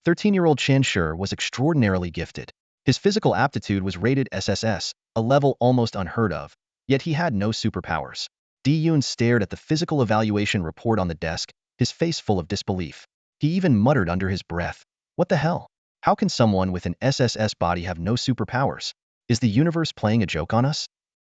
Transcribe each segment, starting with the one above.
13-year-old Chen Shi was extraordinarily gifted. His physical aptitude was rated SSS, a level almost unheard of, yet he had no superpowers. Di-Yun stared at the physical evaluation report on the desk, his face full of disbelief. He even muttered under his breath, "What the hell? How can someone with an SSS body have no superpowers? Is the universe playing a joke on us?"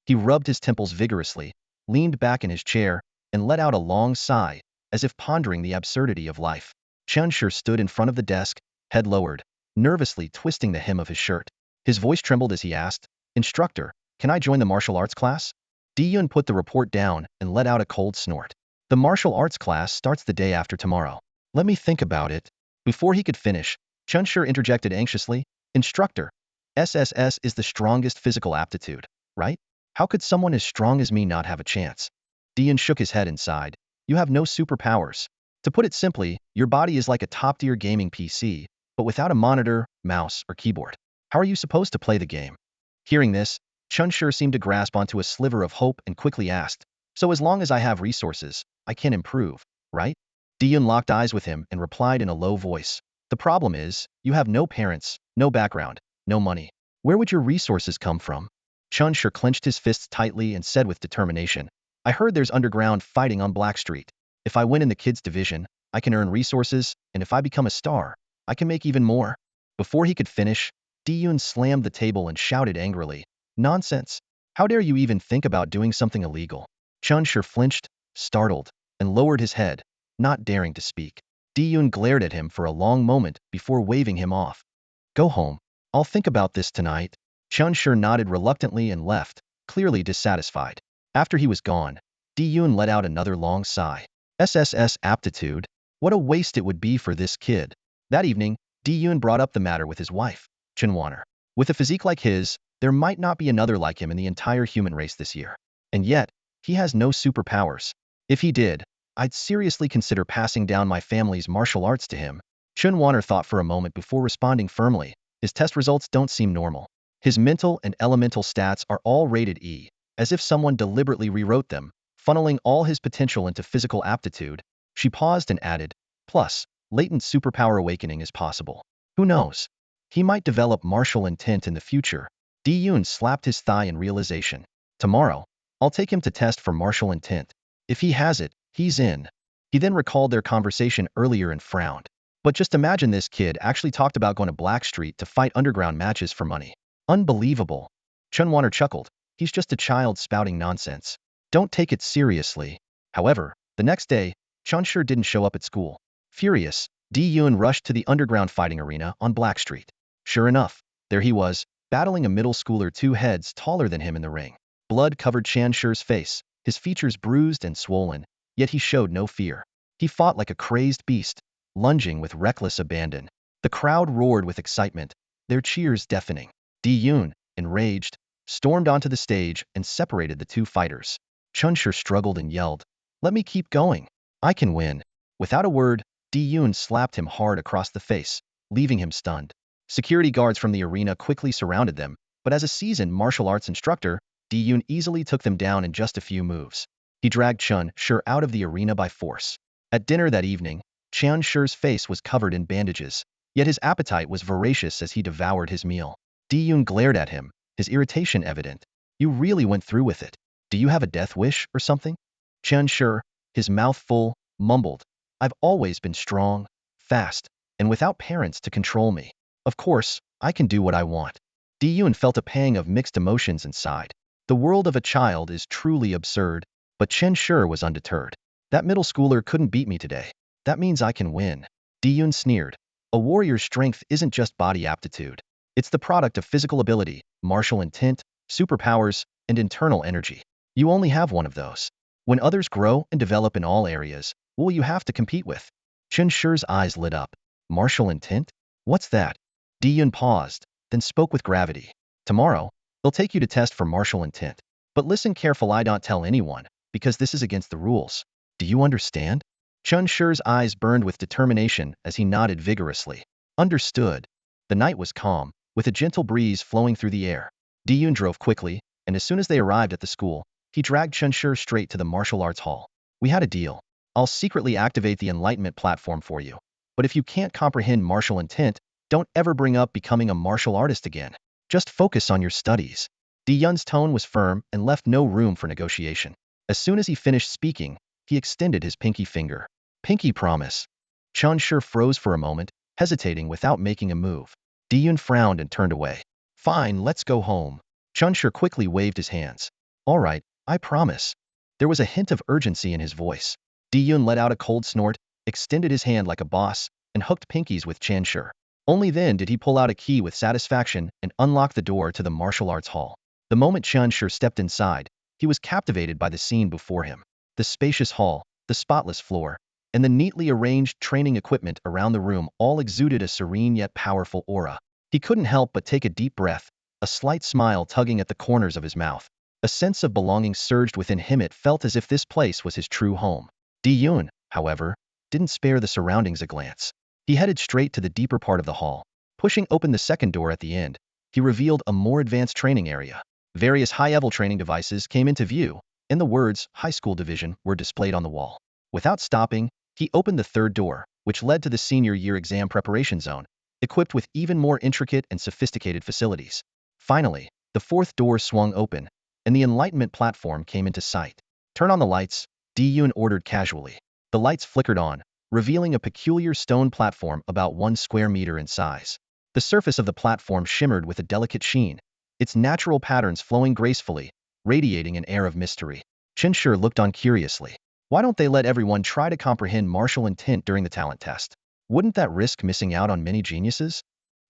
He rubbed his temples vigorously, leaned back in his chair, and let out a long sigh, as if pondering the absurdity of life. Chen Shi stood in front of the desk, head lowered, nervously twisting the hem of his shirt. His voice trembled as he asked, "Instructor, can I join the martial arts class?" Di-Yun put the report down and let out a cold snort. "The martial arts class starts the day after tomorrow. Let me think about it." Before he could finish, Chen Shi interjected anxiously, "Instructor, SSS is the strongest physical aptitude, right? How could someone as strong as me not have a chance?" Di-Yun shook his head and sighed. "You have no superpowers. To put it simply, your body is like a top-tier gaming PC, but without a monitor, mouse, or keyboard. How are you supposed to play the game?" Hearing this, Chen Shi seemed to grasp onto a sliver of hope and quickly asked, "So as long as I have resources, I can improve, right?" Di-Yun locked eyes with him and replied in a low voice, "The problem is, you have no parents, no background, no money. Where would your resources come from?" Chen Shi clenched his fists tightly and said with determination, "I heard there's underground fighting on Black Street. If I win in the kids division, I can earn resources, and if I become a star, I can make even more." Before he could finish, Di-Yun slammed the table and shouted angrily, "Nonsense! How dare you even think about doing something illegal?" Chen Shi flinched, startled, and lowered his head, not daring to speak. Di-Yun glared at him for a long moment before waving him off. "Go home. I'll think about this tonight." Chen Shi nodded reluctantly and left, clearly dissatisfied. After he was gone, Di-Yun let out another long sigh. SSS aptitude? What a waste it would be for this kid. That evening, Di-Yun brought up the matter with his wife, Chenwaner. With a physique like his, there might not be another like him in the entire human race this year. And yet, he has no superpowers. If he did, I'd seriously consider passing down my family's martial arts to him. Chenwaner thought for a moment before responding firmly, "His test results don't seem normal. His mental and elemental stats are all rated E, as if someone deliberately rewrote them, funneling all his potential into physical aptitude." She paused and added, "Plus, latent superpower awakening is possible. Who knows? He might develop martial intent in the future." Di-Yun slapped his thigh in realization. "Tomorrow, I'll take him to test for martial intent. If he has it, he's in." He then recalled their conversation earlier and frowned. But just imagine this kid actually talked about going to Black Street to fight underground matches for money. Unbelievable. Chenwaner chuckled. "He's just a child spouting nonsense. Don't take it seriously." However, the next day, Chen Shi didn't show up at school. Furious, Di-Yun rushed to the underground fighting arena on Black Street. Sure enough, there he was, battling a middle schooler 2 heads taller than him in the ring. Blood covered Chen Shi's face, his features bruised and swollen, yet he showed no fear. He fought like a crazed beast, lunging with reckless abandon. The crowd roared with excitement, their cheers deafening. Di-Yun, enraged, stormed onto the stage and separated the 2 fighters. Chen Shi struggled and yelled, "Let me keep going. I can win." Without a word, Di-Yun slapped him hard across the face, leaving him stunned. Security guards from the arena quickly surrounded them, but as a seasoned martial arts instructor, Di-Yun easily took them down in just a few moves. He dragged Chen Shi out of the arena by force. At dinner that evening, Chen Shi's face was covered in bandages, yet his appetite was voracious as he devoured his meal. Di-Yun glared at him, his irritation evident. "You really went through with it. Do you have a death wish or something?" Chen Shi, his mouth full, mumbled, "I've always been strong, fast, and without parents to control me. Of course, I can do what I want." Di-Yun felt a pang of mixed emotions and sighed. The world of a child is truly absurd, but Chen Shi was undeterred. "That middle schooler couldn't beat me today. That means I can win." Di-Yun sneered. "A warrior's strength isn't just body aptitude. It's the product of physical ability, martial intent, superpowers, and internal energy. You only have one of those. When others grow and develop in all areas, what will you have to compete with?" Chen Shi's eyes lit up. "Martial intent? What's that?" Di-Yun paused, then spoke with gravity. "Tomorrow, they'll take you to test for martial intent. But listen careful, I don't tell anyone, because this is against the rules. Do you understand?" Chen Shi's eyes burned with determination as he nodded vigorously. "Understood." The night was calm, with a gentle breeze flowing through the air. Di-Yun drove quickly, and as soon as they arrived at the school, he dragged Chen Shi straight to the martial arts hall. "We had a deal. I'll secretly activate the Enlightenment platform for you. But if you can't comprehend martial intent, don't ever bring up becoming a martial artist again. Just focus on your studies. Yun's tone was firm and left no room for negotiation. As soon as he finished speaking, he extended his pinky finger. Pinky promise. Chunshur froze for a moment, hesitating without making a move. Yun frowned and turned away. Fine, let's go home. Chunshur quickly waved his hands. All right, I promise. There was a hint of urgency in his voice. Yun let out a cold snort, extended his hand like a boss, and hooked pinkies with Chunshur. Only then did he pull out a key with satisfaction and unlock the door to the martial arts hall. The moment Chunshur stepped inside, he was captivated by the scene before him. The spacious hall, the spotless floor, and the neatly arranged training equipment around the room all exuded a serene yet powerful aura. He couldn't help but take a deep breath, a slight smile tugging at the corners of his mouth. A sense of belonging surged within him. It felt as if this place was his true home. Yun, however, didn't spare the surroundings a glance. He headed straight to the deeper part of the hall. Pushing open the second door at the end, he revealed a more advanced training area. Various high-level training devices came into view, and the words High School Division were displayed on the wall. Without stopping, he opened the third door, which led to the senior year exam preparation zone, equipped with even more intricate and sophisticated facilities. Finally, the fourth door swung open, and the Enlightenment platform came into sight. Turn on the lights, Yun ordered casually. The lights flickered on, revealing a peculiar stone platform about 1 square meter in size. The surface of the platform shimmered with a delicate sheen, its natural patterns flowing gracefully, radiating an air of mystery. Chunshur looked on curiously. Why don't they let everyone try to comprehend martial intent during the talent test? Wouldn't that risk missing out on many geniuses?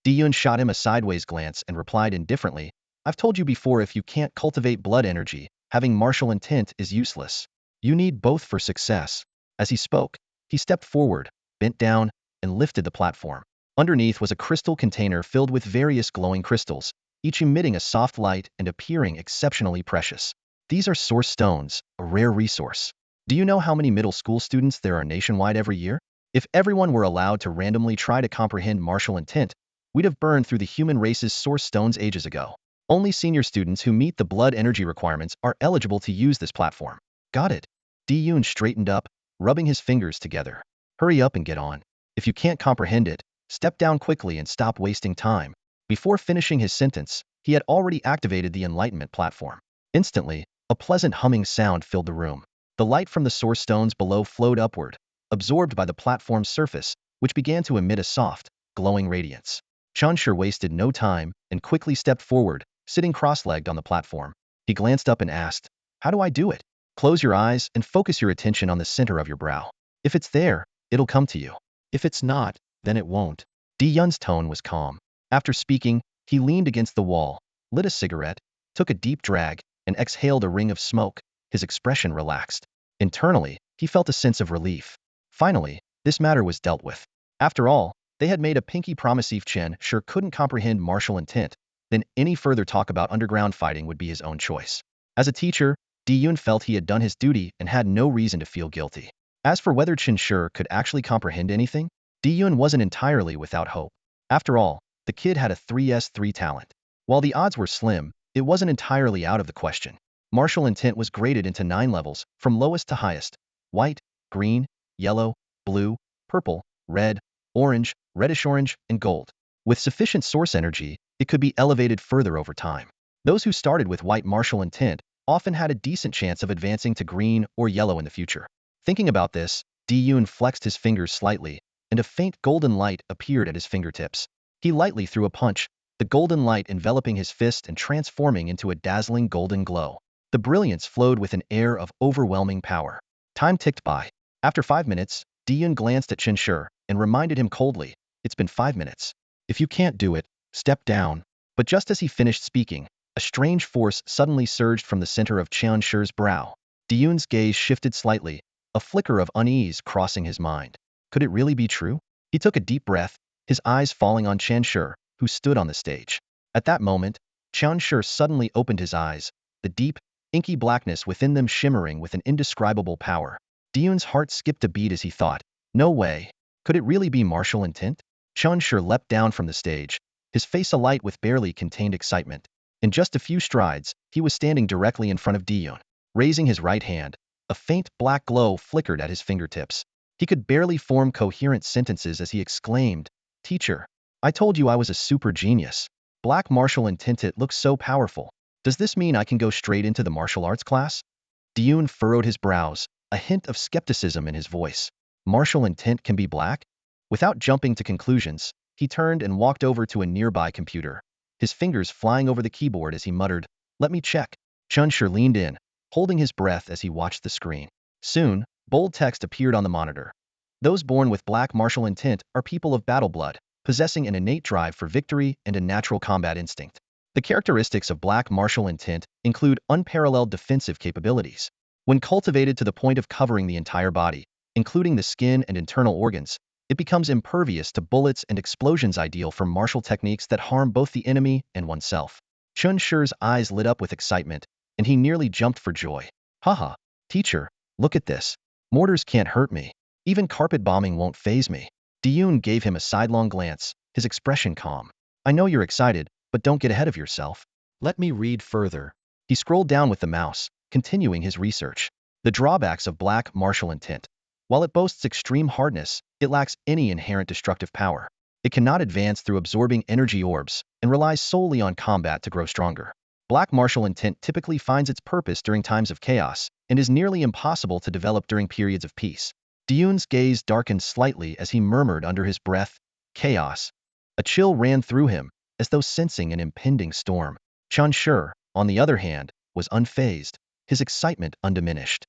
Yun shot him a sideways glance and replied indifferently, I've told you before, if you can't cultivate blood energy, having martial intent is useless. You need both for success. As he spoke, he stepped forward, bent down, and lifted the platform. Underneath was a crystal container filled with various glowing crystals, each emitting a soft light and appearing exceptionally precious. These are source stones, a rare resource. Do you know how many middle school students there are nationwide every year? If everyone were allowed to randomly try to comprehend martial intent, we'd have burned through the human race's source stones ages ago. Only senior students who meet the blood energy requirements are eligible to use this platform. Got it. Yun straightened up, rubbing his fingers together. Hurry up and get on. If you can't comprehend it, step down quickly and stop wasting time. Before finishing his sentence, he had already activated the Enlightenment platform. Instantly, a pleasant humming sound filled the room. The light from the source stones below flowed upward, absorbed by the platform's surface, which began to emit a soft, glowing radiance. Chunshur wasted no time and quickly stepped forward, sitting cross-legged on the platform. He glanced up and asked, How do I do it? Close your eyes and focus your attention on the center of your brow. If it's there, it'll come to you. If it's not, then it won't. Yun's tone was calm. After speaking, he leaned against the wall, lit a cigarette, took a deep drag, and exhaled a ring of smoke. His expression relaxed. Internally, he felt a sense of relief. Finally, this matter was dealt with. After all, they had made a pinky promise. If Chunshur couldn't comprehend martial intent, then any further talk about underground fighting would be his own choice. As a teacher, Yun felt he had done his duty and had no reason to feel guilty. As for whether Chunshur could actually comprehend anything, Yun wasn't entirely without hope. After all, the kid had a 3s3 talent. While the odds were slim, it wasn't entirely out of the question. Martial intent was graded into 9 levels, from lowest to highest: white, green, yellow, blue, purple, red, orange, reddish-orange, and gold. With sufficient source energy, it could be elevated further over time. Those who started with white martial intent often had a decent chance of advancing to green or yellow in the future. Thinking about this, Yun flexed his fingers slightly, and a faint golden light appeared at his fingertips. He lightly threw a punch, the golden light enveloping his fist and transforming into a dazzling golden glow. The brilliance flowed with an air of overwhelming power. Time ticked by. After 5 minutes, Yun glanced at Chunshur and reminded him coldly, It's been 5 minutes. If you can't do it, step down. But just as he finished speaking, a strange force suddenly surged from the center of Chunshur's brow. Yun's gaze shifted slightly, a flicker of unease crossing his mind. Could it really be true? He took a deep breath, his eyes falling on Chunshur, who stood on the stage. At that moment, Chunshur suddenly opened his eyes, the deep, inky blackness within them shimmering with an indescribable power. Yun's heart skipped a beat as he thought, no way. Could it really be martial intent? Chunshur leapt down from the stage, his face alight with barely contained excitement. In just a few strides, he was standing directly in front of Yun. Raising his right hand, a faint black glow flickered at his fingertips. He could barely form coherent sentences as he exclaimed, "Teacher, I told you I was a super genius. Black martial intent, it looks so powerful. Does this mean I can go straight into the martial arts class?" Diyun furrowed his brows, a hint of skepticism in his voice. Martial intent can be black? Without jumping to conclusions, he turned and walked over to a nearby computer, his fingers flying over the keyboard as he muttered, "Let me check." Chunshur leaned in, holding his breath as he watched the screen. Soon, bold text appeared on the monitor. Those born with black martial intent are people of battle blood, possessing an innate drive for victory and a natural combat instinct. The characteristics of black martial intent include unparalleled defensive capabilities. When cultivated to the point of covering the entire body, including the skin and internal organs, it becomes impervious to bullets and explosions, ideal for martial techniques that harm both the enemy and oneself. Chunshur's eyes lit up with excitement, and he nearly jumped for joy. "Haha, teacher, look at this. Mortars can't hurt me. Even carpet bombing won't faze me." Diyun gave him a sidelong glance, his expression calm. "I know you're excited, but don't get ahead of yourself. Let me read further." He scrolled down with the mouse, continuing his research. The drawbacks of black martial intent. While it boasts extreme hardness, it lacks any inherent destructive power. It cannot advance through absorbing energy orbs and relies solely on combat to grow stronger. Black martial intent typically finds its purpose during times of chaos and is nearly impossible to develop during periods of peace. Diyun's gaze darkened slightly as he murmured under his breath, "Chaos." A chill ran through him, as though sensing an impending storm. Chunshur, on the other hand, was unfazed, his excitement undiminished.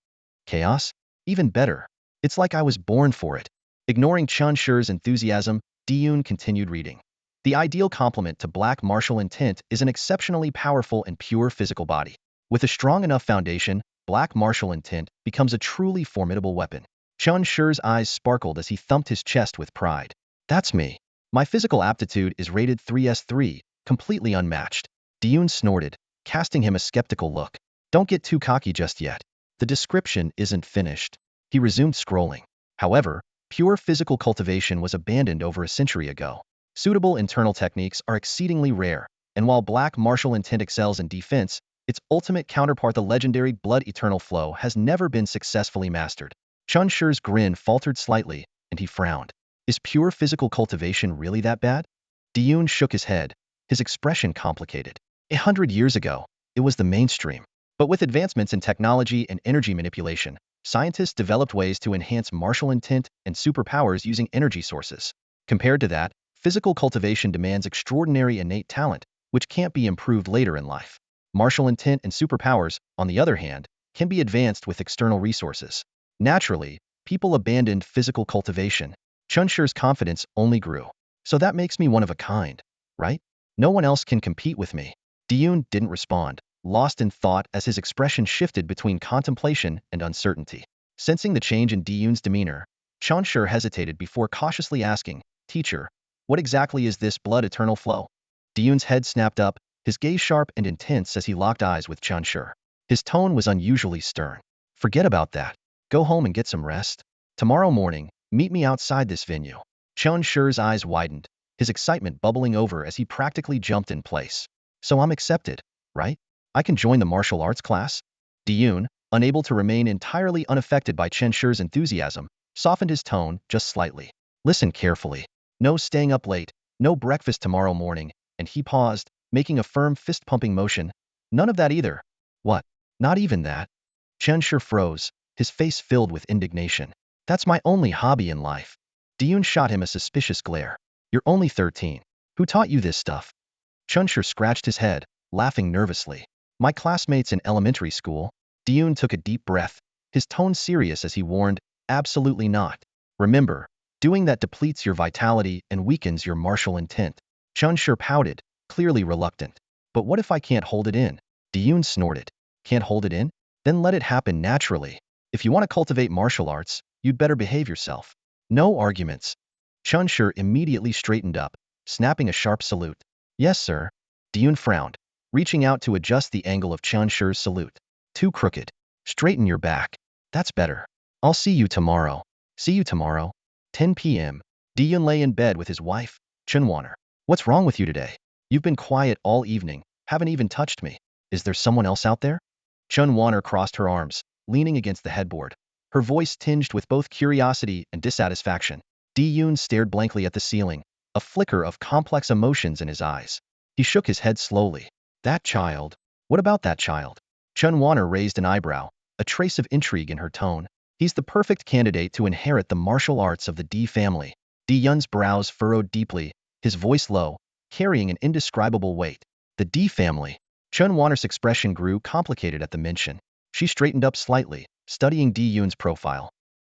"Chaos? Even better. It's like I was born for it." Ignoring Chunshur's enthusiasm, Diyun continued reading. The ideal complement to black martial intent is an exceptionally powerful and pure physical body. With a strong enough foundation, black martial intent becomes a truly formidable weapon. Chunshur's eyes sparkled as he thumped his chest with pride. "That's me. My physical aptitude is rated 3S3, completely unmatched." Diyun snorted, casting him a skeptical look. "Don't get too cocky just yet. The description isn't finished." He resumed scrolling. However, pure physical cultivation was abandoned over a century ago. Suitable internal techniques are exceedingly rare, and while black martial intent excels in defense, its ultimate counterpart, the legendary blood eternal flow, has never been successfully mastered. Chunshur's grin faltered slightly, and he frowned. "Is pure physical cultivation really that bad?" Diyun shook his head, his expression complicated. 100 years ago, it was the mainstream. But with advancements in technology and energy manipulation, scientists developed ways to enhance martial intent and superpowers using energy sources. Compared to that, physical cultivation demands extraordinary innate talent, which can't be improved later in life. Martial intent and superpowers, on the other hand, can be advanced with external resources. Naturally, people abandoned physical cultivation. Chunshur's confidence only grew. "So that makes me one of a kind, right? No one else can compete with me." Diyun didn't respond, lost in thought as his expression shifted between contemplation and uncertainty. Sensing the change in Diyun's demeanor, Chunshur hesitated before cautiously asking, "Teacher, what exactly is this blood eternal flow?" Diyun's head snapped up, his gaze sharp and intense as he locked eyes with Chunshur. His tone was unusually stern. "Forget about that. Go home and get some rest. Tomorrow morning, meet me outside this venue." Chunshur's eyes widened, his excitement bubbling over as he practically jumped in place. "So I'm accepted, right? I can join the martial arts class?" Diyun, unable to remain entirely unaffected by Chunshur's enthusiasm, softened his tone just slightly. "Listen carefully. No staying up late, no breakfast tomorrow morning," and he paused, making a firm fist-pumping motion. "None of that either." "What? Not even that?" Chunshur froze, his face filled with indignation. "That's my only hobby in life." Diyun shot him a suspicious glare. "You're only 13. Who taught you this stuff?" Chunshur scratched his head, laughing nervously. "My classmates in elementary school." Diyun took a deep breath, his tone serious as he warned, "Absolutely not. Remember, doing that depletes your vitality and weakens your martial intent." Chunshur pouted, clearly reluctant. "But what if I can't hold it in?" Diyun snorted. "Can't hold it in? Then let it happen naturally. If you want to cultivate martial arts, you'd better behave yourself." "No arguments." Chunshur immediately straightened up, snapping a sharp salute. "Yes, sir." Diyun frowned, reaching out to adjust the angle of Chunshur's salute. "Too crooked. Straighten your back. That's better. I'll see you tomorrow." "See you tomorrow." 10 p.m. Diyun lay in bed with his wife, Chunwaner. "What's wrong with you today? You've been quiet all evening, haven't even touched me. Is there someone else out there?" Chunwaner crossed her arms, leaning against the headboard. her voice tinged with both curiosity and dissatisfaction. Di-Yun stared blankly at the ceiling, a flicker of complex emotions in his eyes. He shook his head slowly. That child? What about that child? Chun Wanner raised an eyebrow, a trace of intrigue in her tone. He's the perfect candidate to inherit the martial arts of the Di family. Di-Yun's brows furrowed deeply, his voice low, carrying an indescribable weight. The Di family. Chun Wanner's expression grew complicated at the mention. She straightened up slightly, studying Di-Yun's profile.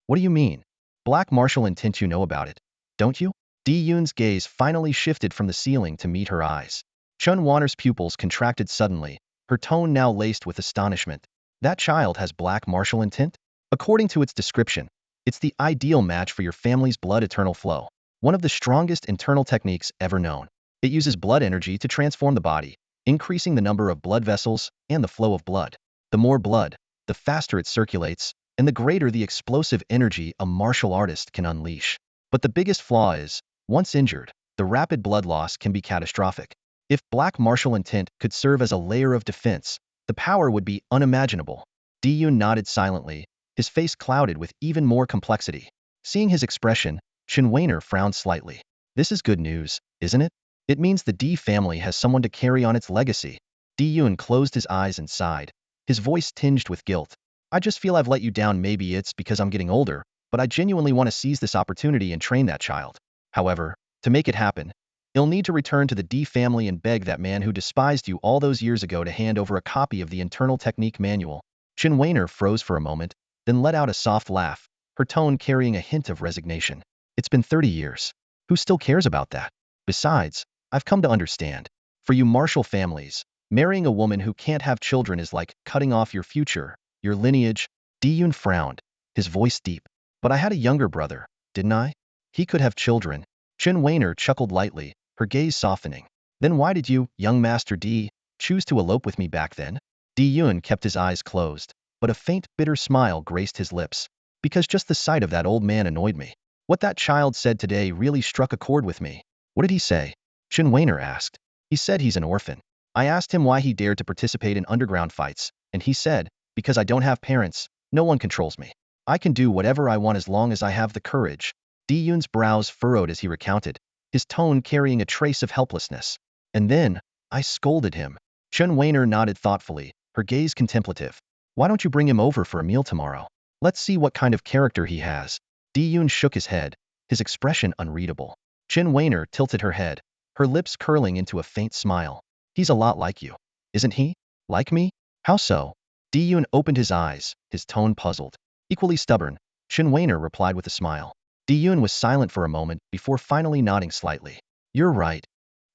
What do you mean? Black martial intent, you know about it, don't you? Di-Yun's gaze finally shifted from the ceiling to meet her eyes. Chun Wanner's pupils contracted suddenly, her tone now laced with astonishment. That child has black martial intent? According to its description, it's the ideal match for your family's blood eternal flow, one of the strongest internal techniques ever known. It uses blood energy to transform the body, increasing the number of blood vessels and the flow of blood. The more blood, the faster it circulates, and the greater the explosive energy a martial artist can unleash. But the biggest flaw is, once injured, the rapid blood loss can be catastrophic. If black martial intent could serve as a layer of defense, the power would be unimaginable. Di-Yun nodded silently, his face clouded with even more complexity. Seeing his expression, Chun Wanner frowned slightly. This is good news, isn't it? It means the Di family has someone to carry on its legacy. Di-Yun closed his eyes and sighed, his voice tinged with guilt. I just feel I've let you down. Maybe it's because I'm getting older, but I genuinely want to seize this opportunity and train that child. However, to make it happen, you'll need to return to the Di family and beg that man who despised you all those years ago to hand over a copy of the internal technique manual. Chun Wanner froze for a moment, then let out a soft laugh, her tone carrying a hint of resignation. It's been 30 years. Who still cares about that? Besides, I've come to understand. For you martial families, marrying a woman who can't have children is like cutting off your future, your lineage. Di-Yun frowned, his voice deep. But I had a younger brother, didn't I? He could have children. Chun Wanner chuckled lightly, her gaze softening. Then why did you, young Master Di, choose to elope with me back then? Di-Yun kept his eyes closed, but a faint, bitter smile graced his lips. Because just the sight of that old man annoyed me. What that child said today really struck a chord with me. What did he say? Chun Wanner asked. He said he's an orphan. I asked him why he dared to participate in underground fights, and he said, because I don't have parents, no one controls me. I can do whatever I want as long as I have the courage. Di-Yun's brows furrowed as he recounted, his tone carrying a trace of helplessness. And then, I scolded him. Chun Wanner nodded thoughtfully, her gaze contemplative. Why don't you bring him over for a meal tomorrow? Let's see what kind of character he has. Di-Yun shook his head, his expression unreadable. Chun Wanner tilted her head, her lips curling into a faint smile. He's a lot like you, isn't he? Like me? How so? Di-Yun opened his eyes, his tone puzzled. Equally stubborn, Chun Wanner replied with a smile. Di-Yun was silent for a moment before finally nodding slightly. You're right.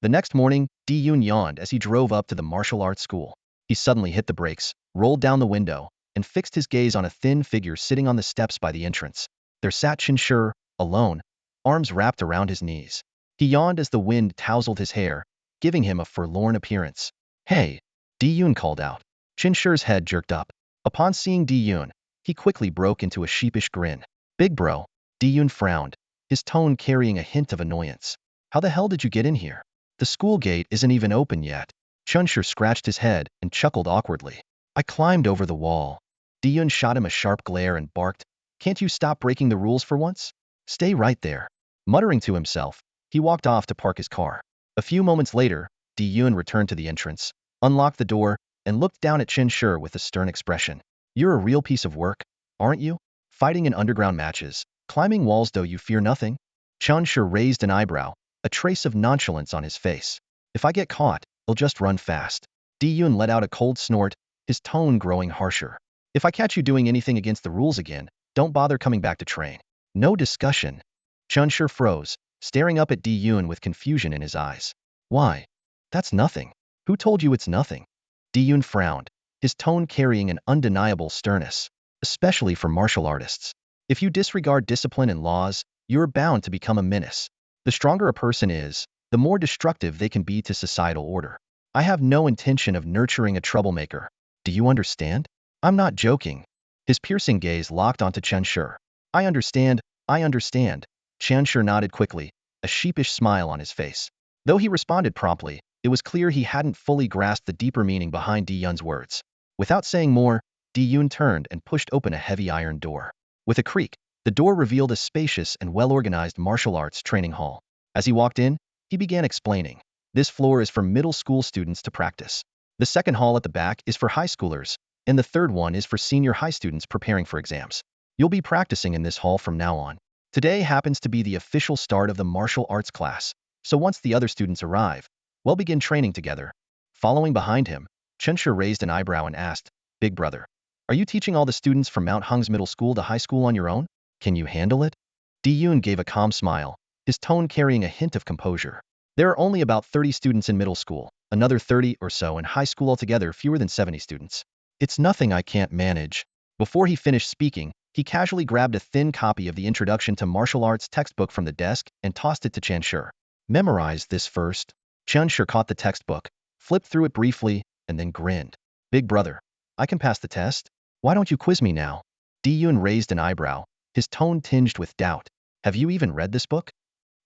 The next morning, Di-Yun yawned as he drove up to the martial arts school. He suddenly hit the brakes, rolled down the window, and fixed his gaze on a thin figure sitting on the steps by the entrance. There sat Chinshur, alone, arms wrapped around his knees. He yawned as the wind tousled his hair, giving him a forlorn appearance. Hey! Di-Yun called out. Chinshur's head jerked up. Upon seeing Di-Yun, he quickly broke into a sheepish grin. Big bro. Di-Yun frowned, his tone carrying a hint of annoyance. How the hell did you get in here? The school gate isn't even open yet. Chinshur scratched his head and chuckled awkwardly. I climbed over the wall. Di-Yun shot him a sharp glare and barked, Can't you stop breaking the rules for once? Stay right there. Muttering to himself, he walked off to park his car. A few moments later, Di-Yun returned to the entrance, unlocked the door, and looked down at Chinshur with a stern expression. You're a real piece of work, aren't you? Fighting in underground matches, climbing walls though you fear nothing? Chinshur raised an eyebrow, a trace of nonchalance on his face. If I get caught, I'll just run fast. Di-Yun let out a cold snort, his tone growing harsher. If I catch you doing anything against the rules again, don't bother coming back to train. No discussion. Chinshur froze, staring up at Di-Yun with confusion in his eyes. Why? That's nothing. Who told you it's nothing? Di-Yun frowned, his tone carrying an undeniable sternness, especially for martial artists. If you disregard discipline and laws, you're bound to become a menace. The stronger a person is, the more destructive they can be to societal order. I have no intention of nurturing a troublemaker. Do you understand? I'm not joking. His piercing gaze locked onto Chinshur. I understand. Chinshur nodded quickly, a sheepish smile on his face. Though he responded promptly, it was clear he hadn't fully grasped the deeper meaning behind Di-Yun's words. Without saying more, Di-Yun turned and pushed open a heavy iron door. With a creak, the door revealed a spacious and well-organized martial arts training hall. As he walked in, he began explaining. This floor is for middle school students to practice. The second hall at the back is for high schoolers, and the third one is for senior high students preparing for exams. You'll be practicing in this hall from now on. Today happens to be the official start of the martial arts class, so once the other students arrive, we'll begin training together. Following behind him, Chunshur raised an eyebrow and asked, Big brother, are you teaching all the students from Mount Hung's middle school to high school on your own? Can you handle it? Di-yoon gave a calm smile, his tone carrying a hint of composure. There are only about 30 students in middle school, another 30 or so in high school altogether, fewer than 70 students. It's nothing I can't manage. Before he finished speaking, he casually grabbed a thin copy of the Introduction to Martial Arts textbook from the desk and tossed it to Chunshur. Memorize this first. Chunshur caught the textbook, flipped through it briefly, and then grinned. Big brother, I can pass the test? Why don't you quiz me now? Di-yoon raised an eyebrow, his tone tinged with doubt. Have you even read this book?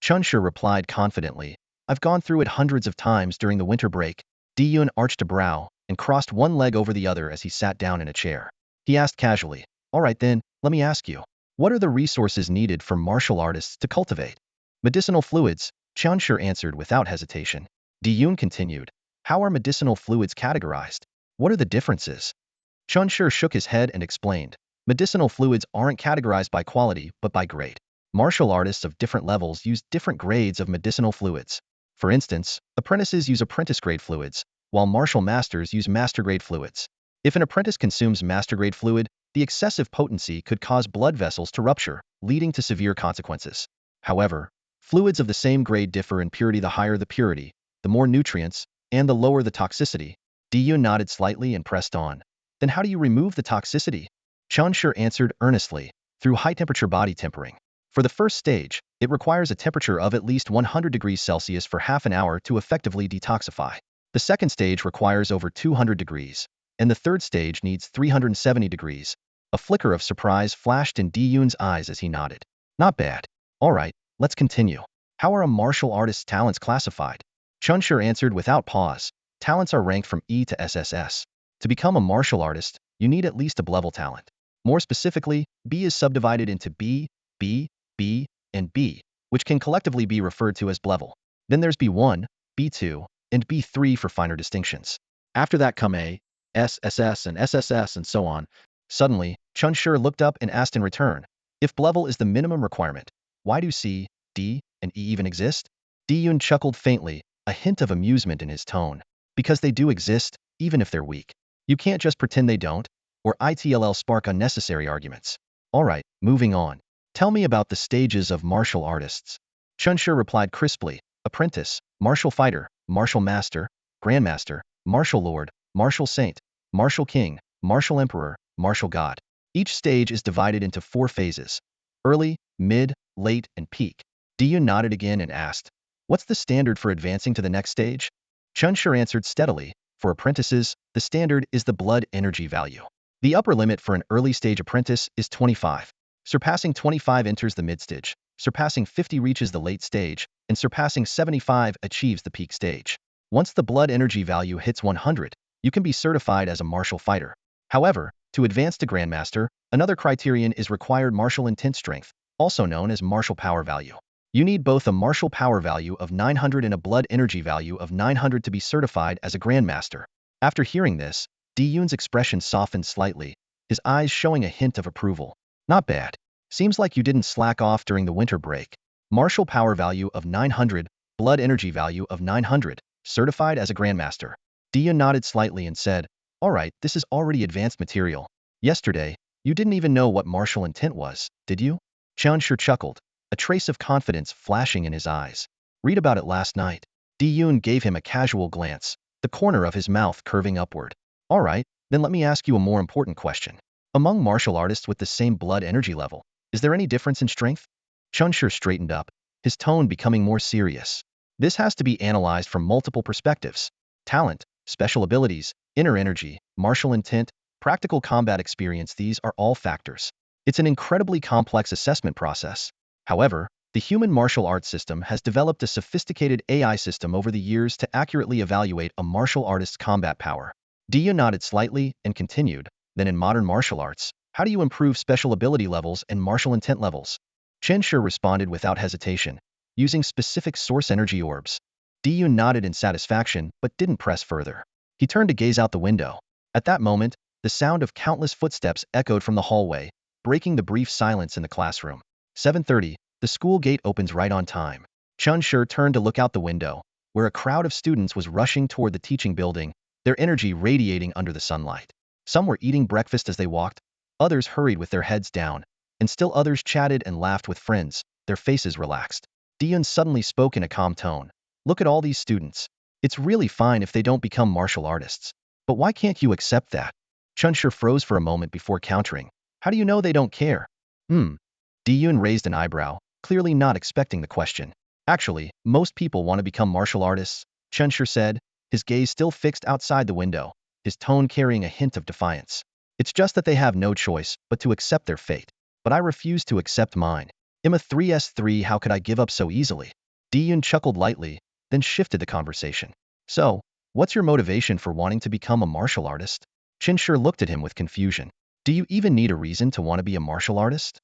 Chunshur replied confidently. I've gone through it hundreds of times during the winter break. Di-yoon arched a brow and crossed one leg over the other as he sat down in a chair. He asked casually, all right then, let me ask you. What are the resources needed for martial artists to cultivate? Medicinal fluids, Chunshur answered without hesitation. Di-yoon continued, how are medicinal fluids categorized? What are the differences? Chunshur shook his head and explained, medicinal fluids aren't categorized by quality but by grade. Martial artists of different levels use different grades of medicinal fluids. For instance, apprentices use apprentice-grade fluids, while martial masters use master-grade fluids. If an apprentice consumes master-grade fluid, the excessive potency could cause blood vessels to rupture, leading to severe consequences. However, fluids of the same grade differ in purity. The higher the purity, the more nutrients, and the lower the toxicity. Di-yoon nodded slightly and pressed on. Then how do you remove the toxicity? Chunshur answered earnestly, through high-temperature body tempering. For the first stage, it requires a temperature of at least 100 degrees Celsius for half an hour to effectively detoxify. The second stage requires over 200 degrees, and the third stage needs 370 degrees. A flicker of surprise flashed in Di-yoon's eyes as he nodded. Not bad. All right, let's continue. How are a martial artist's talents classified? Chunshur answered without pause. Talents are ranked from E to SSS. To become a martial artist, you need at least a B-level talent. More specifically, B is subdivided into B, and B, which can collectively be referred to as B-level. Then there's B1, B2, and B3 for finer distinctions. After that come A, S, SS, and SSS, and so on. Suddenly, Chunshur looked up and asked in return, if B-level is the minimum requirement, why do C, D, and E even exist? Di-yoon chuckled faintly, a hint of amusement in his tone. Because they do exist, even if they're weak. You can't just pretend they don't, or it'll spark unnecessary arguments. All right, moving on. Tell me about the stages of martial artists. Chunshur replied crisply, apprentice, martial fighter, martial master, grandmaster, martial lord, martial saint, martial king, martial emperor, martial god. Each stage is divided into 4 phases: early, mid, late, and peak. Di-yoon nodded again and asked, what's the standard for advancing to the next stage? Chunshur answered steadily, for apprentices, the standard is the blood energy value. The upper limit for an early stage apprentice is 25. Surpassing 25 enters the mid-stage, surpassing 50 reaches the late stage, and surpassing 75 achieves the peak stage. Once the blood energy value hits 100, you can be certified as a martial fighter. However, to advance to Grandmaster, another criterion is required martial intent strength, also known as martial power value. You need both a martial power value of 900 and a blood energy value of 900 to be certified as a Grandmaster. After hearing this, Di-yoon's expression softened slightly, his eyes showing a hint of approval. Not bad. Seems like you didn't slack off during the winter break. Martial power value of 900, blood energy value of 900, certified as a Grandmaster. Di-yoon nodded slightly and said, all right, this is already advanced material. Yesterday, you didn't even know what martial intent was, did you? Chunshur chuckled, a trace of confidence flashing in his eyes. Read about it last night. Di-yoon gave him a casual glance, the corner of his mouth curving upward. All right, then let me ask you a more important question. Among martial artists with the same blood energy level, is there any difference in strength? Chunshur straightened up, his tone becoming more serious. This has to be analyzed from multiple perspectives. Talent, special abilities, inner energy, martial intent, practical combat experience, these are all factors. It's an incredibly complex assessment process. However, the human martial arts system has developed a sophisticated AI system over the years to accurately evaluate a martial artist's combat power. Di-yoon nodded slightly and continued, then in modern martial arts, How do you improve special ability levels and martial intent levels? Chen Shi responded without hesitation, using specific source energy orbs. Diyun nodded in satisfaction but didn't press further. He turned to gaze out the window. At that moment, the sound of countless footsteps echoed from the hallway, breaking the brief silence in the classroom. 7:30, the school gate opens right on time. Chen Shi turned to look out the window, where a crowd of students was rushing toward the teaching building, their energy radiating under the sunlight. Some were eating breakfast as they walked, others hurried with their heads down, and still others chatted and laughed with friends, their faces relaxed. Diyun suddenly spoke in a calm tone. Look at all these students. It's really fine if they don't become martial artists. But why can't you accept that? Chen Shi froze for a moment before countering. How do you know they don't care? Diyun raised an eyebrow, clearly not expecting the question. Actually, most people want to become martial artists, Chen Shi said, his gaze still fixed outside the window, his tone carrying a hint of defiance. It's just that they have no choice but to accept their fate. But I refuse to accept mine. Imma 3s3, how could I give up so easily? Diyun chuckled lightly, then shifted the conversation. So, what's your motivation for wanting to become a martial artist? Chen Shi looked at him with confusion. Do you even need a reason to want to be a martial artist?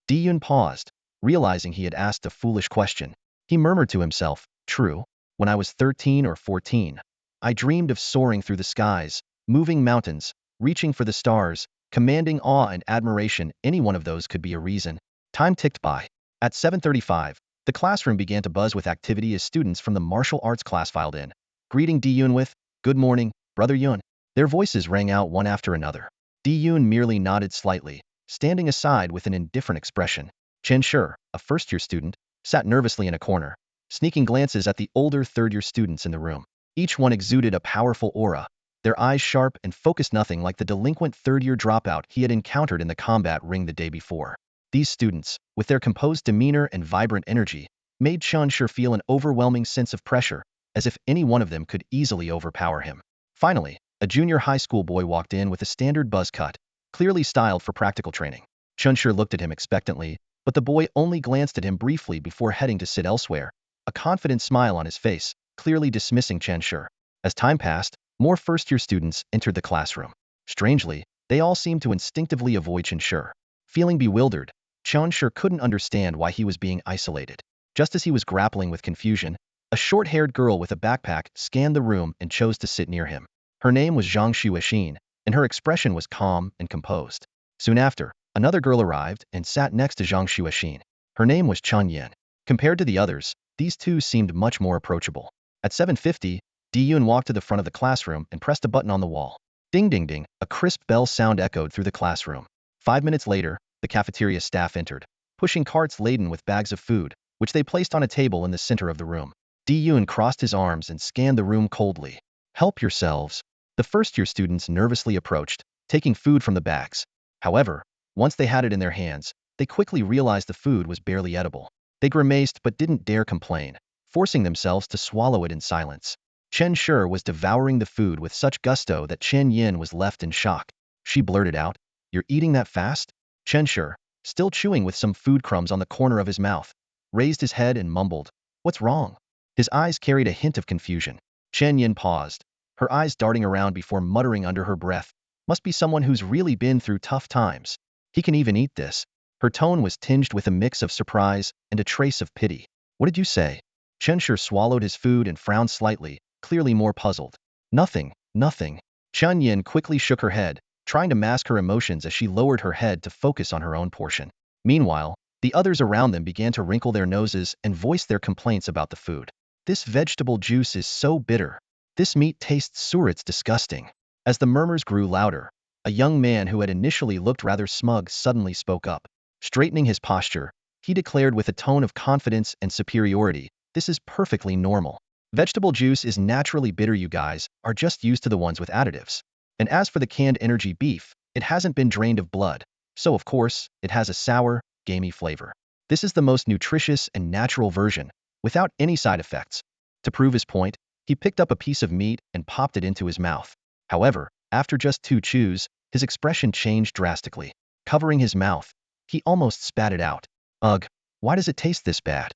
Diyun paused, realizing he had asked a foolish question. He murmured to himself, true, when I was 13 or 14, I dreamed of soaring through the skies, moving mountains, reaching for the stars, commanding awe and admiration. Any one of those could be a reason. Time ticked by. At 7:35, the classroom began to buzz with activity as students from the martial arts class filed in, greeting Diyun with, "Good morning, Brother Yun." Their voices rang out one after another. Diyun merely nodded slightly, standing aside with an indifferent expression. Chen Shi, a first-year student, sat nervously in a corner, sneaking glances at the older third-year students in the room. Each one exuded a powerful aura, their eyes sharp and focused, nothing like the delinquent third-year dropout he had encountered in the combat ring the day before. These students, with their composed demeanor and vibrant energy, made Chen Shi feel an overwhelming sense of pressure, as if any one of them could easily overpower him. Finally, a junior high school boy walked in with a standard buzz cut, clearly styled for practical training. Chen Shi looked at him expectantly, but the boy only glanced at him briefly before heading to sit elsewhere, a confident smile on his face, clearly dismissing Chen Shi. As time passed, more first-year students entered the classroom. Strangely, they all seemed to instinctively avoid Chen Shi. Feeling bewildered, Chen Shi couldn't understand why he was being isolated. Just as he was grappling with confusion, a short-haired girl with a backpack scanned the room and chose to sit near him. Her name was Zhang Xuexin, and her expression was calm and composed. Soon after, another girl arrived and sat next to Zhang Xuexin. Her name was Chen Yin. Compared to the others, these two seemed much more approachable. At 7:50, Diyun walked to the front of the classroom and pressed a button on the wall. Ding ding ding, a crisp bell sound echoed through the classroom. 5 minutes later, the cafeteria staff entered, pushing carts laden with bags of food, which they placed on a table in the center of the room. Diyun crossed his arms and scanned the room coldly. Help yourselves. The first-year students nervously approached, taking food from the bags. However, once they had it in their hands, they quickly realized the food was barely edible. They grimaced but didn't dare complain, forcing themselves to swallow it in silence. Chen Shi was devouring the food with such gusto that Chen Yin was left in shock. She blurted out, "You're eating that fast?" Chen Shi, still chewing with some food crumbs on the corner of his mouth, raised his head and mumbled, "What's wrong?" His eyes carried a hint of confusion. Chen Yin paused, her eyes darting around before muttering under her breath, "Must be someone who's really been through tough times. He can even eat this." Her tone was tinged with a mix of surprise and a trace of pity. "What did you say?" Chen Shi swallowed his food and frowned slightly, clearly more puzzled. "Nothing, nothing." Chen Yin quickly shook her head, trying to mask her emotions as she lowered her head to focus on her own portion. Meanwhile, the others around them began to wrinkle their noses and voice their complaints about the food. "This vegetable juice is so bitter. This meat tastes sour, it's disgusting." As the murmurs grew louder, a young man who had initially looked rather smug suddenly spoke up. Straightening his posture, he declared with a tone of confidence and superiority, "This is perfectly normal. Vegetable juice is naturally bitter, you guys are just used to the ones with additives. And as for the canned energy beef, it hasn't been drained of blood, so of course, it has a sour, gamey flavor. This is the most nutritious and natural version, without any side effects." To prove his point, he picked up a piece of meat and popped it into his mouth. However, after just 2 chews, his expression changed drastically. Covering his mouth, he almost spat it out. "Ugh, why does it taste this bad?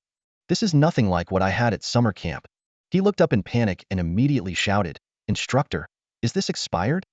This is nothing like what I had at summer camp." He looked up in panic and immediately shouted, "Instructor, is this expired?"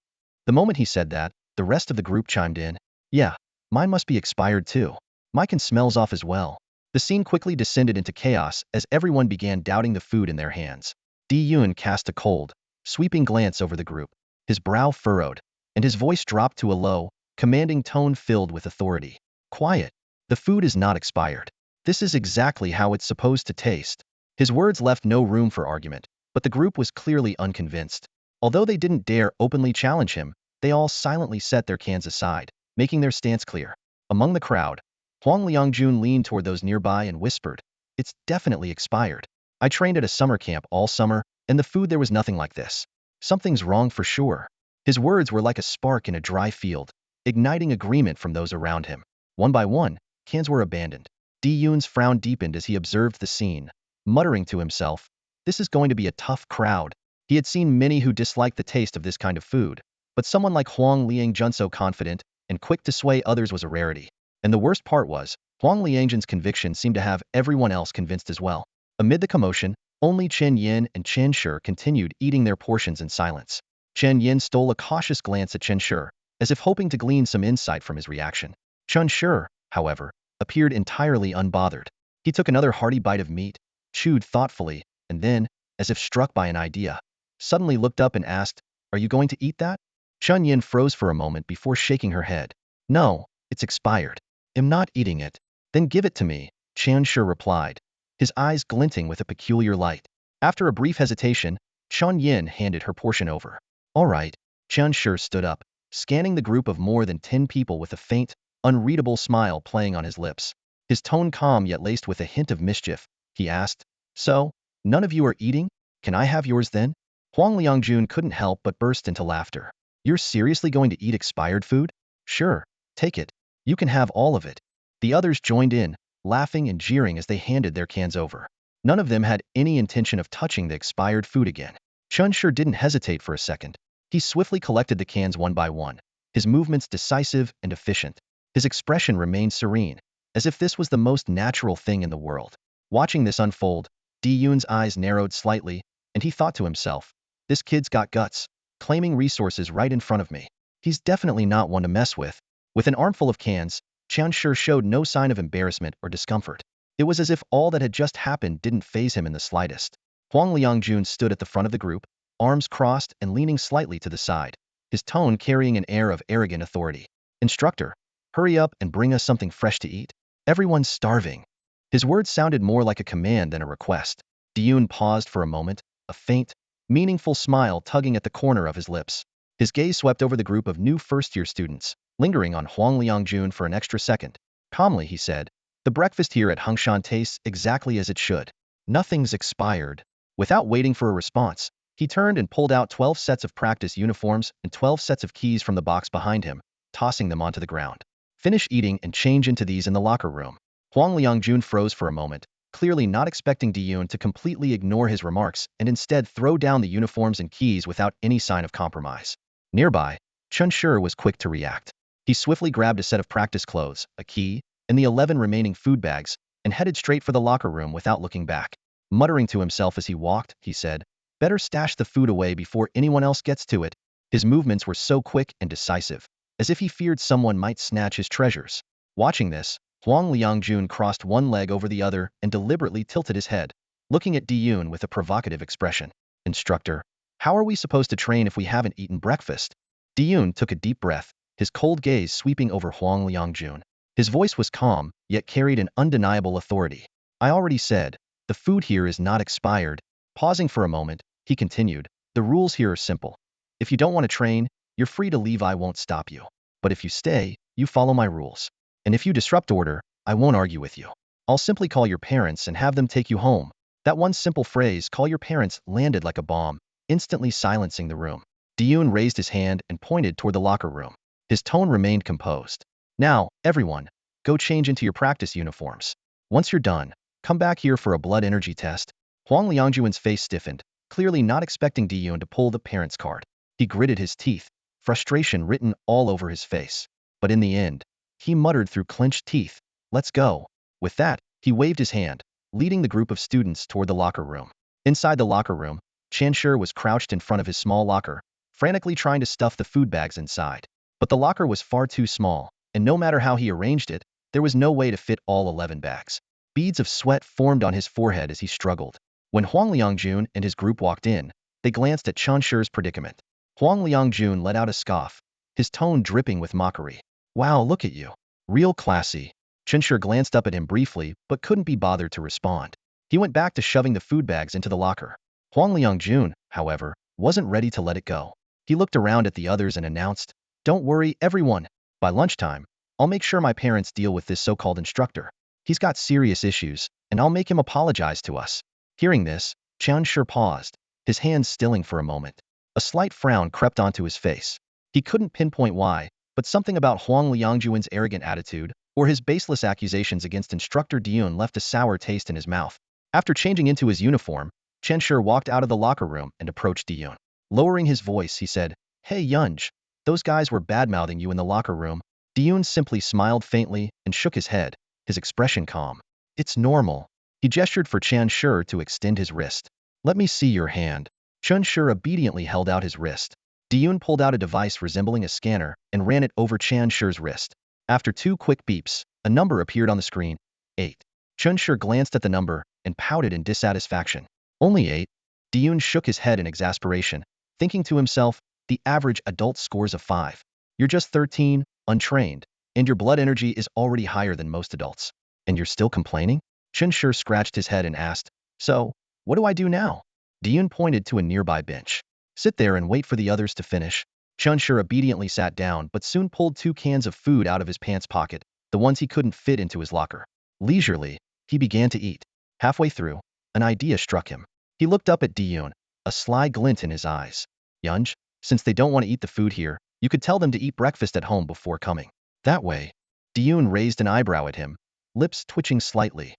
The moment he said that, the rest of the group chimed in. Yeah, mine must be expired too. Mine can smells off as well. The scene quickly descended into chaos as everyone began doubting the food in their hands. Di-Yun cast a cold, sweeping glance over the group. His brow furrowed, and his voice dropped to a low, commanding tone filled with authority. Quiet. The food is not expired. This is exactly how it's supposed to taste. His words left no room for argument, but the group was clearly unconvinced. Although they didn't dare openly challenge him, they all silently set their cans aside, making their stance clear. Among the crowd, Huang Liangjun leaned toward those nearby and whispered, "It's definitely expired. I trained at a summer camp all summer, and the food there was nothing like this. Something's wrong for sure." His words were like a spark in a dry field, igniting agreement from those around him. One by one, cans were abandoned. Di-Yun's frown deepened as he observed the scene, muttering to himself, "This is going to be a tough crowd." He had seen many who disliked the taste of this kind of food, but someone like Huang Liangjun so confident and quick to sway others was a rarity. And the worst part was, Huang Liangjun's conviction seemed to have everyone else convinced as well. Amid the commotion, only Chen Yin and Chen Shi continued eating their portions in silence. Chen Yin stole a cautious glance at Chen Shi, as if hoping to glean some insight from his reaction. Chen Shi, however, appeared entirely unbothered. He took another hearty bite of meat, chewed thoughtfully, and then, as if struck by an idea, suddenly looked up and asked, "Are you going to eat that?" Chen Yin froze for a moment before shaking her head. "No, it's expired. I'm not eating it." "Then give it to me," Chen Shi replied, his eyes glinting with a peculiar light. After a brief hesitation, Chen Yin handed her portion over. "All right." Chen Shi stood up, scanning the group of more than 10 people with a faint, unreadable smile playing on his lips. His tone calm yet laced with a hint of mischief, he asked, "So, none of you are eating? Can I have yours then?" Huang Liangjun couldn't help but burst into laughter. "You're seriously going to eat expired food? Sure, take it. You can have all of it." The others joined in, laughing and jeering as they handed their cans over. None of them had any intention of touching the expired food again. Chen Shi didn't hesitate for a second. He swiftly collected the cans one by one, his movements decisive and efficient. His expression remained serene, as if this was the most natural thing in the world. Watching this unfold, Di-Yun's eyes narrowed slightly, and he thought to himself, "This kid's got guts, claiming resources right in front of me. He's definitely not one to mess with." With an armful of cans, Chen Shi showed no sign of embarrassment or discomfort. It was as if all that had just happened didn't faze him in the slightest. Huang Liangjun stood at the front of the group, arms crossed and leaning slightly to the side, his tone carrying an air of arrogant authority. "Instructor, hurry up and bring us something fresh to eat. Everyone's starving." His words sounded more like a command than a request. Di-Yun paused for a moment, a faint, meaningful smile tugging at the corner of his lips. His gaze swept over the group of new first-year students, lingering on Huang Liangjun for an extra second. Calmly, he said, "The breakfast here at Hongshan tastes exactly as it should. Nothing's expired." Without waiting for a response, he turned and pulled out 12 sets of practice uniforms and 12 sets of keys from the box behind him, tossing them onto the ground. "Finish eating and change into these in the locker room." Huang Liangjun froze for a moment, clearly not expecting Di-Yun to completely ignore his remarks and instead throw down the uniforms and keys without any sign of compromise. Nearby, Chen Shi was quick to react. He swiftly grabbed a set of practice clothes, a key, and the 11 remaining food bags, and headed straight for the locker room without looking back. Muttering to himself as he walked, he said, "Better stash the food away before anyone else gets to it." His movements were so quick and decisive, as if he feared someone might snatch his treasures. Watching this, Huang Liangjun crossed one leg over the other and deliberately tilted his head, looking at Di-Yun with a provocative expression. "Instructor, how are we supposed to train if we haven't eaten breakfast?" Di-Yun took a deep breath, his cold gaze sweeping over Huang Liangjun. His voice was calm, yet carried an undeniable authority. "I already said, the food here is not expired." Pausing for a moment, he continued, "The rules here are simple. If you don't want to train, you're free to leave, I won't stop you. But if you stay, you follow my rules. And if you disrupt order, I won't argue with you. I'll simply call your parents and have them take you home." That one simple phrase, "call your parents," landed like a bomb, instantly silencing the room. Di-Yun raised his hand and pointed toward the locker room. His tone remained composed. "Now, everyone, go change into your practice uniforms. Once you're done, come back here for a blood energy test." Huang Liangjun's face stiffened, clearly not expecting Di-Yun to pull the parents card. He gritted his teeth, frustration written all over his face. But in the end, he muttered through clenched teeth, "Let's go." With that, he waved his hand, leading the group of students toward the locker room. Inside the locker room, Chen Shi was crouched in front of his small locker, frantically trying to stuff the food bags inside. But the locker was far too small, and no matter how he arranged it, there was no way to fit all 11 bags. Beads of sweat formed on his forehead as he struggled. When Huang Liangjun and his group walked in, they glanced at Chen Shi's predicament. Huang Liangjun let out a scoff, his tone dripping with mockery. Wow, look at you. Real classy. Chen Shi glanced up at him briefly, but couldn't be bothered to respond. He went back to shoving the food bags into the locker. Huang Liangjun, however, wasn't ready to let it go. He looked around at the others and announced, "Don't worry, everyone. By lunchtime, I'll make sure my parents deal with this so-called instructor. He's got serious issues, and I'll make him apologize to us." Hearing this, Chen Shi paused, his hands stilling for a moment. A slight frown crept onto his face. He couldn't pinpoint why, but something about Huang Liangjun's arrogant attitude, or his baseless accusations against instructor Diyun left a sour taste in his mouth. After changing into his uniform, Chen Shi walked out of the locker room and approached Diyun. Lowering his voice, he said, "Hey Yunj, those guys were bad-mouthing you in the locker room." Diyun simply smiled faintly and shook his head, his expression calm. "It's normal." He gestured for Chen Shi to extend his wrist. "Let me see your hand." Chen Shi obediently held out his wrist. Diyun pulled out a device resembling a scanner and ran it over Chen Shi's wrist. After 2 quick beeps, a number appeared on the screen. 8. Chen Shi glanced at the number and pouted in dissatisfaction. "Only 8? Diyun shook his head in exasperation, thinking to himself, the average adult scores a 5. You're just 13, untrained, and your blood energy is already higher than most adults. And you're still complaining? Chen Shi scratched his head and asked, "So, what do I do now?" Diyun pointed to a nearby bench. "Sit there and wait for the others to finish." Chen Shi obediently sat down but soon pulled 2 cans of food out of his pants pocket, the ones he couldn't fit into his locker. Leisurely, he began to eat. Halfway through, an idea struck him. He looked up at Diyun, a sly glint in his eyes. "Yunj, since they don't want to eat the food here, you could tell them to eat breakfast at home before coming. That way." Diyun raised an eyebrow at him, lips twitching slightly.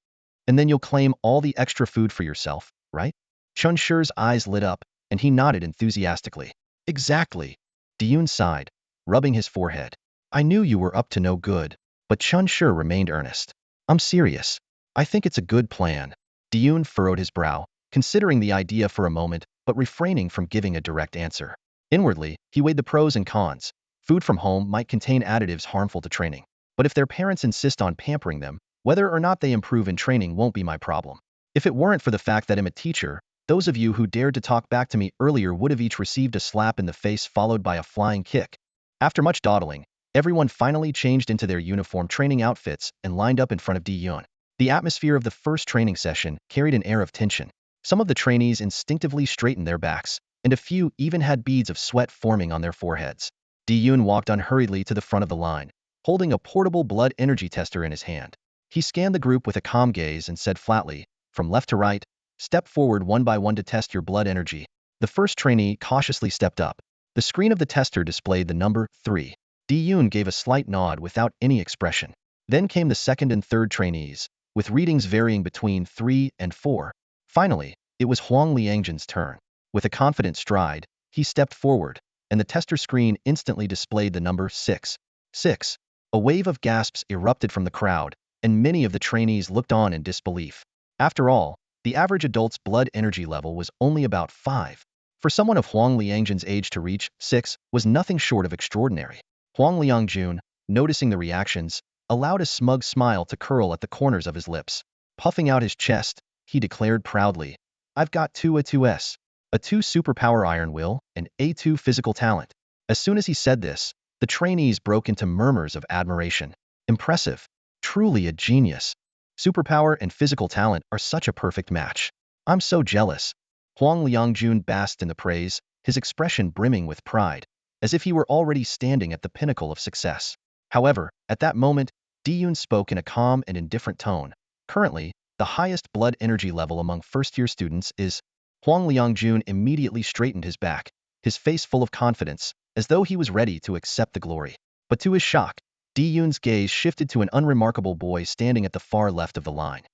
"And then you'll claim all the extra food for yourself, right?" Chen Shi's eyes lit up, and he nodded enthusiastically. "Exactly." Diyun sighed, rubbing his forehead. "I knew you were up to no good." But Chen Shi remained earnest. "I'm serious. I think it's a good plan." Diyun furrowed his brow, considering the idea for a moment, but refraining from giving a direct answer. Inwardly, he weighed the pros and cons. Food from home might contain additives harmful to training. But if their parents insist on pampering them, whether or not they improve in training won't be my problem. If it weren't for the fact that I'm a teacher, those of you who dared to talk back to me earlier would have each received a slap in the face followed by a flying kick. After much dawdling, everyone finally changed into their uniform training outfits and lined up in front of Diyun. The atmosphere of the first training session carried an air of tension. Some of the trainees instinctively straightened their backs, and a few even had beads of sweat forming on their foreheads. Diyun walked unhurriedly to the front of the line, holding a portable blood energy tester in his hand. He scanned the group with a calm gaze and said flatly, from left to right, "Step forward one by one to test your blood energy." The first trainee cautiously stepped up. The screen of the tester displayed the number 3. Diyun gave a slight nod without any expression. Then came the second and third trainees, with readings varying between 3 and 4. Finally, it was Huang Liangjun's turn. With a confident stride, he stepped forward, and the tester screen instantly displayed the number 6. 6. A wave of gasps erupted from the crowd, and many of the trainees looked on in disbelief. After all, the average adult's blood energy level was only about 5. For someone of Huang Liangjun's age to reach 6 was nothing short of extraordinary. Huang Liangjun, noticing the reactions, allowed a smug smile to curl at the corners of his lips. Puffing out his chest, he declared proudly, "I've got 2 A2S, a 2 superpower iron will, and A2 physical talent." As soon as he said this, the trainees broke into murmurs of admiration. "Impressive. Truly a genius. Superpower and physical talent are such a perfect match. I'm so jealous." Huang Liangjun basked in the praise, his expression brimming with pride, as if he were already standing at the pinnacle of success. However, at that moment, Diyun spoke in a calm and indifferent tone. "Currently, the highest blood energy level among first-year students is..." Huang Liangjun immediately straightened his back, his face full of confidence, as though he was ready to accept the glory. But to his shock, Diyun's gaze shifted to an unremarkable boy standing at the far left of the line.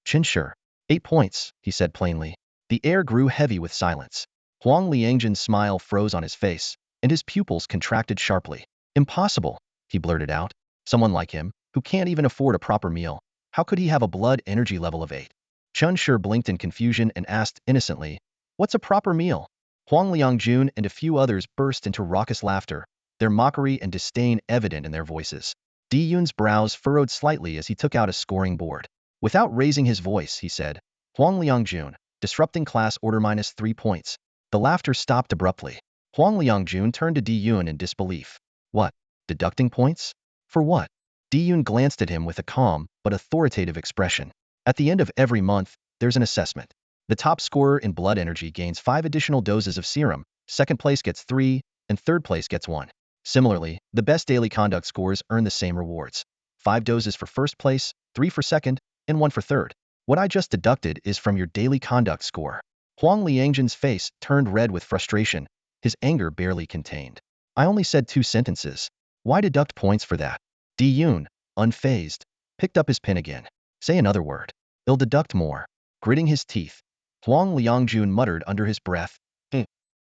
"Chen Shi, 8 points," he said plainly. The air grew heavy with silence. Huang Liangjun's smile froze on his face, and his pupils contracted sharply. "Impossible," he blurted out. "Someone like him, who can't even afford a proper meal, how could he have a blood energy level of 8? Chen Shi blinked in confusion and asked innocently, "What's a proper meal?" Huang Liangjun and a few others burst into raucous laughter, their mockery and disdain evident in their voices. Di-Yun's brows furrowed slightly as he took out a scoring board. Without raising his voice, he said, Huang Liangjun, disrupting class order -3 points. The laughter stopped abruptly. Huang Liangjun turned to Di-Yun in disbelief. What? Deducting points? For what? Di-Yun glanced at him with a calm but authoritative expression. At the end of every month, there's an assessment. The top scorer in blood energy gains 5 additional doses of serum, second place gets 3, and third place gets 1. Similarly, the best daily conduct scores earn the same rewards. 5 doses for first place, 3 for second, and 1 for third. What I just deducted is from your daily conduct score. Huang Liangjun's face turned red with frustration, his anger barely contained. I only said 2 sentences. Why deduct points for that? Di-Yun, unfazed, picked up his pen again. Say another word. I'll deduct more. Gritting his teeth, Huang Liangjun muttered under his breath.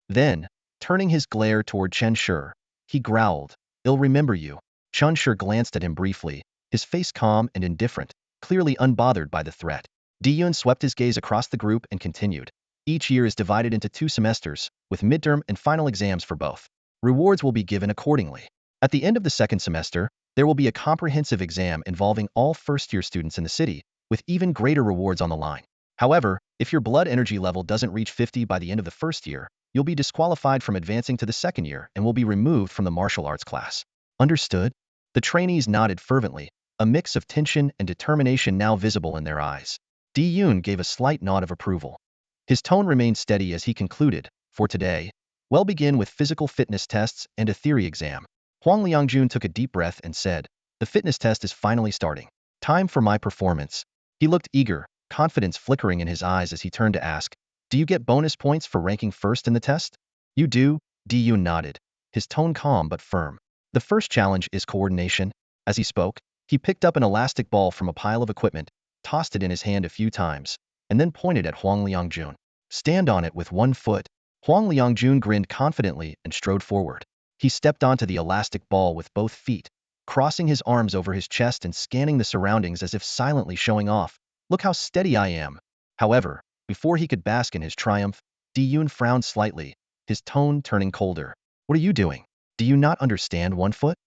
Then, turning his glare toward Chen Shi, he growled, I'll remember you. Chen Shi glanced at him briefly, his face calm and indifferent, clearly unbothered by the threat. Di-Yun swept his gaze across the group and continued. Each year is divided into 2 semesters, with midterm and final exams for both. Rewards will be given accordingly. At the end of the second semester, there will be a comprehensive exam involving all first-year students in the city, with even greater rewards on the line. However, if your blood energy level doesn't reach 50 by the end of the first year, you'll be disqualified from advancing to the second year and will be removed from the martial arts class. Understood? The trainees nodded fervently, a mix of tension and determination now visible in their eyes. Di-Yun gave a slight nod of approval. His tone remained steady as he concluded, for today, we'll begin with physical fitness tests and a theory exam. Huang Liangjun took a deep breath and said, the fitness test is finally starting. Time for my performance. He looked eager, confidence flickering in his eyes as he turned to ask, do you get bonus points for ranking first in the test? You do, Di-Yun nodded, his tone calm but firm. The first challenge is coordination. As he spoke, he picked up an elastic ball from a pile of equipment, tossed it in his hand a few times, and then pointed at Huang Liangjun. Stand on it with 1 foot. Huang Liangjun grinned confidently and strode forward. He stepped onto the elastic ball with both feet, crossing his arms over his chest and scanning the surroundings as if silently showing off, look how steady I am. However, before he could bask in his triumph, Di-Yun frowned slightly, his tone turning colder. What are you doing? Do you not understand 1 foot?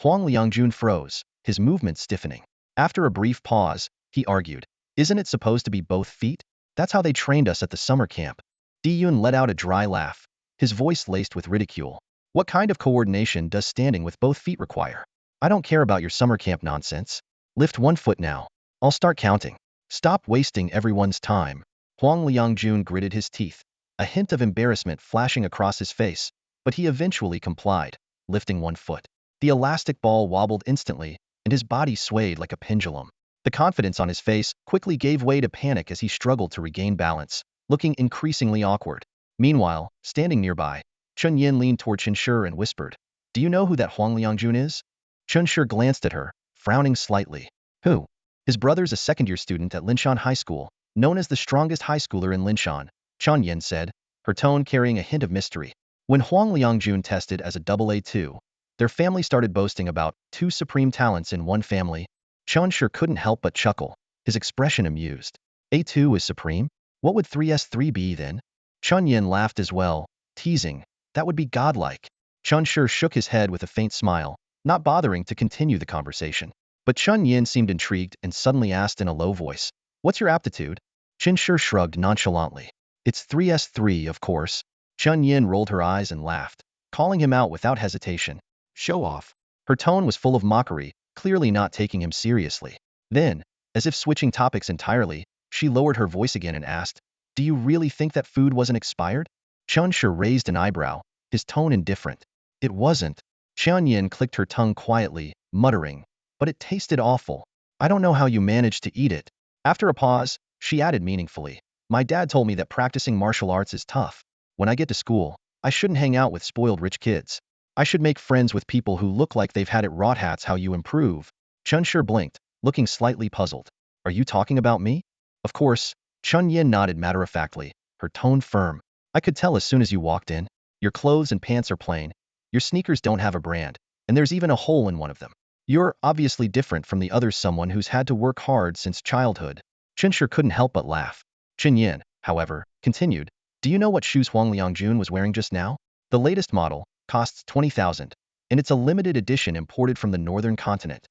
Huang Liangjun froze, his movements stiffening. After a brief pause, he argued, isn't it supposed to be both feet? That's how they trained us at the summer camp. Di-Yun let out a dry laugh, his voice laced with ridicule. What kind of coordination does standing with both feet require? I don't care about your summer camp nonsense. Lift 1 foot now. I'll start counting. Stop wasting everyone's time. Huang Liangjun gritted his teeth, a hint of embarrassment flashing across his face, but he eventually complied, lifting 1 foot. The elastic ball wobbled instantly, and his body swayed like a pendulum. The confidence on his face quickly gave way to panic as he struggled to regain balance, looking increasingly awkward. Meanwhile, standing nearby, Chun Yin leaned toward Chen Shi and whispered, do you know who that Huang Liangjun is? Chen Shi glanced at her, frowning slightly. Who? His brother's a second-year student at Linshan High School, known as the strongest high schooler in Linshan, Chun Yin said, her tone carrying a hint of mystery. When Huang Liangjun tested as a AA2, their family started boasting about 2 supreme talents in one family. Chun Shi couldn't help but chuckle, his expression amused. A2 is supreme? What would 3S3 be then? Chun Yin laughed as well, teasing, that would be godlike. Chun Shi shook his head with a faint smile, not bothering to continue the conversation. But Chun Yin seemed intrigued and suddenly asked in a low voice, what's your aptitude? Chen Shi shrugged nonchalantly. It's 3S3, of course. Chun Yin rolled her eyes and laughed, calling him out without hesitation. Show off. Her tone was full of mockery, clearly not taking him seriously. Then, as if switching topics entirely, she lowered her voice again and asked, do you really think that food wasn't expired? Chun Shi raised an eyebrow, his tone indifferent. It wasn't. Chun Yin clicked her tongue quietly, muttering, but it tasted awful. I don't know how you managed to eat it. After a pause, she added meaningfully, my dad told me that practicing martial arts is tough. When I get to school, I shouldn't hang out with spoiled rich kids. I should make friends with people who look like they've had it rot hats. How you improve. Chun Shi blinked, looking slightly puzzled. Are you talking about me? Of course. Chun Yin nodded matter-of-factly, her tone firm. I could tell as soon as you walked in. Your clothes and pants are plain. Your sneakers don't have a brand, and there's even a hole in one of them. You're obviously different from the others, someone who's had to work hard since childhood. Chen Shi couldn't help but laugh. Chen Yin, however, continued, do you know what shoes Huang Liangjun was wearing just now? The latest model costs 20,000, and it's a limited edition imported from the northern continent.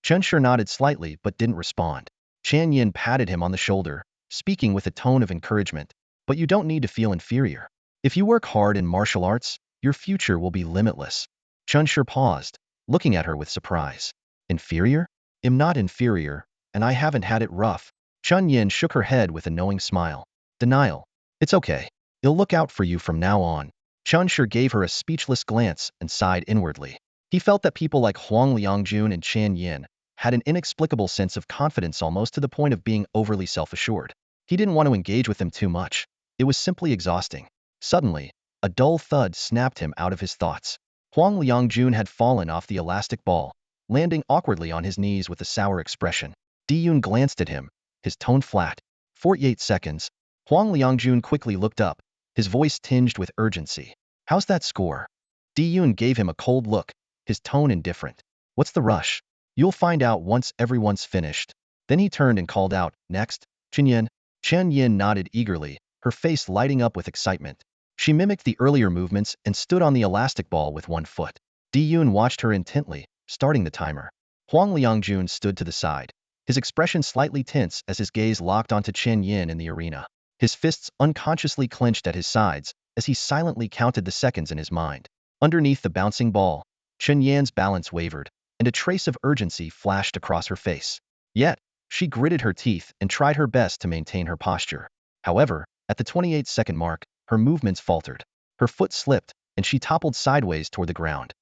Chunshur nodded slightly but didn't respond. Chan Yin patted him on the shoulder, speaking with a tone of encouragement. But you don't need to feel inferior. If you work hard in martial arts, your future will be limitless. Chunshur paused, looking at her with surprise. Inferior? I'm not inferior, and I haven't had it rough. Chun Yin shook her head with a knowing smile. Denial. It's okay. I'll look out for you from now on. Chunshur gave her a speechless glance and sighed inwardly. He felt that people like Huang Liangjun and Chan Yin had an inexplicable sense of confidence almost to the point of being overly self-assured. He didn't want to engage with them too much. It was simply exhausting. Suddenly, a dull thud snapped him out of his thoughts. Huang Liangjun had fallen off the elastic ball, landing awkwardly on his knees with a sour expression. Diyun glanced at him, his tone flat. 48 seconds. Huang Liangjun quickly looked up, his voice tinged with urgency. How's that score? Diyun gave him a cold look, his tone indifferent. What's the rush? You'll find out once everyone's finished. Then he turned and called out, next, Chen Yin. Chen Yin nodded eagerly, her face lighting up with excitement. She mimicked the earlier movements and stood on the elastic ball with one foot. Diyun watched her intently, starting the timer. Huang Liangjun stood to the side, his expression slightly tense as his gaze locked onto Chen Yin in the arena. His fists unconsciously clenched at his sides as he silently counted the seconds in his mind. Underneath the bouncing ball, Chen Yan's balance wavered, and a trace of urgency flashed across her face. Yet, she gritted her teeth and tried her best to maintain her posture. However, at the 28-second mark, her movements faltered. Her foot slipped, and she toppled sideways toward the ground.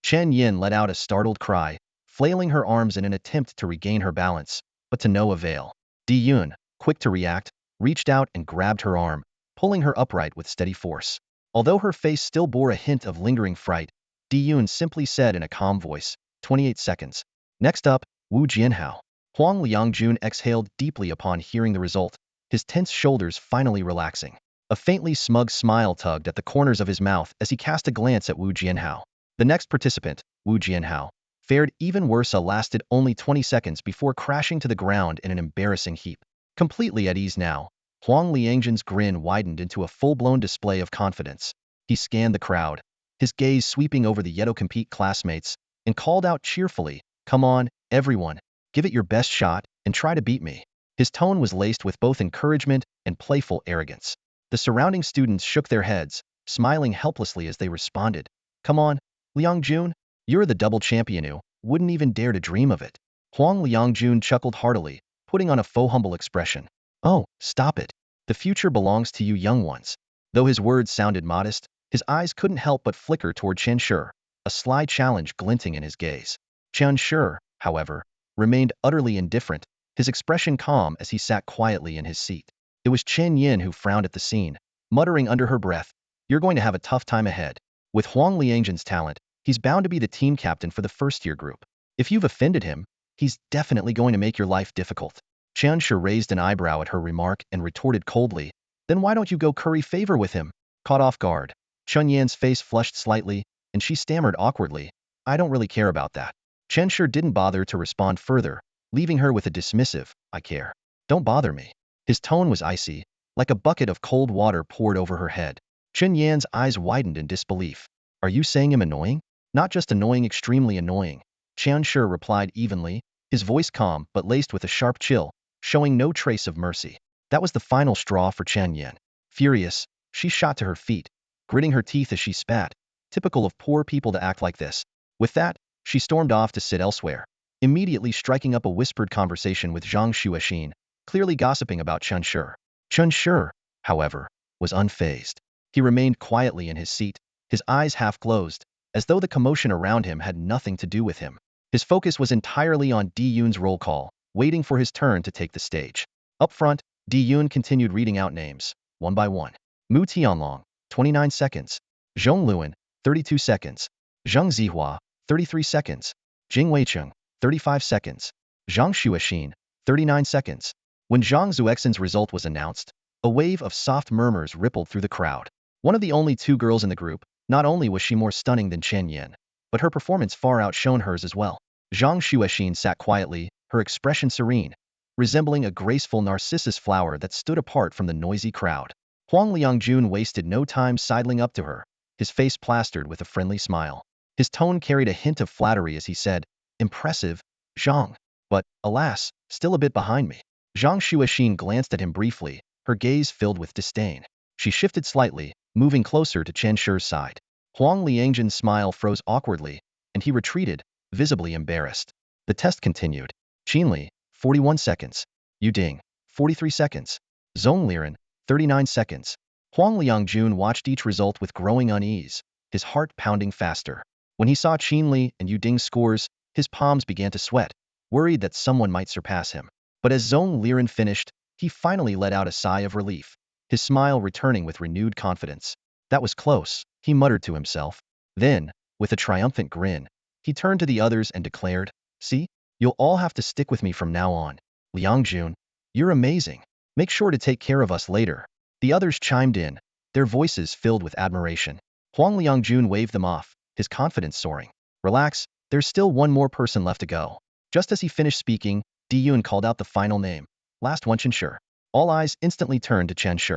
Chen Yin let out a startled cry, flailing her arms in an attempt to regain her balance, but to no avail. Diyun, quick to react, reached out and grabbed her arm, pulling her upright with steady force. Although her face still bore a hint of lingering fright, Diyun simply said in a calm voice, 28 seconds. Next up, Wu Jianhao. Huang Liangjun exhaled deeply upon hearing the result, his tense shoulders finally relaxing. A faintly smug smile tugged at the corners of his mouth as he cast a glance at Wu Jianhao. The next participant, Wu Jianhao, fared even worse. Lasted only 20 seconds before crashing to the ground in an embarrassing heap. Completely at ease now, Huang Liangjun's grin widened into a full-blown display of confidence. He scanned the crowd, his gaze sweeping over the yet-to-compete classmates, and called out cheerfully, "Come on, everyone, give it your best shot, and try to beat me." His tone was laced with both encouragement and playful arrogance. The surrounding students shook their heads, smiling helplessly as they responded, "Come on, Liangjun, you're the double champion who wouldn't even dare to dream of it." Huang Liangjun chuckled heartily, putting on a faux humble expression. "Oh, stop it. The future belongs to you young ones." Though his words sounded modest, his eyes couldn't help but flicker toward Chen Shur, a sly challenge glinting in his gaze. Chen Shur, however, remained utterly indifferent, his expression calm as he sat quietly in his seat. It was Chen Yin who frowned at the scene, muttering under her breath, "You're going to have a tough time ahead." With Huang Liangjun's talent, he's bound to be the team captain for the first-year group. If you've offended him, he's definitely going to make your life difficult. Chen Shur raised an eyebrow at her remark and retorted coldly, "Then why don't you go curry favor with him?" Caught off guard, Chun Yan's face flushed slightly, and she stammered awkwardly, "I don't really care about that." Chen Shur didn't bother to respond further, leaving her with a dismissive, "I care. Don't bother me." His tone was icy, like a bucket of cold water poured over her head. Chen Yan's eyes widened in disbelief. "Are you saying him annoying?" "Not just annoying, extremely annoying," Chen Shur replied evenly, his voice calm but laced with a sharp chill, showing no trace of mercy. That was the final straw for Chen Yan. Furious, she shot to her feet, gritting her teeth as she spat. Typical of poor people to act like this. With that, she stormed off to sit elsewhere, immediately striking up a whispered conversation with Zhang Xuexin, clearly gossiping about Chen Shur. Chen Shur, however, was unfazed. He remained quietly in his seat, his eyes half closed, as though the commotion around him had nothing to do with him. His focus was entirely on Diyun's roll call, waiting for his turn to take the stage. Up front, Diyun continued reading out names, one by one. Mu Tianlong, 29 seconds. Zhong Luan, 32 seconds. Zheng Zihua, 33 seconds. Jing Weicheng, 35 seconds. Zhang Xuexin, 39 seconds. When Zhang Zuexin's result was announced, a wave of soft murmurs rippled through the crowd. One of the only two girls in the group, not only was she more stunning than Chen Yin, but her performance far outshone hers as well. Zhang Xuexin sat quietly, her expression serene, resembling a graceful narcissus flower that stood apart from the noisy crowd. Huang Liangjun wasted no time sidling up to her, his face plastered with a friendly smile. His tone carried a hint of flattery as he said, "Impressive, Zhang. But, alas, still a bit behind me. Zhang Xuexin glanced at him briefly, her gaze filled with disdain. She shifted slightly, moving closer to Chen Shi's side. Huang Liangjun's smile froze awkwardly, and he retreated, visibly embarrassed. The test continued. Qinli, 41 seconds. Yu Ding, 43 seconds. Zhong Liren, 39 seconds. Huang Liangjun watched each result with growing unease, his heart pounding faster. When he saw Qinli and Yu Ding's scores, his palms began to sweat, worried that someone might surpass him. But as Zhong Liren finished, he finally let out a sigh of relief, his smile returning with renewed confidence. That was close, he muttered to himself. Then, with a triumphant grin, he turned to the others and declared, "See? You'll all have to stick with me from now on. Liangjun, you're amazing. Make sure to take care of us later." The others chimed in, their voices filled with admiration. Huang Liangjun waved them off, his confidence soaring. "Relax, there's still one more person left to go." Just as he finished speaking, Diyun called out the final name. Last one, Chen Shi. All eyes instantly turned to Chen Shi.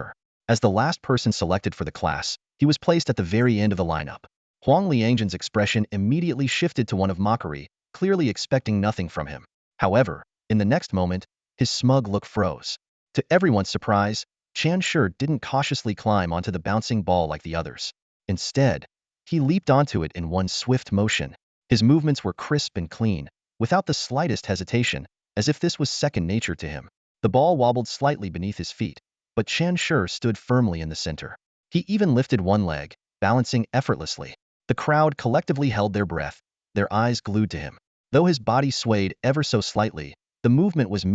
As the last person selected for the class, he was placed at the very end of the lineup. Huang Liangjun's expression immediately shifted to one of mockery, clearly expecting nothing from him. However, in the next moment, his smug look froze. To everyone's surprise, Chen Shi didn't cautiously climb onto the bouncing ball like the others. Instead, he leaped onto it in one swift motion. His movements were crisp and clean, without the slightest hesitation, as if this was second nature to him. The ball wobbled slightly beneath his feet, but Chen Shi stood firmly in the center. He even lifted one leg, balancing effortlessly. The crowd collectively held their breath, their eyes glued to him. Though his body swayed ever so slightly, the movement was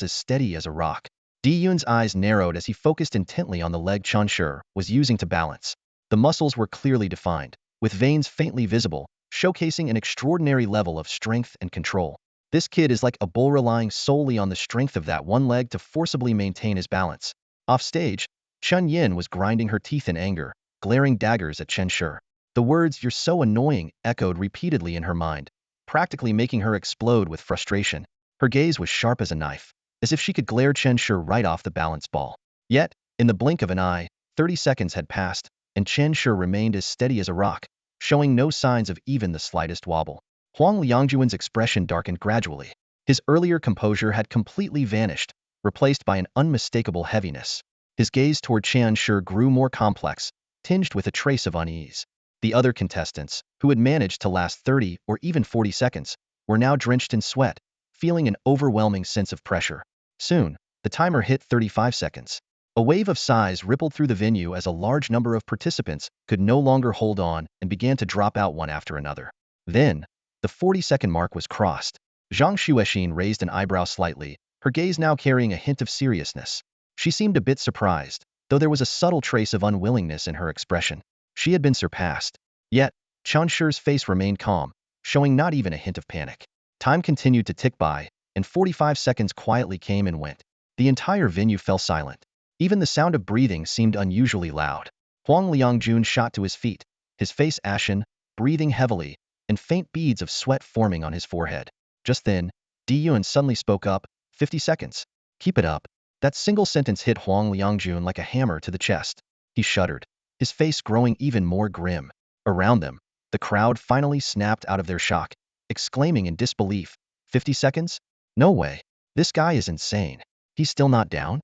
as steady as a rock. Diyun's eyes narrowed as he focused intently on the leg Chen Shi was using to balance. The muscles were clearly defined, with veins faintly visible, showcasing an extraordinary level of strength and control. This kid is like a bull relying solely on the strength of that one leg to forcibly maintain his balance. Off stage, Chun Yin was grinding her teeth in anger, glaring daggers at Chen Shi. The words "you're so annoying" echoed repeatedly in her mind, practically making her explode with frustration. Her gaze was sharp as a knife, as if she could glare Chen Shi right off the balance ball. Yet, in the blink of an eye, 30 seconds had passed, and Chen Shi remained as steady as a rock, showing no signs of even the slightest wobble. Huang Liangjuan's expression darkened gradually. His earlier composure had completely vanished, replaced by an unmistakable heaviness. His gaze toward Chen Shi grew more complex, tinged with a trace of unease. The other contestants, who had managed to last 30 or even 40 seconds, were now drenched in sweat, feeling an overwhelming sense of pressure. Soon, the timer hit 35 seconds. A wave of sighs rippled through the venue as a large number of participants could no longer hold on and began to drop out one after another. Then, the 40-second mark was crossed. Zhang Xuexin raised an eyebrow slightly, her gaze now carrying a hint of seriousness. She seemed a bit surprised, though there was a subtle trace of unwillingness in her expression. She had been surpassed. Yet, Chen Shi's face remained calm, showing not even a hint of panic. Time continued to tick by, and 45 seconds quietly came and went. The entire venue fell silent. Even the sound of breathing seemed unusually loud. Huang Liangjun shot to his feet, his face ashen, breathing heavily, and faint beads of sweat forming on his forehead. Just then, Diyun suddenly spoke up, 50 seconds. Keep it up. That single sentence hit Huang Liangjun like a hammer to the chest. He shuddered, his face growing even more grim. Around them, the crowd finally snapped out of their shock, exclaiming in disbelief, 50 seconds? No way. This guy is insane. He's still not down?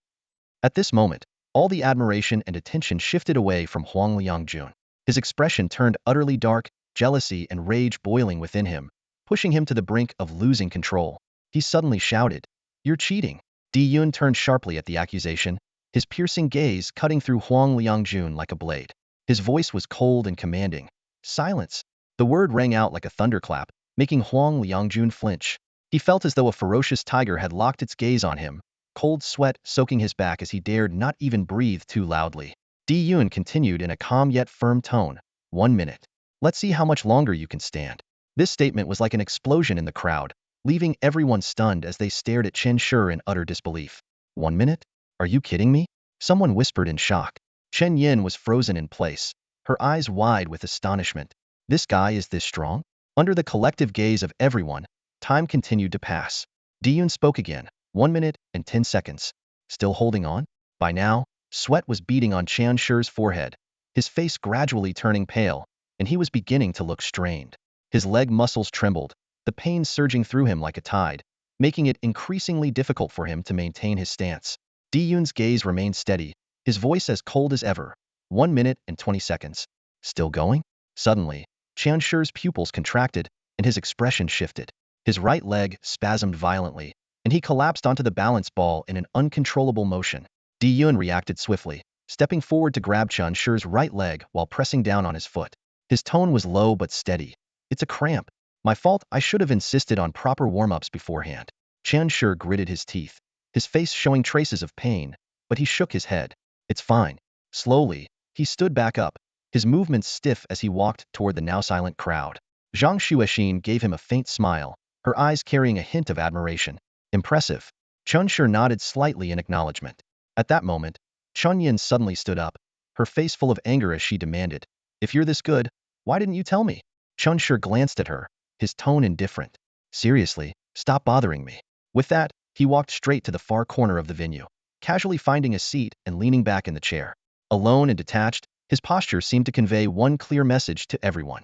At this moment, all the admiration and attention shifted away from Huang Liangjun. His expression turned utterly dark, jealousy and rage boiling within him, pushing him to the brink of losing control. He suddenly shouted, "You're cheating." Diyun turned sharply at the accusation, his piercing gaze cutting through Huang Liangjun like a blade. His voice was cold and commanding. "Silence." The word rang out like a thunderclap, making Huang Liangjun flinch. He felt as though a ferocious tiger had locked its gaze on him, cold sweat soaking his back as he dared not even breathe too loudly. Diyun continued in a calm yet firm tone, 1 minute. Let's see how much longer you can stand." This statement was like an explosion in the crowd, leaving everyone stunned as they stared at Chen Shi in utter disbelief. 1 minute? Are you kidding me? Someone whispered in shock. Chen Yin was frozen in place, her eyes wide with astonishment. This guy is this strong? Under the collective gaze of everyone, time continued to pass. Diyun spoke again, 1 minute and 10 seconds. Still holding on? By now, sweat was beading on Chen Shi's forehead, his face gradually turning pale, and he was beginning to look strained. His leg muscles trembled, the pain surging through him like a tide, making it increasingly difficult for him to maintain his stance. Diyun's gaze remained steady, his voice as cold as ever. 1 minute and 20 seconds. Still going? Suddenly, Qianshi's pupils contracted, and his expression shifted. His right leg spasmed violently, and he collapsed onto the balance ball in an uncontrollable motion. Diyun reacted swiftly, stepping forward to grab Qianshi's right leg while pressing down on his foot. His tone was low but steady. It's a cramp. My fault, I should have insisted on proper warm-ups beforehand. Qianshi gritted his teeth, his face showing traces of pain, but he shook his head. It's fine. Slowly, he stood back up, his movements stiff as he walked toward the now silent crowd. Zhang Xuexin gave him a faint smile, her eyes carrying a hint of admiration. Impressive. Qianshi nodded slightly in acknowledgement. At that moment, Chunyin suddenly stood up, her face full of anger as she demanded, "If you're this good, why didn't you tell me?" Qianshi glanced at her, his tone indifferent. "Seriously, stop bothering me." With that, he walked straight to the far corner of the venue, casually finding a seat and leaning back in the chair. Alone and detached, his posture seemed to convey one clear message to everyone.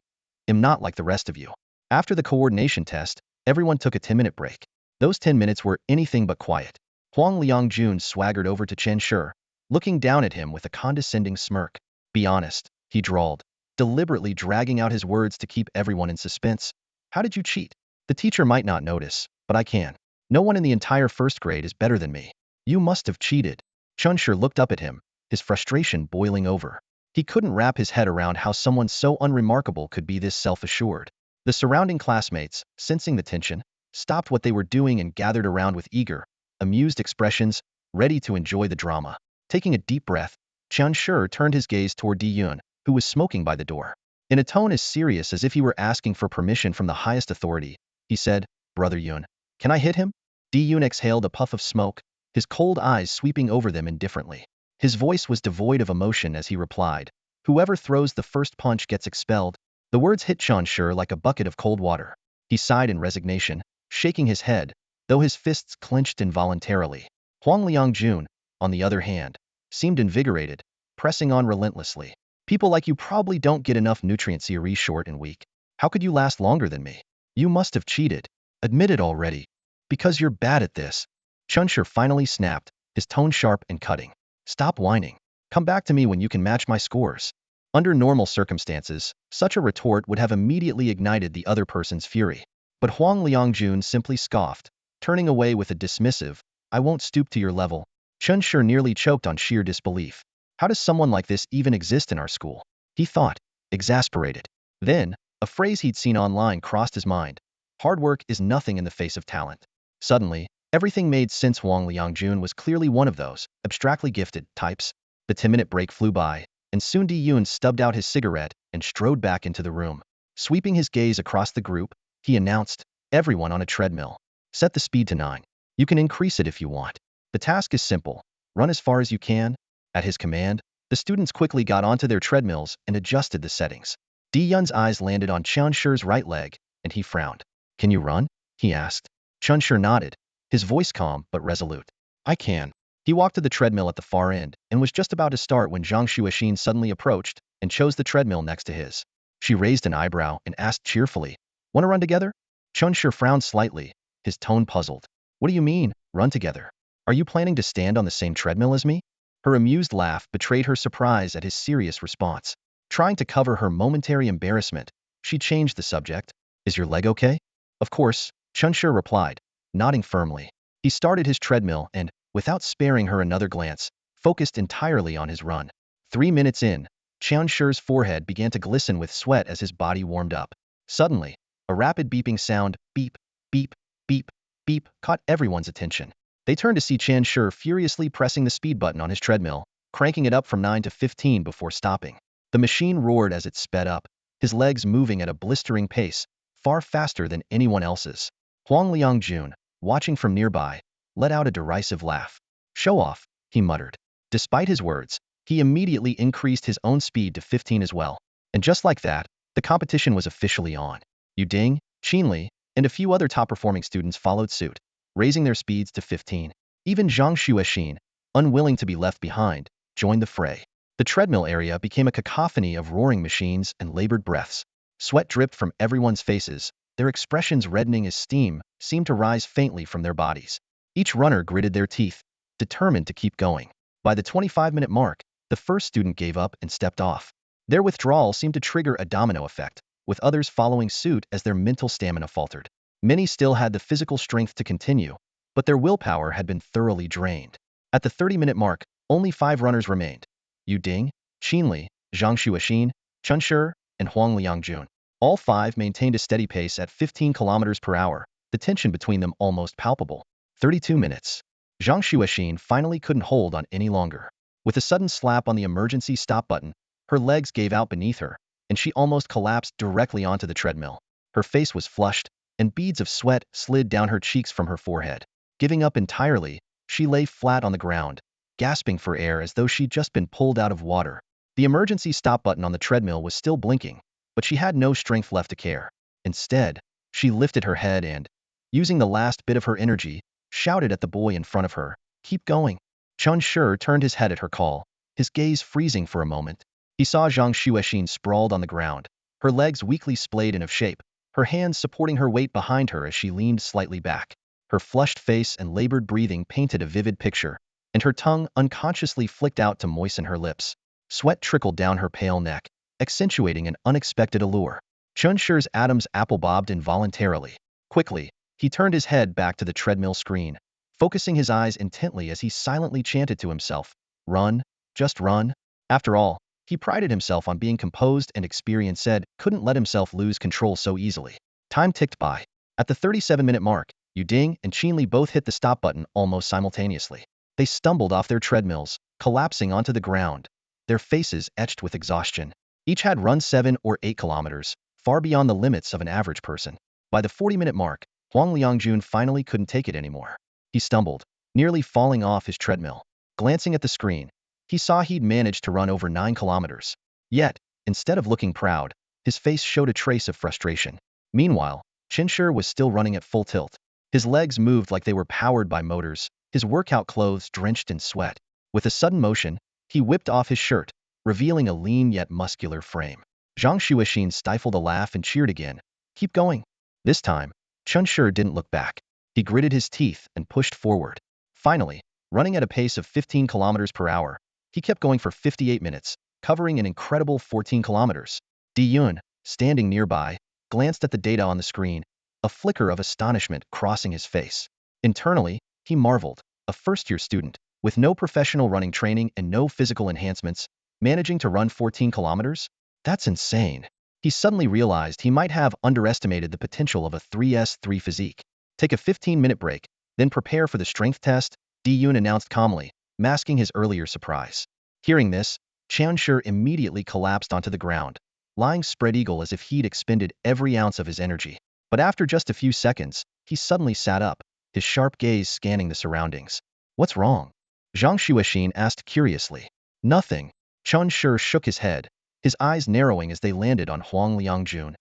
"I'm not like the rest of you." After the coordination test, everyone took a 10-minute break. Those 10 minutes were anything but quiet. Huang Liangjun swaggered over to Chen Shi, looking down at him with a condescending smirk. "Be honest," he drawled, deliberately dragging out his words to keep everyone in suspense. "How did you cheat? The teacher might not notice, but I can. No one in the entire first grade is better than me. You must have cheated." Chunshi looked up at him, his frustration boiling over. He couldn't wrap his head around how someone so unremarkable could be this self-assured. The surrounding classmates, sensing the tension, stopped what they were doing and gathered around with eager, amused expressions, ready to enjoy the drama. Taking a deep breath, Qianshi turned his gaze toward Diyun, who was smoking by the door. In a tone as serious as if he were asking for permission from the highest authority, he said, "Brother Yun, can I hit him?" Diyun exhaled a puff of smoke, his cold eyes sweeping over them indifferently. His voice was devoid of emotion as he replied, "Whoever throws the first punch gets expelled." The words hit Qianshi like a bucket of cold water. He sighed in resignation, shaking his head, though his fists clenched involuntarily. Huang Liangjun, on the other hand, seemed invigorated, pressing on relentlessly. "People like you probably don't get enough nutrients. You're short and weak. How could you last longer than me? You must have cheated. Admit it already. Because you're bad at this." Chunshi finally snapped, his tone sharp and cutting. "Stop whining. Come back to me when you can match my scores." Under normal circumstances, such a retort would have immediately ignited the other person's fury. But Huang Liangjun simply scoffed, turning away with a dismissive, "I won't stoop to your level." Chunshi nearly choked on sheer disbelief. How does someone like this even exist in our school? He thought, exasperated. Then, a phrase he'd seen online crossed his mind. Hard work is nothing in the face of talent. Suddenly, everything made sense. Huang Liangjun was clearly one of those abstractly gifted types. The 10-minute break flew by, and soon Diyun stubbed out his cigarette and strode back into the room. Sweeping his gaze across the group, he announced, "Everyone on a treadmill. Set the speed to 9. You can increase it if you want. The task is simple. Run as far as you can." At his command, the students quickly got onto their treadmills and adjusted the settings. Diyun's eyes landed on Qianshi's right leg, and he frowned. "Can you run?" he asked. Qianshi nodded, his voice calm but resolute. "I can." He walked to the treadmill at the far end and was just about to start when Zhang Xuexin suddenly approached and chose the treadmill next to his. She raised an eyebrow and asked cheerfully, "Want to run together?" Qianshi frowned slightly, his tone puzzled. "What do you mean, run together? Are you planning to stand on the same treadmill as me?" Her amused laugh betrayed her surprise at his serious response. Trying to cover her momentary embarrassment, she changed the subject. "Is your leg okay?" "Of course," Qianshi replied, nodding firmly. He started his treadmill and, without sparing her another glance, focused entirely on his run. 3 minutes in, Qianshi's forehead began to glisten with sweat as his body warmed up. Suddenly, a rapid beeping sound, beep, beep, beep, beep, caught everyone's attention. They turned to see Qianshi furiously pressing the speed button on his treadmill, cranking it up from 9 to 15 before stopping. The machine roared as it sped up, his legs moving at a blistering pace, far faster than anyone else's. Huang Liangjun, watching from nearby, let out a derisive laugh. "Show off," he muttered. Despite his words, he immediately increased his own speed to 15 as well. And just like that, the competition was officially on. Yu Ding, Qinli, and a few other top-performing students followed suit, raising their speeds to 15. Even Zhang Xuexin, unwilling to be left behind, joined the fray. The treadmill area became a cacophony of roaring machines and labored breaths. Sweat dripped from everyone's faces, their expressions reddening as steam seemed to rise faintly from their bodies. Each runner gritted their teeth, determined to keep going. By the 25-minute mark, the first student gave up and stepped off. Their withdrawal seemed to trigger a domino effect, with others following suit as their mental stamina faltered. Many still had the physical strength to continue, but their willpower had been thoroughly drained. At the 30-minute mark, only 5 runners remained: Yu Ding, Qinli, Zhang Shuoxin, Chun Shi, and Huang Liangjun. All 5 maintained a steady pace at 15 kilometers per hour, the tension between them almost palpable. 32 minutes. Zhang Shuoxin finally couldn't hold on any longer. With a sudden slap on the emergency stop button, her legs gave out beneath her, and she almost collapsed directly onto the treadmill. Her face was flushed, and beads of sweat slid down her cheeks from her forehead. Giving up entirely, she lay flat on the ground, gasping for air as though she'd just been pulled out of water. The emergency stop button on the treadmill was still blinking, but she had no strength left to care. Instead, she lifted her head and, using the last bit of her energy, shouted at the boy in front of her, "Keep going." Chun Shi turned his head at her call, his gaze freezing for a moment. He saw Zhang Shuoxin sprawled on the ground, her legs weakly splayed and of shape, her hands supporting her weight behind her as she leaned slightly back. Her flushed face and labored breathing painted a vivid picture, and her tongue unconsciously flicked out to moisten her lips. Sweat trickled down her pale neck, accentuating an unexpected allure. Chun Shi's Adam's apple bobbed involuntarily. Quickly, he turned his head back to the treadmill screen, focusing his eyes intently as he silently chanted to himself, "Run, just run." After all, he prided himself on being composed, and experience said couldn't let himself lose control so easily. Time ticked by. At the 37-minute mark, Yu Ding and Qinli both hit the stop button almost simultaneously. They stumbled off their treadmills, collapsing onto the ground, their faces etched with exhaustion. Each had run 7 or 8 kilometers, far beyond the limits of an average person. By the 40-minute mark, Huang Liangjun finally couldn't take it anymore. He stumbled, nearly falling off his treadmill. Glancing at the screen, he saw he'd managed to run over 9 kilometers. Yet, instead of looking proud, his face showed a trace of frustration. Meanwhile, Chun Shi was still running at full tilt. His legs moved like they were powered by motors, his workout clothes drenched in sweat. With a sudden motion, he whipped off his shirt, revealing a lean yet muscular frame. Zhang Shuoxin stifled a laugh and cheered again. "Keep going." This time, Chun Shi didn't look back. He gritted his teeth and pushed forward. Finally, running at a pace of 15 kilometers per hour, he kept going for 58 minutes, covering an incredible 14 kilometers. Di Yun, standing nearby, glanced at the data on the screen, a flicker of astonishment crossing his face. Internally, he marveled, a first-year student, with no professional running training and no physical enhancements, managing to run 14 kilometers? That's insane. He suddenly realized he might have underestimated the potential of a 3S3 physique. Take a 15-minute break, then prepare for the strength test, Di Yun announced calmly, masking his earlier surprise. Hearing this, Chun Shi immediately collapsed onto the ground, lying spread-eagle as if he'd expended every ounce of his energy. But after just a few seconds, he suddenly sat up, his sharp gaze scanning the surroundings. "What's wrong?" Zhang Shuoxin asked curiously. "Nothing." Chun Shi shook his head, his eyes narrowing as they landed on Huang Liangjun.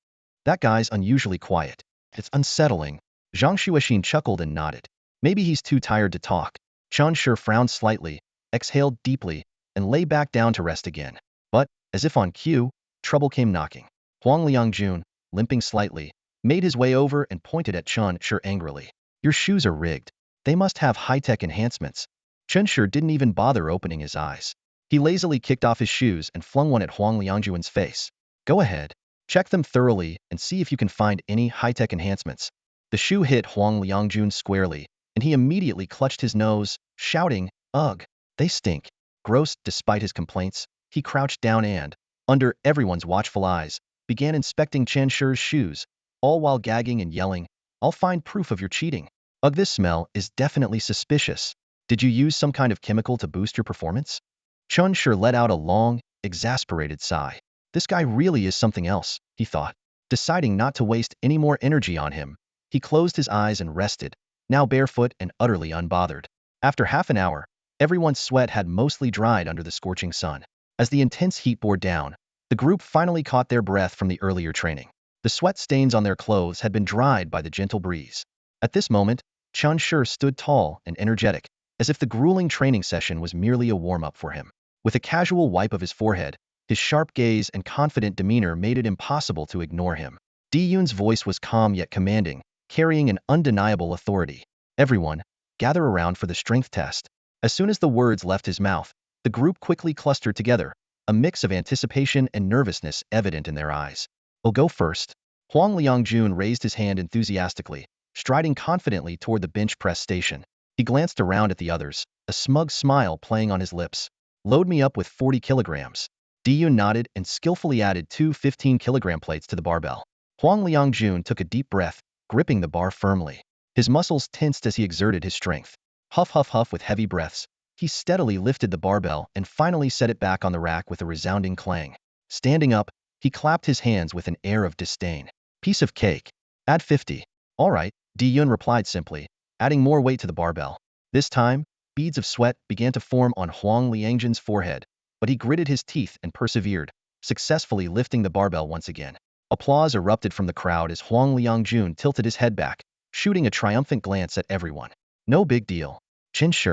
"That guy's unusually quiet. It's unsettling." Zhang Shuoxin chuckled and nodded. "Maybe he's too tired to talk." Chun Shi frowned slightly, exhaled deeply, and lay back down to rest again. But, as if on cue, trouble came knocking. Huang Liangjun, limping slightly, made his way over and pointed at Chun Shi angrily. "Your shoes are rigged. They must have high-tech enhancements." Chun Shi didn't even bother opening his eyes. He lazily kicked off his shoes and flung one at Huang Liangjun's face. "Go ahead. Check them thoroughly and see if you can find any high-tech enhancements." The shoe hit Huang Liangjun squarely, and he immediately clutched his nose, shouting, "Ugh, they stink." Gross despite his complaints, he crouched down and, under everyone's watchful eyes, began inspecting Chun Shi's shoes, all while gagging and yelling, "I'll find proof of your cheating. Ugh, this smell is definitely suspicious. Did you use some kind of chemical to boost your performance?" Chun Shi let out a long, exasperated sigh. This guy really is something else, he thought. Deciding not to waste any more energy on him, he closed his eyes and rested, now barefoot and utterly unbothered. After half an hour, everyone's sweat had mostly dried under the scorching sun. As the intense heat bore down, the group finally caught their breath from the earlier training. The sweat stains on their clothes had been dried by the gentle breeze. At this moment, Chun Shi stood tall and energetic, as if the grueling training session was merely a warm-up for him. With a casual wipe of his forehead, his sharp gaze and confident demeanor made it impossible to ignore him. Di-Yun's voice was calm yet commanding, carrying an undeniable authority. Everyone, gather around for the strength test. As soon as the words left his mouth, the group quickly clustered together, a mix of anticipation and nervousness evident in their eyes. "I'll go first." Huang Liangjun raised his hand enthusiastically, striding confidently toward the bench press station. He glanced around at the others, a smug smile playing on his lips. "Load me up with 40 kilograms." Di-Yun nodded and skillfully added two 15-kilogram plates to the barbell. Huang Liangjun took a deep breath, gripping the bar firmly. His muscles tensed as he exerted his strength. Huff, huff, huff with heavy breaths, he steadily lifted the barbell and finally set it back on the rack with a resounding clang. Standing up, he clapped his hands with an air of disdain. "Piece of cake. Add 50. All right," Di-Yun replied simply, adding more weight to the barbell. This time, beads of sweat began to form on Huang Liangjun's forehead, but he gritted his teeth and persevered, successfully lifting the barbell once again. Applause erupted from the crowd as Huang Liangjun tilted his head back, shooting a triumphant glance at everyone. "No big deal. Chen Shi,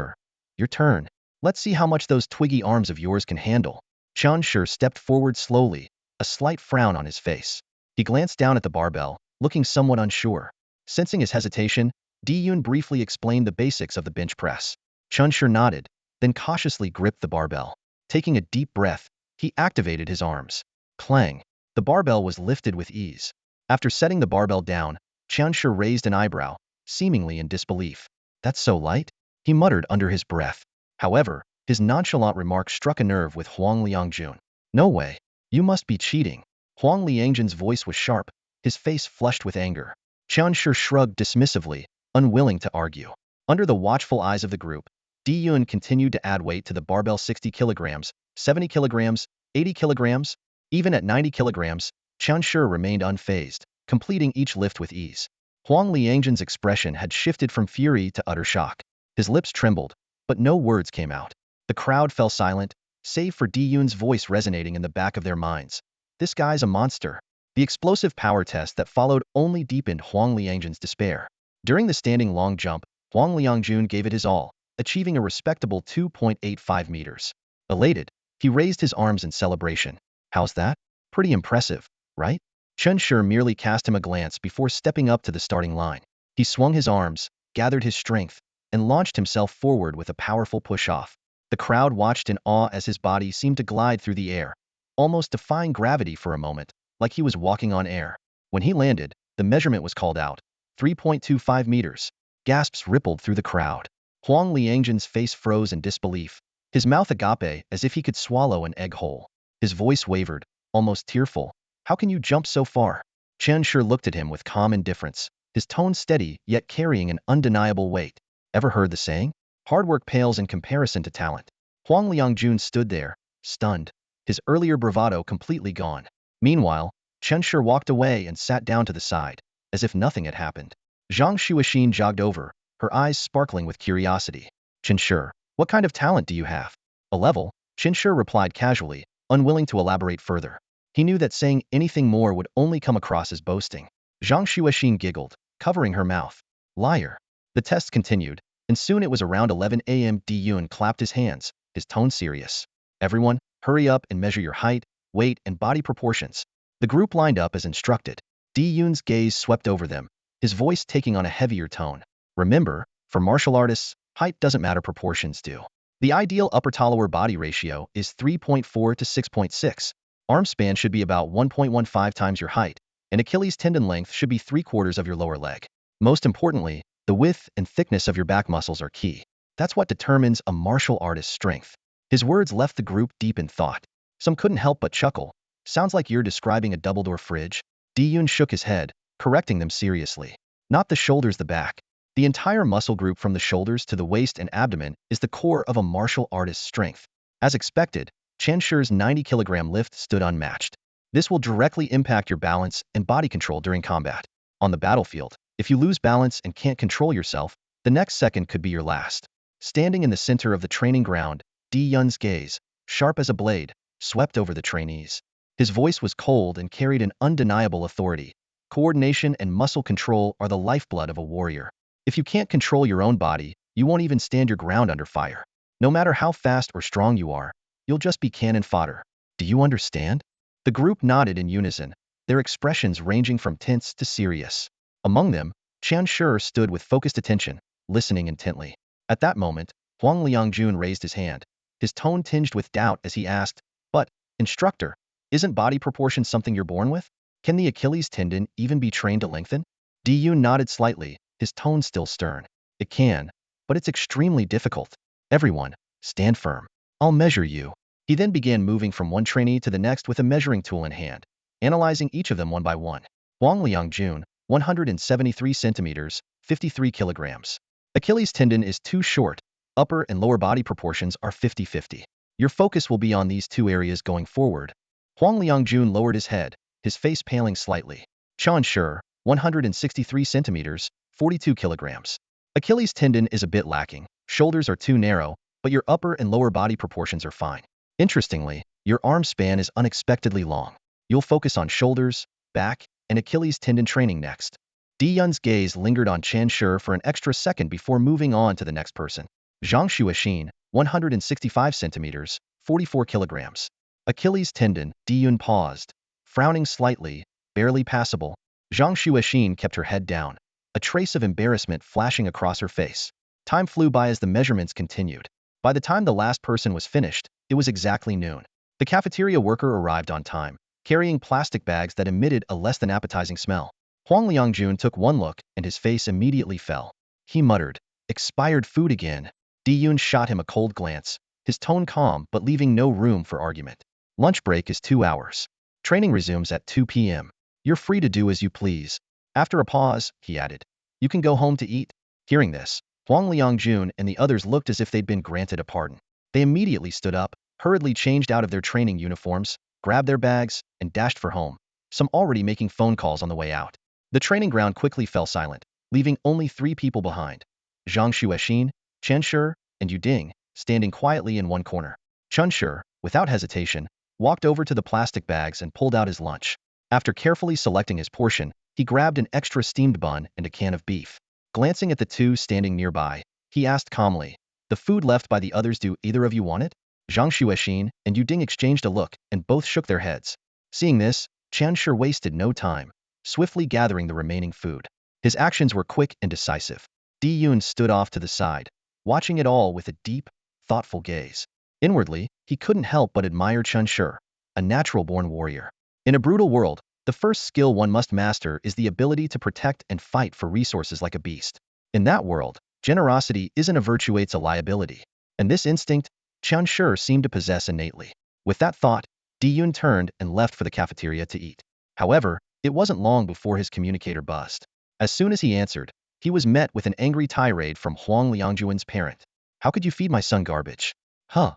your turn. Let's see how much those twiggy arms of yours can handle." Chen Shi stepped forward slowly, a slight frown on his face. He glanced down at the barbell, looking somewhat unsure. Sensing his hesitation, Di-Yun briefly explained the basics of the bench press. Chen Shi nodded, then cautiously gripped the barbell. Taking a deep breath, he activated his arms. Clang! The barbell was lifted with ease. After setting the barbell down, Chen Shi raised an eyebrow, seemingly in disbelief. "That's so light?" he muttered under his breath. However, his nonchalant remark struck a nerve with Huang Liangjun. "No way. You must be cheating." Huang Liangjun's voice was sharp, his face flushed with anger. Chen Shi shrugged dismissively, unwilling to argue. Under the watchful eyes of the group, Di-Yun continued to add weight to the barbell. 60 kilograms, 70 kilograms, 80 kilograms. Even at 90 kilograms, Chen Shi remained unfazed, completing each lift with ease. Huang Liangjun's expression had shifted from fury to utter shock. His lips trembled, but no words came out. The crowd fell silent, save for Di-Yun's voice resonating in the back of their minds. "This guy's a monster." The explosive power test that followed only deepened Huang Liangjun's despair. During the standing long jump, Huang Liangjun gave it his all, achieving a respectable 2.85 meters. Elated, he raised his arms in celebration. "How's that? Pretty impressive, right?" Chen Shi merely cast him a glance before stepping up to the starting line. He swung his arms, gathered his strength, and launched himself forward with a powerful push-off. The crowd watched in awe as his body seemed to glide through the air, almost defying gravity for a moment, like he was walking on air. When he landed, the measurement was called out. 3.25 meters. Gasps rippled through the crowd. Huang Liangjun's face froze in disbelief, his mouth agape as if he could swallow an egg whole. His voice wavered, almost tearful. "How can you jump so far?" Chen Shi looked at him with calm indifference, his tone steady yet carrying an undeniable weight. "Ever heard the saying? Hard work pales in comparison to talent." Huang Liangjun stood there, stunned, his earlier bravado completely gone. Meanwhile, Chen Shi walked away and sat down to the side, as if nothing had happened. Zhang Shuixin jogged over, her eyes sparkling with curiosity. "Chen Shi, what kind of talent do you have?" "A level," Chen Shi replied casually, unwilling to elaborate further. He knew that saying anything more would only come across as boasting. Zhang Shuixin giggled, covering her mouth. "Liar." The test continued, and soon it was around 11 a.m. Di-Yun clapped his hands, his tone serious. "Everyone, hurry up and measure your height, weight, and body proportions." The group lined up as instructed. Di-Yun's gaze swept over them, his voice taking on a heavier tone. "Remember, for martial artists, height doesn't matter, proportions do. The ideal upper-to-lower body ratio is 3.4 to 6.6. Arm span should be about 1.15 times your height, and Achilles tendon length should be 3/4 of your lower leg. Most importantly, the width and thickness of your back muscles are key. That's what determines a martial artist's strength." His words left the group deep in thought. Some couldn't help but chuckle. "Sounds like you're describing a double-door fridge." Di-Yun shook his head, correcting them seriously. "Not the shoulders, the back. The entire muscle group from the shoulders to the waist and abdomen is the core of a martial artist's strength." As expected, Chen Shi's 90-kilogram lift stood unmatched. This will directly impact your balance and body control during combat. On the battlefield, if you lose balance and can't control yourself, the next second could be your last. Standing in the center of the training ground, Di-Yun's gaze, sharp as a blade, swept over the trainees. His voice was cold and carried an undeniable authority. Coordination and muscle control are the lifeblood of a warrior. If you can't control your own body, you won't even stand your ground under fire. No matter how fast or strong you are, you'll just be cannon fodder. Do you understand? The group nodded in unison, their expressions ranging from tense to serious. Among them, Qian Shi stood with focused attention, listening intently. At that moment, Huang Liangjun raised his hand, his tone tinged with doubt as he asked, "But, instructor, isn't body proportion something you're born with? Can the Achilles tendon even be trained to lengthen?" Diyun nodded slightly, his tone still stern. "It can, but it's extremely difficult. Everyone, stand firm. I'll measure you." He then began moving from one trainee to the next with a measuring tool in hand, analyzing each of them one by one. Huang Liangjun, 173 centimeters, 53 kilograms. Achilles tendon is too short, upper and lower body proportions are 50-50. Your focus will be on these two areas going forward. Huang Liangjun lowered his head, his face paling slightly. Qian Shi, 163 centimeters, 42 kilograms. Achilles tendon is a bit lacking, shoulders are too narrow, but your upper and lower body proportions are fine. Interestingly, your arm span is unexpectedly long. You'll focus on shoulders, back, and Achilles tendon training next. Diyun's gaze lingered on Qian Shi for an extra second before moving on to the next person. Zhang Xuexin, 165 centimeters, 44 kilograms. Achilles tendon, Diyun paused, frowning slightly, barely passable. Zhang Xuexin kept her head down, a trace of embarrassment flashing across her face. Time flew by as the measurements continued. By the time the last person was finished, it was exactly noon. The cafeteria worker arrived on time, carrying plastic bags that emitted a less than appetizing smell. Huang Liangjun took one look and his face immediately fell. He muttered, "Expired food again." Diyun shot him a cold glance, his tone calm but leaving no room for argument. "Lunch break is 2 hours. Training resumes at 2 p.m. You're free to do as you please." After a pause, he added, "You can go home to eat." Hearing this, Huang Liangjun and the others looked as if they'd been granted a pardon. They immediately stood up, hurriedly changed out of their training uniforms, grabbed their bags, and dashed for home, some already making phone calls on the way out. The training ground quickly fell silent, leaving only 3 people behind. Zhang Xuexin, Qian Shi, and Yu Ding, standing quietly in one corner. Qian Shi, without hesitation, walked over to the plastic bags and pulled out his lunch. After carefully selecting his portion, he grabbed an extra steamed bun and a can of beef. Glancing at the two standing nearby, he asked calmly, "The food left by the others, do either of you want it?" Zhang Xuexin and Yu Ding exchanged a look, and both shook their heads. Seeing this, Qian Shi wasted no time, swiftly gathering the remaining food. His actions were quick and decisive. Diyun stood off to the side, watching it all with a deep, thoughtful gaze. Inwardly, he couldn't help but admire Qian Shi, a natural-born warrior. In a brutal world, the first skill one must master is the ability to protect and fight for resources like a beast. In that world, generosity isn't a virtue, it's a liability. And this instinct, Qian Shi seemed to possess innately. With that thought, Diyun turned and left for the cafeteria to eat. However, it wasn't long before his communicator buzzed. As soon as he answered, he was met with an angry tirade from Huang Liangjun's parent. "How could you feed my son garbage? Huh?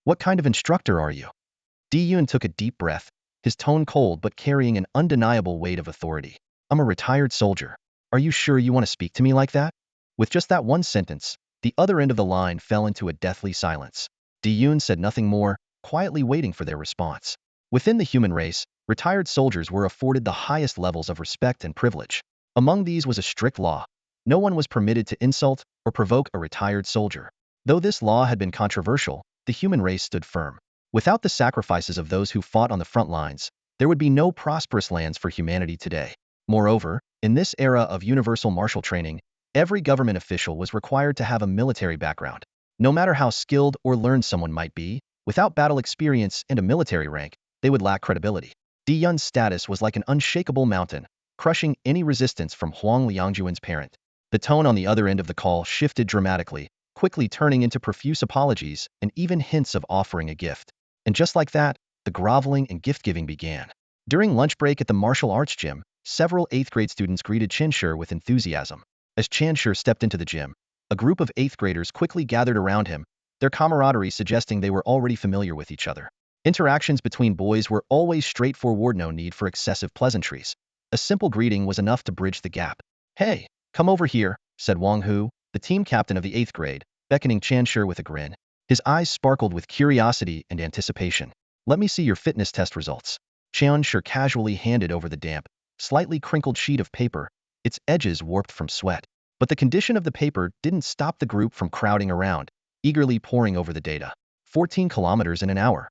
What kind of instructor are you?" Diyun took a deep breath, his tone cold but carrying an undeniable weight of authority. "I'm a retired soldier. Are you sure you want to speak to me like that?" With just that one sentence, the other end of the line fell into a deathly silence. Diyun said nothing more, quietly waiting for their response. Within the human race, retired soldiers were afforded the highest levels of respect and privilege. Among these was a strict law. No one was permitted to insult or provoke a retired soldier. Though this law had been controversial, the human race stood firm. Without the sacrifices of those who fought on the front lines, there would be no prosperous lands for humanity today. Moreover, in this era of universal martial training, every government official was required to have a military background. No matter how skilled or learned someone might be, without battle experience and a military rank, they would lack credibility. Diyun's status was like an unshakable mountain, crushing any resistance from Huang Liangjun's parent. The tone on the other end of the call shifted dramatically, quickly turning into profuse apologies and even hints of offering a gift. And just like that, the groveling and gift-giving began. During lunch break at the martial arts gym, several 8th grade students greeted Qian Shi with enthusiasm. As Qian Shi stepped into the gym, a group of 8th graders quickly gathered around him, their camaraderie suggesting they were already familiar with each other. Interactions between boys were always straightforward, no need for excessive pleasantries. A simple greeting was enough to bridge the gap. "Hey, come over here," said Wang Hu, the team captain of the 8th grade, beckoning Qian Shi with a grin. His eyes sparkled with curiosity and anticipation. "Let me see your fitness test results." Qian Shi casually handed over the damp, slightly crinkled sheet of paper, its edges warped from sweat. But the condition of the paper didn't stop the group from crowding around, eagerly poring over the data. 14 kilometers in an hour.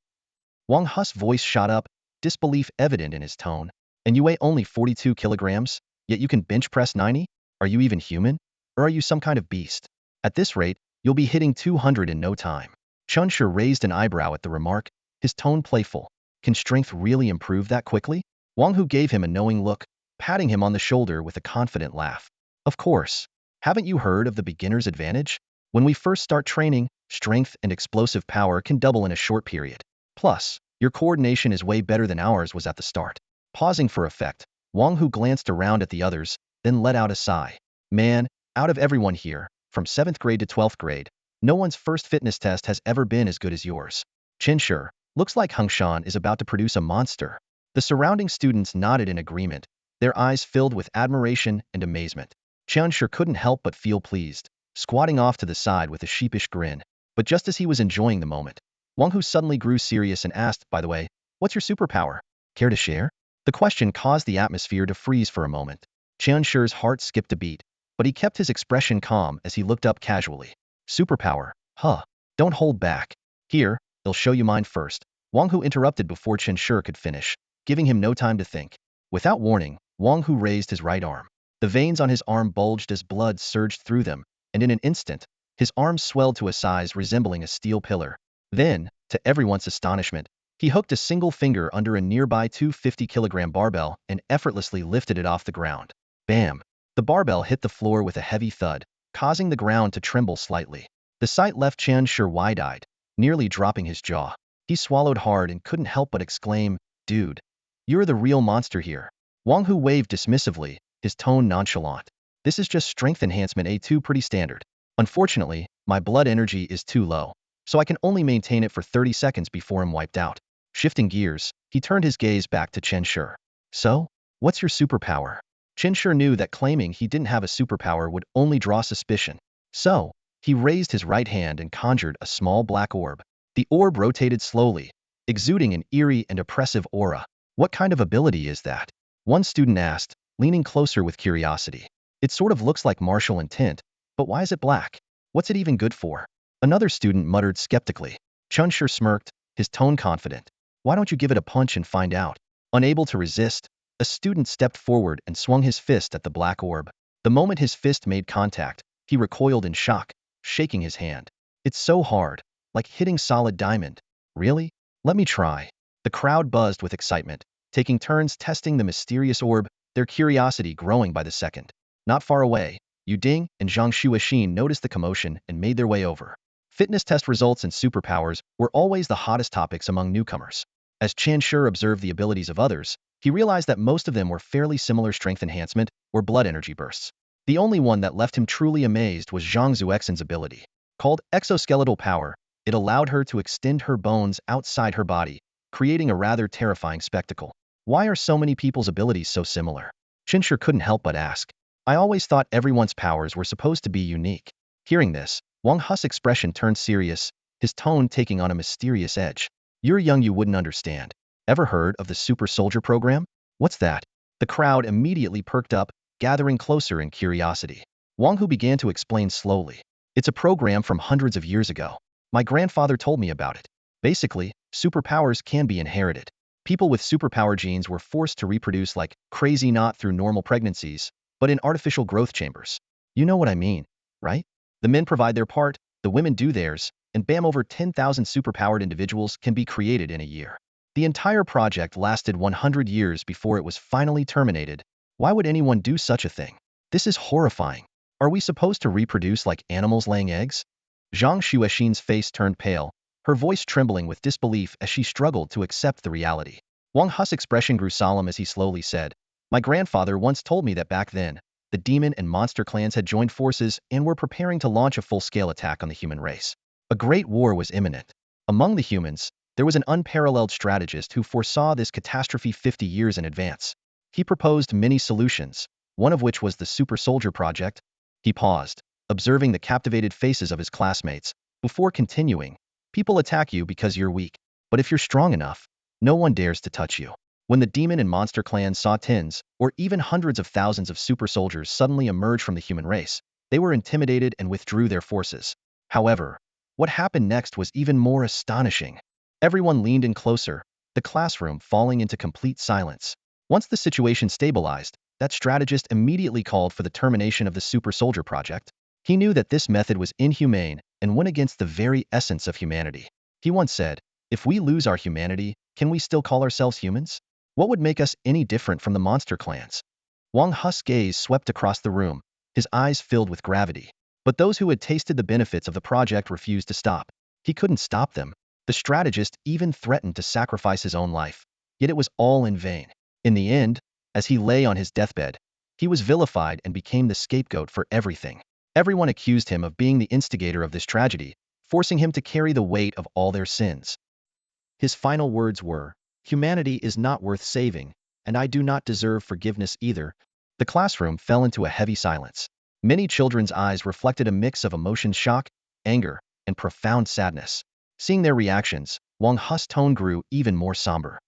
Wang Hu's voice shot up, disbelief evident in his tone. And you weigh only 42 kilograms, yet you can bench press 90? Are you even human? Or are you some kind of beast? At this rate, you'll be hitting 200 in no time. Chunshur raised an eyebrow at the remark, his tone playful. Can strength really improve that quickly? Wang Hu gave him a knowing look, patting him on the shoulder with a confident laugh. Of course. Haven't you heard of the beginner's advantage? When we first start training, strength and explosive power can double in a short period. Plus, your coordination is way better than ours was at the start. Pausing for effect, Wang Hu glanced around at the others, then let out a sigh. Man, out of everyone here, from 7th grade to 12th grade, no one's first fitness test has ever been as good as yours. Chinshur, looks like Hengshan is about to produce a monster. The surrounding students nodded in agreement, their eyes filled with admiration and amazement. Chinshur couldn't help but feel pleased, squatting off to the side with a sheepish grin. But just as he was enjoying the moment, Wang Hu suddenly grew serious and asked, by the way, what's your superpower? Care to share? The question caused the atmosphere to freeze for a moment. Chinshur's heart skipped a beat, but he kept his expression calm as he looked up casually. Superpower, huh? Don't hold back. Here, I'll show you mine first. Wang Hu interrupted before Chinshur could finish, giving him no time to think. Without warning, Wang Hu raised his right arm. The veins on his arm bulged as blood surged through them, and in an instant, his arm swelled to a size resembling a steel pillar. Then, to everyone's astonishment, he hooked a single finger under a nearby 250-kilogram barbell and effortlessly lifted it off the ground. Bam! The barbell hit the floor with a heavy thud, causing the ground to tremble slightly. The sight left Chinshur wide-eyed, nearly dropping his jaw. He swallowed hard and couldn't help but exclaim, dude, you're the real monster here. Wang Hu waved dismissively, his tone nonchalant. This is just strength enhancement A2 pretty standard. Unfortunately, my blood energy is too low, so I can only maintain it for 30 seconds before I'm wiped out. Shifting gears, he turned his gaze back to Chinshur. So, what's your superpower? Chinshur knew that claiming he didn't have a superpower would only draw suspicion. So, he raised his right hand and conjured a small black orb. The orb rotated slowly, exuding an eerie and oppressive aura. What kind of ability is that? One student asked, leaning closer with curiosity. It sort of looks like martial intent, but why is it black? What's it even good for? Another student muttered skeptically. Chunshur smirked, his tone confident. Why don't you give it a punch and find out? Unable to resist, a student stepped forward and swung his fist at the black orb. The moment his fist made contact, he recoiled in shock, shaking his hand. It's so hard, like hitting solid diamond. Really? Let me try. The crowd buzzed with excitement, taking turns testing the mysterious orb, their curiosity growing by the second. Not far away, Yu Ding and Zhang Shuixin noticed the commotion and made their way over. Fitness test results and superpowers were always the hottest topics among newcomers. As Chinshur observed the abilities of others, he realized that most of them were fairly similar strength enhancement or blood energy bursts. The only one that left him truly amazed was Zhang Zuexin's ability. Called exoskeletal power, it allowed her to extend her bones outside her body, creating a rather terrifying spectacle. Why are so many people's abilities so similar? Chinshur couldn't help but ask. I always thought everyone's powers were supposed to be unique. Hearing this, Wang Hu's expression turned serious, his tone taking on a mysterious edge. You're young, you wouldn't understand. Ever heard of the Super Soldier program? What's that? The crowd immediately perked up, gathering closer in curiosity. Wang Hu began to explain slowly. It's a program from hundreds of years ago. My grandfather told me about it. Basically, superpowers can be inherited. People with superpower genes were forced to reproduce like crazy, not through normal pregnancies, but in artificial growth chambers. You know what I mean, right? The men provide their part, the women do theirs, and bam, over 10,000 superpowered individuals can be created in a year. The entire project lasted 100 years before it was finally terminated. Why would anyone do such a thing? This is horrifying. Are we supposed to reproduce like animals laying eggs? Zhang Shuixin's face turned pale, her voice trembling with disbelief as she struggled to accept the reality. Wang Hu's expression grew solemn as he slowly said, my grandfather once told me that back then, the demon and monster clans had joined forces and were preparing to launch a full-scale attack on the human race. A great war was imminent. Among the humans, there was an unparalleled strategist who foresaw this catastrophe 50 years in advance. He proposed many solutions, one of which was the Super Soldier Project. He paused, observing the captivated faces of his classmates, before continuing. People attack you because you're weak, but if you're strong enough, no one dares to touch you. When the demon and monster clans saw tens, or even hundreds of thousands of super soldiers suddenly emerge from the human race, they were intimidated and withdrew their forces. However, what happened next was even more astonishing. Everyone leaned in closer, the classroom falling into complete silence. Once the situation stabilized, that strategist immediately called for the termination of the super soldier project. He knew that this method was inhumane and went against the very essence of humanity. He once said, "If we lose our humanity, can we still call ourselves humans? What would make us any different from the monster clans?" Wang Hu's gaze swept across the room, his eyes filled with gravity. But those who had tasted the benefits of the project refused to stop. He couldn't stop them. The strategist even threatened to sacrifice his own life. Yet it was all in vain. In the end, as he lay on his deathbed, he was vilified and became the scapegoat for everything. Everyone accused him of being the instigator of this tragedy, forcing him to carry the weight of all their sins. His final words were, "Humanity is not worth saving, and I do not deserve forgiveness either." The classroom fell into a heavy silence. Many children's eyes reflected a mix of emotions: shock, anger, and profound sadness. Seeing their reactions, Wang Hu's tone grew even more somber.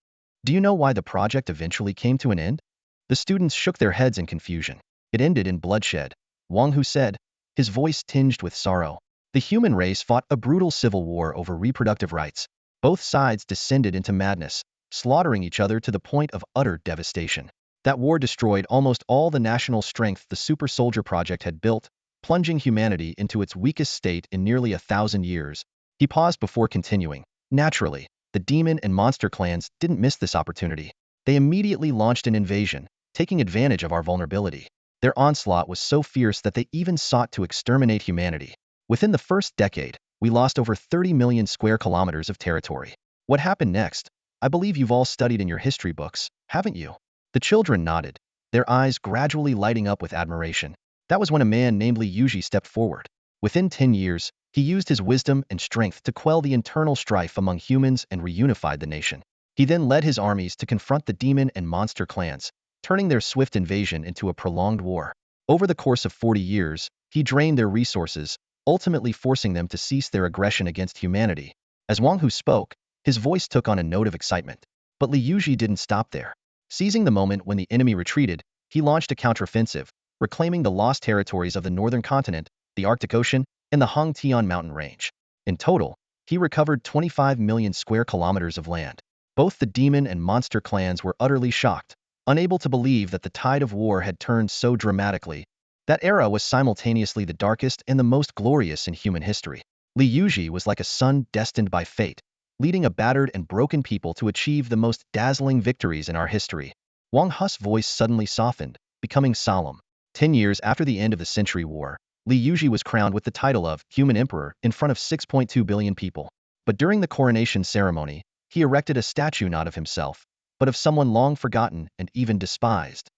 "Do you know why the project eventually came to an end?" The students shook their heads in confusion. "It ended in bloodshed," Wang Hu said, his voice tinged with sorrow. "The human race fought a brutal civil war over reproductive rights. Both sides descended into madness, slaughtering each other to the point of utter devastation. That war destroyed almost all the national strength the super soldier project had built, plunging humanity into its weakest state in nearly 1,000 years." He paused before continuing. "Naturally, the demon and monster clans didn't miss this opportunity. They immediately launched an invasion, taking advantage of our vulnerability. Their onslaught was so fierce that they even sought to exterminate humanity. Within the first decade, we lost over 30 million square kilometers of territory. What happened next? I believe you've all studied in your history books, haven't you?" The children nodded, their eyes gradually lighting up with admiration. That was when a man named Li Yuji stepped forward. Within 10 years, he used his wisdom and strength to quell the internal strife among humans and reunified the nation. He then led his armies to confront the demon and monster clans, turning their swift invasion into a prolonged war. Over the course of 40 years, he drained their resources, ultimately forcing them to cease their aggression against humanity. As Wang Hu spoke, his voice took on a note of excitement. But Li Yuji didn't stop there. Seizing the moment when the enemy retreated, he launched a counteroffensive, reclaiming the lost territories of the northern continent, the Arctic Ocean, and the Hongtian mountain range. In total, he recovered 25 million square kilometers of land. Both the demon and monster clans were utterly shocked, unable to believe that the tide of war had turned so dramatically. That era was simultaneously the darkest and the most glorious in human history. Li Yuji was like a sun destined by fate, leading a battered and broken people to achieve the most dazzling victories in our history. Wang Hu's voice suddenly softened, becoming solemn. 10 years after the end of the Century War, Li Yuji was crowned with the title of Human Emperor in front of 6.2 billion people. But during the coronation ceremony, he erected a statue not of himself, but of someone long forgotten and even despised.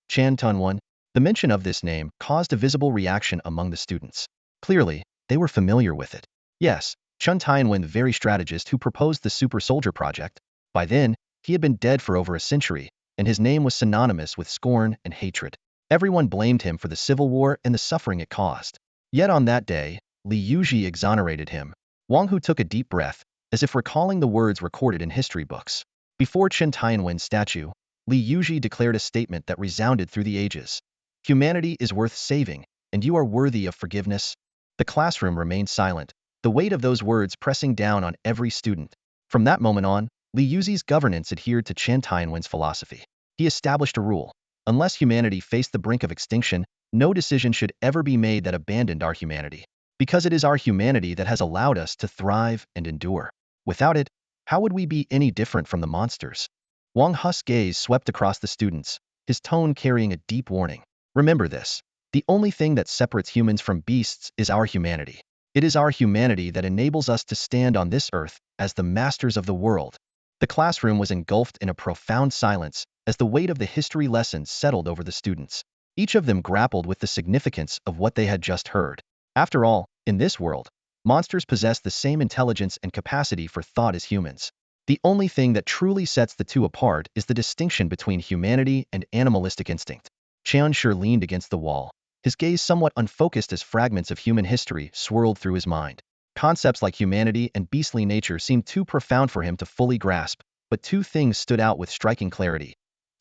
Chan Tunwan. The mention of this name caused a visible reaction among the students. Clearly, they were familiar with it. Yes, Chun Tianwen, the very strategist who proposed the Super Soldier Project. By then, he had been dead for over a century, and his name was synonymous with scorn and hatred. Everyone blamed him for the civil war and the suffering it caused. Yet on that day, Li Yuji exonerated him. Wang Hu took a deep breath, as if recalling the words recorded in history books. Before Chen Tianwen's statue, Li Yuji declared a statement that resounded through the ages. "Humanity is worth saving, and you are worthy of forgiveness." The classroom remained silent, the weight of those words pressing down on every student. From that moment on, Li Yuji's governance adhered to Chen Tianwen's philosophy. He established a rule: unless humanity faced the brink of extinction, no decision should ever be made that abandoned our humanity. Because it is our humanity that has allowed us to thrive and endure. Without it, how would we be any different from the monsters? Wang Hu's gaze swept across the students, his tone carrying a deep warning. Remember this: the only thing that separates humans from beasts is our humanity. It is our humanity that enables us to stand on this earth as the masters of the world. The classroom was engulfed in a profound silence as the weight of the history lessons settled over the students. Each of them grappled with the significance of what they had just heard. After all, in this world, monsters possess the same intelligence and capacity for thought as humans. The only thing that truly sets the two apart is the distinction between humanity and animalistic instinct. Qianshi leaned against the wall, his gaze somewhat unfocused as fragments of human history swirled through his mind. Concepts like humanity and beastly nature seemed too profound for him to fully grasp, but two things stood out with striking clarity.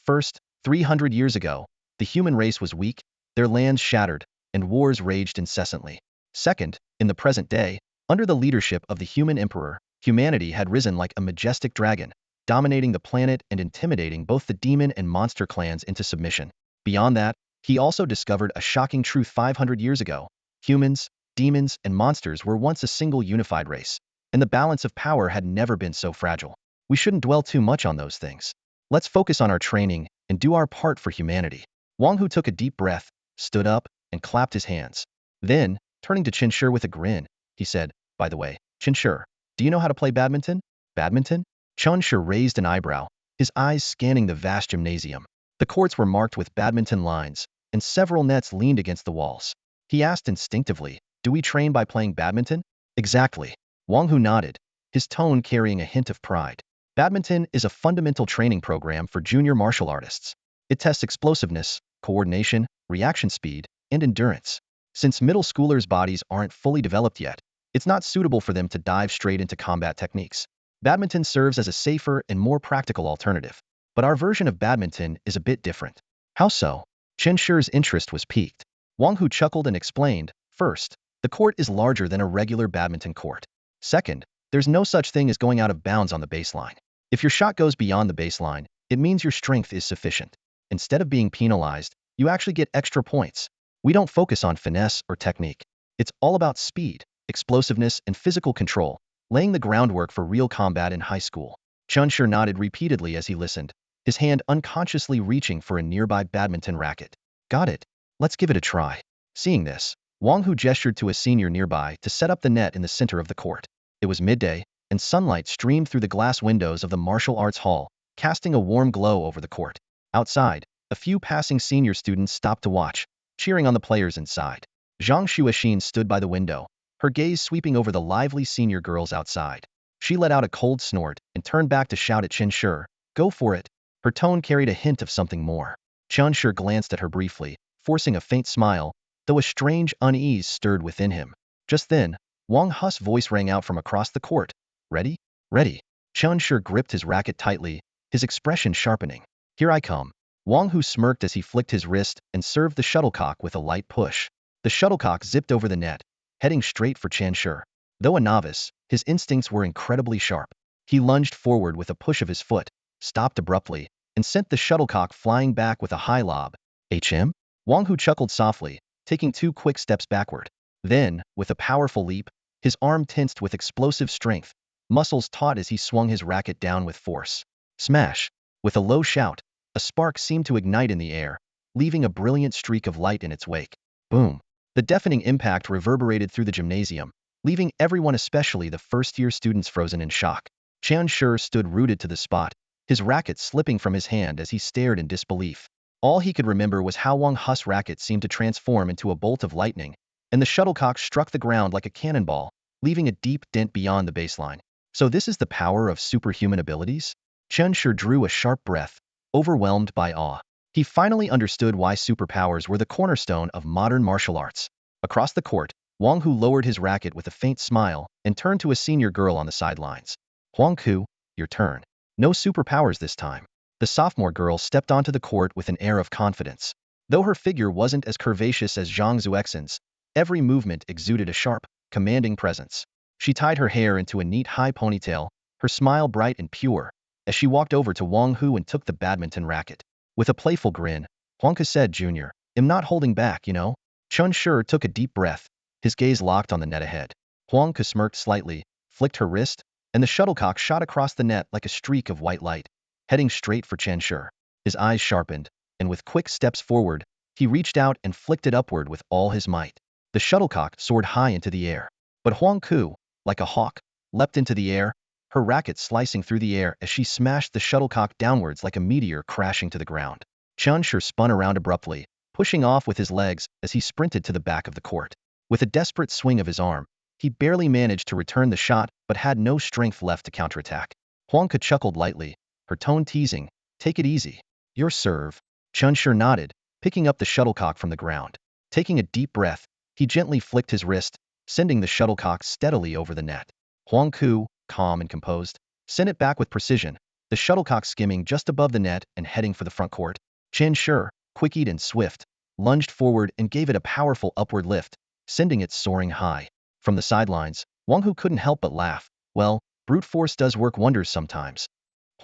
First, 300 years ago, the human race was weak, their lands shattered, and wars raged incessantly. Second, in the present day, under the leadership of the human emperor, humanity had risen like a majestic dragon, dominating the planet and intimidating both the demon and monster clans into submission. Beyond that, he also discovered a shocking truth 500 years ago. Humans, demons, and monsters were once a single unified race, and the balance of power had never been so fragile. We shouldn't dwell too much on those things. Let's focus on our training and do our part for humanity. Wang Hu took a deep breath, stood up, and clapped his hands. Then, turning to Qin Shi with a grin, he said, "By the way, Qin Shi, do you know how to play badminton?" Badminton? Qin Shi raised an eyebrow, his eyes scanning the vast gymnasium. The courts were marked with badminton lines, and several nets leaned against the walls. He asked instinctively, "Do we train by playing badminton?" "Exactly." Wang Hu nodded, his tone carrying a hint of pride. Badminton is a fundamental training program for junior martial artists. It tests explosiveness, coordination, reaction speed, and endurance. Since middle schoolers' bodies aren't fully developed yet, it's not suitable for them to dive straight into combat techniques. Badminton serves as a safer and more practical alternative. But our version of badminton is a bit different. How so? Qin Shi's interest was piqued. Wang Hu chuckled and explained, "First, the court is larger than a regular badminton court. Second, there's no such thing as going out of bounds on the baseline. If your shot goes beyond the baseline, it means your strength is sufficient. Instead of being penalized, you actually get extra points. We don't focus on finesse or technique. It's all about speed, explosiveness, and physical control, laying the groundwork for real combat in high school." Qin Shi nodded repeatedly as he listened, his hand unconsciously reaching for a nearby badminton racket. "Got it. Let's give it a try." Seeing this, Wang Hu gestured to a senior nearby to set up the net in the center of the court. It was midday, and sunlight streamed through the glass windows of the martial arts hall, casting a warm glow over the court. Outside, a few passing senior students stopped to watch, cheering on the players inside. Zhang Xuexin stood by the window, her gaze sweeping over the lively senior girls outside. She let out a cold snort and turned back to shout at Qin Shi, "Go for it." Her tone carried a hint of something more. Qin Shi glanced at her briefly, forcing a faint smile, though a strange unease stirred within him. Just then, Wang Hu's voice rang out from across the court. "Ready? Ready." Qin Shi gripped his racket tightly, his expression sharpening. "Here I come." Wang Hu smirked as he flicked his wrist and served the shuttlecock with a light push. The shuttlecock zipped over the net, heading straight for Qin Shi. Though a novice, his instincts were incredibly sharp. He lunged forward with a push of his foot, stopped abruptly, and sent the shuttlecock flying back with a high lob. "HM?" Wang Hu chuckled softly, taking 2 quick steps backward. Then, with a powerful leap, his arm tensed with explosive strength, muscles taut as he swung his racket down with force. Smash! With a low shout, a spark seemed to ignite in the air, leaving a brilliant streak of light in its wake. Boom! The deafening impact reverberated through the gymnasium, leaving everyone, especially the first-year students, frozen in shock. Qin Shi stood rooted to the spot, his racket slipping from his hand as he stared in disbelief. All he could remember was how Wang Hu's racket seemed to transform into a bolt of lightning, and the shuttlecock struck the ground like a cannonball, leaving a deep dent beyond the baseline. So this is the power of superhuman abilities? Qin Shi drew a sharp breath, overwhelmed by awe. He finally understood why superpowers were the cornerstone of modern martial arts. Across the court, Wang Hu lowered his racket with a faint smile and turned to a senior girl on the sidelines. "Wang Hu, your turn." "No superpowers this time." The sophomore girl stepped onto the court with an air of confidence. Though her figure wasn't as curvaceous as Zhang Xuexin's, every movement exuded a sharp, commanding presence. She tied her hair into a neat high ponytail, her smile bright and pure, as she walked over to Wang Hu and took the badminton racket. With a playful grin, Huang Ke said, "Junior, I'm not holding back, you know." Qin Shi took a deep breath, his gaze locked on the net ahead. Huang Ke smirked slightly, flicked her wrist, and the shuttlecock shot across the net like a streak of white light, heading straight for Qin Shi. His eyes sharpened, and with quick steps forward, he reached out and flicked it upward with all his might. The shuttlecock soared high into the air. But Huang Ke, like a hawk, leapt into the air, her racket slicing through the air as she smashed the shuttlecock downwards like a meteor crashing to the ground. Qin Shi spun around abruptly, pushing off with his legs as he sprinted to the back of the court. With a desperate swing of his arm, he barely managed to return the shot but had no strength left to counterattack. Huang Ke chuckled lightly, her tone teasing, "Take it easy. Your serve." Qin Shi nodded, picking up the shuttlecock from the ground. Taking a deep breath, he gently flicked his wrist, sending the shuttlecock steadily over the net. Huang Ke, calm and composed, sent it back with precision, the shuttlecock skimming just above the net and heading for the front court. Qin Shi, quick-eyed and swift, lunged forward and gave it a powerful upward lift, sending it soaring high. From the sidelines, Wang Hu couldn't help but laugh. Well, brute force does work wonders sometimes.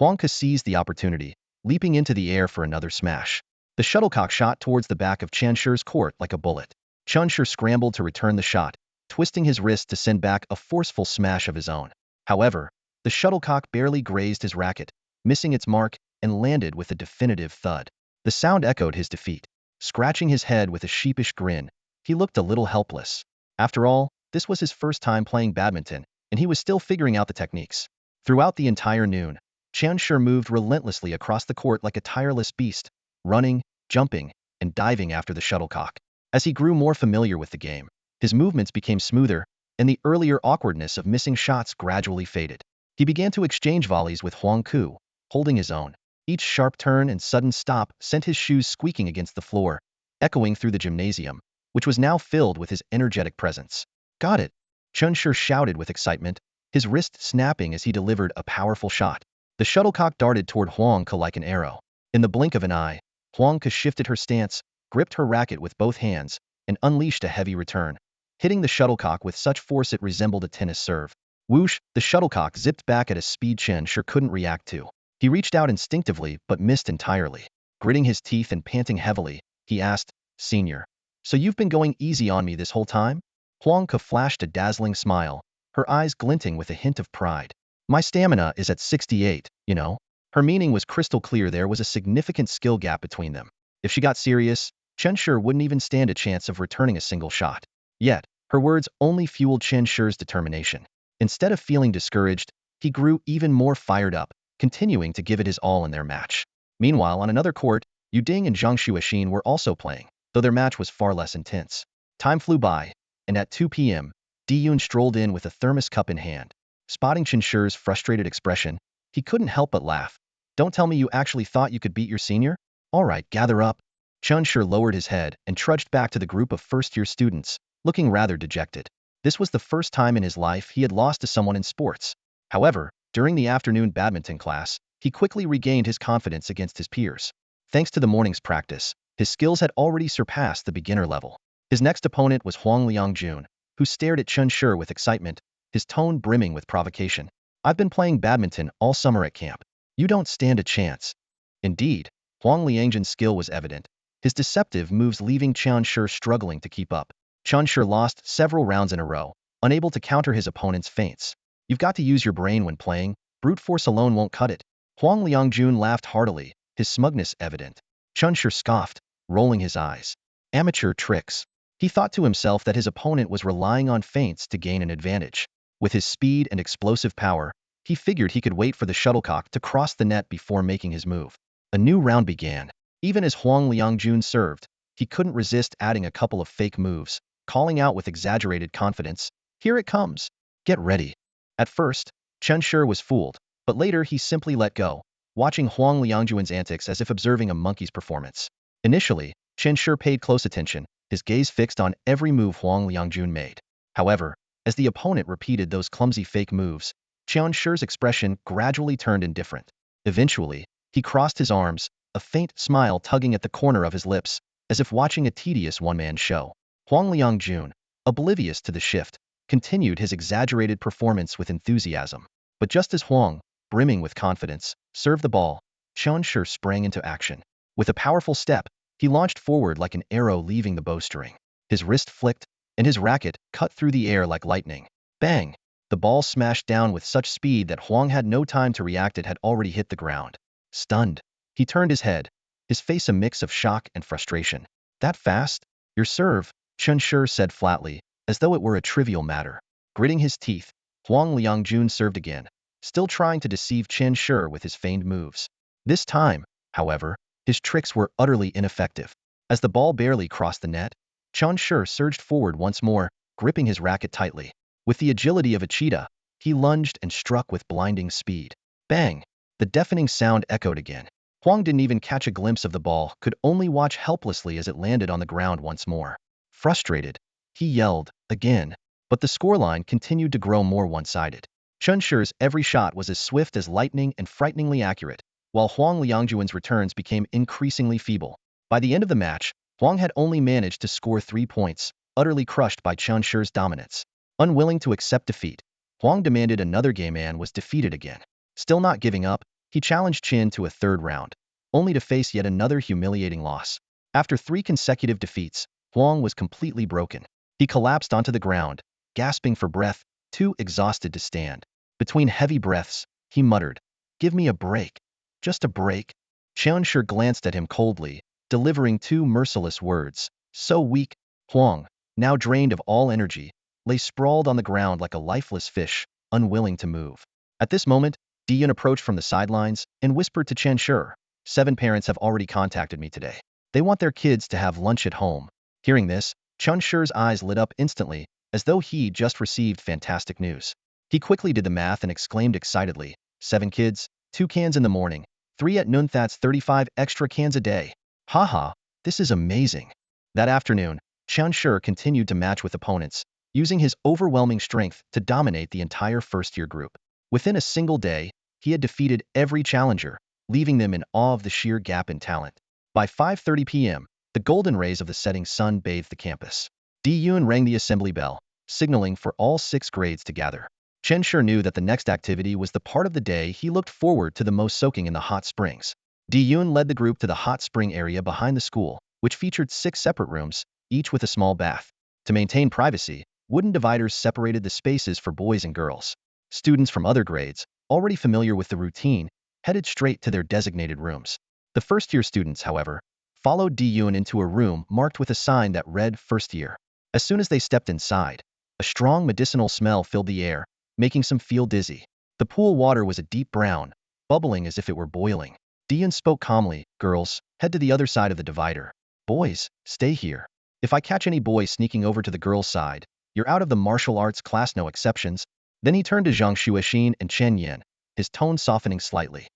Huang Ke seized the opportunity, leaping into the air for another smash. The shuttlecock shot towards the back of Chen Shi's court like a bullet. Chen Shi scrambled to return the shot, twisting his wrist to send back a forceful smash of his own. However, the shuttlecock barely grazed his racket, missing its mark, and landed with a definitive thud. The sound echoed his defeat. Scratching his head with a sheepish grin, he looked a little helpless. After all, this was his first time playing badminton, and he was still figuring out the techniques. Throughout the entire noon, Chen Shi moved relentlessly across the court like a tireless beast, running, jumping, and diving after the shuttlecock. As he grew more familiar with the game, his movements became smoother, and the earlier awkwardness of missing shots gradually faded. He began to exchange volleys with Huang Ke, holding his own. Each sharp turn and sudden stop sent his shoes squeaking against the floor, echoing through the gymnasium, which was now filled with his energetic presence. Got it! Chen Shi shouted with excitement, his wrist snapping as he delivered a powerful shot. The shuttlecock darted toward Huang Ke like an arrow. In the blink of an eye, Huang Ke shifted her stance, gripped her racket with both hands, and unleashed a heavy return, hitting the shuttlecock with such force it resembled a tennis serve. Whoosh! The shuttlecock zipped back at a speed Chen Shi couldn't react to. He reached out instinctively but missed entirely. Gritting his teeth and panting heavily, he asked, "Senior, so you've been going easy on me this whole time?" Huang Ke flashed a dazzling smile, her eyes glinting with a hint of pride. "My stamina is at 68, you know." Her meaning was crystal clear. There was a significant skill gap between them. If she got serious, Chen Shi wouldn't even stand a chance of returning a single shot. Yet, her words only fueled Chen Shi's determination. Instead of feeling discouraged, he grew even more fired up, continuing to give it his all in their match. Meanwhile, on another court, Yu Ding and Zhang Xuexin were also playing, though their match was far less intense. Time flew by, and at 2 p.m., Diyun strolled in with a thermos cup in hand. Spotting Chen Shi's frustrated expression, he couldn't help but laugh. "Don't tell me you actually thought you could beat your senior? All right, gather up." Chen Shi lowered his head and trudged back to the group of first-year students, looking rather dejected. This was the first time in his life he had lost to someone in sports. However, during the afternoon badminton class, he quickly regained his confidence against his peers. Thanks to the morning's practice, his skills had already surpassed the beginner level. His next opponent was Huang Liangjun, who stared at Chen Shi with excitement, his tone brimming with provocation. "I've been playing badminton all summer at camp. You don't stand a chance." Indeed, Huang Liangjun's skill was evident, his deceptive moves leaving Chen Shi struggling to keep up. Chen Shi lost several rounds in a row, unable to counter his opponent's feints. "You've got to use your brain when playing, brute force alone won't cut it." Huang Liangjun laughed heartily, his smugness evident. Chen Shi scoffed, rolling his eyes. Amateur tricks. He thought to himself that his opponent was relying on feints to gain an advantage. With his speed and explosive power, he figured he could wait for the shuttlecock to cross the net before making his move. A new round began. Even as Huang Liangjun served, he couldn't resist adding a couple of fake moves, calling out with exaggerated confidence, "Here it comes. Get ready." At first, Chen Shi was fooled, but later he simply let go, watching Huang Liangjun's antics as if observing a monkey's performance. Initially, Chen Shi paid close attention, his gaze fixed on every move Huang Liangjun made. However, as the opponent repeated those clumsy fake moves, Chen Shi's expression gradually turned indifferent. Eventually, he crossed his arms, a faint smile tugging at the corner of his lips, as if watching a tedious one-man show. Huang Liangjun, oblivious to the shift, continued his exaggerated performance with enthusiasm. But just as Huang, brimming with confidence, served the ball, Chen Shi sprang into action. With a powerful step, he launched forward like an arrow leaving the bowstring. His wrist flicked, and his racket cut through the air like lightning. Bang! The ball smashed down with such speed that Huang had no time to react. It had already hit the ground. Stunned, he turned his head, his face a mix of shock and frustration. "That fast? Your serve," Chen Shi said flatly, as though it were a trivial matter. Gritting his teeth, Huang Liangjun served again, still trying to deceive Chen Shi with his feigned moves. This time, however, his tricks were utterly ineffective. As the ball barely crossed the net, Chen Shi surged forward once more, gripping his racket tightly. With the agility of a cheetah, he lunged and struck with blinding speed. Bang! The deafening sound echoed again. Huang didn't even catch a glimpse of the ball, could only watch helplessly as it landed on the ground once more. Frustrated, he yelled, again, but the scoreline continued to grow more one-sided. Chen Shi's every shot was as swift as lightning and frighteningly accurate, while Huang Liangjun's returns became increasingly feeble. By the end of the match, Huang had only managed to score 3 points, utterly crushed by Chen Shi's dominance. Unwilling to accept defeat, Huang demanded another game and was defeated again. Still not giving up, He challenged Qin to a third round, only to face yet another humiliating loss. After 3 consecutive defeats, Huang was completely broken. He collapsed onto the ground, gasping for breath, too exhausted to stand. Between heavy breaths, he muttered, "Give me a break. Just a break." Qianshi glanced at him coldly, delivering 2 merciless words. So weak, Huang, now drained of all energy, lay sprawled on the ground like a lifeless fish, unwilling to move. At this moment, Diyun approached from the sidelines and whispered to Qianshi, "7 parents have already contacted me today. They want their kids to have lunch at home." Hearing this, Qianshi's eyes lit up instantly, as though he just received fantastic news. He quickly did the math and exclaimed excitedly, 7 kids, 2 cans in the morning, 3 at noon, that's 35 extra cans a day. Haha, this is amazing. That afternoon, Qianshi continued to match with opponents, using his overwhelming strength to dominate the entire first-year group. Within a single day, he had defeated every challenger, leaving them in awe of the sheer gap in talent. By 5:30 p.m., the golden rays of the setting sun bathed the campus. Diyun rang the assembly bell, signaling for all 6 grades to gather. Qianshi knew that the next activity was the part of the day he looked forward to the most, soaking in the hot springs. Diyun led the group to the hot spring area behind the school, which featured 6 separate rooms, each with a small bath. To maintain privacy, wooden dividers separated the spaces for boys and girls. Students from other grades, already familiar with the routine, headed straight to their designated rooms. The first-year students, however, followed Diyun into a room marked with a sign that read First Year. As soon as they stepped inside, a strong medicinal smell filled the air, making some feel dizzy. The pool water was a deep brown, bubbling as if it were boiling. Diyun spoke calmly, "Girls, head to the other side of the divider. Boys, stay here. If I catch any boy sneaking over to the girls' side, you're out of the martial arts class, no exceptions." Then he turned to Zhang Xuexin and Chen Yan, his tone softening slightly.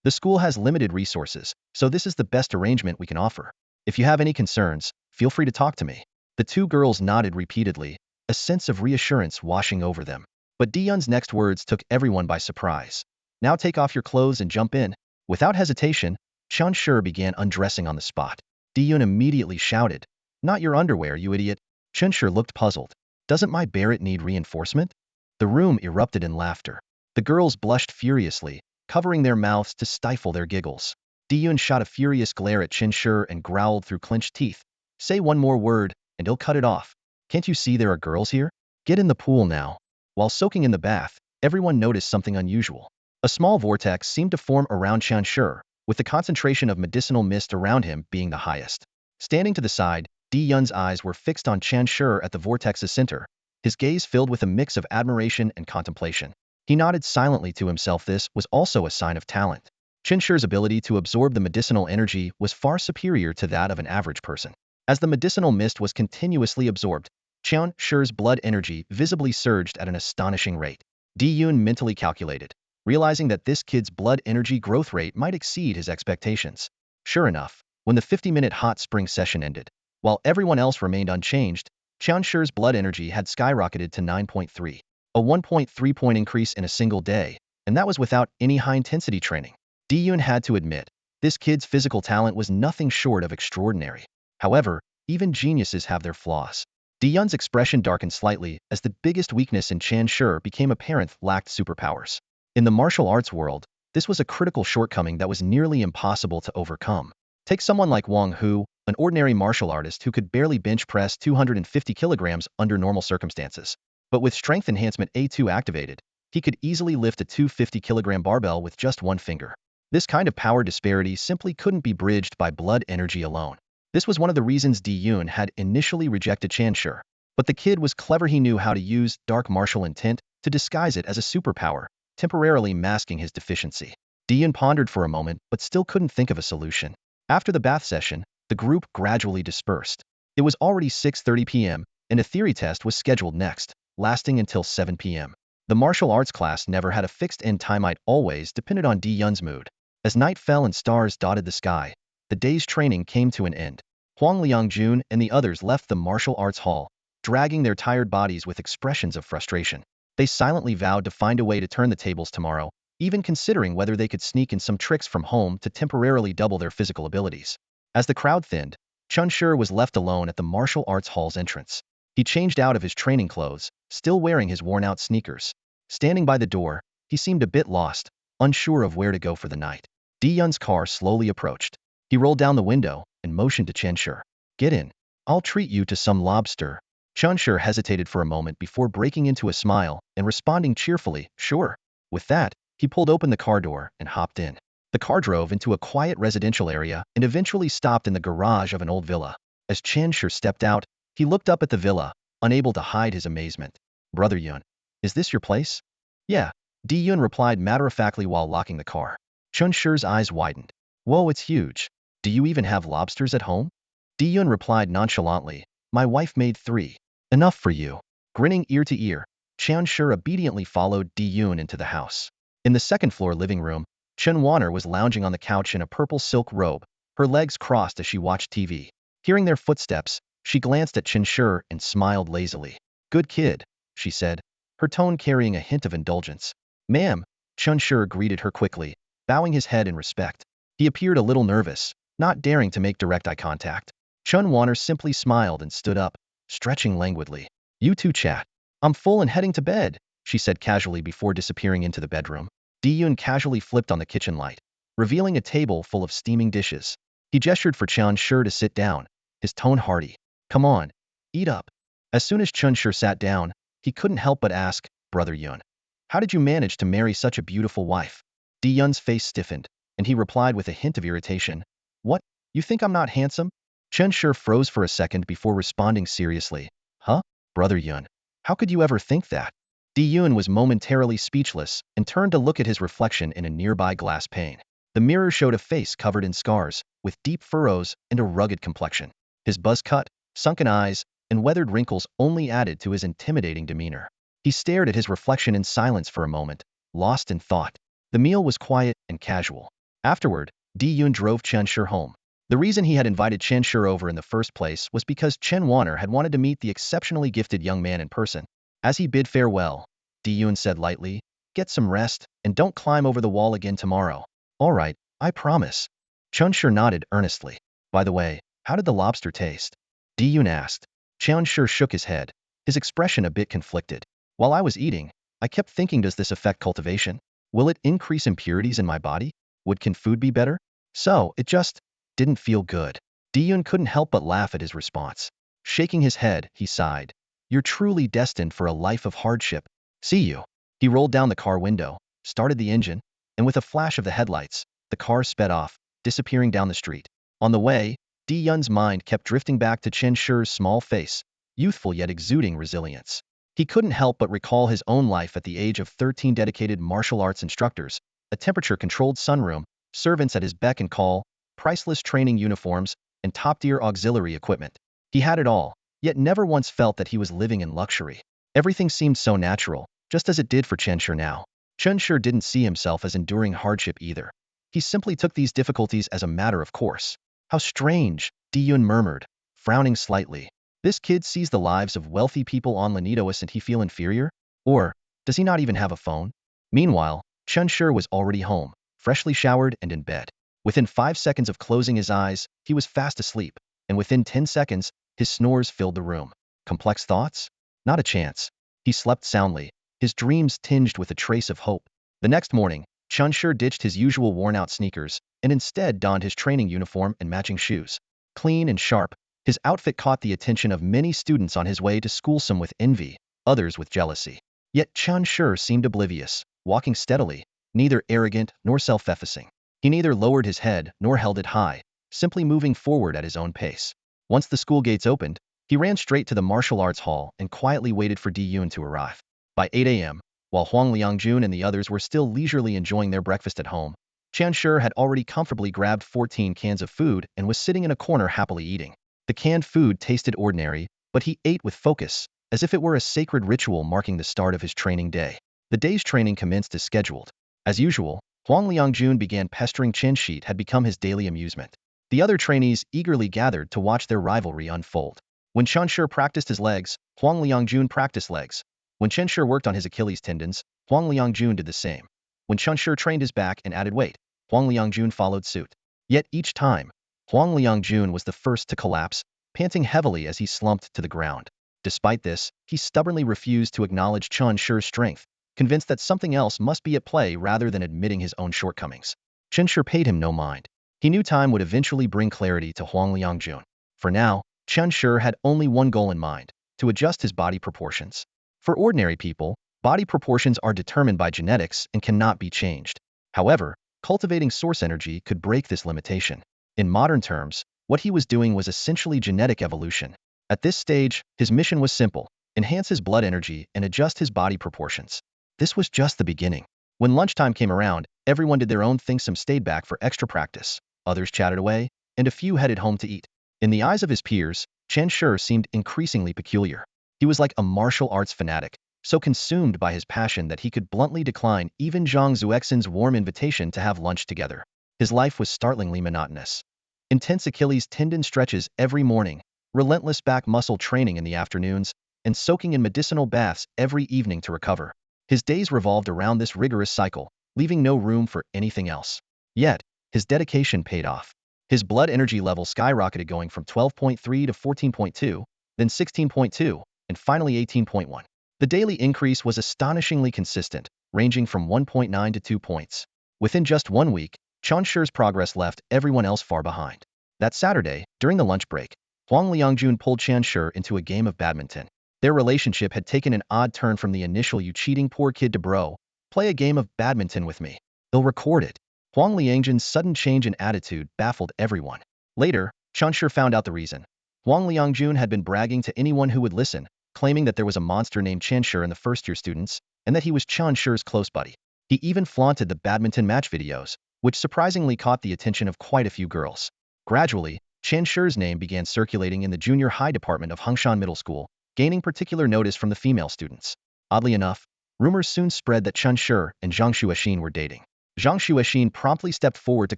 "The school has limited resources, so this is the best arrangement we can offer. If you have any concerns, feel free to talk to me." The 2 girls nodded repeatedly, a sense of reassurance washing over them. But Diyun's next words took everyone by surprise. "Now take off your clothes and jump in." Without hesitation, Qianshi began undressing on the spot. Diyun immediately shouted, "Not your underwear, you idiot." Qianshi looked puzzled. "Doesn't my Barrett need reinforcement?" The room erupted in laughter. The girls blushed furiously, covering their mouths to stifle their giggles. Diyun shot a furious glare at Qianshi and growled through clenched teeth, "Say one more word, and he'll cut it off. Can't you see there are girls here? Get in the pool now." While soaking in the bath, everyone noticed something unusual. A small vortex seemed to form around Qianshi, with the concentration of medicinal mist around him being the highest. Standing to the side, Diyun's eyes were fixed on Qianshi at the vortex's center, his gaze filled with a mix of admiration and contemplation. He nodded silently to himself. This was also a sign of talent. Qianshi's ability to absorb the medicinal energy was far superior to that of an average person. As the medicinal mist was continuously absorbed, Qianshi's blood energy visibly surged at an astonishing rate. Diyun mentally calculated, realizing that this kid's blood energy growth rate might exceed his expectations. Sure enough, when the 50-minute hot spring session ended, while everyone else remained unchanged, Qianshi's blood energy had skyrocketed to 9.3, a 1.3-point increase in a single day, and that was without any high-intensity training. Diyun had to admit, this kid's physical talent was nothing short of extraordinary. However, even geniuses have their flaws. Diyun's expression darkened slightly as the biggest weakness in Qianshi became apparent: lacked superpowers. In the martial arts world, this was a critical shortcoming that was nearly impossible to overcome. Take someone like Wang Hu, an ordinary martial artist who could barely bench press 250 kilograms under normal circumstances. But with strength enhancement A2 activated, he could easily lift a 250-kilogram barbell with just one finger. This kind of power disparity simply couldn't be bridged by blood energy alone. This was one of the reasons Diyun had initially rejected Qianshi. But the kid was clever. He knew how to use dark martial intent to disguise it as a superpower, temporarily masking his deficiency. Diyun pondered for a moment but still couldn't think of a solution. After the bath session, the group gradually dispersed. It was already 6:30 p.m., and a theory test was scheduled next, lasting until 7 p.m. The martial arts class never had a fixed end time. It always depended on Diyun's mood. As night fell and stars dotted the sky, the day's training came to an end. Huang Liangjun and the others left the martial arts hall, dragging their tired bodies with expressions of frustration. They silently vowed to find a way to turn the tables tomorrow, even considering whether they could sneak in some tricks from home to temporarily double their physical abilities. As the crowd thinned, Qianshi was left alone at the martial arts hall's entrance. He changed out of his training clothes, still wearing his worn-out sneakers. Standing by the door, he seemed a bit lost, unsure of where to go for the night. Di-yun's car slowly approached. He rolled down the window and motioned to Chen Shi. Get in. I'll treat you to some lobster. Chen Shi hesitated for a moment before breaking into a smile and responding cheerfully, sure. With that, he pulled open the car door and hopped in. The car drove into a quiet residential area and eventually stopped in the garage of an old villa. As Chen Shi stepped out, he looked up at the villa, unable to hide his amazement. Brother Yun, is this your place? Yeah, Di-yun replied matter-of-factly while locking the car. Chen Shi's eyes widened. Whoa, it's huge. Do you even have lobsters at home? Di-yun replied nonchalantly, my wife made 3. Enough for you. Grinning ear to ear, Chen Shi obediently followed Di-yun into the house. In the second-floor living room, Chen Wanner was lounging on the couch in a purple silk robe, her legs crossed as she watched TV. Hearing their footsteps, she glanced at Chen Shi and smiled lazily. Good kid, she said, her tone carrying a hint of indulgence. Ma'am, Chen Shi greeted her quickly, bowing his head in respect. He appeared a little nervous, not daring to make direct eye contact. Chen Wanner simply smiled and stood up, stretching languidly. You two chat. I'm full and heading to bed, she said casually before disappearing into the bedroom. Di-yun casually flipped on the kitchen light, revealing a table full of steaming dishes. He gestured for Chen Shi to sit down, his tone hearty. Come on, eat up. As soon as Chen Shi sat down, he couldn't help but ask, Brother Yun, how did you manage to marry such a beautiful wife? Di-yun's face stiffened, and he replied with a hint of irritation. What, you think I'm not handsome? Chen Shi froze for a second before responding seriously. Huh? Brother Yun, how could you ever think that? Di-yun was momentarily speechless and turned to look at his reflection in a nearby glass pane. The mirror showed a face covered in scars, with deep furrows and a rugged complexion. His buzz-cut, sunken eyes, and weathered wrinkles only added to his intimidating demeanor. He stared at his reflection in silence for a moment, lost in thought. The meal was quiet and casual. Afterward, Di-yun drove Chen Shi home. The reason he had invited Chen Shi over in the first place was because Chen Wanner had wanted to meet the exceptionally gifted young man in person. As he bid farewell, Di-yun said lightly, get some rest, and don't climb over the wall again tomorrow. All right, I promise. Chen Shi nodded earnestly. By the way, how did the lobster taste? Di-yun asked. Chen Shi shook his head, his expression a bit conflicted. While I was eating, I kept thinking, does this affect cultivation? Will it increase impurities in my body? Can food be better? So, it just didn't feel good. Di-yun couldn't help but laugh at his response. Shaking his head, he sighed. You're truly destined for a life of hardship. See you. He rolled down the car window, started the engine, and with a flash of the headlights, the car sped off, disappearing down the street. On the way, Di-yun's mind kept drifting back to Chen Shi's small face, youthful yet exuding resilience. He couldn't help but recall his own life at the age of 13, dedicated martial arts instructors, a temperature-controlled sunroom, servants at his beck and call, priceless training uniforms, and top-tier auxiliary equipment. He had it all, yet never once felt that he was living in luxury. Everything seemed so natural, just as it did for Chen Shi now. Chen Shi didn't see himself as enduring hardship either. He simply took these difficulties as a matter of course. How strange, Di-yun murmured, frowning slightly. This kid sees the lives of wealthy people on Lanidois and he feel inferior? Or, does he not even have a phone? Meanwhile, Chen Shi was already home, freshly showered and in bed. Within 5 seconds of closing his eyes, he was fast asleep, and within 10 seconds, his snores filled the room. Complex thoughts? Not a chance. He slept soundly, his dreams tinged with a trace of hope. The next morning, Chen Shi ditched his usual worn-out sneakers and instead donned his training uniform and matching shoes. Clean and sharp, his outfit caught the attention of many students on his way to school, some with envy, others with jealousy. Yet Chen Shi seemed oblivious, walking steadily, neither arrogant nor self-effacing. He neither lowered his head nor held it high, simply moving forward at his own pace. Once the school gates opened, he ran straight to the martial arts hall and quietly waited for Di-yun to arrive. By 8 a.m., while Huang Liangjun and the others were still leisurely enjoying their breakfast at home, Chen Shi had already comfortably grabbed 14 cans of food and was sitting in a corner happily eating. The canned food tasted ordinary, but he ate with focus, as if it were a sacred ritual marking the start of his training day. The day's training commenced as scheduled. As usual, Huang Liangjun began pestering Chen Shi had become his daily amusement. The other trainees eagerly gathered to watch their rivalry unfold. When Chen Shi practiced his legs, Huang Liangjun practiced legs. When Chen Shi worked on his Achilles tendons, Huang Liangjun did the same. When Chen Shi trained his back and added weight, Huang Liangjun followed suit. Yet each time, Huang Liangjun was the first to collapse, panting heavily as he slumped to the ground. Despite this, he stubbornly refused to acknowledge Chen Shi's strength, convinced that something else must be at play rather than admitting his own shortcomings. Chen Shi paid him no mind. He knew time would eventually bring clarity to Huang Liangjun. For now, Chen Shi had only one goal in mind: to adjust his body proportions. For ordinary people, body proportions are determined by genetics and cannot be changed. However, cultivating source energy could break this limitation. In modern terms, what he was doing was essentially genetic evolution. At this stage, his mission was simple: enhance his blood energy and adjust his body proportions. This was just the beginning. When lunchtime came around, everyone did their own thing. Some stayed back for extra practice, others chatted away, and a few headed home to eat. In the eyes of his peers, Chen Shi seemed increasingly peculiar. He was like a martial arts fanatic, so consumed by his passion that he could bluntly decline even Zhang Zuexin's warm invitation to have lunch together. His life was startlingly monotonous. Intense Achilles tendon stretches every morning, relentless back muscle training in the afternoons, and soaking in medicinal baths every evening to recover. His days revolved around this rigorous cycle, leaving no room for anything else. Yet, his dedication paid off. His blood energy level skyrocketed, going from 12.3 to 14.2, then 16.2, and finally 18.1. The daily increase was astonishingly consistent, ranging from 1.9 to 2 points. Within just 1 week, Chen Shi's progress left everyone else far behind. That Saturday, during the lunch break, Huang Liangjun pulled Chen Shi into a game of badminton. Their relationship had taken an odd turn from the initial "you cheating poor kid" to "bro, play a game of badminton with me. They'll record it." Huang Liangjun's sudden change in attitude baffled everyone. Later, Chen Shi found out the reason. Huang Liangjun had been bragging to anyone who would listen, claiming that there was a monster named Chen Shi in the first-year students, and that he was Chen Shi's close buddy. He even flaunted the badminton match videos, which surprisingly caught the attention of quite a few girls. Gradually, Chen Shi's name began circulating in the junior high department of Hengshan Middle School, gaining particular notice from the female students. Oddly enough, rumors soon spread that Chen Shi and Zhang Xuexin were dating. Zhang Xuexin promptly stepped forward to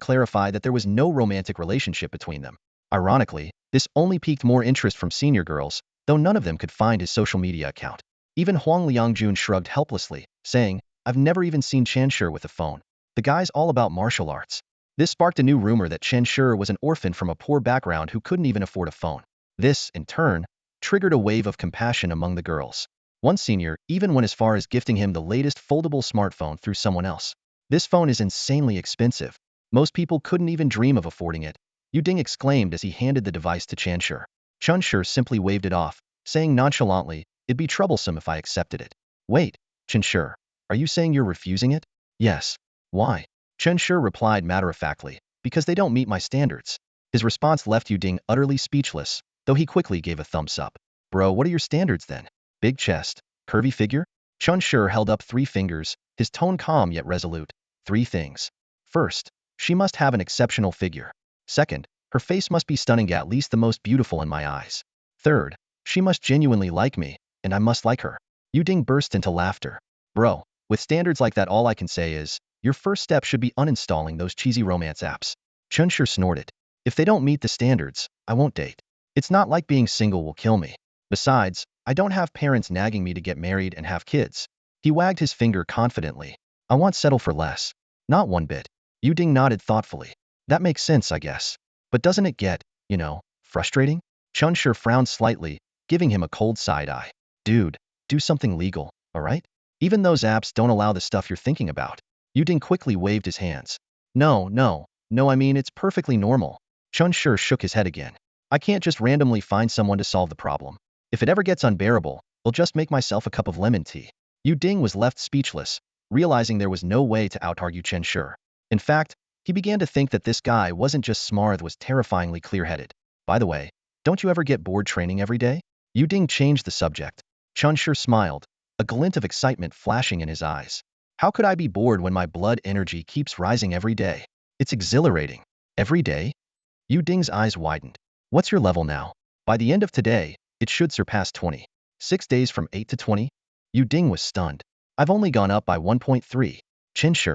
clarify that there was no romantic relationship between them. Ironically, this only piqued more interest from senior girls, though none of them could find his social media account. Even Huang Liangjun shrugged helplessly, saying, "I've never even seen Chen Shi with a phone. The guy's all about martial arts." This sparked a new rumor that Chen Shi was an orphan from a poor background who couldn't even afford a phone. This, in turn, triggered a wave of compassion among the girls. One senior even went as far as gifting him the latest foldable smartphone through someone else. "This phone is insanely expensive. Most people couldn't even dream of affording it," Yu Ding exclaimed as he handed the device to Chen Shi. Chen Shi simply waved it off, saying nonchalantly, "It'd be troublesome if I accepted it." "Wait, Chen Shi, are you saying you're refusing it?" "Yes." "Why?" Chen Shi replied matter-of-factly, "Because they don't meet my standards." His response left Yu Ding utterly speechless, though he quickly gave a thumbs up. "Bro, what are your standards then? Big chest? Curvy figure?" Chen Shi held up 3 fingers, his tone calm yet resolute. 3 things. First, she must have an exceptional figure. Second, her face must be stunning, at least the most beautiful in my eyes. Third, she must genuinely like me, and I must like her. Yu Ding burst into laughter. "Bro, with standards like that, all I can say is, your first step should be uninstalling those cheesy romance apps." Chen Shi snorted. "If they don't meet the standards, I won't date. It's not like being single will kill me. Besides, I don't have parents nagging me to get married and have kids." He wagged his finger confidently. "I won't settle for less. Not one bit." Yu Ding nodded thoughtfully. "That makes sense, I guess. But doesn't it get, frustrating?" Chen Shi frowned slightly, giving him a cold side eye. "Dude, do something legal, alright? Even those apps don't allow the stuff you're thinking about." Yu Ding quickly waved his hands. No, I mean, it's perfectly normal." Chen Shi shook his head again. "I can't just randomly find someone to solve the problem. If it ever gets unbearable, I'll just make myself a cup of lemon tea." Yu Ding was left speechless, realizing there was no way to out-argue Chen Shi. In fact, he began to think that this guy wasn't just smart, was terrifyingly clear-headed. "By the way, don't you ever get bored training every day?" Yu Ding changed the subject. Chen Shi smiled, a glint of excitement flashing in his eyes. "How could I be bored when my blood energy keeps rising every day? It's exhilarating." "Every day?" Yu Ding's eyes widened. "What's your level now?" "By the end of today, it should surpass 20. 6 days from 8 to 20? Yu Ding was stunned. "I've only gone up by 1.3. Chen Shi,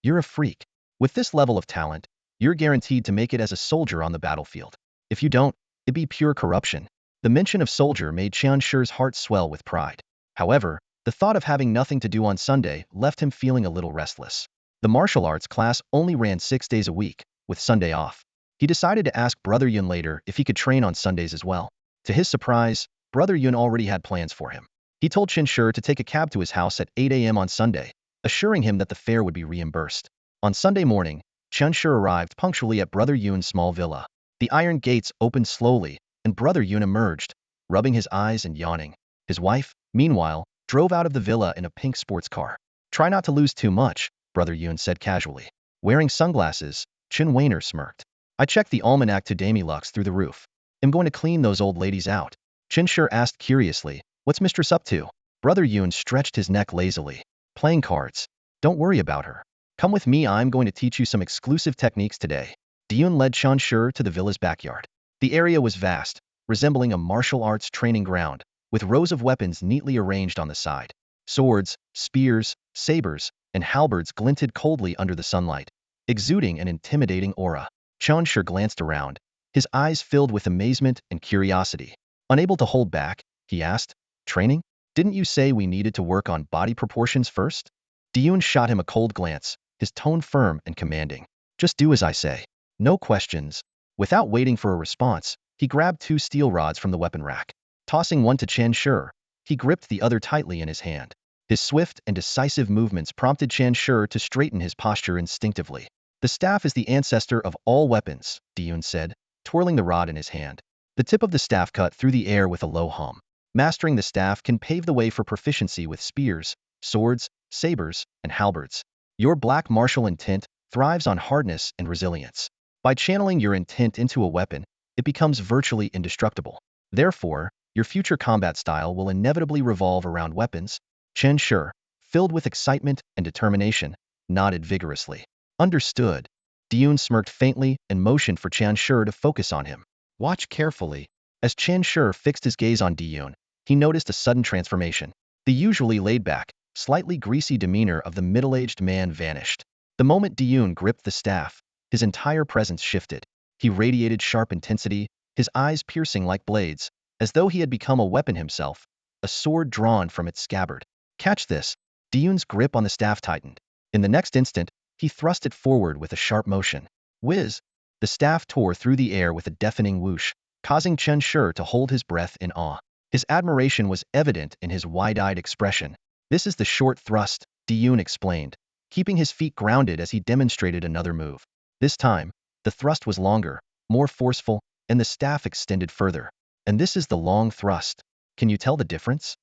you're a freak. With this level of talent, you're guaranteed to make it as a soldier on the battlefield. If you don't, it'd be pure corruption." The mention of soldier made Chen Shi's heart swell with pride. However, the thought of having nothing to do on Sunday left him feeling a little restless. The martial arts class only ran 6 days a week, with Sunday off. He decided to ask Brother Yun later if he could train on Sundays as well. To his surprise, Brother Yun already had plans for him. He told Chen Shi to take a cab to his house at 8 a.m. on Sunday, assuring him that the fare would be reimbursed. On Sunday morning, Chen Shi arrived punctually at Brother Yun's small villa. The iron gates opened slowly, and Brother Yun emerged, rubbing his eyes and yawning. His wife, meanwhile, drove out of the villa in a pink sports car. Try not to lose too much, Brother Yun said casually. Wearing sunglasses, Chen Weiner smirked. I checked the almanac to Damilux through the roof. I'm going to clean those old ladies out. Chen Shi asked curiously, what's mistress up to? Brother Yun stretched his neck lazily. Playing cards. Don't worry about her. Come with me, I'm going to teach you some exclusive techniques today. Diyun led Chen Shi to the villa's backyard. The area was vast, resembling a martial arts training ground, with rows of weapons neatly arranged on the side. Swords, spears, sabers, and halberds glinted coldly under the sunlight, exuding an intimidating aura. Chen Shi glanced around, his eyes filled with amazement and curiosity. Unable to hold back, he asked, training? Didn't you say we needed to work on body proportions first? Diyun shot him a cold glance, his tone firm and commanding. Just do as I say. No questions. Without waiting for a response, he grabbed 2 steel rods from the weapon rack. Tossing one to Chen Shi, he gripped the other tightly in his hand. His swift and decisive movements prompted Chen Shi to straighten his posture instinctively. The staff is the ancestor of all weapons, Diyun said, twirling the rod in his hand. The tip of the staff cut through the air with a low hum. Mastering the staff can pave the way for proficiency with spears, swords, sabers, and halberds. Your black martial intent thrives on hardness and resilience. By channeling your intent into a weapon, it becomes virtually indestructible. Therefore, your future combat style will inevitably revolve around weapons. Chen Shi, filled with excitement and determination, nodded vigorously. Understood. Diyun smirked faintly and motioned for Chen Shi to focus on him. Watch carefully. As Chen Shi fixed his gaze on Diyun, he noticed a sudden transformation. The usually laid-back, slightly greasy demeanor of the middle-aged man vanished. The moment Diyun gripped the staff, his entire presence shifted. He radiated sharp intensity, his eyes piercing like blades, as though he had become a weapon himself, a sword drawn from its scabbard. Catch this. Diyun's grip on the staff tightened. In the next instant, he thrust it forward with a sharp motion. Whiz! The staff tore through the air with a deafening whoosh, causing Chen Shi to hold his breath in awe. His admiration was evident in his wide-eyed expression. This is the short thrust, Diyun explained, keeping his feet grounded as he demonstrated another move. This time, the thrust was longer, more forceful, and the staff extended further. And this is the long thrust. Can you tell the difference?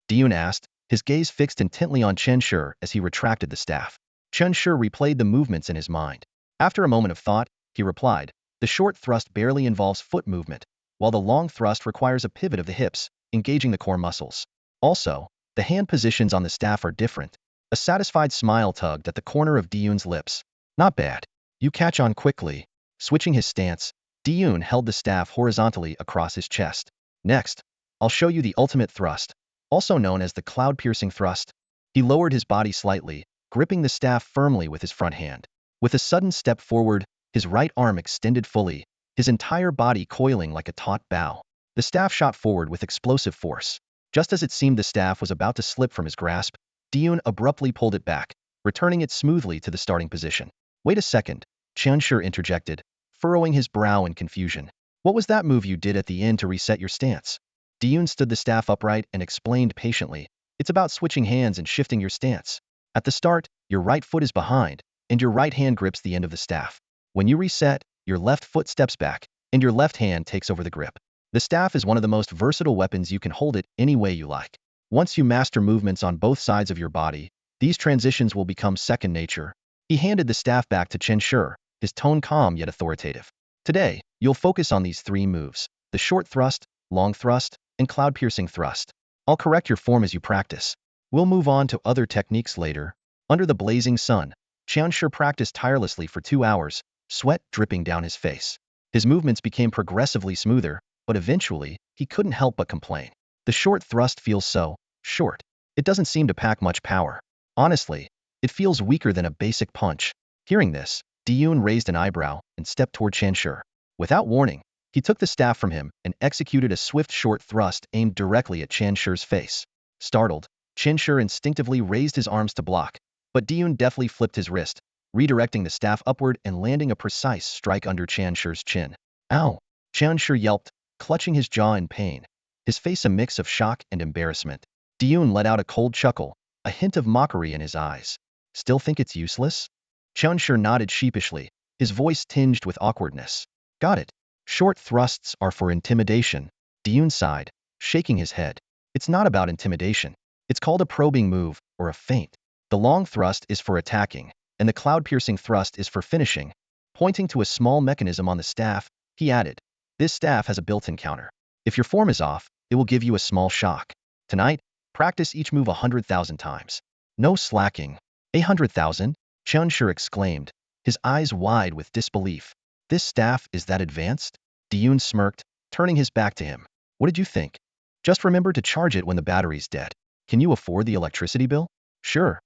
Diyun asked, his gaze fixed intently on Chen Shi as he retracted the staff. Chen Shi replayed the movements in his mind. After a moment of thought, he replied, the short thrust barely involves foot movement, while the long thrust requires a pivot of the hips, engaging the core muscles. Also, the hand positions on the staff are different. A satisfied smile tugged at the corner of Diyun's lips. Not bad. You catch on quickly. Switching his stance, Diyun held the staff horizontally across his chest. Next, I'll show you the ultimate thrust, also known as the cloud-piercing thrust. He lowered his body slightly, gripping the staff firmly with his front hand. With a sudden step forward, his right arm extended fully, his entire body coiling like a taut bow. The staff shot forward with explosive force. Just as it seemed the staff was about to slip from his grasp, Diyun abruptly pulled it back, returning it smoothly to the starting position. Wait a second, Chen Shi interjected, furrowing his brow in confusion. What was that move you did at the end to reset your stance? Diyun stood the staff upright and explained patiently. It's about switching hands and shifting your stance. At the start, your right foot is behind, and your right hand grips the end of the staff. When you reset, your left foot steps back, and your left hand takes over the grip. The staff is one of the most versatile weapons. You can hold it any way you like. Once you master movements on both sides of your body, these transitions will become second nature. He handed the staff back to Chen Shi, his tone calm yet authoritative. Today, you'll focus on these 3 moves: the short thrust, long thrust, and cloud-piercing thrust. I'll correct your form as you practice. We'll move on to other techniques later. Under the blazing sun, Chen Shi practiced tirelessly for 2 hours, sweat dripping down his face. His movements became progressively smoother, but eventually, he couldn't help but complain. The short thrust feels so short. It doesn't seem to pack much power. Honestly, it feels weaker than a basic punch. Hearing this, Diyun raised an eyebrow and stepped toward Chen Shi. Without warning, he took the staff from him and executed a swift short thrust aimed directly at Chen Shi's face. Startled, Chen Shi instinctively raised his arms to block, but Diyun deftly flipped his wrist, redirecting the staff upward and landing a precise strike under Chen Shi's chin. Ow! Chen Shi yelped, clutching his jaw in pain, his face a mix of shock and embarrassment. Diyun let out a cold chuckle, a hint of mockery in his eyes. Still think it's useless? Chunshur nodded sheepishly, his voice tinged with awkwardness. Got it. Short thrusts are for intimidation. Diyun sighed, shaking his head. It's not about intimidation. It's called a probing move, or a feint. The long thrust is for attacking, and the cloud-piercing thrust is for finishing. Pointing to a small mechanism on the staff, he added, this staff has a built-in counter. If your form is off, it will give you a small shock. Tonight, practice each move 100,000 times. No slacking. 100,000? Chunshur exclaimed, his eyes wide with disbelief. This staff is that advanced? Diyun smirked, turning his back to him. What did you think? Just remember to charge it when the battery's dead. Can you afford the electricity bill? Sure,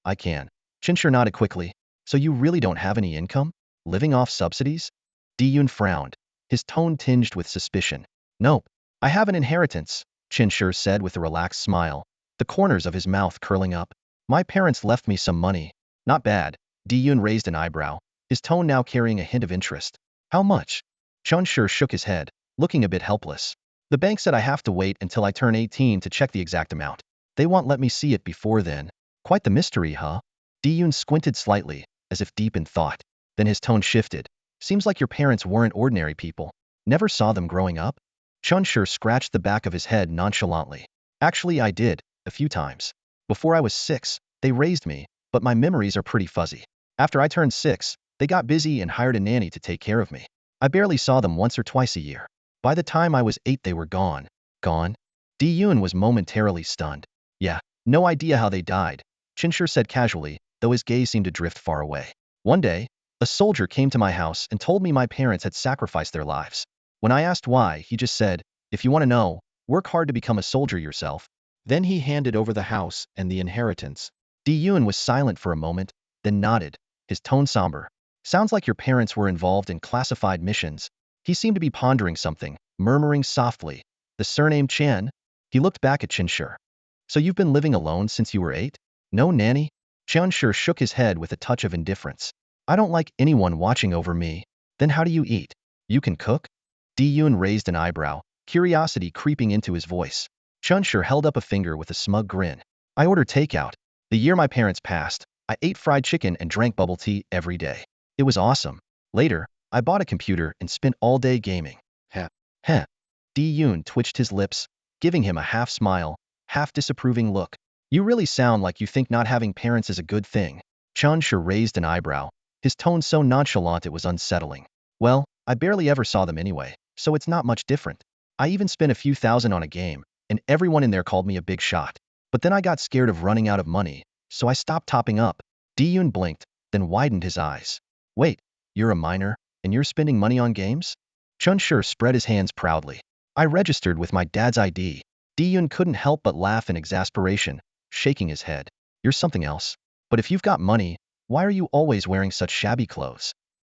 I can. Chunshur nodded quickly. So you really don't have any income? Living off subsidies? Diyun frowned, his tone tinged with suspicion. Nope. I have an inheritance, Chunshur said with a relaxed smile, the corners of his mouth curling up. My parents left me some money. Not bad. Diyun raised an eyebrow, his tone now carrying a hint of interest. How much? Chunshur shook his head, looking a bit helpless. The bank said I have to wait until I turn 18 to check the exact amount. They won't let me see it before then. Quite the mystery, huh? Diyun squinted slightly, as if deep in thought. Then his tone shifted. Seems like your parents weren't ordinary people. Never saw them growing up? Chunshur scratched the back of his head nonchalantly. Actually, I did, a few times. Before I was 6, they raised me, but my memories are pretty fuzzy. After I turned 6, they got busy and hired a nanny to take care of me. I barely saw them once or twice a year. By the time I was 8, they were gone. Gone? Diyun was momentarily stunned. Yeah, no idea how they died, Chunshur said casually, though his gaze seemed to drift far away. One day, a soldier came to my house and told me my parents had sacrificed their lives. When I asked why, he just said, if you want to know, work hard to become a soldier yourself. Then he handed over the house and the inheritance. Diyun was silent for a moment, then nodded, his tone somber. Sounds like your parents were involved in classified missions. He seemed to be pondering something, murmuring softly. The surname Chen? He looked back at Chunshur. So you've been living alone since you were 8? No nanny? Chunshur shook his head with a touch of indifference. I don't like anyone watching over me. Then how do you eat? You can cook? Diyun raised an eyebrow, curiosity creeping into his voice. Chunshur held up a finger with a smug grin. I order takeout. The year my parents passed, I ate fried chicken and drank bubble tea every day. It was awesome. Later, I bought a computer and spent all day gaming. Heh. Heh. Diyun twitched his lips, giving him a half-smile, half-disapproving look. You really sound like you think not having parents is a good thing. Chunshur raised an eyebrow, his tone so nonchalant it was unsettling. Well, I barely ever saw them anyway, so it's not much different. I even spent a few thousand on a game, and everyone in there called me a big shot. But then I got scared of running out of money, so I stopped topping up. Diyun blinked, then widened his eyes. Wait, you're a minor, and you're spending money on games? Chunshur spread his hands proudly. I registered with my dad's ID. Diyun couldn't help but laugh in exasperation, shaking his head. You're something else. But if you've got money, why are you always wearing such shabby clothes?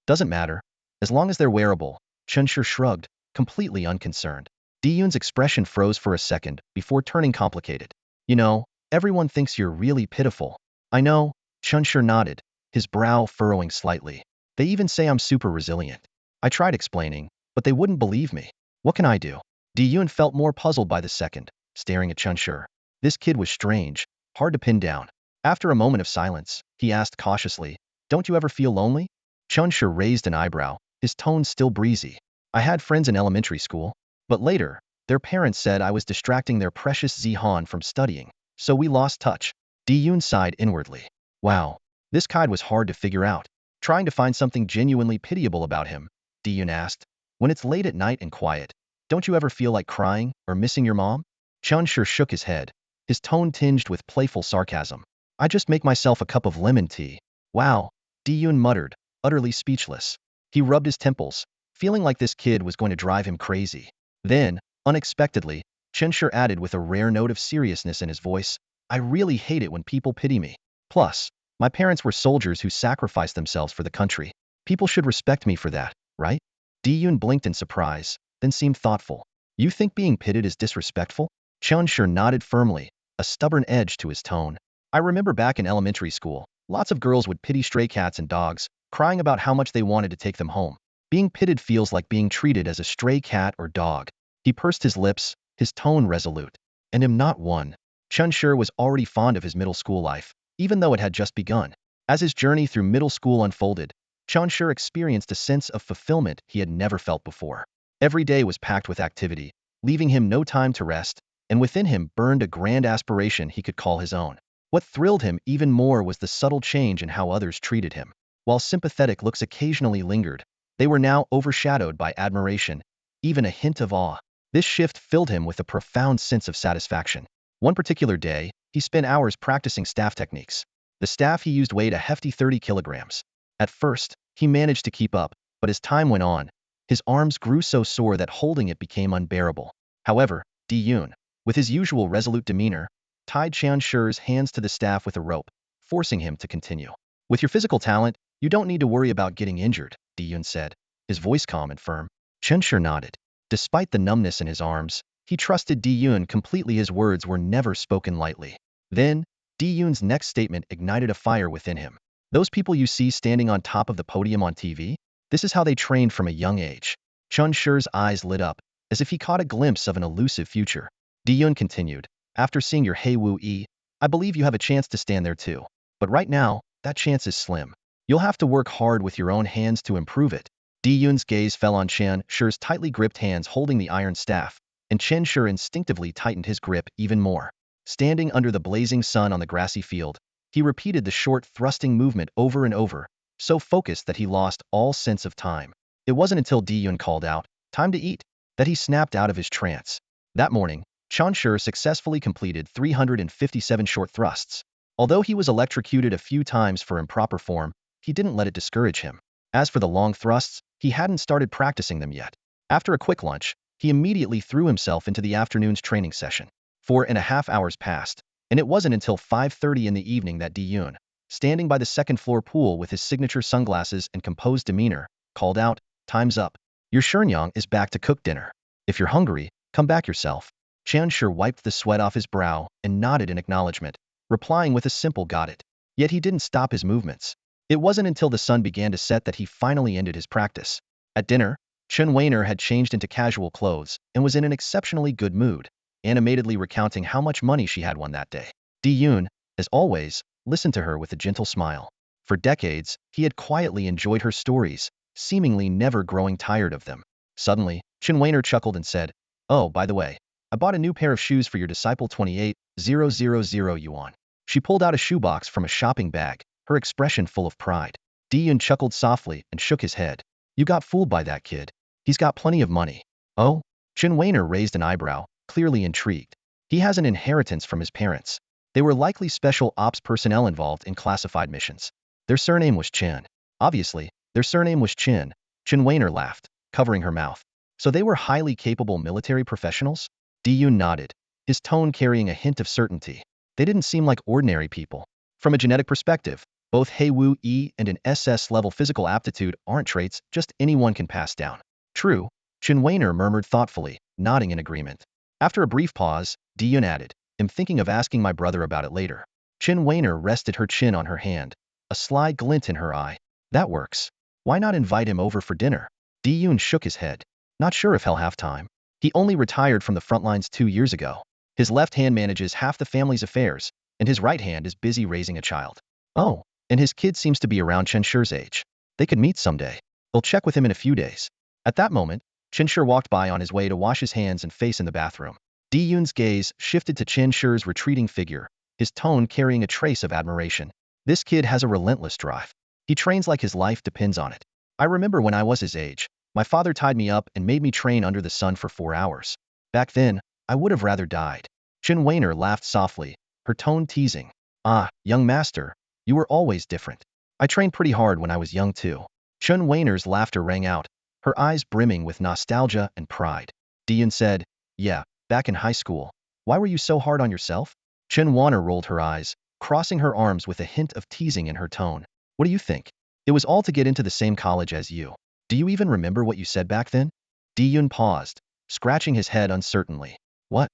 Doesn't matter. As long as they're wearable, Chunshur shrugged, completely unconcerned. Diyun's expression froze for a second before turning complicated. You know, everyone thinks you're really pitiful. I know, Chunshur nodded, his brow furrowing slightly. They even say I'm super resilient. I tried explaining, but they wouldn't believe me. What can I do? Diyun felt more puzzled by the second, staring at Chunshur. This kid was strange, hard to pin down. After a moment of silence, he asked cautiously, don't you ever feel lonely? Chunshur raised an eyebrow, his tone still breezy. I had friends in elementary school, but later, their parents said I was distracting their precious Zihan from studying, so we lost touch. Diyun sighed inwardly. Wow, this kid was hard to figure out. Trying to find something genuinely pitiable about him, Diyun asked. When it's late at night and quiet, don't you ever feel like crying or missing your mom? Chunshur shook his head, his tone tinged with playful sarcasm. I just make myself a cup of lemon tea. Wow, Diyun muttered, utterly speechless. He rubbed his temples, feeling like this kid was going to drive him crazy. Then, unexpectedly, Chunshur added with a rare note of seriousness in his voice, I really hate it when people pity me. Plus, my parents were soldiers who sacrificed themselves for the country. People should respect me for that, right? Diyun blinked in surprise, then seemed thoughtful. You think being pitied is disrespectful? Chunshur nodded firmly, a stubborn edge to his tone. I remember back in elementary school, lots of girls would pity stray cats and dogs, crying about how much they wanted to take them home. Being pitied feels like being treated as a stray cat or dog. He pursed his lips, his tone resolute. And am not one. Chun Shi was already fond of his middle school life, even though it had just begun. As his journey through middle school unfolded, Chun Shi experienced a sense of fulfillment he had never felt before. Every day was packed with activity, leaving him no time to rest, and within him burned a grand aspiration he could call his own. What thrilled him even more was the subtle change in how others treated him. While sympathetic looks occasionally lingered, they were now overshadowed by admiration, even a hint of awe. This shift filled him with a profound sense of satisfaction. One particular day, he spent hours practicing staff techniques. The staff he used weighed a hefty 30 kilograms. At first, he managed to keep up, but as time went on, his arms grew so sore that holding it became unbearable. However, Di-Yun, with his usual resolute demeanor, tied Chun Shi's hands to the staff with a rope, forcing him to continue. With your physical talent, you don't need to worry about getting injured, Di-Yun said, his voice calm and firm. Chun Shi nodded. Despite the numbness in his arms, he trusted Di-Yun completely. His words were never spoken lightly. Then, Di-Yun's next statement ignited a fire within him. Those people you see standing on top of the podium on TV? This is how they trained from a young age. Chun Shi's eyes lit up, as if he caught a glimpse of an elusive future. Di-Yun continued, after seeing your Hei Wu Yi, I believe you have a chance to stand there too. But right now, that chance is slim. You'll have to work hard with your own hands to improve it. Di-Yun's gaze fell on Chun Shi's tightly gripped hands holding the iron staff, and Chun Shi instinctively tightened his grip even more. Standing under the blazing sun on the grassy field, he repeated the short thrusting movement over and over, so focused that he lost all sense of time. It wasn't until Di-Yun called out, "Time to eat," that he snapped out of his trance. That morning, Chun Shi successfully completed 357 short thrusts. Although he was electrocuted a few times for improper form, he didn't let it discourage him. As for the long thrusts, he hadn't started practicing them yet. After a quick lunch, he immediately threw himself into the afternoon's training session. 4.5 hours passed, and it wasn't until 5:30 in the evening that Di-Yun, standing by the second-floor pool with his signature sunglasses and composed demeanor, called out, "Time's up. Your Shenyang is back to cook dinner. If you're hungry, come back yourself." Chun Shi wiped the sweat off his brow and nodded in acknowledgement, replying with a simple "got it." Yet he didn't stop his movements. It wasn't until the sun began to set that he finally ended his practice. At dinner, Chen Weiner had changed into casual clothes and was in an exceptionally good mood, animatedly recounting how much money she had won that day. Di-Yun, as always, listened to her with a gentle smile. For decades, he had quietly enjoyed her stories, seemingly never growing tired of them. Suddenly, Chen Weiner chuckled and said, "Oh, by the way, I bought a new pair of shoes for your disciple 28,000 yuan." She pulled out a shoebox from a shopping bag, her expression full of pride. Di-Yun chuckled softly and shook his head. "You got fooled by that kid. He's got plenty of money." "Oh?" Chen Weiner raised an eyebrow, clearly intrigued. "He has an inheritance from his parents. They were likely special ops personnel involved in classified missions. Their surname was Chen." "Obviously, their surname was Chen." Chen Weiner laughed, covering her mouth. "So they were highly capable military professionals?" Di-Yun nodded, his tone carrying a hint of certainty. "They didn't seem like ordinary people. From a genetic perspective, both Hei Wu Yi and an SS-level physical aptitude aren't traits just anyone can pass down." "True," Chen Weiner murmured thoughtfully, nodding in agreement. After a brief pause, Di-Yun added, "I'm thinking of asking my brother about it later." Chen Weiner rested her chin on her hand, a sly glint in her eye. "That works. Why not invite him over for dinner?" Di-Yun shook his head. "Not sure if he'll have time. He only retired from the front lines 2 years ago. His left hand manages half the family's affairs, and his right hand is busy raising a child. Oh, and his kid seems to be around Chen Shi's age. They could meet someday. They'll check with him in a few days." At that moment, Chen Shi walked by on his way to wash his hands and face in the bathroom. Di-Yun's gaze shifted to Chen Shi's retreating figure, his tone carrying a trace of admiration. "This kid has a relentless drive. He trains like his life depends on it. I remember when I was his age, my father tied me up and made me train under the sun for 4 hours. Back then, I would have rather died." Chen Weiner laughed softly, her tone teasing. "Ah, young master, you were always different. I trained pretty hard when I was young too." Chen Weiner's laughter rang out, her eyes brimming with nostalgia and pride. Di-Yun said, "Yeah, back in high school. Why were you so hard on yourself?" Chen Weiner rolled her eyes, crossing her arms with a hint of teasing in her tone. "What do you think? It was all to get into the same college as you. Do you even remember what you said back then?" Di-Yun paused, scratching his head uncertainly. "What?"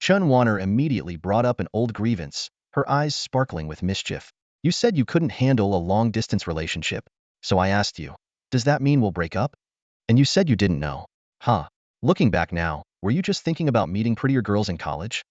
Chen Weiner immediately brought up an old grievance, her eyes sparkling with mischief. "You said you couldn't handle a long-distance relationship, so I asked you, does that mean we'll break up? And you said you didn't know. Huh. Looking back now, were you just thinking about meeting prettier girls in college?"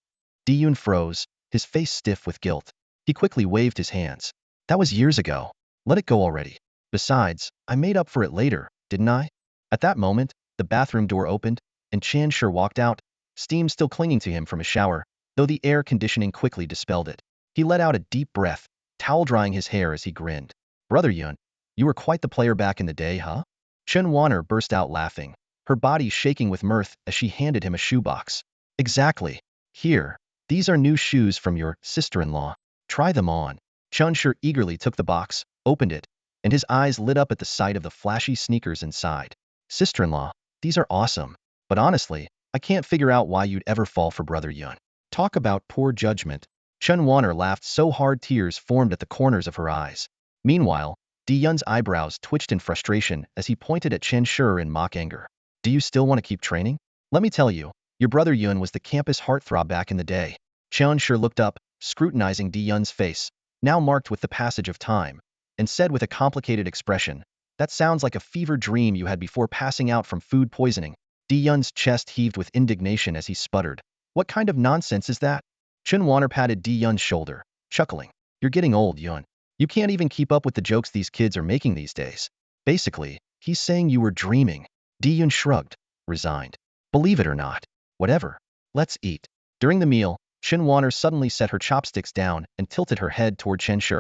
Di-Yun froze, his face stiff with guilt. He quickly waved his hands. That was years ago. Let it go already. Besides, I made up for it later, didn't I? At that moment, the bathroom door opened, and Chansher walked out, steam still clinging to him from a shower, though the air conditioning quickly dispelled it. He let out a deep breath, towel drying his hair as he grinned. Brother Yun, you were quite the player back in the day, huh? Chen Wanner burst out laughing, her body shaking with mirth as she handed him a shoebox. Exactly. Here, these are new shoes from your sister-in-law. Try them on. Chansher eagerly took the box, opened it, and his eyes lit up at the sight of the flashy sneakers inside. Sister-in-law, these are awesome. But honestly, I can't figure out why you'd ever fall for Brother Yun. Talk about poor judgment. Chen Wanner laughed so hard tears formed at the corners of her eyes. Meanwhile, Di Yun's eyebrows twitched in frustration as he pointed at Chen Shi in mock anger. Do you still want to keep training? Let me tell you, your brother Yun was the campus heartthrob back in the day. Chen Shi looked up, scrutinizing Di Yun's face, now marked with the passage of time, and said with a complicated expression, that sounds like a fever dream you had before passing out from food poisoning. Di Yun's chest heaved with indignation as he sputtered. What kind of nonsense is that? Chen Wanner patted Di Yun's shoulder, chuckling. You're getting old, Yun. You can't even keep up with the jokes these kids are making these days. Basically, he's saying you were dreaming. Di Yun shrugged, resigned. Believe it or not. Whatever. Let's eat. During the meal, Chen Wanner suddenly set her chopsticks down and tilted her head toward Chen Shi,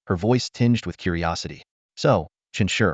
her voice tinged with curiosity. So, Chen Shi,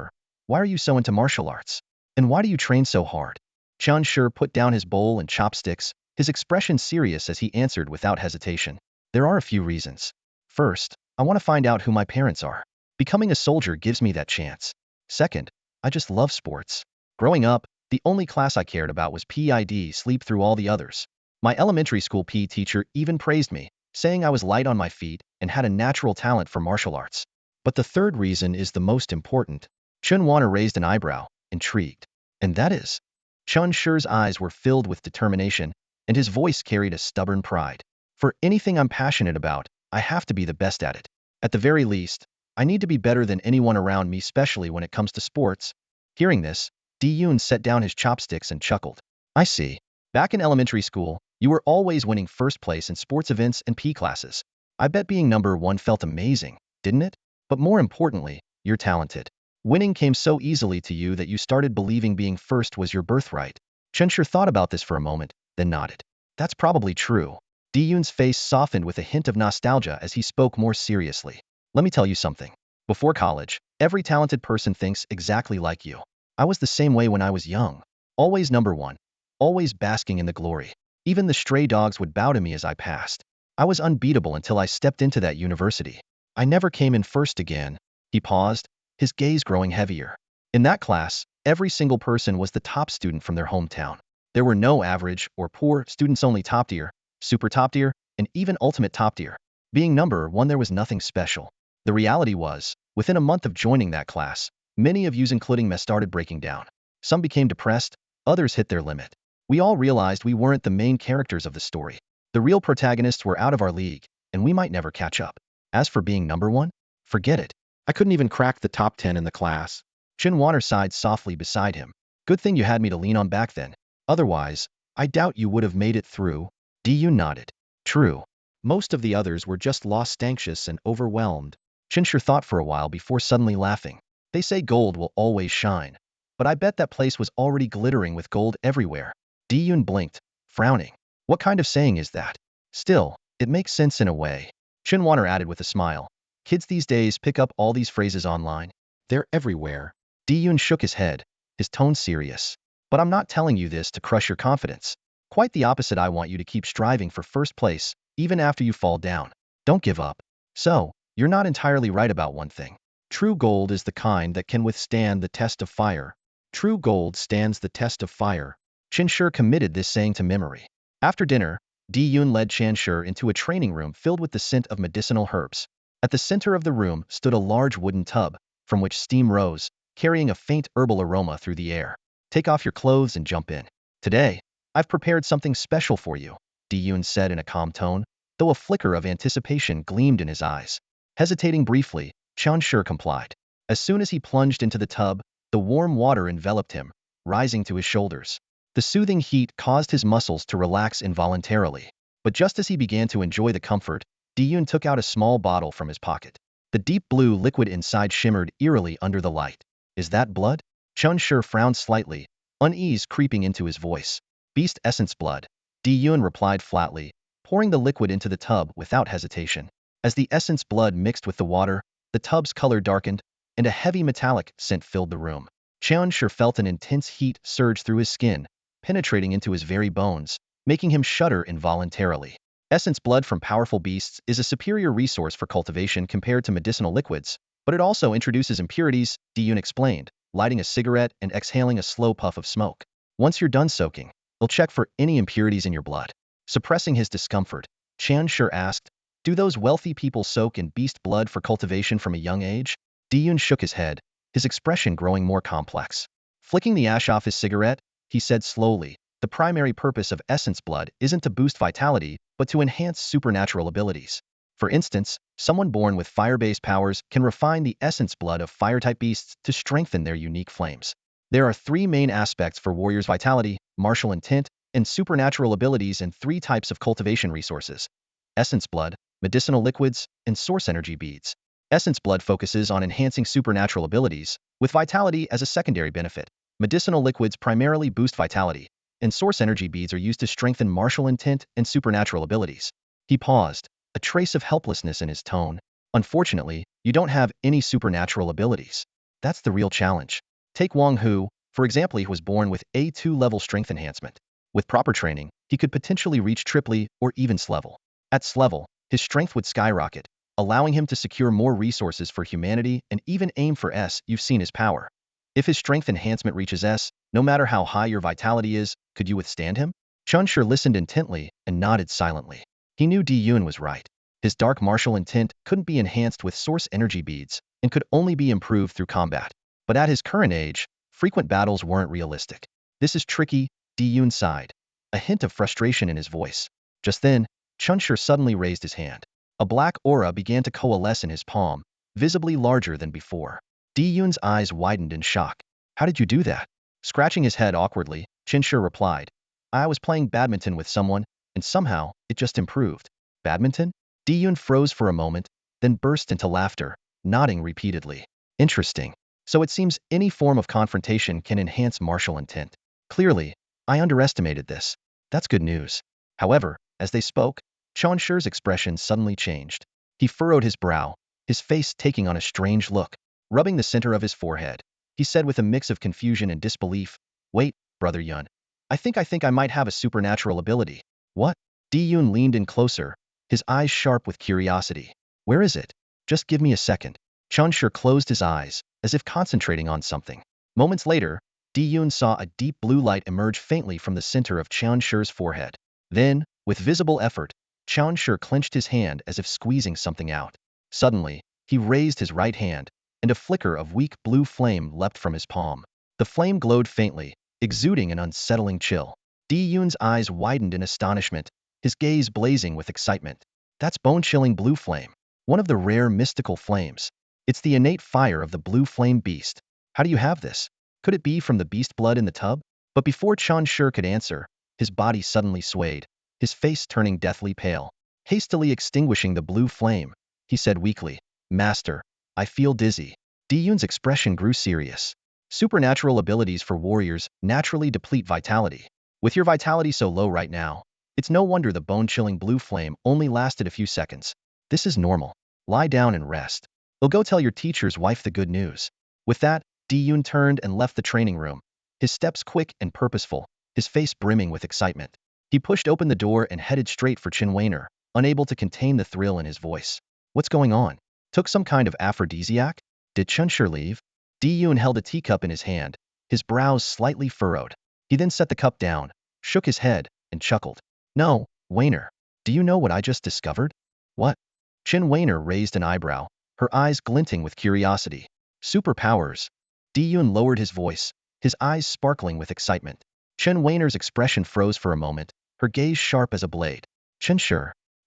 why are you so into martial arts? And why do you train so hard? Chen Shi put down his bowl and chopsticks, his expression serious as he answered without hesitation. There are a few reasons. First, I want to find out who my parents are. Becoming a soldier gives me that chance. Second, I just love sports. Growing up, the only class I cared about was PID, sleep through all the others. My elementary school PE teacher even praised me, saying I was light on my feet and had a natural talent for martial arts. But the third reason is the most important. Chen Wanner raised an eyebrow, intrigued. And that is? Chen Shi's eyes were filled with determination, and his voice carried a stubborn pride. For anything I'm passionate about, I have to be the best at it. At the very least, I need to be better than anyone around me, especially when it comes to sports. Hearing this, Di Yun set down his chopsticks and chuckled. I see. Back in elementary school, you were always winning first place in sports events and PE classes. I bet being number one felt amazing, didn't it? But more importantly, you're talented. Winning came so easily to you that you started believing being first was your birthright. Chen Shi thought about this for a moment, then nodded. That's probably true. Di Yun's face softened with a hint of nostalgia as he spoke more seriously. Let me tell you something. Before college, every talented person thinks exactly like you. I was the same way when I was young. Always number one. Always basking in the glory. Even the stray dogs would bow to me as I passed. I was unbeatable until I stepped into that university. I never came in first again. He paused, his gaze growing heavier. In that class, every single person was the top student from their hometown. There were no average or poor students, only top tier, super top tier, and even ultimate top tier. Being number one, there was nothing special. The reality was, within a month of joining that class, many of you, including me, started breaking down. Some became depressed, others hit their limit. We all realized we weren't the main characters of the story. The real protagonists were out of our league, and we might never catch up. As for being number one, forget it. I couldn't even crack the top 10 in the class. Chen Wanner sighed softly beside him. Good thing you had me to lean on back then. Otherwise, I doubt you would have made it through. Di Yun nodded. True. Most of the others were just lost, anxious, and overwhelmed. Chen Shi thought for a while before suddenly laughing. They say gold will always shine. But I bet that place was already glittering with gold everywhere. Di Yun blinked, frowning. What kind of saying is that? Still, it makes sense in a way. Chen Wanner added with a smile. Kids these days pick up all these phrases online. They're everywhere. Di Yun shook his head, his tone serious. But I'm not telling you this to crush your confidence. Quite the opposite, I want you to keep striving for first place, even after you fall down. Don't give up. So, you're not entirely right about one thing. True gold is the kind that can withstand the test of fire. True gold stands the test of fire. Chen Shi committed this saying to memory. After dinner, Di Yun led Chen Shi into a training room filled with the scent of medicinal herbs. At the center of the room stood a large wooden tub, from which steam rose, carrying a faint herbal aroma through the air. Take off your clothes and jump in. Today, I've prepared something special for you, Di Yun said in a calm tone, though a flicker of anticipation gleamed in his eyes. Hesitating briefly, Chen Shi complied. As soon as he plunged into the tub, the warm water enveloped him, rising to his shoulders. The soothing heat caused his muscles to relax involuntarily. But just as he began to enjoy the comfort, Diyun took out a small bottle from his pocket. The deep blue liquid inside shimmered eerily under the light. Is that blood? Chun Shi frowned slightly, unease creeping into his voice. Beast essence blood. Diyun replied flatly, pouring the liquid into the tub without hesitation. As the essence blood mixed with the water, the tub's color darkened, and a heavy metallic scent filled the room. Chun Shi felt an intense heat surge through his skin, penetrating into his very bones, making him shudder involuntarily. Essence blood from powerful beasts is a superior resource for cultivation compared to medicinal liquids, but it also introduces impurities, Diyun explained, lighting a cigarette and exhaling a slow puff of smoke. Once you're done soaking, we'll check for any impurities in your blood. Suppressing his discomfort, Chun Shi asked, do those wealthy people soak in beast blood for cultivation from a young age? Diyun shook his head, his expression growing more complex. Flicking the ash off his cigarette, he said slowly, the primary purpose of essence blood isn't to boost vitality, but to enhance supernatural abilities. For instance, someone born with fire-based powers can refine the essence blood of fire-type beasts to strengthen their unique flames. There are three main aspects for warriors' vitality, martial intent, and supernatural abilities, and three types of cultivation resources: essence blood, medicinal liquids, and source energy beads. Essence blood focuses on enhancing supernatural abilities, with vitality as a secondary benefit. Medicinal liquids primarily boost vitality, and source energy beads are used to strengthen martial intent and supernatural abilities. He paused, a trace of helplessness in his tone. Unfortunately, you don't have any supernatural abilities. That's the real challenge. Take Wang Hu, for example. He was born with A2 level strength enhancement. With proper training, he could potentially reach triple or even S level. At S level, his strength would skyrocket, allowing him to secure more resources for humanity and even aim for S. You've seen his power. If his strength enhancement reaches S, no matter how high your vitality is, could you withstand him? Chun Shi listened intently and nodded silently. He knew Diyun was right. His dark martial intent couldn't be enhanced with source energy beads and could only be improved through combat. But at his current age, frequent battles weren't realistic. This is tricky, Diyun sighed, a hint of frustration in his voice. Just then, Chun Shi suddenly raised his hand. A black aura began to coalesce in his palm, visibly larger than before. Diyun's eyes widened in shock. How did you do that? Scratching his head awkwardly, Chun Shi replied, I was playing badminton with someone, and somehow, it just improved. Badminton? Diyun froze for a moment, then burst into laughter, nodding repeatedly. Interesting. So it seems any form of confrontation can enhance martial intent. Clearly, I underestimated this. That's good news. However, as they spoke, Chun Shi's expression suddenly changed. He furrowed his brow, his face taking on a strange look. Rubbing the center of his forehead, he said with a mix of confusion and disbelief, wait, Brother Yun. I think I might have a supernatural ability. What? Diyun leaned in closer, his eyes sharp with curiosity. Where is it? Just give me a second. Chun Shi closed his eyes, as if concentrating on something. Moments later, Diyun saw a deep blue light emerge faintly from the center of Chun Shi's forehead. Then, with visible effort, Chun Shi clenched his hand as if squeezing something out. Suddenly, he raised his right hand, and a flicker of weak blue flame leapt from his palm. The flame glowed faintly, exuding an unsettling chill. Diyun's eyes widened in astonishment, his gaze blazing with excitement. That's bone-chilling blue flame, one of the rare mystical flames. It's the innate fire of the blue flame beast. How do you have this? Could it be from the beast blood in the tub? But before Chun Shi could answer, his body suddenly swayed, his face turning deathly pale. Hastily extinguishing the blue flame, he said weakly, Master, I feel dizzy. Diyun's expression grew serious. Supernatural abilities for warriors naturally deplete vitality. With your vitality so low right now, it's no wonder the bone-chilling blue flame only lasted a few seconds. This is normal. Lie down and rest. We'll go tell your teacher's wife the good news. With that, Diyun turned and left the training room, his steps quick and purposeful, his face brimming with excitement. He pushed open the door and headed straight for Chen Weiner, unable to contain the thrill in his voice. What's going on? Took some kind of aphrodisiac? Did Chun Shi leave? Diyun held a teacup in his hand, his brows slightly furrowed. He then set the cup down, shook his head, and chuckled. No, Weiner. Do you know what I just discovered? What? Chen Weiner raised an eyebrow, her eyes glinting with curiosity. Superpowers. Diyun lowered his voice, his eyes sparkling with excitement. Chen Weiner's expression froze for a moment, her gaze sharp as a blade. Chen Shi.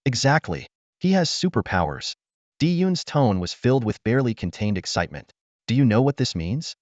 Exactly. He has superpowers. Diyun's tone was filled with barely contained excitement. Do you know what this means?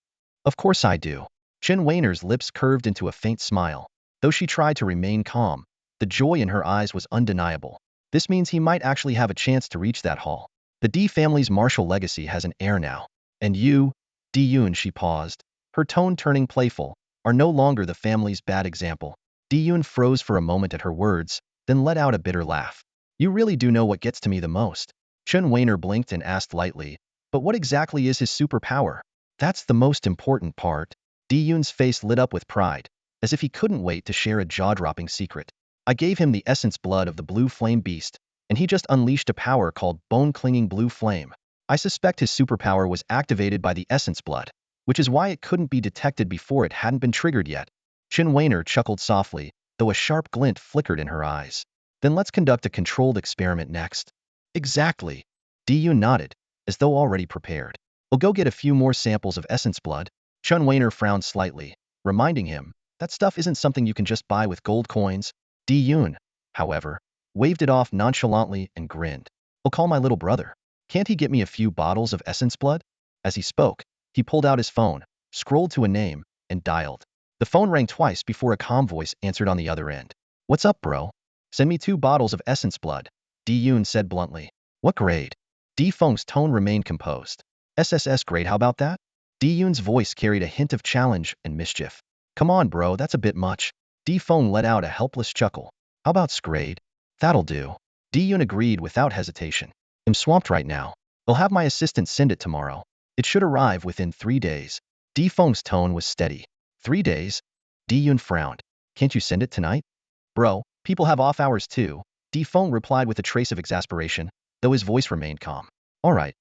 Of course I do. Chen Weiner's lips curved into a faint smile. Though she tried to remain calm, The joy in her eyes was undeniable. This means he might actually have a chance to reach that hall. The D family's martial legacy has an heir now. And you, Di-Yun, she paused, her tone turning playful, are no longer the family's bad example. Di-Yun froze for a moment at her words, then let out a bitter laugh. You really do know what gets to me the most. Chen Weiner blinked and asked lightly, but what exactly is his superpower? That's the most important part. Di-Yun's face lit up with pride, as if he couldn't wait to share a jaw-dropping secret. I gave him the essence blood of the blue flame beast, and he just unleashed a power called bone-clinging blue flame. I suspect his superpower was activated by the essence blood, which is why it couldn't be detected before it hadn't been triggered yet. Chen Weiner chuckled softly, though a sharp glint flickered in her eyes. Then let's conduct a controlled experiment next. Exactly. Di-Yun nodded, as though already prepared. We'll go get a few more samples of essence blood. Chen Weiner frowned slightly, reminding him, that stuff isn't something you can just buy with gold coins. Di-Yun, however, waved it off nonchalantly and grinned. I'll call my little brother. Can't he get me a few bottles of essence blood? As he spoke, he pulled out his phone, scrolled to a name, and dialed. The phone rang twice before a calm voice answered on the other end. What's up, bro? Send me 2 bottles of essence blood, Di-Yun said bluntly. What grade? Di-Feng's tone remained composed. SSS grade, how about that? Di-Yun's voice carried a hint of challenge and mischief. Come on, bro, that's a bit much. Di-Feng let out a helpless chuckle. How about S-grade? That'll do. Di-Yun agreed without hesitation. I'm swamped right now. I'll have my assistant send it tomorrow. It should arrive within 3 days. Di-Feng's tone was steady. 3 days? Di-Yun frowned. Can't you send it tonight? Bro, people have off hours too. Di-Feng replied with a trace of exasperation, though his voice remained calm. Alright.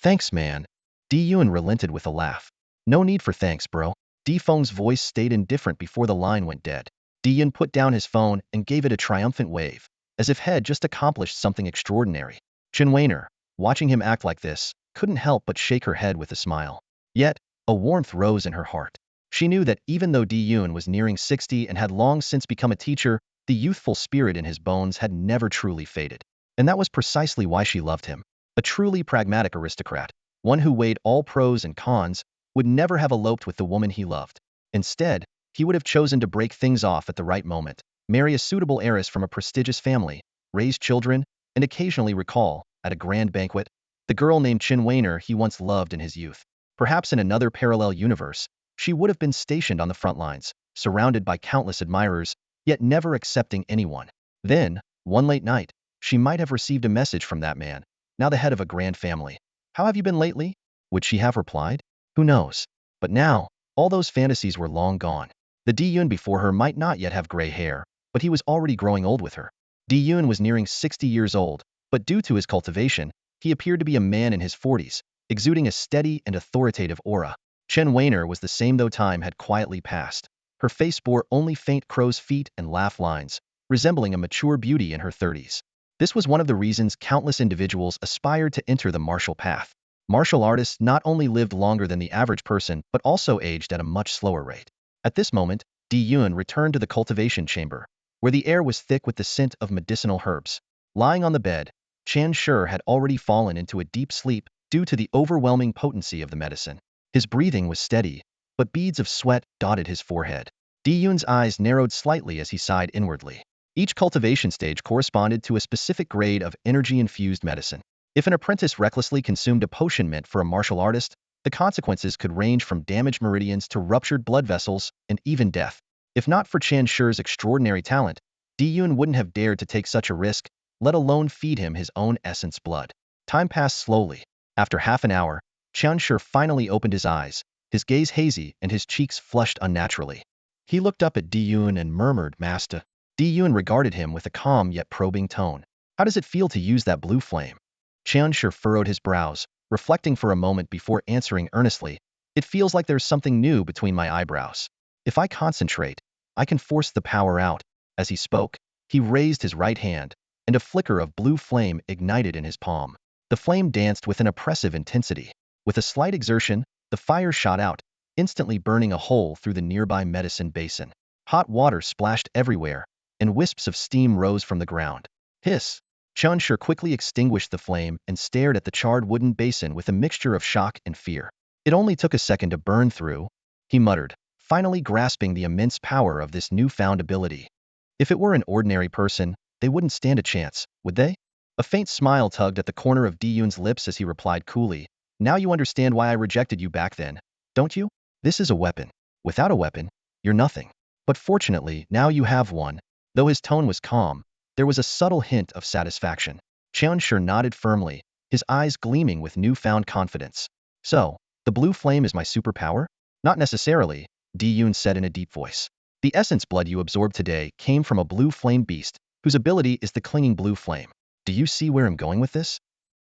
Thanks, man. Di-Yun relented with a laugh. No need for thanks, bro. Di-Feng's voice stayed indifferent before the line went dead. Di-Yun put down his phone and gave it a triumphant wave, as if had just accomplished something extraordinary. Chen Weiner, watching him act like this, couldn't help but shake her head with a smile. Yet, a warmth rose in her heart. She knew that even though Di-Yun was nearing 60 and had long since become a teacher, the youthful spirit in his bones had never truly faded. And that was precisely why she loved him. A truly pragmatic aristocrat, one who weighed all pros and cons, would never have eloped with the woman he loved. Instead, he would have chosen to break things off at the right moment, marry a suitable heiress from a prestigious family, raise children, and occasionally recall, at a grand banquet, the girl named Chen Weiner he once loved in his youth. Perhaps in another parallel universe, she would have been stationed on the front lines, surrounded by countless admirers, yet never accepting anyone. Then, one late night, she might have received a message from that man, now the head of a grand family. How have you been lately? Would she have replied? Who knows? But now, all those fantasies were long gone. The Di-Yun before her might not yet have gray hair, but he was already growing old with her. Di-Yun was nearing 60 years old, but due to his cultivation, he appeared to be a man in his 40s, exuding a steady and authoritative aura. Chen Weiner was the same though time had quietly passed. Her face bore only faint crow's feet and laugh lines, resembling a mature beauty in her 30s. This was one of the reasons countless individuals aspired to enter the martial path. Martial artists not only lived longer than the average person, but also aged at a much slower rate. At this moment, Di-Yun returned to the cultivation chamber, where the air was thick with the scent of medicinal herbs. Lying on the bed, Chan Shi had already fallen into a deep sleep due to the overwhelming potency of the medicine. His breathing was steady, but beads of sweat dotted his forehead. Di-Yun's eyes narrowed slightly as he sighed inwardly. Each cultivation stage corresponded to a specific grade of energy-infused medicine. If an apprentice recklessly consumed a potion meant for a martial artist, the consequences could range from damaged meridians to ruptured blood vessels and even death. If not for Chan Shi's extraordinary talent, Di-Yun wouldn't have dared to take such a risk, let alone feed him his own essence blood. Time passed slowly. After half an hour, Chan Shi finally opened his eyes, his gaze hazy and his cheeks flushed unnaturally. He looked up at Di-Yun and murmured, "Master." Di-Yun regarded him with a calm yet probing tone. How does it feel to use that blue flame? Chan Shi furrowed his brows, reflecting for a moment before answering earnestly. It feels like there's something new between my eyebrows. If I concentrate, I can force the power out. As he spoke, he raised his right hand, and a flicker of blue flame ignited in his palm. The flame danced with an oppressive intensity. With a slight exertion, the fire shot out, instantly burning a hole through the nearby medicine basin. Hot water splashed everywhere, and wisps of steam rose from the ground. Hiss! Chan Shi quickly extinguished the flame and stared at the charred wooden basin with a mixture of shock and fear. It only took a second to burn through, he muttered, finally grasping the immense power of this newfound ability. If it were an ordinary person, they wouldn't stand a chance, would they? A faint smile tugged at the corner of Diyun's lips as he replied coolly, "Now you understand why I rejected you back then, don't you? This is a weapon. Without a weapon, you're nothing. But fortunately, now you have one." Though his tone was calm, there was a subtle hint of satisfaction. Cheonshur nodded firmly, his eyes gleaming with newfound confidence. "So, the blue flame is my superpower?" "Not necessarily," Diyun said in a deep voice. "The essence blood you absorbed today came from a blue flame beast, whose ability is the clinging blue flame. Do you see where I'm going with this?"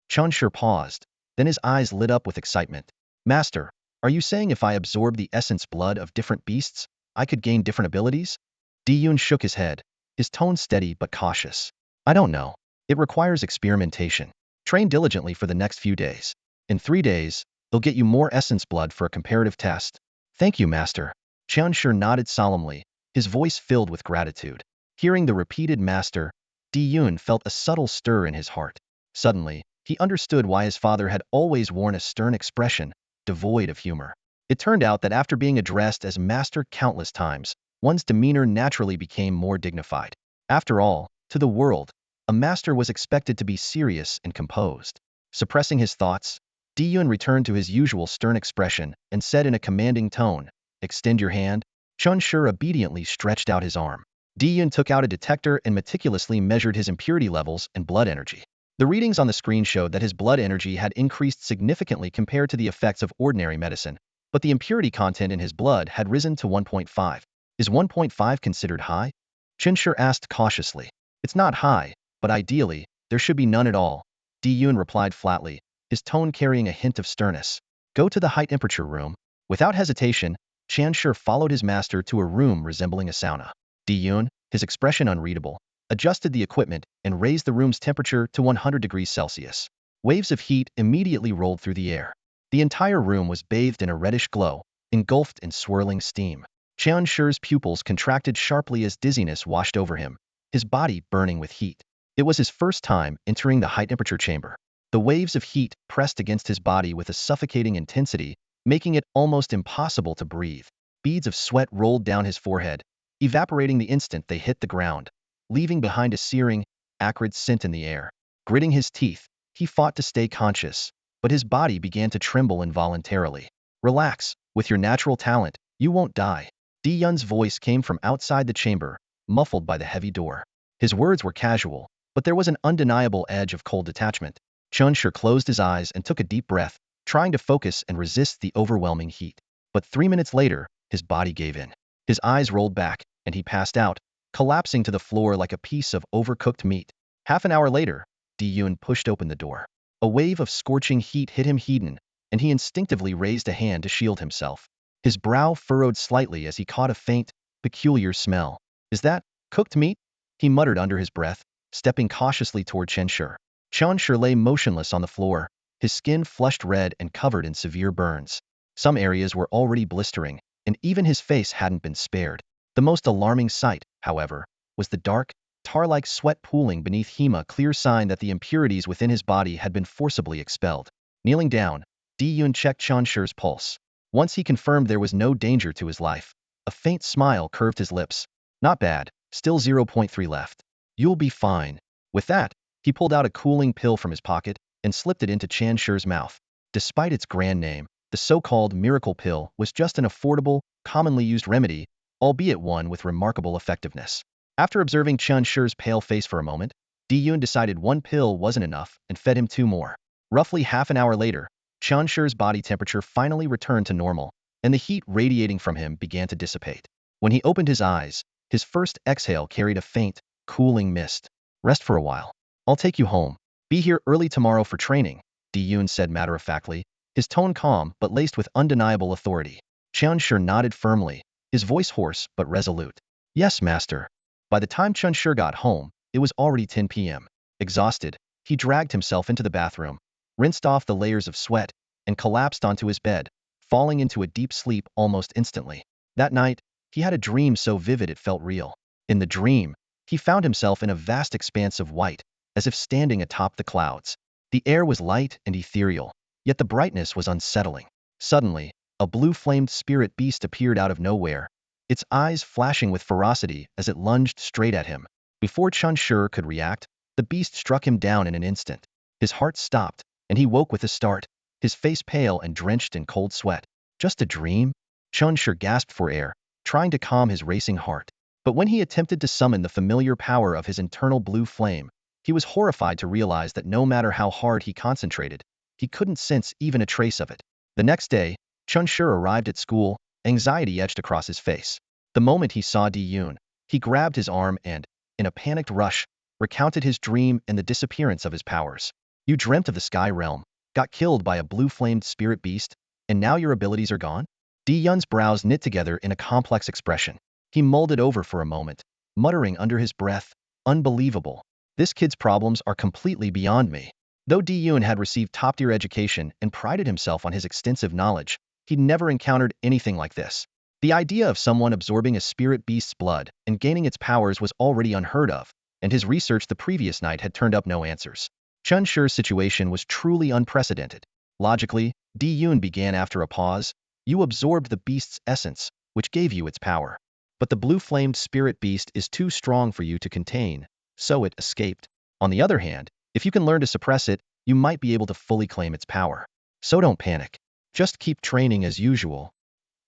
Cheonshur paused, then his eyes lit up with excitement. "Master, are you saying if I absorb the essence blood of different beasts, I could gain different abilities?" Diyun shook his head, his tone steady but cautious. "I don't know. It requires experimentation. Train diligently for the next few days. In 3 days, they'll get you more essence blood for a comparative test." "Thank you, Master." Cheonshur nodded solemnly, his voice filled with gratitude. Hearing the repeated "Master," Diyun felt a subtle stir in his heart. Suddenly, he understood why his father had always worn a stern expression, devoid of humor. It turned out that after being addressed as Master countless times, one's demeanor naturally became more dignified. After all, to the world, a master was expected to be serious and composed. Suppressing his thoughts, Diyun returned to his usual stern expression and said in a commanding tone, "Extend your hand." Cheonshur obediently stretched out his arm. Diyun took out a detector and meticulously measured his impurity levels and blood energy. The readings on the screen showed that his blood energy had increased significantly compared to the effects of ordinary medicine, but the impurity content in his blood had risen to 1.5. "Is 1.5 considered high?" Cheonshur asked cautiously. "It's not high, but ideally, there should be none at all," Diyun replied flatly, his tone carrying a hint of sternness. "Go to the high temperature room." Without hesitation, Cheonshur followed his master to a room resembling a sauna. Diyun, his expression unreadable, adjusted the equipment and raised the room's temperature to 100 degrees Celsius. Waves of heat immediately rolled through the air. The entire room was bathed in a reddish glow, engulfed in swirling steam. Cheonshur's pupils contracted sharply as dizziness washed over him, his body burning with heat. It was his first time entering the high-temperature chamber. The waves of heat pressed against his body with a suffocating intensity, making it almost impossible to breathe. Beads of sweat rolled down his forehead, evaporating the instant they hit the ground, leaving behind a searing, acrid scent in the air. Gritting his teeth, he fought to stay conscious, but his body began to tremble involuntarily. "Relax, with your natural talent, you won't die." Diyun's voice came from outside the chamber, muffled by the heavy door. His words were casual, but there was an undeniable edge of cold detachment. Cheonshur closed his eyes and took a deep breath, trying to focus and resist the overwhelming heat. But 3 minutes later, his body gave in. His eyes rolled back, and he passed out, collapsing to the floor like a piece of overcooked meat. Half an hour later, Diyun pushed open the door. A wave of scorching heat hit him head, and he instinctively raised a hand to shield himself. His brow furrowed slightly as he caught a faint, peculiar smell. "Is that cooked meat?" he muttered under his breath, stepping cautiously toward Cheonshur. Cheonshur lay motionless on the floor, his skin flushed red and covered in severe burns. Some areas were already blistering, and even his face hadn't been spared. The most alarming sight, however, was the dark, tar-like sweat pooling beneath him, a clear sign that the impurities within his body had been forcibly expelled. Kneeling down, Diyun checked Cheonshur's pulse. Once he confirmed there was no danger to his life, a faint smile curved his lips. "Not bad, still 0.3 left. You'll be fine." With that, he pulled out a cooling pill from his pocket and slipped it into Cheonshur's mouth. Despite its grand name, the so-called miracle pill was just an affordable, commonly used remedy, albeit one with remarkable effectiveness. After observing Cheonshur's pale face for a moment, Diyun decided one pill wasn't enough and fed him 2 more. Roughly half an hour later, Cheonshur's body temperature finally returned to normal, and the heat radiating from him began to dissipate. When he opened his eyes, his first exhale carried a faint, cooling mist. "Rest for a while. I'll take you home. Be here early tomorrow for training," Diyun said matter-of-factly, his tone calm but laced with undeniable authority. Cheonshur nodded firmly, his voice hoarse but resolute. "Yes, master." By the time Cheonshur got home, it was already 10 p.m. Exhausted, he dragged himself into the bathroom, rinsed off the layers of sweat, and collapsed onto his bed, falling into a deep sleep almost instantly. That night, he had a dream so vivid it felt real. In the dream, he found himself in a vast expanse of white, as if standing atop the clouds. The air was light and ethereal, yet the brightness was unsettling. Suddenly, a blue-flamed spirit beast appeared out of nowhere, its eyes flashing with ferocity as it lunged straight at him. Before Chun Shur could react, the beast struck him down in an instant. His heart stopped, and he woke with a start, his face pale and drenched in cold sweat. Just a dream? Chun Shur gasped for air, trying to calm his racing heart. But when he attempted to summon the familiar power of his internal blue flame, he was horrified to realize that no matter how hard he concentrated, he couldn't sense even a trace of it. The next day, Chun Shur arrived at school, anxiety etched across his face. The moment he saw Di Yun, he grabbed his arm and, in a panicked rush, recounted his dream and the disappearance of his powers. You dreamt of the sky realm, got killed by a blue-flamed spirit beast, and now your abilities are gone? Di Yun's brows knit together in a complex expression. He mulled it over for a moment, muttering under his breath, "Unbelievable. This kid's problems are completely beyond me." Though Di Yun had received top-tier education and prided himself on his extensive knowledge, he'd never encountered anything like this. The idea of someone absorbing a spirit beast's blood and gaining its powers was already unheard of, and his research the previous night had turned up no answers. Chun Shur's situation was truly unprecedented. Logically, Di Yun began after a pause. You absorbed the beast's essence, which gave you its power. But the blue-flamed spirit beast is too strong for you to contain, so it escaped. On the other hand, if you can learn to suppress it, you might be able to fully claim its power. So don't panic. Just keep training as usual.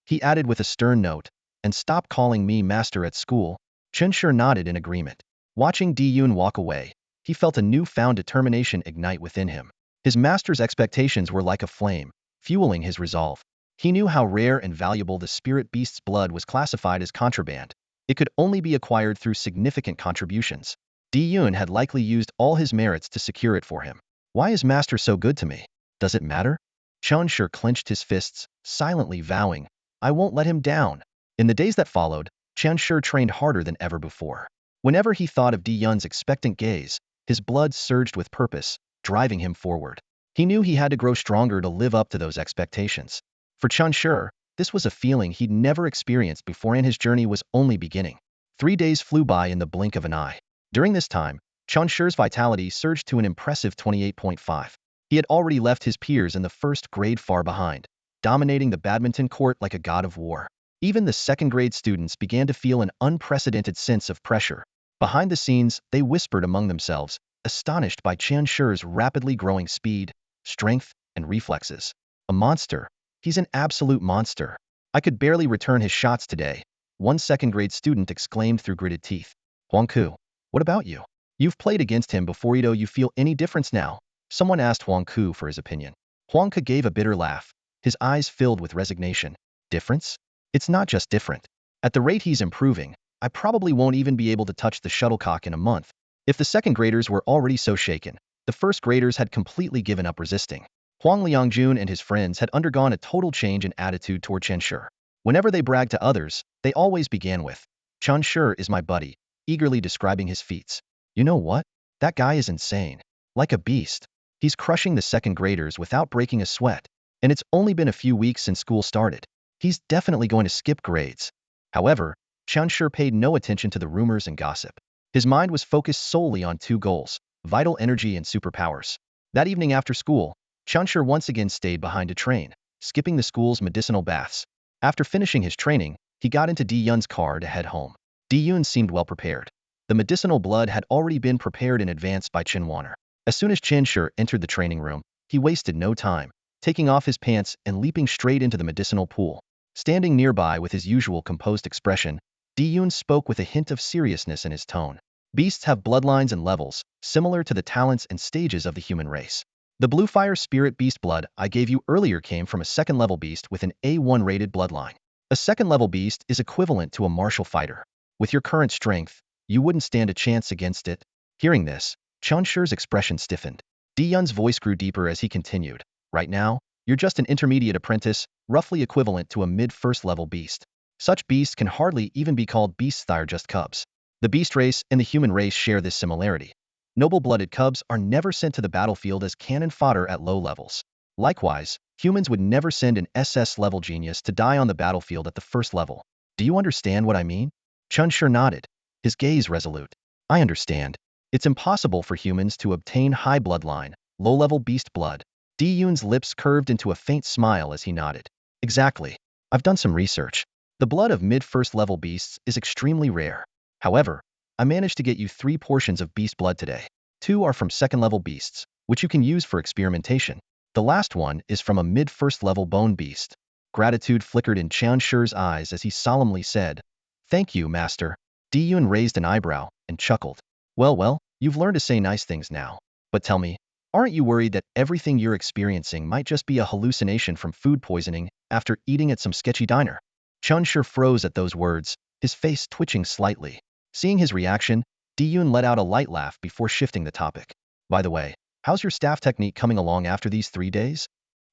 He added with a stern note, and stop calling me master at school. Chun Shur nodded in agreement. Watching Di Yun walk away, he felt a newfound determination ignite within him. His master's expectations were like a flame, fueling his resolve. He knew how rare and valuable the spirit beast's blood was classified as contraband. It could only be acquired through significant contributions. Di Yun had likely used all his merits to secure it for him. Why is master so good to me? Does it matter? Chun Shur clenched his fists, silently vowing, I won't let him down. In the days that followed, Chun Shur trained harder than ever before. Whenever he thought of Di Yun's expectant gaze, his blood surged with purpose, driving him forward. He knew he had to grow stronger to live up to those expectations. For Chun Shur, this was a feeling he'd never experienced before, and his journey was only beginning. 3 days flew by in the blink of an eye. During this time, Chun Shur's vitality surged to an impressive 28.5. He had already left his peers in the first grade far behind, dominating the badminton court like a god of war. Even the second-grade students began to feel an unprecedented sense of pressure. Behind the scenes, they whispered among themselves, astonished by Chun Shur's rapidly growing speed, strength, and reflexes. A monster. He's an absolute monster. I could barely return his shots today, one second-grade student exclaimed through gritted teeth. Huangku, what about you? You've played against him before. Do you feel any difference now? Someone asked Huangku for his opinion. Huangku gave a bitter laugh, his eyes filled with resignation. Difference? It's not just different. At the rate he's improving, I probably won't even be able to touch the shuttlecock in a month. If the second graders were already so shaken, the first graders had completely given up resisting. Huang Liangjun and his friends had undergone a total change in attitude toward Chun Shur. Whenever they bragged to others, they always began with, Chun Shur is my buddy, eagerly describing his feats. You know what? That guy is insane. Like a beast. He's crushing the second graders without breaking a sweat. And it's only been a few weeks since school started. He's definitely going to skip grades. However, Chun Shur paid no attention to the rumors and gossip. His mind was focused solely on 2 goals, vital energy and superpowers. That evening after school, Chun Shur once again stayed behind to train, skipping the school's medicinal baths. After finishing his training, he got into Di Yun's car to head home. Di Yun seemed well prepared. The medicinal blood had already been prepared in advance by Chen Wanner. As soon as Chun Shur entered the training room, he wasted no time, taking off his pants and leaping straight into the medicinal pool. Standing nearby with his usual composed expression, Di Yun spoke with a hint of seriousness in his tone. Beasts have bloodlines and levels, similar to the talents and stages of the human race. The blue fire spirit beast blood I gave you earlier came from a second-level beast with an A1 rated bloodline. A second-level beast is equivalent to a martial fighter. With your current strength, you wouldn't stand a chance against it. Hearing this, Chun Shur's expression stiffened. Di Yun's voice grew deeper as he continued. Right now, you're just an intermediate apprentice, roughly equivalent to a mid-first level beast. Such beasts can hardly even be called beasts, they are just cubs. The beast race and the human race share this similarity. Noble-blooded cubs are never sent to the battlefield as cannon fodder at low levels. Likewise, humans would never send an SS-level genius to die on the battlefield at the first level. Do you understand what I mean? Chun Shur nodded, his gaze resolute. I understand. It's impossible for humans to obtain high bloodline, low-level beast blood. Di Yun's lips curved into a faint smile as he nodded. Exactly. I've done some research. The blood of mid-first level beasts is extremely rare. However, I managed to get you 3 portions of beast blood today. 2 are from second level beasts, which you can use for experimentation. The last one is from a mid-first level bone beast. Gratitude flickered in Qianshi's eyes as he solemnly said, "Thank you, master." Diyun raised an eyebrow and chuckled. Well, you've learned to say nice things now. But tell me, aren't you worried that everything you're experiencing might just be a hallucination from food poisoning after eating at some sketchy diner? Qianshi froze at those words, his face twitching slightly. Seeing his reaction, Diyun let out a light laugh before shifting the topic. By the way, how's your staff technique coming along after these 3 days?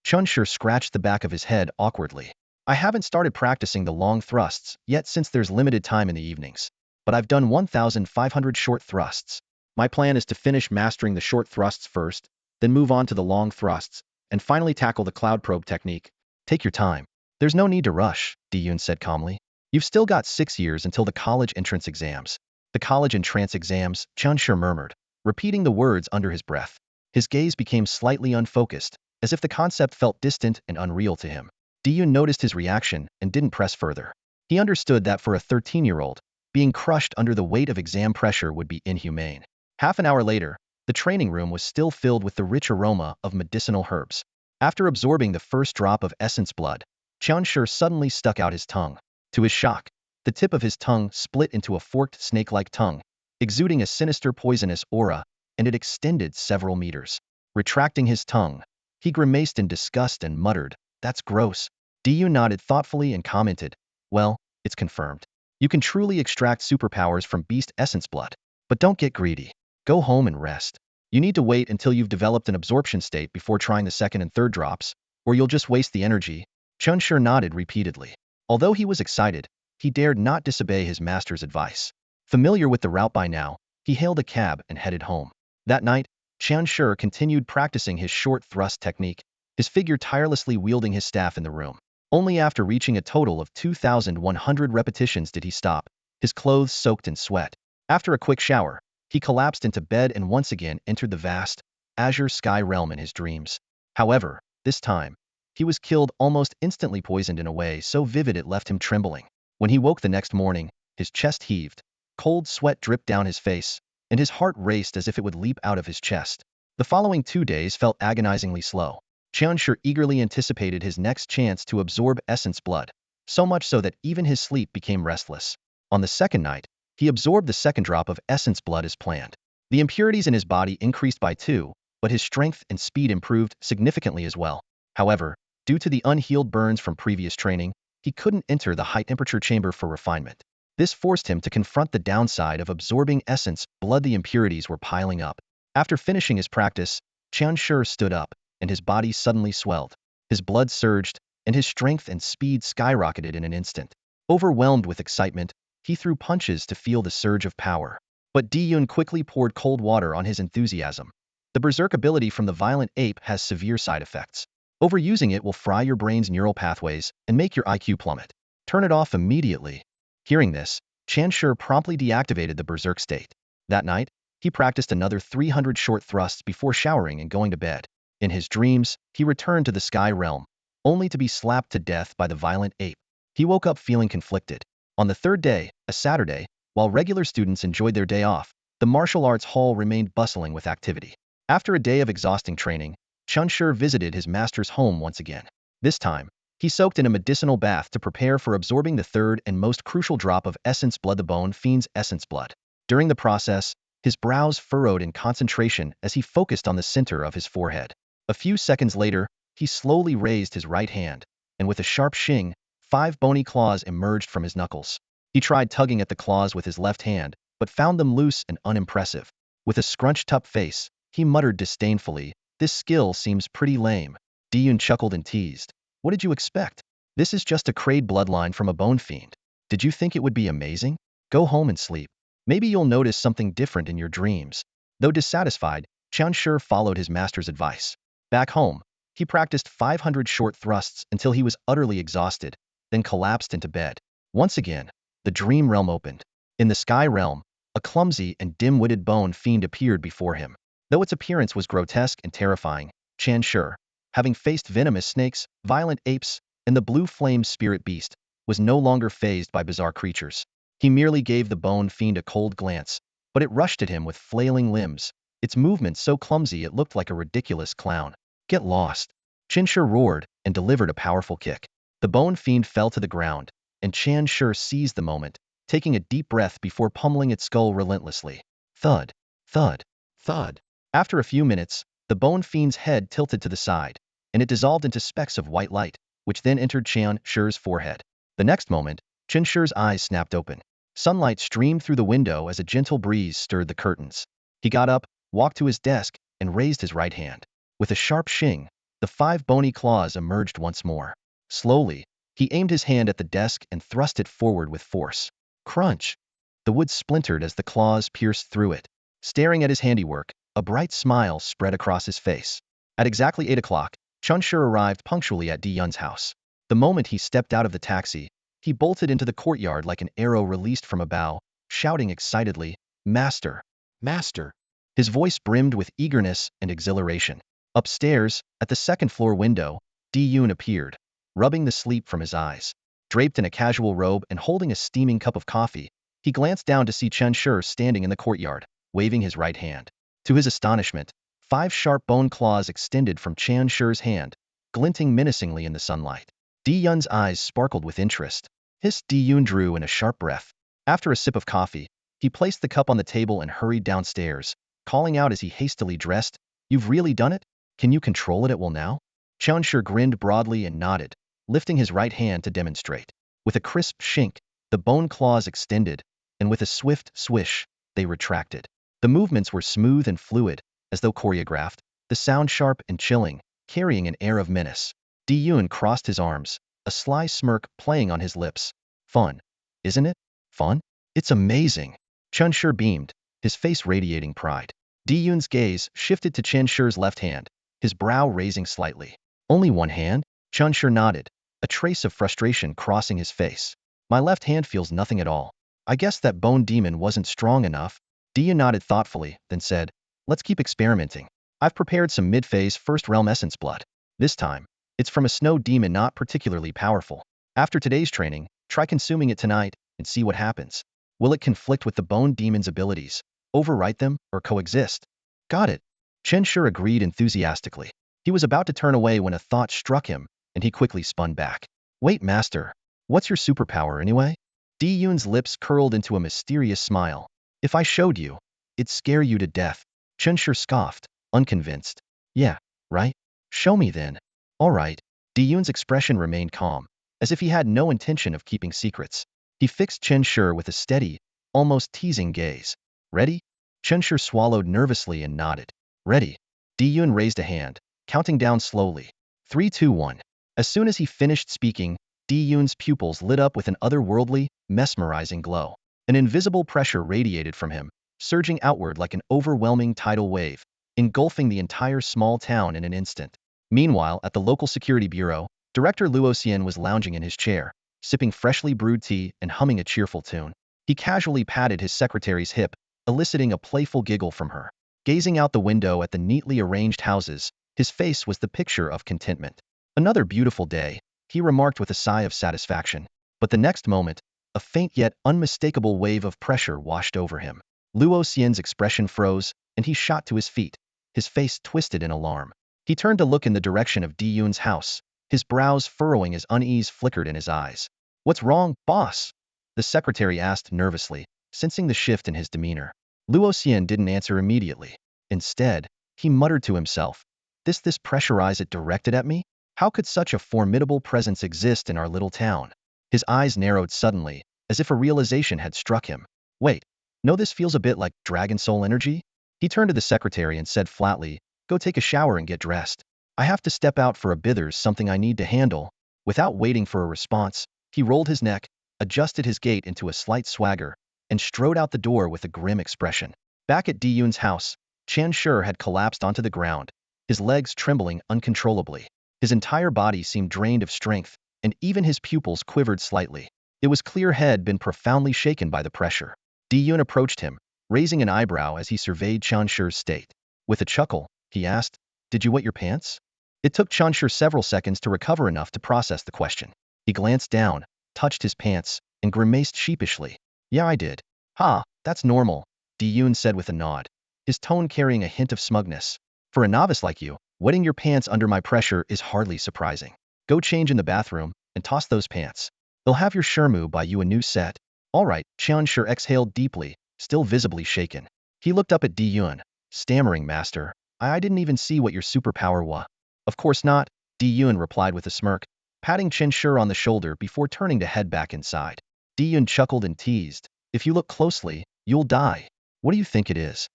Qianshi scratched the back of his head awkwardly. I haven't started practicing the long thrusts yet since there's limited time in the evenings. But I've done 1,500 short thrusts. My plan is to finish mastering the short thrusts first, then move on to the long thrusts, and finally tackle the cloud probe technique. Take your time. There's no need to rush, Diyun said calmly. You've still got 6 years until the college entrance exams. The college entrance exams, Qianshi murmured, repeating the words under his breath. His gaze became slightly unfocused, as if the concept felt distant and unreal to him. Diyun noticed his reaction and didn't press further. He understood that for a 13-year-old, being crushed under the weight of exam pressure would be inhumane. Half an hour later, the training room was still filled with the rich aroma of medicinal herbs. After absorbing the first drop of essence blood, Qianshi suddenly stuck out his tongue. To his shock, the tip of his tongue split into a forked snake-like tongue, exuding a sinister poisonous aura, and it extended several meters. Retracting his tongue, he grimaced in disgust and muttered, "That's gross." Diyun nodded thoughtfully and commented, "Well, it's confirmed. You can truly extract superpowers from beast essence blood. But don't get greedy. Go home and rest. You need to wait until you've developed an absorption state before trying the second and third drops, or you'll just waste the energy." Qianshi nodded repeatedly. Although he was excited, he dared not disobey his master's advice. Familiar with the route by now, he hailed a cab and headed home. That night, Qianshi continued practicing his short thrust technique, his figure tirelessly wielding his staff in the room. Only after reaching a total of 2,100 repetitions did he stop, his clothes soaked in sweat. After a quick shower, he collapsed into bed and once again entered the vast, azure sky realm in his dreams. However, this time, he was killed almost instantly, poisoned in a way so vivid it left him trembling. When he woke the next morning, his chest heaved, cold sweat dripped down his face, and his heart raced as if it would leap out of his chest. The following 2 days felt agonizingly slow. Qianshi eagerly anticipated his next chance to absorb essence blood, so much so that even his sleep became restless. On the second night, he absorbed the second drop of essence blood as planned. The impurities in his body increased by 2, but his strength and speed improved significantly as well. However, due to the unhealed burns from previous training, he couldn't enter the high-temperature chamber for refinement. This forced him to confront the downside of absorbing essence blood. The impurities were piling up. After finishing his practice, Qianshi stood up, and his body suddenly swelled. His blood surged, and his strength and speed skyrocketed in an instant. Overwhelmed with excitement, he threw punches to feel the surge of power. But Diyun quickly poured cold water on his enthusiasm. The berserk ability from the violent ape has severe side effects. Overusing it will fry your brain's neural pathways and make your IQ plummet. Turn it off immediately. Hearing this, Qianshi promptly deactivated the berserk state. That night, he practiced another 300 short thrusts before showering and going to bed. In his dreams, he returned to the sky realm, only to be slapped to death by the violent ape. He woke up feeling conflicted. On the third day, a Saturday, while regular students enjoyed their day off, the martial arts hall remained bustling with activity. After a day of exhausting training, Qianshi visited his master's home once again. This time, he soaked in a medicinal bath to prepare for absorbing the third and most crucial drop of essence blood, the bone fiend's essence blood. During the process, his brows furrowed in concentration as he focused on the center of his forehead. A few seconds later, he slowly raised his right hand, and with a sharp shing, 5 bony claws emerged from his knuckles. He tried tugging at the claws with his left hand, but found them loose and unimpressive. With a scrunched-up face, he muttered disdainfully, "This skill seems pretty lame." Diyun chuckled and teased, "What did you expect? This is just a Kraid bloodline from a bone fiend. Did you think it would be amazing? Go home and sleep. Maybe you'll notice something different in your dreams." Though dissatisfied, Qianshi followed his master's advice. Back home, he practiced 500 short thrusts until he was utterly exhausted, then collapsed into bed. Once again, the dream realm opened. In the sky realm, a clumsy and dim-witted bone fiend appeared before him. Though its appearance was grotesque and terrifying, Qianshi, having faced venomous snakes, violent apes, and the blue flame spirit beast, was no longer fazed by bizarre creatures. He merely gave the bone fiend a cold glance, but it rushed at him with flailing limbs, its movements so clumsy it looked like a ridiculous clown. Get lost. Qianshi roared and delivered a powerful kick. The bone fiend fell to the ground, and Qianshi seized the moment, taking a deep breath before pummeling its skull relentlessly. Thud, thud, thud. After a few minutes, the bone fiend's head tilted to the side, and it dissolved into specks of white light, which then entered Qianshi's forehead. The next moment, Qianshi's eyes snapped open. Sunlight streamed through the window as a gentle breeze stirred the curtains. He got up, walked to his desk, and raised his right hand. With a sharp shing, the 5 bony claws emerged once more. Slowly, he aimed his hand at the desk and thrust it forward with force. Crunch! The wood splintered as the claws pierced through it. Staring at his handiwork, a bright smile spread across his face. At exactly 8 o'clock, Qianshi arrived punctually at Di Yun's house. The moment he stepped out of the taxi, he bolted into the courtyard like an arrow released from a bow, shouting excitedly, "Master! Master!" His voice brimmed with eagerness and exhilaration. Upstairs, at the second-floor window, Di Yun appeared, rubbing the sleep from his eyes. Draped in a casual robe and holding a steaming cup of coffee, he glanced down to see Qianshi standing in the courtyard, waving his right hand. To his astonishment, 5 sharp bone claws extended from Qianshi's hand, glinting menacingly in the sunlight. Di Yun's eyes sparkled with interest. Di Yun drew in a sharp breath. After a sip of coffee, he placed the cup on the table and hurried downstairs, calling out as he hastily dressed, "You've really done it? Can you control it at will now?" Qianshi grinned broadly and nodded, lifting his right hand to demonstrate. With a crisp shink, the bone claws extended, and with a swift swish, they retracted. The movements were smooth and fluid, as though choreographed, the sound sharp and chilling, carrying an air of menace. Di Yun crossed his arms, a sly smirk playing on his lips. Fun, isn't it? Fun? It's amazing. Qianshi beamed, his face radiating pride. Di Yun's gaze shifted to Qianshi's left hand, his brow raising slightly. Only one hand? Qianshi nodded, a trace of frustration crossing his face. My left hand feels nothing at all. I guess that bone demon wasn't strong enough. Di Yun nodded thoughtfully, then said, "Let's keep experimenting. I've prepared some mid-phase first realm essence blood. This time, it's from a snow demon not particularly powerful. After today's training, try consuming it tonight and see what happens. Will it conflict with the bone demon's abilities, overwrite them, or coexist?" Got it. Qianshi agreed enthusiastically. He was about to turn away when a thought struck him, and he quickly spun back. Wait, master. What's your superpower anyway? Di Yun's lips curled into a mysterious smile. If I showed you, it'd scare you to death. Qianshi scoffed, unconvinced. Yeah, right? Show me then. All right. Di Yun's expression remained calm, as if he had no intention of keeping secrets. He fixed Qianshi with a steady, almost teasing gaze. Ready? Qianshi swallowed nervously and nodded. Ready. Di Yun raised a hand, counting down slowly. 3, 2, 1. As soon as he finished speaking, Di Yun's pupils lit up with an otherworldly, mesmerizing glow. An invisible pressure radiated from him, surging outward like an overwhelming tidal wave, engulfing the entire small town in an instant. Meanwhile, at the local security bureau, Director Luo Xian was lounging in his chair, sipping freshly brewed tea and humming a cheerful tune. He casually patted his secretary's hip, eliciting a playful giggle from her. Gazing out the window at the neatly arranged houses, his face was the picture of contentment. Another beautiful day, he remarked with a sigh of satisfaction. But the next moment, a faint yet unmistakable wave of pressure washed over him. Luo Xian's expression froze, and he shot to his feet, his face twisted in alarm. He turned to look in the direction of Di Yun's house, his brows furrowing as unease flickered in his eyes. What's wrong, boss? The secretary asked nervously, sensing the shift in his demeanor. Luo Xian didn't answer immediately. Instead, he muttered to himself, This pressurize it directed at me? How could such a formidable presence exist in our little town?" His eyes narrowed suddenly, as if a realization had struck him. Wait, no, this feels a bit like Dragon Soul energy? He turned to the secretary and said flatly, "Go take a shower and get dressed. I have to step out for a bit, there's something I need to handle." Without waiting for a response, he rolled his neck, adjusted his gait into a slight swagger, and strode out the door with a grim expression. Back at Di Yun's house, Qianshi had collapsed onto the ground, his legs trembling uncontrollably. His entire body seemed drained of strength, and even his pupils quivered slightly. It was clear he had been profoundly shaken by the pressure. Di Yun approached him, raising an eyebrow as he surveyed Qianshi's state. With a chuckle, he asked, "Did you wet your pants?" It took Qianshi several seconds to recover enough to process the question. He glanced down, touched his pants and grimaced sheepishly. Yeah, I did. Ha, that's normal, Di-Yun said with a nod, his tone carrying a hint of smugness. For a novice like you, wetting your pants under my pressure is hardly surprising. Go change in the bathroom and toss those pants. They'll have your Shermu buy you a new set. All right, Qianshi exhaled deeply, still visibly shaken. He looked up at Di-Yun, stammering, Master, I didn't even see what your superpower was. Of course not, Di-Yun replied with a smirk, patting Qianshi on the shoulder before turning to head back inside. Di-Yun chuckled and teased, if you look closely, you'll die. What do you think it is?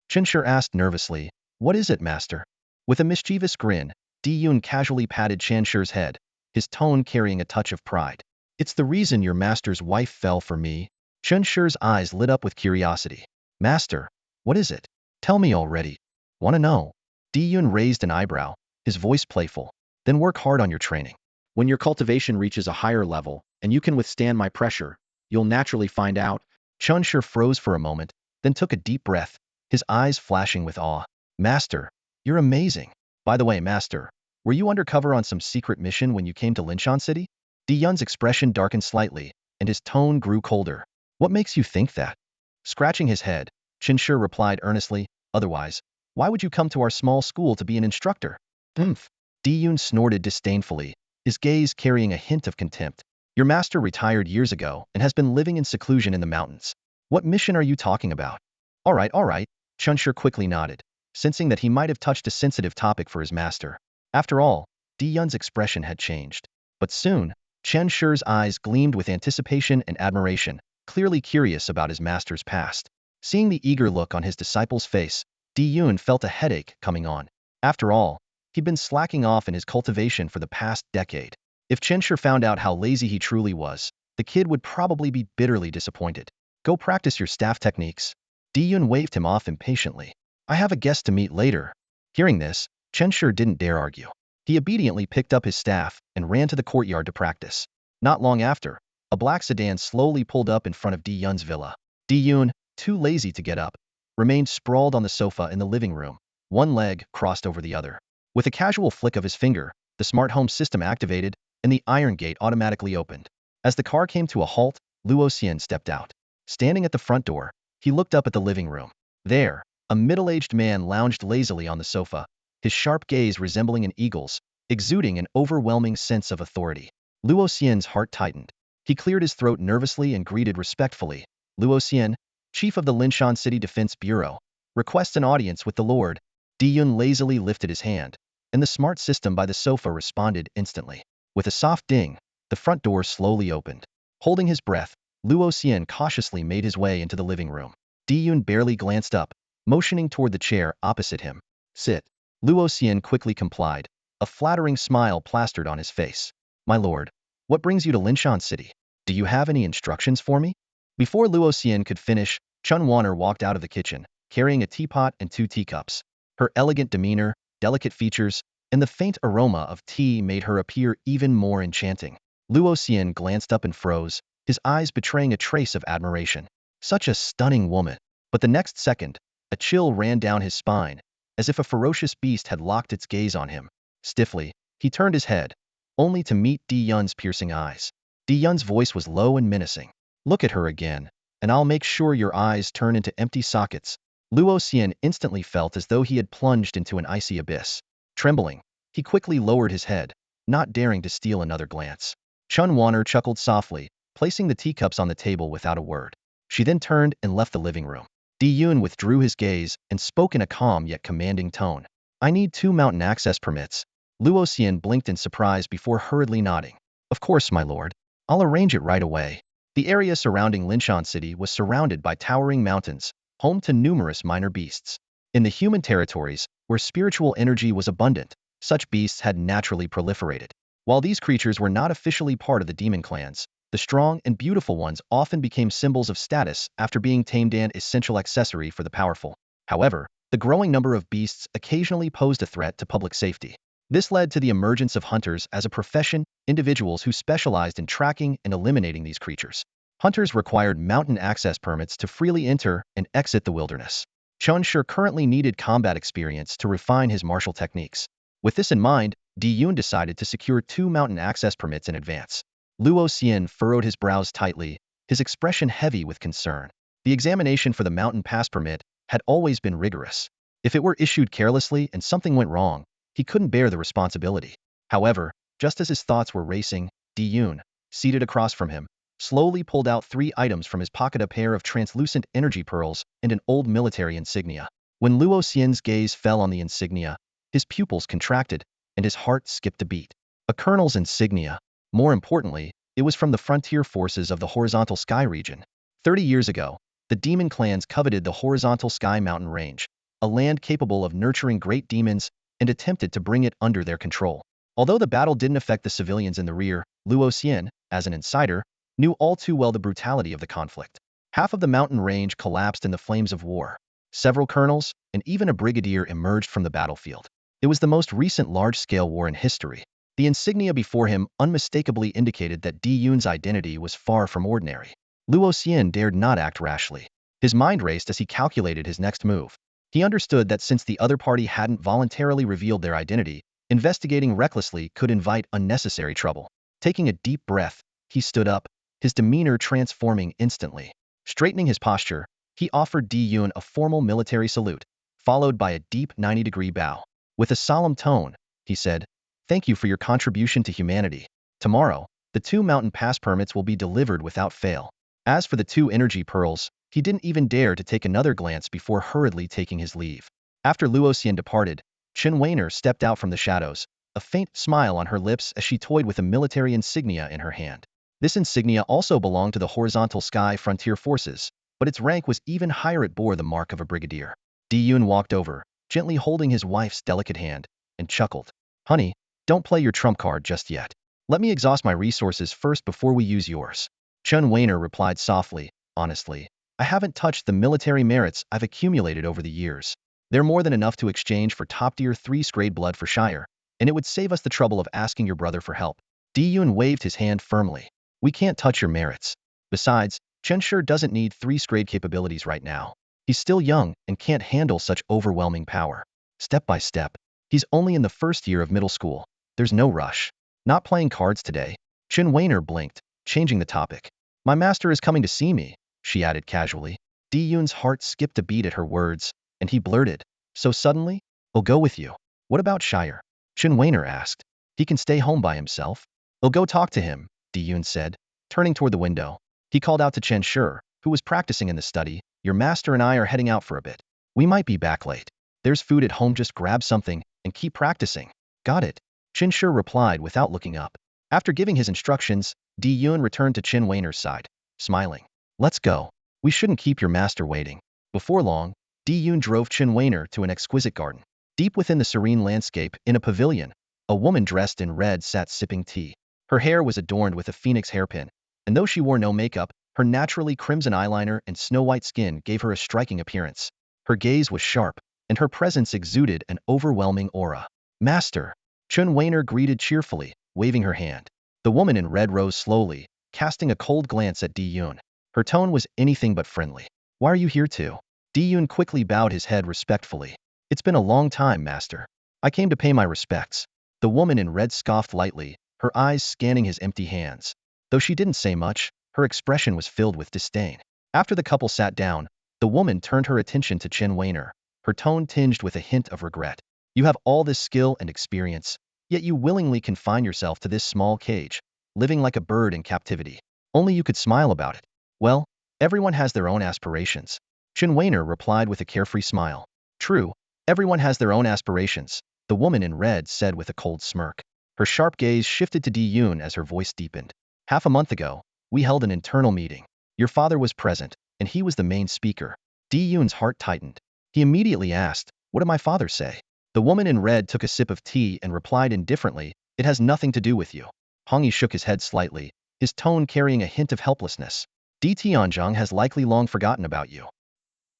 Qianshi asked nervously, what is it, Master? With a mischievous grin, Di-Yun casually patted Qianshi's head, his tone carrying a touch of pride. It's the reason your master's wife fell for me. Qianshi's eyes lit up with curiosity. Master, what is it? Tell me already. Want to know? Di-Yun raised an eyebrow, his voice playful. Then work hard on your training. When your cultivation reaches a higher level, and you can withstand my pressure, you'll naturally find out. Qianshi froze for a moment, then took a deep breath, his eyes flashing with awe. Master, you're amazing. By the way, Master, were you undercover on some secret mission when you came to Linshan City? Di-Yun's expression darkened slightly, and his tone grew colder. What makes you think that? Scratching his head, Qianshi replied earnestly, otherwise, why would you come to our small school to be an instructor? Oomph. Di-Yun snorted disdainfully, his gaze carrying a hint of contempt. Your master retired years ago and has been living in seclusion in the mountains. What mission are you talking about? All right, Qianshi quickly nodded, sensing that he might have touched a sensitive topic for his master. After all, Di-Yun's expression had changed. But soon, Qianshi's eyes gleamed with anticipation and admiration, clearly curious about his master's past. Seeing the eager look on his disciple's face, Di-Yun felt a headache coming on. After all, he'd been slacking off in his cultivation for the past decade. If Qianshi found out how lazy he truly was, the kid would probably be bitterly disappointed. Go practice your staff techniques. Di-Yun waved him off impatiently. I have a guest to meet later. Hearing this, Qianshi didn't dare argue. He obediently picked up his staff and ran to the courtyard to practice. Not long after, a black sedan slowly pulled up in front of Di-Yun's villa. Di-Yun, too lazy to get up, remained sprawled on the sofa in the living room, one leg crossed over the other. With a casual flick of his finger, the smart home system activated, and the iron gate automatically opened. As the car came to a halt, Luo Xian stepped out. Standing at the front door, he looked up at the living room. There, a middle-aged man lounged lazily on the sofa, his sharp gaze resembling an eagle's, exuding an overwhelming sense of authority. Luo Xian's heart tightened. He cleared his throat nervously and greeted respectfully. Luo Xian, chief of the Linshan City Defense Bureau, requests an audience with the Lord. Di-Yun lazily lifted his hand, and the smart system by the sofa responded instantly. With a soft ding, the front door slowly opened. Holding his breath, Luo Xian cautiously made his way into the living room. Di-Yun barely glanced up, motioning toward the chair opposite him. Sit. Luo Xian quickly complied, a flattering smile plastered on his face. My lord, what brings you to Linshan City? Do you have any instructions for me? Before Luo Xian could finish, Chun Wanner walked out of the kitchen, carrying a teapot and 2 teacups. Her elegant demeanor, delicate features, and the faint aroma of tea made her appear even more enchanting. Luo Xian glanced up and froze, his eyes betraying a trace of admiration. Such a stunning woman. But the next second, a chill ran down his spine, as if a ferocious beast had locked its gaze on him. Stiffly, he turned his head, only to meet Di-Yun's piercing eyes. Di-Yun's voice was low and menacing. Look at her again, and I'll make sure your eyes turn into empty sockets. Luo Xian instantly felt as though he had plunged into an icy abyss. Trembling, he quickly lowered his head, not daring to steal another glance. Chun Wanner chuckled softly, placing the teacups on the table without a word. She then turned and left the living room. Di-Yun withdrew his gaze and spoke in a calm yet commanding tone. I need 2 mountain access permits. Luo Xian blinked in surprise before hurriedly nodding. Of course, my lord. I'll arrange it right away. The area surrounding Linshan City was surrounded by towering mountains, home to numerous minor beasts. In the human territories, where spiritual energy was abundant, such beasts had naturally proliferated. While these creatures were not officially part of the demon clans, the strong and beautiful ones often became symbols of status after being tamed and essential accessory for the powerful. However, the growing number of beasts occasionally posed a threat to public safety. This led to the emergence of hunters as a profession, individuals who specialized in tracking and eliminating these creatures. Hunters required mountain access permits to freely enter and exit the wilderness. Qianshi currently needed combat experience to refine his martial techniques. With this in mind, Di-Yun decided to secure 2 mountain access permits in advance. Luo Xian furrowed his brows tightly, his expression heavy with concern. The examination for the mountain pass permit had always been rigorous. If it were issued carelessly and something went wrong, he couldn't bear the responsibility. However, just as his thoughts were racing, Di Yun, seated across from him, slowly pulled out 3 items from his pocket: a pair of translucent energy pearls and an old military insignia. When Luo Xian's gaze fell on the insignia, his pupils contracted, and his heart skipped a beat. A colonel's insignia. More importantly, it was from the frontier forces of the Horizontal Sky region. 30 years ago, the demon clans coveted the Horizontal Sky mountain range, a land capable of nurturing great demons, and attempted to bring it under their control. Although the battle didn't affect the civilians in the rear, Luo Xian, as an insider, knew all too well the brutality of the conflict. Half of the mountain range collapsed in the flames of war. Several colonels, and even a brigadier emerged from the battlefield. It was the most recent large-scale war in history. The insignia before him unmistakably indicated that Di Yun's identity was far from ordinary. Luo Xian dared not act rashly. His mind raced as he calculated his next move. He understood that since the other party hadn't voluntarily revealed their identity, investigating recklessly could invite unnecessary trouble. Taking a deep breath, he stood up, his demeanor transforming instantly. Straightening his posture, he offered Di Yun a formal military salute, followed by a deep 90-degree bow. With a solemn tone, he said, "Thank you for your contribution to humanity. Tomorrow, the 2 mountain pass permits will be delivered without fail." As for the 2 energy pearls, he didn't even dare to take another glance before hurriedly taking his leave. After Luo Xian departed, Chen Weiner stepped out from the shadows, a faint smile on her lips as she toyed with a military insignia in her hand. This insignia also belonged to the Horizontal Sky Frontier Forces, but its rank was even higher. It bore the mark of a brigadier. Di Yun walked over, gently holding his wife's delicate hand, and chuckled. "Honey, don't play your trump card just yet. Let me exhaust my resources first before we use yours." Chen Weiner replied softly, "Honestly, I haven't touched the military merits I've accumulated over the years. They're more than enough to exchange for top-tier 3-grade blood for Shire, and it would save us the trouble of asking your brother for help." Di Yun waved his hand firmly. "We can't touch your merits. Besides, Chen Shi doesn't need 3-grade capabilities right now. He's still young and can't handle such overwhelming power. Step by step. He's only in the first year of middle school. There's no rush." "Not playing cards today?" Chen Weiner blinked, changing the topic. "My master is coming to see me," she added casually. Di Yun's heart skipped a beat at her words, and he blurted, "So suddenly? I'll go with you." "What about Shire?" Chen Weiner asked. "He can stay home by himself." "I'll go talk to him," Di Yun said, turning toward the window. He called out to Chen Shi, who was practicing in the study, "Your master and I are heading out for a bit. We might be back late. There's food at home, just grab something and keep practicing." "Got it," Chen Shi replied without looking up. After giving his instructions, Di Yun returned to Chen Weiner's side, smiling. "Let's go. We shouldn't keep your master waiting." Before long, Di Yun drove Chen Weiner to an exquisite garden. Deep within the serene landscape, in a pavilion, a woman dressed in red sat sipping tea. Her hair was adorned with a phoenix hairpin, and though she wore no makeup, her naturally crimson eyeliner and snow-white skin gave her a striking appearance. Her gaze was sharp, and her presence exuded an overwhelming aura. "Master!" Chen Weiner greeted cheerfully, waving her hand. The woman in red rose slowly, casting a cold glance at Di Yun. Her tone was anything but friendly. "Why are you here too?" Di Yun quickly bowed his head respectfully. "It's been a long time, master. I came to pay my respects." The woman in red scoffed lightly, her eyes scanning his empty hands. Though she didn't say much, her expression was filled with disdain. After the couple sat down, the woman turned her attention to Chen Weiner, her tone tinged with a hint of regret. "You have all this skill and experience, yet you willingly confine yourself to this small cage, living like a bird in captivity. Only you could smile about it." "Well, everyone has their own aspirations," Chen Weiner replied with a carefree smile. "True, everyone has their own aspirations," the woman in red said with a cold smirk. Her sharp gaze shifted to Di Yun as her voice deepened. "Half a month ago, we held an internal meeting. Your father was present, and he was the main speaker." Di Yun's heart tightened. He immediately asked, "What did my father say?" The woman in red took a sip of tea and replied indifferently, "It has nothing to do with you." Hong Yi shook his head slightly, his tone carrying a hint of helplessness. "Di Tianzhong has likely long forgotten about you.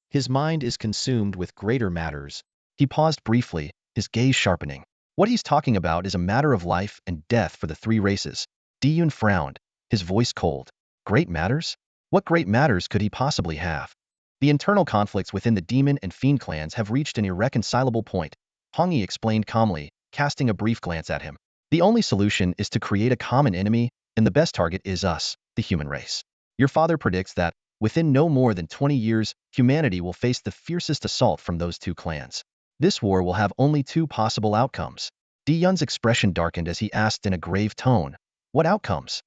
His mind is consumed with greater matters." He paused briefly, his gaze sharpening. "What he's talking about is a matter of life and death for the 3 races." Di Yun frowned, his voice cold. "Great matters? What great matters could he possibly have?" "The internal conflicts within the demon and fiend clans have reached an irreconcilable point," Hong Yi explained calmly, casting a brief glance at him. "The only solution is to create a common enemy and the best target is us, the human race. Your father predicts that, within no more than 20 years, humanity will face the fiercest assault from those two clans. This war will have only two possible outcomes. Di-Yun's expression darkened as he asked in a grave tone, "What outcomes?"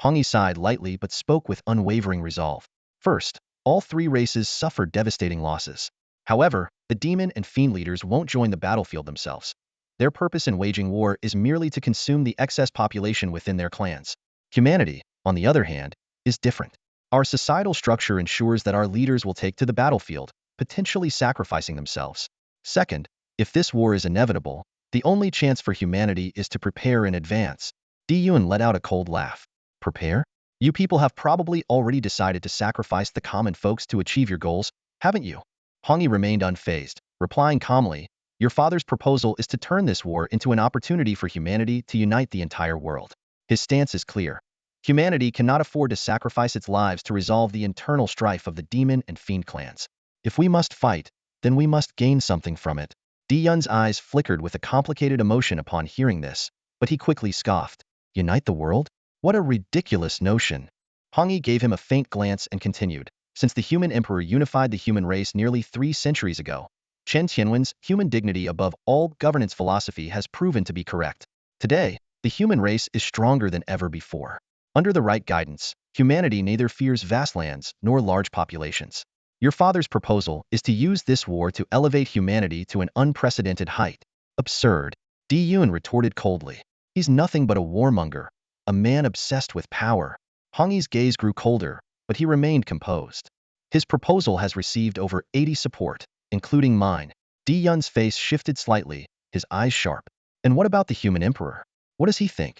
Hongyi sighed lightly but spoke with unwavering resolve. First, all three races suffered devastating losses. However, the demon and fiend leaders won't join the battlefield themselves. Their purpose in waging war is merely to consume the excess population within their clans. Humanity, on the other hand, is different. Our societal structure ensures that our leaders will take to the battlefield, potentially sacrificing themselves. Second, if this war is inevitable, the only chance for humanity is to prepare in advance. Di-Yun let out a cold laugh. Prepare? You people have probably already decided to sacrifice the common folks to achieve your goals, haven't you? Hongyi remained unfazed, replying calmly, "Your father's proposal is to turn this war into an opportunity for humanity to unite the entire world." His stance is clear. Humanity cannot afford to sacrifice its lives to resolve the internal strife of the demon and fiend clans. If we must fight, then we must gain something from it. Di-Yun's eyes flickered with a complicated emotion upon hearing this, but he quickly scoffed. Unite the world? What a ridiculous notion. Hongyi gave him a faint glance and continued. Since the human emperor unified the human race nearly 3 centuries ago, Chen Tianwen's human dignity above all governance philosophy has proven to be correct. Today, the human race is stronger than ever before. Under the right guidance, humanity neither fears vast lands nor large populations. Your father's proposal is to use this war to elevate humanity to an unprecedented height. Absurd. Di-Yun retorted coldly. He's nothing but a warmonger, a man obsessed with power. Hongyi's gaze grew colder, but he remained composed. His proposal has received over 80 support, including mine. Di-Yun's face shifted slightly, his eyes sharp. And what about the human emperor? What does he think?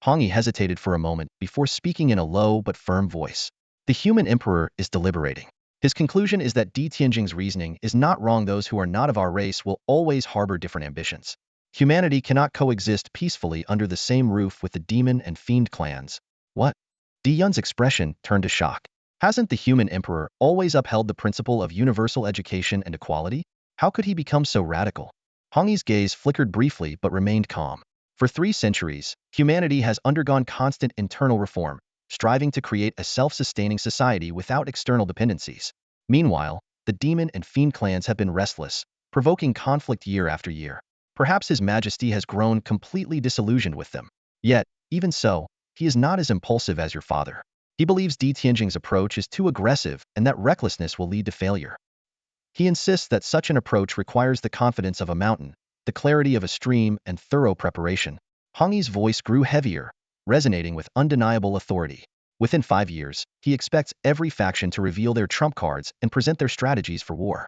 Hongyi hesitated for a moment before speaking in a low but firm voice. The human emperor is deliberating. His conclusion is that Di Tianjing's reasoning is not wrong. Those who are not of our race will always harbor different ambitions. Humanity cannot coexist peacefully under the same roof with the demon and fiend clans. What? Di-Yun's expression turned to shock. Hasn't the human emperor always upheld the principle of universal education and equality? How could he become so radical? Hongyi's gaze flickered briefly but remained calm. For 3 centuries, humanity has undergone constant internal reform, striving to create a self-sustaining society without external dependencies. Meanwhile, the demon and fiend clans have been restless, provoking conflict year after year. Perhaps His Majesty has grown completely disillusioned with them. Yet, even so, he is not as impulsive as your father. He believes Di Tianjing's approach is too aggressive and that recklessness will lead to failure. He insists that such an approach requires the confidence of a mountain, the clarity of a stream, and thorough preparation. Hongyi's voice grew heavier, resonating with undeniable authority. Within 5 years, he expects every faction to reveal their trump cards and present their strategies for war.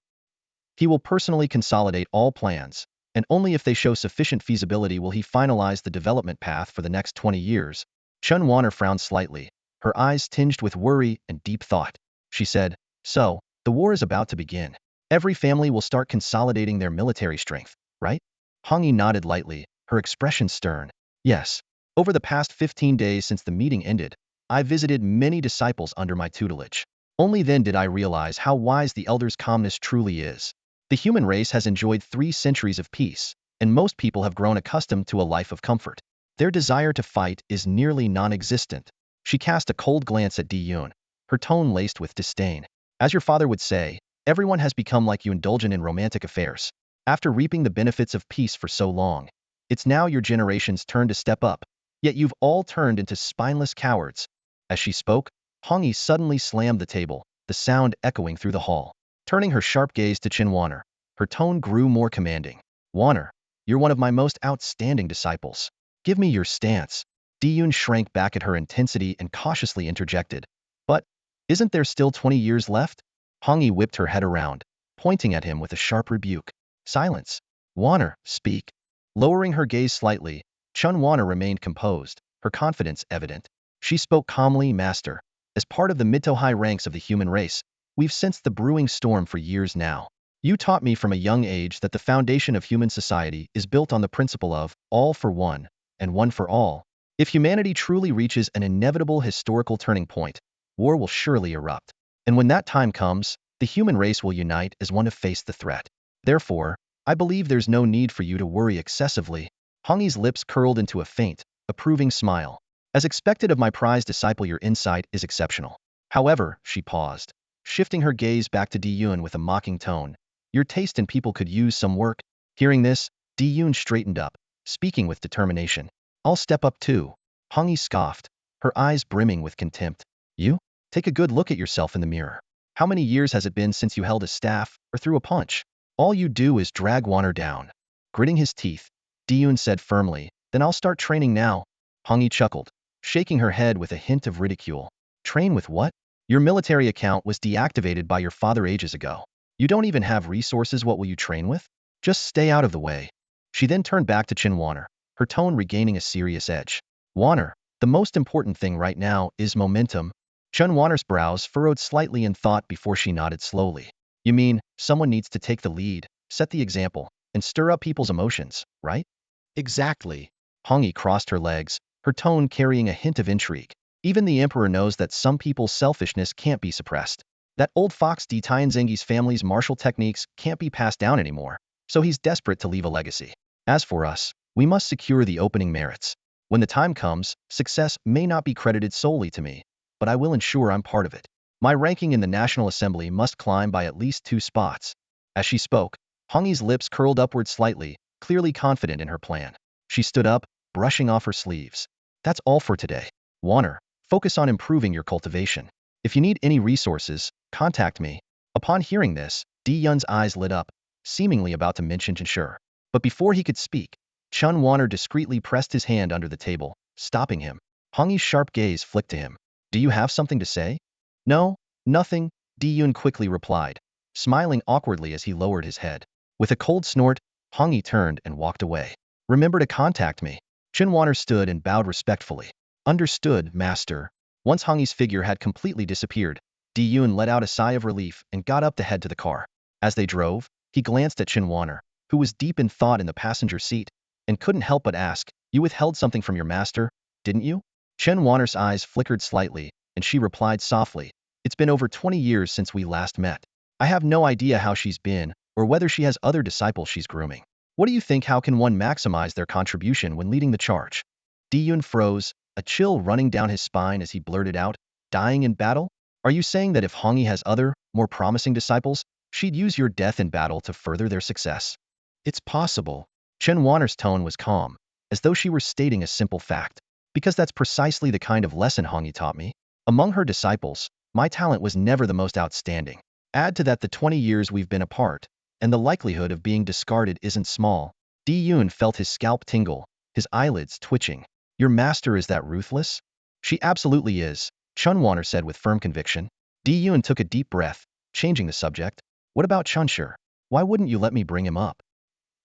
He will personally consolidate all plans, and only if they show sufficient feasibility will he finalize the development path for the next 20 years. Chen Wanner frowned slightly, her eyes tinged with worry and deep thought. She said, "So, the war is about to begin. Every family will start consolidating their military strength, right?" Hongyi nodded lightly, her expression stern. "Yes. Over the past 15 days since the meeting ended, I visited many disciples under my tutelage. Only then did I realize how wise the elders' calmness truly is. The human race has enjoyed 3 centuries of peace, and most people have grown accustomed to a life of comfort. Their desire to fight is nearly non-existent." She cast a cold glance at Di-Yun, her tone laced with disdain. "As your father would say, everyone has become like you, indulgent in romantic affairs. After reaping the benefits of peace for so long, it's now your generation's turn to step up, yet you've all turned into spineless cowards." As she spoke, Hongyi suddenly slammed the table, the sound echoing through the hall. Turning her sharp gaze to Chen Wanner, her tone grew more commanding. "Wanner, you're one of my most outstanding disciples. Give me your stance." Di-Yun shrank back at her intensity and cautiously interjected. "But, isn't there still 20 years left?" Hongyi whipped her head around, pointing at him with a sharp rebuke. "Silence. Wanner, speak." Lowering her gaze slightly, Chen Wanner remained composed, her confidence evident. She spoke calmly, "Master, as part of the mid to high ranks of the human race, we've sensed the brewing storm for years now. You taught me from a young age that the foundation of human society is built on the principle of all for one, and one for all. If humanity truly reaches an inevitable historical turning point, war will surely erupt. And when that time comes, the human race will unite as one to face the threat. Therefore, I believe there's no need for you to worry excessively." Hongyi's lips curled into a faint, approving smile. As expected of my prized disciple, your insight is exceptional. However, she paused, shifting her gaze back to Di-Yun with a mocking tone. Your taste in people could use some work. Hearing this, Di-Yun straightened up, speaking with determination. I'll step up too. Hong-Yi scoffed, her eyes brimming with contempt. You? Take a good look at yourself in the mirror. How many years has it been since you held a staff or threw a punch? All you do is drag Wanner down. Gritting his teeth, Di-Yun said firmly, then I'll start training now. Hong-Yi chuckled, shaking her head with a hint of ridicule. Train with what? Your military account was deactivated by your father ages ago. You don't even have resources. What will you train with? Just stay out of the way. She then turned back to Chin Wanner, her tone regaining a serious edge. Wanner, the most important thing right now is momentum. Chun Wanner's brows furrowed slightly in thought before she nodded slowly. You mean, someone needs to take the lead, set the example, and stir up people's emotions, right? Exactly. Hong-Yi crossed her legs, her tone carrying a hint of intrigue. Even the emperor knows that some people's selfishness can't be suppressed. That old fox Di Tianzhengi's family's martial techniques can't be passed down anymore, so he's desperate to leave a legacy. As for us, we must secure the opening merits. When the time comes, success may not be credited solely to me, but I will ensure I'm part of it. My ranking in the National Assembly must climb by at least 2 spots. As she spoke, Hong-Yi's lips curled upward slightly, clearly confident in her plan. She stood up, brushing off her sleeves. That's all for today. Wanner, focus on improving your cultivation. If you need any resources, contact me. Upon hearing this, Di-Yun's eyes lit up, seemingly about to mention Chensher. But before he could speak, Chun Wanner discreetly pressed his hand under the table, stopping him. Hong-Yi's sharp gaze flicked to him. Do you have something to say? No, nothing, Di-Yun quickly replied, smiling awkwardly as he lowered his head. With a cold snort, Hong-Yi turned and walked away. Remember to contact me. Chin Wanner stood and bowed respectfully. Understood, master. Once Hong-Yi's figure had completely disappeared, Di-Yun let out a sigh of relief and got up to head to the car. As they drove, he glanced at Chin Wanner, who was deep in thought in the passenger seat, and couldn't help but ask, you withheld something from your master, didn't you? Chin Wanner's eyes flickered slightly, and she replied softly, it's been over 20 years since we last met. I have no idea how she's been, or whether she has other disciples she's grooming. What do you think? How can one maximize their contribution when leading the charge? Di-Yun froze, a chill running down his spine as he blurted out, dying in battle? Are you saying that if Hong-Yi has other, more promising disciples, she'd use your death in battle to further their success? It's possible. Chen Wanner's tone was calm, as though she were stating a simple fact. Because that's precisely the kind of lesson Hong-Yi taught me. Among her disciples, my talent was never the most outstanding. Add to that the 20 years we've been apart, and the likelihood of being discarded isn't small. Di-Yun felt his scalp tingle, his eyelids twitching. Your master is that ruthless? She absolutely is, Chun Wanner said with firm conviction. Di-Yun took a deep breath, changing the subject. What about Chensher? Why wouldn't you let me bring him up?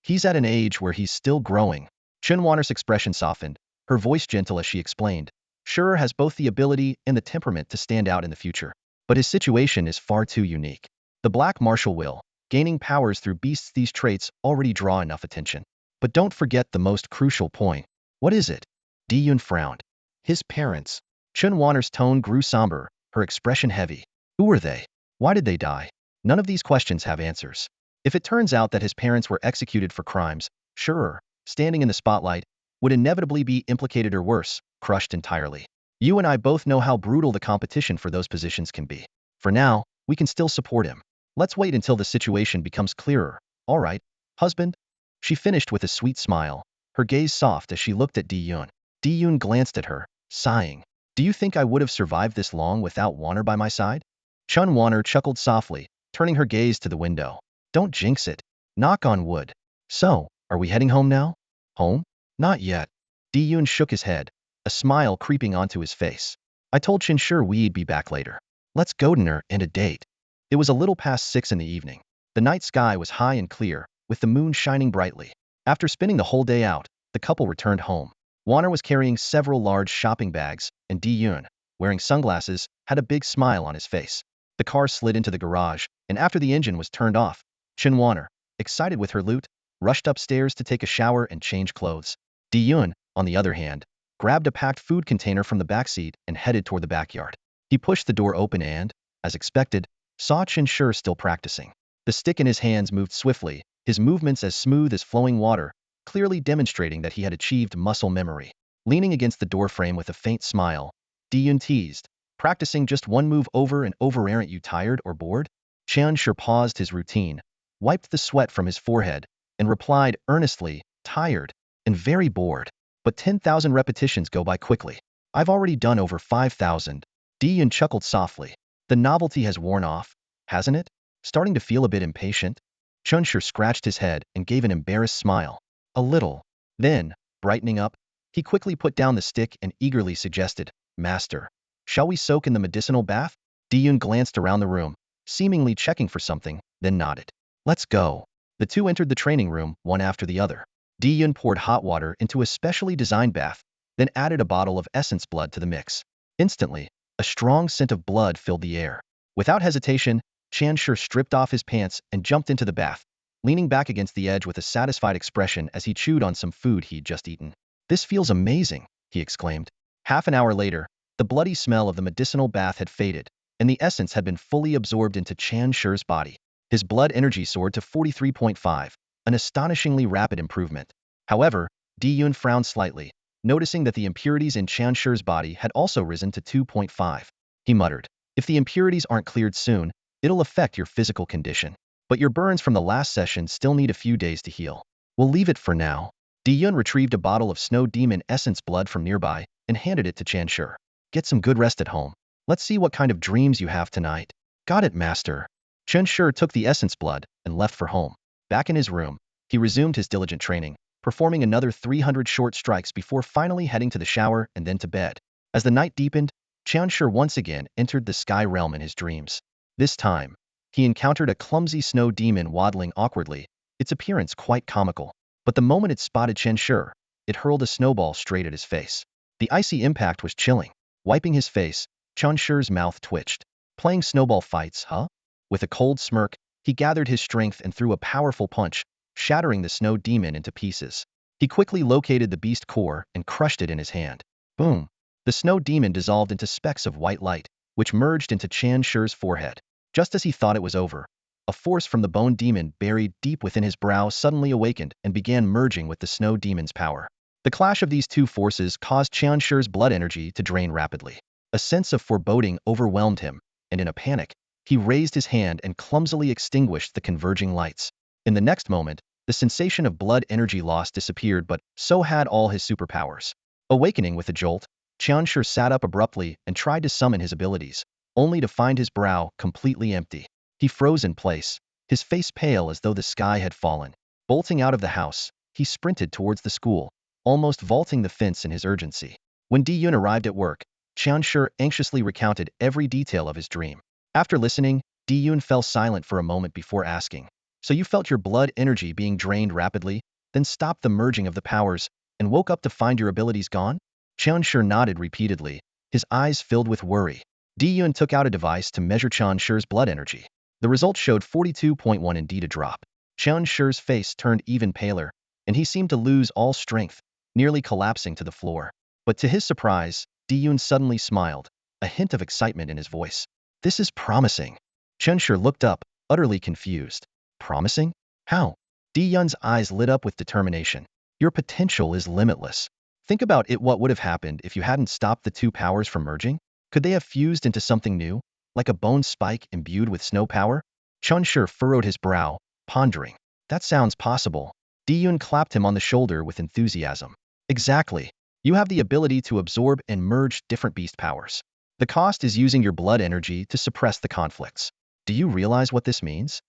He's at an age where he's still growing. Chun Wanner's expression softened, her voice gentle as she explained. Sure has both the ability and the temperament to stand out in the future, but his situation is far too unique. The black martial will, gaining powers through beasts, these traits already draw enough attention. But don't forget the most crucial point. What is it? Di-Yun frowned. His parents. Chun Wanner's tone grew somber, her expression heavy. Who were they? Why did they die? None of these questions have answers. If it turns out that his parents were executed for crimes, sure, standing in the spotlight, would inevitably be implicated or worse, crushed entirely. You and I both know how brutal the competition for those positions can be. For now, we can still support him. Let's wait until the situation becomes clearer. All right, husband? She finished with a sweet smile, her gaze soft as she looked at Di-Yun. Di-Yun glanced at her, sighing. Do you think I would have survived this long without Wanner by my side? Chun Wanner chuckled softly, turning her gaze to the window. Don't jinx it. Knock on wood. So, are we heading home now? Home? Not yet. Di-Yun shook his head, a smile creeping onto his face. I told Chensher we'd be back later. Let's go dinner and a date. It was a little past 6 in the evening. The night sky was high and clear, with the moon shining brightly. After spending the whole day out, the couple returned home. Wanner was carrying several large shopping bags, and Di-Yun, wearing sunglasses, had a big smile on his face. The car slid into the garage, and after the engine was turned off, Chin Wanner, excited with her loot, rushed upstairs to take a shower and change clothes. Di-Yun, on the other hand, grabbed a packed food container from the backseat and headed toward the backyard. He pushed the door open and, as expected, saw Chensher still practicing. The stick in his hands moved swiftly, his movements as smooth as flowing water, clearly demonstrating that he had achieved muscle memory. Leaning against the doorframe with a faint smile, Diyun teased, practicing just one move over and over. Aren't you tired or bored? Qianshi paused his routine, wiped the sweat from his forehead, and replied earnestly, tired and very bored. But 10,000 repetitions go by quickly. I've already done over 5,000. Diyun chuckled softly. The novelty has worn off, hasn't it? Starting to feel a bit impatient? Qianshi scratched his head and gave an embarrassed smile. A little. Then, brightening up, he quickly put down the stick and eagerly suggested, Master, shall we soak in the medicinal bath? Diyun glanced around the room, seemingly checking for something, then nodded. Let's go. The two entered the training room, one after the other. Diyun poured hot water into a specially designed bath, then added a bottle of essence blood to the mix. Instantly, a strong scent of blood filled the air. Without hesitation, Qianshi stripped off his pants and jumped into the bath, leaning back against the edge with a satisfied expression as he chewed on some food he'd just eaten. This feels amazing, he exclaimed. Half an hour later, the bloody smell of the medicinal bath had faded, and the essence had been fully absorbed into Qianshi's body. His blood energy soared to 43.5, an astonishingly rapid improvement. However, Diyun frowned slightly, noticing that the impurities in Qianshi's body had also risen to 2.5. He muttered, if the impurities aren't cleared soon, it'll affect your physical condition. But your burns from the last session still need a few days to heal. We'll leave it for now. Diyun retrieved a bottle of snow demon essence blood from nearby and handed it to Qianshi. Get some good rest at home. Let's see what kind of dreams you have tonight. Got it, master. Qianshi took the essence blood and left for home. Back in his room, he resumed his diligent training, performing another 300 short strikes before finally heading to the shower and then to bed. As the night deepened, Qianshi once again entered the sky realm in his dreams. This time, he encountered a clumsy snow demon waddling awkwardly, its appearance quite comical. But the moment it spotted Qianshi, it hurled a snowball straight at his face. The icy impact was chilling. Wiping his face, Qianshi's mouth twitched. Playing snowball fights, huh? With a cold smirk, he gathered his strength and threw a powerful punch, shattering the snow demon into pieces. He quickly located the beast core and crushed it in his hand. Boom! The snow demon dissolved into specks of white light, which merged into Qianshi's forehead. Just as he thought it was over, a force from the bone demon buried deep within his brow suddenly awakened and began merging with the snow demon's power. The clash of these two forces caused Qianshi's blood energy to drain rapidly. A sense of foreboding overwhelmed him, and in a panic, he raised his hand and clumsily extinguished the converging lights. In the next moment, the sensation of blood energy loss disappeared, but so had all his superpowers. Awakening with a jolt, Qianshi sat up abruptly and tried to summon his abilities, only to find his brow completely empty. He froze in place, his face pale as though the sky had fallen. Bolting out of the house, he sprinted towards the school, almost vaulting the fence in his urgency. When Diyun arrived at work, Qianshi anxiously recounted every detail of his dream. After listening, Diyun fell silent for a moment before asking, so you felt your blood energy being drained rapidly, then stopped the merging of the powers, and woke up to find your abilities gone? Qianshi nodded repeatedly, his eyes filled with worry. Diyun took out a device to measure Qianshi's blood energy. The result showed 42.1, indeed a drop. Qianshi's face turned even paler, and he seemed to lose all strength, nearly collapsing to the floor. But to his surprise, Diyun suddenly smiled, a hint of excitement in his voice. This is promising. Qianshi looked up, utterly confused. Promising? How? Diyun's eyes lit up with determination. Your potential is limitless. Think about it. What would have happened if you hadn't stopped the two powers from merging? Could they have fused into something new, like a bone spike imbued with snow power? Qianshi furrowed his brow, pondering. That sounds possible. Diyun clapped him on the shoulder with enthusiasm. Exactly. You have the ability to absorb and merge different beast powers. The cost is using your blood energy to suppress the conflicts. Do you realize what this means?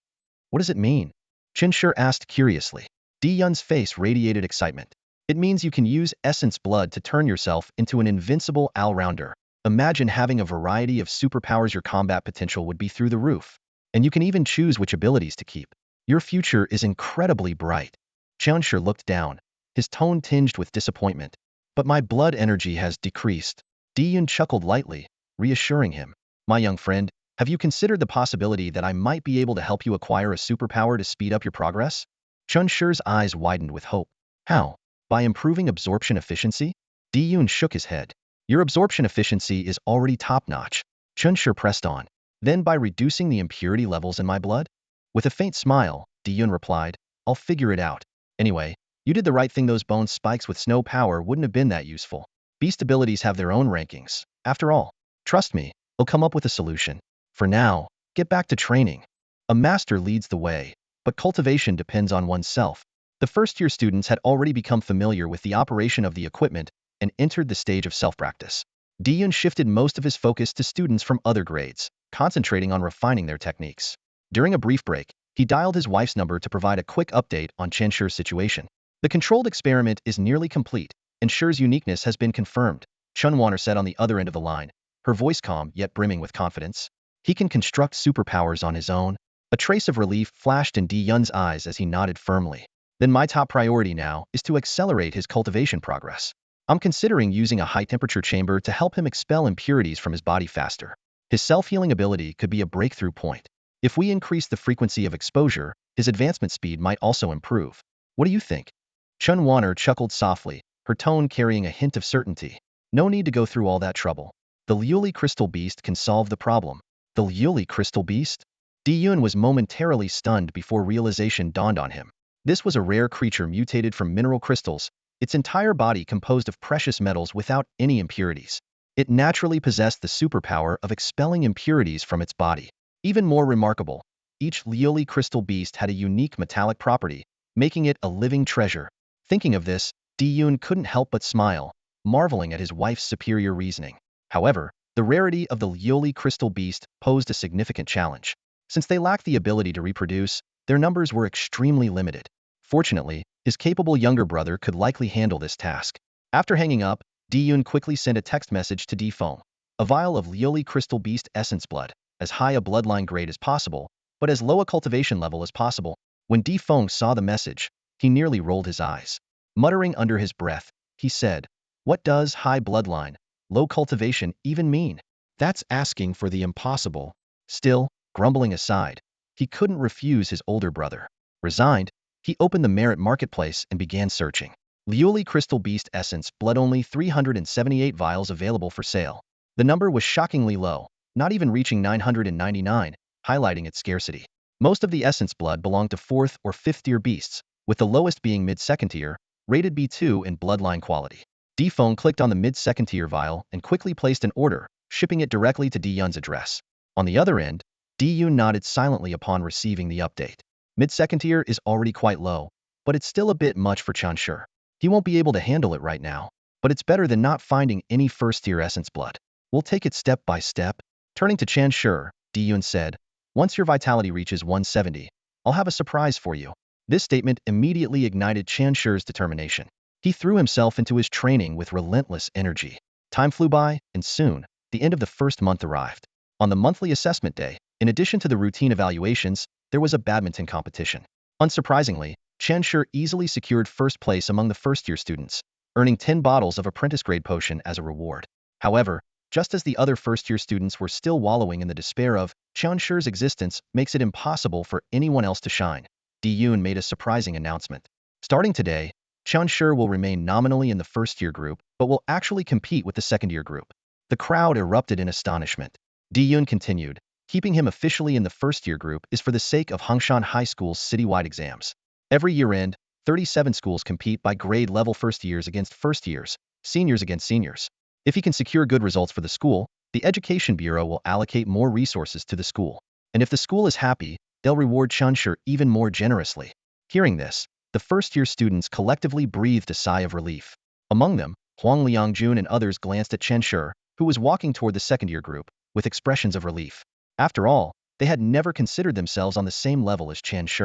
What does it mean? Qianshi asked curiously. Diyun's face radiated excitement. It means you can use essence blood to turn yourself into an invincible all-rounder. Imagine having a variety of superpowers. Your combat potential would be through the roof. And you can even choose which abilities to keep. Your future is incredibly bright. Qianshi looked down, his tone tinged with disappointment. But my blood energy has decreased. Diyun chuckled lightly, reassuring him. My young friend, have you considered the possibility that I might be able to help you acquire a superpower to speed up your progress? Qianshi's eyes widened with hope. How? By improving absorption efficiency? Diyun shook his head. Your absorption efficiency is already top-notch. Qianshi pressed on. Then by reducing the impurity levels in my blood? With a faint smile, Diyun replied, I'll figure it out. Anyway, You did the right thing. Those bone spikes with snow power wouldn't have been that useful. Beast abilities have their own rankings. After all, trust me, they'll come up with a solution. For now, get back to training. A master leads the way, but cultivation depends on oneself. The first-year students had already become familiar with the operation of the equipment and entered the stage of self-practice. Diyun shifted most of his focus to students from other grades, concentrating on refining their techniques. During a brief break, he dialed his wife's number to provide a quick update on Chen Shi's situation. The controlled experiment is nearly complete, and Shi's uniqueness has been confirmed, Chun Wanner said on the other end of the line, her voice calm yet brimming with confidence. He can construct superpowers on his own. A trace of relief flashed in Diyun's eyes as he nodded firmly. Then my top priority now is to accelerate his cultivation progress. I'm considering using a high-temperature chamber to help him expel impurities from his body faster. His self-healing ability could be a breakthrough point. If we increase the frequency of exposure, his advancement speed might also improve. What do you think? Chun Wanner chuckled softly, her tone carrying a hint of certainty. No need to go through all that trouble. The Liuli Crystal Beast can solve the problem. The Liuli Crystal Beast? Diyun was momentarily stunned before realization dawned on him. This was a rare creature mutated from mineral crystals, its entire body composed of precious metals without any impurities. It naturally possessed the superpower of expelling impurities from its body. Even more remarkable, each Liuli crystal beast had a unique metallic property, making it a living treasure. Thinking of this, Diyun couldn't help but smile, marveling at his wife's superior reasoning. However, the rarity of the Liuli crystal beast posed a significant challenge. Since they lacked the ability to reproduce, their numbers were extremely limited. Fortunately, his capable younger brother could likely handle this task. After hanging up, Diyun quickly sent a text message to Defong. A vial of Liuli crystal beast essence blood, as high a bloodline grade as possible, but as low a cultivation level as possible. When Defong saw the message, he nearly rolled his eyes. Muttering under his breath, he said, "What does high bloodline, low cultivation even mean? That's asking for the impossible." Still, grumbling aside, he couldn't refuse his older brother. Resigned, he opened the Merit Marketplace and began searching. Liuli Crystal Beast Essence blood, only 378 vials available for sale. The number was shockingly low, not even reaching 999, highlighting its scarcity. Most of the essence blood belonged to 4th or 5th tier beasts, with the lowest being mid-2nd tier, rated B2 in bloodline quality. Defong clicked on the mid-2nd tier vial and quickly placed an order, shipping it directly to Diyun's address. On the other end, Diyun nodded silently upon receiving the update. Mid-2nd tier is already quite low, but it's still a bit much for Chen Shi. He won't be able to handle it right now, but it's better than not finding any first-tier essence blood. We'll take it step by step. Turning to Chen Shi, Diyun said, "Once your vitality reaches 170, I'll have a surprise for you." This statement immediately ignited Chen Shi's determination. He threw himself into his training with relentless energy. Time flew by, and soon, the end of the first month arrived. On the monthly assessment day, in addition to the routine evaluations, there was a badminton competition. Unsurprisingly, Chen Shi easily secured first place among the first-year students, earning 10 bottles of apprentice-grade potion as a reward. However, just as the other first-year students were still wallowing in the despair of Chen Shi's existence makes it impossible for anyone else to shine, Diyun made a surprising announcement. Starting today, Chen Shi will remain nominally in the first-year group, but will actually compete with the second-year group. The crowd erupted in astonishment. Diyun continued, "Keeping him officially in the first-year group is for the sake of Hongshan High School's citywide exams. Every year-end, 37 schools compete by grade level first years against first years, seniors against seniors. If he can secure good results for the school, the Education Bureau will allocate more resources to the school. And if the school is happy, they'll reward Chen Shi even more generously." Hearing this, the first-year students collectively breathed a sigh of relief. Among them, Huang Liangjun and others glanced at Chen Shi, who was walking toward the second-year group, with expressions of relief. After all, they had never considered themselves on the same level as Chen Shi.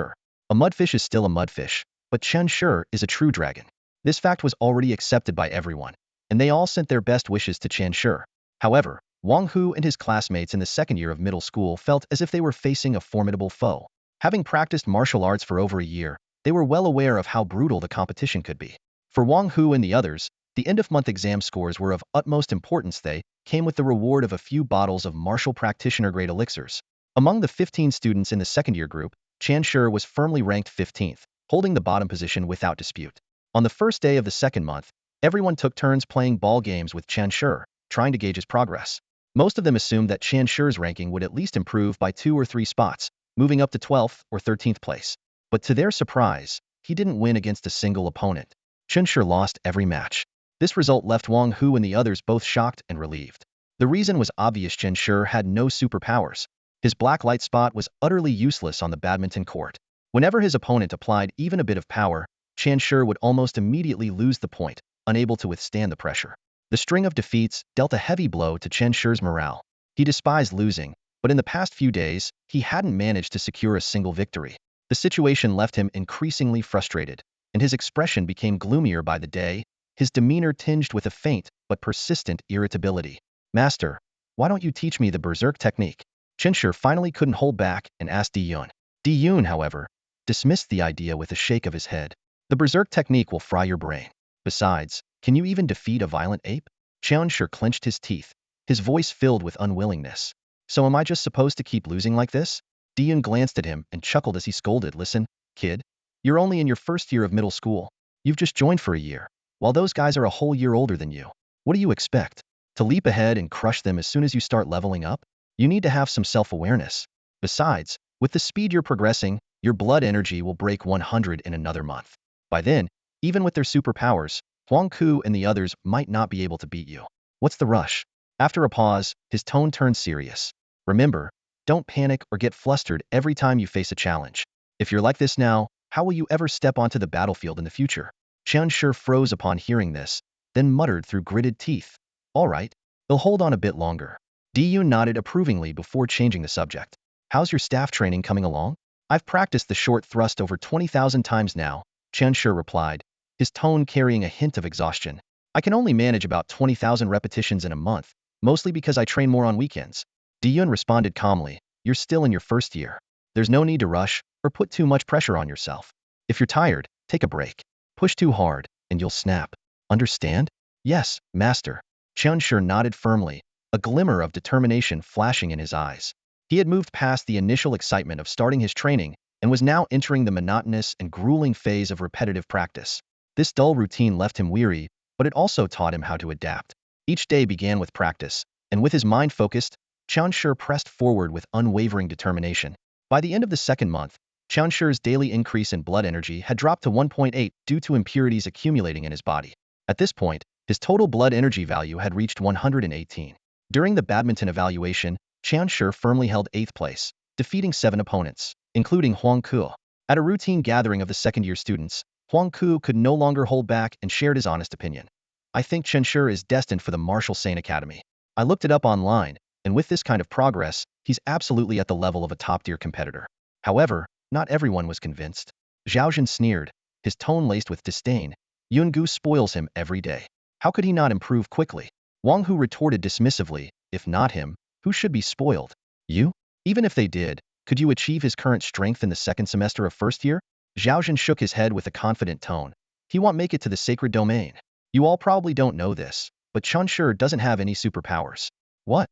A mudfish is still a mudfish, but Chen Shi is a true dragon. This fact was already accepted by everyone, and they all sent their best wishes to Chen Shi. However, Wang Hu and his classmates in the second year of middle school felt as if they were facing a formidable foe. Having practiced martial arts for over a year, they were well aware of how brutal the competition could be. For Wang Hu and the others, the end-of-month exam scores were of utmost importance. They came with the reward of a few bottles of martial practitioner-grade elixirs. Among the 15 students in the second-year group, Chen Shi was firmly ranked 15th, holding the bottom position without dispute. On the first day of the second month, everyone took turns playing ball games with Chen Shi, trying to gauge his progress. Most of them assumed that Chen Shi's ranking would at least improve by 2 or 3 spots, moving up to 12th or 13th place. But to their surprise, he didn't win against a single opponent. Qianshi lost every match. This result left Wang Hu and the others both shocked and relieved. The reason was obvious: Qianshi had no superpowers. His black light spot was utterly useless on the badminton court. Whenever his opponent applied even a bit of power, Qianshi would almost immediately lose the point, unable to withstand the pressure. The string of defeats dealt a heavy blow to Qianshi's morale. He despised losing, but in the past few days, he hadn't managed to secure a single victory. The situation left him increasingly frustrated, and his expression became gloomier by the day, his demeanor tinged with a faint but persistent irritability. Master, why don't you teach me the berserk technique? Qianshi finally couldn't hold back and asked Diyun. Diyun, however, dismissed the idea with a shake of his head. The berserk technique will fry your brain. Besides, can you even defeat a violent ape? Qianshi clenched his teeth, his voice filled with unwillingness. So am I just supposed to keep losing like this? Diyun glanced at him and chuckled as he scolded. Listen, kid, you're only in your first year of middle school. You've just joined for a year, while those guys are a whole year older than you. What do you expect? To leap ahead and crush them as soon as you start leveling up? You need to have some self-awareness. Besides, with the speed you're progressing, your blood energy will break 100 in another month. By then, even with their superpowers, Huang Ku and the others might not be able to beat you. What's the rush? After a pause, his tone turned serious. Remember, don't panic or get flustered every time you face a challenge. If you're like this now, how will you ever step onto the battlefield in the future? Qianshi froze upon hearing this, then muttered through gritted teeth. All right, they'll hold on a bit longer. Diyun nodded approvingly before changing the subject. How's your staff training coming along? I've practiced the short thrust over 20,000 times now, Qianshi replied, his tone carrying a hint of exhaustion. I can only manage about 20,000 repetitions in a month, mostly because I train more on weekends. Diyun responded calmly, you're still in your first year. There's no need to rush or put too much pressure on yourself. If you're tired, take a break. Push too hard, and you'll snap. Understand? Yes, master. Qianshi nodded firmly, a glimmer of determination flashing in his eyes. He had moved past the initial excitement of starting his training and was now entering the monotonous and grueling phase of repetitive practice. This dull routine left him weary, but it also taught him how to adapt. Each day began with practice, and with his mind focused, Qianshi pressed forward with unwavering determination. By the end of the second month, Qianshi's daily increase in blood energy had dropped to 1.8 due to impurities accumulating in his body. At this point, his total blood energy value had reached 118. During the badminton evaluation, Qianshi firmly held 8th place, defeating 7 opponents, including Huang Ku. At a routine gathering of the second-year students, Huang Ku could no longer hold back and shared his honest opinion. I think Qianshi is destined for the Martial Sane Academy. I looked it up online, and with this kind of progress, he's absolutely at the level of a top-tier competitor. However, not everyone was convinced. Zhaozhen sneered, his tone laced with disdain. Yungu spoils him every day. How could he not improve quickly? Wang Hu retorted dismissively, if not him, who should be spoiled? You? Even if they did, could you achieve his current strength in the second semester of first year? Zhaozhen shook his head with a confident tone. He won't make it to the sacred domain. You all probably don't know this, but Qianshi doesn't have any superpowers. What?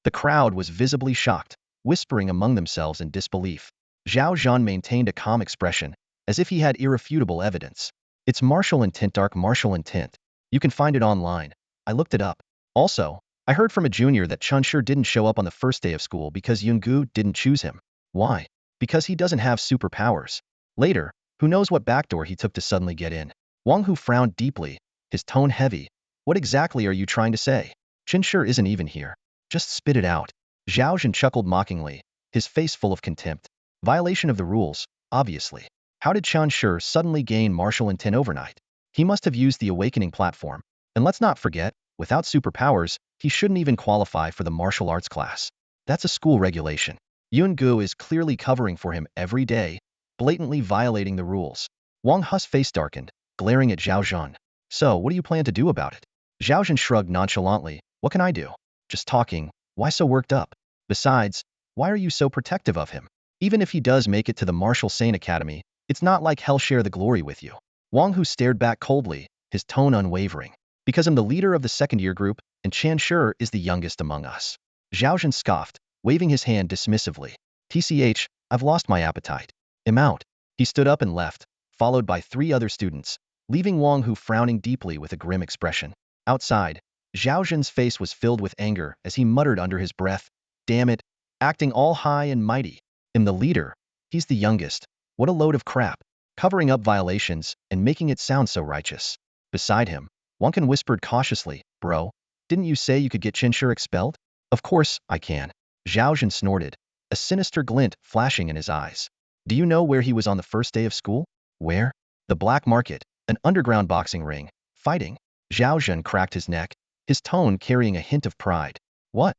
The crowd was visibly shocked, whispering among themselves in disbelief. Zhao Zhan maintained a calm expression, as if he had irrefutable evidence. It's martial intent, dark martial intent. You can find it online. I looked it up. Also, I heard from a junior that Qianshi didn't show up on the first day of school because Yungu didn't choose him. Why? Because he doesn't have superpowers. Later, who knows what backdoor he took to suddenly get in. Wang Hu frowned deeply, his tone heavy. What exactly are you trying to say? Qianshi isn't even here. Just spit it out. Zhaozhen chuckled mockingly, his face full of contempt. Violation of the rules, obviously. How did Qianshi suddenly gain martial intent overnight? He must have used the awakening platform. And let's not forget, without superpowers, he shouldn't even qualify for the martial arts class. That's a school regulation. Yungu is clearly covering for him every day, blatantly violating the rules. Wang Hu's face darkened, glaring at Zhao Zhan. So, what do you plan to do about it? Zhao Zhan shrugged nonchalantly. What can I do? Just talking. Why so worked up? Besides, why are you so protective of him? Even if he does make it to the Martial Sane Academy, it's not like he'll share the glory with you. Wang Hu stared back coldly, his tone unwavering. Because I'm the leader of the second-year group, and Qianshi is the youngest among us. Zhaozhen scoffed, waving his hand dismissively. TCH, I've lost my appetite. I'm out. He stood up and left, followed by 3 other students, leaving Wang Hu frowning deeply with a grim expression. Outside, Zhaozhen's face was filled with anger as he muttered under his breath, damn it, acting all high and mighty. I'm the leader. He's the youngest. What a load of crap. covering up violations and making it sound so righteous. Beside him, Wonkin whispered cautiously, "Bro, didn't you say you could get Chinshur expelled?" "Of course I can." Zhao Zhan snorted, a sinister glint flashing in his eyes. "Do you know where he was on the first day of school?" "Where?" "The black market, an underground boxing ring, fighting." Zhao Zhan cracked his neck, his tone carrying a hint of pride. "What?"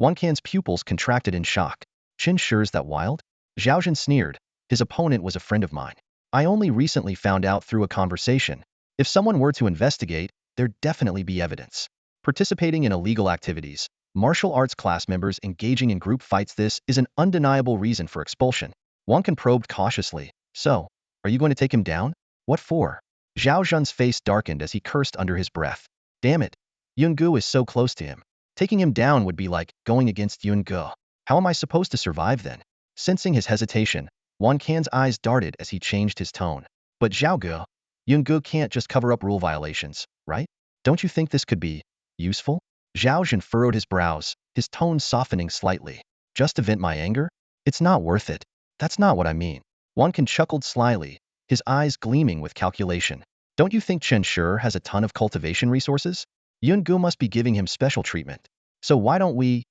Wonkin's pupils contracted in shock. "Chinshur's that wild?" Zhao Zhan sneered. "His opponent was a friend of mine. I only recently found out through a conversation. If someone were to investigate, there'd definitely be evidence." Participating in illegal activities, martial arts class members engaging in group fights, this is an undeniable reason for expulsion. Wonkin probed cautiously. "So, are you going to take him down?" "What for?" Zhao Zhan's face darkened as he cursed under his breath. "Damn it. Yungu is so close to him. Taking him down would be like going against Yungu. How am I supposed to survive then?" Sensing his hesitation, Wonkin's eyes darted as he changed his tone. "But Zhaogu, Yungu can't just cover up rule violations, right? Don't you think this could be useful?" Zhao Zhan furrowed his brows, his tone softening slightly. "Just to vent my anger? It's not worth it. That's not what I mean." Wonkin chuckled slyly, his eyes gleaming with calculation. "Don't you think Chinshur has a ton of cultivation resources? Yungu must be giving him special treatment. So why don't we,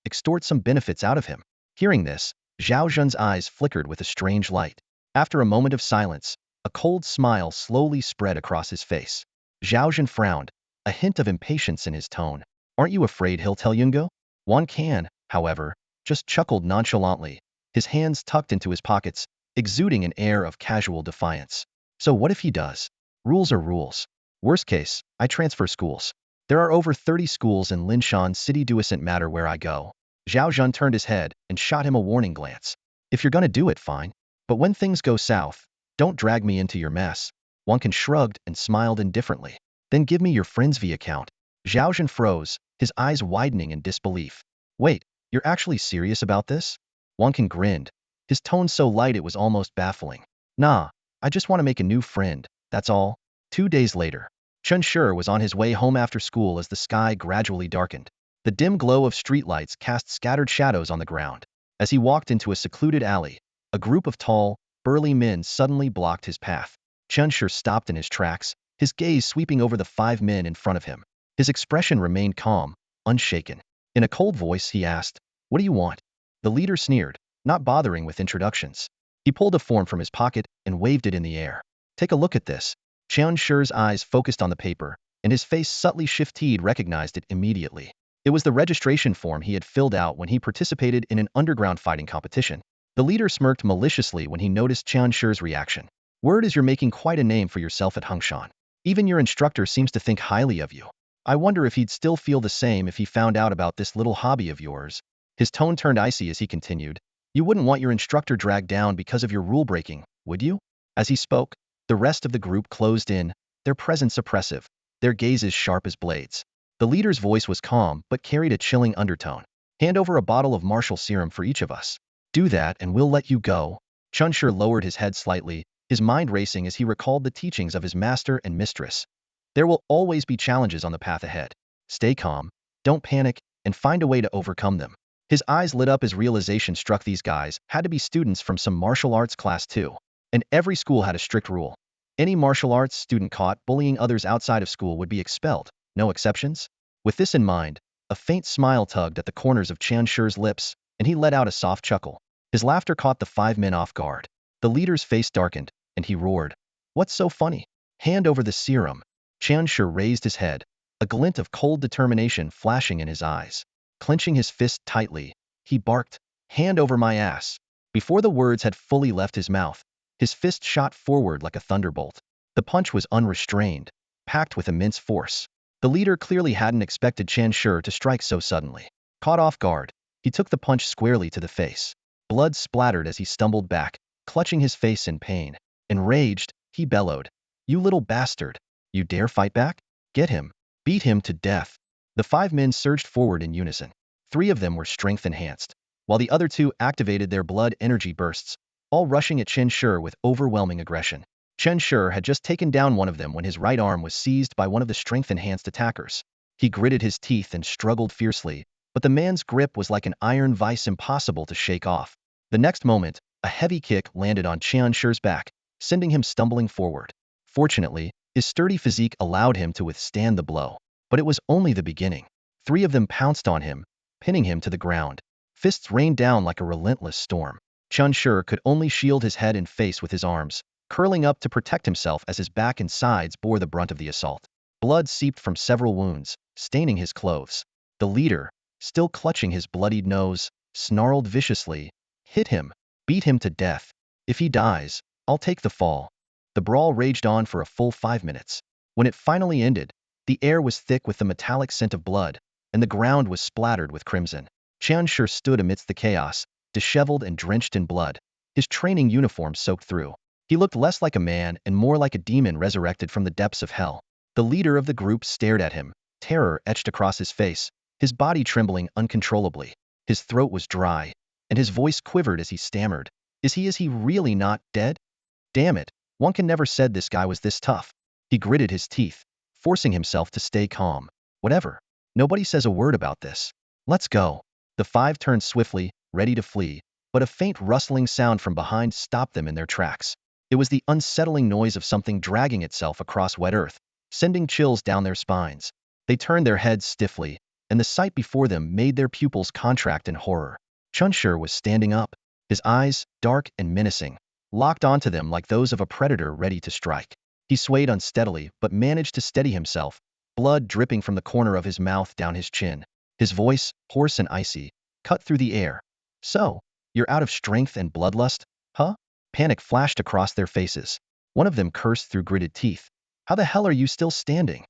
extort some benefits out of him?" Hearing this, Zhao Zhan's eyes flickered with a strange light. After a moment of silence, a cold smile slowly spread across his face. Zhao Zhan frowned, a hint of impatience in his tone. "Aren't you afraid he'll tell Yungu?" Wonkin, however, just chuckled nonchalantly, his hands tucked into his pockets, exuding an air of casual defiance. "So what if he does? Rules are rules. Worst case, I transfer schools. There are over 30 schools in Linshan City. Doesn't matter where I go." Zhao Zhan turned his head and shot him a warning glance. "If you're gonna do it, fine. But when things go south, don't drag me into your mess." Wonkin shrugged and smiled indifferently. "Then give me your friend's V account." Zhao Zhan froze, his eyes widening in disbelief. "Wait, you're actually serious about this?" Wonkin grinned, his tone so light it was almost baffling. "Nah, I just want to make a new friend, that's all." 2 days later, Chinshur was on his way home after school as the sky gradually darkened. The dim glow of streetlights cast scattered shadows on the ground. As he walked into a secluded alley, a group of tall, burly men suddenly blocked his path. Chinshur stopped in his tracks, his gaze sweeping over the 5 men in front of him. His expression remained calm, unshaken. In a cold voice, he asked, "What do you want?" The leader sneered, not bothering with introductions. He pulled a form from his pocket and waved it in the air. "Take a look at this." Chinshur's eyes focused on the paper, and his face subtly shifted. Recognized it immediately. It was the registration form he had filled out when he participated in an underground fighting competition. The leader smirked maliciously when he noticed Chinshur's reaction. "Word is you're making quite a name for yourself at Hongshan. Even your instructor seems to think highly of you. I wonder if he'd still feel the same if he found out about this little hobby of yours." His tone turned icy as he continued. "You wouldn't want your instructor dragged down because of your rule breaking, would you?" As he spoke, the rest of the group closed in, their presence oppressive, their gazes sharp as blades. The leader's voice was calm but carried a chilling undertone. "Hand over a bottle of martial serum for each of us. Do that and we'll let you go." Chinshur lowered his head slightly, his mind racing as he recalled the teachings of his master and mistress. There will always be challenges on the path ahead. Stay calm, don't panic, and find a way to overcome them. His eyes lit up as realization struck. These guys had to be students from some martial arts class too. And every school had a strict rule. Any martial arts student caught bullying others outside of school would be expelled, no exceptions. With this in mind, a faint smile tugged at the corners of Chinshur's lips, and he let out a soft chuckle. His laughter caught the 5 men off guard. The leader's face darkened, and he roared, "What's so funny? Hand over the serum." Chinshur raised his head, a glint of cold determination flashing in his eyes. Clenching his fist tightly, he barked, "Hand over my ass." Before the words had fully left his mouth, his fist shot forward like a thunderbolt. The punch was unrestrained, packed with immense force. The leader clearly hadn't expected Chinshur to strike so suddenly. Caught off guard, he took the punch squarely to the face. Blood splattered as he stumbled back, clutching his face in pain. Enraged, he bellowed, "You little bastard! You dare fight back? Get him! Beat him to death!" The 5 men surged forward in unison. 3 of them were strength enhanced, while the other 2 activated their blood energy bursts, all rushing at Chinshur with overwhelming aggression. Chinshur had just taken down one of them when his right arm was seized by one of the strength-enhanced attackers. He gritted his teeth and struggled fiercely, but the man's grip was like an iron vice impossible to shake off. The next moment, a heavy kick landed on Chinshur's back, sending him stumbling forward. Fortunately, his sturdy physique allowed him to withstand the blow. But it was only the beginning. 3 of them pounced on him, pinning him to the ground. Fists rained down like a relentless storm. Chun Shur could only shield his head and face with his arms, curling up to protect himself as his back and sides bore the brunt of the assault. Blood seeped from several wounds, staining his clothes. The leader, still clutching his bloodied nose, snarled viciously, "Hit him. Beat him to death. If he dies, I'll take the fall." The brawl raged on for a full 5 minutes. When it finally ended, the air was thick with the metallic scent of blood, and the ground was splattered with crimson. Chun Shur stood amidst the chaos, disheveled and drenched in blood, his training uniform soaked through. He looked less like a man and more like a demon resurrected from the depths of hell. The leader of the group stared at him, terror etched across his face, his body trembling uncontrollably. His throat was dry, and his voice quivered as he stammered. Is he really not dead? Damn it, one can never said this guy was this tough." He gritted his teeth, forcing himself to stay calm. "Whatever. Nobody says a word about this. Let's go." The 5 turned swiftly, ready to flee, but a faint rustling sound from behind stopped them in their tracks. It was the unsettling noise of something dragging itself across wet earth, sending chills down their spines. They turned their heads stiffly, and the sight before them made their pupils contract in horror. Chun Shur was standing up, his eyes, dark and menacing, locked onto them like those of a predator ready to strike. He swayed unsteadily but managed to steady himself, blood dripping from the corner of his mouth down his chin. His voice, hoarse and icy, cut through the air. "So, you're out of strength and bloodlust, huh?" Panic flashed across their faces. One of them cursed through gritted teeth. "How the hell are you still standing?"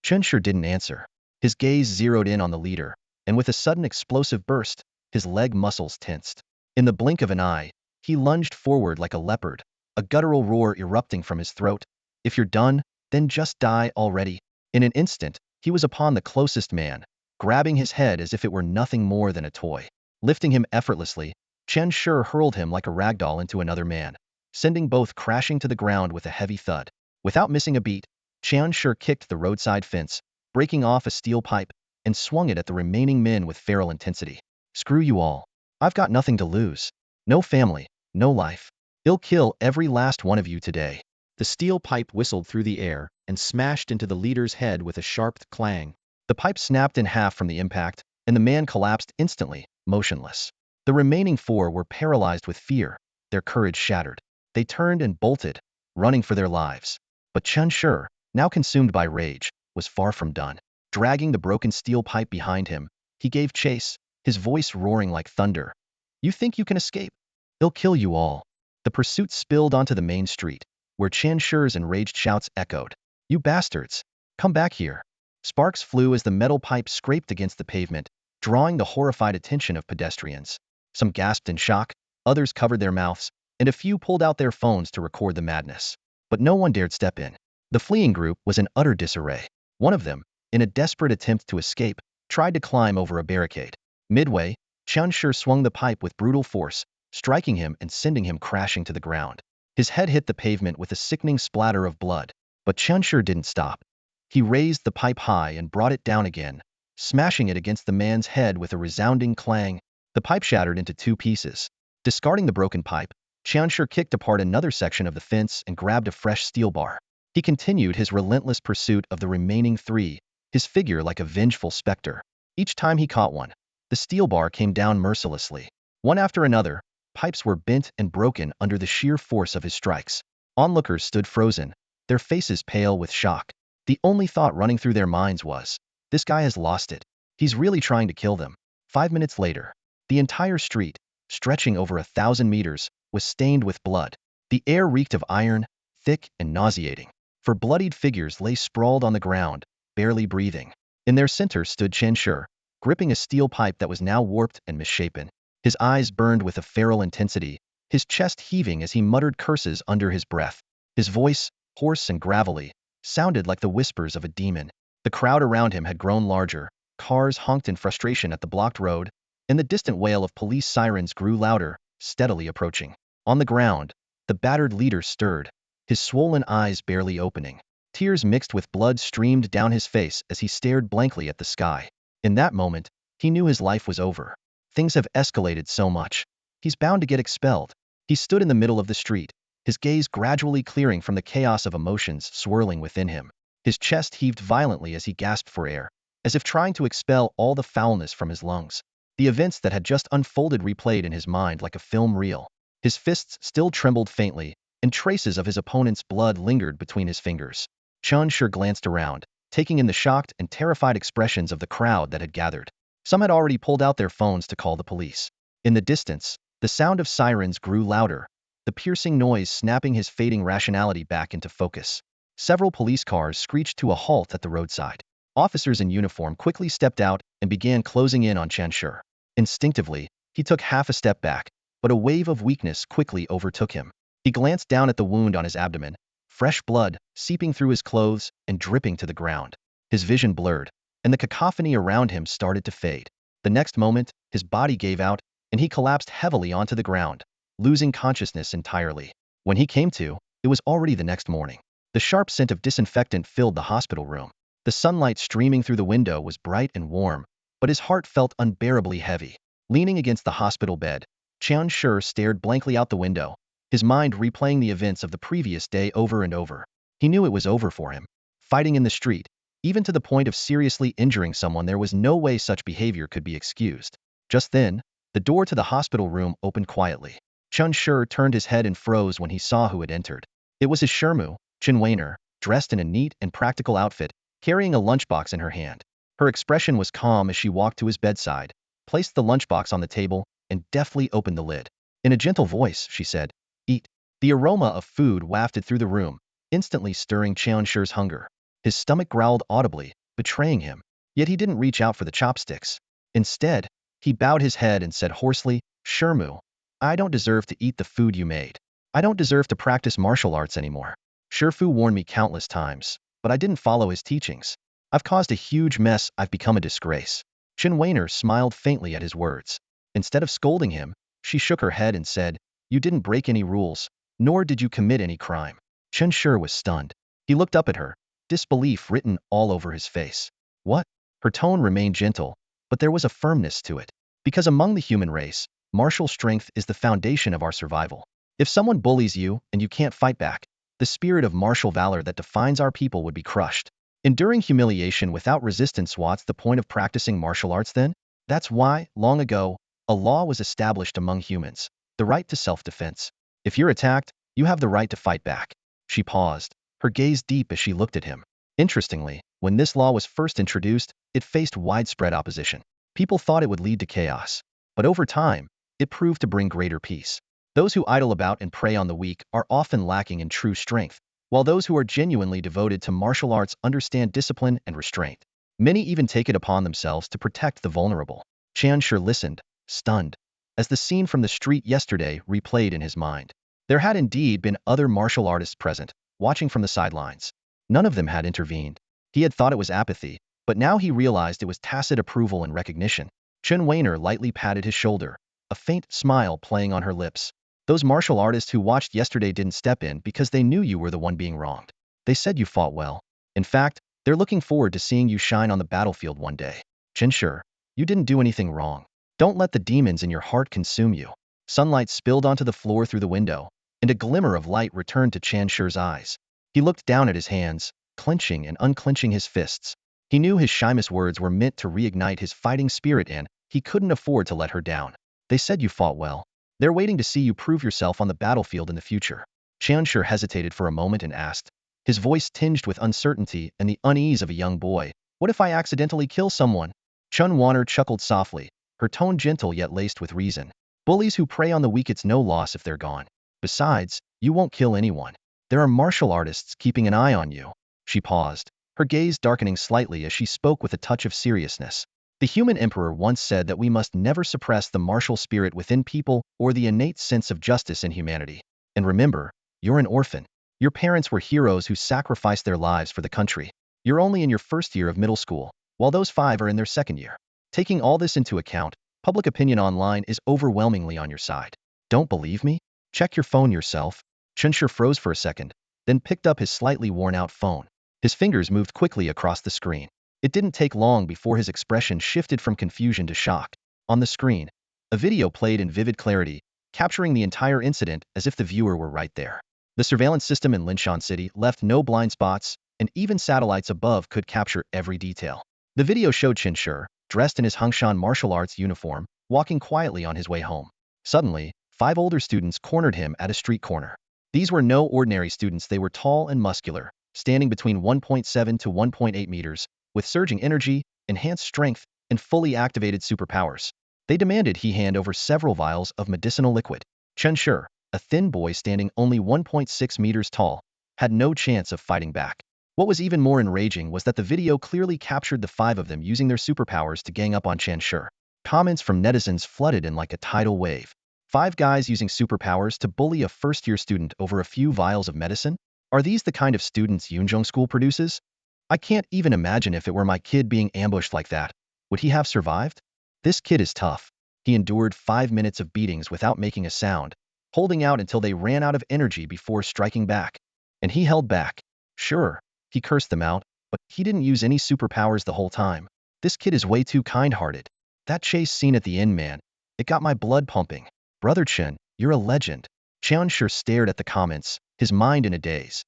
Chun Shur didn't answer. His gaze zeroed in on the leader, and with a sudden explosive burst, his leg muscles tensed. In the blink of an eye, he lunged forward like a leopard, a guttural roar erupting from his throat. "If you're done, then just die already." In an instant, he was upon the closest man, grabbing his head as if it were nothing more than a toy. Lifting him effortlessly, Chun Shur hurled him like a ragdoll into another man, sending both crashing to the ground with a heavy thud. Without missing a beat, Chun Shur kicked the roadside fence, breaking off a steel pipe, and swung it at the remaining men with feral intensity. "Screw you all. I've got nothing to lose. No family, no life. I'll kill every last one of you today." The steel pipe whistled through the air and smashed into the leader's head with a sharp clang. The pipe snapped in half from the impact, and the man collapsed instantly, motionless. The remaining 4 were paralyzed with fear, their courage shattered. They turned and bolted, running for their lives. But Chun Shur, now consumed by rage, was far from done. Dragging the broken steel pipe behind him, he gave chase, his voice roaring like thunder. "You think you can escape? I'll kill you all." The pursuit spilled onto the main street, where Chun Shur's enraged shouts echoed. "You bastards! Come back here!" Sparks flew as the metal pipe scraped against the pavement, drawing the horrified attention of pedestrians. Some gasped in shock, others covered their mouths, and a few pulled out their phones to record the madness. But no one dared step in. The fleeing group was in utter disarray. One of them, in a desperate attempt to escape, tried to climb over a barricade. Midway, Chun Shur swung the pipe with brutal force, striking him and sending him crashing to the ground. His head hit the pavement with a sickening splatter of blood, but Chun Shur didn't stop. He raised the pipe high and brought it down again, smashing it against the man's head with a resounding clang. The pipe shattered into 2 pieces. Discarding the broken pipe, Chun Shur kicked apart another section of the fence and grabbed a fresh steel bar. He continued his relentless pursuit of the remaining 3, his figure like a vengeful specter. Each time he caught one, the steel bar came down mercilessly. One after another, pipes were bent and broken under the sheer force of his strikes. Onlookers stood frozen, their faces pale with shock. The only thought running through their minds was, "This guy has lost it. He's really trying to kill them." 5 minutes later, the entire street, stretching over 1,000 meters, was stained with blood. The air reeked of iron, thick and nauseating. For bloodied figures lay sprawled on the ground, barely breathing. In their center stood Chun Shur, gripping a steel pipe that was now warped and misshapen. His eyes burned with a feral intensity, his chest heaving as he muttered curses under his breath. His voice, hoarse and gravelly, sounded like the whispers of a demon. The crowd around him had grown larger, cars honked in frustration at the blocked road, and the distant wail of police sirens grew louder, steadily approaching. On the ground, the battered leader stirred, his swollen eyes barely opening. Tears mixed with blood streamed down his face as he stared blankly at the sky. In that moment, he knew his life was over. Things have escalated so much. He's bound to get expelled. He stood in the middle of the street, his gaze gradually clearing from the chaos of emotions swirling within him. His chest heaved violently as he gasped for air, as if trying to expel all the foulness from his lungs. The events that had just unfolded replayed in his mind like a film reel. His fists still trembled faintly, and traces of his opponent's blood lingered between his fingers. Chun-Shur glanced around, taking in the shocked and terrified expressions of the crowd that had gathered. Some had already pulled out their phones to call the police. In the distance, the sound of sirens grew louder, the piercing noise snapping his fading rationality back into focus. Several police cars screeched to a halt at the roadside. Officers in uniform quickly stepped out and began closing in on Chun-Shur. Instinctively, he took half a step back, but a wave of weakness quickly overtook him. He glanced down at the wound on his abdomen, fresh blood seeping through his clothes and dripping to the ground. His vision blurred, and the cacophony around him started to fade. The next moment, his body gave out, and he collapsed heavily onto the ground, losing consciousness entirely. When he came to, it was already the next morning. The sharp scent of disinfectant filled the hospital room. The sunlight streaming through the window was bright and warm, but his heart felt unbearably heavy. Leaning against the hospital bed, Chun-Shur stared blankly out the window, his mind replaying the events of the previous day over and over. He knew it was over for him. Fighting in the street, even to the point of seriously injuring someone, there was no way such behavior could be excused. Just then, the door to the hospital room opened quietly. Chun-Shur turned his head and froze when he saw who had entered. It was his Shermu, Chinwainer, dressed in a neat and practical outfit, carrying a lunchbox in her hand. Her expression was calm as she walked to his bedside, placed the lunchbox on the table, and deftly opened the lid. In a gentle voice, she said, "Eat." The aroma of food wafted through the room, instantly stirring Chun-Shur's hunger. His stomach growled audibly, betraying him, yet he didn't reach out for the chopsticks. Instead, he bowed his head and said hoarsely, "Shermu, I don't deserve to eat the food you made. I don't deserve to practice martial arts anymore. Shifu warned me countless times, but I didn't follow his teachings. I've caused a huge mess. I've become a disgrace." Chinwainer smiled faintly at his words. Instead of scolding him, she shook her head and said, "You didn't break any rules, nor did you commit any crime." Chun-Shur was stunned. He looked up at her, disbelief written all over his face. "What?" Her tone remained gentle, but there was a firmness to it. "Because among the human race, martial strength is the foundation of our survival. If someone bullies you and you can't fight back, the spirit of martial valor that defines our people would be crushed. Enduring humiliation without resistance, what's the point of practicing martial arts then? That's why, long ago, a law was established among humans, the right to self-defense. If you're attacked, you have the right to fight back." She paused, her gaze deep as she looked at him. Interestingly, when this law was first introduced, it faced widespread opposition. People thought it would lead to chaos. But over time, it proved to bring greater peace. Those who idle about and prey on the weak are often lacking in true strength, while those who are genuinely devoted to martial arts understand discipline and restraint. Many even take it upon themselves to protect the vulnerable. Chun-Shur listened, stunned, as the scene from the street yesterday replayed in his mind. There had indeed been other martial artists present, watching from the sidelines. None of them had intervened. He had thought it was apathy, but now he realized it was tacit approval and recognition. Chinwainer lightly patted his shoulder, a faint smile playing on her lips. "Those martial artists who watched yesterday didn't step in because they knew you were the one being wronged. They said you fought well. In fact, they're looking forward to seeing you shine on the battlefield one day. Chun-Shur, you didn't do anything wrong. Don't let the demons in your heart consume you." Sunlight spilled onto the floor through the window, and a glimmer of light returned to Chun-Shur's eyes. He looked down at his hands, clenching and unclenching his fists. He knew his Shimus words were meant to reignite his fighting spirit, and he couldn't afford to let her down. "They said you fought well. They're waiting to see you prove yourself on the battlefield in the future." Chun-Shur hesitated for a moment and asked, his voice tinged with uncertainty and the unease of a young boy, "What if I accidentally kill someone?" Chun-Waner chuckled softly, her tone gentle yet laced with reason. "Bullies who prey on the weak, it's no loss if they're gone. Besides, you won't kill anyone. There are martial artists keeping an eye on you." She paused, her gaze darkening slightly as she spoke with a touch of seriousness. "The human emperor once said that we must never suppress the martial spirit within people or the innate sense of justice and humanity. And remember, you're an orphan. Your parents were heroes who sacrificed their lives for the country. You're only in your first year of middle school, while those 5 are in their second year. Taking all this into account, public opinion online is overwhelmingly on your side. Don't believe me? Check your phone yourself." Chun-Shur froze for a second, then picked up his slightly worn-out phone. His fingers moved quickly across the screen. It didn't take long before his expression shifted from confusion to shock. On the screen, a video played in vivid clarity, capturing the entire incident as if the viewer were right there. The surveillance system in Linshan City left no blind spots, and even satellites above could capture every detail. The video showed Chen Shi, dressed in his Hongshan martial arts uniform, walking quietly on his way home. Suddenly, 5 older students cornered him at a street corner. These were no ordinary students. They were tall and muscular, standing between 1.7 to 1.8 meters, with surging energy, enhanced strength, and fully activated superpowers. They demanded he hand over several vials of medicinal liquid. Chen Shi, a thin boy standing only 1.6 meters tall, had no chance of fighting back. What was even more enraging was that the video clearly captured the 5 of them using their superpowers to gang up on Chen Shi. Comments from netizens flooded in like a tidal wave. 5 guys using superpowers to bully a first-year student over a few vials of medicine? Are these the kind of students Yunzhong School produces? I can't even imagine if it were my kid being ambushed like that. Would he have survived? This kid is tough. He endured 5 minutes of beatings without making a sound, holding out until they ran out of energy before striking back. And he held back. Sure, he cursed them out, but he didn't use any superpowers the whole time. This kid is way too kind-hearted. That chase scene at the end, man, it got my blood pumping. Brother Chen, you're a legend. Chen Shi stared at the comments, his mind in a daze.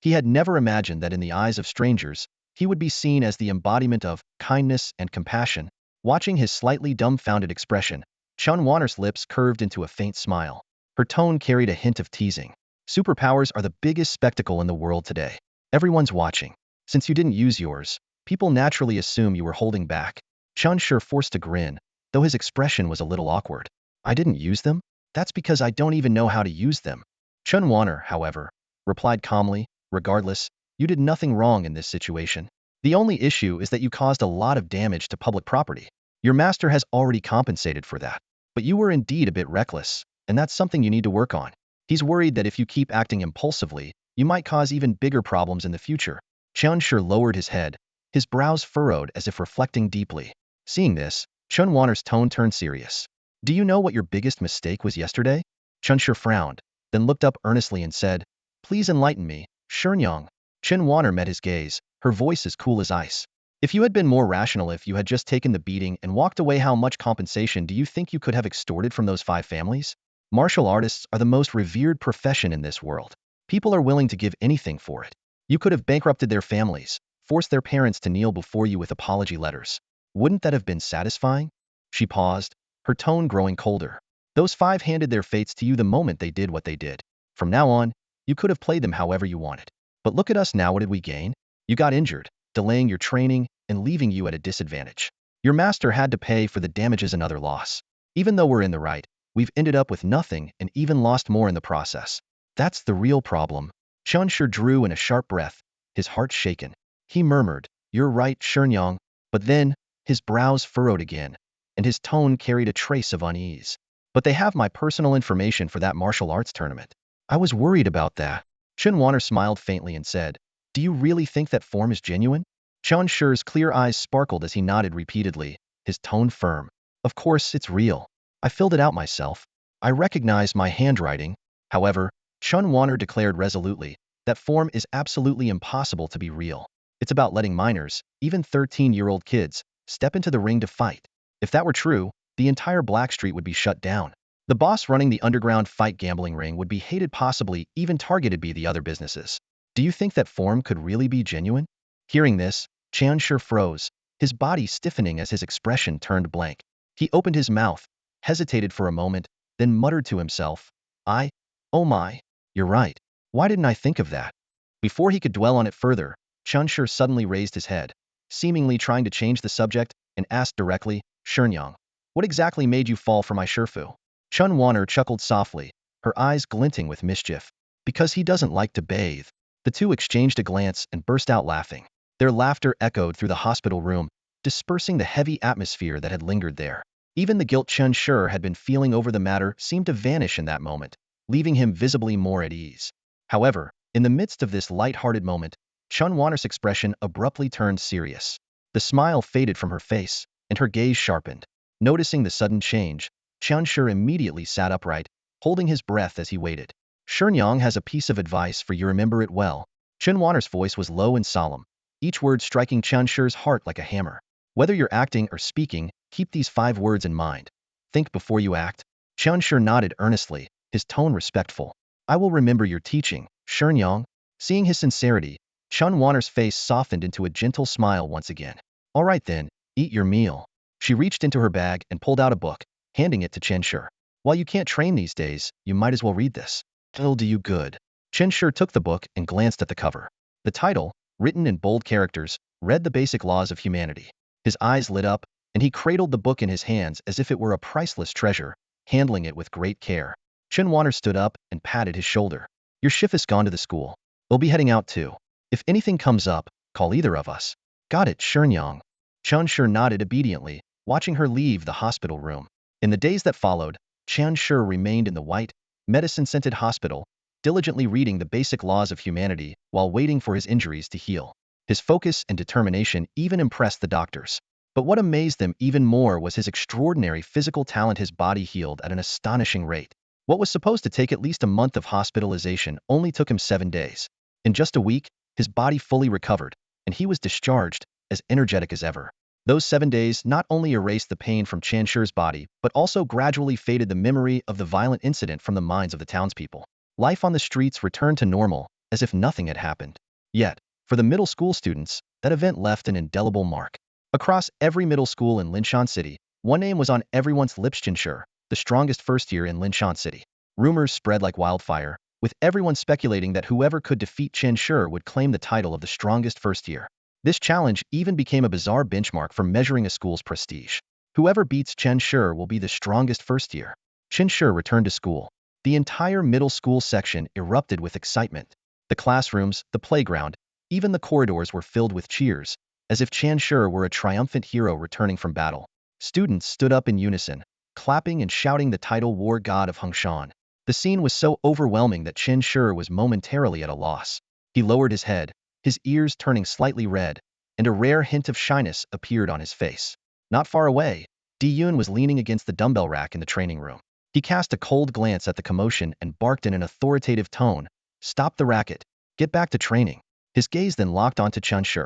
He had never imagined that in the eyes of strangers, he would be seen as the embodiment of kindness and compassion. Watching his slightly dumbfounded expression, Chen Wanner's lips curved into a faint smile. Her tone carried a hint of teasing. Superpowers are the biggest spectacle in the world today. Everyone's watching. Since you didn't use yours, people naturally assume you were holding back. Chen Shi forced a grin, though his expression was a little awkward. I didn't use them? That's because I don't even know how to use them. Chen Wanner, however, replied calmly, regardless, you did nothing wrong in this situation. The only issue is that you caused a lot of damage to public property. Your master has already compensated for that. But you were indeed a bit reckless, and that's something you need to work on. He's worried that if you keep acting impulsively, you might cause even bigger problems in the future. Chen Shi lowered his head, his brows furrowed as if reflecting deeply. Seeing this, Chen Wanner's tone turned serious. Do you know what your biggest mistake was yesterday? Chen Shi frowned, then looked up earnestly and said, Please enlighten me, Sherngyang. Chen Wanner met his gaze, her voice as cool as ice. If you had been more rational, if you had just taken the beating and walked away, how much compensation do you think you could have extorted from those 5 families? Martial artists are the most revered profession in this world. People are willing to give anything for it. You could have bankrupted their families, forced their parents to kneel before you with apology letters. Wouldn't that have been satisfying? She paused, her tone growing colder. Those 5 handed their fates to you the moment they did what they did. From now on, you could have played them however you wanted. But look at us now, what did we gain? You got injured, delaying your training, and leaving you at a disadvantage. Your master had to pay for the damages, another loss. Even though we're in the right, we've ended up with nothing and even lost more in the process. That's the real problem. Chen Shi drew in a sharp breath, his heart shaken. He murmured, You're right, Sherngyang. But then, his brows furrowed again, and his tone carried a trace of unease. But they have my personal information for that martial arts tournament. I was worried about that. Chen Wanner smiled faintly and said, Do you really think that form is genuine? Chen Shi's clear eyes sparkled as he nodded repeatedly, his tone firm. Of course, it's real. I filled it out myself. I recognize my handwriting. However, Chen Wanner declared resolutely, that form is absolutely impossible to be real. It's about letting minors, even 13-year-old kids, step into the ring to fight. If that were true, the entire Black Street would be shut down. The boss running the underground fight gambling ring would be hated, possibly even targeted by the other businesses. Do you think that form could really be genuine? Hearing this, Chen Shi froze, his body stiffening as his expression turned blank. He opened his mouth, hesitated for a moment, then muttered to himself, Oh my, you're right. Why didn't I think of that? Before he could dwell on it further, Chen Shi suddenly raised his head, seemingly trying to change the subject, and asked directly, Sherngyang, what exactly made you fall for my Shifu? Chen Wanner chuckled softly, her eyes glinting with mischief. Because he doesn't like to bathe. The two exchanged a glance and burst out laughing. Their laughter echoed through the hospital room, dispersing the heavy atmosphere that had lingered there. Even the guilt Chen Shi had been feeling over the matter seemed to vanish in that moment, leaving him visibly more at ease. However, in the midst of this light-hearted moment, Chen Wanner's expression abruptly turned serious. The smile faded from her face, and her gaze sharpened. Noticing the sudden change, Chen Shi immediately sat upright, holding his breath as he waited. Sherngyang has a piece of advice for you, remember it well. Chen Wanner's voice was low and solemn, each word striking Chen Shi's heart like a hammer. Whether you're acting or speaking, keep these 5 words in mind. Think before you act. Chen Shi nodded earnestly, his tone respectful. I will remember your teaching, Shenyang. Seeing his sincerity, Chun Wanner's face softened into a gentle smile once again. All right then, eat your meal. She reached into her bag and pulled out a book, handing it to Chen Shi. While you can't train these days, you might as well read this. It'll do you good. Chen Shi took the book and glanced at the cover. The title, written in bold characters, read The Basic Laws of Humanity. His eyes lit up, and he cradled the book in his hands as if it were a priceless treasure, handling it with great care. Chen Wanner stood up and patted his shoulder. Your shift has gone to the school. We'll be heading out too. If anything comes up, call either of us. Got it, Shenyang. Chen Shi nodded obediently, watching her leave the hospital room. In the days that followed, Chen Shi remained in the white, medicine-scented hospital, diligently reading the basic laws of humanity while waiting for his injuries to heal. His focus and determination even impressed the doctors. But what amazed them even more was his extraordinary physical talent. His body healed at an astonishing rate. What was supposed to take at least a month of hospitalization only took him 7 days. In just a week, his body fully recovered, and he was discharged, as energetic as ever. Those 7 days not only erased the pain from Chen Shi's body, but also gradually faded the memory of the violent incident from the minds of the townspeople. Life on the streets returned to normal, as if nothing had happened. Yet, for the middle school students, that event left an indelible mark. Across every middle school in Linshan City, one name was on everyone's lips: Chen Shi, the strongest first year in Linshan City. Rumors spread like wildfire, with everyone speculating that whoever could defeat Chen Shi would claim the title of the strongest first year. This challenge even became a bizarre benchmark for measuring a school's prestige. Whoever beats Chen Shi will be the strongest first year. Chen Shi returned to school. The entire middle school section erupted with excitement. The classrooms, the playground, even the corridors were filled with cheers, as if Chen Shi were a triumphant hero returning from battle. Students stood up in unison, clapping and shouting the title War God of Hongshan. The scene was so overwhelming that Chen Shi was momentarily at a loss. He lowered his head, his ears turning slightly red, and a rare hint of shyness appeared on his face. Not far away, Di-Yun was leaning against the dumbbell rack in the training room. He cast a cold glance at the commotion and barked in an authoritative tone, "Stop the racket. Get back to training." His gaze then locked onto Chen Shi.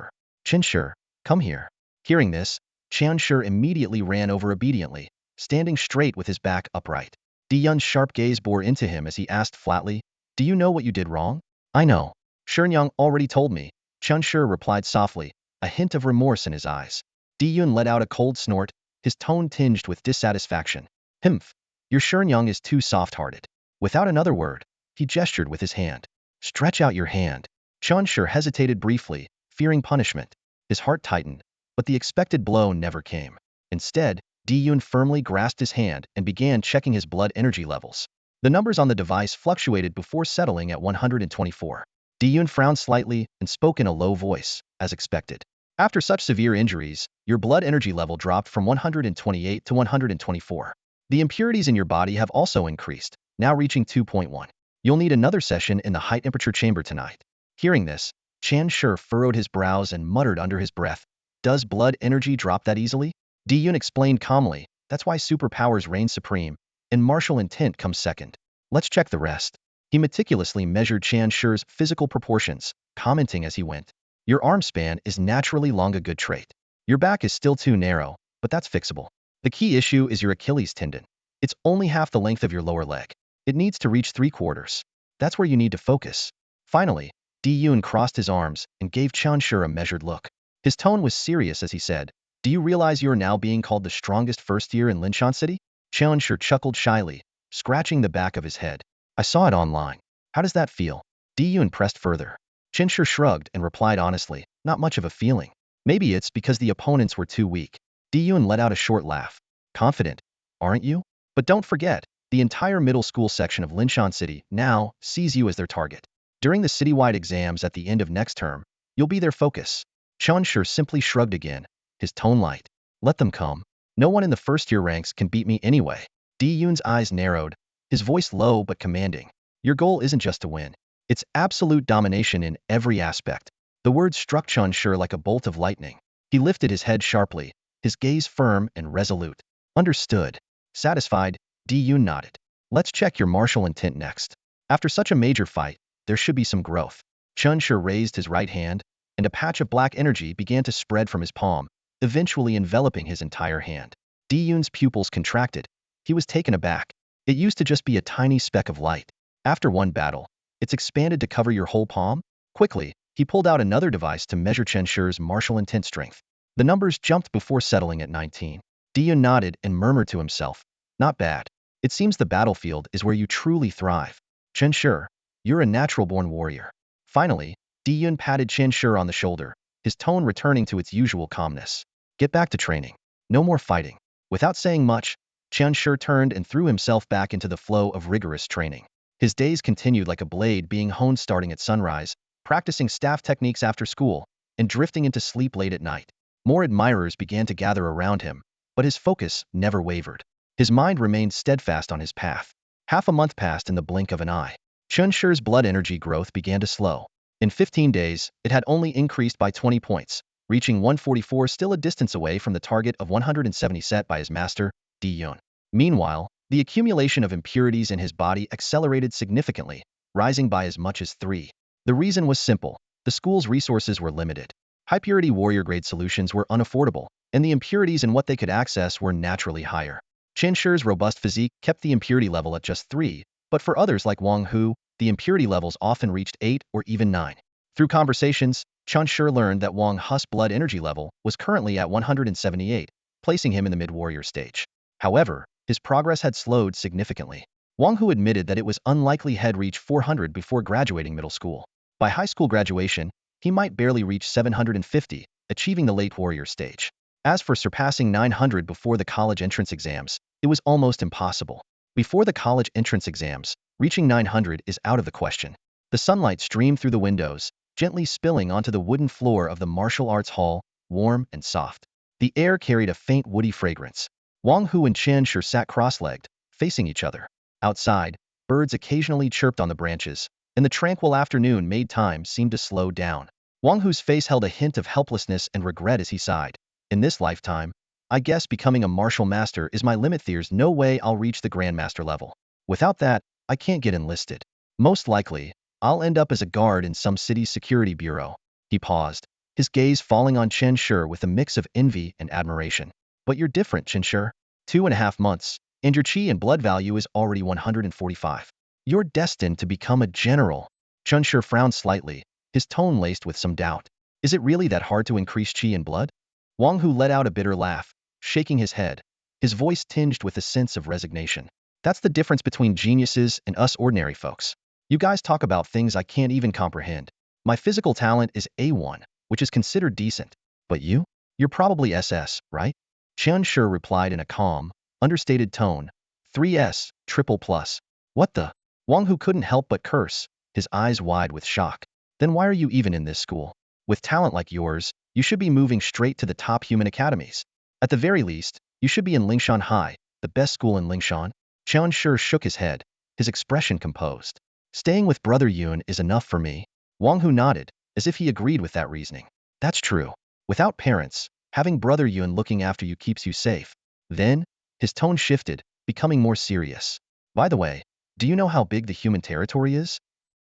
"Chen Shi, come here." Hearing this, Chen Shi immediately ran over obediently, standing straight with his back upright. Di-Yun's sharp gaze bore into him as he asked flatly, "Do you know what you did wrong?" "I know. Shenyang already told me," Chen Shi replied softly, a hint of remorse in his eyes. Di-Yun let out a cold snort, his tone tinged with dissatisfaction. "Humph. Your Shenyang is too soft-hearted." Without another word, he gestured with his hand. "Stretch out your hand." Chen Shi hesitated briefly, fearing punishment. His heart tightened, but the expected blow never came. Instead, Di-Yun firmly grasped his hand and began checking his blood energy levels. The numbers on the device fluctuated before settling at 124. Di-Yun frowned slightly and spoke in a low voice, as expected. "After such severe injuries, your blood energy level dropped from 128 to 124. The impurities in your body have also increased, now reaching 2.1. You'll need another session in the high-temperature chamber tonight." Hearing this, Chen Shi furrowed his brows and muttered under his breath, "Does blood energy drop that easily?" Di-Yun explained calmly, "That's why superpowers reign supreme, and martial intent comes second. Let's check the rest." He meticulously measured Chen Shi's physical proportions, commenting as he went, "Your arm span is naturally long, a good trait. Your back is still too narrow, but that's fixable. The key issue is your Achilles tendon. It's only half the length of your lower leg. It needs to reach 3/4. That's where you need to focus." Finally, Di-Yun crossed his arms and gave Chen Shi a measured look. His tone was serious as he said, "Do you realize you are now being called the strongest first year in Linshan City?" Chen Shi chuckled shyly, scratching the back of his head. "I saw it online. How does that feel?" Di-Yun pressed further. Chen Shi shrugged and replied honestly, "Not much of a feeling. Maybe it's because the opponents were too weak." Di-Yun let out a short laugh. "Confident, aren't you? But don't forget, the entire middle school section of Linshan City now sees you as their target. During the citywide exams at the end of next term, you'll be their focus." Chen Shi simply shrugged again, his tone light. "Let them come. No one in the first-year ranks can beat me anyway." Di-Yun's eyes narrowed, his voice low but commanding. "Your goal isn't just to win. It's absolute domination in every aspect." The words struck Chen Shi like a bolt of lightning. He lifted his head sharply, his gaze firm and resolute. "Understood." Satisfied, Di-Yun nodded. "Let's check your martial intent next. After such a major fight, there should be some growth." Chen Shi raised his right hand, and a patch of black energy began to spread from his palm, eventually enveloping his entire hand. Di-Yun's pupils contracted. He was taken aback. It used to just be a tiny speck of light. After one battle, it's expanded to cover your whole palm? Quickly, he pulled out another device to measure Chen Shi's martial intent strength. The numbers jumped before settling at 19. Diyun nodded and murmured to himself, "Not bad. It seems the battlefield is where you truly thrive. Chen Shi, you're a natural-born warrior." Finally, Diyun patted Chen Shi on the shoulder, his tone returning to its usual calmness. "Get back to training. No more fighting." Without saying much, Chen Shi turned and threw himself back into the flow of rigorous training. His days continued like a blade being honed starting at sunrise, practicing staff techniques after school, and drifting into sleep late at night. More admirers began to gather around him, but his focus never wavered. His mind remained steadfast on his path. Half a month passed in the blink of an eye. Chen Shi's blood energy growth began to slow. In 15 days, it had only increased by 20 points, reaching 144, still a distance away from the target of 170 set by his master, Diyun. Meanwhile, the accumulation of impurities in his body accelerated significantly, rising by as much as 3. The reason was simple. The school's resources were limited. High-purity warrior-grade solutions were unaffordable, and the impurities in what they could access were naturally higher. Chen Shi's robust physique kept the impurity level at just 3, but for others like Wang Hu, the impurity levels often reached 8 or even 9. Through conversations, Chen Shi learned that Wang Hu's blood energy level was currently at 178, placing him in the mid-warrior stage. However, his progress had slowed significantly. Wang Hu admitted that it was unlikely he'd reach 400 before graduating middle school. By high school graduation, he might barely reach 750, achieving the late warrior stage. As for surpassing 900 before the college entrance exams, it was almost impossible. Before the college entrance exams, reaching 900 is out of the question. The sunlight streamed through the windows, gently spilling onto the wooden floor of the martial arts hall, warm and soft. The air carried a faint woody fragrance. Wang Hu and Chen Shi sat cross-legged, facing each other. Outside, birds occasionally chirped on the branches, and the tranquil afternoon made time seem to slow down. Wang Hu's face held a hint of helplessness and regret as he sighed. "In this lifetime, I guess becoming a martial master is my limit. There's no way I'll reach the grandmaster level. Without that, I can't get enlisted. Most likely, I'll end up as a guard in some city's security bureau." He paused, his gaze falling on Chen Shi with a mix of envy and admiration. "But you're different, Chen Shi. 2.5 months, and your chi and blood value is already 145. You're destined to become a general." Chen Shi frowned slightly, his tone laced with some doubt. "Is it really that hard to increase chi and blood?" Wang Hu let out a bitter laugh, shaking his head, his voice tinged with a sense of resignation. "That's the difference between geniuses and us ordinary folks. You guys talk about things I can't even comprehend. My physical talent is A1, which is considered decent. But you? You're probably SS, right?" Chen Shi replied in a calm, understated tone, "3S, triple plus." "What the?" Wang Hu couldn't help but curse, his eyes wide with shock. "Then why are you even in this school? With talent like yours, you should be moving straight to the top human academies. At the very least, you should be in Lingshan High, the best school in Lingshan." Chen Shi shook his head, his expression composed. "Staying with Brother Yun is enough for me." Wang Hu nodded, as if he agreed with that reasoning. "That's true. Without parents, having Brother Yun looking after you keeps you safe." Then, his tone shifted, becoming more serious. "By the way, do you know how big the human territory is?"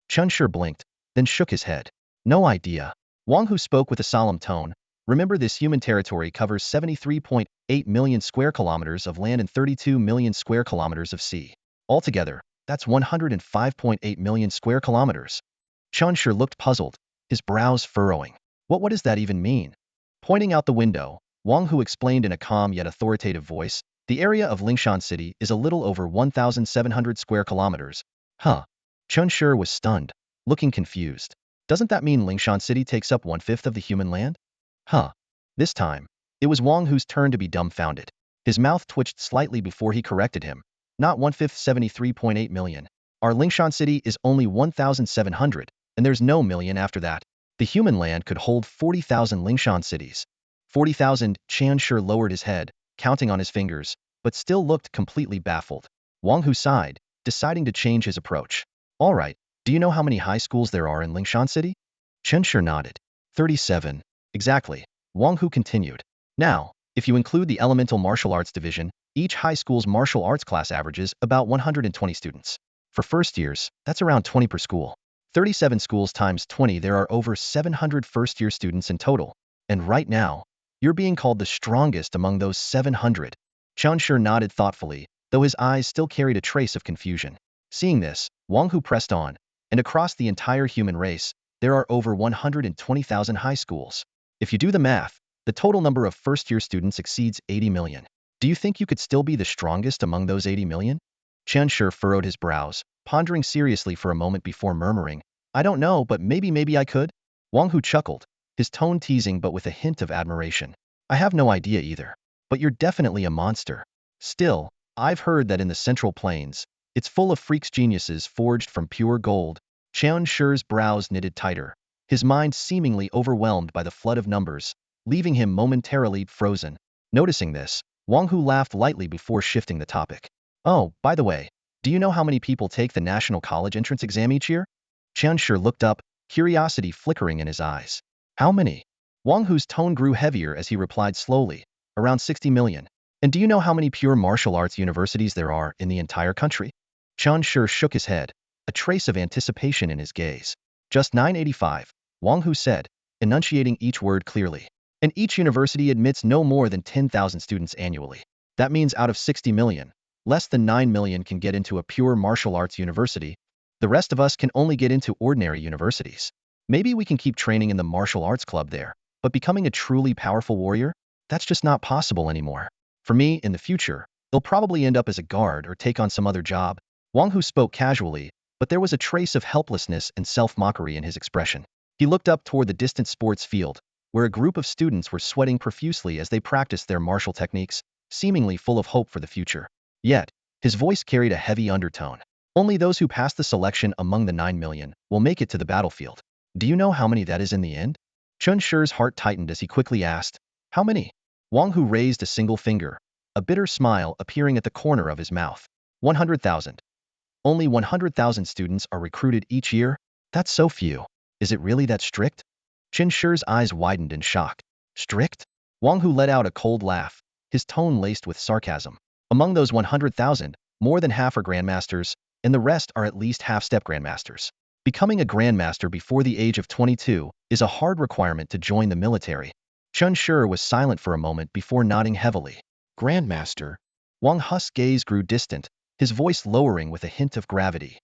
Chen Shi blinked, then shook his head. "No idea." Wang Hu spoke with a solemn tone. "Remember, this human territory covers 73.8 million square kilometers of land and 32 million square kilometers of sea. Altogether, that's 105.8 million square kilometers." Chen Shi looked puzzled, his brows furrowing. What does that even mean?" Pointing out the window, Wang Hu explained in a calm yet authoritative voice, "The area of Lingshan City is a little over 1,700 square kilometers." "Huh?" Chen Shi was stunned, looking confused. "Doesn't that mean Lingshan City takes up 1/5 of the human land?" "Huh?" This time, it was Wang Hu's turn to be dumbfounded. His mouth twitched slightly before he corrected him. "Not 1/5, 73.8 million. Our Lingshan City is only 1,700, and there's no million after that. The human land could hold 40,000 Lingshan cities." 40,000, Chen Shi lowered his head, counting on his fingers, but still looked completely baffled. Wang Hu sighed, deciding to change his approach. "All right, do you know how many high schools there are in Lingshan City?" Chen Shi nodded. 37. Exactly. Wang Hu continued. "Now, if you include the elemental martial arts division, each high school's martial arts class averages about 120 students. For first years, that's around 20 per school. 37 schools times 20, there are over 700 first-year students in total. And right now, you're being called the strongest among those 700. Chen Shi nodded thoughtfully, though his eyes still carried a trace of confusion. Seeing this, Wang Hu pressed on, and across the entire human race, there are over 120,000 high schools. If you do the math, the total number of first-year students exceeds 80 million. Do you think you could still be the strongest among those 80 million? Qian Shi furrowed his brows, pondering seriously for a moment before murmuring, I don't know, but maybe I could? Wang Hu chuckled, his tone teasing but with a hint of admiration. I have no idea either. But you're definitely a monster. Still, I've heard that in the Central Plains, it's full of freaks geniuses forged from pure gold. Qian Shi's brows knitted tighter, his mind seemingly overwhelmed by the flood of numbers, leaving him momentarily frozen. Noticing this, Wang Hu laughed lightly before shifting the topic. Oh, by the way, do you know how many people take the National College entrance exam each year? Qian Shi looked up, curiosity flickering in his eyes. How many? Wang Hu's tone grew heavier as he replied slowly, around 60 million. And do you know how many pure martial arts universities there are in the entire country? Qian Shi shook his head, a trace of anticipation in his gaze. Just 985, Wang Hu said, enunciating each word clearly. And each university admits no more than 10,000 students annually. That means out of 60 million, less than 9 million can get into a pure martial arts university. The rest of us can only get into ordinary universities. Maybe we can keep training in the martial arts club there, but becoming a truly powerful warrior? That's just not possible anymore. For me, in the future, they'll probably end up as a guard or take on some other job. Wang Hu spoke casually, but there was a trace of helplessness and self-mockery in his expression. He looked up toward the distant sports field, where a group of students were sweating profusely as they practiced their martial techniques, seemingly full of hope for the future. Yet, his voice carried a heavy undertone. Only those who pass the selection among the 9 million will make it to the battlefield. Do you know how many that is in the end? Qian Shi's heart tightened as he quickly asked, how many? Wang Hu raised a single finger, a bitter smile appearing at the corner of his mouth. 100,000. Only 100,000 students are recruited each year? That's so few. Is it really that strict? Qian Shi's eyes widened in shock. Strict? Wang Hu let out a cold laugh, his tone laced with sarcasm. Among those 100,000, more than half are grandmasters, and the rest are at least half-step grandmasters. Becoming a grandmaster before the age of 22 is a hard requirement to join the military. Qian Shi was silent for a moment before nodding heavily. Grandmaster? Wang Hu's gaze grew distant, his voice lowering with a hint of gravity.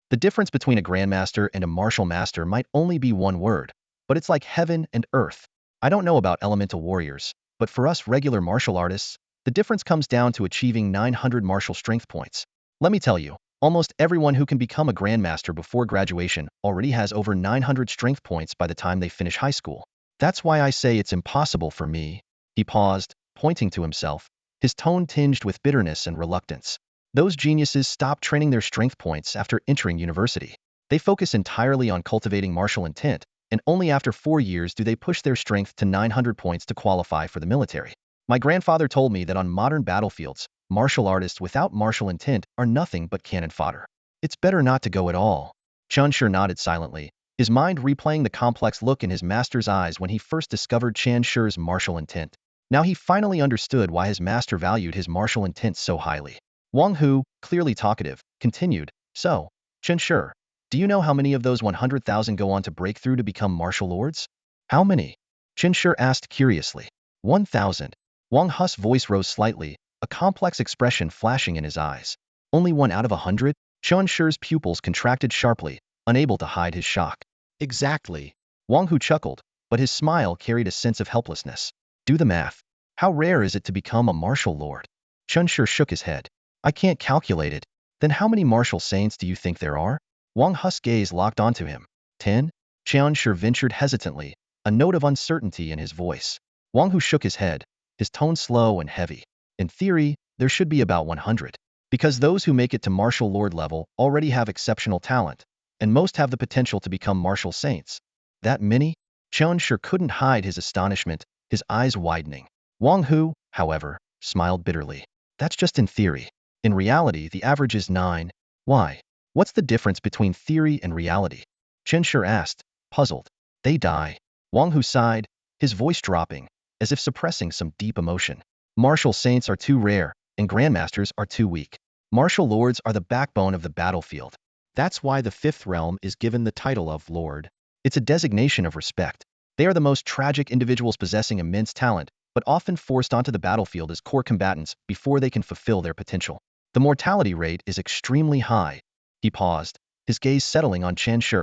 The difference between a grandmaster and a martial master might only be one word, but it's like heaven and earth. I don't know about elemental warriors, but for us regular martial artists, the difference comes down to achieving 900 martial strength points. Let me tell you, almost everyone who can become a grandmaster before graduation already has over 900 strength points by the time they finish high school. That's why I say it's impossible for me. He paused, pointing to himself, his tone tinged with bitterness and reluctance. Those geniuses stop training their strength points after entering university. They focus entirely on cultivating martial intent, and only after 4 years do they push their strength to 900 points to qualify for the military. My grandfather told me that on modern battlefields, martial artists without martial intent are nothing but cannon fodder. It's better not to go at all. Qian Shi nodded silently, his mind replaying the complex look in his master's eyes when he first discovered Qian Shi's martial intent. Now he finally understood why his master valued his martial intent so highly. Wang Hu, clearly talkative, continued, so, Qian Shi, do you know how many of those 100,000 go on to break through to become martial lords? How many? Qian Shi asked curiously. 1,000. Wang Hu's voice rose slightly, a complex expression flashing in his eyes. Only 1 out of 100? Qian Shi's pupils contracted sharply, unable to hide his shock. Exactly. Wang Hu chuckled, but his smile carried a sense of helplessness. Do the math. How rare is it to become a martial lord? Qian Shi shook his head. I can't calculate it. Then how many martial saints do you think there are? Wang Hu's gaze locked onto him. 10? Qian Shi ventured hesitantly, a note of uncertainty in his voice. Wang Hu shook his head, his tone slow and heavy. In theory, there should be about 100. Because those who make it to martial lord level already have exceptional talent, and most have the potential to become martial saints. That many? Qian Shi couldn't hide his astonishment, his eyes widening. Wang Hu, however, smiled bitterly. That's just in theory. In reality, the average is 9. Why? What's the difference between theory and reality? Qian Shi asked, puzzled. They die. Wang Hu sighed, his voice dropping, as if suppressing some deep emotion. Martial saints are too rare, and grandmasters are too weak. Martial lords are the backbone of the battlefield. That's why the fifth realm is given the title of lord. It's a designation of respect. They are the most tragic individuals possessing immense talent, but often forced onto the battlefield as core combatants before they can fulfill their potential. The mortality rate is extremely high. He paused, his gaze settling on Chen Shi,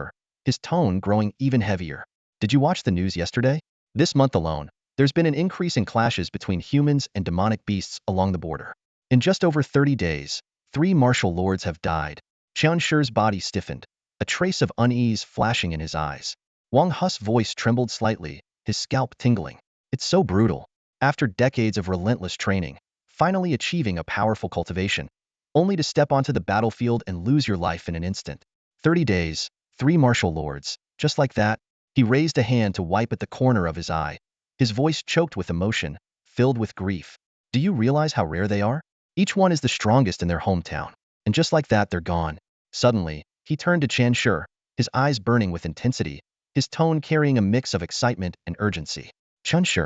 his tone growing even heavier. Did you watch the news yesterday? This month alone, there's been an increase in clashes between humans and demonic beasts along the border. In just over 30 days, 3 martial lords have died. Chen Shi's body stiffened, a trace of unease flashing in his eyes. Wang Hu's voice trembled slightly, his scalp tingling. It's so brutal. After decades of relentless training, finally achieving a powerful cultivation, only to step onto the battlefield and lose your life in an instant. 30 days, 3 martial lords, just like that. He raised a hand to wipe at the corner of his eye, his voice choked with emotion, filled with grief. Do you realize how rare they are? Each one is the strongest in their hometown, and just like that they're gone. Suddenly, he turned to Chen Shi, his eyes burning with intensity, his tone carrying a mix of excitement and urgency. Chen Shi,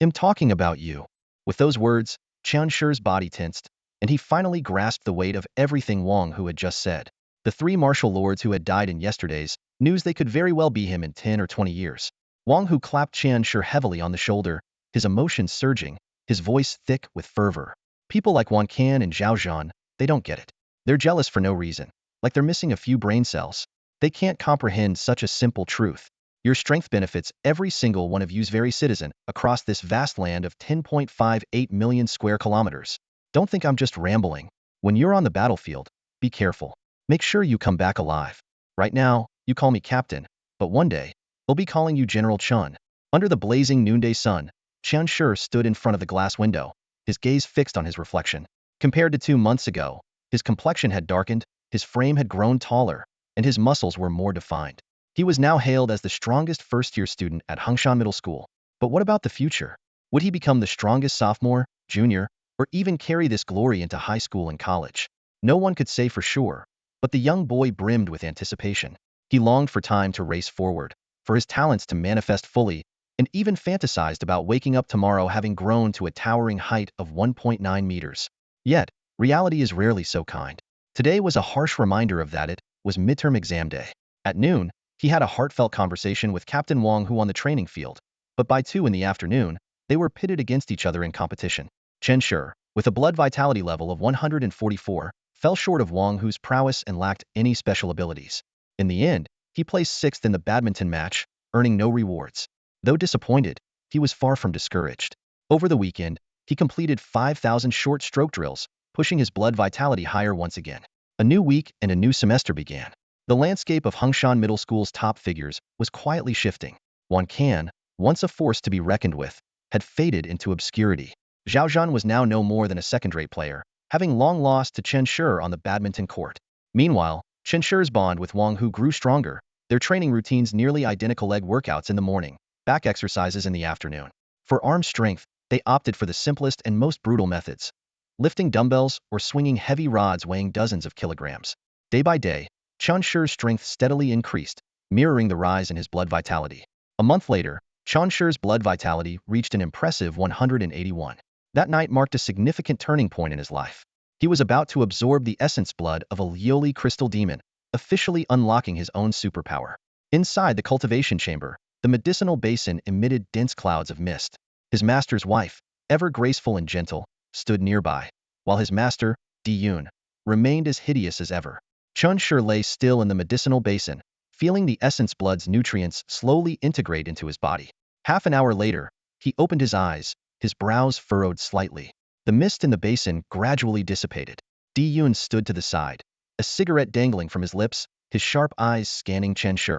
I'm talking about you. With those words, Chen Shi's body tensed, and he finally grasped the weight of everything Wang Hu had just said. The 3 martial lords who had died in yesterday's news they could very well be him in 10 or 20 years. Wang Hu clapped Chen Shi heavily on the shoulder, his emotions surging, his voice thick with fervor. People like Wan Can and Zhao Zhan, they don't get it. They're jealous for no reason, like they're missing a few brain cells. They can't comprehend such a simple truth. Your strength benefits every single one of you's very citizen across this vast land of 10.58 million square kilometers. Don't think I'm just rambling. When you're on the battlefield, be careful. Make sure you come back alive. Right now, you call me captain, but one day, they'll be calling you General Chun. Under the blazing noonday sun, Chen Shi stood in front of the glass window, his gaze fixed on his reflection. Compared to 2 months ago, his complexion had darkened, his frame had grown taller, and his muscles were more defined. He was now hailed as the strongest first-year student at Hongshan Middle School. But what about the future? Would he become the strongest sophomore, junior, or even carry this glory into high school and college? No one could say for sure, but the young boy brimmed with anticipation. He longed for time to race forward, for his talents to manifest fully, and even fantasized about waking up tomorrow having grown to a towering height of 1.9 meters. Yet, reality is rarely so kind. Today was a harsh reminder of that. It was midterm exam day. At noon, he had a heartfelt conversation with Captain Wang Hu on the training field, but by 2 in the afternoon, they were pitted against each other in competition. Chen Shi, with a blood vitality level of 144, fell short of Wang Hu's prowess and lacked any special abilities. In the end, he placed 6th in the badminton match, earning no rewards. Though disappointed, he was far from discouraged. Over the weekend, he completed 5,000 short stroke drills, pushing his blood vitality higher once again. A new week and a new semester began. The landscape of Hongshan Middle School's top figures was quietly shifting. Wan Can, once a force to be reckoned with, had faded into obscurity. Zhao Zhan was now no more than a second-rate player, having long lost to Chen Shi on the badminton court. Meanwhile, Chen Shi's bond with Wang Hu grew stronger, their training routines nearly identical: leg workouts in the morning, back exercises in the afternoon. For arm strength, they opted for the simplest and most brutal methods, lifting dumbbells or swinging heavy rods weighing dozens of kilograms. Day by day, Chen Shi's strength steadily increased, mirroring the rise in his blood vitality. A month later, Chen Shi's blood vitality reached an impressive 181. That night marked a significant turning point in his life. He was about to absorb the essence blood of a Lioli crystal demon, officially unlocking his own superpower. Inside the cultivation chamber, the medicinal basin emitted dense clouds of mist. His master's wife, ever graceful and gentle, stood nearby, while his master, Diyun, remained as hideous as ever. Chen Shi lay still in the medicinal basin, feeling the essence blood's nutrients slowly integrate into his body. Half an hour later, he opened his eyes, his brows furrowed slightly. The mist in the basin gradually dissipated. Diyun stood to the side, a cigarette dangling from his lips, his sharp eyes scanning Chen Shi.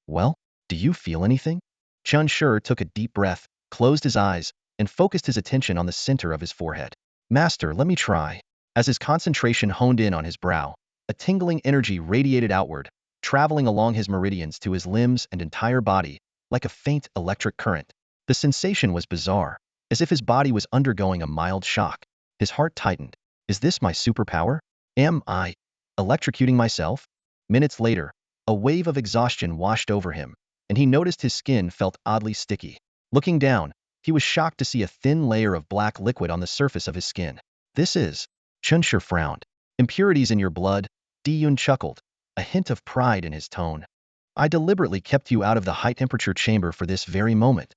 Well, do you feel anything? Chen Shi took a deep breath, closed his eyes, and focused his attention on the center of his forehead. Master, let me try. As his concentration honed in on his brow, a tingling energy radiated outward, traveling along his meridians to his limbs and entire body, like a faint electric current. The sensation was bizarre, as if his body was undergoing a mild shock. His heart tightened. Is this my superpower? Am I electrocuting myself? Minutes later, a wave of exhaustion washed over him, and he noticed his skin felt oddly sticky. Looking down, he was shocked to see a thin layer of black liquid on the surface of his skin. This is... Chen Shi frowned. Impurities in your blood, Diyun chuckled, a hint of pride in his tone. I deliberately kept you out of the high-temperature chamber for this very moment.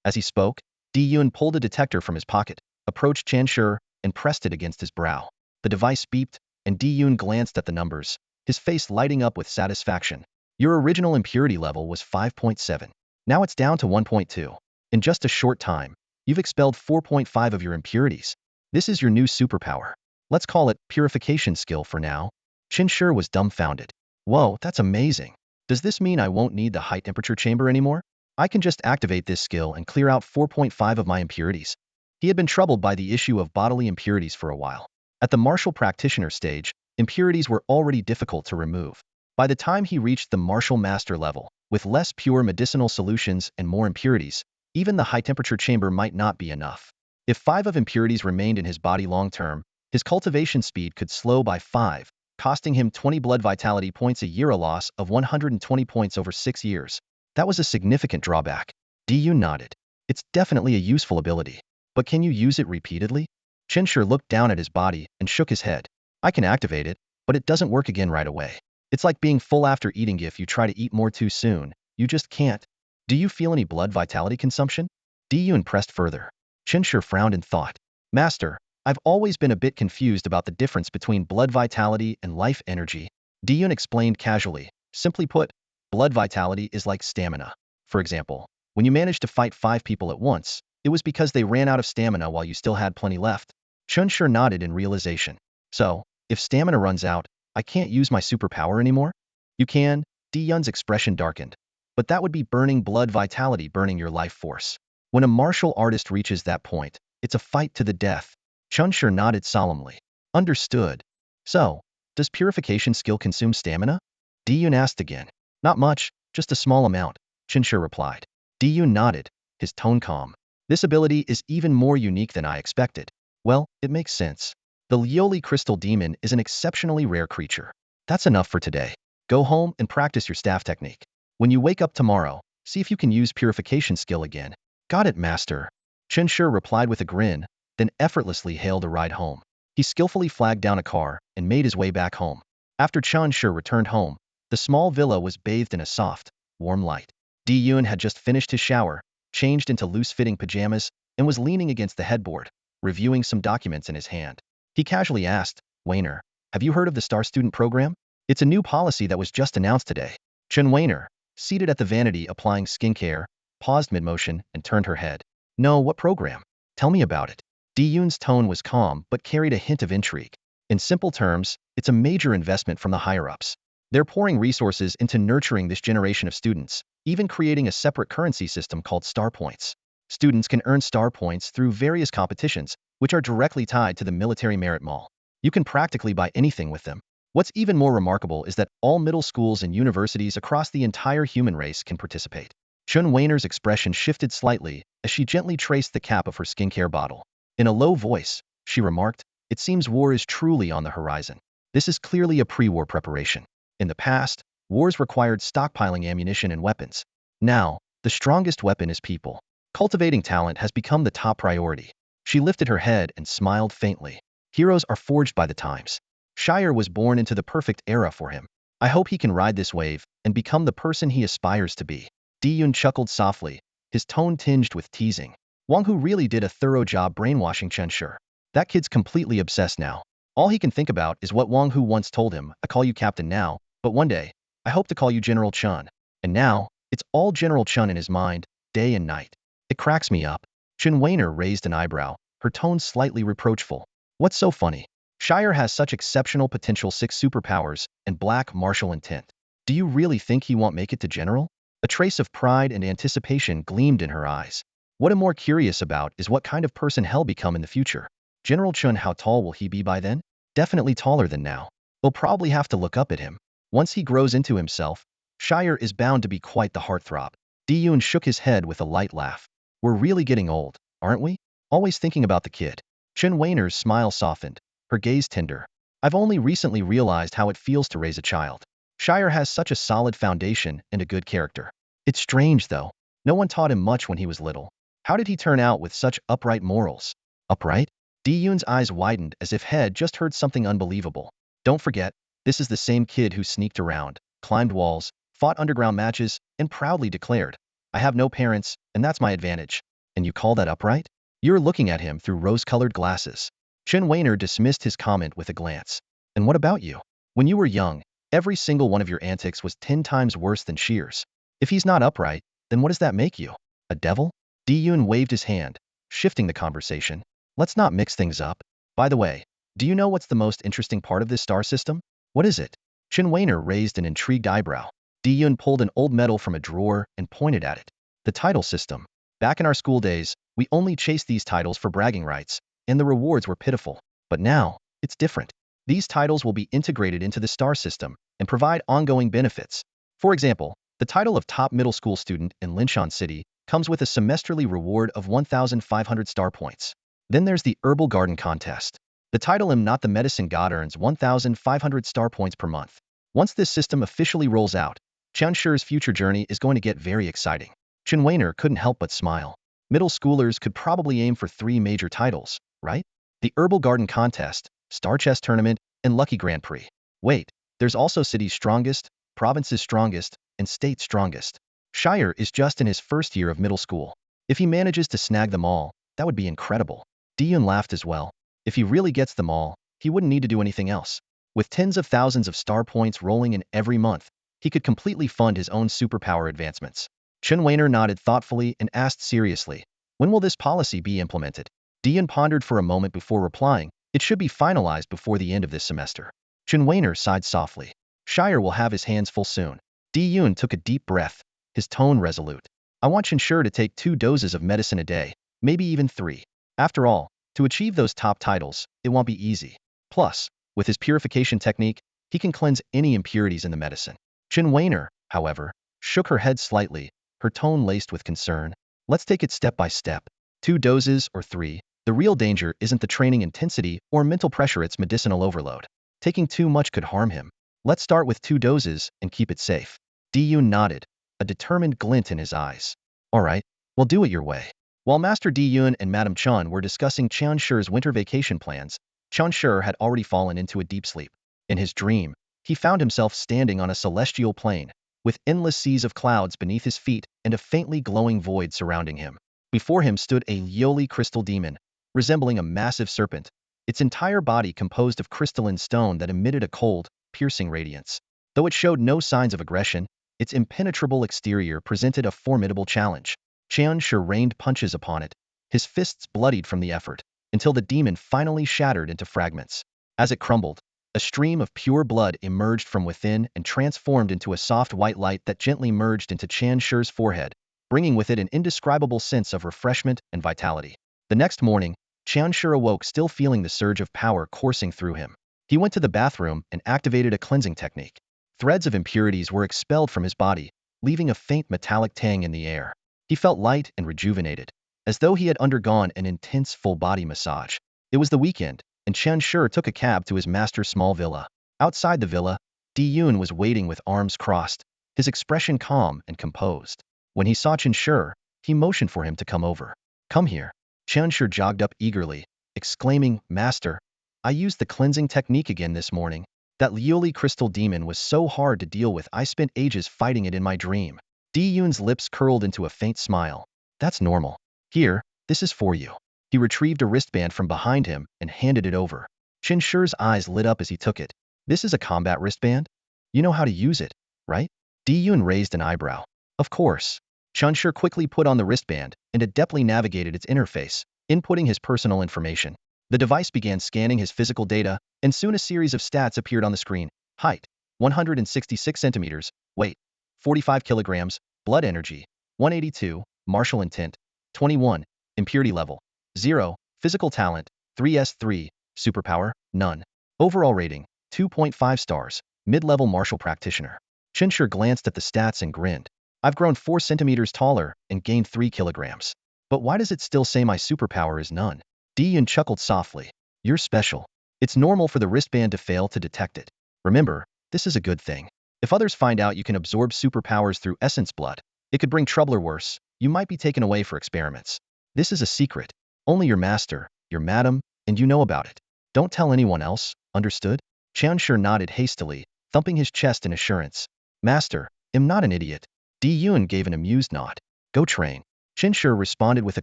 As he spoke, Diyun pulled a detector from his pocket, approached Chen Shi, and pressed it against his brow. The device beeped, and Diyun glanced at the numbers, his face lighting up with satisfaction. Your original impurity level was 5.7. Now it's down to 1.2. In just a short time, you've expelled 4.5 of your impurities. This is your new superpower. Let's call it Purification skill for now. Qin was dumbfounded. Whoa, that's amazing. Does this mean I won't need the high temperature chamber anymore? I can just activate this skill and clear out 4.5 of my impurities. He had been troubled by the issue of bodily impurities for a while. At the martial practitioner stage, impurities were already difficult to remove. By the time he reached the martial master level, with less pure medicinal solutions and more impurities, even the high-temperature chamber might not be enough. If 5 of impurities remained in his body long-term, his cultivation speed could slow by 5, costing him 20 blood vitality points a year, a loss of 120 points over 6 years. That was a significant drawback. Diyun nodded. It's definitely a useful ability. But can you use it repeatedly? Qin looked down at his body and shook his head. I can activate it, but it doesn't work again right away. It's like being full after eating. If you try to eat more too soon, you just can't. Do you feel any blood vitality consumption? Diyun pressed further. Qin frowned in thought. Master, I've always been a bit confused about the difference between blood vitality and life energy. Diyun explained casually. Simply put, blood vitality is like stamina. For example, when you managed to fight 5 people at once, it was because they ran out of stamina while you still had plenty left. Qin nodded in realization. So, if stamina runs out, I can't use my superpower anymore? You can. Diyun's expression darkened. But that would be burning blood vitality, burning your life force. When a martial artist reaches that point, it's a fight to the death. Qin nodded solemnly. Understood. So, does purification skill consume stamina? Diyun asked again. Not much, just a small amount, Qin replied. Diyun nodded, his tone calm. This ability is even more unique than I expected. Well, it makes sense. The Lioli Crystal Demon is an exceptionally rare creature. That's enough for today. Go home and practice your staff technique. When you wake up tomorrow, see if you can use purification skill again. Got it, master. Qin replied with a grin, then effortlessly hailed a ride home. He skillfully flagged down a car and made his way back home. After Qin returned home, the small villa was bathed in a soft, warm light. Diyun had just finished his shower, changed into loose-fitting pajamas, and was leaning against the headboard, reviewing some documents in his hand. He casually asked, Wainer, have you heard of the Star Student Program? It's a new policy that was just announced today. Wainer, seated at the vanity applying skincare, paused mid-motion and turned her head. No, what program? Tell me about it. Diyun's tone was calm but carried a hint of intrigue. In simple terms, it's a major investment from the higher-ups. They're pouring resources into nurturing this generation of students, even creating a separate currency system called Star Points. Students can earn Star Points through various competitions, which are directly tied to the military merit mall. You can practically buy anything with them. What's even more remarkable is that all middle schools and universities across the entire human race can participate. Wainer's expression shifted slightly as she gently traced the cap of her skincare bottle. In a low voice, she remarked, it seems war is truly on the horizon. This is clearly a pre-war preparation. In the past, wars required stockpiling ammunition and weapons. Now, the strongest weapon is people. Cultivating talent has become the top priority. She lifted her head and smiled faintly. Heroes are forged by the times. Shire was born into the perfect era for him. I hope he can ride this wave and become the person he aspires to be. Diyun chuckled softly, his tone tinged with teasing. Wang Hu really did a thorough job brainwashing Qin. That kid's completely obsessed now. All he can think about is what Wang Hu once told him, I call you captain now, but one day, I hope to call you General Chun. And now, it's all General Chun in his mind, day and night. It cracks me up. Wainer raised an eyebrow, her tone slightly reproachful. What's so funny? Shire has such exceptional potential 6 superpowers and black martial intent. Do you really think he won't make it to general? A trace of pride and anticipation gleamed in her eyes. What I'm more curious about is what kind of person he'll become in the future. General Chun, how tall will he be by then? Definitely taller than now. We'll probably have to look up at him. Once he grows into himself, Shire is bound to be quite the heartthrob. Diyun shook his head with a light laugh. We're really getting old, aren't we? Always thinking about the kid. Wainer's smile softened, her gaze tender. I've only recently realized how it feels to raise a child. Shire has such a solid foundation and a good character. It's strange, though. No one taught him much when he was little. How did he turn out with such upright morals? Upright? Diyun's eyes widened as if Head just heard something unbelievable. Don't forget, this is the same kid who sneaked around, climbed walls, fought underground matches, and proudly declared, I have no parents, and that's my advantage. And you call that upright? You're looking at him through rose-colored glasses. Wainer dismissed his comment with a glance. And what about you? When you were young, Every single one of your antics was 10 times worse than Shear's. If he's not upright, then what does that make you? A devil? Diyun waved his hand, shifting the conversation. Let's not mix things up. By the way, do you know what's the most interesting part of this star system? What is it? Chen Weiner raised an intrigued eyebrow. Diyun pulled an old medal from a drawer and pointed at it. The title system. Back in our school days, we only chased these titles for bragging rights, and the rewards were pitiful. But now, it's different. These titles will be integrated into the star system and provide ongoing benefits. For example, the title of top middle school student in Linshan City comes with a semesterly reward of 1,500 star points. Then there's the Herbal Garden Contest. The title Am Not the Medicine God earns 1,500 star points per month. Once this system officially rolls out, Qianshi's future journey is going to get very exciting. Chen Weiner couldn't help but smile. Middle schoolers could probably aim for 3 major titles, right? The Herbal Garden Contest, Star Chess Tournament, and Lucky Grand Prix. Wait, there's also City's Strongest, Province's Strongest, and State's Strongest. Shire is just in his first year of middle school. If he manages to snag them all, that would be incredible. Diyun laughed as well. If he really gets them all, he wouldn't need to do anything else. With tens of thousands of star points rolling in every month, he could completely fund his own superpower advancements. Chen Weiner nodded thoughtfully and asked seriously, when will this policy be implemented? Diyun pondered for a moment before replying, it should be finalized before the end of this semester. Chen Weiner sighed softly. Shire will have his hands full soon. Diyun took a deep breath, his tone resolute. I want Qianshi to take 2 doses of medicine a day, maybe even 3. After all, to achieve those top titles, it won't be easy. Plus, with his purification technique, he can cleanse any impurities in the medicine. Chen Weiner, however, shook her head slightly, her tone laced with concern. Let's take it step by step. 2 doses or 3. The real danger isn't the training intensity or mental pressure, it's medicinal overload. Taking too much could harm him. Let's start with 2 doses and keep it safe. Diyun nodded, a determined glint in his eyes. All right, we'll do it your way. While Master Diyun and Madame Chun were discussing Qianshi's winter vacation plans, Qianshi had already fallen into a deep sleep. In his dream, he found himself standing on a celestial plain, with endless seas of clouds beneath his feet and a faintly glowing void surrounding him. Before him stood a Yoli crystal demon, resembling a massive serpent, its entire body composed of crystalline stone that emitted a cold, piercing radiance. Though it showed no signs of aggression, its impenetrable exterior presented a formidable challenge. Qianshi rained punches upon it, his fists bloodied from the effort, until the demon finally shattered into fragments. As it crumbled, a stream of pure blood emerged from within and transformed into a soft white light that gently merged into Qianshi's forehead, bringing with it an indescribable sense of refreshment and vitality. The next morning, Qianshi awoke still feeling the surge of power coursing through him. He went to the bathroom and activated a cleansing technique. Threads of impurities were expelled from his body, leaving a faint metallic tang in the air. He felt light and rejuvenated, as though he had undergone an intense full-body massage. It was the weekend, and Qianshi took a cab to his master's small villa. Outside the villa, Diyun was waiting with arms crossed, his expression calm and composed. When he saw Qianshi, he motioned for him to come over. Come here. Qianshi jogged up eagerly, exclaiming, Master, I used the cleansing technique again this morning. That Lioli crystal demon was so hard to deal with I spent ages fighting it in my dream. Diyun's lips curled into a faint smile. That's normal. Here, this is for you. He retrieved a wristband from behind him and handed it over. Qianshi's eyes lit up as he took it. This is a combat wristband? You know how to use it, right? Diyun raised an eyebrow. Of course. Qianshi quickly put on the wristband and adeptly navigated its interface, inputting his personal information. The device began scanning his physical data, and soon a series of stats appeared on the screen. Height, 166 centimeters, weight, 45 kilograms, blood energy, 182, martial intent, 21, impurity level, 0, physical talent, 3s3, superpower, none. Overall rating, 2.5 stars, mid-level martial practitioner. Qianshi glanced at the stats and grinned. I've grown 4 centimeters taller and gained 3 kilograms. But why does it still say my superpower is none? Diyun chuckled softly. You're special. It's normal for the wristband to fail to detect it. Remember, this is a good thing. If others find out you can absorb superpowers through essence blood, it could bring trouble or worse, you might be taken away for experiments. This is a secret. Only your master, your madam, and you know about it. Don't tell anyone else, understood? Qianshi nodded hastily, thumping his chest in assurance. Master, I'm not an idiot. Diyun gave an amused nod. Go train. Qianshi responded with a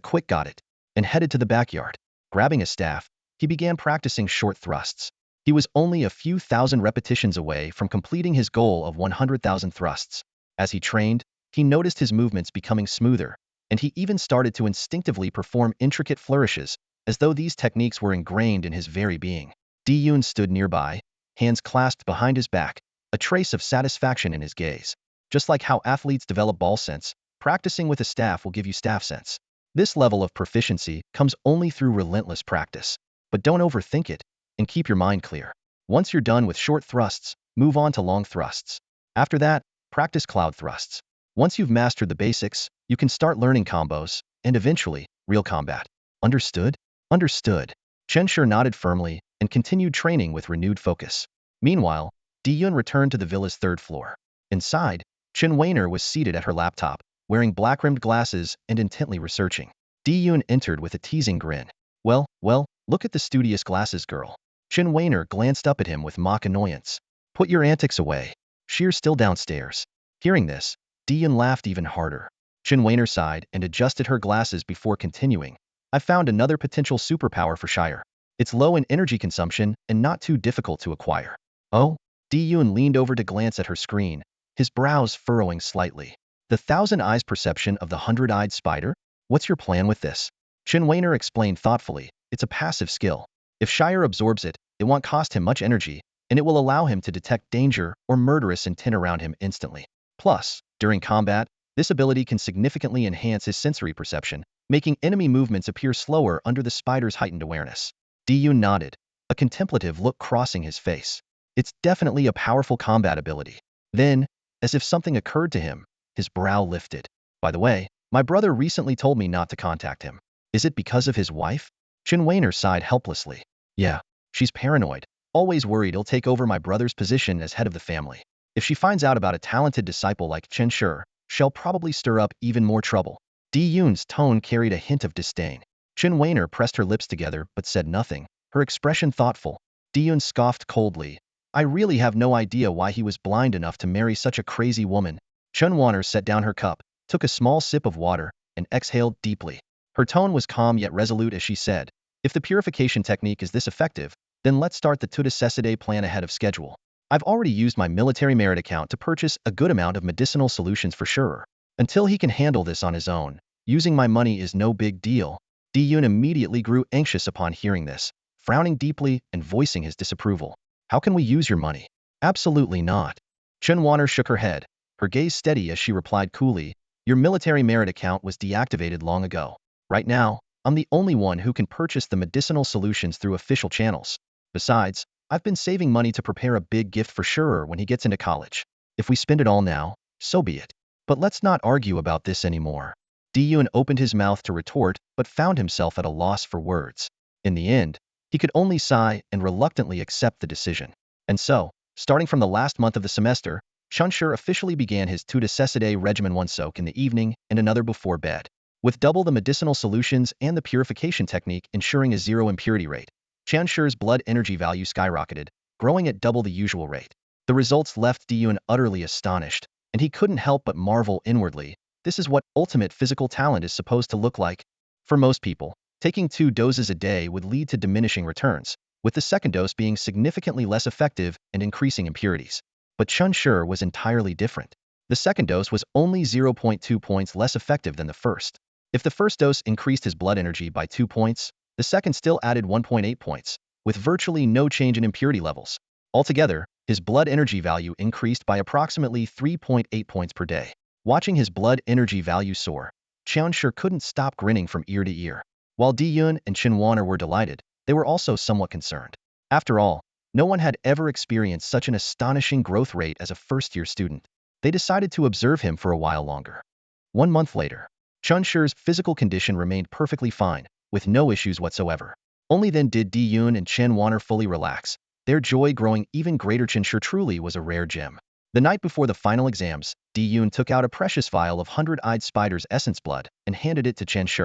quick got it, and headed to the backyard. Grabbing a staff, he began practicing short thrusts. He was only a few thousand repetitions away from completing his goal of 100,000 thrusts. As he trained, he noticed his movements becoming smoother, and he even started to instinctively perform intricate flourishes, as though these techniques were ingrained in his very being. Di-Yun stood nearby, hands clasped behind his back, a trace of satisfaction in his gaze. Just like how athletes develop ball sense, practicing with a staff will give you staff sense. This level of proficiency comes only through relentless practice. But don't overthink it, and keep your mind clear. Once you're done with short thrusts, move on to long thrusts. After that, practice cloud thrusts. Once you've mastered the basics, you can start learning combos, and eventually, real combat. Understood? Understood. Chen Shi nodded firmly and continued training with renewed focus. Meanwhile, Di-Yun returned to the villa's third floor. Inside, Chen Weiner was seated at her laptop, wearing black-rimmed glasses and intently researching. Di-Yun entered with a teasing grin. Well, look at the studious glasses girl. Chen Weiner glanced up at him with mock annoyance. Put your antics away. She's still downstairs. Hearing this, Di-Yun laughed even harder. Chen Weiner sighed and adjusted her glasses before continuing. I found another potential superpower for Shire. It's low in energy consumption and not too difficult to acquire. Oh? Di-Yun leaned over to glance at her screen, his brows furrowing slightly. The thousand-eyes perception of the hundred-eyed spider? What's your plan with this? Chen Weiner explained thoughtfully. It's a passive skill. If Shire absorbs it, it won't cost him much energy, and it will allow him to detect danger or murderous intent around him instantly. Plus, during combat, this ability can significantly enhance his sensory perception, making enemy movements appear slower under the spider's heightened awareness. Di-Yun nodded, a contemplative look crossing his face. It's definitely a powerful combat ability. Then, as if something occurred to him, his brow lifted. By the way, my brother recently told me not to contact him. Is it because of his wife? Chen Weiner sighed helplessly. Yeah, she's paranoid, always worried he'll take over my brother's position as head of the family. If she finds out about a talented disciple like Chen Shi, she'll probably stir up even more trouble. Di-Yun's tone carried a hint of disdain. Chen Weiner pressed her lips together but said nothing, her expression thoughtful. Di-Yun scoffed coldly. I really have no idea why he was blind enough to marry such a crazy woman. Chen Weiner set down her cup, took a small sip of water, and exhaled deeply. Her tone was calm yet resolute as she said, if the purification technique is this effective, then let's start the Tudicessidae plan ahead of schedule. I've already used my military merit account to purchase a good amount of medicinal solutions for sure. Until he can handle this on his own, using my money is no big deal. Di-Yun immediately grew anxious upon hearing this, frowning deeply and voicing his disapproval. How can we use your money? Absolutely not. Chen Weiner shook her head, her gaze steady as she replied coolly, your military merit account was deactivated long ago. Right now, I'm the only one who can purchase the medicinal solutions through official channels. Besides, I've been saving money to prepare a big gift for Scherer when he gets into college. If we spend it all now, so be it. But let's not argue about this anymore. Di-Yun opened his mouth to retort, but found himself at a loss for words. In the end, he could only sigh and reluctantly accept the decision. And so, starting from the last month of the semester, Chen Shi officially began his Tudicessidae regimen, one soak in the evening and another before bed. With double the medicinal solutions and the purification technique ensuring a zero impurity rate, Chen Shi's blood energy value skyrocketed, growing at double the usual rate. The results left Di-Yun utterly astonished, and he couldn't help but marvel inwardly. This is what ultimate physical talent is supposed to look like. For most people, taking 2 doses a day would lead to diminishing returns, with the second dose being significantly less effective and increasing impurities. But Chen Shi was entirely different. The second dose was only 0.2 points less effective than the first. If the first dose increased his blood energy by 2 points, the second still added 1.8 points, with virtually no change in impurity levels. Altogether, his blood energy value increased by approximately 3.8 points per day. Watching his blood energy value soar, Chen Shi couldn't stop grinning from ear to ear. While Di-Yun and Chen Weiner were delighted, they were also somewhat concerned. After all, no one had ever experienced such an astonishing growth rate as a first-year student. They decided to observe him for a while longer. 1 month later, Chen Shi's physical condition remained perfectly fine, with no issues whatsoever. Only then did Di-Yun and Chen Weiner fully relax, their joy growing even greater. Chen Shi truly was a rare gem. The night before the final exams, Di-Yun took out a precious vial of hundred-eyed spider's essence blood and handed it to Chen Shi.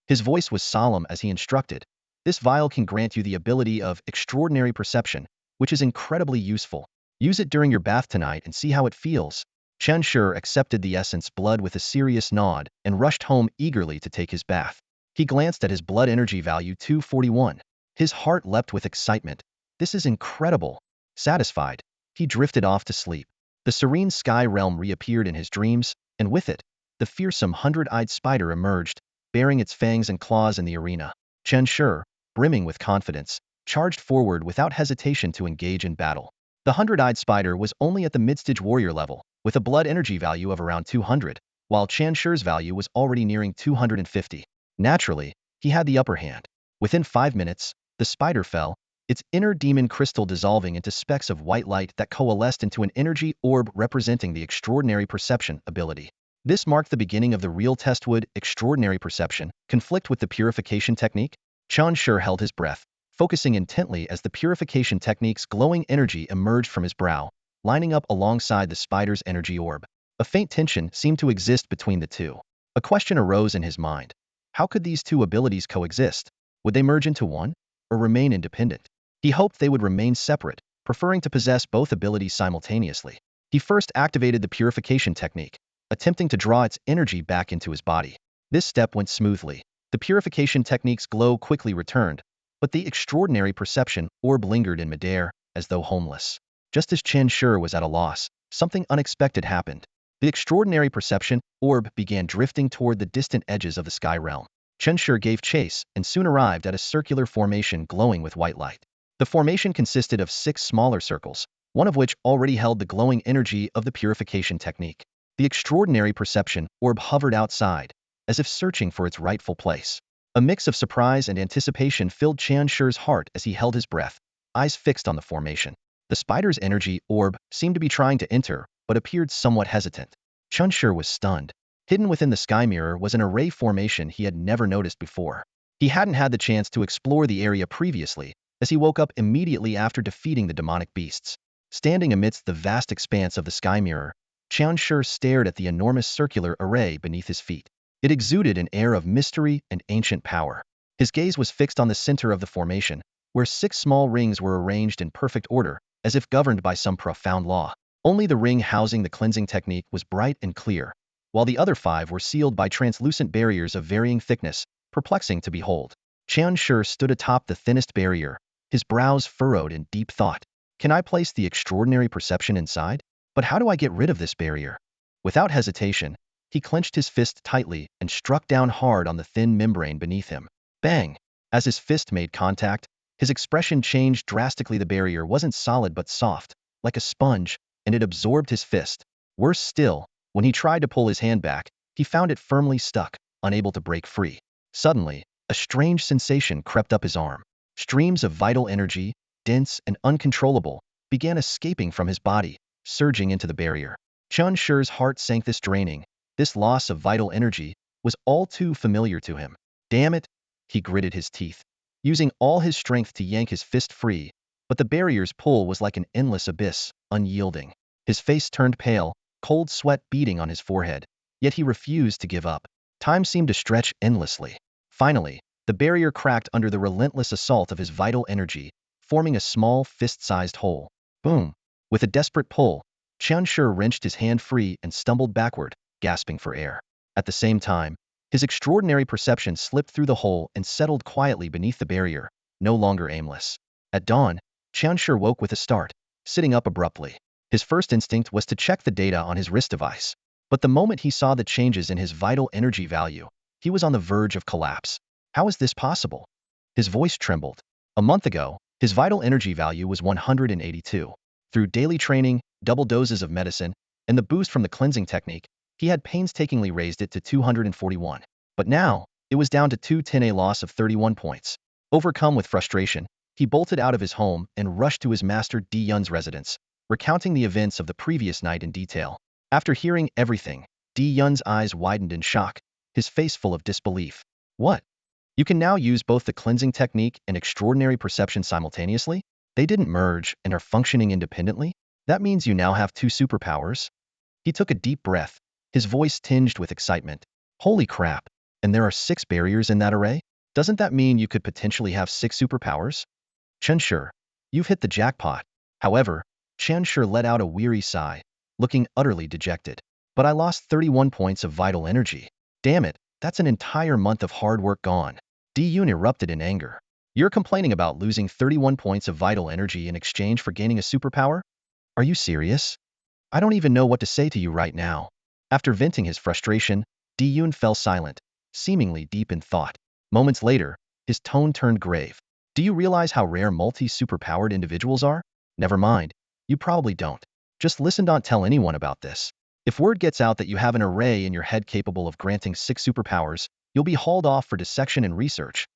His voice was solemn as he instructed, this vial can grant you the ability of extraordinary perception, which is incredibly useful. Use it during your bath tonight and see how it feels. Chen Shi accepted the essence blood with a serious nod and rushed home eagerly to take his bath. He glanced at his blood energy value 241. His heart leapt with excitement. This is incredible. Satisfied, he drifted off to sleep. The serene sky realm reappeared in his dreams, and with it, the fearsome hundred-eyed spider emerged, bearing its fangs and claws in the arena. Chen Shi, brimming with confidence, charged forward without hesitation to engage in battle. The hundred-eyed spider was only at the mid-stage warrior level, with a blood energy value of around 200, while Chen Shi's value was already nearing 250. Naturally, he had the upper hand. Within 5 minutes, the spider fell, its inner demon crystal dissolving into specks of white light that coalesced into an energy orb representing the extraordinary perception ability. This marked the beginning of the real test. Would extraordinary perception conflict with the purification technique? Chen Shi held his breath, focusing intently as the purification technique's glowing energy emerged from his brow, lining up alongside the spider's energy orb. A faint tension seemed to exist between the two. A question arose in his mind. How could these two abilities coexist? Would they merge into one, or remain independent? He hoped they would remain separate, preferring to possess both abilities simultaneously. He first activated the purification technique, attempting to draw its energy back into his body. This step went smoothly. The purification technique's glow quickly returned, but the extraordinary perception orb lingered in midair, as though homeless. Just as Chen Shi was at a loss, something unexpected happened. The extraordinary perception orb began drifting toward the distant edges of the sky realm. Chen Shi gave chase and soon arrived at a circular formation glowing with white light. The formation consisted of 6 smaller circles, one of which already held the glowing energy of the purification technique. The extraordinary perception orb hovered outside, as if searching for its rightful place. A mix of surprise and anticipation filled Chen Shi's heart as he held his breath, eyes fixed on the formation. The spider's energy orb seemed to be trying to enter, but appeared somewhat hesitant. Chen Shi was stunned. Hidden within the sky mirror was an array formation he had never noticed before. He hadn't had the chance to explore the area previously, as he woke up immediately after defeating the demonic beasts. Standing amidst the vast expanse of the sky mirror, Chen Shi stared at the enormous circular array beneath his feet. It exuded an air of mystery and ancient power. His gaze was fixed on the center of the formation, where 6 small rings were arranged in perfect order, as if governed by some profound law. Only the ring housing the cleansing technique was bright and clear, while the other 5 were sealed by translucent barriers of varying thickness, perplexing to behold. Chen Shi stood atop the thinnest barrier, his brows furrowed in deep thought. Can I place the extraordinary perception inside? But how do I get rid of this barrier? Without hesitation, he clenched his fist tightly and struck down hard on the thin membrane beneath him. Bang! As his fist made contact, his expression changed drastically. The barrier wasn't solid but soft, like a sponge, and it absorbed his fist. Worse still, when he tried to pull his hand back, he found it firmly stuck, unable to break free. Suddenly, a strange sensation crept up his arm. Streams of vital energy, dense and uncontrollable, began escaping from his body, surging into the barrier. Chen Shi's heart sank. This loss of vital energy was all too familiar to him. Damn it! He gritted his teeth, using all his strength to yank his fist free, but the barrier's pull was like an endless abyss, unyielding. His face turned pale, cold sweat beading on his forehead, yet he refused to give up. Time seemed to stretch endlessly. Finally, the barrier cracked under the relentless assault of his vital energy, forming a small fist-sized hole. Boom! With a desperate pull, Chen Shi wrenched his hand free and stumbled backward, gasping for air. At the same time, his extraordinary perception slipped through the hole and settled quietly beneath the barrier, no longer aimless. At dawn, Chen Shi woke with a start, sitting up abruptly. His first instinct was to check the data on his wrist device. But the moment he saw the changes in his vital energy value, he was on the verge of collapse. How is this possible? His voice trembled. A month ago, his vital energy value was 182. Through daily training, double doses of medicine, and the boost from the cleansing technique, he had painstakingly raised it to 241. But now, it was down to 210, a loss of 31 points. Overcome with frustration, he bolted out of his home and rushed to his master Di Yun's residence, recounting the events of the previous night in detail. After hearing everything, Di Yun's eyes widened in shock, his face full of disbelief. What? You can now use both the cleansing technique and extraordinary perception simultaneously? They didn't merge and are functioning independently? That means you now have 2 superpowers? He took a deep breath, his voice tinged with excitement. Holy crap! And there are 6 barriers in that array? Doesn't that mean you could potentially have 6 superpowers? Chen Shi, you've hit the jackpot. However, Chen Shi let out a weary sigh, looking utterly dejected. But I lost 31 points of vital energy. Damn it, that's an entire month of hard work gone. Di Yun erupted in anger. You're complaining about losing 31 points of vital energy in exchange for gaining a superpower? Are you serious? I don't even know what to say to you right now. After venting his frustration, Di-Yun fell silent, seemingly deep in thought. Moments later, his tone turned grave. Do you realize how rare multi-superpowered individuals are? Never mind. You probably don't. Just listen, don't tell anyone about this. If word gets out that you have an array in your head capable of granting 6 superpowers, you'll be hauled off for dissection and research.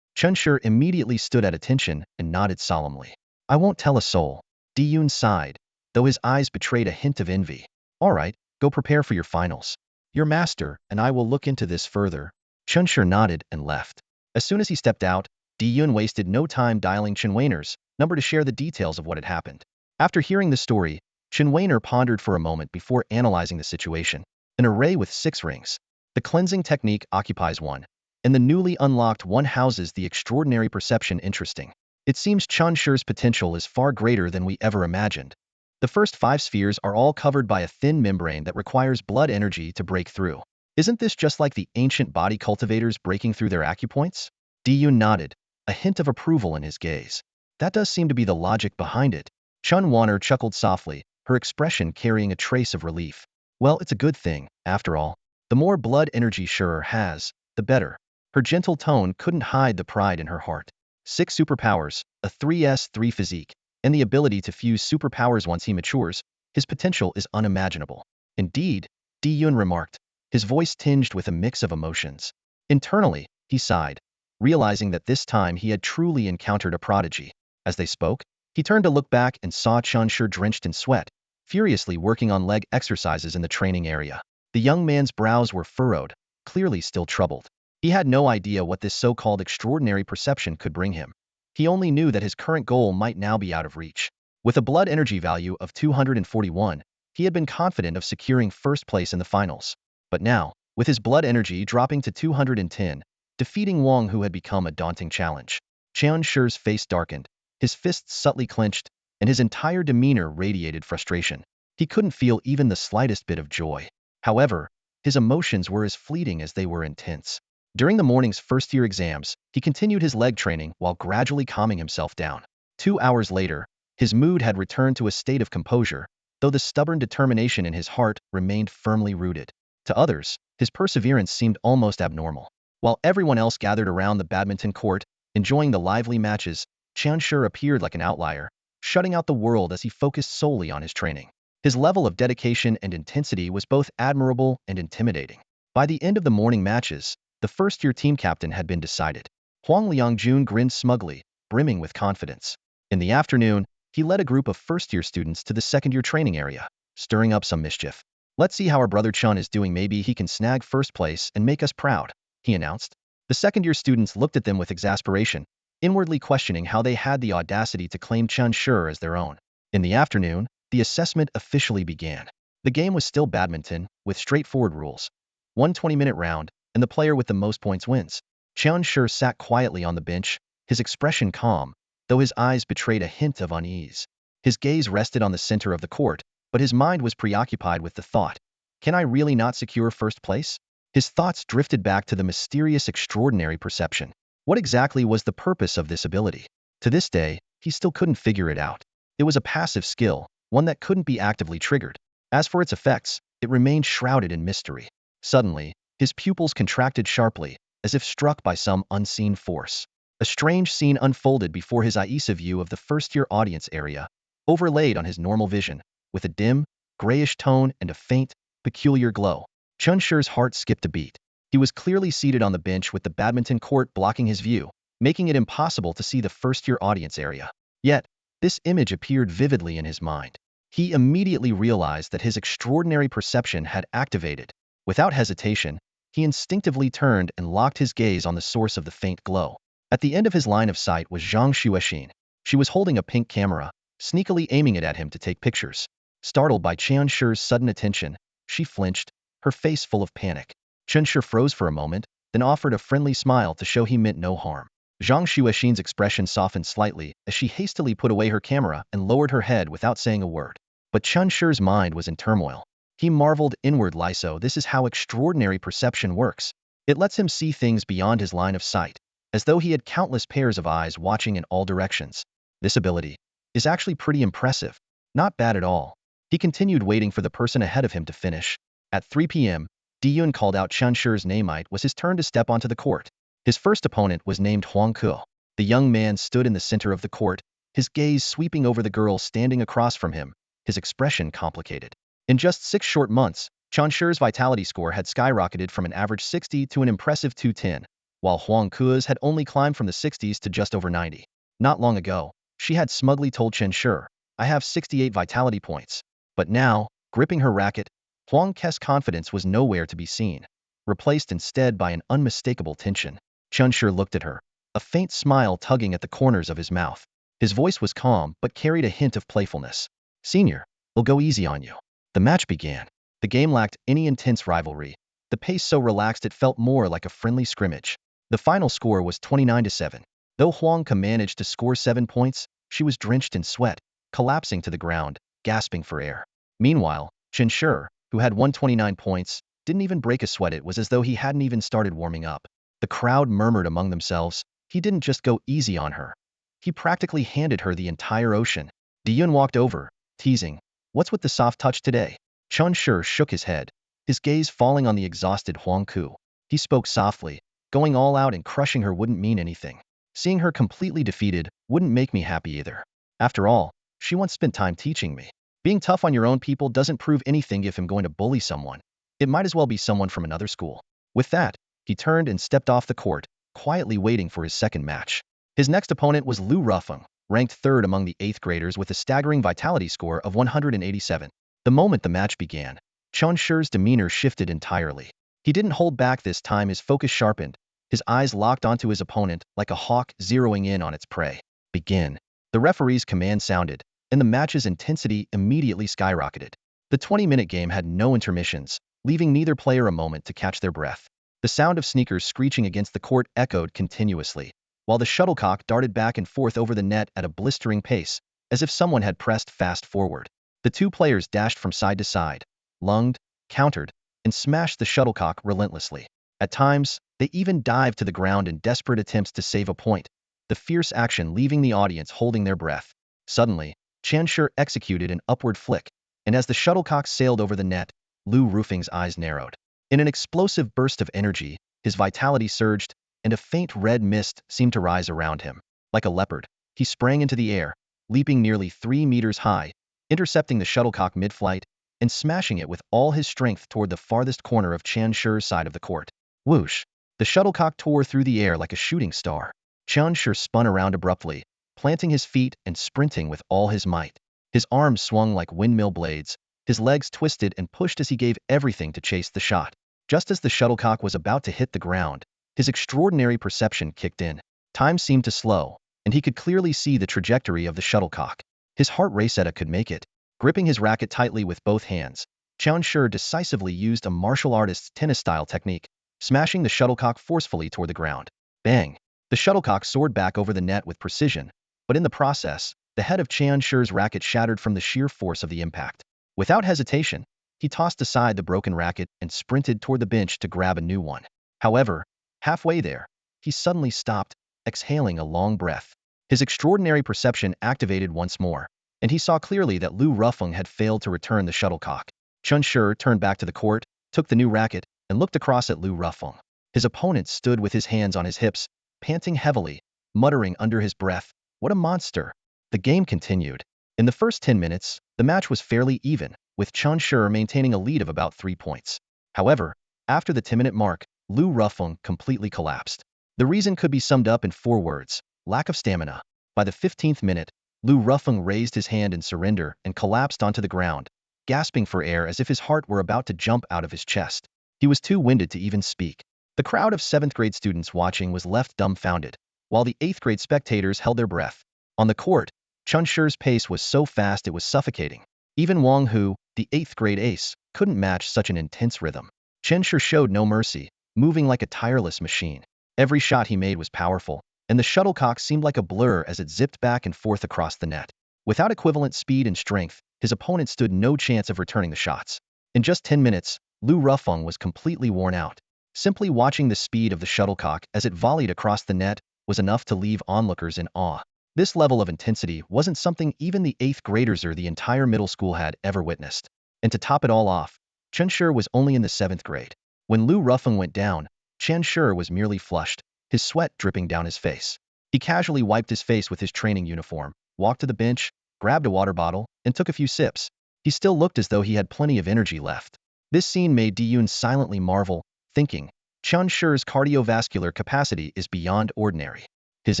Chunshur immediately stood at attention and nodded solemnly. I won't tell a soul. Di-Yun sighed, though his eyes betrayed a hint of envy. All right, go prepare for your finals. Your master and I will look into this further. Chunshur nodded and left. As soon as he stepped out, Di-Yun wasted no time dialing Chenweiner's number to share the details of what had happened. After hearing the story, Chenweiner pondered for a moment before analyzing the situation. An array with 6 rings. The cleansing technique occupies 1, and the newly unlocked 1 houses the extraordinary perception. Interesting. It seems Chunshur's potential is far greater than we ever imagined. The first 5 spheres are all covered by a thin membrane that requires blood energy to break through. Isn't this just like the ancient body cultivators breaking through their acupoints? Di-Yun nodded, a hint of approval in his gaze. That does seem to be the logic behind it. Chun Wanner chuckled softly, her expression carrying a trace of relief. Well, it's a good thing, after all. The more blood energy Shurer has, the better. Her gentle tone couldn't hide the pride in her heart. 6 superpowers, a 3s3 physique, and the ability to fuse superpowers once he matures, his potential is unimaginable. Indeed, Di-Yun remarked, his voice tinged with a mix of emotions. Internally, he sighed, realizing that this time he had truly encountered a prodigy. As they spoke, he turned to look back and saw Chunshur drenched in sweat, furiously working on leg exercises in the training area. The young man's brows were furrowed, clearly still troubled. He had no idea what this so-called extraordinary perception could bring him. He only knew that his current goal might now be out of reach. With a blood energy value of 241, he had been confident of securing first place in the finals. But now, with his blood energy dropping to 210, defeating Wang Hu had become a daunting challenge. Chunshur's face darkened, his fists subtly clenched, and his entire demeanor radiated frustration. He couldn't feel even the slightest bit of joy. However, his emotions were as fleeting as they were intense. During the morning's first-year exams, he continued his leg training while gradually calming himself down. 2 hours later, his mood had returned to a state of composure, though the stubborn determination in his heart remained firmly rooted. To others, his perseverance seemed almost abnormal. While everyone else gathered around the badminton court, enjoying the lively matches, Chunshur appeared like an outlier, shutting out the world as he focused solely on his training. His level of dedication and intensity was both admirable and intimidating. By the end of the morning matches, the first-year team captain had been decided. Huang Liangjun grinned smugly, brimming with confidence. In the afternoon, he led a group of first-year students to the second-year training area, stirring up some mischief. Let's see how our brother Chun is doing. Maybe he can snag first place and make us proud, he announced. The second-year students looked at them with exasperation, inwardly questioning how they had the audacity to claim Chunshur as their own. In the afternoon, the assessment officially began. The game was still badminton, with straightforward rules. 1 20-minute round, and the player with the most points wins. Chunshur sat quietly on the bench, his expression calm, though his eyes betrayed a hint of unease. His gaze rested on the center of the court, but his mind was preoccupied with the thought, can I really not secure first place? His thoughts drifted back to the mysterious extraordinary perception. What exactly was the purpose of this ability? To this day, he still couldn't figure it out. It was a passive skill, one that couldn't be actively triggered. As for its effects, it remained shrouded in mystery. Suddenly, his pupils contracted sharply, as if struck by some unseen force. A strange scene unfolded before his eyes, a view of the first-year audience area, overlaid on his normal vision, with a dim, grayish tone and a faint, peculiar glow. Chunshur's heart skipped a beat. He was clearly seated on the bench with the badminton court blocking his view, making it impossible to see the first-year audience area. Yet, this image appeared vividly in his mind. He immediately realized that his extraordinary perception had activated. Without hesitation, he instinctively turned and locked his gaze on the source of the faint glow. At the end of his line of sight was Zhang Xuexin. She was holding a pink camera, sneakily aiming it at him to take pictures. Startled by Chunshur's sudden attention, she flinched, her face full of panic. Chunshur froze for a moment, then offered a friendly smile to show he meant no harm. Zhang Xuexin's expression softened slightly as she hastily put away her camera and lowered her head without saying a word. But Chunshur's mind was in turmoil. He marveled inwardly, so this is how extraordinary perception works. It lets him see things beyond his line of sight. as though he had countless pairs of eyes watching in all directions. This ability is actually pretty impressive. Not bad at all. He continued waiting for the person ahead of him to finish. At 3 p.m., Diyun called out Chanshi's name. It was his turn to step onto the court. His first opponent was named Huang Ke. The young man stood in the center of the court, his gaze sweeping over the girl standing across from him, his expression complicated. In just 6 short months, Chanshi's vitality score had skyrocketed from an average 60 to an impressive 210, while Huang Ke's had only climbed from the 60s to just over 90. Not long ago, she had smugly told Chanshi, "I have 68 vitality points." But now, gripping her racket, Huang Ke's confidence was nowhere to be seen, replaced instead by an unmistakable tension. Chanshi looked at her, a faint smile tugging at the corners of his mouth. His voice was calm but carried a hint of playfulness. "Senior, we'll go easy on you." The match began. The game lacked any intense rivalry, the pace so relaxed it felt more like a friendly scrimmage. The final score was 29-7. Though Huang Ke managed to score 7 points, she was drenched in sweat, collapsing to the ground, gasping for air. Meanwhile, Chanshi, who had 129 points, didn't even break a sweat. It was as though he hadn't even started warming up. The crowd murmured among themselves. He didn't just go easy on her. He practically handed her the entire ocean. Diyun walked over, teasing, "What's with the soft touch today?" Chanshi shook his head, his gaze falling on the exhausted Huang Ke. He spoke softly, "Going all out and crushing her wouldn't mean anything. Seeing her completely defeated wouldn't make me happy either. After all, she once spent time teaching me. Being tough on your own people doesn't prove anything. If I'm going to bully someone, it might as well be someone from another school." With that, he turned and stepped off the court, quietly waiting for his second match. His next opponent was Lu Rufeng, ranked third among the 8th graders with a staggering vitality score of 187. The moment the match began, Chanshi's demeanor shifted entirely. He didn't hold back this time. His focus sharpened, his eyes locked onto his opponent like a hawk zeroing in on its prey. "Begin." The referee's command sounded, and the match's intensity immediately skyrocketed. The 20-minute game had no intermissions, leaving neither player a moment to catch their breath. The sound of sneakers screeching against the court echoed continuously, while the shuttlecock darted back and forth over the net at a blistering pace, as if someone had pressed fast forward. The two players dashed from side to side, lunged, countered, and smashed the shuttlecock relentlessly. At times, they even dived to the ground in desperate attempts to save a point, the fierce action leaving the audience holding their breath. Suddenly, Chanshi executed an upward flick, and as the shuttlecock sailed over the net, Lu Rufeng's eyes narrowed. In an explosive burst of energy, his vitality surged, and a faint red mist seemed to rise around him. Like a leopard, he sprang into the air, leaping nearly 3 meters high, intercepting the shuttlecock mid-flight, and smashing it with all his strength toward the farthest corner of Chanshi's side of the court. Whoosh! The shuttlecock tore through the air like a shooting star. Chanshi spun around abruptly, planting his feet and sprinting with all his might. His arms swung like windmill blades, his legs twisted and pushed as he gave everything to chase the shot. Just as the shuttlecock was about to hit the ground, his extraordinary perception kicked in. Time seemed to slow, and he could clearly see the trajectory of the shuttlecock. His heart raced. Could make it. Gripping his racket tightly with both hands, Chanshi decisively used a martial artist's tennis-style technique, smashing the shuttlecock forcefully toward the ground. Bang! The shuttlecock soared back over the net with precision, but in the process, the head of Chanshi's racket shattered from the sheer force of the impact. Without hesitation, he tossed aside the broken racket and sprinted toward the bench to grab a new one. However, halfway there, he suddenly stopped, exhaling a long breath. His extraordinary perception activated once more, and he saw clearly that Lu Rufeng had failed to return the shuttlecock. Chanshi turned back to the court, took the new racket, and looked across at Lu Rufeng. His opponent stood with his hands on his hips, panting heavily, muttering under his breath, "What a monster!" The game continued. In the first 10 minutes, the match was fairly even, with Chanshi maintaining a lead of about 3 points. However, after the 10-minute mark, Lu Rufeng completely collapsed. The reason could be summed up in 4 words: lack of stamina. By the 15th minute, Lu Rufeng raised his hand in surrender and collapsed onto the ground, gasping for air as if his heart were about to jump out of his chest. He was too winded to even speak. The crowd of 7th grade students watching was left dumbfounded, while the 8th grade spectators held their breath. On the court, Chanshi's pace was so fast it was suffocating. Even Wang Hu, the 8th grade ace, couldn't match such an intense rhythm. Chanshi showed no mercy, moving like a tireless machine. Every shot he made was powerful, and the shuttlecock seemed like a blur as it zipped back and forth across the net. Without equivalent speed and strength, his opponent stood no chance of returning the shots. In just 10 minutes, Lu Rufeng was completely worn out. Simply watching the speed of the shuttlecock as it volleyed across the net was enough to leave onlookers in awe. This level of intensity wasn't something even the 8th graders or the entire middle school had ever witnessed. And to top it all off, Chen Shi was only in the 7th grade. When Lu Rufeng went down, Chen Shi was merely flushed, his sweat dripping down his face. He casually wiped his face with his training uniform, walked to the bench, grabbed a water bottle, and took a few sips. He still looked as though he had plenty of energy left. This scene made Diyun silently marvel, thinking, Chen Shi's cardiovascular capacity is beyond ordinary. His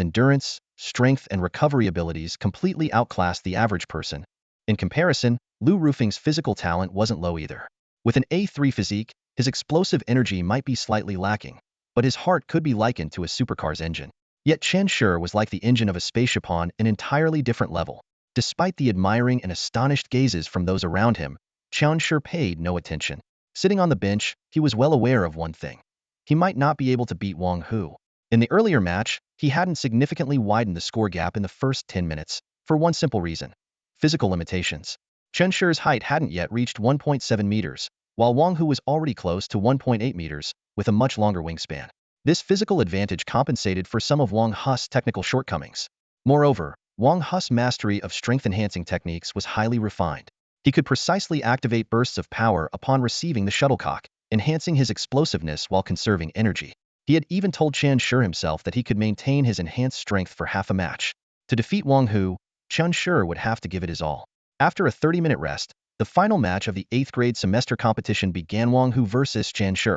endurance, strength, and recovery abilities completely outclassed the average person. In comparison, Lu Rufeng's physical talent wasn't low either. With an A3 physique, his explosive energy might be slightly lacking, but his heart could be likened to a supercar's engine. Yet Chen Shi was like the engine of a spaceship on an entirely different level. Despite the admiring and astonished gazes from those around him, Chen Shi paid no attention. Sitting on the bench, he was well aware of one thing. He might not be able to beat Wang Hu. In the earlier match, he hadn't significantly widened the score gap in the first 10 minutes, for one simple reason: physical limitations. Chen Shi's height hadn't yet reached 1.7 meters, while Wang Hu was already close to 1.8 meters, with a much longer wingspan. This physical advantage compensated for some of Wang Hu's technical shortcomings. Moreover, Wang Hu's mastery of strength-enhancing techniques was highly refined. He could precisely activate bursts of power upon receiving the shuttlecock, enhancing his explosiveness while conserving energy. He had even told Chen Shi himself that he could maintain his enhanced strength for half a match. To defeat Wang Hu, Chen Shi would have to give it his all. After a 30-minute rest, the final match of the 8th grade semester competition began: Wang Hu versus Chen Shi.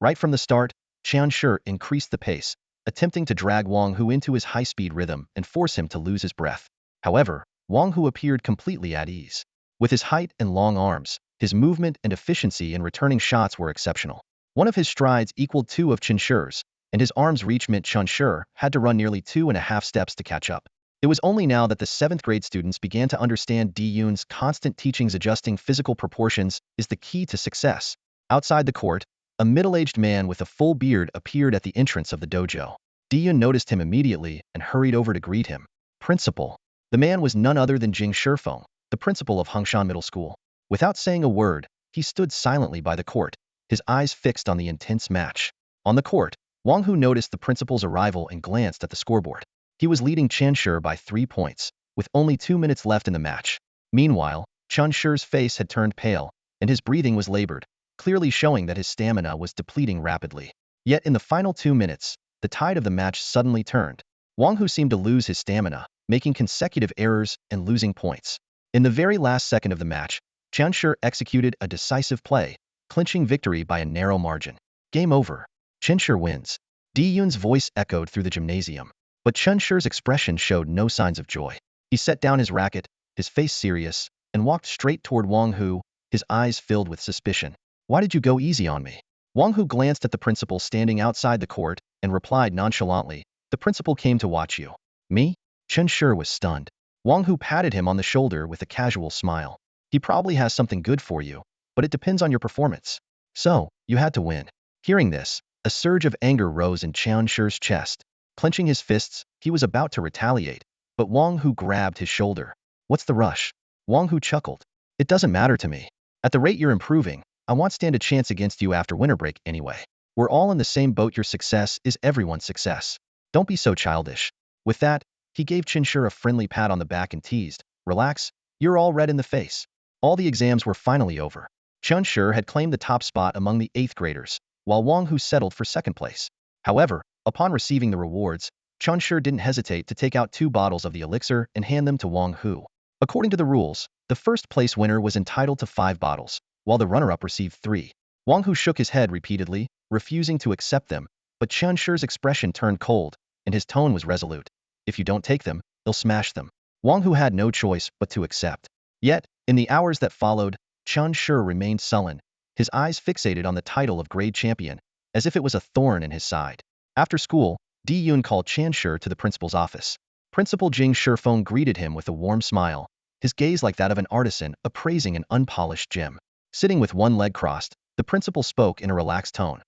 Right from the start, Chen Shi increased the pace, attempting to drag Wang Hu into his high-speed rhythm and force him to lose his breath. However, Wang Hu appeared completely at ease. With his height and long arms, his movement and efficiency in returning shots were exceptional. One of his strides equaled 2 of Chen Shi's, and his arm's reach meant Chen Shi had to run nearly 2.5 steps to catch up. It was only now that the 7th grade students began to understand Diyun's constant teachings. Adjusting physical proportions is the key to success. Outside the court, a middle-aged man with a full beard appeared at the entrance of the dojo. Diyun noticed him immediately and hurried over to greet him. Principal. The man was none other than Jing Shifeng, the principal of Hongshan Middle School. Without saying a word, he stood silently by the court, his eyes fixed on the intense match. On the court, Wang Hu noticed the principal's arrival and glanced at the scoreboard. He was leading Chen Shi by 3 points, with only 2 minutes left in the match. Meanwhile, Chen Shi's face had turned pale, and his breathing was labored, clearly showing that his stamina was depleting rapidly. Yet in the final 2 minutes, the tide of the match suddenly turned. Wang Hu seemed to lose his stamina, making consecutive errors and losing points. In the very last second of the match, Chen Shi executed a decisive play, clinching victory by a narrow margin. Game over. Chen Shi wins. Diyun's voice echoed through the gymnasium. But Chen Shi's expression showed no signs of joy. He set down his racket, his face serious, and walked straight toward Wang Hu, his eyes filled with suspicion. Why did you go easy on me? Wang Hu glanced at the principal standing outside the court and replied nonchalantly, the principal came to watch you. Me? Chen Shi was stunned. Wang Hu patted him on the shoulder with a casual smile. He probably has something good for you, but it depends on your performance. So, you had to win. Hearing this, a surge of anger rose in Chen Shi's chest. Clenching his fists, he was about to retaliate, but Wang Hu grabbed his shoulder. What's the rush? Wang Hu chuckled. It doesn't matter to me. At the rate you're improving, I won't stand a chance against you after winter break anyway. We're all in the same boat. Your success is everyone's success. Don't be so childish. With that, he gave Chen Shi a friendly pat on the back and teased, relax, you're all red in the face. All the exams were finally over. Chen Shi had claimed the top spot among the 8th graders, while Wang Hu settled for 2nd place. However, upon receiving the rewards, Chen Shi didn't hesitate to take out 2 bottles of the elixir and hand them to Wang Hu. According to the rules, the 1st place winner was entitled to 5 bottles, while the runner-up received 3. Wang Hu shook his head repeatedly, refusing to accept them, but Chen Shi's expression turned cold, and his tone was resolute. If you don't take them, they'll smash them. Wang Hu had no choice but to accept. Yet, in the hours that followed, Chen Shi remained sullen, his eyes fixated on the title of grade champion, as if it was a thorn in his side. After school, Diyun called Chen Shi to the principal's office. Principal Jing Shifeng greeted him with a warm smile, his gaze like that of an artisan appraising an unpolished gem. Sitting with one leg crossed, the principal spoke in a relaxed tone.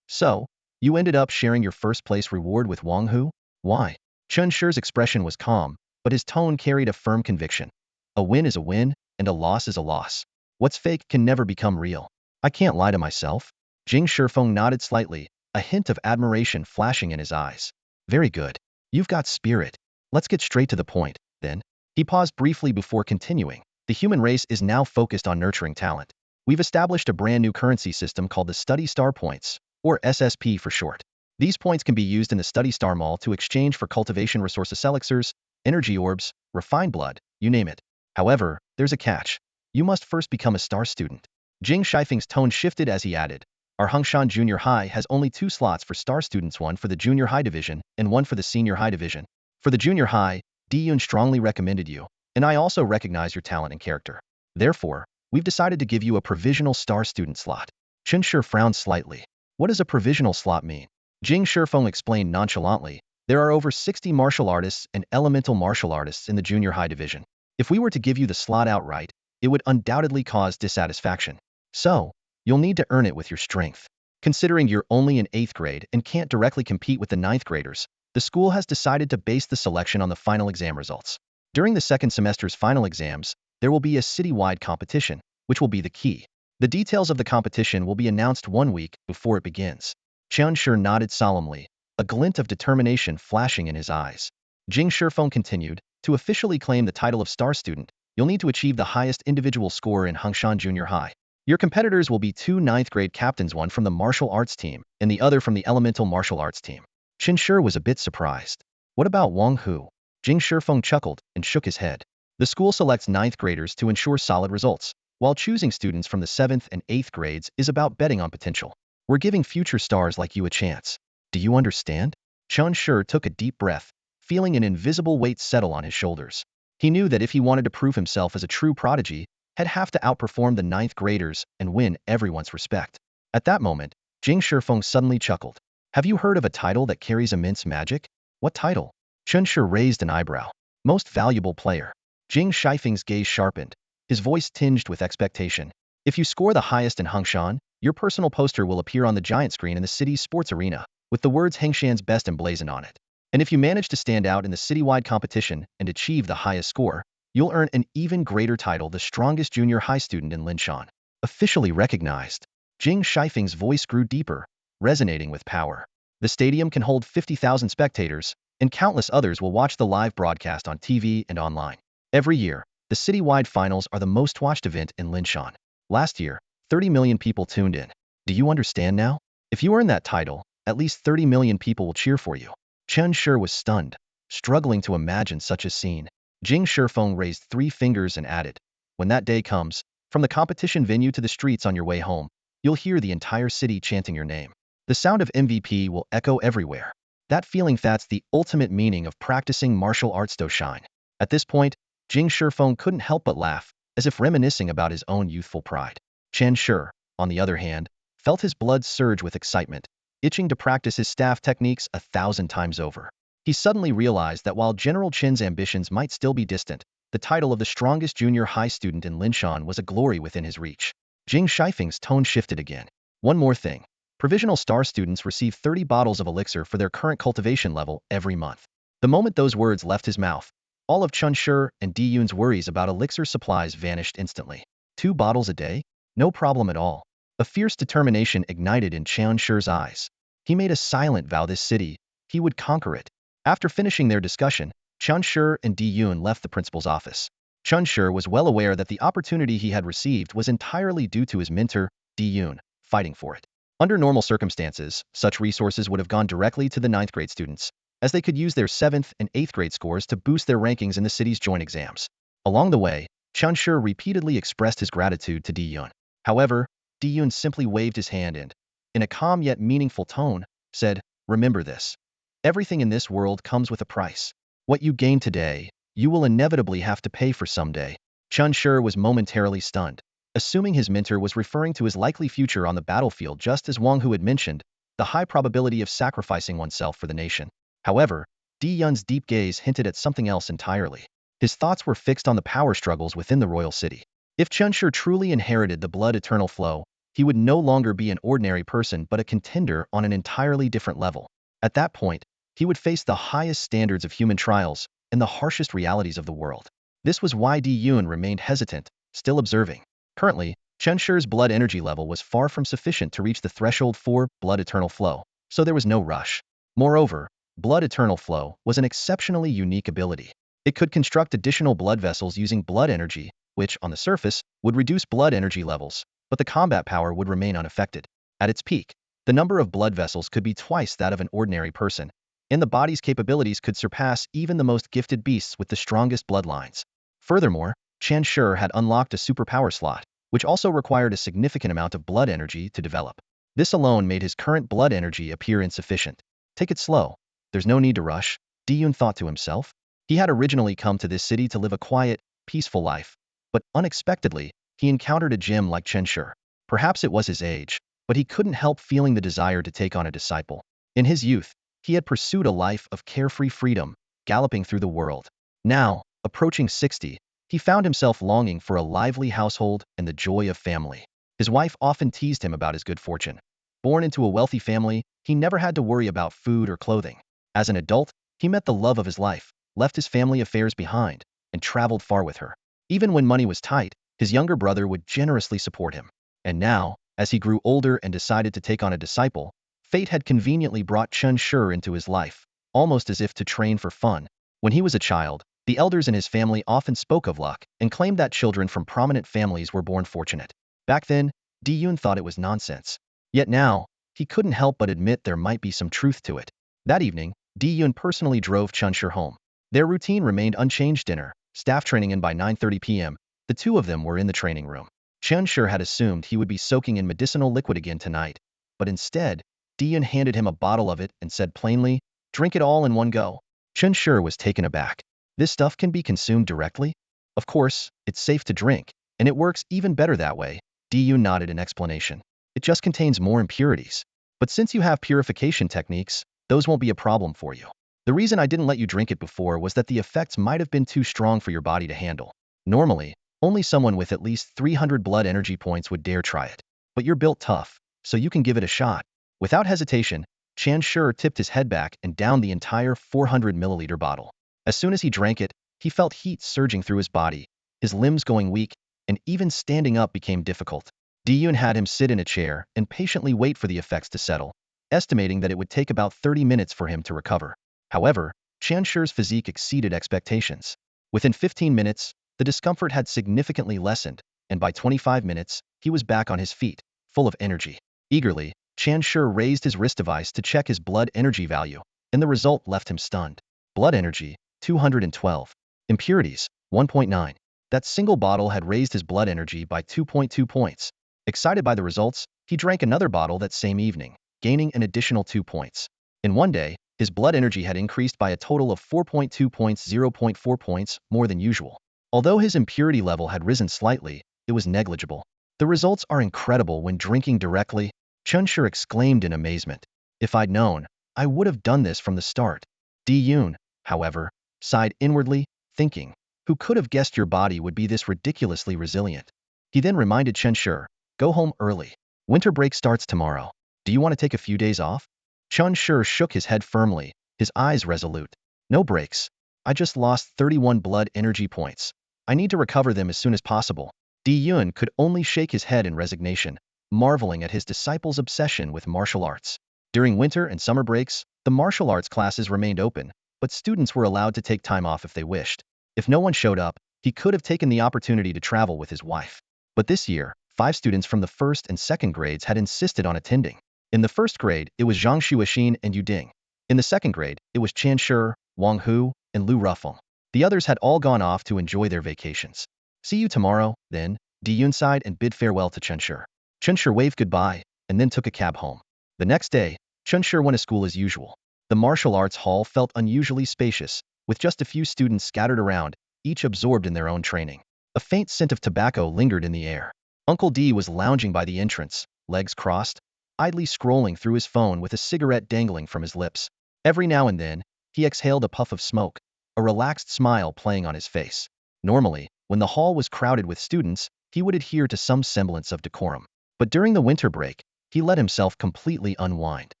So, you ended up sharing your 1st place reward with Wang Hu? Why? Chen Shi's expression was calm, but his tone carried a firm conviction. A win is a win, and a loss is a loss. What's fake can never become real. I can't lie to myself. Jing Shifeng nodded slightly, a hint of admiration flashing in his eyes. Very good. You've got spirit. Let's get straight to the point, then. He paused briefly before continuing. The human race is now focused on nurturing talent. We've established a brand new currency system called the Study Star Points, or SSP for short. These points can be used in the Study Star Mall to exchange for cultivation resources, elixirs, energy orbs, refined blood, you name it. However, there's a catch. You must first become a star student. Jing Shifeng's tone shifted as he added, our Hongshan Junior High has only 2 slots for star students, one for the junior high division and one for the senior high division. For the junior high, Diyun strongly recommended you, and I also recognize your talent and character. Therefore, we've decided to give you a provisional star student slot. Chunshi frowned slightly. What does a provisional slot mean? Jing Shifeng explained nonchalantly, there are over 60 martial artists and elemental martial artists in the junior high division. If we were to give you the slot outright, it would undoubtedly cause dissatisfaction. So, you'll need to earn it with your strength. Considering you're only in 8th grade and can't directly compete with the 9th graders, the school has decided to base the selection on the final exam results. During the second semester's final exams, there will be a citywide competition, which will be the key. The details of the competition will be announced 1 week before it begins. Chunshi nodded solemnly, a glint of determination flashing in his eyes. Jing Shifeng continued, to officially claim the title of star student, you'll need to achieve the highest individual score in Hongshan Junior High. Your competitors will be 2 9th grade captains, one from the martial arts team and the other from the elemental martial arts team. Chunshi was a bit surprised. What about Wang Hu? Jing Shifeng chuckled and shook his head. The school selects 9th graders to ensure solid results, while choosing students from the 7th and 8th grades is about betting on potential. We're giving future stars like you a chance. Do you understand? Chunshi took a deep breath, feeling an invisible weight settle on his shoulders. He knew that if he wanted to prove himself as a true prodigy, he'd have to outperform the 9th graders and win everyone's respect. At that moment, Jing Shifeng suddenly chuckled. Have you heard of a title that carries immense magic? What title? Chunshi raised an eyebrow. Most valuable player. Jing Shifeng's gaze sharpened, his voice tinged with expectation. If you score the highest in Hongshan, your personal poster will appear on the giant screen in the city's sports arena, with the words Hongshan's best emblazoned on it. And if you manage to stand out in the citywide competition and achieve the highest score, you'll earn an even greater title, the strongest junior high student in Linshan. Officially recognized. Jing Shifeng's voice grew deeper, resonating with power. The stadium can hold 50,000 spectators, and countless others will watch the live broadcast on TV and online. Every year, the citywide finals are the most watched event in Linshan. Last year, 30 million people tuned in. Do you understand now? If you earn that title, at least 30 million people will cheer for you. Chunshi was stunned, struggling to imagine such a scene. Jing Shifeng raised 3 fingers and added, when that day comes, from the competition venue to the streets on your way home, you'll hear the entire city chanting your name. The sound of MVP will echo everywhere. That feeling, that's the ultimate meaning of practicing martial arts to shine. At this point, Jing Shifeng couldn't help but laugh, as if reminiscing about his own youthful pride. Chunshi, on the other hand, felt his blood surge with excitement, itching to practice his staff techniques 1,000 times over. He suddenly realized that while General Chen's ambitions might still be distant, the title of the strongest junior high student in Linshan was a glory within his reach. Jing Shifeng's tone shifted again. One more thing. Provisional star students receive 30 bottles of elixir for their current cultivation level every month. The moment those words left his mouth, all of Chunshi and Diyun's worries about elixir supplies vanished instantly. 2 bottles a day? No problem at all. A fierce determination ignited in Chunshi's eyes. He made a silent vow this city, he would conquer it. After finishing their discussion, Chunshi and Diyun left the principal's office. Chunshi was well aware that the opportunity he had received was entirely due to his mentor, Diyun, fighting for it. Under normal circumstances, such resources would have gone directly to the 9th grade students, as they could use their 7th and 8th grade scores to boost their rankings in the city's joint exams. Along the way, Chunshi repeatedly expressed his gratitude to Diyun. However, Diyun simply waved his hand and, in a calm yet meaningful tone, said, remember this. Everything in this world comes with a price. What you gain today, you will inevitably have to pay for someday. Chunshi was momentarily stunned, assuming his mentor was referring to his likely future on the battlefield, just as Wang Hu had mentioned, the high probability of sacrificing oneself for the nation. However, Diyun's deep gaze hinted at something else entirely. His thoughts were fixed on the power struggles within the royal city. If Chunshi truly inherited the blood eternal flow, he would no longer be an ordinary person but a contender on an entirely different level. At that point, he would face the highest standards of human trials and the harshest realities of the world. This was why Diyun remained hesitant, still observing. Currently, Chen Shi's blood energy level was far from sufficient to reach the threshold for blood eternal flow, so there was no rush. Moreover, blood eternal flow was an exceptionally unique ability. It could construct additional blood vessels using blood energy, which, on the surface, would reduce blood energy levels, but the combat power would remain unaffected. At its peak, the number of blood vessels could be twice that of an ordinary person, and the body's capabilities could surpass even the most gifted beasts with the strongest bloodlines. Furthermore, Chen Shi had unlocked a superpower slot, which also required a significant amount of blood energy to develop. This alone made his current blood energy appear insufficient. Take it slow. There's no need to rush, Diyun thought to himself. He had originally come to this city to live a quiet, peaceful life, but unexpectedly, he encountered a gem like Chen Shi. Perhaps it was his age, but he couldn't help feeling the desire to take on a disciple. In his youth, he had pursued a life of carefree freedom, galloping through the world. Now, approaching 60, he found himself longing for a lively household and the joy of family. His wife often teased him about his good fortune. Born into a wealthy family, he never had to worry about food or clothing. As an adult, he met the love of his life, left his family affairs behind, and traveled far with her. Even when money was tight, his younger brother would generously support him. And now, as he grew older and decided to take on a disciple, fate had conveniently brought Chen Shi into his life, almost as if to train for fun. When he was a child, the elders in his family often spoke of luck and claimed that children from prominent families were born fortunate. Back then, Diyun thought it was nonsense. Yet now, he couldn't help but admit there might be some truth to it. That evening, Diyun personally drove Chen Shi home. Their routine remained unchanged: dinner, staff training, and by 9:30 p.m., the two of them were in the training room. Chen Shi had assumed he would be soaking in medicinal liquid again tonight, but instead, Diyun handed him a bottle of it and said plainly, "Drink it all in one go." Chen Shi was taken aback. "This stuff can be consumed directly?" "Of course, it's safe to drink, and it works even better that way," Diyun nodded in explanation. "It just contains more impurities. But since you have purification techniques, those won't be a problem for you. The reason I didn't let you drink it before was that the effects might have been too strong for your body to handle. Normally, only someone with at least 300 blood energy points would dare try it. But you're built tough, so you can give it a shot." Without hesitation, Chen Shi tipped his head back and downed the entire 400 milliliter bottle. As soon as he drank it, he felt heat surging through his body, his limbs going weak, and even standing up became difficult. Diyun had him sit in a chair and patiently wait for the effects to settle, estimating that it would take about 30 minutes for him to recover. However, Chen Shi's physique exceeded expectations. Within 15 minutes, the discomfort had significantly lessened, and by 25 minutes, he was back on his feet, full of energy. Eagerly, Chen Shi raised his wrist device to check his blood energy value, and the result left him stunned. Blood energy, 212. Impurities, 1.9. That single bottle had raised his blood energy by 2.2 points. Excited by the results, he drank another bottle that same evening, gaining an additional 2 points. In one day, his blood energy had increased by a total of 4.2 points, 0.4 points more than usual. Although his impurity level had risen slightly, it was negligible. "The results are incredible when drinking directly," Chen Shi exclaimed in amazement. "If I'd known, I would have done this from the start." Diyun, however, sighed inwardly, thinking, "Who could have guessed your body would be this ridiculously resilient?" He then reminded Chen Shi, "Go home early. Winter break starts tomorrow. Do you want to take a few days off?" Chen Shi shook his head firmly, his eyes resolute. "No breaks. I just lost 31 blood energy points. I need to recover them as soon as possible." Diyun could only shake his head in resignation, marveling at his disciple's obsession with martial arts. During winter and summer breaks, the martial arts classes remained open, but students were allowed to take time off if they wished. If no one showed up, he could have taken the opportunity to travel with his wife. But this year, 5 students from the first and second grades had insisted on attending. In the first grade, it was Zhang Xuexin and Yu Ding. In the second grade, it was Chen Shi, Wang Hu, and Lu Rufeng. The others had all gone off to enjoy their vacations. "See you tomorrow, then," Diyun sighed and bid farewell to Chen Shi. Chen Shi waved goodbye, and then took a cab home. The next day, Chen Shi went to school as usual. The martial arts hall felt unusually spacious, with just a few students scattered around, each absorbed in their own training. A faint scent of tobacco lingered in the air. Uncle D was lounging by the entrance, legs crossed, idly scrolling through his phone with a cigarette dangling from his lips. Every now and then, he exhaled a puff of smoke, a relaxed smile playing on his face. Normally, when the hall was crowded with students, he would adhere to some semblance of decorum. But during the winter break, he let himself completely unwind.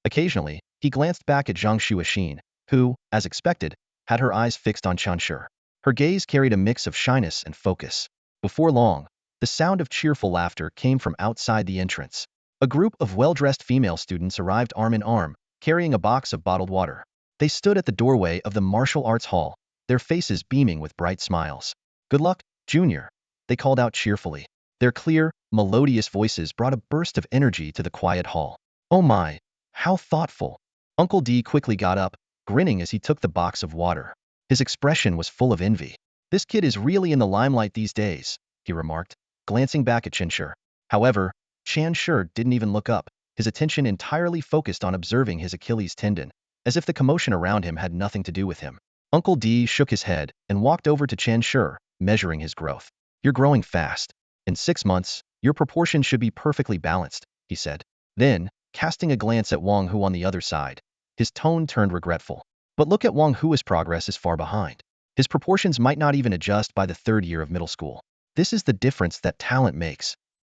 Occasionally, he glanced back at Zhang Xuexin, who, as expected, had her eyes fixed on Chen Shi. Her gaze carried a mix of shyness and focus. Before long, The sound of cheerful laughter came from outside the entrance. A group of well-dressed female students arrived arm in arm, carrying a box of bottled water. They stood at the doorway of the martial arts hall, their faces beaming with bright smiles. "Good luck, Junior," they called out cheerfully. Their clear, melodious voices brought a burst of energy to the quiet hall. "Oh my, how thoughtful." Uncle D quickly got up, grinning as he took the box of water. His expression was full of envy. "This kid is really in the limelight these days," he remarked, glancing back at Chinshur. However, Chanshur didn't even look up, his attention entirely focused on observing his Achilles tendon, as if the commotion around him had nothing to do with him. Uncle D shook his head and walked over to Chanshur, measuring his growth. "You're growing fast. In 6 months, your proportions should be perfectly balanced," he said. Then, casting a glance at Wang Hu on the other side, his tone turned regretful. "But look at Wang Hu's progress is far behind. His proportions might not even adjust by the 3rd year of middle school. This is the difference that talent makes."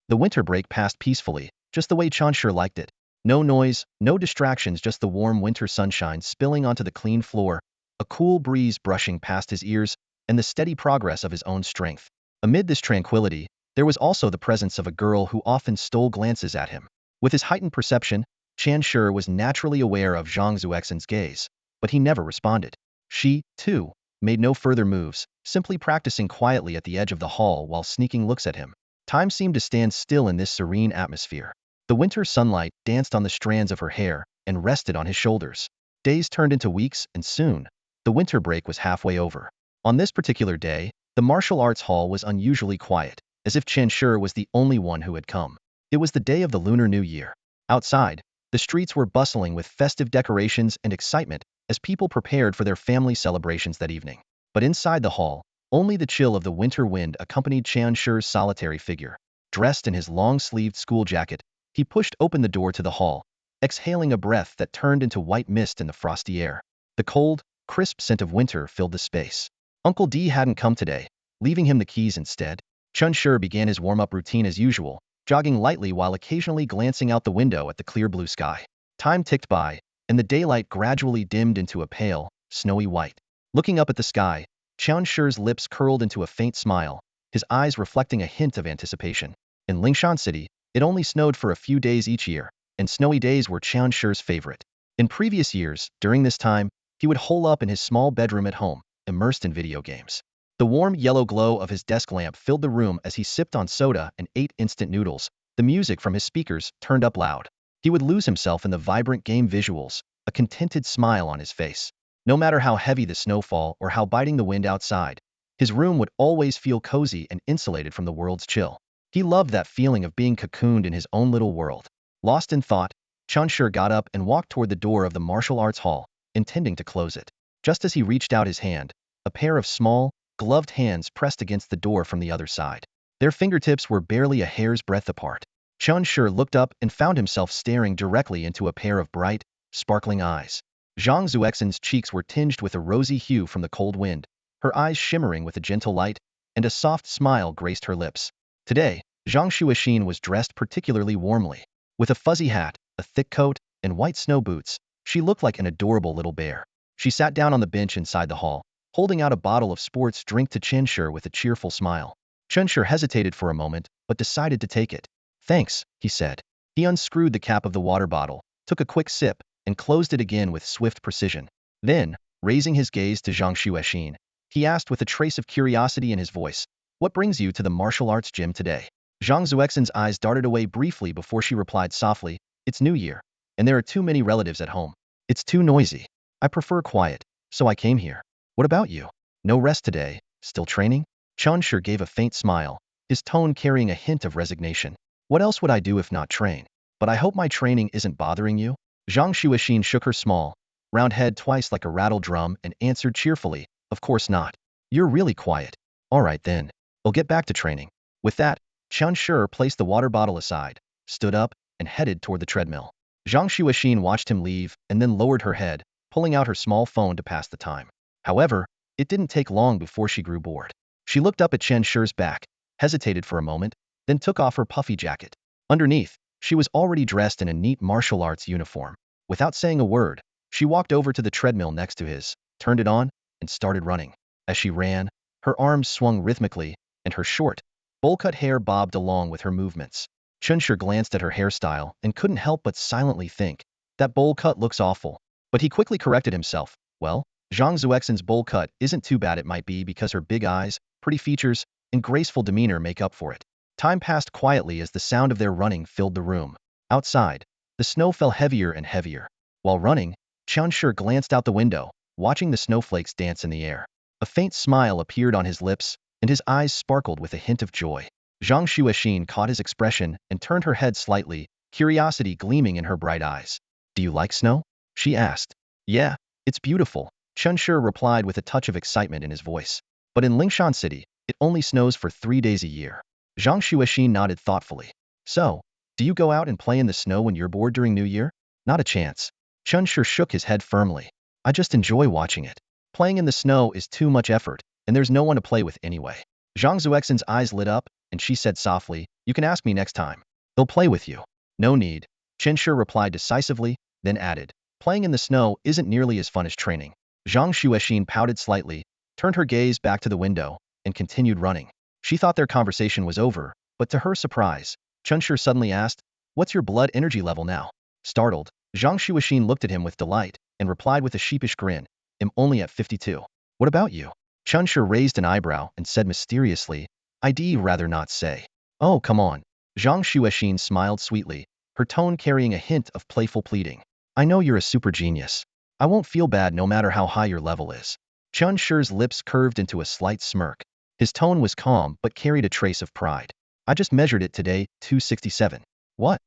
The winter break passed peacefully, just the way Chanshur liked it. No noise, no distractions, just the warm winter sunshine spilling onto the clean floor, a cool breeze brushing past his ears, and the steady progress of his own strength. Amid this tranquility, there was also the presence of a girl who often stole glances at him. With his heightened perception, Chanshur was naturally aware of Zhang Zuexin's gaze, but he never responded. She, too, made no further moves, simply practicing quietly at the edge of the hall while sneaking looks at him. Time seemed to stand still in this serene atmosphere. The winter sunlight danced on the strands of her hair and rested on his shoulders. Days turned into weeks, and soon, the winter break was halfway over. On this particular day, the martial arts hall was unusually quiet, as if Chanshur was the only one who had come. It was the day of the Lunar New Year. Outside, the streets were bustling with festive decorations and excitement as people prepared for their family celebrations that evening. But inside the hall, only the chill of the winter wind accompanied Chanshur's solitary figure. Dressed in his long-sleeved school jacket, he pushed open the door to the hall, exhaling a breath that turned into white mist in the frosty air. The cold, crisp scent of winter filled the space. Uncle D hadn't come today, leaving him the keys instead. Chanshur began his warm-up routine as usual, jogging lightly while occasionally glancing out the window at the clear blue sky. Time ticked by, and the daylight gradually dimmed into a pale, snowy white. Looking up at the sky, Chanshur's lips curled into a faint smile, his eyes reflecting a hint of anticipation. In Lingshan City, it only snowed for a few days each year, and snowy days were Chanshur's favorite. In previous years, during this time, he would hole up in his small bedroom at home, immersed in video games. The warm yellow glow of his desk lamp filled the room as he sipped on soda and ate instant noodles. The music from his speakers turned up loud. He would lose himself in the vibrant game visuals, a contented smile on his face. No matter how heavy the snowfall or how biting the wind outside, his room would always feel cozy and insulated from the world's chill. He loved that feeling of being cocooned in his own little world. Lost in thought, Chanshur got up and walked toward the door of the martial arts hall, intending to close it. Just as he reached out his hand, a pair of small, gloved hands pressed against the door from the other side. Their fingertips were barely a hair's breadth apart. Chanshur looked up and found himself staring directly into a pair of bright, sparkling eyes. Zhang Zuexin's cheeks were tinged with a rosy hue from the cold wind, her eyes shimmering with a gentle light, and a soft smile graced her lips. Today, Zhang Xuexin was dressed particularly warmly. With a fuzzy hat, a thick coat, and white snow boots, she looked like an adorable little bear. She sat down on the bench inside the hall, holding out a bottle of sports drink to Chanshur with a cheerful smile. Chanshur hesitated for a moment, but decided to take it. "Thanks," he said. He unscrewed the cap of the water bottle, took a quick sip, and closed it again with swift precision. Then, raising his gaze to Zhang Xuexin, he asked with a trace of curiosity in his voice, "What brings you to the martial arts gym today?" Zhang Zuexin's eyes darted away briefly before she replied softly, "It's New Year, and there are too many relatives at home. It's too noisy. I prefer quiet, so I came here. What about you? No rest today, still training?" Chanshur gave a faint smile, his tone carrying a hint of resignation. "What else would I do if not train? But I hope my training isn't bothering you?" Zhang Xuexin shook her small, round head twice like a rattle drum and answered cheerfully, "Of course not. You're really quiet. All right then, I'll get back to training." With that, Chanshur placed the water bottle aside, stood up, and headed toward the treadmill. Zhang Xuexin watched him leave and then lowered her head, pulling out her small phone to pass the time. However, it didn't take long before she grew bored. She looked up at Chanshur's back, hesitated for a moment, then took off her puffy jacket. Underneath, she was already dressed in a neat martial arts uniform. Without saying a word, she walked over to the treadmill next to his, turned it on, and started running. As she ran, her arms swung rhythmically, and her short, Bowl-cut hair bobbed along with her movements. Chunshur glanced at her hairstyle and couldn't help but silently think, that bowl cut looks awful. But he quickly corrected himself. Well, Zhang Zuexin's bowl cut isn't too bad, it might be because her big eyes, pretty features, and graceful demeanor make up for it. Time passed quietly as the sound of their running filled the room. Outside, the snow fell heavier and heavier. While running, Chunshur glanced out the window, watching the snowflakes dance in the air. A faint smile appeared on his lips, and his eyes sparkled with a hint of joy. Zhang Xuexin caught his expression and turned her head slightly, curiosity gleaming in her bright eyes. Do you like snow? She asked. Yeah, it's beautiful, Chunshur replied with a touch of excitement in his voice. But in Lingshan City, it only snows for 3 days a year. Zhang Xuexin nodded thoughtfully. So, do you go out and play in the snow when you're bored during New Year? Not a chance. Chunshur shook his head firmly. I just enjoy watching it. Playing in the snow is too much effort, and there's no one to play with anyway. Zhang Zuexin's eyes lit up, and she said softly, you can ask me next time. They'll play with you. No need. Chunshur replied decisively, then added, playing in the snow isn't nearly as fun as training. Zhang Xuexin pouted slightly, turned her gaze back to the window, and continued running. She thought their conversation was over, but to her surprise, Chunshur suddenly asked, what's your blood energy level now? Startled, Zhang Xuexin looked at him with delight, and replied with a sheepish grin, I'm only at 52. What about you? Chunshur raised an eyebrow and said mysteriously, I'd rather not say. Oh, come on. Zhang Xuexin smiled sweetly, her tone carrying a hint of playful pleading. I know you're a super genius. I won't feel bad no matter how high your level is. Chunshur's lips curved into a slight smirk. His tone was calm but carried a trace of pride. I just measured it today, 267. What?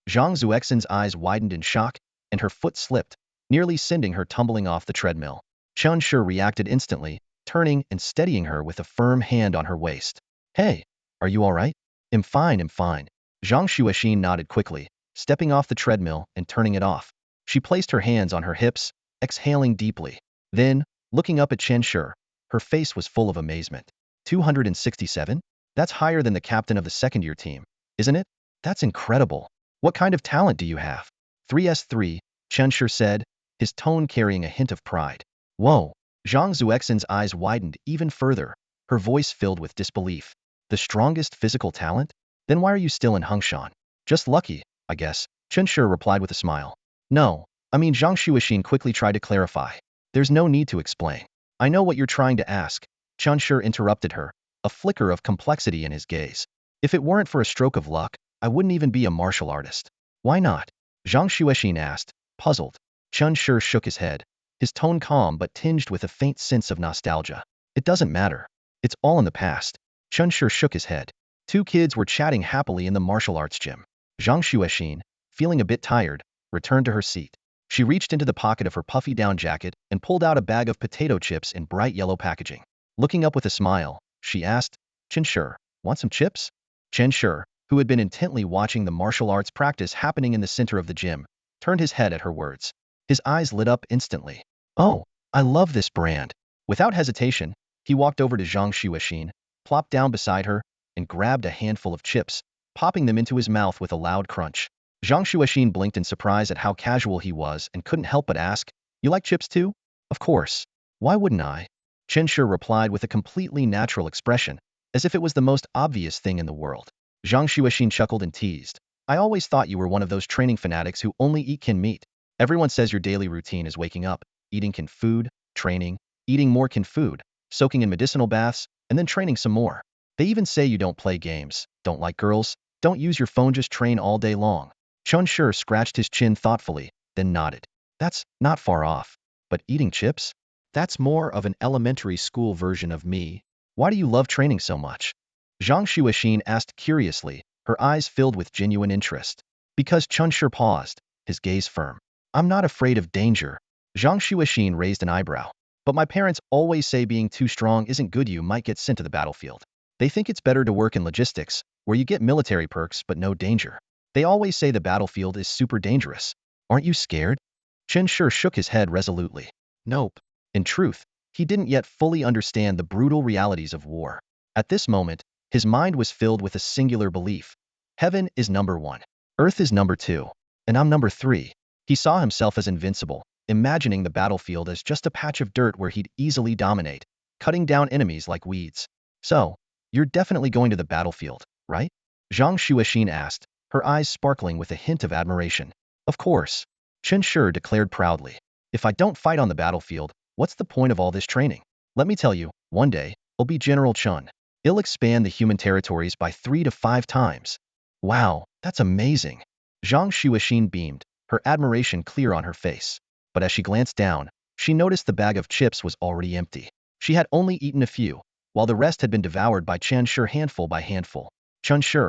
Zhang Zuexin's eyes widened in shock, and her foot slipped, nearly sending her tumbling off the treadmill. Chunshur reacted instantly, turning and steadying her with a firm hand on her waist. Hey, are you all right? I'm fine, I'm fine. Zhang Xuexin nodded quickly, stepping off the treadmill and turning it off. She placed her hands on her hips, exhaling deeply. Then, looking up at Chunshur, her face was full of amazement. 267? That's higher than the captain of the second-year team, isn't it? That's incredible. What kind of talent do you have? 3S3, Chunshur said, his tone carrying a hint of pride. Whoa. Zhang Zuexin's eyes widened even further, her voice filled with disbelief. The strongest physical talent? Then why are you still in Hengshan? Just lucky, I guess, Chunshur replied with a smile. No, I mean Zhang Xuexin quickly tried to clarify. There's no need to explain. I know what you're trying to ask, Chunshur interrupted her, a flicker of complexity in his gaze. If it weren't for a stroke of luck, I wouldn't even be a martial artist. Why not? Zhang Xuexin asked, puzzled. Chunshur shook his head, his tone calm but tinged with a faint sense of nostalgia. It doesn't matter. It's all in the past. Chunshur shook his head. Two kids were chatting happily in the martial arts gym. Zhang Xuexin, feeling a bit tired, returned to her seat. She reached into the pocket of her puffy down jacket and pulled out a bag of potato chips in bright yellow packaging. Looking up with a smile, she asked, Chunshur, want some chips? Chunshur, who had been intently watching the martial arts practice happening in the center of the gym, turned his head at her words. His eyes lit up instantly. Oh, I love this brand. Without hesitation, he walked over to Zhang Xuexin, plopped down beside her, and grabbed a handful of chips, popping them into his mouth with a loud crunch. Zhang Xuexin blinked in surprise at how casual he was and couldn't help but ask, you like chips too? Of course. Why wouldn't I? Chunshur replied with a completely natural expression, as if it was the most obvious thing in the world. Zhang Xuexin chuckled and teased. I always thought you were one of those training fanatics who only eat kin meat. Everyone says your daily routine is waking up, eating kin food, training, eating more kin food, soaking in medicinal baths, and then training some more. They even say you don't play games, don't like girls, don't use your phone, just train all day long. Chunshur scratched his chin thoughtfully, then nodded. That's not far off. But eating chips? That's more of an elementary school version of me. Why do you love training so much? Zhang Xuexin asked curiously, her eyes filled with genuine interest. Because Chunshur paused, his gaze firm. I'm not afraid of danger. Zhang Xuexin raised an eyebrow. But my parents always say being too strong isn't good, you might get sent to the battlefield. They think it's better to work in logistics, where you get military perks but no danger. They always say the battlefield is super dangerous. Aren't you scared? Chunshur shook his head resolutely. Nope. In truth, he didn't yet fully understand the brutal realities of war. At this moment, his mind was filled with a singular belief. Heaven is number 1. Earth is number 2. And I'm number 3. He saw himself as invincible, imagining the battlefield as just a patch of dirt where he'd easily dominate, cutting down enemies like weeds. So, You're definitely going to the battlefield, right? Zhang Shuixin asked, her eyes sparkling with a hint of admiration. Of course, Chen Shi declared proudly. If I don't fight on the battlefield, what's the point of all this training? Let me tell you, one day, I'll be General Chun. I'll expand the human territories by 3 to 5 times. Wow, that's amazing. Zhang Shuixin beamed, her admiration clear on her face. But as she glanced down, she noticed the bag of chips was already empty. She had only eaten a few, while the rest had been devoured by Chen Shi handful by handful. Chen Shi,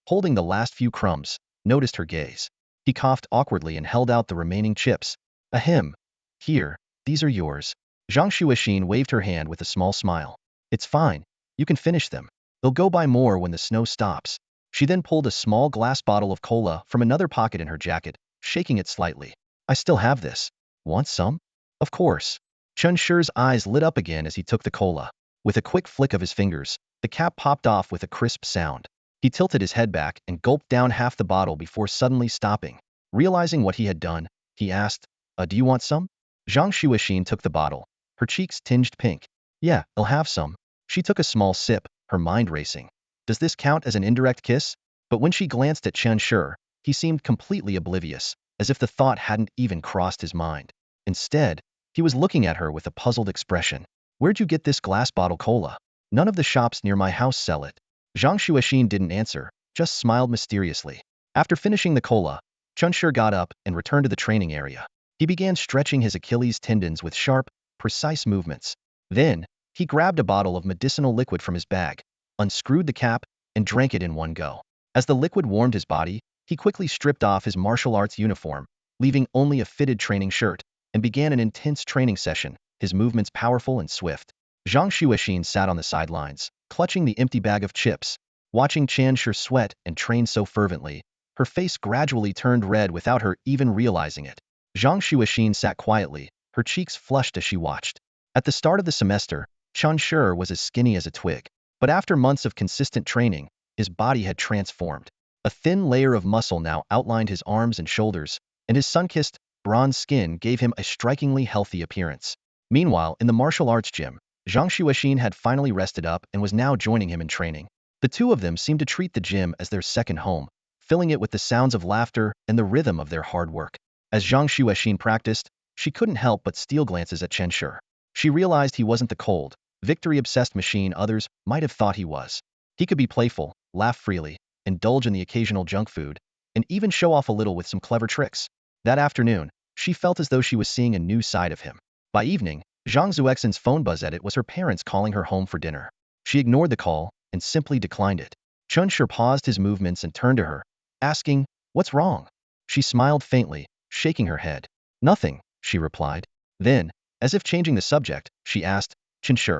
holding the last few crumbs, noticed her gaze. He coughed awkwardly and held out the remaining chips. Ahem. Here, these are yours. Zhang Shuixin waved her hand with a small smile. It's fine. You can finish them. They'll go by more when the snow stops. She then pulled a small glass bottle of cola from another pocket in her jacket, shaking it slightly. I still have this. Want some? Of course. Chen Shi's eyes lit up again as he took the cola. With a quick flick of his fingers, the cap popped off with a crisp sound. He tilted his head back and gulped down half the bottle before suddenly stopping. Realizing what he had done, he asked, do you want some? Zhang Shuixin took the bottle. Her cheeks tinged pink. Yeah, I'll have some. She took a small sip, her mind racing. Does this count as an indirect kiss? But when she glanced at Chen Shi, he seemed completely oblivious, as if the thought hadn't even crossed his mind. Instead, he was looking at her with a puzzled expression. Where'd you get this glass bottle cola? None of the shops near my house sell it. Zhang Shuixin didn't answer, just smiled mysteriously. After finishing the cola, Chen Shi got up and returned to the training area. He began stretching his Achilles tendons with sharp, precise movements. Then, he grabbed a bottle of medicinal liquid from his bag, unscrewed the cap, and drank it in one go. As the liquid warmed his body, he quickly stripped off his martial arts uniform, leaving only a fitted training shirt, and began an intense training session, his movements powerful and swift. Zhang Shuixin sat on the sidelines, clutching the empty bag of chips. Watching Chen Shi sweat and train so fervently, her face gradually turned red without her even realizing it. Zhang Shuixin sat quietly, her cheeks flushed as she watched. At the start of the semester, Chen Shi was as skinny as a twig. But after months of consistent training, his body had transformed. A thin layer of muscle now outlined his arms and shoulders, and his sun-kissed, bronze skin gave him a strikingly healthy appearance. Meanwhile, in the martial arts gym, Zhang Shuixin had finally rested up and was now joining him in training. The two of them seemed to treat the gym as their second home, filling it with the sounds of laughter and the rhythm of their hard work. As Zhang Shuixin practiced, she couldn't help but steal glances at Chen Shi. She realized he wasn't the cold, victory-obsessed machine others might have thought he was. He could be playful, laugh freely, indulge in the occasional junk food, and even show off a little with some clever tricks. That afternoon, she felt as though she was seeing a new side of him. By evening, Zhang Zuexin's phone buzz at it was her parents calling her home for dinner. She ignored the call and simply declined it. Chen Shi paused his movements and turned to her, asking, "What's wrong?" She smiled faintly, shaking her head. "Nothing," she replied. Then, as if changing the subject, she asked, "Chen Shi,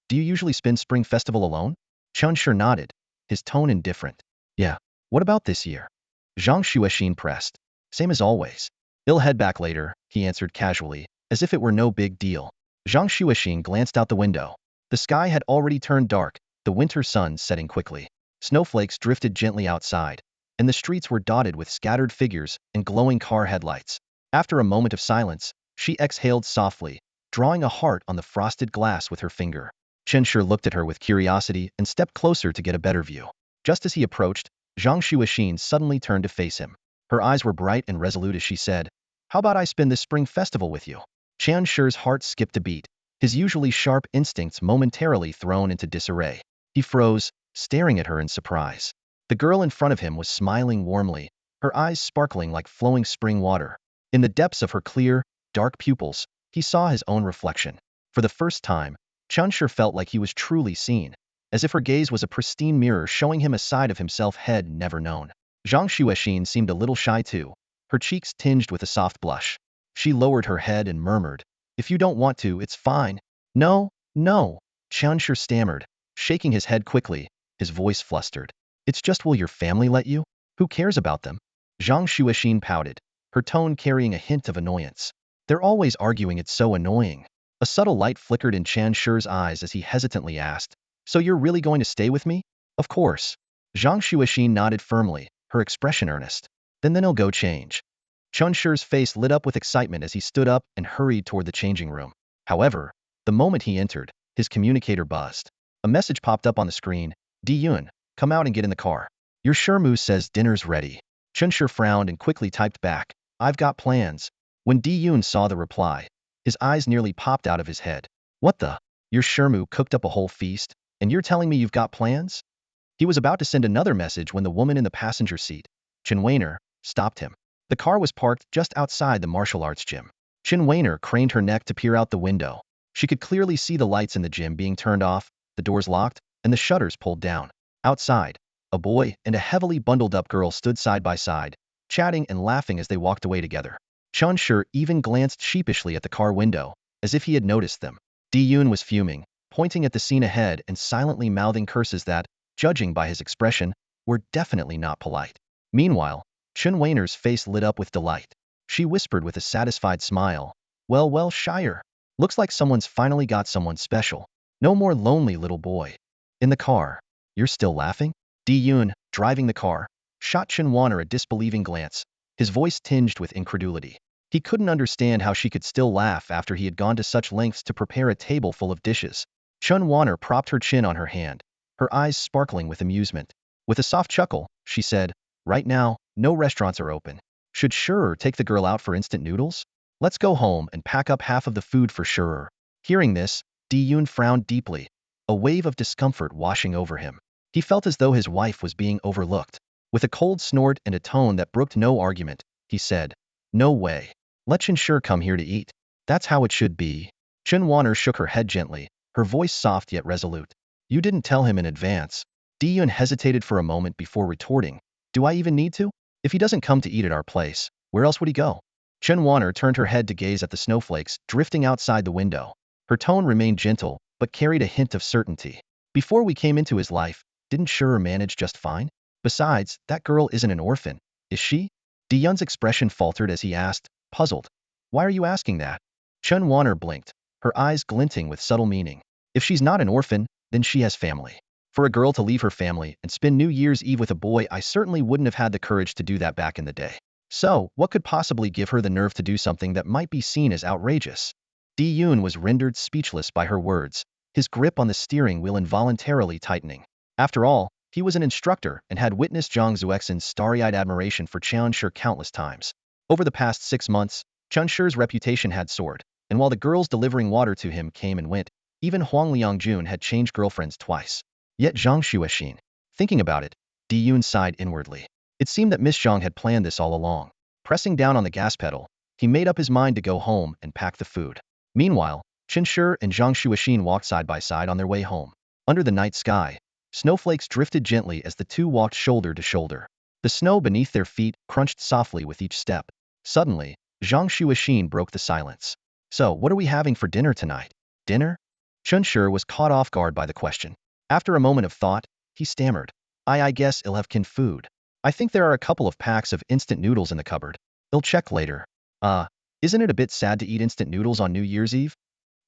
do you usually spend Spring Festival alone?" Chen Shi nodded, his tone indifferent. "Yeah. What about this year?" Zhang Shuixin pressed. "Same as always. I'll head back later," he answered casually, as if it were no big deal. Zhang Shuixin glanced out the window. The sky had already turned dark, the winter sun setting quickly. Snowflakes drifted gently outside, and the streets were dotted with scattered figures and glowing car headlights. After a moment of silence, she exhaled softly, drawing a heart on the frosted glass with her finger. Chen Shi looked at her with curiosity and stepped closer to get a better view. Just as he approached, Zhang Shuixin suddenly turned to face him. Her eyes were bright and resolute as she said, "How about I spend this spring festival with you?" Chen Shi's heart skipped a beat, his usually sharp instincts momentarily thrown into disarray. He froze, staring at her in surprise. The girl in front of him was smiling warmly, her eyes sparkling like flowing spring water. In the depths of her clear, dark pupils, he saw his own reflection. For the first time, Chen Shi felt like he was truly seen, as if her gaze was a pristine mirror showing him a side of himself he'd never known. Zhang Shuixin seemed a little shy too, her cheeks tinged with a soft blush. She lowered her head and murmured, "If you don't want to, it's fine." "No, no," Chen Shi stammered, shaking his head quickly, his voice flustered. "It's just, will your family let you? Who cares about them?" Zhang Shuixin pouted, her tone carrying a hint of annoyance. "They're always arguing, it's so annoying." A subtle light flickered in Chen Shi's eyes as he hesitantly asked, "So you're really going to stay with me?" "Of course." Zhang Shuixin nodded firmly, her expression earnest. Then it'll go change." Chen Shi's face lit up with excitement as he stood up and hurried toward the changing room. However, the moment he entered, his communicator buzzed. A message popped up on the screen, Di-yun, come out and get in the car. Your Shermu says dinner's ready. Chunshur frowned and quickly typed back, I've got plans. When Di-yun saw the reply, his eyes nearly popped out of his head. What the? Your Shermu cooked up a whole feast, and you're telling me you've got plans? He was about to send another message when the woman in the passenger seat, Chin Weiner, stopped him. The car was parked just outside the martial arts gym. Chin Weiner craned her neck to peer out the window. She could clearly see the lights in the gym being turned off, the doors locked, and the shutters pulled down. Outside, a boy and a heavily bundled-up girl stood side by side, chatting and laughing as they walked away together. Chunshur even glanced sheepishly at the car window, as if he had noticed them. Di-yun was fuming, pointing at the scene ahead and silently mouthing curses that, judging by his expression, were definitely not polite. Meanwhile, Chun Weiner's face lit up with delight. She whispered with a satisfied smile, well, Shire. Looks like someone's finally got someone special. No more lonely little boy. In the car. You're still laughing? Di-yun, driving the car, shot Chun Weiner a disbelieving glance, his voice tinged with incredulity. He couldn't understand how she could still laugh after he had gone to such lengths to prepare a table full of dishes. Chun Weiner propped her chin on her hand, her eyes sparkling with amusement. With a soft chuckle, she said, right now, no restaurants are open. Should Shurer take the girl out for instant noodles? Let's go home and pack up half of the food for Shurer. Hearing this, Di-yun frowned deeply, a wave of discomfort washing over him. He felt as though his wife was being overlooked. With a cold snort and a tone that brooked no argument, he said, no way. Let Chunshur come here to eat. That's how it should be. Chun Weiner shook her head gently, her voice soft yet resolute. You didn't tell him in advance. Di-yun hesitated for a moment before retorting. Do I even need to? If he doesn't come to eat at our place, where else would he go? Chun Weiner turned her head to gaze at the snowflakes drifting outside the window. Her tone remained gentle, but carried a hint of certainty. Before we came into his life, didn't Shurer manage just fine? Besides, that girl isn't an orphan, is she? Di-yun's expression faltered as he asked, puzzled. Why are you asking that? Chun Weiner blinked, her eyes glinting with subtle meaning. If she's not an orphan, then she has family. For a girl to leave her family and spend New Year's Eve with a boy, I certainly wouldn't have had the courage to do that back in the day. So, what could possibly give her the nerve to do something that might be seen as outrageous? Di-yun was rendered speechless by her words, his grip on the steering wheel involuntarily tightening. After all, he was an instructor and had witnessed Zhang Zuexin's starry-eyed admiration for Chunshur countless times. Over the past 6 months, Chunshur's reputation had soared, and while the girls delivering water to him came and went, even Huang Liangjun had changed girlfriends twice. Yet Zhang Xuexin. Thinking about it, Di-yun sighed inwardly. It seemed that Miss Zhang had planned this all along. Pressing down on the gas pedal, he made up his mind to go home and pack the food. Meanwhile, Chunshur and Zhang Xuexin walked side by side on their way home. Under the night sky, snowflakes drifted gently as the two walked shoulder to shoulder. The snow beneath their feet crunched softly with each step. Suddenly, Zhang Xuexin broke the silence. So, what are we having for dinner tonight? Dinner? Chunshur was caught off guard by the question. After a moment of thought, he stammered. I guess I'll have canned food. I think there are a couple of packs of instant noodles in the cupboard. I'll check later. Isn't it a bit sad to eat instant noodles on New Year's Eve?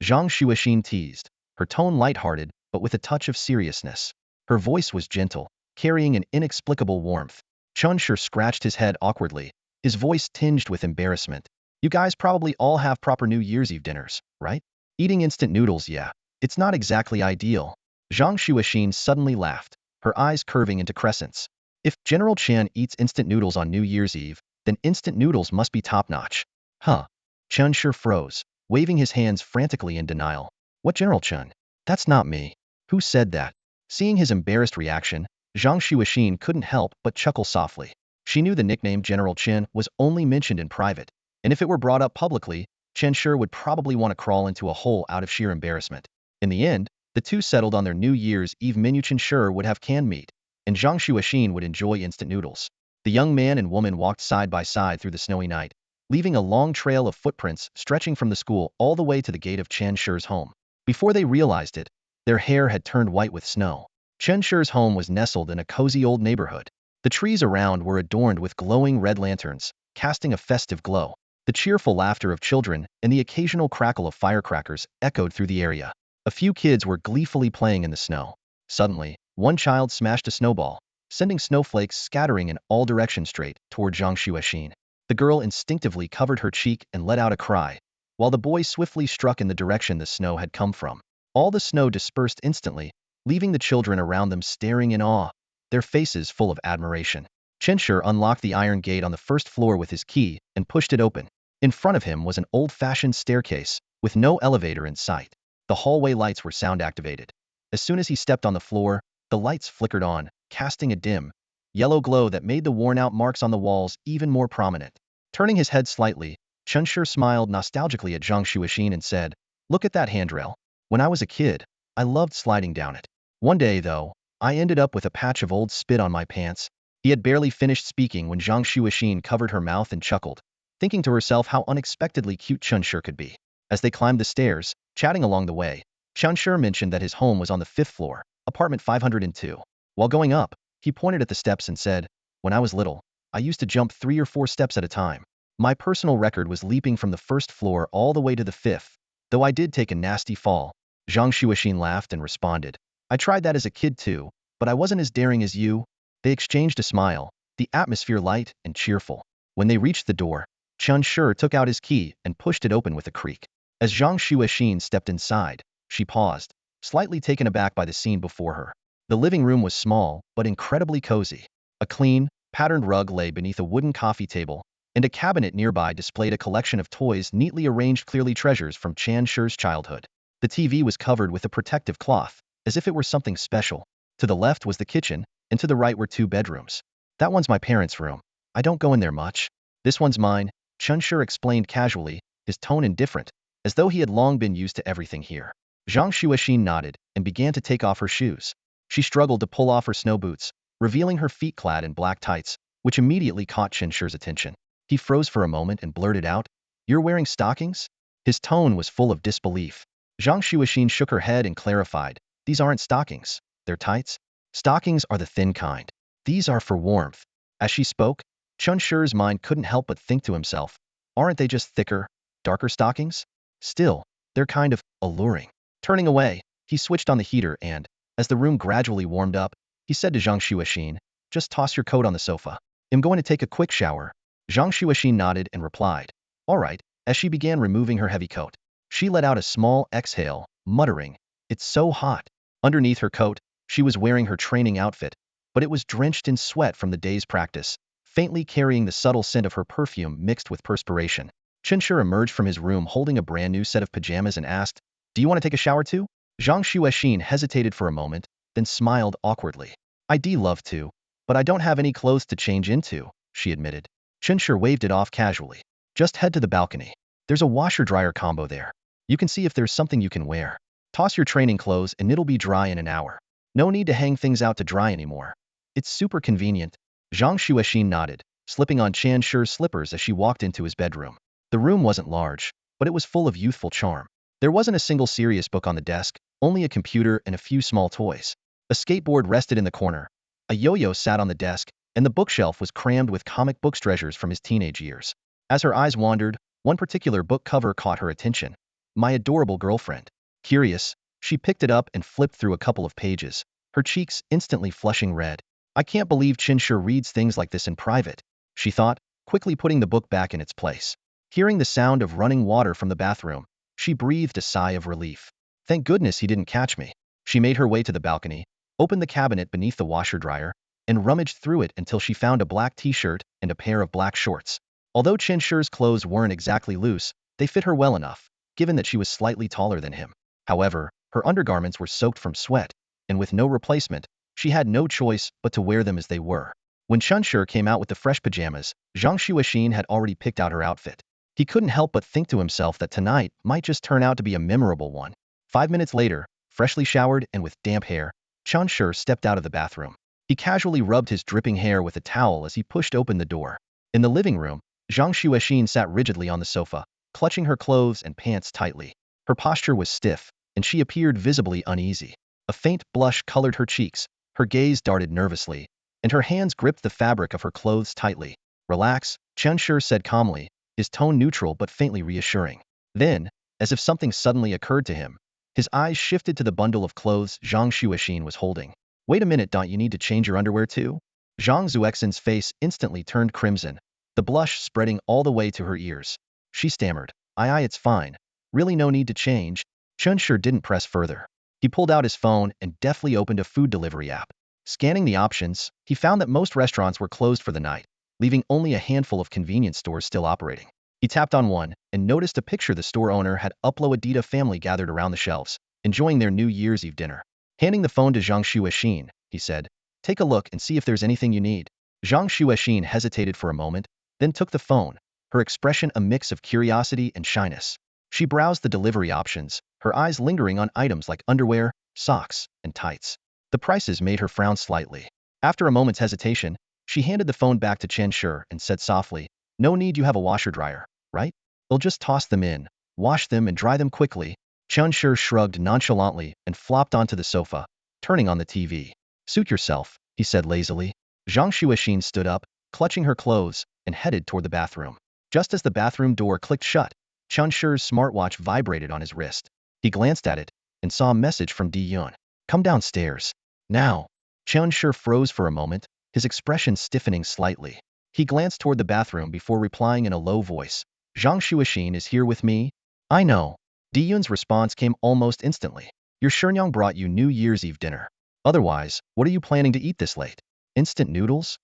Zhang Xuexin teased, her tone lighthearted, but with a touch of seriousness. Her voice was gentle, carrying an inexplicable warmth. Chunshur scratched his head awkwardly, his voice tinged with embarrassment. You guys probably all have proper New Year's Eve dinners, right? Eating instant noodles, yeah. It's not exactly ideal. Zhang Xuexin suddenly laughed, her eyes curving into crescents. If General Chen eats instant noodles on New Year's Eve, then instant noodles must be top-notch. Huh. Chunshur froze, waving his hands frantically in denial. What General Chen? That's not me. Who said that? Seeing his embarrassed reaction, Zhang Xuexin couldn't help but chuckle softly. She knew the nickname General Chen was only mentioned in private, and if it were brought up publicly, Chunshur would probably want to crawl into a hole out of sheer embarrassment. In the end, the two settled on their New Year's Eve menu. Chunshur would have canned meat, and Zhang Xuexin would enjoy instant noodles. The young man and woman walked side by side through the snowy night, leaving a long trail of footprints stretching from the school all the way to the gate of Chunshur's home. Before they realized it, their hair had turned white with snow. Chunshur's home was nestled in a cozy old neighborhood. The trees around were adorned with glowing red lanterns, casting a festive glow. The cheerful laughter of children and the occasional crackle of firecrackers echoed through the area. A few kids were gleefully playing in the snow. Suddenly, one child smashed a snowball, sending snowflakes scattering in all directions straight toward Zhang Xuexin. The girl instinctively covered her cheek and let out a cry, while the boy swiftly struck in the direction the snow had come from. All the snow dispersed instantly, leaving the children around them staring in awe, their faces full of admiration. Chinshur unlocked the iron gate on the first floor with his key and pushed it open. In front of him was an old-fashioned staircase, with no elevator in sight. The hallway lights were sound-activated. As soon as he stepped on the floor, the lights flickered on, casting a dim, yellow glow that made the worn-out marks on the walls even more prominent. Turning his head slightly, Chunshur smiled nostalgically at Zhang Shuixin and said, "Look at that handrail. When I was a kid, I loved sliding down it. One day, though, I ended up with a patch of old spit on my pants." He had barely finished speaking when Zhang Shuixin covered her mouth and chuckled, thinking to herself how unexpectedly cute Chunshur could be. As they climbed the stairs, chatting along the way, Chunshur mentioned that his home was on the 5th floor, apartment 502. While going up, he pointed at the steps and said, "When I was little, I used to jump 3 or 4 steps at a time. My personal record was leaping from the 1st floor all the way to the 5th, though I did take a nasty fall." Zhang Shuixin laughed and responded, "I tried that as a kid too, but I wasn't as daring as you." They exchanged a smile, the atmosphere light and cheerful. When they reached the door, Chunshur took out his key and pushed it open with a creak. As Zhang Shuixin stepped inside, she paused, slightly taken aback by the scene before her. The living room was small, but incredibly cozy. A clean, patterned rug lay beneath a wooden coffee table, and a cabinet nearby displayed a collection of toys neatly arranged, clearly treasures from Chunshur's childhood. The TV was covered with a protective cloth, as if it were something special. To the left was the kitchen, and to the right were 2 bedrooms. "That one's my parents' room. I don't go in there much. This one's mine," Chunshur explained casually, his tone indifferent, as though he had long been used to everything here. Zhang Shuixin nodded and began to take off her shoes. She struggled to pull off her snow boots, revealing her feet clad in black tights, which immediately caught Chunshur's attention. He froze for a moment and blurted out, "You're wearing stockings?" His tone was full of disbelief. Zhang Shuixin shook her head and clarified, "These aren't stockings, they're tights. Stockings are the thin kind. These are for warmth." As she spoke, Chunshur's mind couldn't help but think to himself, "Aren't they just thicker, darker stockings? Still, they're kind of alluring." Turning away, he switched on the heater and, as the room gradually warmed up, he said to Zhang Shuixin, "Just toss your coat on the sofa. I'm going to take a quick shower." Zhang Shuixin nodded and replied, "All right." As she began removing her heavy coat, she let out a small exhale, muttering, "It's so hot." Underneath her coat, she was wearing her training outfit, but it was drenched in sweat from the day's practice, faintly carrying the subtle scent of her perfume mixed with perspiration. Chunshur emerged from his room holding a brand new set of pajamas and asked, "Do you want to take a shower too?" Zhang Shuixin hesitated for a moment, then smiled awkwardly. "I'd love to, but I don't have any clothes to change into," she admitted. Chunshur waved it off casually. "Just head to the balcony. There's a washer-dryer combo there. You can see if there's something you can wear. Toss your training clothes and it'll be dry in an hour. No need to hang things out to dry anymore. It's super convenient." Zhang Shuixin nodded, slipping on Chunshur's slippers as she walked into his bedroom. The room wasn't large, but it was full of youthful charm. There wasn't a single serious book on the desk, only a computer and a few small toys. A skateboard rested in the corner, a yo-yo sat on the desk, and the bookshelf was crammed with comic books treasures from his teenage years. As her eyes wandered, one particular book cover caught her attention. "My Adorable Girlfriend." Curious, she picked it up and flipped through a couple of pages, her cheeks instantly flushing red. "I can't believe Chunshur reads things like this in private," she thought, quickly putting the book back in its place. Hearing the sound of running water from the bathroom, she breathed a sigh of relief. "Thank goodness he didn't catch me." She made her way to the balcony, opened the cabinet beneath the washer-dryer, and rummaged through it until she found a black t-shirt and a pair of black shorts. Although Chunshur's clothes weren't exactly loose, they fit her well enough, given that she was slightly taller than him. However, her undergarments were soaked from sweat, and with no replacement, she had no choice but to wear them as they were. When Chunshur came out with the fresh pajamas, Zhang Shuixin had already picked out her outfit. He couldn't help but think to himself that tonight might just turn out to be a memorable one. 5 minutes later, freshly showered and with damp hair, Chunshur stepped out of the bathroom. He casually rubbed his dripping hair with a towel as he pushed open the door. In the living room, Zhang Shuixin sat rigidly on the sofa, clutching her clothes and pants tightly. Her posture was stiff, and she appeared visibly uneasy. A faint blush colored her cheeks, her gaze darted nervously, and her hands gripped the fabric of her clothes tightly. "Relax," Chunshur said calmly, his tone neutral but faintly reassuring. Then, as if something suddenly occurred to him, his eyes shifted to the bundle of clothes Zhang Shuixin was holding. "Wait a minute, don't you need to change your underwear too?" Zhang Zuexin's face instantly turned crimson, the blush spreading all the way to her ears. She stammered, Aye, it's fine. Really no need to change." Chunshur didn't press further. He pulled out his phone and deftly opened a food delivery app. Scanning the options, he found that most restaurants were closed for the night, leaving only a handful of convenience stores still operating. He tapped on one and noticed a picture the store owner had uploaded. Family gathered around the shelves, enjoying their New Year's Eve dinner. Handing the phone to Zhang Shuexin, he said, "Take a look and see if there's anything you need." Zhang Shuexin hesitated for a moment, then took the phone, her expression a mix of curiosity and shyness. She browsed the delivery options, her eyes lingering on items like underwear, socks, and tights. The prices made her frown slightly. After a moment's hesitation, she handed the phone back to Chen Shi and said softly, "No need, you have a washer-dryer, right? They'll just toss them in, wash them and dry them quickly." Chen Shi shrugged nonchalantly and flopped onto the sofa, turning on the TV. "Suit yourself," he said lazily. Zhang Shuexin stood up, clutching her clothes, and headed toward the bathroom. Just as the bathroom door clicked shut, Chen Shi's smartwatch vibrated on his wrist. He glanced at it and saw a message from Di-Yun. "Come downstairs. Now." Chen Shi froze for a moment, his expression stiffening slightly. He glanced toward the bathroom before replying in a low voice, "Zhang Shuexin is here with me?" "I know." Di-Yun's response came almost instantly. "Your Shenyang brought you New Year's Eve dinner. Otherwise, what are you planning to eat this late? Instant noodles?"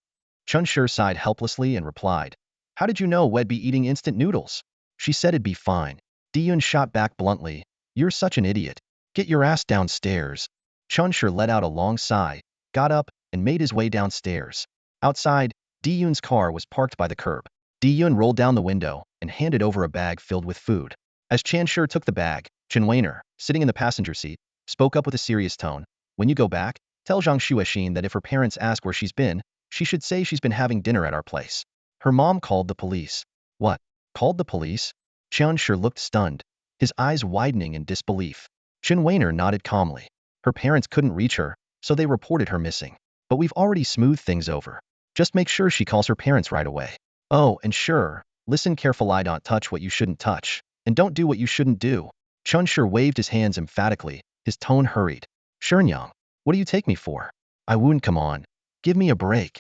Chen Shi sighed helplessly and replied, "How did you know we'd be eating instant noodles?" "She said it'd be fine." Di-Yun shot back bluntly, "You're such an idiot. Get your ass downstairs." Chen Shi let out a long sigh, got up, and made his way downstairs. Outside, Di-Yun's car was parked by the curb. Di-Yun rolled down the window and handed over a bag filled with food. As Chen Shi took the bag, Chen Weiner, sitting in the passenger seat, spoke up with a serious tone, "When you go back, tell Zhang Shuexin that if her parents ask where she's been, she should say she's been having dinner at our place. Her mom called the police." "What? Called the police?" Chen Shi looked stunned, his eyes widening in disbelief. Chen Weiner nodded calmly. "Her parents couldn't reach her, so they reported her missing. But we've already smoothed things over. Just make sure she calls her parents right away. Oh, and sure, listen carefully, don't touch what you shouldn't touch, and don't do what you shouldn't do." Chen Shi waved his hands emphatically, his tone hurried. "Shenyang, what do you take me for? I wouldn't, come on. Give me a break."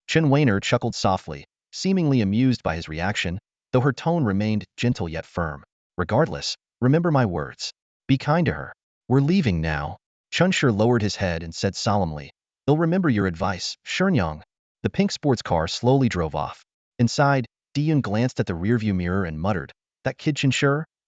Chen Weiner chuckled softly, seemingly amused by his reaction, though her tone remained gentle yet firm. "Regardless, remember my words. Be kind to her. We're leaving now." Chen Shi lowered his head and said solemnly, "They'll remember your advice, Shenyang." The pink sports car slowly drove off. Inside, Di-Yun glanced at the rearview mirror and muttered, "That kid Chen Shi?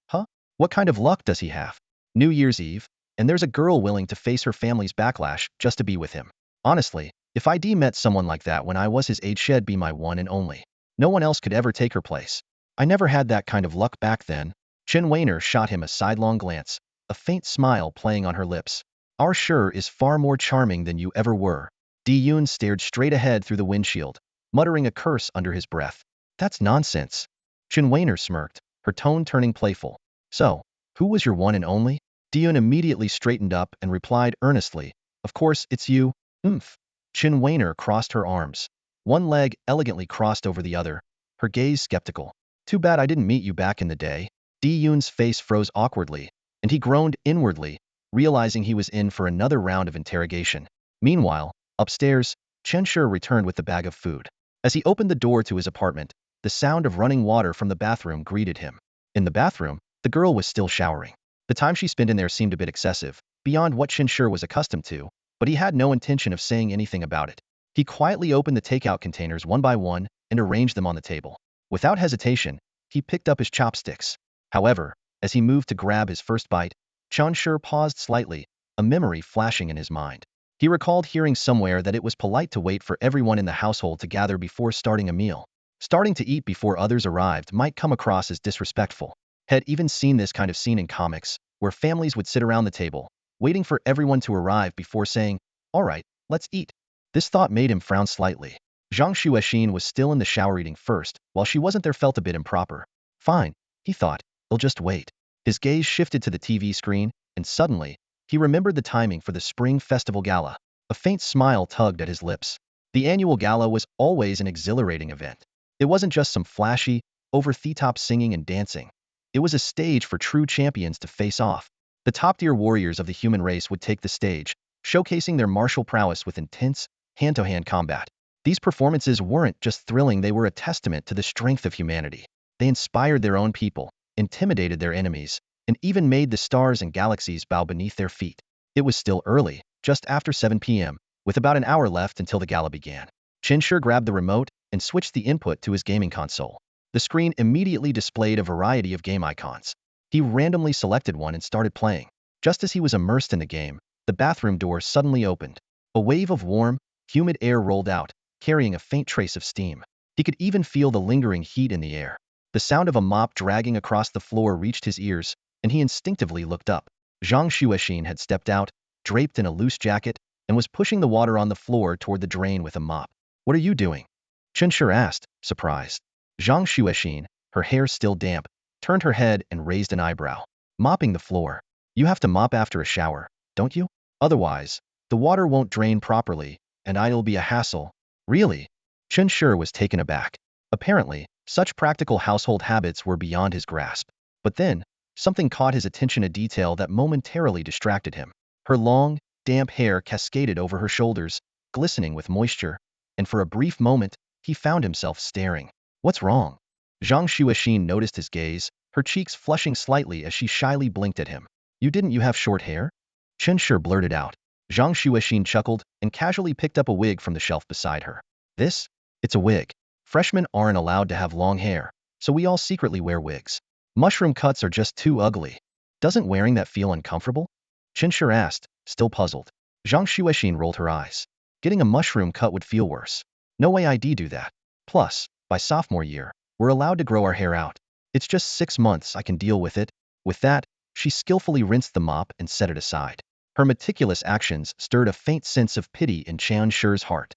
Huh? What kind of luck does he have? New Year's Eve, and there's a girl willing to face her family's backlash just to be with him. Honestly, if I met someone like that when I was his age, she'd be my one and only. No one else could ever take her place. I never had that kind of luck back then." Chen Weiner shot him a sidelong glance, a faint smile playing on her lips. "Our Shi is far more charming than you ever were." Di-Yun stared straight ahead through the windshield, muttering a curse under his breath. "That's nonsense." Chen Weiner smirked, her tone turning playful. "So, who was your one and only?" Di-Yun immediately straightened up and replied earnestly, "Of course, it's you." "Oomph." Chen Weiner crossed her arms, one leg elegantly crossed over the other, her gaze skeptical. "Too bad I didn't meet you back in the day." Di-Yun's face froze awkwardly, and he groaned inwardly, realizing he was in for another round of interrogation. Meanwhile, upstairs, Chen Shi returned with the bag of food. As he opened the door to his apartment, the sound of running water from the bathroom greeted him. In the bathroom, the girl was still showering. The time she spent in there seemed a bit excessive, beyond what Chen Shi was accustomed to, but he had no intention of saying anything about it. He quietly opened the takeout containers one by one and arranged them on the table. Without hesitation, he picked up his chopsticks. However, as he moved to grab his first bite, Chen Shi paused slightly, a memory flashing in his mind. He recalled hearing somewhere that it was polite to wait for everyone in the household to gather before starting a meal. Starting to eat before others arrived might come across as disrespectful. Had even seen this kind of scene in comics, where families would sit around the table, waiting for everyone to arrive before saying, "All right, let's eat." This thought made him frown slightly. Zhang Shuexin was still in the shower eating first, while she wasn't there felt a bit improper. Fine, he thought, they'll just wait. His gaze shifted to the TV screen, and suddenly, he remembered the timing for the Spring Festival Gala. A faint smile tugged at his lips. The annual gala was always an exhilarating event. It wasn't just some flashy, over-the-top singing and dancing. It was a stage for true champions to face off. The top-tier warriors of the human race would take the stage, showcasing their martial prowess with intense, hand-to-hand combat. These performances weren't just thrilling, they were a testament to the strength of humanity. They inspired their own people, intimidated their enemies, and even made the stars and galaxies bow beneath their feet. It was still early, just after 7 p.m., with about an hour left until the gala began. Qinsher grabbed the remote and switched the input to his gaming console. The screen immediately displayed a variety of game icons. He randomly selected one and started playing. Just as he was immersed in the game, the bathroom door suddenly opened. A wave of warm, humid air rolled out, carrying a faint trace of steam. He could even feel the lingering heat in the air. The sound of a mop dragging across the floor reached his ears, and he instinctively looked up. Zhang Xuexin had stepped out, draped in a loose jacket, and was pushing the water on the floor toward the drain with a mop. "What are you doing?" Qinsher asked, surprised. Zhang Xuexin, her hair still damp, turned her head and raised an eyebrow. "Mopping the floor. You have to mop after a shower, don't you? Otherwise, the water won't drain properly, and it'll be a hassle." "Really?" Qinsher was taken aback. Apparently, such practical household habits were beyond his grasp. But then, something caught his attention, a detail that momentarily distracted him. Her long, damp hair cascaded over her shoulders, glistening with moisture, and for a brief moment, he found himself staring. "What's wrong?" Zhang Xuexin noticed his gaze, her cheeks flushing slightly as she shyly blinked at him. You have short hair?" Qinsher blurted out. Zhang Xuexin chuckled and casually picked up a wig from the shelf beside her. "This? It's a wig. Freshmen aren't allowed to have long hair, so we all secretly wear wigs. Mushroom cuts are just too ugly. Doesn't wearing that feel uncomfortable?" Qinsher asked, still puzzled. Zhang Xuexin rolled her eyes. "Getting a mushroom cut would feel worse. No way I'd do that. Plus, by sophomore year, we're allowed to grow our hair out. It's just 6 months, I can deal with it." With that, she skillfully rinsed the mop and set it aside. Her meticulous actions stirred a faint sense of pity in Qinsher's heart.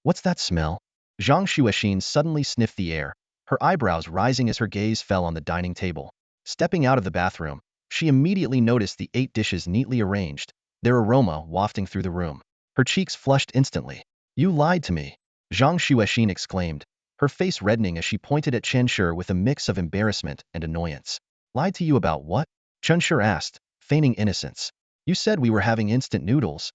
What's that smell?" Zhang Xuexin suddenly sniffed the air, her eyebrows rising as her gaze fell on the dining table. Stepping out of the bathroom, she immediately noticed the 8 dishes neatly arranged, their aroma wafting through the room. Her cheeks flushed instantly. "You lied to me," Zhang Xuexin exclaimed, her face reddening as she pointed at Qinsher with a mix of embarrassment and annoyance. "Lied to you about what?" Qinsher asked, feigning innocence. "You said we were having instant noodles."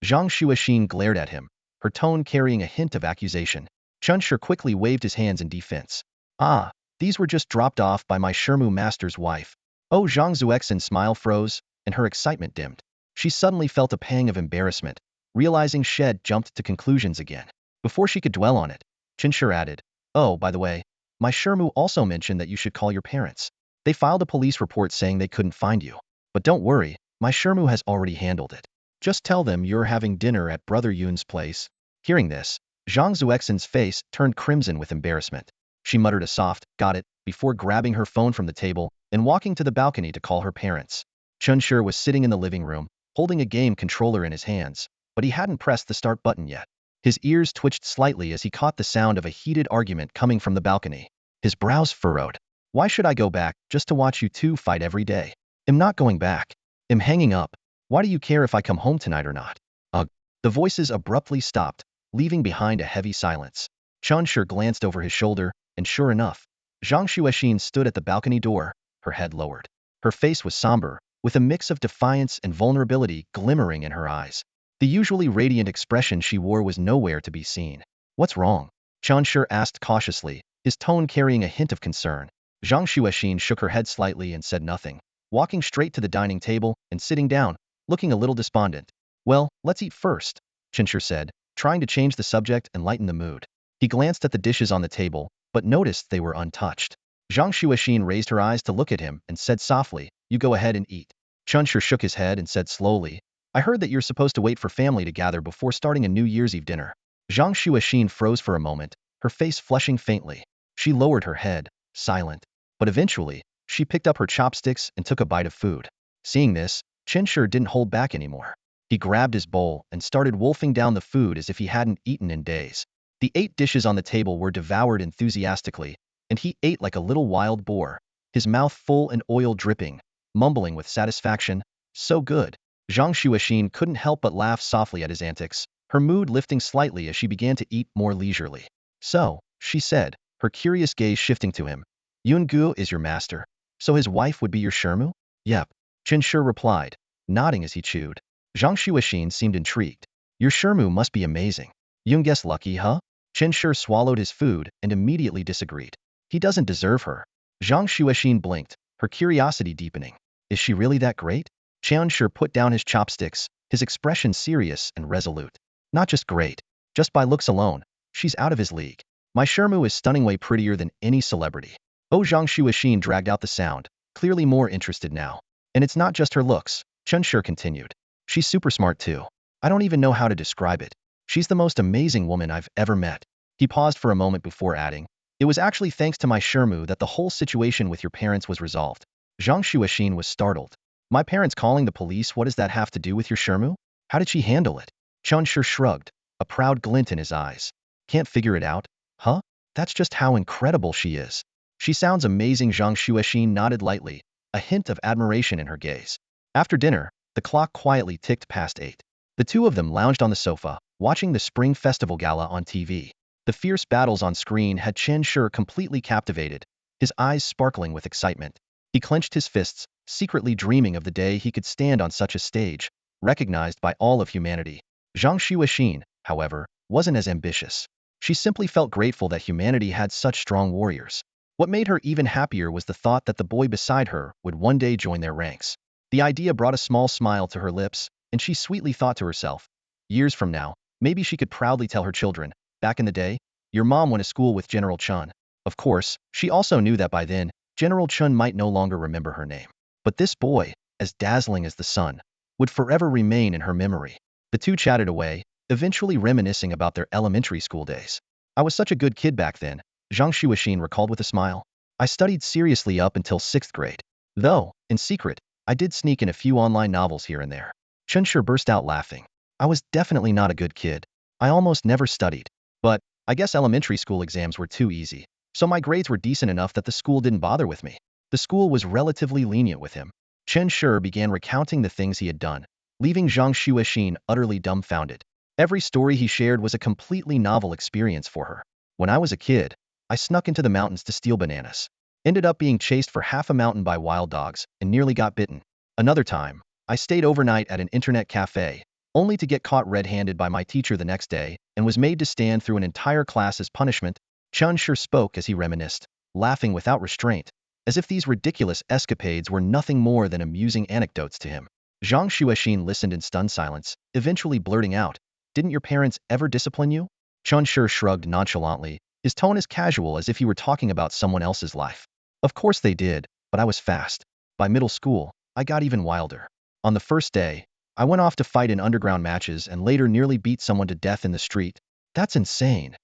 Zhang Xuexin glared at him, her tone carrying a hint of accusation. Qinsher quickly waved his hands in defense. "Ah, these were just dropped off by my Shermu master's wife." Oh, Zhang Xuexin's smile froze, and her excitement dimmed. She suddenly felt a pang of embarrassment, realizing she'd jumped to conclusions again. Before she could dwell on it, Qinsher added, "Oh, by the way, my Shermu also mentioned that you should call your parents. They filed a police report saying they couldn't find you. But don't worry, my Shermu has already handled it. Just tell them you're having dinner at Brother Yun's place." Hearing this, Zhang Xuexin's face turned crimson with embarrassment. She muttered a soft, "Got it," before grabbing her phone from the table and walking to the balcony to call her parents. Qinsher was sitting in the living room, holding a game controller in his hands, but he hadn't pressed the start button yet. His ears twitched slightly as he caught the sound of a heated argument coming from the balcony. His brows furrowed. "Why should I go back just to watch you two fight every day? I'm not going back. I'm hanging up. Why do you care if I come home tonight or not?" Ugh. The voices abruptly stopped, leaving behind a heavy silence. Qinsher glanced over his shoulder, and sure enough, Zhang Xuexin stood at the balcony door, her head lowered. Her face was somber, with a mix of defiance and vulnerability glimmering in her eyes. The usually radiant expression she wore was nowhere to be seen. "What's wrong?" Qinsher asked cautiously, his tone carrying a hint of concern. Zhang Xuexin shook her head slightly and said nothing, walking straight to the dining table and sitting down, looking a little despondent. "Well, let's eat first," Qinsher said, trying to change the subject and lighten the mood. He glanced at the dishes on the table, but noticed they were untouched. Zhang Xuexin raised her eyes to look at him and said softly, "You go ahead and eat." Qinsher shook his head and said slowly, "I heard that you're supposed to wait for family to gather before starting a New Year's Eve dinner." Zhang Xuexin froze for a moment, her face flushing faintly. She lowered her head, silent. But eventually, she picked up her chopsticks and took a bite of food. Seeing this, Qinsher didn't hold back anymore. He grabbed his bowl and started wolfing down the food as if he hadn't eaten in days. The 8 dishes on the table were devoured enthusiastically, and he ate like a little wild boar, his mouth full and oil dripping, mumbling with satisfaction, "So good." Zhang Xuexin couldn't help but laugh softly at his antics, her mood lifting slightly as she began to eat more leisurely. "So," she said, her curious gaze shifting to him, "Yun Gu is your master, so his wife would be your Shermu?" "Yep," Qinsher replied, nodding as he chewed. Zhang Xuexin seemed intrigued. "Your Shermu must be amazing. Yun guess lucky, huh?" Qinsher swallowed his food and immediately disagreed. "He doesn't deserve her." Zhang Xuexin blinked, her curiosity deepening. "Is she really that great?" Cheonshur put down his chopsticks, his expression serious and resolute. Not just great. Just by looks alone, she's out of his league. My Shermu is stunning way prettier than any celebrity. Oh, Zhang Shuixin dragged out the sound, clearly more interested now. And it's not just her looks, Cheonshur continued. She's super smart too. I don't even know how to describe it. She's the most amazing woman I've ever met. He paused for a moment before adding, it was actually thanks to my Shermu that the whole situation with your parents was resolved. Zhang Shuixin was startled. My parents calling the police, what does that have to do with your Shermu? How did she handle it? Cheonshur shrugged, a proud glint in his eyes. Can't figure it out? Huh? That's just how incredible she is. She sounds amazing. Zhang Shuixin nodded lightly, a hint of admiration in her gaze. After dinner, the clock quietly ticked past 8. The two of them lounged on the sofa, watching the Spring Festival Gala on TV. The fierce battles on screen had Cheonshur completely captivated, his eyes sparkling with excitement. He clenched his fists, secretly dreaming of the day he could stand on such a stage, recognized by all of humanity. Zhang Shuixin, however, wasn't as ambitious. She simply felt grateful that humanity had such strong warriors. What made her even happier was the thought that the boy beside her would one day join their ranks. The idea brought a small smile to her lips, and she sweetly thought to herself, years from now, maybe she could proudly tell her children, back in the day, your mom went to school with General Chun. Of course, she also knew that by then, General Chun might no longer remember her name. But this boy, as dazzling as the sun, would forever remain in her memory. The two chatted away, eventually reminiscing about their elementary school days. I was such a good kid back then, Zhang Shuixin recalled with a smile. I studied seriously up until 6th grade. Though, in secret, I did sneak in a few online novels here and there. Cheonshur burst out laughing. I was definitely not a good kid. I almost never studied. But, I guess elementary school exams were too easy, so my grades were decent enough that the school didn't bother with me. The school was relatively lenient with him. Cheonshur began recounting the things he had done, leaving Zhang Shuixin utterly dumbfounded. Every story he shared was a completely novel experience for her. When I was a kid, I snuck into the mountains to steal bananas. Ended up being chased for half a mountain by wild dogs and nearly got bitten. Another time, I stayed overnight at an internet cafe, only to get caught red-handed by my teacher the next day and was made to stand through an entire class as punishment. Cheonshur spoke as he reminisced, laughing without restraint, as if these ridiculous escapades were nothing more than amusing anecdotes to him. Zhang Shuixin listened in stunned silence, eventually blurting out, didn't your parents ever discipline you? Cheonshur shrugged nonchalantly, his tone as casual as if he were talking about someone else's life. Of course they did, but I was fast. By middle school, I got even wilder. On the first day, I went off to fight in underground matches and later nearly beat someone to death in the street. That's insane,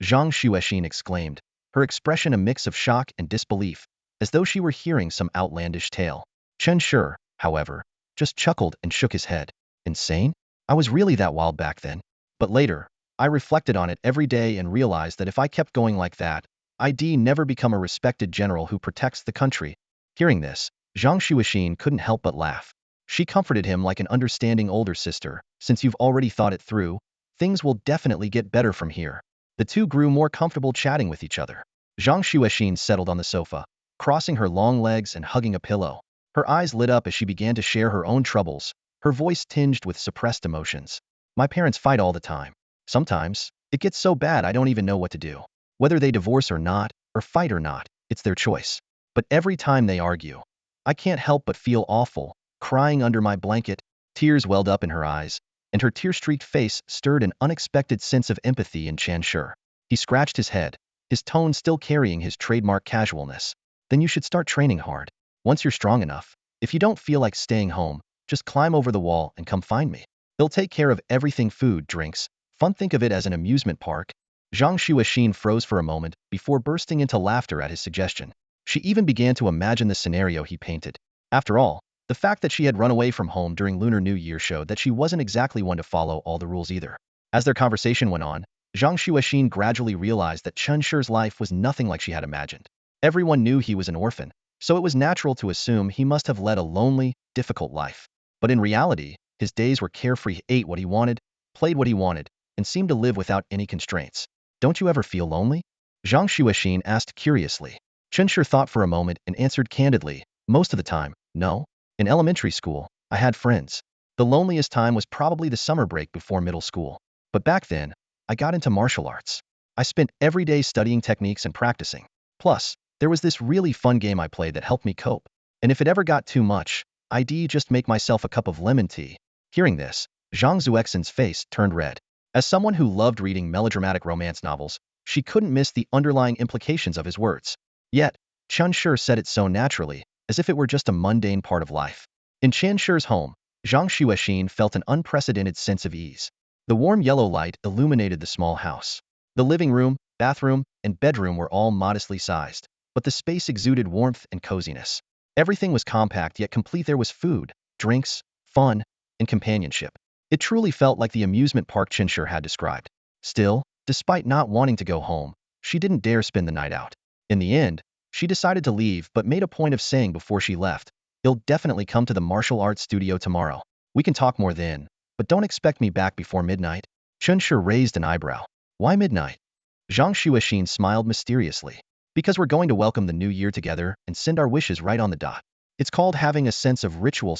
Zhang Shuixin exclaimed, her expression a mix of shock and disbelief, as though she were hearing some outlandish tale. Cheonshur, however, just chuckled and shook his head. Insane? I was really that wild back then. But later, I reflected on it every day and realized that if I kept going like that, I'd never become a respected general who protects the country. Hearing this, Zhang Shuixin couldn't help but laugh. She comforted him like an understanding older sister. Since you've already thought it through, things will definitely get better from here. The two grew more comfortable chatting with each other. Zhang Shuixin settled on the sofa, crossing her long legs and hugging a pillow. Her eyes lit up as she began to share her own troubles, her voice tinged with suppressed emotions. My parents fight all the time. Sometimes, it gets so bad I don't even know what to do. Whether they divorce or not, or fight or not, it's their choice. But every time they argue, I can't help but feel awful, crying under my blanket. Tears welled up in her eyes, and her tear-streaked face stirred an unexpected sense of empathy in Cheonshur. He scratched his head, his tone still carrying his trademark casualness. Then you should start training hard. Once you're strong enough, if you don't feel like staying home, just climb over the wall and come find me. They'll take care of everything: food, drinks, fun. Think of it as an amusement park. Zhang Shuixin froze for a moment before bursting into laughter at his suggestion. She even began to imagine the scenario he painted. After all, the fact that she had run away from home during Lunar New Year showed that she wasn't exactly one to follow all the rules either. As their conversation went on, Zhang Shuixin gradually realized that Cheonshur's life was nothing like she had imagined. Everyone knew he was an orphan, so it was natural to assume he must have led a lonely, difficult life. But in reality, his days were carefree. He ate what he wanted, played what he wanted, and seemed to live without any constraints. Don't you ever feel lonely? Zhang Shuixin asked curiously. Cheonshur thought for a moment and answered candidly, most of the time, no. In elementary school, I had friends. The loneliest time was probably the summer break before middle school. But back then, I got into martial arts. I spent every day studying techniques and practicing. Plus, there was this really fun game I played that helped me cope. And if it ever got too much, I'd just make myself a cup of lemon tea. Hearing this, Zhang Zuexin's face turned red. As someone who loved reading melodramatic romance novels, she couldn't miss the underlying implications of his words. Yet, Chen Shi said it so naturally, as if it were just a mundane part of life. In Chen Shi's home, Zhang Xuexin felt an unprecedented sense of ease. The warm yellow light illuminated the small house. The living room, bathroom, and bedroom were all modestly sized, but the space exuded warmth and coziness. Everything was compact yet complete. There was food, drinks, fun, and companionship. It truly felt like the amusement park Chinshir had described. Still, despite not wanting to go home, she didn't dare spend the night out. In the end, she decided to leave but made a point of saying before she left, "You'll definitely come to the martial arts studio tomorrow. We can talk more then, but don't expect me back before midnight." Chinshir raised an eyebrow. "Why midnight?" Zhang Xuexin smiled mysteriously. "Because we're going to welcome the new year together and send our wishes right on the dot. It's called having a sense of ritual,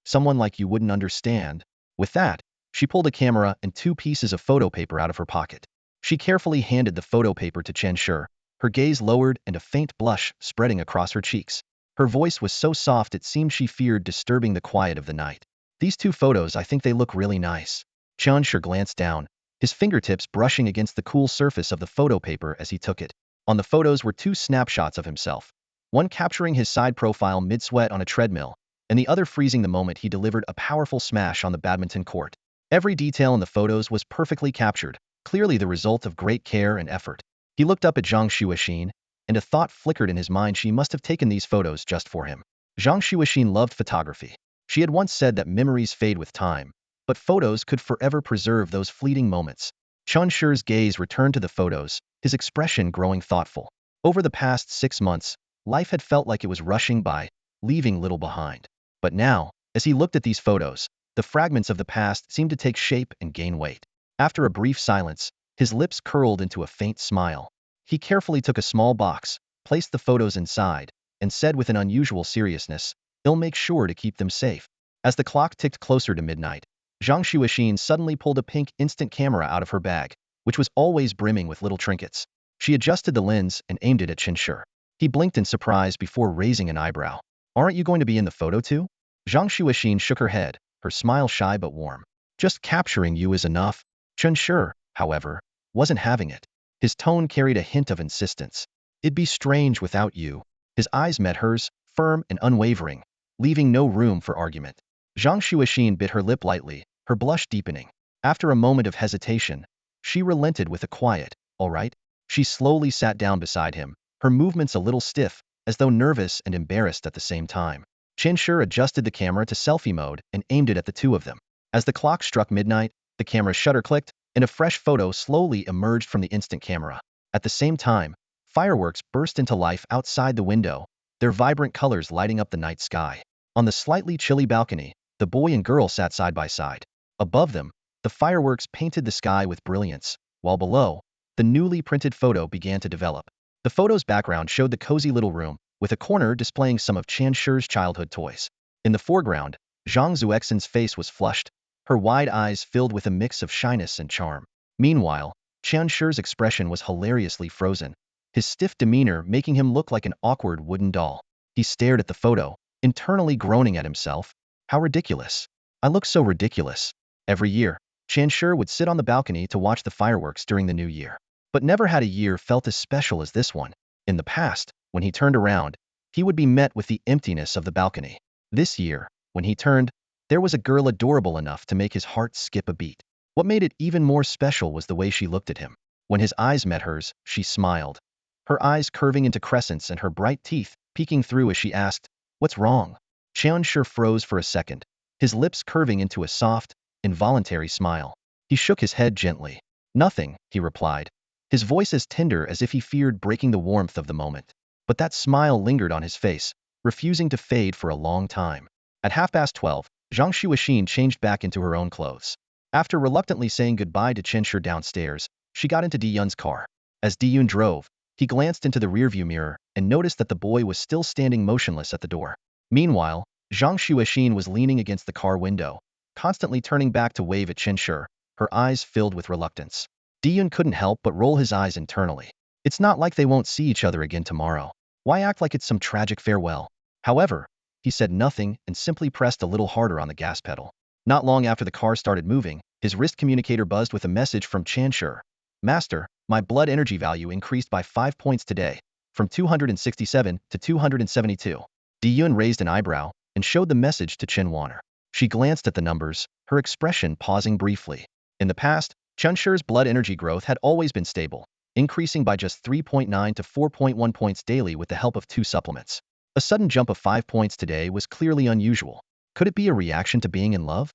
someone like you wouldn't understand." With that, she pulled a camera and 2 pieces of photo paper out of her pocket. She carefully handed the photo paper to Chen Shi, her gaze lowered and a faint blush spreading across her cheeks. Her voice was so soft it seemed she feared disturbing the quiet of the night. "These 2 photos, I think they look really nice." Chen Shi glanced down, his fingertips brushing against the cool surface of the photo paper as he took it. On the photos were 2 snapshots of himself, one capturing his side profile mid-sweat on a treadmill, and the other freezing the moment he delivered a powerful smash on the badminton court. Every detail in the photos was perfectly captured, clearly the result of great care and effort. He looked up at Zhang Xuexin, and a thought flickered in his mind. She must have taken these photos just for him. Zhang Xuexin loved photography. She had once said that memories fade with time, but photos could forever preserve those fleeting moments. Chen Shi's gaze returned to the photos, his expression growing thoughtful. Over the past 6 months, life had felt like it was rushing by, leaving little behind. But now, as he looked at these photos, the fragments of the past seemed to take shape and gain weight. After a brief silence, his lips curled into a faint smile. He carefully took a small box, placed the photos inside, and said with an unusual seriousness, "I'll make sure to keep them safe." As the clock ticked closer to midnight, Zhang Xuexin suddenly pulled a pink instant camera out of her bag, which was always brimming with little trinkets. She adjusted the lens and aimed it at Chen Shi. He blinked in surprise before raising an eyebrow. "Aren't you going to be in the photo too?" Zhang Xuexin shook her head, her smile shy but warm. "Just capturing you is enough." Chen Shi, however, wasn't having it. His tone carried a hint of insistence. "It'd be strange without you." His eyes met hers, firm and unwavering, leaving no room for argument. Zhang Xuexin bit her lip lightly, her blush deepening. After a moment of hesitation, she relented with a quiet, "All right." She slowly sat down beside him, her movements a little stiff, as though nervous and embarrassed at the same time. Chen Shi adjusted the camera to selfie mode and aimed it at the 2 of them. As the clock struck midnight, the camera's shutter clicked, and a fresh photo slowly emerged from the instant camera. At the same time, fireworks burst into life outside the window, their vibrant colors lighting up the night sky. On the slightly chilly balcony, the boy and girl sat side by side. Above them, the fireworks painted the sky with brilliance, while below, the newly printed photo began to develop. The photo's background showed the cozy little room, with a corner displaying some of Chen Shi's childhood toys. In the foreground, Zhang Zuexin's face was flushed, her wide eyes filled with a mix of shyness and charm. Meanwhile, Chen Shi's expression was hilariously frozen, his stiff demeanor making him look like an awkward wooden doll. He stared at the photo, internally groaning at himself. How ridiculous. I look so ridiculous. Every year, Chen Shi would sit on the balcony to watch the fireworks during the new year. But never had a year felt as special as this one. In the past, when he turned around, he would be met with the emptiness of the balcony. This year, when he turned, there was a girl adorable enough to make his heart skip a beat. What made it even more special was the way she looked at him. When his eyes met hers, she smiled, her eyes curving into crescents and her bright teeth peeking through as she asked, "What's wrong?" Chen Shi froze for a second, his lips curving into a soft, involuntary smile. He shook his head gently. "Nothing," he replied, his voice as tender as if he feared breaking the warmth of the moment. But that smile lingered on his face, refusing to fade for a long time. At 12:30, Zhang Xuexin changed back into her own clothes. After reluctantly saying goodbye to Chen Shi downstairs, she got into Diyun's car. As Diyun drove, he glanced into the rearview mirror and noticed that the boy was still standing motionless at the door. Meanwhile, Zhang Xuexin was leaning against the car window, constantly turning back to wave at Chen Shi, her eyes filled with reluctance. Diyun couldn't help but roll his eyes internally. It's not like they won't see each other again tomorrow. Why act like it's some tragic farewell? However, He said nothing and simply pressed a little harder on the gas pedal. Not long after the car started moving, his wrist communicator buzzed with a message from Chanshur. Master, my blood energy value increased by 5 points today, from 267 to 272. Diyun raised an eyebrow and showed the message to Chen Wanner. She glanced at the numbers, her expression pausing briefly. In the past, Chanshur's blood energy growth had always been stable, increasing by just 3.9 to 4.1 points daily with the help of 2 supplements. A sudden jump of 5 points today was clearly unusual. Could it be a reaction to being in love?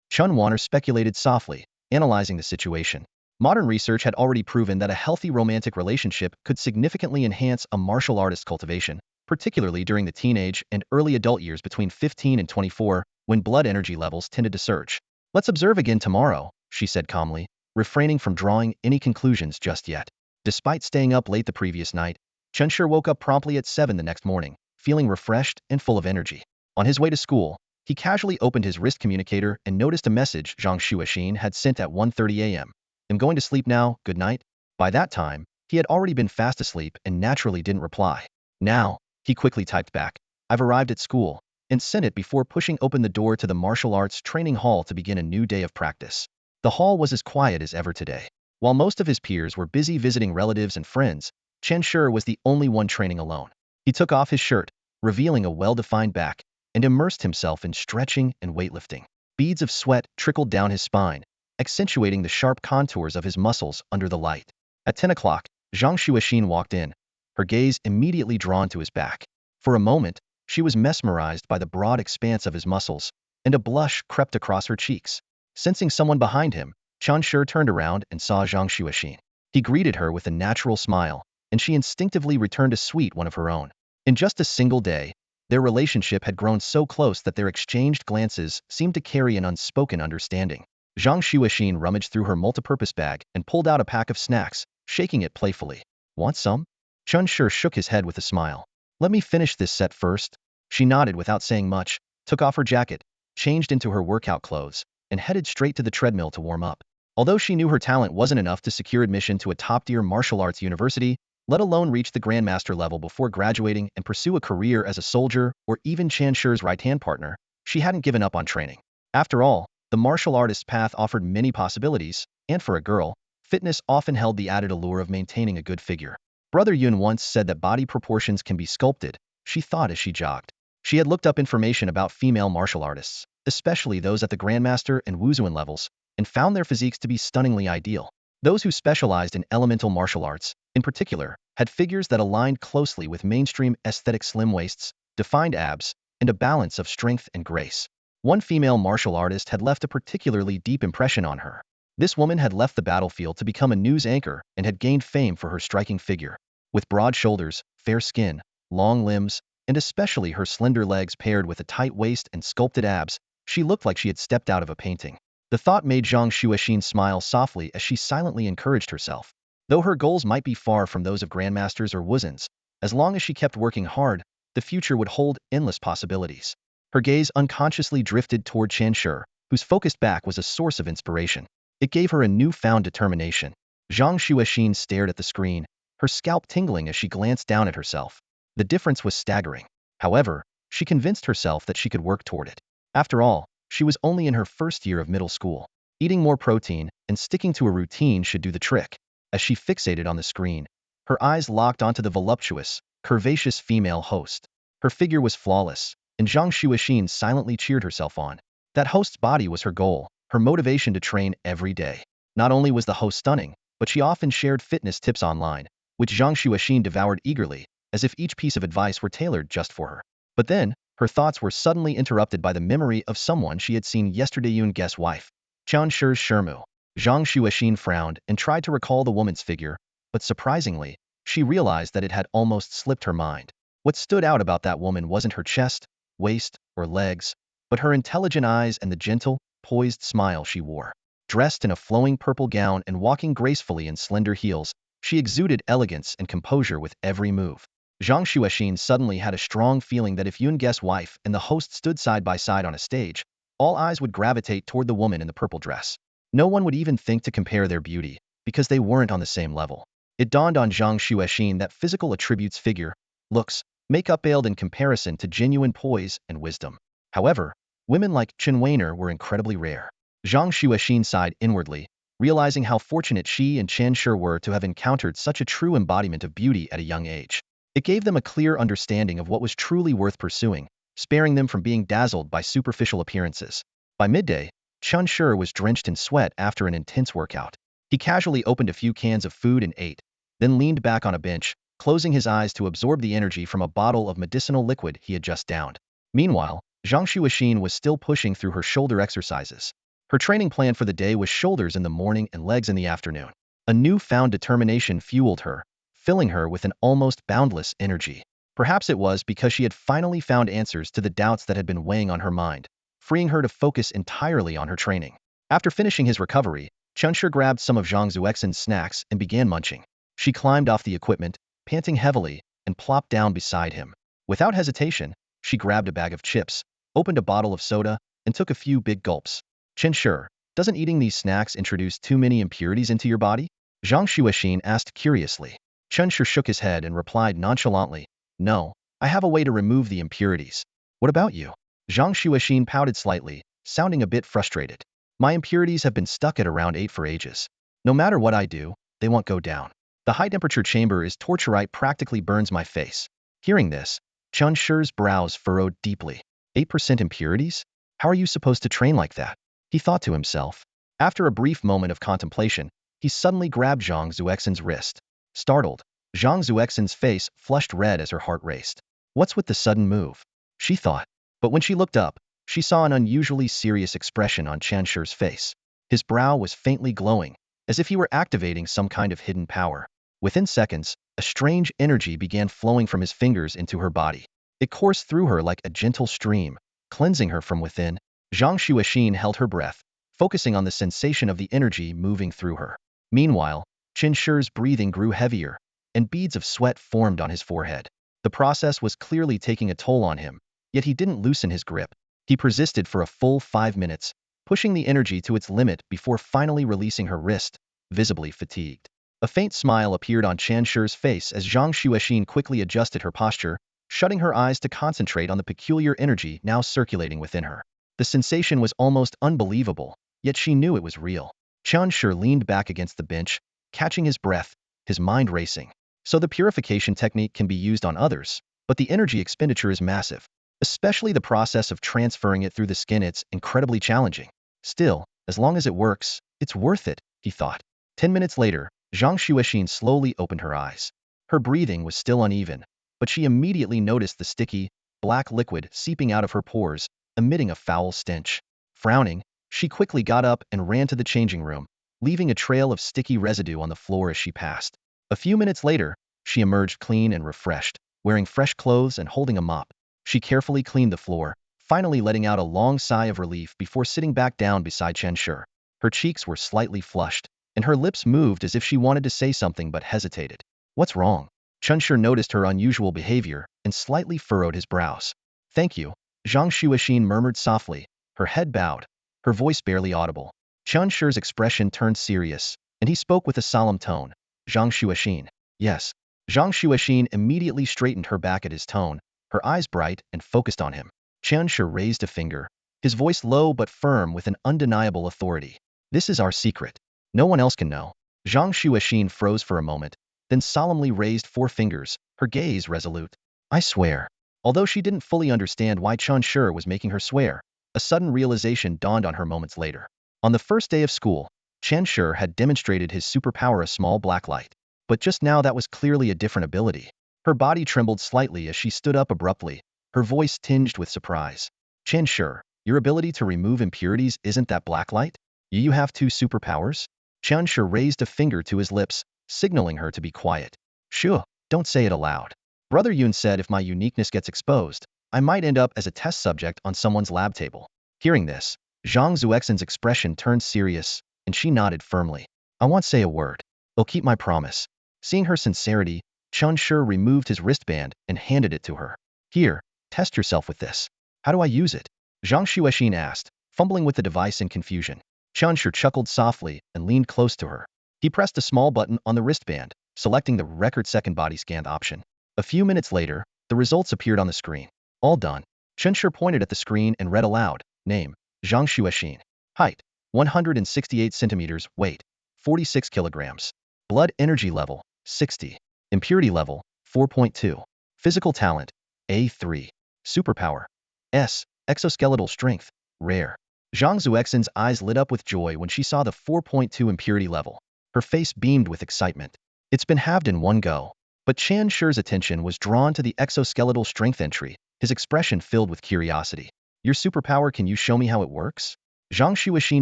Chen Wanner speculated softly, analyzing the situation. Modern research had already proven that a healthy romantic relationship could significantly enhance a martial artist's cultivation, particularly during the teenage and early adult years between 15 and 24, when blood energy levels tended to surge. Let's observe again tomorrow, she said calmly, refraining from drawing any conclusions just yet. Despite staying up late the previous night, Chanshur woke up promptly at 7 the next morning, feeling refreshed and full of energy. On his way to school, he casually opened his wrist communicator and noticed a message Zhang Shuaxin had sent at 1:30 a.m. I'm going to sleep now, good night. By that time, he had already been fast asleep and naturally didn't reply. Now, he quickly typed back, I've arrived at school, and sent it before pushing open the door to the martial arts training hall to begin a new day of practice. The hall was as quiet as ever today. While most of his peers were busy visiting relatives and friends, Chanshur was the only one training alone. He took off his shirt, revealing a well-defined back, and immersed himself in stretching and weightlifting. Beads of sweat trickled down his spine, accentuating the sharp contours of his muscles under the light. At 10 o'clock, Zhang Shuaxin walked in, her gaze immediately drawn to his back. For a moment, she was mesmerized by the broad expanse of his muscles, and a blush crept across her cheeks. Sensing someone behind him, Chanshur turned around and saw Zhang Shuaxin. He greeted her with a natural smile, and she instinctively returned a sweet one of her own. In just a single day, their relationship had grown so close that their exchanged glances seemed to carry an unspoken understanding. Zhang Shuaxin rummaged through her multipurpose bag and pulled out a pack of snacks, shaking it playfully. Want some? Chanshur shook his head with a smile. Let me finish this set first. She nodded without saying much, took off her jacket, changed into her workout clothes, and headed straight to the treadmill to warm up. Although she knew her talent wasn't enough to secure admission to a top-tier martial arts university, let alone reach the grandmaster level before graduating and pursue a career as a soldier or even Chanshur's right-hand partner, she hadn't given up on training. After all, the martial artist's path offered many possibilities, and for a girl, fitness often held the added allure of maintaining a good figure. Brother Yun once said that body proportions can be sculpted, she thought as she jogged. She had looked up information about female martial artists, especially those at the grandmaster and wuzuan levels, and found their physiques to be stunningly ideal. Those who specialized in elemental martial arts, in particular, had figures that aligned closely with mainstream aesthetic slim waists, defined abs, and a balance of strength and grace. One female martial artist had left a particularly deep impression on her. This woman had left the battlefield to become a news anchor and had gained fame for her striking figure. With broad shoulders, fair skin, long limbs, and especially her slender legs paired with a tight waist and sculpted abs, she looked like she had stepped out of a painting. The thought made Zhang Shuaxin smile softly as she silently encouraged herself. Though her goals might be far from those of grandmasters or wuzans, as long as she kept working hard, the future would hold endless possibilities. Her gaze unconsciously drifted toward Chanshur, whose focused back was a source of inspiration. It gave her a newfound determination. Zhang Shuaxin stared at the screen, her scalp tingling as she glanced down at herself. The difference was staggering. However, she convinced herself that she could work toward it. After all, she was only in her first year of middle school. Eating more protein and sticking to a routine should do the trick. As she fixated on the screen, her eyes locked onto the voluptuous, curvaceous female host. Her figure was flawless, and Zhang Shuaxin silently cheered herself on. That host's body was her goal, her motivation to train every day. Not only was the host stunning, but she often shared fitness tips online, which Zhang Shuaxin devoured eagerly, as if each piece of advice were tailored just for her. But then, her thoughts were suddenly interrupted by the memory of someone she had seen yesterday. Yun Guest's wife, Chanshur's Shermu. Zhang Shuaxin frowned and tried to recall the woman's figure, but surprisingly, she realized that it had almost slipped her mind. What stood out about that woman wasn't her chest, waist, or legs, but her intelligent eyes and the gentle, poised smile she wore. Dressed in a flowing purple gown and walking gracefully in slender heels, she exuded elegance and composure with every move. Zhang Shuaxin suddenly had a strong feeling that if Yun Guest's wife and the host stood side by side on a stage, all eyes would gravitate toward the woman in the purple dress. No one would even think to compare their beauty, because they weren't on the same level. It dawned on Zhang Shuaxin that physical attributes figure, looks, makeup paled in comparison to genuine poise and wisdom. However, women like Chen Weiner were incredibly rare. Zhang Xuexin sighed inwardly, realizing how fortunate she and Chen Shi were to have encountered such a true embodiment of beauty at a young age. It gave them a clear understanding of what was truly worth pursuing, sparing them from being dazzled by superficial appearances. By midday, Chen Shi was drenched in sweat after an intense workout. He casually opened a few cans of food and ate, then leaned back on a bench, closing his eyes to absorb the energy from a bottle of medicinal liquid he had just downed. Meanwhile, Zhang Xuexin was still pushing through her shoulder exercises. Her training plan for the day was shoulders in the morning and legs in the afternoon. A newfound determination fueled her, filling her with an almost boundless energy. Perhaps it was because she had finally found answers to the doubts that had been weighing on her mind, freeing her to focus entirely on her training. After finishing his recovery, Chunshur grabbed some of Zhang Zuexin's snacks and began munching. She climbed off the equipment, panting heavily, and plopped down beside him. Without hesitation, she grabbed a bag of chips, opened a bottle of soda, and took a few big gulps. Chunshur, doesn't eating these snacks introduce too many impurities into your body? Zhang Xuexin asked curiously. Chunshur shook his head and replied nonchalantly, no, I have a way to remove the impurities. What about you? Zhang Xuexin pouted slightly, sounding a bit frustrated. My impurities have been stuck at around 8 for ages. No matter what I do, they won't go down. The high-temperature chamber is torturite practically burns my face. Hearing this, Chunshur's brows furrowed deeply. 8% impurities? How are you supposed to train like that? He thought to himself. After a brief moment of contemplation, he suddenly grabbed Zhang Zuexin's wrist. Startled, Zhang Zuexin's face flushed red as her heart raced. What's with the sudden move? She thought. But when she looked up, she saw an unusually serious expression on Chunshur's face. His brow was faintly glowing, as if he were activating some kind of hidden power. Within seconds, a strange energy began flowing from his fingers into her body. It coursed through her like a gentle stream, cleansing her from within. Zhang Xuexin held her breath, focusing on the sensation of the energy moving through her. Meanwhile, Chunshur's breathing grew heavier, and beads of sweat formed on his forehead. The process was clearly taking a toll on him, yet he didn't loosen his grip. He persisted for a full 5 minutes, pushing the energy to its limit before finally releasing her wrist, visibly fatigued. A faint smile appeared on Chunshur's face as Zhang Xuexin quickly adjusted her posture, shutting her eyes to concentrate on the peculiar energy now circulating within her. The sensation was almost unbelievable, yet she knew it was real. Chunshur leaned back against the bench, catching his breath, his mind racing. So the purification technique can be used on others, but the energy expenditure is massive. Especially the process of transferring it through the skin, it's incredibly challenging. Still, as long as it works, it's worth it, he thought. 10 minutes later, Zhang Xuexin slowly opened her eyes. Her breathing was still uneven, but she immediately noticed the sticky, black liquid seeping out of her pores, emitting a foul stench. Frowning, she quickly got up and ran to the changing room, leaving a trail of sticky residue on the floor as she passed. A few minutes later, she emerged clean and refreshed, wearing fresh clothes and holding a mop. She carefully cleaned the floor, finally letting out a long sigh of relief before sitting back down beside Chunshur. Her cheeks were slightly flushed, and her lips moved as if she wanted to say something but hesitated. What's wrong? Chunshur noticed her unusual behavior and slightly furrowed his brows. Thank you, Zhang Xuexin murmured softly, her head bowed, her voice barely audible. Chunshur's expression turned serious, and he spoke with a solemn tone. Zhang Xuexin. Yes. Zhang Xuexin immediately straightened her back at his tone, her eyes bright and focused on him. Chunshur raised a finger, his voice low but firm with an undeniable authority. This is our secret. No one else can know. Zhang Xuexin froze for a moment, then solemnly raised 4 fingers, her gaze resolute. I swear. Although she didn't fully understand why Chunshur was making her swear, a sudden realization dawned on her moments later. On the first day of school, Chunshur had demonstrated his superpower, a small black light. But just now that was clearly a different ability. Her body trembled slightly as she stood up abruptly, her voice tinged with surprise. Chunshur, your ability to remove impurities isn't that black light? You have 2 superpowers? Chunshur raised a finger to his lips, signaling her to be quiet. Shoo, don't say it aloud. Brother Yun said if my uniqueness gets exposed, I might end up as a test subject on someone's lab table. Hearing this, Zhang Zuexin's expression turned serious, and she nodded firmly. I won't say a word. I'll keep my promise. Seeing her sincerity, Chunshur removed his wristband and handed it to her. Here, test yourself with this. How do I use it? Zhang Xuexin asked, fumbling with the device in confusion. Chunshur chuckled softly and leaned close to her. He pressed a small button on the wristband, selecting the record second body scan option. A few minutes later, The results appeared on the screen. All done. Chunshur pointed at the screen and read aloud. Name, Zhang Xuexin. Height, 168 centimeters. Weight, 46 kilograms. Blood energy level, 60. Impurity level, 4.2. Physical talent, A3. Superpower, S. Exoskeletal strength, rare. Zhang Zuexin's eyes lit up with joy when she saw the 4.2 impurity level. Her face beamed with excitement. It's been halved in one go. But Chan Shur's attention was drawn to the exoskeletal strength entry, his expression filled with curiosity. Your superpower, can you show me how it works? Zhang Xuexin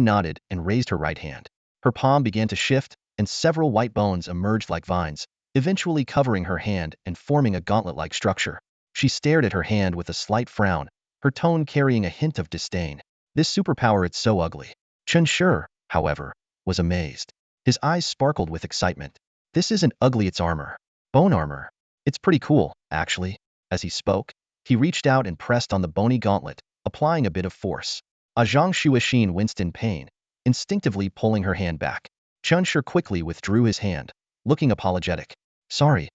nodded and raised her right hand. Her palm began to shift, and several white bones emerged like vines, eventually covering her hand and forming a gauntlet-like structure. She stared at her hand with a slight frown, her tone carrying a hint of disdain. This superpower, it's so ugly. Chen Shur, however, was amazed. His eyes sparkled with excitement. This isn't ugly, it's armor. Bone armor. It's pretty cool, actually. As he spoke, he reached out and pressed on the bony gauntlet, applying a bit of force. Zhang Xuexin winced in pain, instinctively pulling her hand back. Chen Shur quickly withdrew his hand, looking apologetic. Sorry.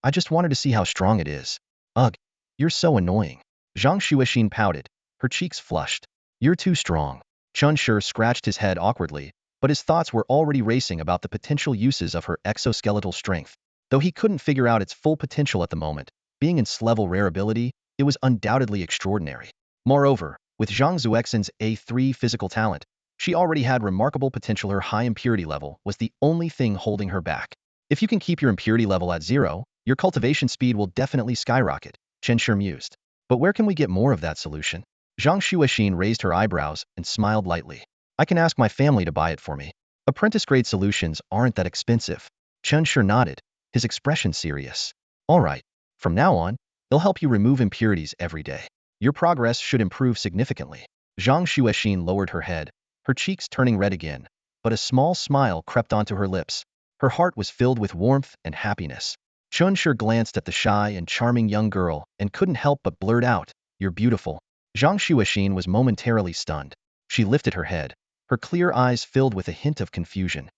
I just wanted to see how strong it is. Ugh, you're so annoying. Zhang Xuexin pouted, her cheeks flushed. You're too strong. Chen Shur scratched his head awkwardly, but his thoughts were already racing about the potential uses of her exoskeletal strength. Though he couldn't figure out its full potential at the moment, being its level rare ability, it was undoubtedly extraordinary. Moreover, with Zhang Zuexin's A3 physical talent, she already had remarkable potential. Her high impurity level was the only thing holding her back. If you can keep your impurity level at 0, your cultivation speed will definitely skyrocket, Chen Shur mused. But where can we get more of that solution? Zhang Xuexin raised her eyebrows and smiled lightly. I can ask my family to buy it for me. Apprentice-grade solutions aren't that expensive. Chen Shur nodded, his expression serious. All right, from now on, they'll help you remove impurities every day. Your progress should improve significantly. Zhang Xuexin lowered her head, her cheeks turning red again, but a small smile crept onto her lips. Her heart was filled with warmth and happiness. Chen Shur glanced at the shy and charming young girl and couldn't help but blurt out, "You're beautiful." Zhang Xuexin was momentarily stunned. She lifted her head, her clear eyes filled with a hint of confusion.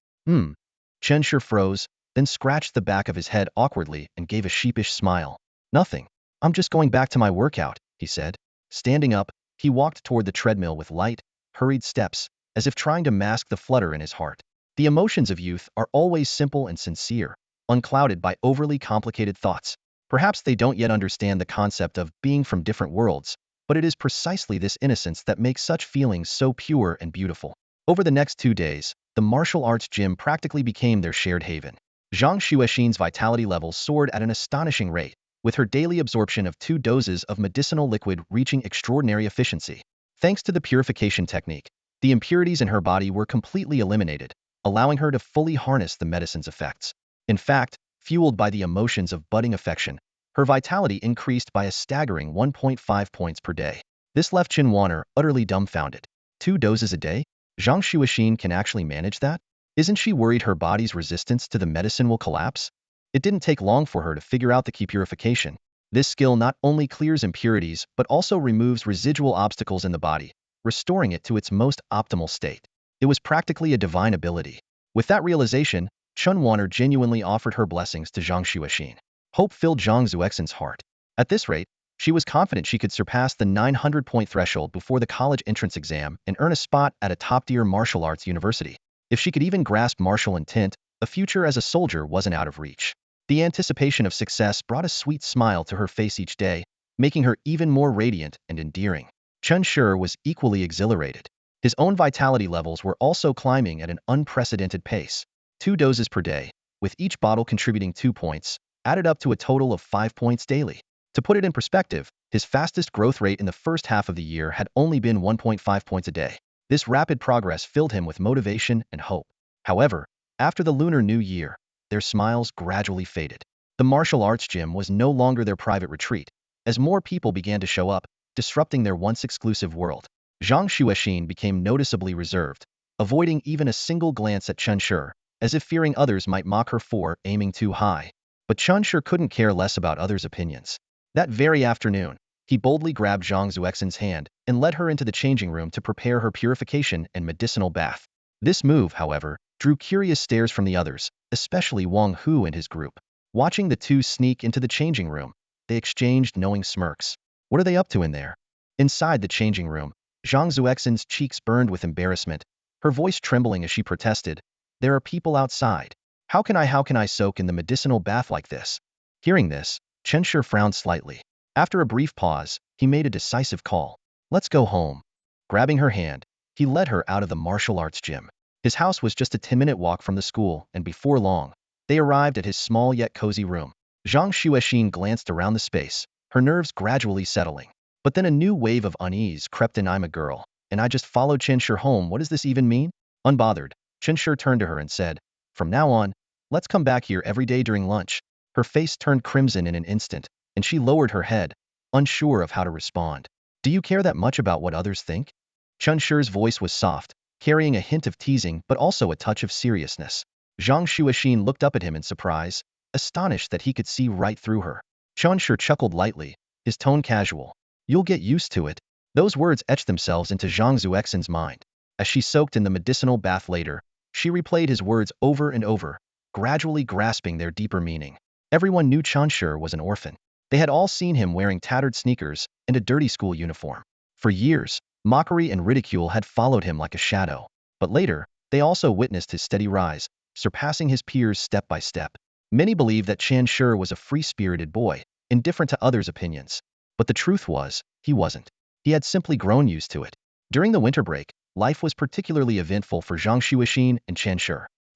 Chen Shur froze, then scratched the back of his head awkwardly and gave a sheepish smile. Nothing. I'm just going back to my workout, he said. Standing up, he walked toward the treadmill with light, hurried steps, as if trying to mask the flutter in his heart. The emotions of youth are always simple and sincere, unclouded by overly complicated thoughts. Perhaps they don't yet understand the concept of being from different worlds, but it is precisely this innocence that makes such feelings so pure and beautiful. Over the next 2 days, the martial arts gym practically became their shared haven. Zhang Xuexin's vitality level soared at an astonishing rate, with her daily absorption of 2 doses of medicinal liquid reaching extraordinary efficiency. Thanks to the purification technique, the impurities in her body were completely eliminated, allowing her to fully harness the medicine's effects. In fact, fueled by the emotions of budding affection, her vitality increased by a staggering 1.5 points per day. This left Qin Wan'er utterly dumbfounded. 2 doses a day? Zhang Xuexin can actually manage that? Isn't she worried her body's resistance to the medicine will collapse? It didn't take long for her to figure out the key: purification. This skill not only clears impurities but also removes residual obstacles in the body, restoring it to its most optimal state. It was practically a divine ability. With that realization, Chun Wan'er genuinely offered her blessings to Zhang Xuexin. Hope filled Zhang Zuexin's heart. At this rate, she was confident she could surpass the 900-point threshold before the college entrance exam and earn a spot at a top-tier martial arts university. If she could even grasp martial intent, a future as a soldier wasn't out of reach. The anticipation of success brought a sweet smile to her face each day, making her even more radiant and endearing. Chen Shur was equally exhilarated. His own vitality levels were also climbing at an unprecedented pace. 2 doses per day, with each bottle contributing 2 points, added up to a total of 5 points daily. To put it in perspective, his fastest growth rate in the first half of the year had only been 1.5 points a day. This rapid progress filled him with motivation and hope. However, after the Lunar New Year, their smiles gradually faded. The martial arts gym was no longer their private retreat, as more people began to show up, disrupting their once exclusive world. Zhang Xuexin became noticeably reserved, avoiding even a single glance at Chen Shur, as if fearing others might mock her for aiming too high. But Chen Shur couldn't care less about others' opinions. That very afternoon, he boldly grabbed Zhang Zuexin's hand and led her into the changing room to prepare her purification and medicinal bath. This move, however, drew curious stares from the others, especially Wang Hu and his group. Watching the two sneak into the changing room, They exchanged knowing smirks. What are they up to in there? Inside the changing room, Zhang Zuexin's cheeks burned with embarrassment, her voice trembling as she protested. There are people outside. How can I soak in the medicinal bath like this? Hearing this, Chen Shi frowned slightly. After a brief pause, he made a decisive call. Let's go home. Grabbing her hand, he led her out of the martial arts gym. His house was just a 10-minute walk from the school, and before long, they arrived at his small yet cozy room. Zhang Xuexin glanced around the space, her nerves gradually settling. But then a new wave of unease crept in. I'm a girl, and I just followed Chen Shi home. What does this even mean? Unbothered, Chen Shi turned to her and said, from now on, let's come back here every day during lunch. Her face turned crimson in an instant, and she lowered her head, unsure of how to respond. Do you care that much about what others think? Chen Shi's voice was soft, carrying a hint of teasing but also a touch of seriousness. Zhang Xuexin looked up at him in surprise, astonished that he could see right through her. Chen Shi chuckled lightly, his tone casual. You'll get used to it. Those words etched themselves into Zhang Zuexin's mind. As she soaked in the medicinal bath later, she replayed his words over and over, gradually grasping their deeper meaning. Everyone knew Chen Shi was an orphan. They had all seen him wearing tattered sneakers and a dirty school uniform. For years, mockery and ridicule had followed him like a shadow. But later, they also witnessed his steady rise, surpassing his peers step by step. Many believed that Chen Shi was a free-spirited boy, indifferent to others' opinions. But the truth was, he wasn't. He had simply grown used to it. During the winter break, life was particularly eventful for Zhang Xuexin and Chen Shi.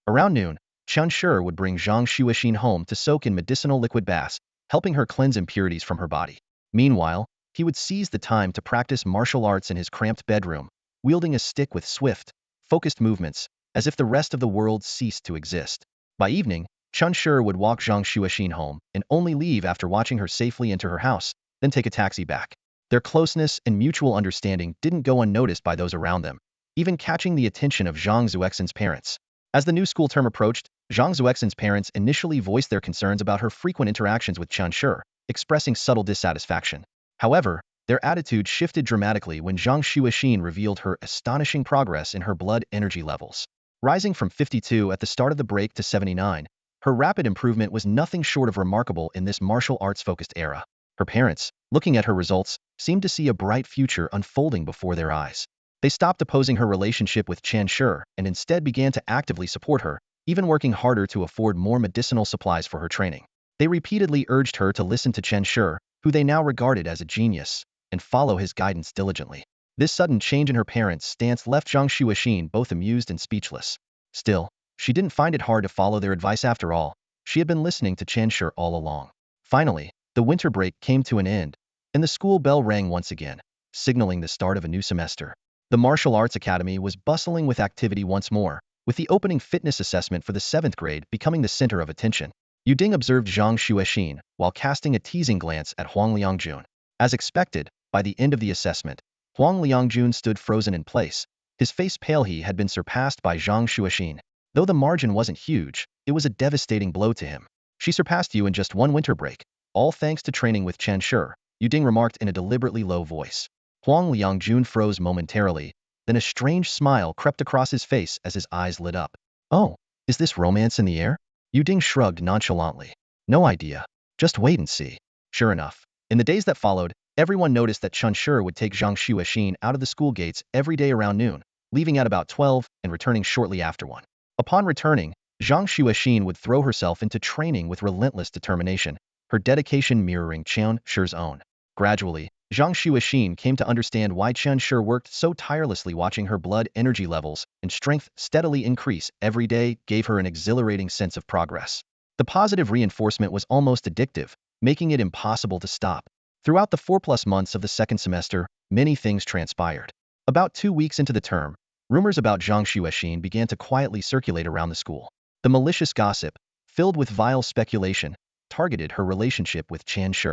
Around noon, Chen Shi would bring Zhang Xuexin home to soak in medicinal liquid baths, helping her cleanse impurities from her body. Meanwhile, he would seize the time to practice martial arts in his cramped bedroom, wielding a stick with swift, focused movements, as if the rest of the world ceased to exist. By evening, Chen Shi would walk Zhang Xuexin home and only leave after watching her safely into her house, then take a taxi back. Their closeness and mutual understanding didn't go unnoticed by those around them, even catching the attention of Zhang Zuexin's parents. As the new school term approached, Zhang Zuexin's parents initially voiced their concerns about her frequent interactions with Chen Shi, expressing subtle dissatisfaction. However, their attitude shifted dramatically when Zhang Xuexin revealed her astonishing progress in her blood energy levels. Rising from 52 at the start of the break to 79, her rapid improvement was nothing short of remarkable in this martial arts-focused era. Her parents, looking at her results, seemed to see a bright future unfolding before their eyes. They stopped opposing her relationship with Chen Shi and instead began to actively support her, even working harder to afford more medicinal supplies for her training. They repeatedly urged her to listen to Chen Shi, who they now regarded as a genius, and follow his guidance diligently. This sudden change in her parents' stance left Zhang Xuexin both amused and speechless. Still, she didn't find it hard to follow their advice after all. She had been listening to Chen Shi all along. Finally, the winter break came to an end, and the school bell rang once again, signaling the start of a new semester. The Martial Arts Academy was bustling with activity once more, with the opening fitness assessment for the 7th grade becoming the center of attention. Yuding observed Zhang Xuexin while casting a teasing glance at Huang Liangjun. As expected, by the end of the assessment, Huang Liangjun stood frozen in place. His face pale. He had been surpassed by Zhang Xuexin. Though the margin wasn't huge, it was a devastating blow to him. She surpassed you in just one winter break, all thanks to training with Chen Shi, Yuding remarked in a deliberately low voice. Huang Liangjun froze momentarily, then a strange smile crept across his face as his eyes lit up. Oh, is this romance in the air? Yuding shrugged nonchalantly. No idea. Just wait and see. Sure enough, in the days that followed, everyone noticed that Chen Shi would take Zhang Xuexin out of the school gates every day around noon, leaving at about 12 and returning shortly after 1. Upon returning, Zhang Xuexin would throw herself into training with relentless determination, her dedication mirroring Chen Shi's own. Gradually, Zhang Xuexin came to understand why Chen Shi worked so tirelessly. Watching her blood energy levels and strength steadily increase every day gave her an exhilarating sense of progress. The positive reinforcement was almost addictive, making it impossible to stop. Throughout the 4+ months of the second semester, many things transpired. About 2 weeks into the term, rumors about Zhang Xuexin began to quietly circulate around the school. The malicious gossip, filled with vile speculation, targeted her relationship with Chen Shi.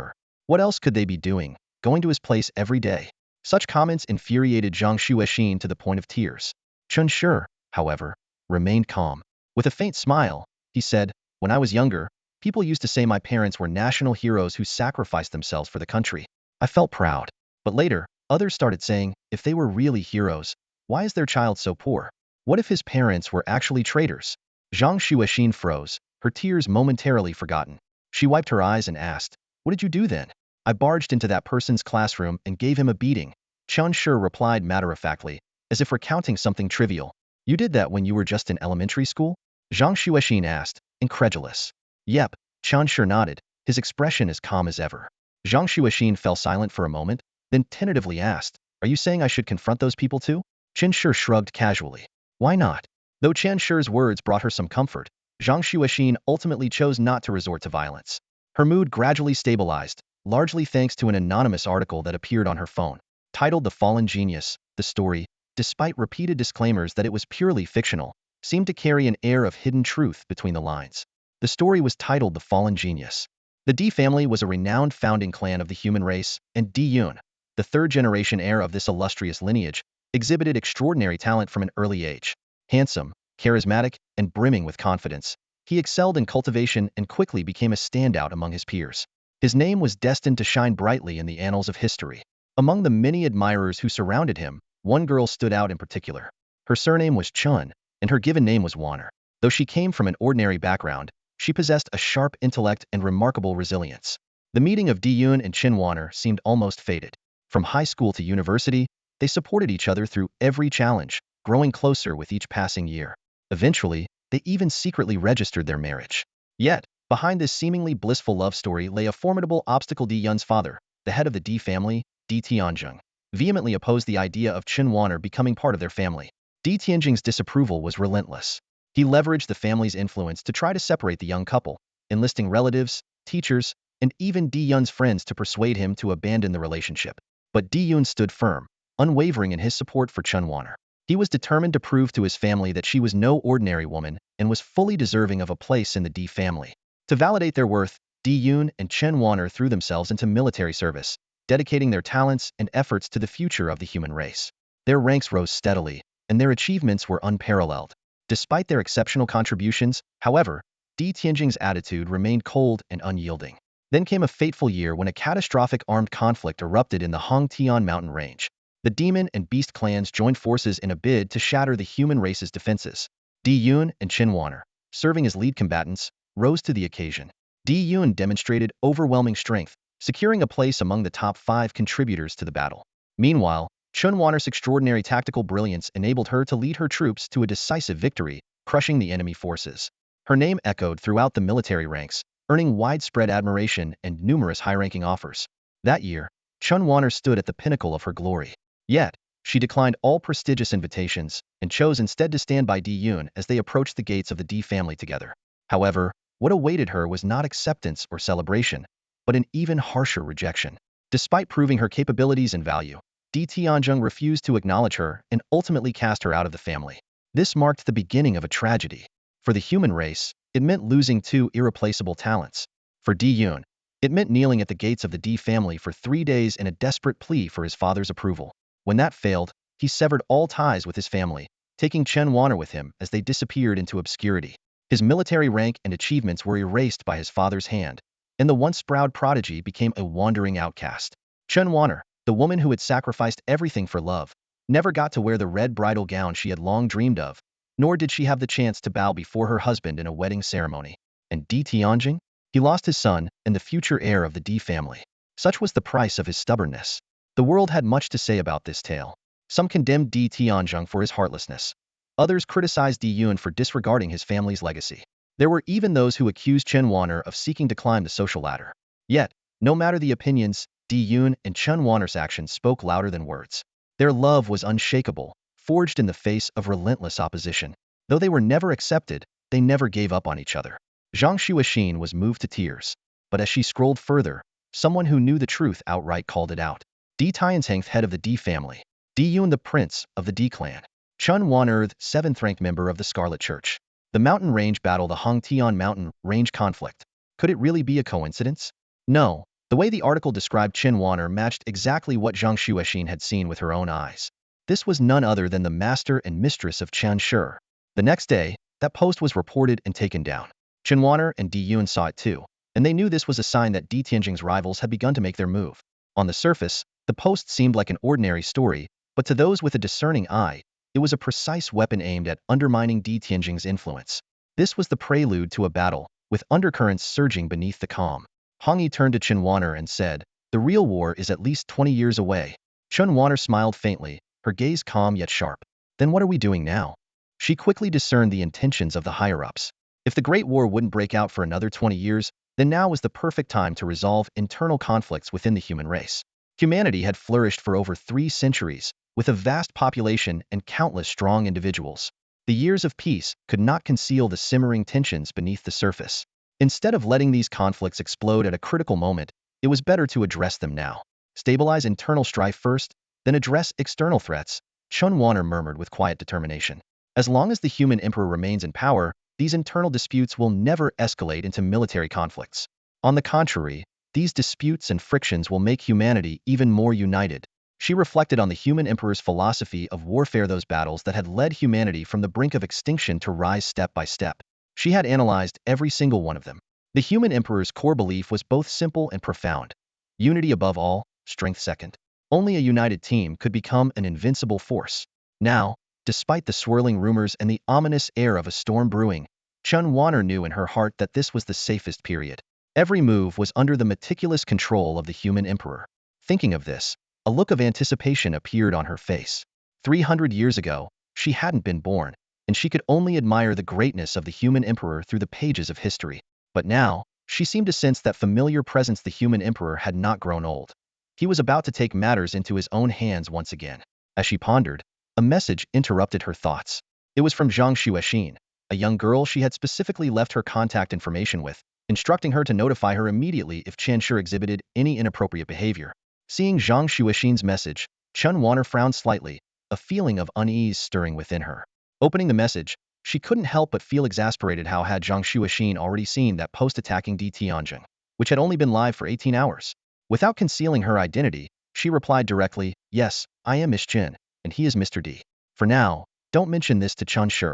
What else could they be doing, going to his place every day? Such comments infuriated Zhang Xuexin to the point of tears. Chen Shi, however, remained calm. With a faint smile, he said, when I was younger, people used to say my parents were national heroes who sacrificed themselves for the country. I felt proud. But later, others started saying, if they were really heroes, why is their child so poor? What if his parents were actually traitors? Zhang Xuexin froze, her tears momentarily forgotten. She wiped her eyes and asked, What did you do then? I barged into that person's classroom and gave him a beating. Chen Shi replied matter-of-factly, as if recounting something trivial. You did that when you were just in elementary school? Zhang Xuexin asked, incredulous. Yep, Chen Shi nodded, his expression as calm as ever. Zhang Xuexin fell silent for a moment, then tentatively asked, are you saying I should confront those people too? Chen Shi shrugged casually. Why not? Though Chen Shi's words brought her some comfort, Zhang Xuexin ultimately chose not to resort to violence. Her mood gradually stabilized, largely thanks to an anonymous article that appeared on her phone. Titled The Fallen Genius, the story, despite repeated disclaimers that it was purely fictional, seemed to carry an air of hidden truth between the lines. The story was titled The Fallen Genius. The Di family was a renowned founding clan of the human race, and Di Yun, the third-generation heir of this illustrious lineage, exhibited extraordinary talent from an early age. Handsome, charismatic, and brimming with confidence, he excelled in cultivation and quickly became a standout among his peers. His name was destined to shine brightly in the annals of history. Among the many admirers who surrounded him, one girl stood out in particular. Her surname was Chun, and her given name was Wanner. Though she came from an ordinary background, she possessed a sharp intellect and remarkable resilience. The meeting of Di Yun and Qin Wanner seemed almost fated. From high school to university, they supported each other through every challenge, growing closer with each passing year. Eventually, they even secretly registered their marriage. Yet, behind this seemingly blissful love story lay a formidable obstacle. Di Yun's father, the head of the Di family, Di Tianjing, vehemently opposed the idea of Qin Wanner becoming part of their family. Di Tianjing's disapproval was relentless. He leveraged the family's influence to try to separate the young couple, enlisting relatives, teachers, and even Di Yun's friends to persuade him to abandon the relationship. But Di Yun stood firm, unwavering in his support for Qin Wanner. He was determined to prove to his family that she was no ordinary woman and was fully deserving of a place in the Di family. To validate their worth, Di Yun and Qin Wanner threw themselves into military service, dedicating their talents and efforts to the future of the human race. Their ranks rose steadily, and their achievements were unparalleled. Despite their exceptional contributions, however, Di Tianjing's attitude remained cold and unyielding. Then came a fateful year when a catastrophic armed conflict erupted in the Hongtian mountain range. The demon and beast clans joined forces in a bid to shatter the human race's defenses. Di Yun and Qin Wanner, serving as lead combatants, rose to the occasion. Di Yun demonstrated overwhelming strength, securing a place among the top 5 contributors to the battle. Meanwhile, Qin Wanner's extraordinary tactical brilliance enabled her to lead her troops to a decisive victory, crushing the enemy forces. Her name echoed throughout the military ranks, earning widespread admiration and numerous high-ranking offers. That year, Qin Wanner stood at the pinnacle of her glory. Yet, she declined all prestigious invitations and chose instead to stand by Di Yun as they approached the gates of the Di family together. However, what awaited her was not acceptance or celebration, but an even harsher rejection. Despite proving her capabilities and value, Di Tianjing refused to acknowledge her and ultimately cast her out of the family. This marked the beginning of a tragedy. For the human race, it meant losing 2 irreplaceable talents. For Di Yun, it meant kneeling at the gates of the Di family for 3 days in a desperate plea for his father's approval. When that failed, he severed all ties with his family, taking Qin Wanner with him as they disappeared into obscurity. His military rank and achievements were erased by his father's hand, and the once proud prodigy became a wandering outcast. Qin Wanner, the woman who had sacrificed everything for love, never got to wear the red bridal gown she had long dreamed of, nor did she have the chance to bow before her husband in a wedding ceremony. And Di Tianjing? He lost his son and the future heir of the Di family. Such was the price of his stubbornness. The world had much to say about this tale. Some condemned Di Tianjing for his heartlessness. Others criticized Di Yun for disregarding his family's legacy. There were even those who accused Qin Wanner of seeking to climb the social ladder. Yet, no matter the opinions, Di Yun and Qin Wanner's actions spoke louder than words. Their love was unshakable, forged in the face of relentless opposition. Though they were never accepted, they never gave up on each other. Zhang Xuexin was moved to tears, but as she scrolled further, someone who knew the truth outright called it out. Di Tianjing, head of the Di family. Di Yun, the prince of the Di clan. Qin Wanner, 7th-ranked member of the Scarlet Church. The mountain range battle, the Hongtian mountain range conflict. Could it really be a coincidence? No. The way the article described Qin Wanner matched exactly what Zhang Xuexin had seen with her own eyes. This was none other than the master and mistress of Chen Shi. The next day, that post was reported and taken down. Qin Wanner and Di Yun saw it too, and they knew this was a sign that Di Tianjing's rivals had begun to make their move. On the surface, the post seemed like an ordinary story, but to those with a discerning eye, it was a precise weapon aimed at undermining Di Tianjing's influence. This was the prelude to a battle, with undercurrents surging beneath the calm. Hong Yi turned to Chen Wanner and said, "The real war is at least 20 years away." Chen Wanner smiled faintly, her gaze calm yet sharp. "Then what are we doing now?" She quickly discerned the intentions of the higher-ups. If the Great War wouldn't break out for another 20 years, then now was the perfect time to resolve internal conflicts within the human race. Humanity had flourished for over 3 centuries, with a vast population and countless strong individuals. The years of peace could not conceal the simmering tensions beneath the surface. Instead of letting these conflicts explode at a critical moment, it was better to address them now. Stabilize internal strife first, then address external threats, Chen Wanner murmured with quiet determination. As long as the human emperor remains in power, these internal disputes will never escalate into military conflicts. On the contrary, these disputes and frictions will make humanity even more united. She reflected on the human emperor's philosophy of warfare, those battles that had led humanity from the brink of extinction to rise step by step. She had analyzed every single one of them. The human emperor's core belief was both simple and profound. Unity above all, strength second. Only a united team could become an invincible force. Now, despite the swirling rumors and the ominous air of a storm brewing, Chen Wanner knew in her heart that this was the safest period. Every move was under the meticulous control of the human emperor. Thinking of this, a look of anticipation appeared on her face. 300 years ago, she hadn't been born, and she could only admire the greatness of the human emperor through the pages of history. But now, she seemed to sense that familiar presence. The human emperor had not grown old. He was about to take matters into his own hands once again. As she pondered, a message interrupted her thoughts. It was from Zhang Xuexin, a young girl she had specifically left her contact information with, instructing her to notify her immediately if Chen Shi exhibited any inappropriate behavior. Seeing Zhang Xuexin's message, Chen Wanner frowned slightly, a feeling of unease stirring within her. Opening the message, she couldn't help but feel exasperated. How had Zhang Xuexin already seen that post attacking Tianjin, which had only been live for 18 hours? Without concealing her identity, she replied directly, "Yes, I am Miss Chen, and he is Mr. D. For now, don't mention this to Chen Shi."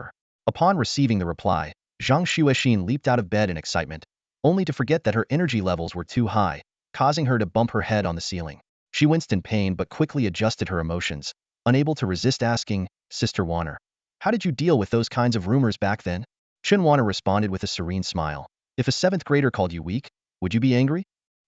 Upon receiving the reply, Zhang Xuexin leaped out of bed in excitement, only to forget that her energy levels were too high, causing her to bump her head on the ceiling. She winced in pain but quickly adjusted her emotions, unable to resist asking, "Sister Wanner, how did you deal with those kinds of rumors back then?" Chen Wanner responded with a serene smile. "If a 7th grader called you weak, would you be angry?"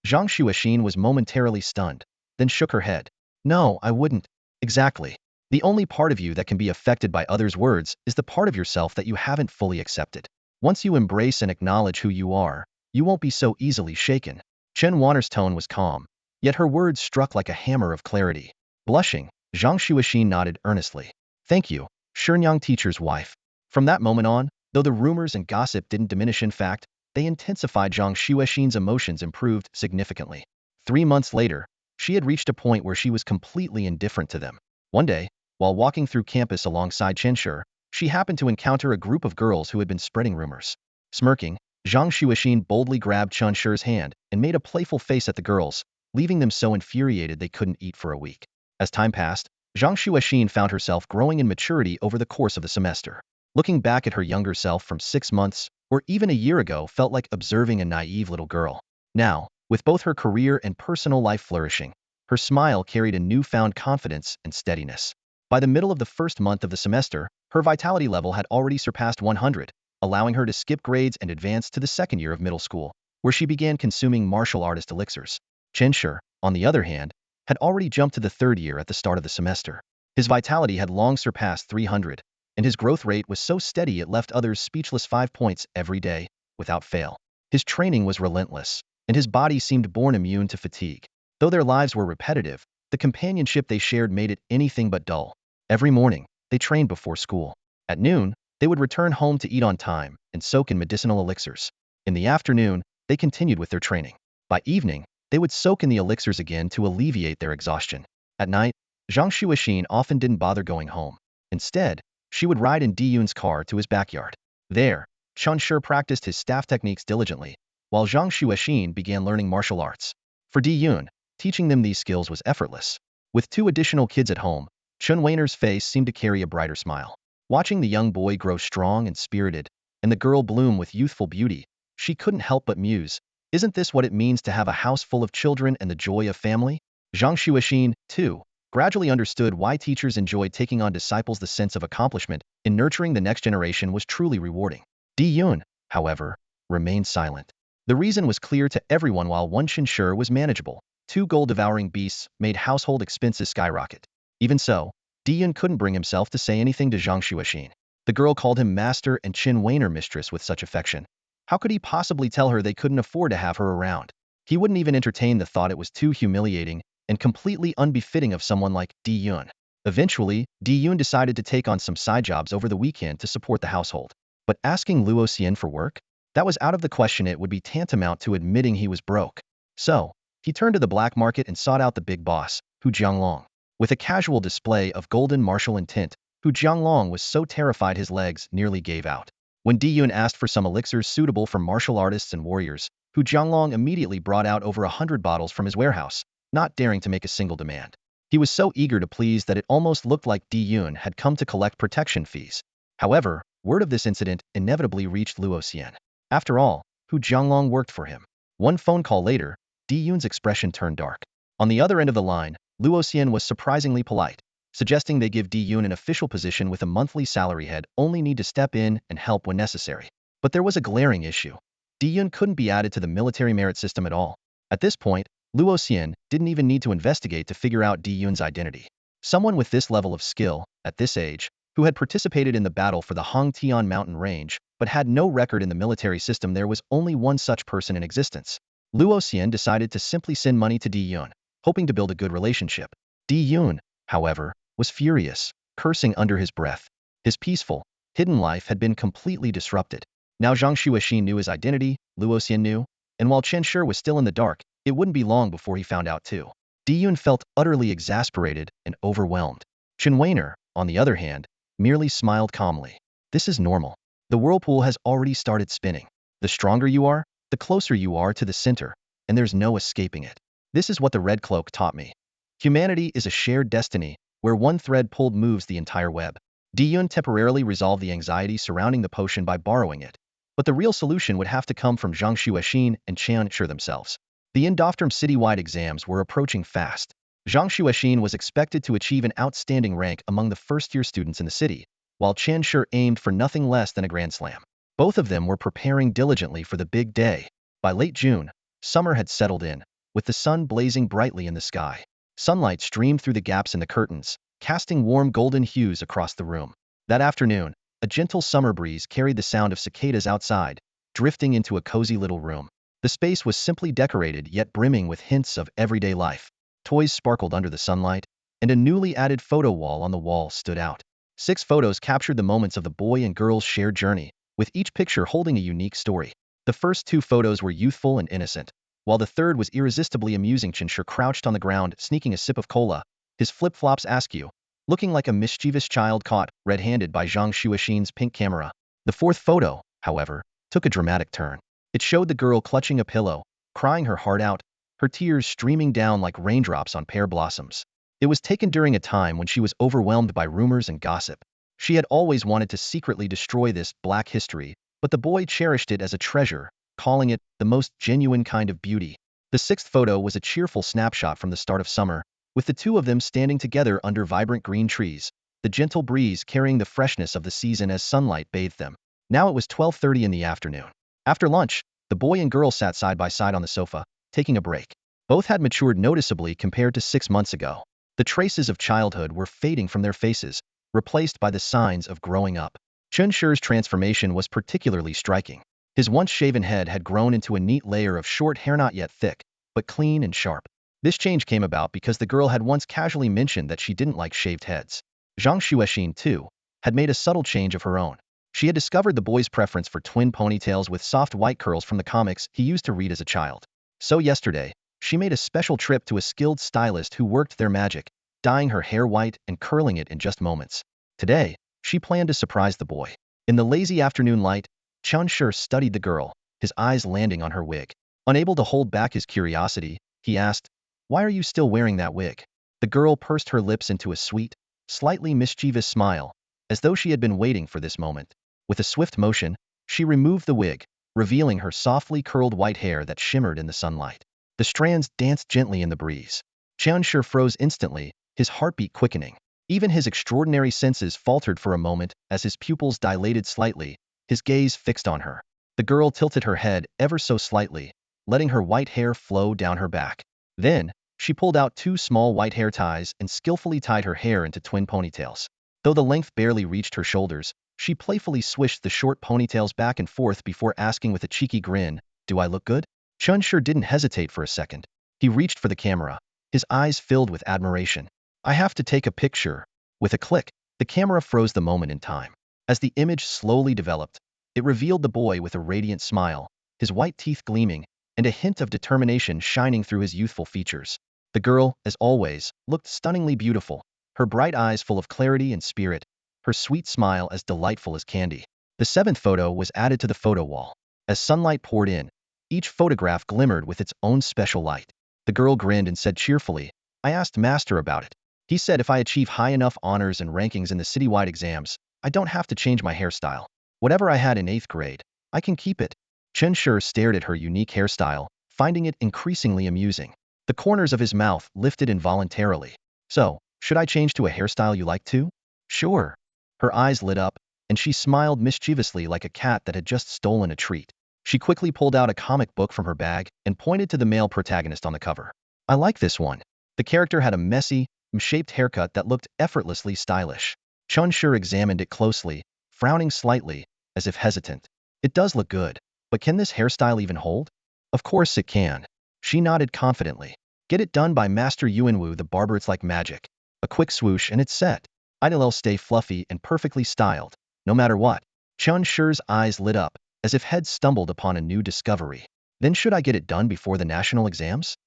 Zhang Xuexin was momentarily stunned, then shook her head. "No, I wouldn't." "Exactly. The only part of you that can be affected by others' words is the part of yourself that you haven't fully accepted. Once you embrace and acknowledge who you are, you won't be so easily shaken." Chen Wanner's tone was calm, yet her words struck like a hammer of clarity. Blushing, Zhang Xuexin nodded earnestly. "Thank you, Shenyang teacher's wife." From that moment on, though the rumors and gossip didn't diminish, in fact, they intensified. Zhang Xuexin's emotions improved significantly. 3 months later, she had reached a point where she was completely indifferent to them. One day, while walking through campus alongside Chen Shi, she happened to encounter a group of girls who had been spreading rumors. Smirking, Zhang Xuexin boldly grabbed Chen Shi's hand and made a playful face at the girls, leaving them so infuriated they couldn't eat for a week. As time passed, Zhang Xuexin found herself growing in maturity over the course of the semester. Looking back at her younger self from 6 months, or even a year ago, felt like observing a naive little girl. Now, with both her career and personal life flourishing, her smile carried a newfound confidence and steadiness. By the middle of the first month of the semester, her vitality level had already surpassed 100, allowing her to skip grades and advance to the 2nd year of middle school, where she began consuming martial artist elixirs. Chen Shi, on the other hand, had already jumped to the 3rd year at the start of the semester. His vitality had long surpassed 300, and his growth rate was so steady it left others speechless. 5 points every day, without fail. His training was relentless, and his body seemed born immune to fatigue. Though their lives were repetitive, the companionship they shared made it anything but dull. Every morning, they trained before school. At noon, they would return home to eat on time and soak in medicinal elixirs. In the afternoon, they continued with their training. By evening, they would soak in the elixirs again to alleviate their exhaustion. At night, Zhang Xuexin often didn't bother going home. Instead, she would ride in Diyun's car to his backyard. There, Chen Shi practiced his staff techniques diligently, while Zhang Xuexin began learning martial arts. For Diyun, teaching them these skills was effortless. With 2 additional kids at home, Chen Wanner's face seemed to carry a brighter smile. Watching the young boy grow strong and spirited, and the girl bloom with youthful beauty, she couldn't help but muse, "Isn't this what it means to have a house full of children and the joy of family?" Zhang Xuexin, too, gradually understood why teachers enjoyed taking on disciples. The sense of accomplishment in nurturing the next generation was truly rewarding. Diyun, however, remained silent. The reason was clear to everyone. While one Chinshur was manageable, two gold-devouring beasts made household expenses skyrocket. Even so, Diyun couldn't bring himself to say anything to Zhang Xuexin. The girl called him master and Qin Weiner mistress with such affection. How could he possibly tell her they couldn't afford to have her around? He wouldn't even entertain the thought. It was too humiliating and completely unbefitting of someone like Diyun. Eventually, Diyun decided to take on some side jobs over the weekend to support the household. But asking Luo Xian for work? That was out of the question. It would be tantamount to admitting he was broke. So, he turned to the black market and sought out the big boss, Hu Jianglong. With a casual display of golden martial intent, Hu Jianglong was so terrified his legs nearly gave out. When Diyun asked for some elixirs suitable for martial artists and warriors, Hu Jianglong immediately brought out over 100 bottles from his warehouse, not daring to make a single demand. He was so eager to please that it almost looked like Diyun had come to collect protection fees. However, word of this incident inevitably reached Luo Xian. After all, Hu Jianglong worked for him. One phone call later, Diyun's expression turned dark. On the other end of the line, Luo Xian was surprisingly polite, suggesting they give Diyun an official position with a monthly salary. Head only need to step in and help when necessary. But there was a glaring issue. Diyun couldn't be added to the military merit system at all. At this point, Luo Xian didn't even need to investigate to figure out Diyun's identity. Someone with this level of skill, at this age, who had participated in the battle for the Hongtian mountain range, but had no record in the military system. There was only one such person in existence. Luo Xian decided to simply send money to Diyun, hoping to build a good relationship. Diyun, however, was furious, cursing under his breath. His peaceful, hidden life had been completely disrupted. Now Zhang Xuexin knew his identity, Luo Xian knew, and while Chen Shi was still in the dark, it wouldn't be long before he found out too. Diyun felt utterly exasperated and overwhelmed. Qin Weiner, on the other hand, merely smiled calmly. This is normal. The whirlpool has already started spinning. The stronger you are, the closer you are to the center, and there's no escaping it. This is what the Red Cloak taught me. Humanity is a shared destiny, where one thread pulled moves the entire web. Diyun temporarily resolved the anxiety surrounding the potion by borrowing it. But the real solution would have to come from Zhang Xuexin and Chen Shi themselves. The Indofterm citywide exams were approaching fast. Zhang Xuexin was expected to achieve an outstanding rank among the first-year students in the city, while Chen Shi aimed for nothing less than a Grand Slam. Both of them were preparing diligently for the big day. By late June, summer had settled in, with the sun blazing brightly in the sky. Sunlight streamed through the gaps in the curtains, casting warm golden hues across the room. That afternoon, a gentle summer breeze carried the sound of cicadas outside, drifting into a cozy little room. The space was simply decorated yet brimming with hints of everyday life. Toys sparkled under the sunlight, and a newly added photo wall on the wall stood out. 6 photos captured the moments of the boy and girl's shared journey, with each picture holding a unique story. The first 2 photos were youthful and innocent, while the third was irresistibly amusing. Chen Shi crouched on the ground, sneaking a sip of cola, his flip-flops askew, looking like a mischievous child caught red-handed by Zhang Xuexin's pink camera. The fourth photo, however, took a dramatic turn. It showed the girl clutching a pillow, crying her heart out, her tears streaming down like raindrops on pear blossoms. It was taken during a time when she was overwhelmed by rumors and gossip. She had always wanted to secretly destroy this black history, but the boy cherished it as a treasure, calling it the most genuine kind of beauty. The 6th photo was a cheerful snapshot from the start of summer, with the 2 of them standing together under vibrant green trees, the gentle breeze carrying the freshness of the season as sunlight bathed them. Now it was 12:30 in the afternoon. After lunch, the boy and girl sat side by side on the sofa, taking a break. Both had matured noticeably compared to 6 months ago. The traces of childhood were fading from their faces, replaced by the signs of growing up. Chen Shi's transformation was particularly striking. His once shaven head had grown into a neat layer of short hair, not yet thick, but clean and sharp. This change came about because the girl had once casually mentioned that she didn't like shaved heads. Zhang Xuexin, too, had made a subtle change of her own. She had discovered the boy's preference for twin ponytails with soft white curls from the comics he used to read as a child. So yesterday, she made a special trip to a skilled stylist who worked their magic, dyeing her hair white and curling it in just moments. Today, she planned to surprise the boy. In the lazy afternoon light, Chen Shi studied the girl, his eyes landing on her wig. Unable to hold back his curiosity, he asked, "Why are you still wearing that wig?" The girl pursed her lips into a sweet, slightly mischievous smile, as though she had been waiting for this moment. With a swift motion, she removed the wig, revealing her softly curled white hair that shimmered in the sunlight. The strands danced gently in the breeze. Chen Shi froze instantly, his heartbeat quickening. Even his extraordinary senses faltered for a moment as his pupils dilated slightly, his gaze fixed on her. The girl tilted her head ever so slightly, letting her white hair flow down her back. Then, she pulled out two small white hair ties and skillfully tied her hair into twin ponytails. Though the length barely reached her shoulders, she playfully swished the short ponytails back and forth before asking with a cheeky grin, "Do I look good?" Chun sure didn't hesitate for a second. He reached for the camera, his eyes filled with admiration. "I have to take a picture." With a click, the camera froze the moment in time. As the image slowly developed, it revealed the boy with a radiant smile, his white teeth gleaming, and a hint of determination shining through his youthful features. The girl, as always, looked stunningly beautiful, her bright eyes full of clarity and spirit, her sweet smile as delightful as candy. The seventh photo was added to the photo wall. As sunlight poured in, each photograph glimmered with its own special light. The girl grinned and said cheerfully, "I asked Master about it. He said if I achieve high enough honors and rankings in the citywide exams, I don't have to change my hairstyle. Whatever I had in 8th grade, I can keep it." Chen Shi stared at her unique hairstyle, finding it increasingly amusing. The corners of his mouth lifted involuntarily. "So, should I change to a hairstyle you like too?" "Sure." Her eyes lit up, and she smiled mischievously like a cat that had just stolen a treat. She quickly pulled out a comic book from her bag and pointed to the male protagonist on the cover. "I like this one." The character had a messy, M-shaped haircut that looked effortlessly stylish. Chun Shi examined it closely, frowning slightly, as if hesitant. "It does look good, but can this hairstyle even hold?" "Of course it can." She nodded confidently. "Get it done by Master Yuanwu the barber, it's like magic. A quick swoosh and it's set. It'll stay fluffy and perfectly styled, no matter what." Chun Shi's eyes lit up, as if head stumbled upon a new discovery. "Then should I get it done before the national exams?"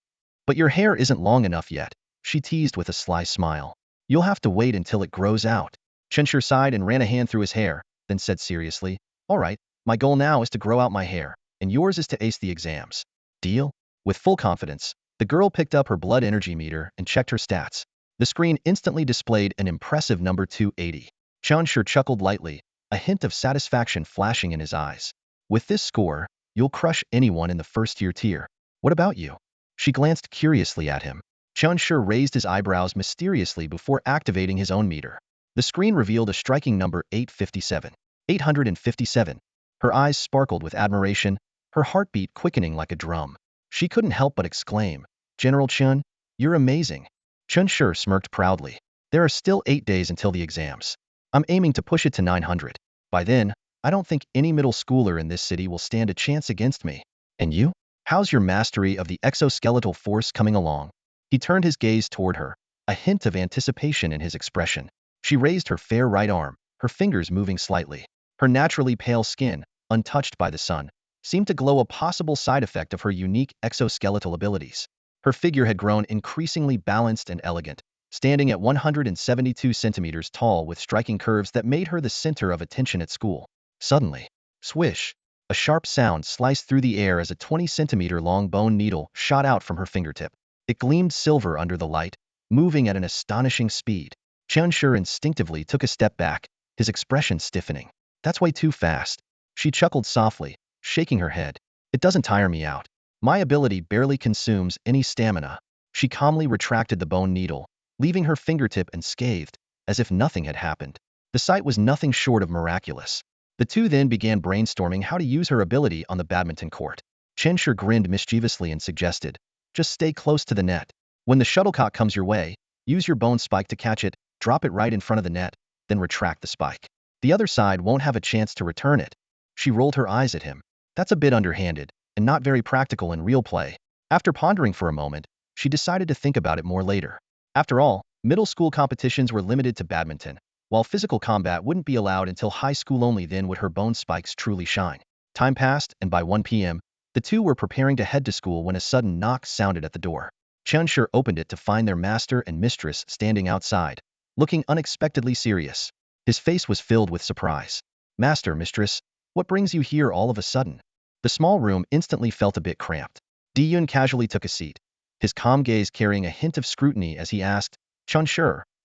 "But your hair isn't long enough yet," she teased with a sly smile. "You'll have to wait until it grows out." Chen Shi sighed and ran a hand through his hair, then said seriously, "All right, my goal now is to grow out my hair, and yours is to ace the exams. Deal?" With full confidence, the girl picked up her blood energy meter and checked her stats. The screen instantly displayed an impressive number 280. Chen Shi chuckled lightly, a hint of satisfaction flashing in his eyes. "With this score, you'll crush anyone in the first-year tier. What about you?" She glanced curiously at him. Chen Shi raised his eyebrows mysteriously before activating his own meter. The screen revealed a striking number 857. 857. Her eyes sparkled with admiration, her heartbeat quickening like a drum. She couldn't help but exclaim, "General Chun, you're amazing." Chun Shi smirked proudly. "There are still 8 days until the exams. I'm aiming to push it to 900. By then, I don't think any middle schooler in this city will stand a chance against me. And you? How's your mastery of the exoskeletal force coming along?" He turned his gaze toward her, a hint of anticipation in his expression. She raised her fair right arm, her fingers moving slightly. Her naturally pale skin, untouched by the sun, seemed to glow, a possible side effect of her unique exoskeletal abilities. Her figure had grown increasingly balanced and elegant, standing at 172 centimeters tall with striking curves that made her the center of attention at school. Suddenly, swish, a sharp sound sliced through the air as a 20-centimeter-long bone needle shot out from her fingertip. It gleamed silver under the light, moving at an astonishing speed. Chen Shi instinctively took a step back, his expression stiffening. "That's way too fast." She chuckled softly, shaking her head. "It doesn't tire me out. My ability barely consumes any stamina." She calmly retracted the bone needle, leaving her fingertip unscathed, as if nothing had happened. The sight was nothing short of miraculous. The two then began brainstorming how to use her ability on the badminton court. Chen Shi grinned mischievously and suggested, "Just stay close to the net. When the shuttlecock comes your way, use your bone spike to catch it, drop it right in front of the net, then retract the spike. The other side won't have a chance to return it." She rolled her eyes at him. "That's a bit underhanded, and not very practical in real play." After pondering for a moment, she decided to think about it more later. After all, middle school competitions were limited to badminton, while physical combat wouldn't be allowed until high school. Only then would her bone spikes truly shine. Time passed, and by 1 p.m., the two were preparing to head to school when a sudden knock sounded at the door. Chen Shi opened it to find their master and mistress standing outside, looking unexpectedly serious. His face was filled with surprise. "Master, mistress, what brings you here all of a sudden?" The small room instantly felt a bit cramped. Diyun casually took a seat, his calm gaze carrying a hint of scrutiny as he asked, "Chun Shi,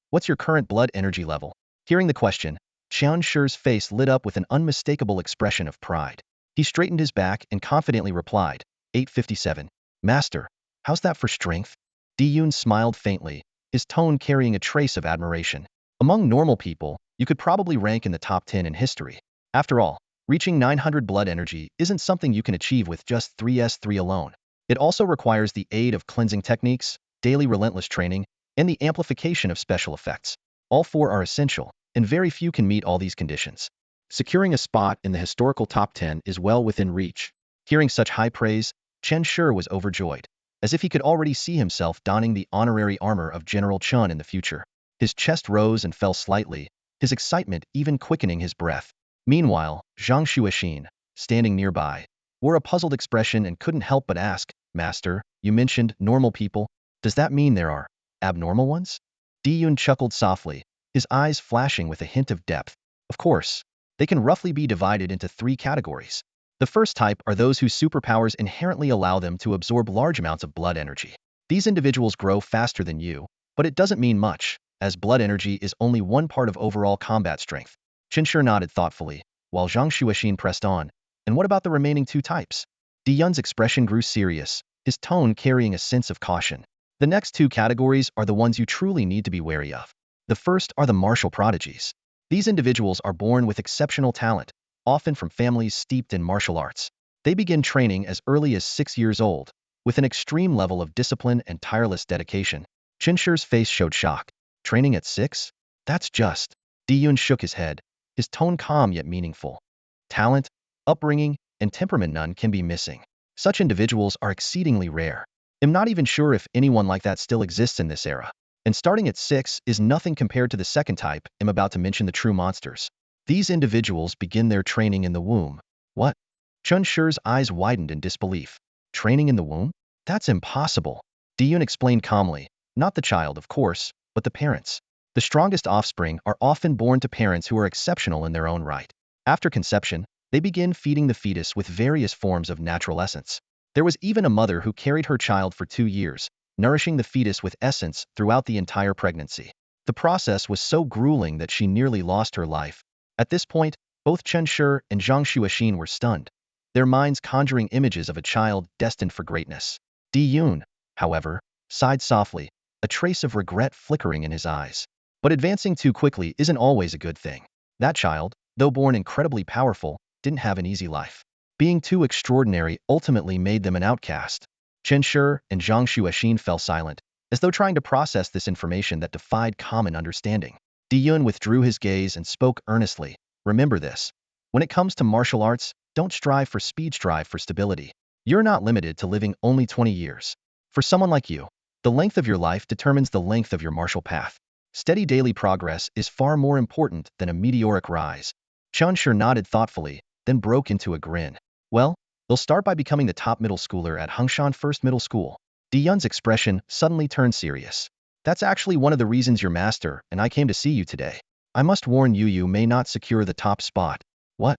what's your current blood energy level?" Hearing the question, Chun Shi's face lit up with an unmistakable expression of pride. He straightened his back and confidently replied, 857. "Master, how's that for strength?" Diyun smiled faintly, his tone carrying a trace of admiration. "Among normal people, you could probably rank in the top 10 in history. After all, Reaching 900 blood energy isn't something you can achieve with just 3s3 alone. It also requires the aid of cleansing techniques, daily relentless training, and the amplification of special effects. All four are essential, and very few can meet all these conditions. Securing a spot in the historical top 10 is well within reach. Hearing such high praise, Chen Shi was overjoyed, as if he could already see himself donning the honorary armor of General Chun in the future. His chest rose and fell slightly, his excitement even quickening his breath. Meanwhile, Zhang Xuexin, standing nearby, wore a puzzled expression and couldn't help but ask, Master, you mentioned normal people. Does that mean there are abnormal ones? Di Yun chuckled softly, his eyes flashing with a hint of depth. Of course, they can roughly be divided into three categories. The first type are those whose superpowers inherently allow them to absorb large amounts of blood energy. These individuals grow faster than you, but it doesn't mean much, as blood energy is only one part of overall combat strength. Chen Shi nodded thoughtfully, while Zhang Xuexin pressed on. And what about the remaining two types? Di Yun's expression grew serious, his tone carrying a sense of caution. The next two categories are the ones you truly need to be wary of. The first are the martial prodigies. These individuals are born with exceptional talent, often from families steeped in martial arts. They begin training as early as 6 years old, with an extreme level of discipline and tireless dedication. Chen Shi's face showed shock. Training at 6? That's just. Di Yun shook his head, his tone calm yet meaningful. Talent, upbringing, and temperament none can be missing. Such individuals are exceedingly rare. I'm not even sure if anyone like that still exists in this era. And starting at 6 is nothing compared to the second type I'm about to mention, the true monsters. These individuals begin their training in the womb. What? Chen Shi's eyes widened in disbelief. Training in the womb? That's impossible. Di Yun explained calmly. Not the child, of course, but the parents. The strongest offspring are often born to parents who are exceptional in their own right. After conception, they begin feeding the fetus with various forms of natural essence. There was even a mother who carried her child for 2 years, nourishing the fetus with essence throughout the entire pregnancy. The process was so grueling that she nearly lost her life. At this point, both Chen Shi and Zhang Xuexin were stunned, their minds conjuring images of a child destined for greatness. Di Yun, however, sighed softly, a trace of regret flickering in his eyes. But advancing too quickly isn't always a good thing. That child, though born incredibly powerful, didn't have an easy life. Being too extraordinary ultimately made them an outcast. Chen Shi and Zhang Xuexin fell silent, as though trying to process this information that defied common understanding. Di Yun withdrew his gaze and spoke earnestly. Remember this. When it comes to martial arts, don't strive for speed, strive for stability. You're not limited to living only 20 years. For someone like you, the length of your life determines the length of your martial path. Steady daily progress is far more important than a meteoric rise. Chen Shi nodded thoughtfully, then broke into a grin. Well, they'll start by becoming the top middle schooler at Hongshan First Middle School. Di Yun's expression suddenly turned serious. That's actually one of the reasons your master and I came to see you today. I must warn you, you may not secure the top spot. What?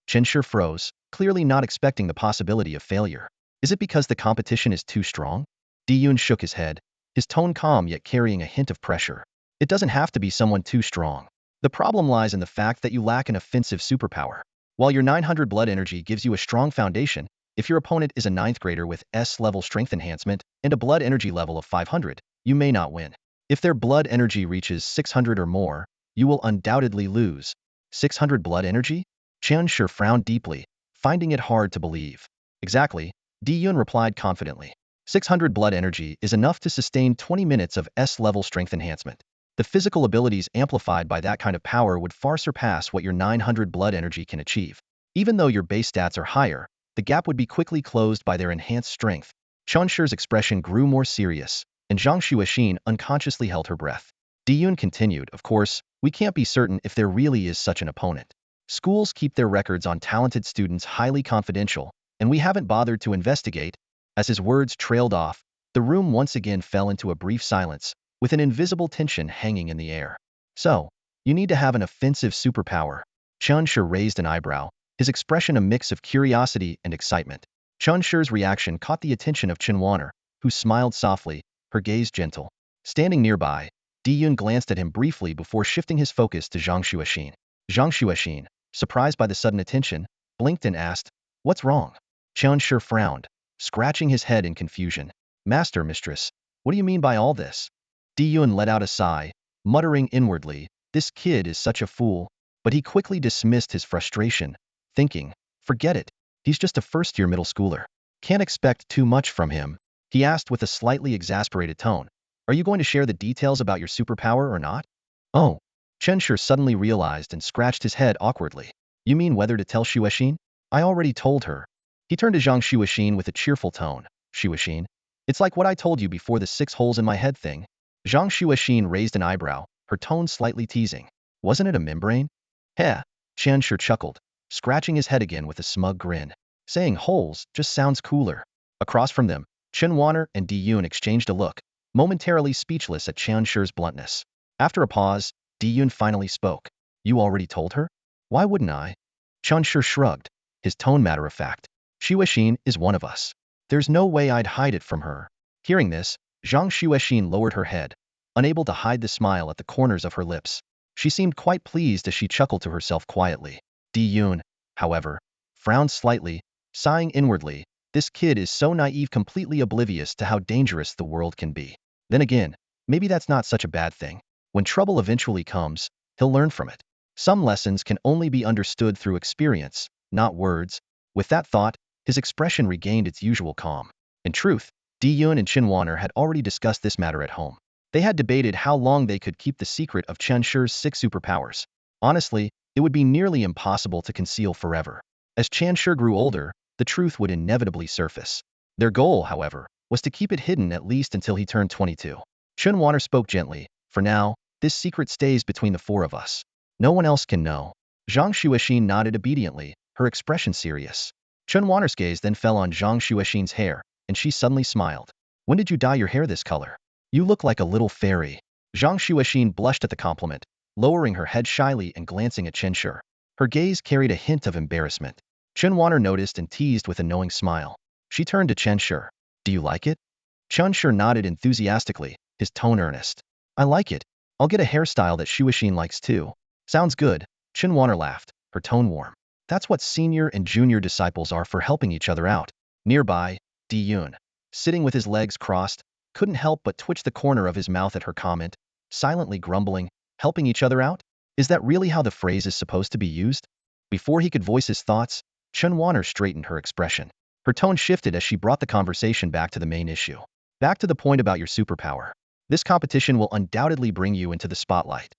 Chen Shi froze, clearly not expecting the possibility of failure. Is it because the competition is too strong? Di Yun shook his head, his tone calm yet carrying a hint of pressure. It doesn't have to be someone too strong. The problem lies in the fact that you lack an offensive superpower. While your 900 blood energy gives you a strong foundation, if your opponent is a 9th grader with S-level strength enhancement and a blood energy level of 500, you may not win. If their blood energy reaches 600 or more, you will undoubtedly lose. 600 blood energy? Chen Shi frowned deeply, finding it hard to believe. Exactly, Di Yun replied confidently. 600 blood energy is enough to sustain 20 minutes of S-level strength enhancement. The physical abilities amplified by that kind of power would far surpass what your 900 blood energy can achieve. Even though your base stats are higher, the gap would be quickly closed by their enhanced strength. Chen Shi's expression grew more serious, and Zhang Xuexin unconsciously held her breath. Di Yun continued, of course, we can't be certain if there really is such an opponent. Schools keep their records on talented students highly confidential, and we haven't bothered to investigate. As his words trailed off, the room once again fell into a brief silence, with an invisible tension hanging in the air. So, you need to have an offensive superpower. Chen Shi raised an eyebrow, his expression a mix of curiosity and excitement. Chen Shi's reaction caught the attention of Chen Wan'er, who smiled softly, her gaze gentle. Standing nearby, Di Yun glanced at him briefly before shifting his focus to Zhang Xuexin. Zhang Xuexin, surprised by the sudden attention, blinked and asked, "What's wrong?" Chen Shi frowned, scratching his head in confusion. "Master, mistress, what do you mean by all this?" Di Yun let out a sigh, muttering inwardly, "This kid is such a fool," but he quickly dismissed his frustration, thinking, forget it. He's just a first-year middle schooler. Can't expect too much from him. He asked with a slightly exasperated tone. Are you going to share the details about your superpower or not? Oh. Chen Shi suddenly realized and scratched his head awkwardly. You mean whether to tell Xuexin? I already told her. He turned to Zhang Xuexin with a cheerful tone. Xuexin, it's like what I told you before the 6 holes in my head thing. Zhang Xuexin raised an eyebrow, her tone slightly teasing. Wasn't it a membrane? Heh. Chen Shi chuckled, scratching his head again with a smug grin. Saying holes just sounds cooler. Across from them, Chen Wanner and Di Yun exchanged a look, momentarily speechless at Chen Shi's bluntness. After a pause, Di Yun finally spoke. You already told her? Why wouldn't I? Chen Shi shrugged, his tone matter-of-fact. Xuexin is one of us. There's no way I'd hide it from her. Hearing this, Zhang Xuexin lowered her head, unable to hide the smile at the corners of her lips. She seemed quite pleased as she chuckled to herself quietly. Di Yun, however, frowned slightly, sighing inwardly. This kid is so naive, completely oblivious to how dangerous the world can be. Then again, maybe that's not such a bad thing. When trouble eventually comes, he'll learn from it. Some lessons can only be understood through experience, not words. With that thought, his expression regained its usual calm. In truth, Di Yun and Chen Wanner had already discussed this matter at home. They had debated how long they could keep the secret of Chen Shi's 6 superpowers. Honestly, it would be nearly impossible to conceal forever. As Chen Shi grew older, the truth would inevitably surface. Their goal, however, was to keep it hidden at least until he turned 22. Chen Wanner spoke gently. For now, this secret stays between the 4 of us. No one else can know. Zhang Xuexin nodded obediently, her expression serious. Chen Wanner's gaze then fell on Zhang Xuexin's hair, and she suddenly smiled. When did you dye your hair this color? You look like a little fairy. Zhang Xuexin blushed at the compliment, lowering her head shyly and glancing at Chen Shi. Her gaze carried a hint of embarrassment. Chen Wanner noticed and teased with a knowing smile. She turned to Chen Shi. Do you like it? Chen Shi nodded enthusiastically, his tone earnest. I like it. I'll get a hairstyle that Xuexin likes too. Sounds good. Chen Wanner laughed, her tone warm. That's what senior and junior disciples are for, helping each other out. Nearby, Di Yun, sitting with his legs crossed, couldn't help but twitch the corner of his mouth at her comment, silently grumbling, helping each other out? Is that really how the phrase is supposed to be used? Before he could voice his thoughts, Chen Wanner straightened her expression. Her tone shifted as she brought the conversation back to the main issue. Back to the point about your superpower. This competition will undoubtedly bring you into the spotlight.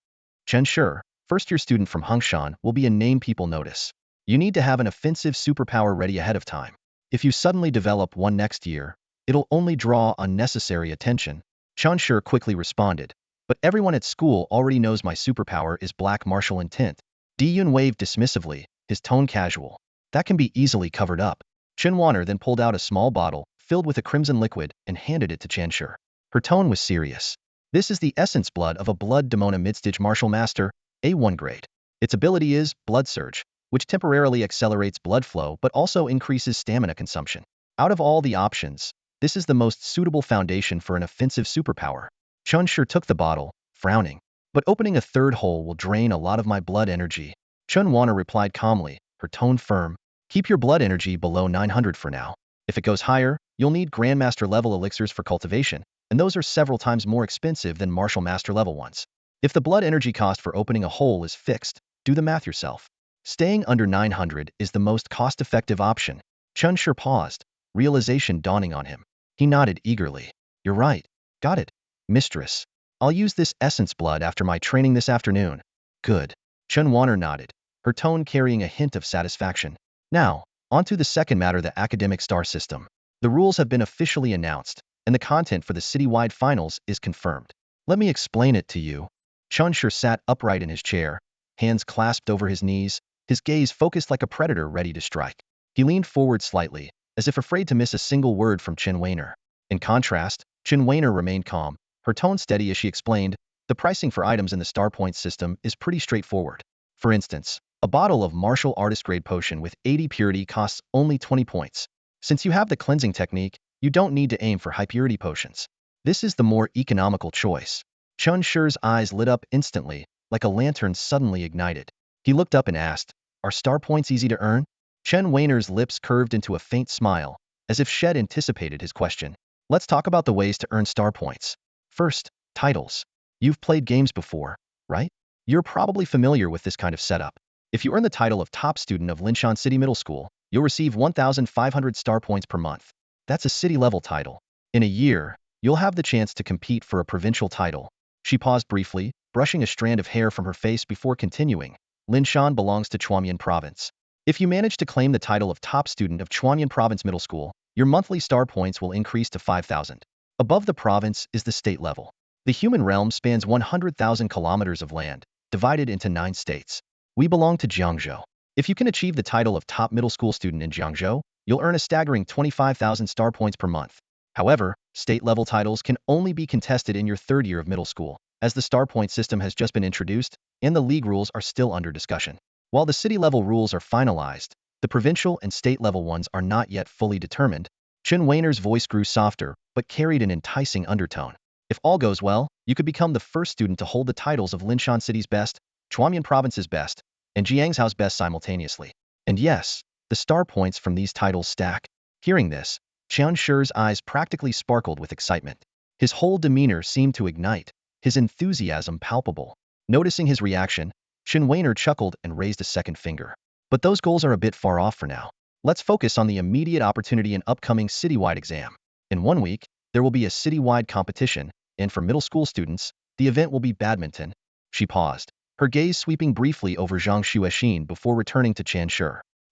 Chen Shi, first-year student from Hongshan, will be a name people notice. You need to have an offensive superpower ready ahead of time. If you suddenly develop one next year, it'll only draw unnecessary attention. Chen Shi quickly responded. But everyone at school already knows my superpower is black martial intent. Di Yun waved dismissively, his tone casual. That can be easily covered up. Chen Wanner then pulled out a small bottle, filled with a crimson liquid, and handed it to Chen Shi. Her tone was serious. This is the essence blood of a blood demona midstage martial master, A1 grade. Its ability is Blood Surge, which temporarily accelerates blood flow but also increases stamina consumption. Out of all the options, this is the most suitable foundation for an offensive superpower. Chen Shi took the bottle, frowning. But opening a 3rd hole will drain a lot of my blood energy. Chen Wanner replied calmly, her tone firm. Keep your blood energy below 900 for now. If it goes higher, you'll need Grandmaster level elixirs for cultivation, and those are several times more expensive than Martial Master level ones. If the blood energy cost for opening a hole is fixed, do the math yourself. Staying under 900 is the most cost-effective option. Chen Shi paused, realization dawning on him. He nodded eagerly. You're right. Got it, mistress. I'll use this essence blood after my training this afternoon. Good. Chen Wanner nodded, her tone carrying a hint of satisfaction. Now, onto the second matter, the academic star system. The rules have been officially announced, and the content for the citywide finals is confirmed. Let me explain it to you. Chen Shi sat upright in his chair, hands clasped over his knees, his gaze focused like a predator ready to strike. He leaned forward slightly, as if afraid to miss a single word from Chen Wanner. In contrast, Chen Wanner remained calm, her tone steady as she explained, the pricing for items in the star points system is pretty straightforward. For instance, a bottle of martial artist grade potion with 80 purity costs only 20 points. Since you have the cleansing technique, you don't need to aim for high purity potions. This is the more economical choice. Chen Shi's eyes lit up instantly, like a lantern suddenly ignited. He looked up and asked, are star points easy to earn? Chen Wanner's lips curved into a faint smile, as if Shed anticipated his question. Let's talk about the ways to earn star points. First, titles. You've played games before, right? You're probably familiar with this kind of setup. If you earn the title of top student of Linshan City Middle School, you'll receive 1,500 star points per month. That's a city-level title. In a year, you'll have the chance to compete for a provincial title. She paused briefly, brushing a strand of hair from her face before continuing. Linshan belongs to Chuanyan Province. If you manage to claim the title of top student of Chuanyan Province Middle School, your monthly star points will increase to 5,000. Above the province is the state level. The human realm spans 100,000 kilometers of land, divided into 9 states. We belong to Jiangzhou. If you can achieve the title of top middle school student in Jiangzhou, you'll earn a staggering 25,000 star points per month. However, state-level titles can only be contested in your 3rd year of middle school, as the star point system has just been introduced, and the league rules are still under discussion. While the city-level rules are finalized, the provincial and state-level ones are not yet fully determined. Chen Weiner's voice grew softer, but carried an enticing undertone. If all goes well, you could become the first student to hold the titles of Linshan City's best, Chuanyan Province's best, and Jiangzhou's best simultaneously. And yes, the star points from these titles stack. Hearing this, Qian Shi's eyes practically sparkled with excitement. His whole demeanor seemed to ignite, his enthusiasm palpable. Noticing his reaction, Chen Weiner chuckled and raised a second finger. But those goals are a bit far off for now. Let's focus on the immediate opportunity and upcoming citywide exam. In 1 week, there will be a citywide competition, and for middle school students, the event will be badminton. She paused, her gaze sweeping briefly over Zhang Xuexin before returning to Qian Shi.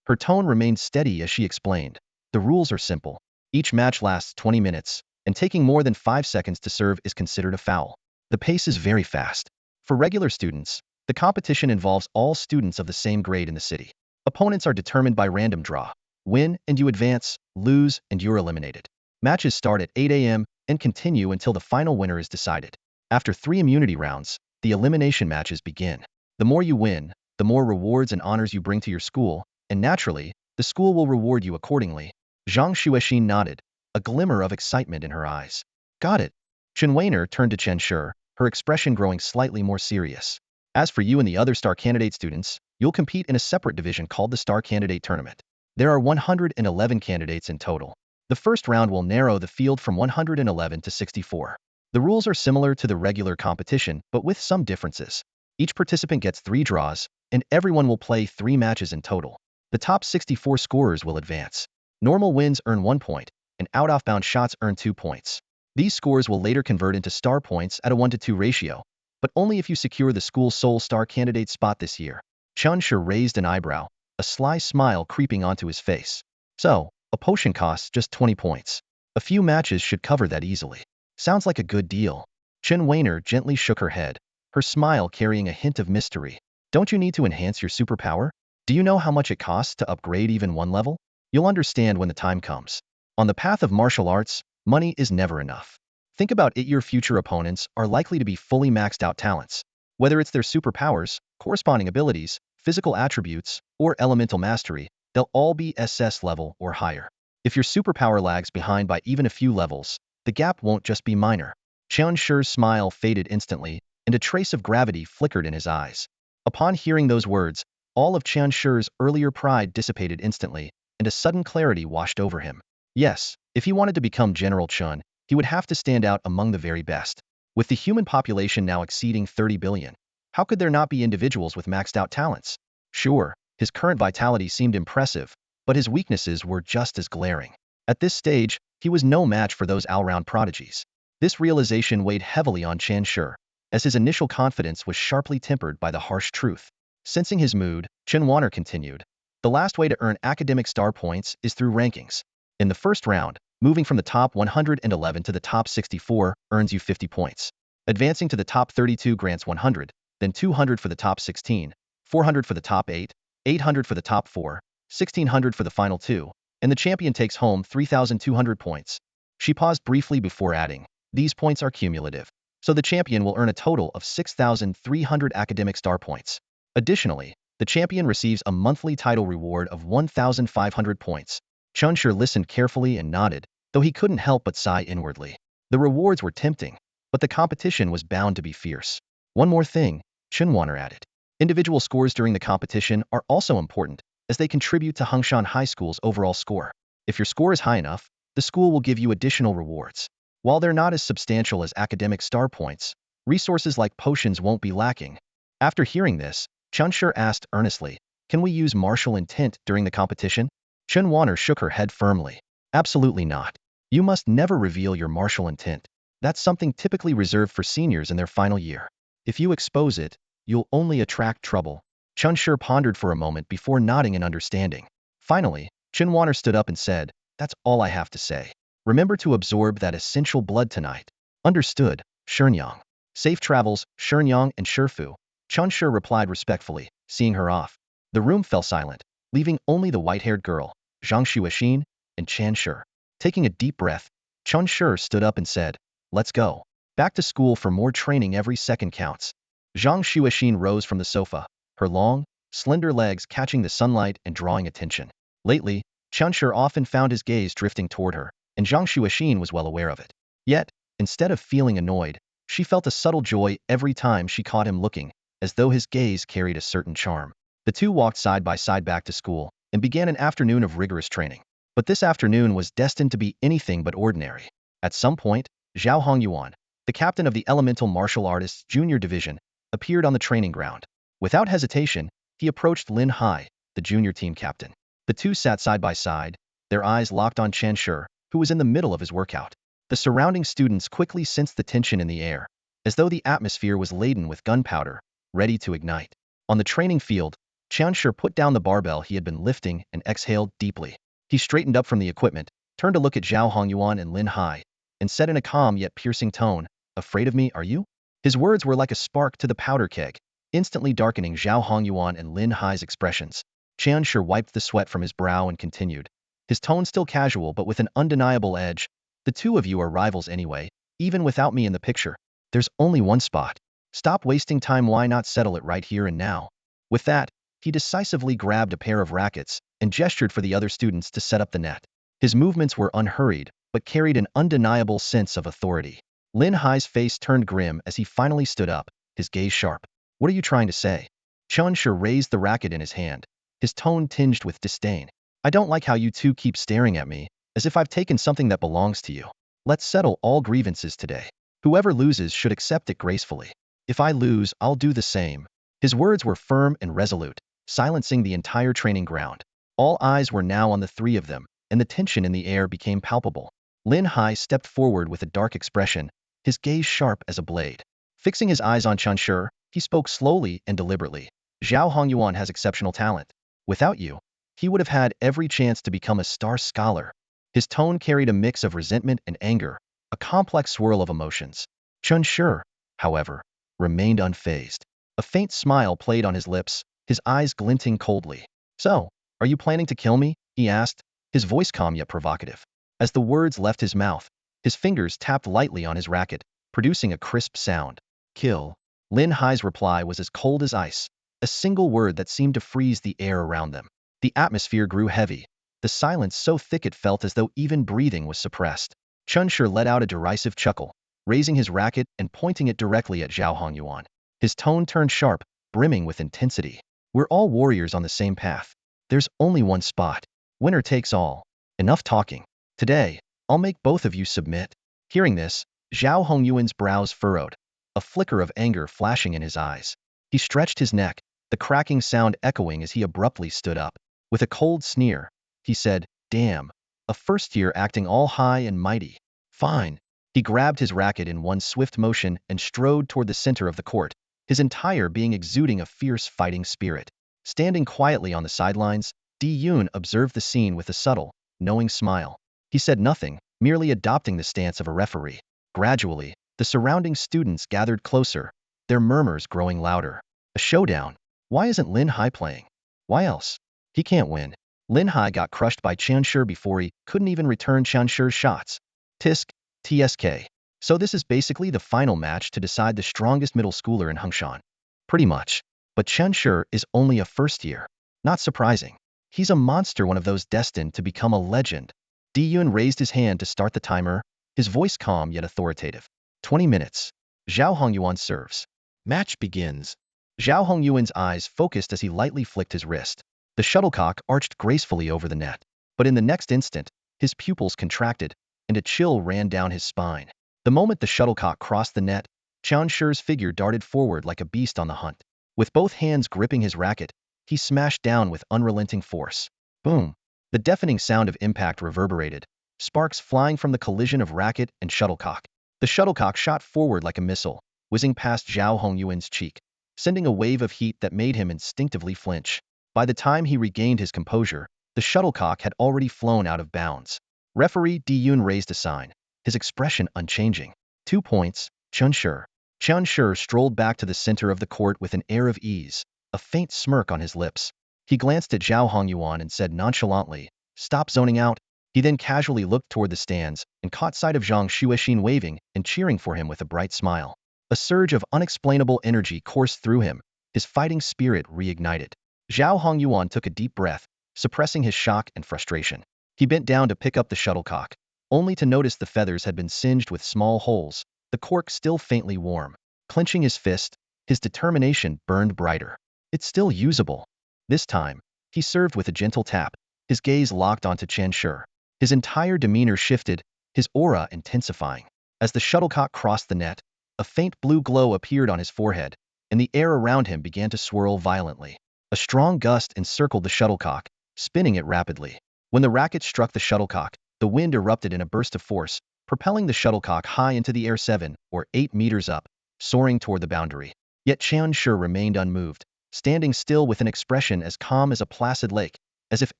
Her tone remained steady as she explained. The rules are simple. Each match lasts 20 minutes, and taking more than 5 seconds to serve is considered a foul. The pace is very fast. For regular students, the competition involves all students of the same grade in the city. Opponents are determined by random draw. Win and you advance, lose and you're eliminated. Matches start at 8 a.m. and continue until the final winner is decided. After 3 immunity rounds, the elimination matches begin. The more you win, the more rewards and honors you bring to your school, and naturally, the school will reward you accordingly. Zhang Xuexin nodded, a glimmer of excitement in her eyes. Got it. Chen Weiner turned to Chen Shi, her expression growing slightly more serious. As for you and the other Star Candidate students, you'll compete in a separate division called the Star Candidate Tournament. There are 111 candidates in total. The first round will narrow the field from 111 to 64. The rules are similar to the regular competition, but with some differences. Each participant gets 3 draws, and everyone will play 3 matches in total. The top 64 scorers will advance. Normal wins earn 1 point, and out-of-bound shots earn 2 points. These scores will later convert into star points at a 1-to-2 ratio, but only if you secure the school's sole star candidate spot this year. Chen Shi raised an eyebrow, a sly smile creeping onto his face. So, a potion costs just 20 points. A few matches should cover that easily. Sounds like a good deal. Chen Weiner gently shook her head, her smile carrying a hint of mystery. Don't you need to enhance your superpower? Do you know how much it costs to upgrade even 1 level? You'll understand when the time comes. On the path of martial arts, money is never enough. Think about it, your future opponents are likely to be fully maxed out talents. Whether it's their superpowers, corresponding abilities, physical attributes, or elemental mastery, they'll all be SS level or higher. If your superpower lags behind by even a few levels, the gap won't just be minor. Qian Shi's smile faded instantly, and a trace of gravity flickered in his eyes. Upon hearing those words, all of Qian Shi's earlier pride dissipated instantly, and a sudden clarity washed over him. Yes, if he wanted to become General Chun, he would have to stand out among the very best. With the human population now exceeding 30 billion, how could there not be individuals with maxed out talents? Sure, his current vitality seemed impressive, but his weaknesses were just as glaring. At this stage, he was no match for those all-round prodigies. This realization weighed heavily on Qian Shi, as his initial confidence was sharply tempered by the harsh truth. Sensing his mood, Chen Weiner continued. The last way to earn academic star points is through rankings. In the first round, moving from the top 111 to the top 64 earns you 50 points. Advancing to the top 32 grants 100, then 200 for the top 16, 400 for the top 8, 800 for the top 4, 1600 for the final 2, and the champion takes home 3,200 points. She paused briefly before adding, these points are cumulative, so the champion will earn a total of 6,300 academic star points. Additionally, the champion receives a monthly title reward of 1,500 points. Chen Shi listened carefully and nodded, though he couldn't help but sigh inwardly. The rewards were tempting, but the competition was bound to be fierce. One more thing, Chen Weiner added. Individual scores during the competition are also important, as they contribute to Hongshan High School's overall score. If your score is high enough, the school will give you additional rewards. While they're not as substantial as academic star points, resources like potions won't be lacking. After hearing this, Chen Shi asked earnestly, Can we use martial intent during the competition? Chen Wanner shook her head firmly. Absolutely not. You must never reveal your martial intent. That's something typically reserved for seniors in their final year. If you expose it, you'll only attract trouble. Chun Shi pondered for a moment before nodding in understanding. Finally, Chen Wanner stood up and said, "That's all I have to say. Remember to absorb that essential blood tonight." Understood, Sherngyang. Safe travels, Sherngyang and Shifu. Chun Shi replied respectfully, seeing her off. The room fell silent, leaving only the white-haired girl, Zhang Xuexin, and Chan Shi. Taking a deep breath, Chun Shi stood up and said, "Let's go. Back to school for more training. Every second counts." Zhang Xuexin rose from the sofa, her long, slender legs catching the sunlight and drawing attention. Lately, Chun Shi often found his gaze drifting toward her, and Zhang Xuexin was well aware of it. Yet, instead of feeling annoyed, she felt a subtle joy every time she caught him looking, as though his gaze carried a certain charm. The two walked side by side back to school and began an afternoon of rigorous training. But this afternoon was destined to be anything but ordinary. At some point, Zhao Hongyuan, the captain of the Elemental Martial Artists Junior Division, appeared on the training ground. Without hesitation, he approached Lin Hai, the junior team captain. The two sat side by side, their eyes locked on Chen Shi, who was in the middle of his workout. The surrounding students quickly sensed the tension in the air, as though the atmosphere was laden with gunpowder, ready to ignite. On the training field, Chen Shi put down the barbell he had been lifting and exhaled deeply. He straightened up from the equipment, turned to look at Zhao Hongyuan and Lin Hai, and said in a calm yet piercing tone, "Afraid of me, are you?" His words were like a spark to the powder keg, instantly darkening Zhao Hongyuan and Lin Hai's expressions. Chen Shi wiped the sweat from his brow and continued, his tone still casual but with an undeniable edge, "The two of you are rivals anyway, even without me in the picture. There's only one spot. Stop wasting time. Why not settle it right here and now?" With that, he decisively grabbed a pair of rackets and gestured for the other students to set up the net. His movements were unhurried, but carried an undeniable sense of authority. Lin Hai's face turned grim as he finally stood up, his gaze sharp. "What are you trying to say?" Chun Shi raised the racket in his hand, his tone tinged with disdain. "I don't like how you two keep staring at me, as if I've taken something that belongs to you. Let's settle all grievances today. Whoever loses should accept it gracefully. If I lose, I'll do the same." His words were firm and resolute, silencing the entire training ground. All eyes were now on the three of them, and the tension in the air became palpable. Lin Hai stepped forward with a dark expression, his gaze sharp as a blade. Fixing his eyes on Chun Shi, he spoke slowly and deliberately. "Zhao Hongyuan has exceptional talent. Without you, he would have had every chance to become a star scholar." His tone carried a mix of resentment and anger, a complex swirl of emotions. Chun Shi, however, remained unfazed. A faint smile played on his lips, his eyes glinting coldly. "So, are you planning to kill me?" he asked, his voice calm yet provocative. As the words left his mouth, his fingers tapped lightly on his racket, producing a crisp sound. "Kill." Lin Hai's reply was as cold as ice, a single word that seemed to freeze the air around them. The atmosphere grew heavy, the silence so thick it felt as though even breathing was suppressed. Chun Shi let out a derisive chuckle, raising his racket and pointing it directly at Zhao Hongyuan. His tone turned sharp, brimming with intensity. "We're all warriors on the same path. There's only one spot. Winner takes all. Enough talking. Today, I'll make both of you submit." Hearing this, Zhao Hongyuan's brows furrowed, a flicker of anger flashing in his eyes. He stretched his neck, the cracking sound echoing as he abruptly stood up. With a cold sneer, he said, "Damn, a first year acting all high and mighty. Fine." He grabbed his racket in one swift motion and strode toward the center of the court, his entire being exuding a fierce fighting spirit. Standing quietly on the sidelines, Di-Yun observed the scene with a subtle, knowing smile. He said nothing, merely adopting the stance of a referee. Gradually, the surrounding students gathered closer, their murmurs growing louder. "A showdown. Why isn't Lin Hai playing? Why else? He can't win." Lin Hai got crushed by Chen Shi before he couldn't even return Chen Shi's shots. Tisk, TSK. So this is basically the final match to decide the strongest middle schooler in Hengshan. Pretty much. But Chen Shi is only a first year. Not surprising. He's a monster, one of those destined to become a legend. Di-Yun raised his hand to start the timer, his voice calm yet authoritative. 20 minutes. Zhao Hongyuan serves. Match begins. Zhao Hongyuan's eyes focused as he lightly flicked his wrist. The shuttlecock arched gracefully over the net. But in the next instant, his pupils contracted, and a chill ran down his spine. The moment the shuttlecock crossed the net, Chen Shi's figure darted forward like a beast on the hunt. With both hands gripping his racket, he smashed down with unrelenting force. Boom! The deafening sound of impact reverberated, sparks flying from the collision of racket and shuttlecock. The shuttlecock shot forward like a missile, whizzing past Zhao Hongyuan's cheek, sending a wave of heat that made him instinctively flinch. By the time he regained his composure, the shuttlecock had already flown out of bounds. Referee Di-Yun raised a sign, his expression unchanging. 2 points, Chun-Shur. Chun-Shur strolled back to the center of the court with an air of ease, a faint smirk on his lips. He glanced at Zhao Hongyuan and said nonchalantly, "Stop zoning out." He then casually looked toward the stands and caught sight of Zhang Xuexin waving and cheering for him with a bright smile. A surge of unexplainable energy coursed through him, his fighting spirit reignited. Zhao Hongyuan took a deep breath, suppressing his shock and frustration. He bent down to pick up the shuttlecock, only to notice the feathers had been singed with small holes, the cork still faintly warm. Clenching his fist, his determination burned brighter. It's still usable. This time, he served with a gentle tap, his gaze locked onto Chun-Shur. His entire demeanor shifted, his aura intensifying. As the shuttlecock crossed the net, a faint blue glow appeared on his forehead, and the air around him began to swirl violently. A strong gust encircled the shuttlecock, spinning it rapidly. When the racket struck the shuttlecock, the wind erupted in a burst of force, propelling the shuttlecock high into the air 7 or 8 meters up, soaring toward the boundary. Yet Chun-Shur remained unmoved, standing still with an expression as calm as a placid lake, as if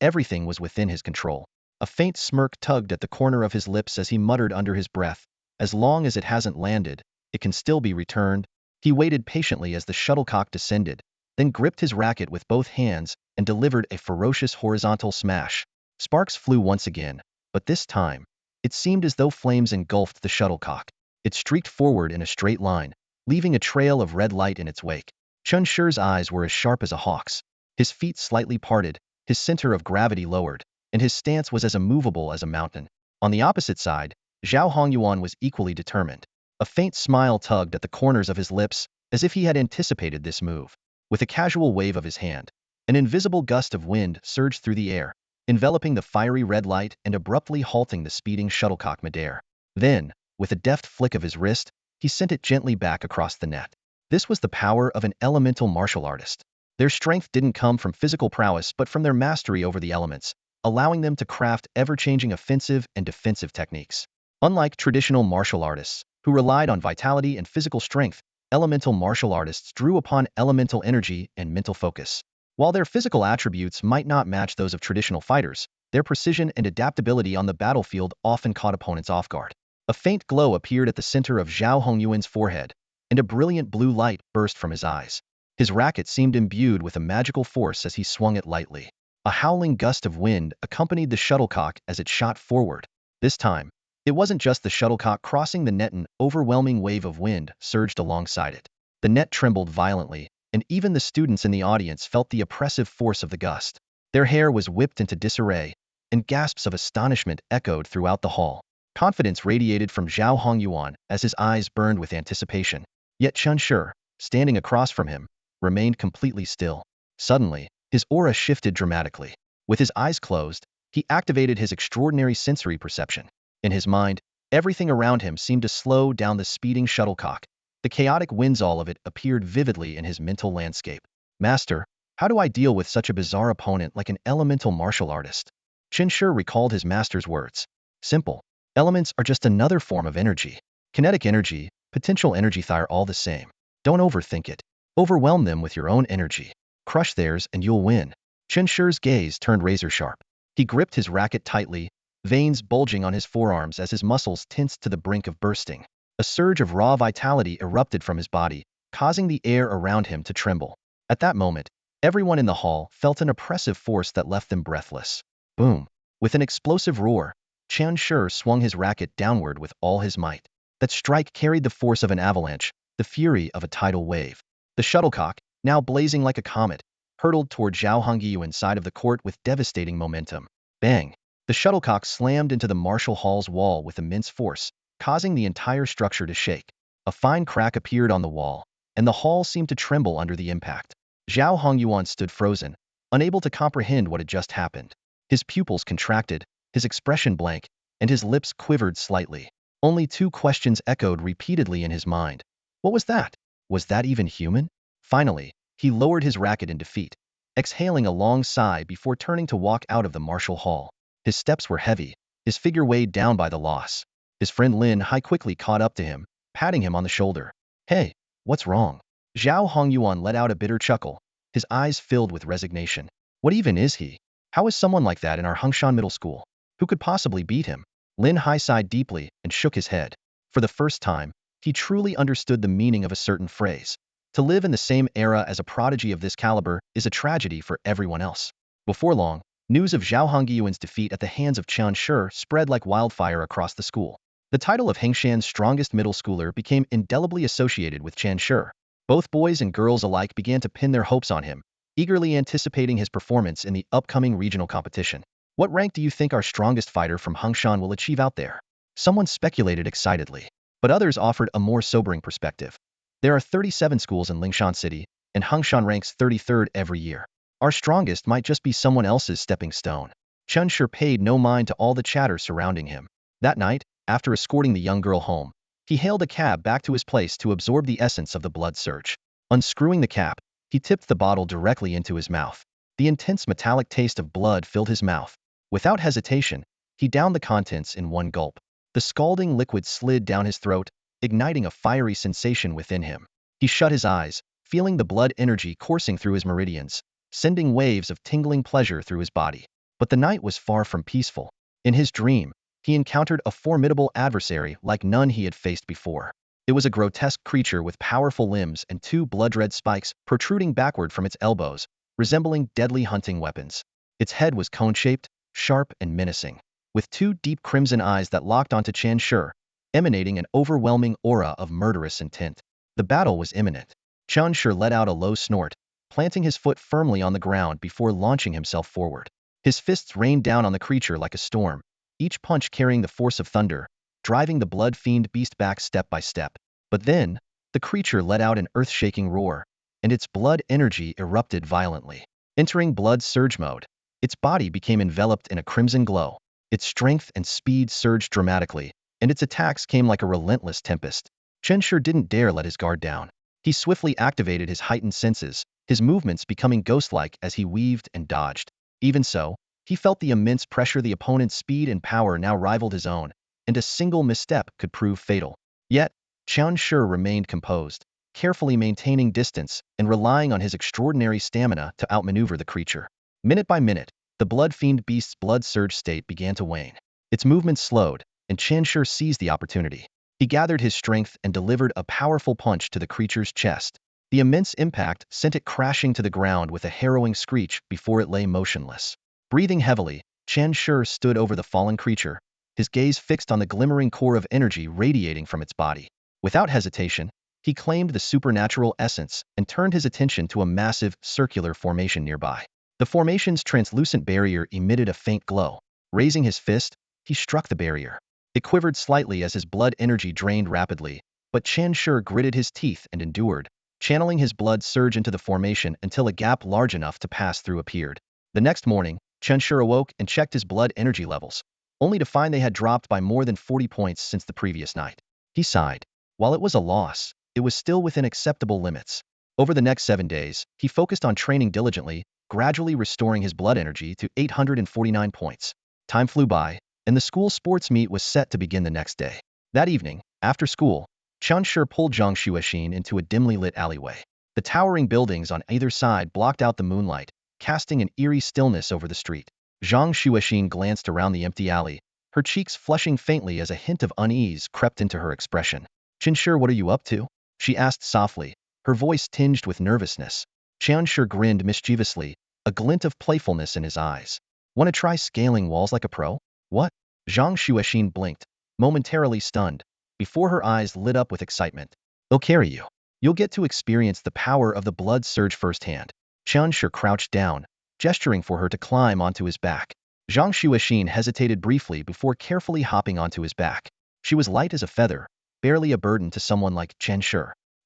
everything was within his control. A faint smirk tugged at the corner of his lips as he muttered under his breath, "As long as it hasn't landed, it can still be returned." He waited patiently as the shuttlecock descended, then gripped his racket with both hands and delivered a ferocious horizontal smash. Sparks flew once again, but this time, it seemed as though flames engulfed the shuttlecock. It streaked forward in a straight line, leaving a trail of red light in its wake. Chun-Shur's eyes were as sharp as a hawk's. His feet slightly parted, his center of gravity lowered, and his stance was as immovable as a mountain. On the opposite side, Zhao Hongyuan was equally determined. A faint smile tugged at the corners of his lips, as if he had anticipated this move. With a casual wave of his hand, an invisible gust of wind surged through the air, enveloping the fiery red light and abruptly halting the speeding shuttlecock midair. Then, with a deft flick of his wrist, he sent it gently back across the net. This was the power of an elemental martial artist. Their strength didn't come from physical prowess but from their mastery over the elements, allowing them to craft ever-changing offensive and defensive techniques. Unlike traditional martial artists, who relied on vitality and physical strength, elemental martial artists drew upon elemental energy and mental focus. While their physical attributes might not match those of traditional fighters, their precision and adaptability on the battlefield often caught opponents off guard. A faint glow appeared at the center of Zhao Hongyuan's forehead, and a brilliant blue light burst from his eyes. His racket seemed imbued with a magical force as he swung it lightly. A howling gust of wind accompanied the shuttlecock as it shot forward. This time, it wasn't just the shuttlecock crossing the net, an overwhelming wave of wind surged alongside it. The net trembled violently, and even the students in the audience felt the oppressive force of the gust. Their hair was whipped into disarray, and gasps of astonishment echoed throughout the hall. Confidence radiated from Zhao Hongyuan as his eyes burned with anticipation. Yet Chun-Shur, standing across from him, remained completely still. Suddenly, his aura shifted dramatically. With his eyes closed, he activated his extraordinary sensory perception. In his mind, everything around him seemed to slow down the speeding shuttlecock. The chaotic winds, all of it, appeared vividly in his mental landscape. "Master, how do I deal with such a bizarre opponent like an elemental martial artist?" Chun-Shur recalled his master's words. "Simple. Elements are just another form of energy. Kinetic energy, potential energy, they're all the same. Don't overthink it. Overwhelm them with your own energy. Crush theirs and you'll win." Chun-Shur's gaze turned razor sharp. He gripped his racket tightly, veins bulging on his forearms as his muscles tensed to the brink of bursting. A surge of raw vitality erupted from his body, causing the air around him to tremble. At that moment, everyone in the hall felt an oppressive force that left them breathless. Boom! With an explosive roar, Chun-Shur swung his racket downward with all his might. That strike carried the force of an avalanche, the fury of a tidal wave. The shuttlecock, now blazing like a comet, hurtled toward Zhao Hongyuan's side of the court with devastating momentum. Bang! The shuttlecock slammed into the martial hall's wall with immense force, causing the entire structure to shake. A fine crack appeared on the wall, and the hall seemed to tremble under the impact. Zhao Hongyuan stood frozen, unable to comprehend what had just happened. His pupils contracted, his expression blank, and his lips quivered slightly. Only two questions echoed repeatedly in his mind. What was that? Was that even human? Finally, he lowered his racket in defeat. exhaling a long sigh before turning to walk out of the martial hall. His steps were heavy, his figure weighed down by the loss. His friend Lin Hai quickly caught up to him, patting him on the shoulder. Hey, what's wrong? Zhao Hongyuan let out a bitter chuckle, his eyes filled with resignation. What even is he? How is someone like that in our Hengshan middle school? Who could possibly beat him? Lin Hai sighed deeply and shook his head. For the first time, he truly understood the meaning of a certain phrase. To live in the same era as a prodigy of this caliber is a tragedy for everyone else. Before long, news of Zhao Hongyuan's defeat at the hands of Qian Shi spread like wildfire across the school. The title of Hengshan's strongest middle schooler became indelibly associated with Qian Shi. Both boys and girls alike began to pin their hopes on him, eagerly anticipating his performance in the upcoming regional competition. What rank do you think our strongest fighter from Hengshan will achieve out there? Someone speculated excitedly, but others offered a more sobering perspective. There are 37 schools in Lingshan City, and Hengshan ranks 33rd every year. Our strongest might just be someone else's stepping stone. Chen Shi paid no mind to all the chatter surrounding him. That night, after escorting the young girl home, he hailed a cab back to his place to absorb the essence of the blood surge. Unscrewing the cap, he tipped the bottle directly into his mouth. The intense metallic taste of blood filled his mouth. Without hesitation, he downed the contents in one gulp. The scalding liquid slid down his throat, igniting a fiery sensation within him. He shut his eyes, feeling the blood energy coursing through his meridians, sending waves of tingling pleasure through his body. But the night was far from peaceful. In his dream, he encountered a formidable adversary like none he had faced before. It was a grotesque creature with powerful limbs and two blood-red spikes protruding backward from its elbows, resembling deadly hunting weapons. Its head was cone-shaped, sharp and menacing, with two deep crimson eyes that locked onto Qian Shi, emanating an overwhelming aura of murderous intent. The battle was imminent. Qian Shi let out a low snort, planting his foot firmly on the ground before launching himself forward. His fists rained down on the creature like a storm, each punch carrying the force of thunder, driving the blood-fiend beast back step by step. But then, the creature let out an earth-shaking roar, and its blood energy erupted violently. Entering blood surge mode, its body became enveloped in a crimson glow. Its strength and speed surged dramatically, and its attacks came like a relentless tempest. Chen Shi didn't dare let his guard down. He swiftly activated his heightened senses, his movements becoming ghost-like as he weaved and dodged. Even so, he felt the immense pressure. The opponent's speed and power now rivaled his own, and a single misstep could prove fatal. Yet, Qian Shi remained composed, carefully maintaining distance and relying on his extraordinary stamina to outmaneuver the creature. Minute by minute, the blood-fiend beast's blood surge state began to wane. Its movements slowed, and Qian Shi seized the opportunity. He gathered his strength and delivered a powerful punch to the creature's chest. The immense impact sent it crashing to the ground with a harrowing screech before it lay motionless. Breathing heavily, Qian Shi stood over the fallen creature, his gaze fixed on the glimmering core of energy radiating from its body. Without hesitation, he claimed the supernatural essence and turned his attention to a massive, circular formation nearby. The formation's translucent barrier emitted a faint glow. Raising his fist, he struck the barrier. It quivered slightly as his blood energy drained rapidly, but Qian Shi gritted his teeth and endured, channeling his blood surge into the formation until a gap large enough to pass through appeared. The next morning, Qian Shi awoke and checked his blood energy levels, only to find they had dropped by more than 40 points since the previous night. He sighed. While it was a loss, it was still within acceptable limits. Over the next 7 days, he focused on training diligently, gradually restoring his blood energy to 849 points. Time flew by, and the school sports meet was set to begin the next day. That evening, after school, Qian Shi pulled Zhang Xuexin into a dimly lit alleyway. The towering buildings on either side blocked out the moonlight, casting an eerie stillness over the street. Zhang Xuexin glanced around the empty alley, her cheeks flushing faintly as a hint of unease crept into her expression. "Qian Shi, what are you up to?" she asked softly, her voice tinged with nervousness. Qian Shi grinned mischievously, a glint of playfulness in his eyes. "Want to try scaling walls like a pro?" "What?" Zhang Xuexin blinked, momentarily stunned, before her eyes lit up with excitement. "I'll carry you. You'll get to experience the power of the blood surge firsthand." Qian Shi crouched down, gesturing for her to climb onto his back. Zhang Xuexin hesitated briefly before carefully hopping onto his back. She was light as a feather, barely a burden to someone like Qian Shi.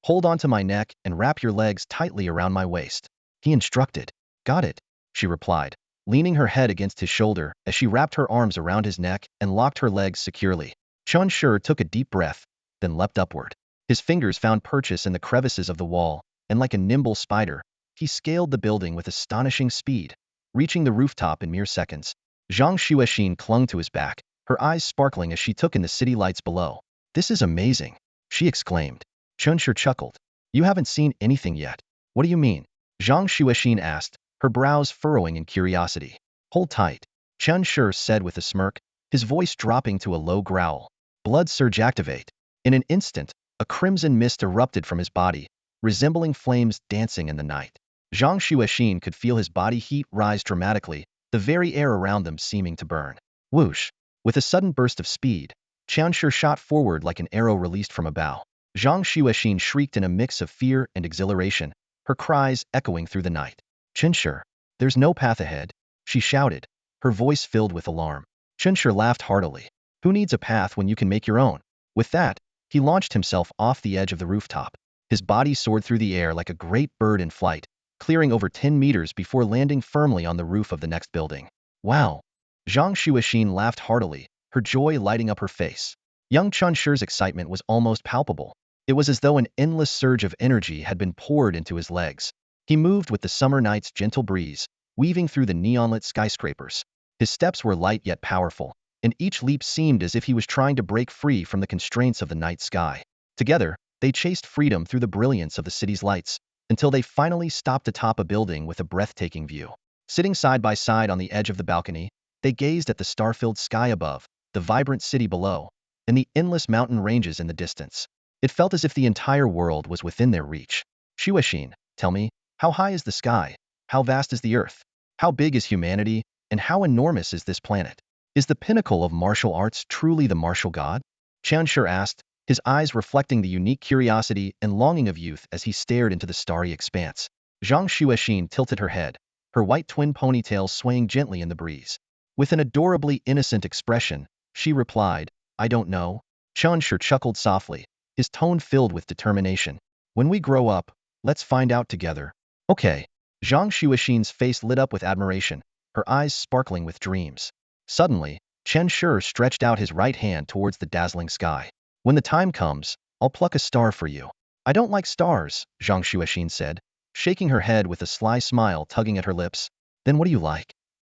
"Hold onto my neck and wrap your legs tightly around my waist," he instructed. "Got it," she replied, leaning her head against his shoulder as she wrapped her arms around his neck and locked her legs securely. Qian Shi took a deep breath, then leapt upward. His fingers found purchase in the crevices of the wall, and like a nimble spider, he scaled the building with astonishing speed, reaching the rooftop in mere seconds. Zhang Xuexin clung to his back, her eyes sparkling as she took in the city lights below. "This is amazing," she exclaimed. Chunshi chuckled. "You haven't seen anything yet." "What do you mean?" Zhang Xuexin asked, her brows furrowing in curiosity. "Hold tight," Chunshi said with a smirk, his voice dropping to a low growl. Blood surge activate. In an instant, a crimson mist erupted from his body, resembling flames dancing in the night. Zhang Xuexin could feel his body heat rise dramatically, the very air around them seeming to burn. Whoosh! With a sudden burst of speed, Chunshi shot forward like an arrow released from a bow. Zhang Xuexin shrieked in a mix of fear and exhilaration, her cries echoing through the night. "Chunshi, there's no path ahead," she shouted, her voice filled with alarm. Chunshi laughed heartily. "Who needs a path when you can make your own?" With that, he launched himself off the edge of the rooftop. His body soared through the air like a great bird in flight, clearing over 10 meters before landing firmly on the roof of the next building. "Wow!" Zhang Xuexin laughed heartily, her joy lighting up her face. Young Chunshi's excitement was almost palpable. It was as though an endless surge of energy had been poured into his legs. He moved with the summer night's gentle breeze, weaving through the neon-lit skyscrapers. His steps were light yet powerful, and each leap seemed as if he was trying to break free from the constraints of the night sky. Together, they chased freedom through the brilliance of the city's lights, until they finally stopped atop a building with a breathtaking view. Sitting side by side on the edge of the balcony, they gazed at the star-filled sky above, the vibrant city below, and the endless mountain ranges in the distance. It felt as if the entire world was within their reach. "Xuexin, tell me, how high is the sky? How vast is the earth? How big is humanity? And how enormous is this planet? Is the pinnacle of martial arts truly the martial god?" Chunshi asked, his eyes reflecting the unique curiosity and longing of youth as he stared into the starry expanse. Zhang Xuexin tilted her head, her white twin ponytails swaying gently in the breeze. With an adorably innocent expression, she replied, "I don't know." Chunshi chuckled softly, his tone filled with determination. "When we grow up, let's find out together." "Okay." Zhang Xuexin's face lit up with admiration, her eyes sparkling with dreams. Suddenly, Chunshi stretched out his right hand towards the dazzling sky. "When the time comes, I'll pluck a star for you." "I don't like stars," Zhang Xuexin said, shaking her head with a sly smile tugging at her lips. "Then what do you like?"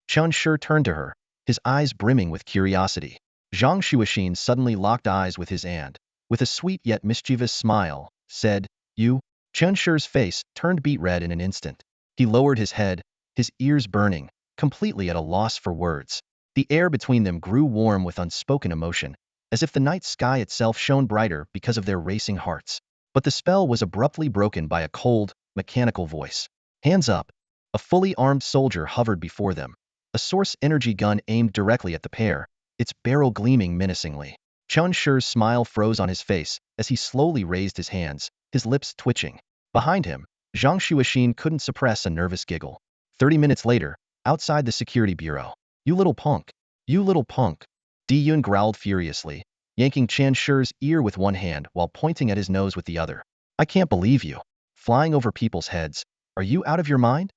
Chunshi turned to her, his eyes brimming with curiosity. Zhang Xuexin suddenly locked eyes with his and, with a sweet yet mischievous smile, said, "You?" Chunshi's face turned beet red in an instant. He lowered his head, his ears burning, completely at a loss for words. The air between them grew warm with unspoken emotion, as if the night sky itself shone brighter because of their racing hearts. But the spell was abruptly broken by a cold, mechanical voice. "Hands up!" A fully armed soldier hovered before them, a source energy gun aimed directly at the pair, its barrel gleaming menacingly. Chunshi's smile froze on his face as he slowly raised his hands, his lips twitching. Behind him, Zhang Xuexin couldn't suppress a nervous giggle. 30 minutes later, outside the security bureau. "You little punk! You little punk!" Diyun growled furiously, yanking Chunshi's ear with one hand while pointing at his nose with the other. "I can't believe you. Flying over people's heads. Are you out of your mind?"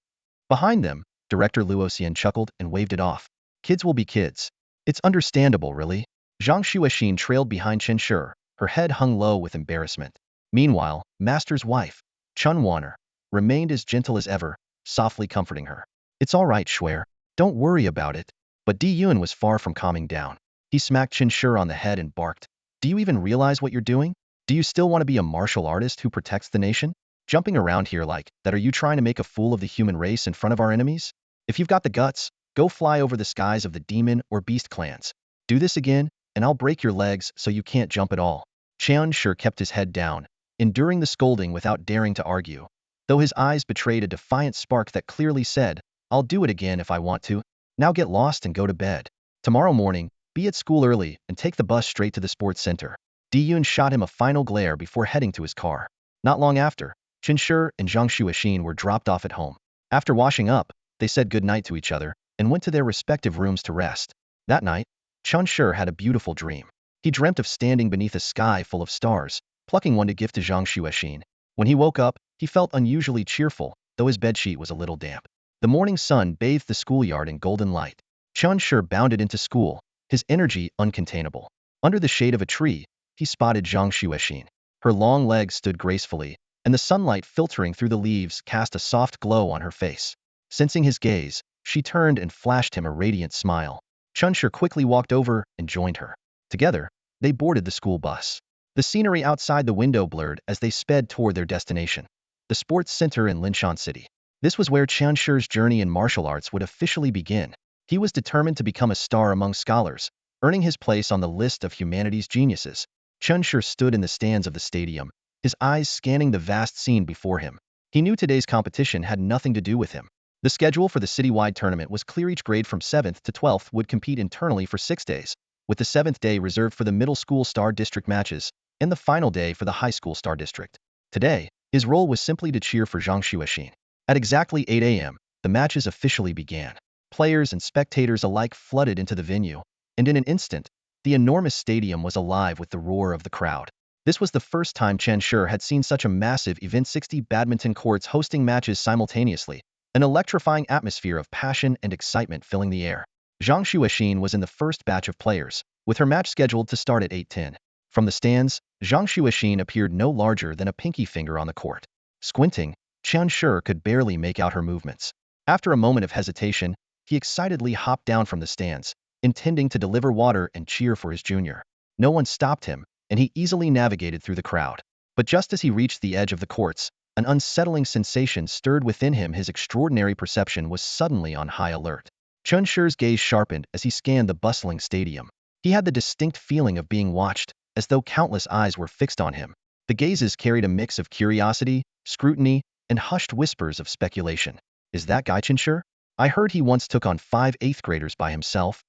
Behind them, Director Luocian chuckled and waved it off. "Kids will be kids. It's understandable, really." Zhang Xuexin trailed behind Chunshi, her head hung low with embarrassment. Meanwhile, Master's wife, Chun Wanner, remained as gentle as ever, softly comforting her. "It's all right, Shuer. Don't worry about it." But Di Yun was far from calming down. He smacked Chunshi on the head and barked, "Do you even realize what you're doing? Do you still want to be a martial artist who protects the nation? Jumping around here like that, are you trying to make a fool of the human race in front of our enemies? If you've got the guts, go fly over the skies of the demon or beast clans. Do this again, and I'll break your legs so you can't jump at all." Chunshi kept his head down, enduring the scolding without daring to argue, though his eyes betrayed a defiant spark that clearly said, "I'll do it again if I want to. Now get lost and go to bed. Tomorrow morning, be at school early and take the bus straight to the sports center." Diyun shot him a final glare before heading to his car. Not long after, Chunshi and Zhang Xuexin were dropped off at home. After washing up, they said goodnight to each other and went to their respective rooms to rest. That night, Chunshi had a beautiful dream. He dreamt of standing beneath a sky full of stars, plucking one to give to Zhang Xuexin. When he woke up, he felt unusually cheerful, though his bedsheet was a little damp. The morning sun bathed the schoolyard in golden light. Chunshi bounded into school, his energy uncontainable. Under the shade of a tree, he spotted Zhang Xuexin. Her long legs stood gracefully, and the sunlight filtering through the leaves cast a soft glow on her face. Sensing his gaze, she turned and flashed him a radiant smile. Chunshur quickly walked over and joined her. Together, they boarded the school bus. The scenery outside the window blurred as they sped toward their destination, the sports center in Linshan City. This was where Chunshur's journey in martial arts would officially begin. He was determined to become a star among scholars, earning his place on the list of humanity's geniuses. Chunshur stood in the stands of the stadium, his eyes scanning the vast scene before him. He knew today's competition had nothing to do with him. The schedule for the citywide tournament was clear. Each grade from 7th to 12th would compete internally for 6 days, with the 7th day reserved for the middle school star district matches, and the final day for the high school star district. Today, his role was simply to cheer for Zhang Xuexin. At exactly 8 a.m., the matches officially began. Players and spectators alike flooded into the venue, and in an instant, the enormous stadium was alive with the roar of the crowd. This was the first time Chunshur had seen such a massive event, 60 badminton courts hosting matches simultaneously, an electrifying atmosphere of passion and excitement filling the air. Zhang Xuexin was in the first batch of players, with her match scheduled to start at 8:10. From the stands, Zhang Xuexin appeared no larger than a pinky finger on the court. Squinting, Chunshur could barely make out her movements. After a moment of hesitation, he excitedly hopped down from the stands, intending to deliver water and cheer for his junior. No one stopped him, and he easily navigated through the crowd. But just as he reached the edge of the courts, an unsettling sensation stirred within him. His extraordinary perception was suddenly on high alert. Chunshur's gaze sharpened as he scanned the bustling stadium. He had the distinct feeling of being watched, as though countless eyes were fixed on him. The gazes carried a mix of curiosity, scrutiny, and hushed whispers of speculation. Is that guy Chunshur? I heard he once took on 5 8th graders by himself.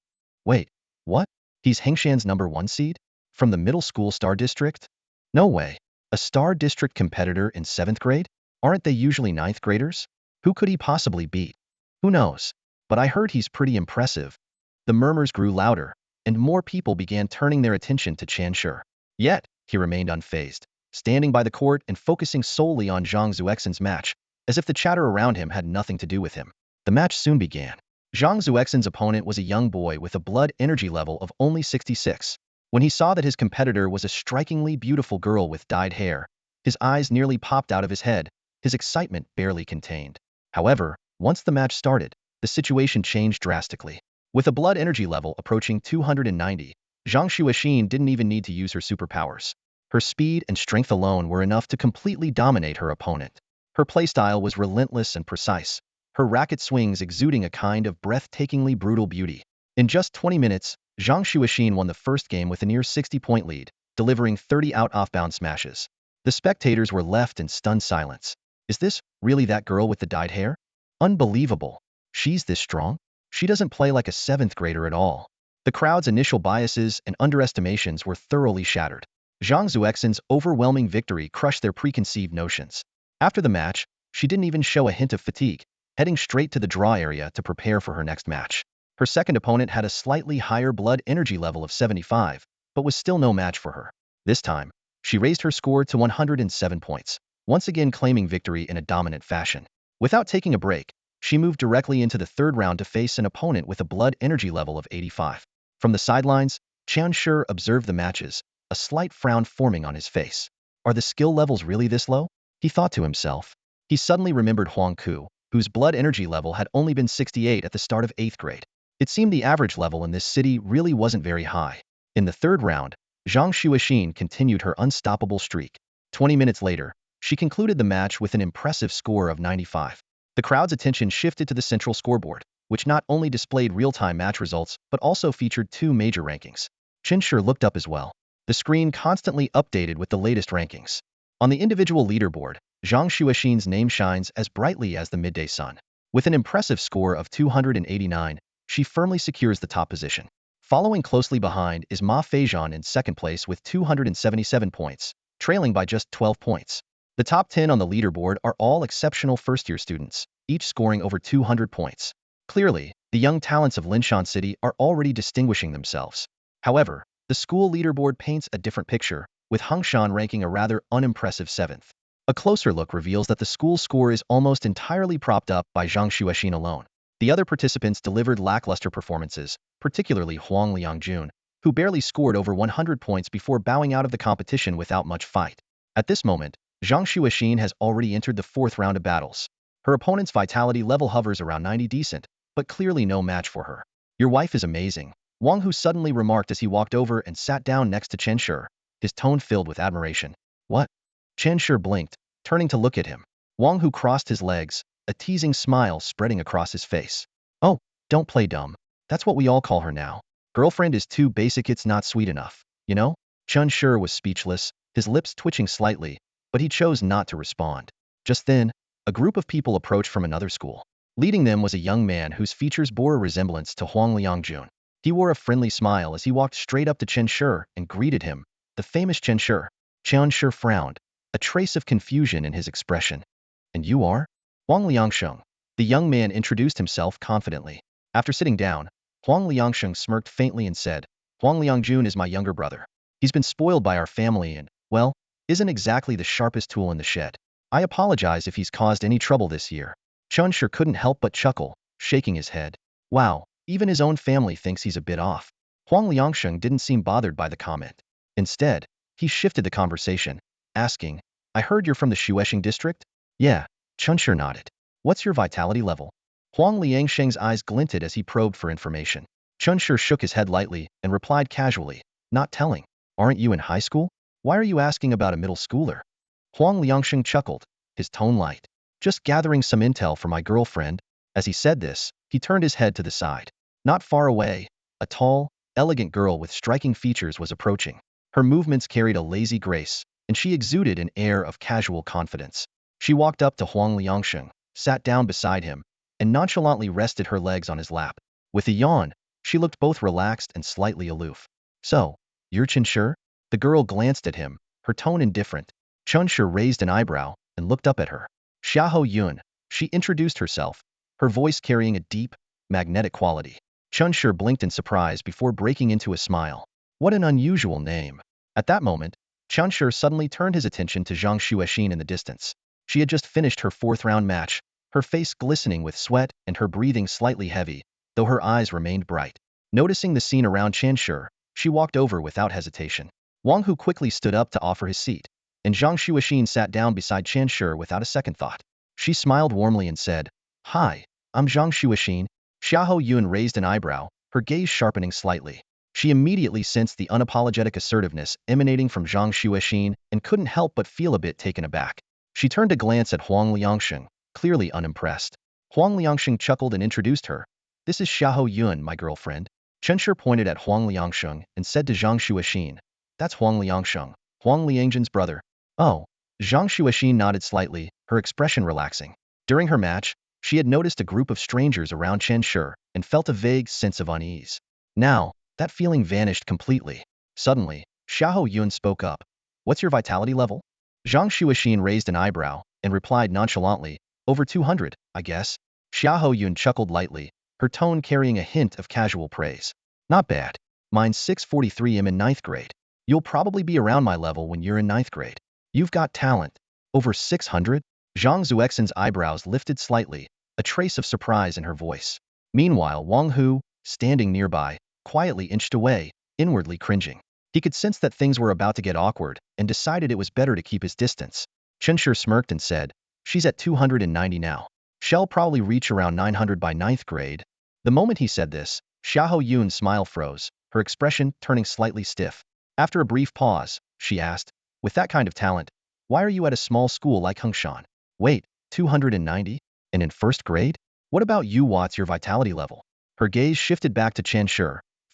Wait, what? He's Hengshan's #1 seed? From the middle school star district? No way. A star district competitor in 7th grade? Aren't they usually 9th graders? Who could he possibly beat? Who knows? But I heard he's pretty impressive. The murmurs grew louder, and more people began turning their attention to Chunshur. Yet, he remained unfazed, standing by the court and focusing solely on Zhang Xuexin's match, as if the chatter around him had nothing to do with him. The match soon began. Zhang Xuexin's opponent was a young boy with a blood energy level of only 66. When he saw that his competitor was a strikingly beautiful girl with dyed hair, his eyes nearly popped out of his head, his excitement barely contained. However, once the match started, the situation changed drastically. With a blood energy level approaching 290, Zhang Xuexin didn't even need to use her superpowers. Her speed and strength alone were enough to completely dominate her opponent. Her playstyle was relentless and precise, her racket swings exuding a kind of breathtakingly brutal beauty. In just 20 minutes, Zhang Xuexin won the first game with a near 60-point lead, delivering 30 off-bound smashes. The spectators were left in stunned silence. Is this really that girl with the dyed hair? Unbelievable. She's this strong? She doesn't play like a 7th grader at all. The crowd's initial biases and underestimations were thoroughly shattered. Zhang Xuexin's overwhelming victory crushed their preconceived notions. After the match, she didn't even show a hint of fatigue, heading straight to the draw area to prepare for her next match. Her second opponent had a slightly higher blood energy level of 75, but was still no match for her. This time, she raised her score to 107 points, once again claiming victory in a dominant fashion. Without taking a break, she moved directly into the third round to face an opponent with a blood energy level of 85. From the sidelines, Chunshur observed the matches, a slight frown forming on his face. Are the skill levels really this low? He thought to himself. He suddenly remembered Huang Ku, whose blood energy level had only been 68 at the start of 8th grade. It seemed the average level in this city really wasn't very high. In the third round, Zhang Xuexin continued her unstoppable streak. 20 minutes later, she concluded the match with an impressive score of 95. The crowd's attention shifted to the central scoreboard, which not only displayed real-time match results but also featured 2 major rankings. Chunshur looked up as well. The screen constantly updated with the latest rankings. On the individual leaderboard, Zhang Xuexin's name shines as brightly as the midday sun. With an impressive score of 289, she firmly secures the top position. Following closely behind is Ma Feijian in second place with 277 points, trailing by just 12 points. The top 10 on the leaderboard are all exceptional first-year students, each scoring over 200 points. Clearly, the young talents of Linshan City are already distinguishing themselves. However, the school leaderboard paints a different picture, with Hengshan ranking a rather unimpressive 7th. A closer look reveals that the school's score is almost entirely propped up by Zhang Xuexin alone. The other participants delivered lackluster performances, particularly Huang Liangjun, who barely scored over 100 points before bowing out of the competition without much fight. At this moment, Zhang Xuexin has already entered the fourth round of battles. Her opponent's vitality level hovers around 90 decent, but clearly no match for her. Your wife is amazing, Wang Hu suddenly remarked as he walked over and sat down next to Chen Shi, his tone filled with admiration. What? Chen Shi blinked, turning to look at him. Wang Hu crossed his legs, a teasing smile spreading across his face. Oh, don't play dumb. That's what we all call her now. Girlfriend is too basic, it's not sweet enough, you know? Chen Shi was speechless, his lips twitching slightly, but he chose not to respond. Just then, a group of people approached from another school. Leading them was a young man whose features bore a resemblance to Huang Liangjun. He wore a friendly smile as he walked straight up to Chen Shi and greeted him, the famous Chen Shi. Chen Shi frowned, a trace of confusion in his expression. And you are? Huang Liangsheng. The young man introduced himself confidently. After sitting down, Huang Liangsheng smirked faintly and said, Huang Liangjun is my younger brother. He's been spoiled by our family and, well, isn't exactly the sharpest tool in the shed. I apologize if he's caused any trouble this year. Chen Shi couldn't help but chuckle, shaking his head. Wow, even his own family thinks he's a bit off. Huang Liangsheng didn't seem bothered by the comment. Instead, he shifted the conversation, asking, I heard you're from the Xuexing district? Yeah, Chen Shi nodded. What's your vitality level? Huang Liangsheng's eyes glinted as he probed for information. Chen Shi shook his head lightly and replied casually, not telling. Aren't you in high school? Why are you asking about a middle schooler? Huang Liangsheng chuckled, his tone light. Just gathering some intel for my girlfriend. As he said this, he turned his head to the side. Not far away, a tall, elegant girl with striking features was approaching. Her movements carried a lazy grace, and she exuded an air of casual confidence. She walked up to Huang Liangsheng, sat down beside him, and nonchalantly rested her legs on his lap. With a yawn, she looked both relaxed and slightly aloof. So, you're Chen Shi? The girl glanced at him, her tone indifferent. Chen Shi raised an eyebrow and looked up at her. Xiahou Yun, she introduced herself, her voice carrying a deep, magnetic quality. Chen Shi blinked in surprise before breaking into a smile. What an unusual name. At that moment, Chen Shi suddenly turned his attention to Zhang Xuexin in the distance. She had just finished her fourth-round match, her face glistening with sweat and her breathing slightly heavy, though her eyes remained bright. Noticing the scene around Chen Shi, she walked over without hesitation. Wang Hu quickly stood up to offer his seat, and Zhang Xuexin sat down beside Chen Shi without a second thought. She smiled warmly and said, Hi, I'm Zhang Xuexin. Xiahou Yun raised an eyebrow, her gaze sharpening slightly. She immediately sensed the unapologetic assertiveness emanating from Zhang Xuexin and couldn't help but feel a bit taken aback. She turned to glance at Huang Liangsheng, clearly unimpressed. Huang Liangsheng chuckled and introduced her. This is Xiahou Yun, my girlfriend. Chen Shi pointed at Huang Liangsheng and said to Zhang Xuexin, That's Huang Liangsheng, Huang Liangjun's brother. Oh. Zhang Xuexin nodded slightly, her expression relaxing. During her match, she had noticed a group of strangers around Chen Shi and felt a vague sense of unease. Now, that feeling vanished completely. Suddenly, Xiahou Yun spoke up. What's your vitality level? Zhang Xuexin raised an eyebrow and replied nonchalantly, Over 200, I guess. Xiahou Yun chuckled lightly, her tone carrying a hint of casual praise. Not bad. Mine's 643. I'm in 9th grade. You'll probably be around my level when you're in 9th grade. You've got talent. Over 600? Zhang Zuexin's eyebrows lifted slightly, a trace of surprise in her voice. Meanwhile, Wang Hu, standing nearby, quietly inched away, inwardly cringing. He could sense that things were about to get awkward and decided it was better to keep his distance. Chen Shi smirked and said, She's at 290 now. She'll probably reach around 900 by 9th grade. The moment he said this, Xiahou Yun's smile froze, her expression turning slightly stiff. After a brief pause, she asked, With that kind of talent, why are you at a small school like Hengshan? Wait, 290? And in 1st grade? What about you? What's your vitality level? Her gaze shifted back to Chen Shi,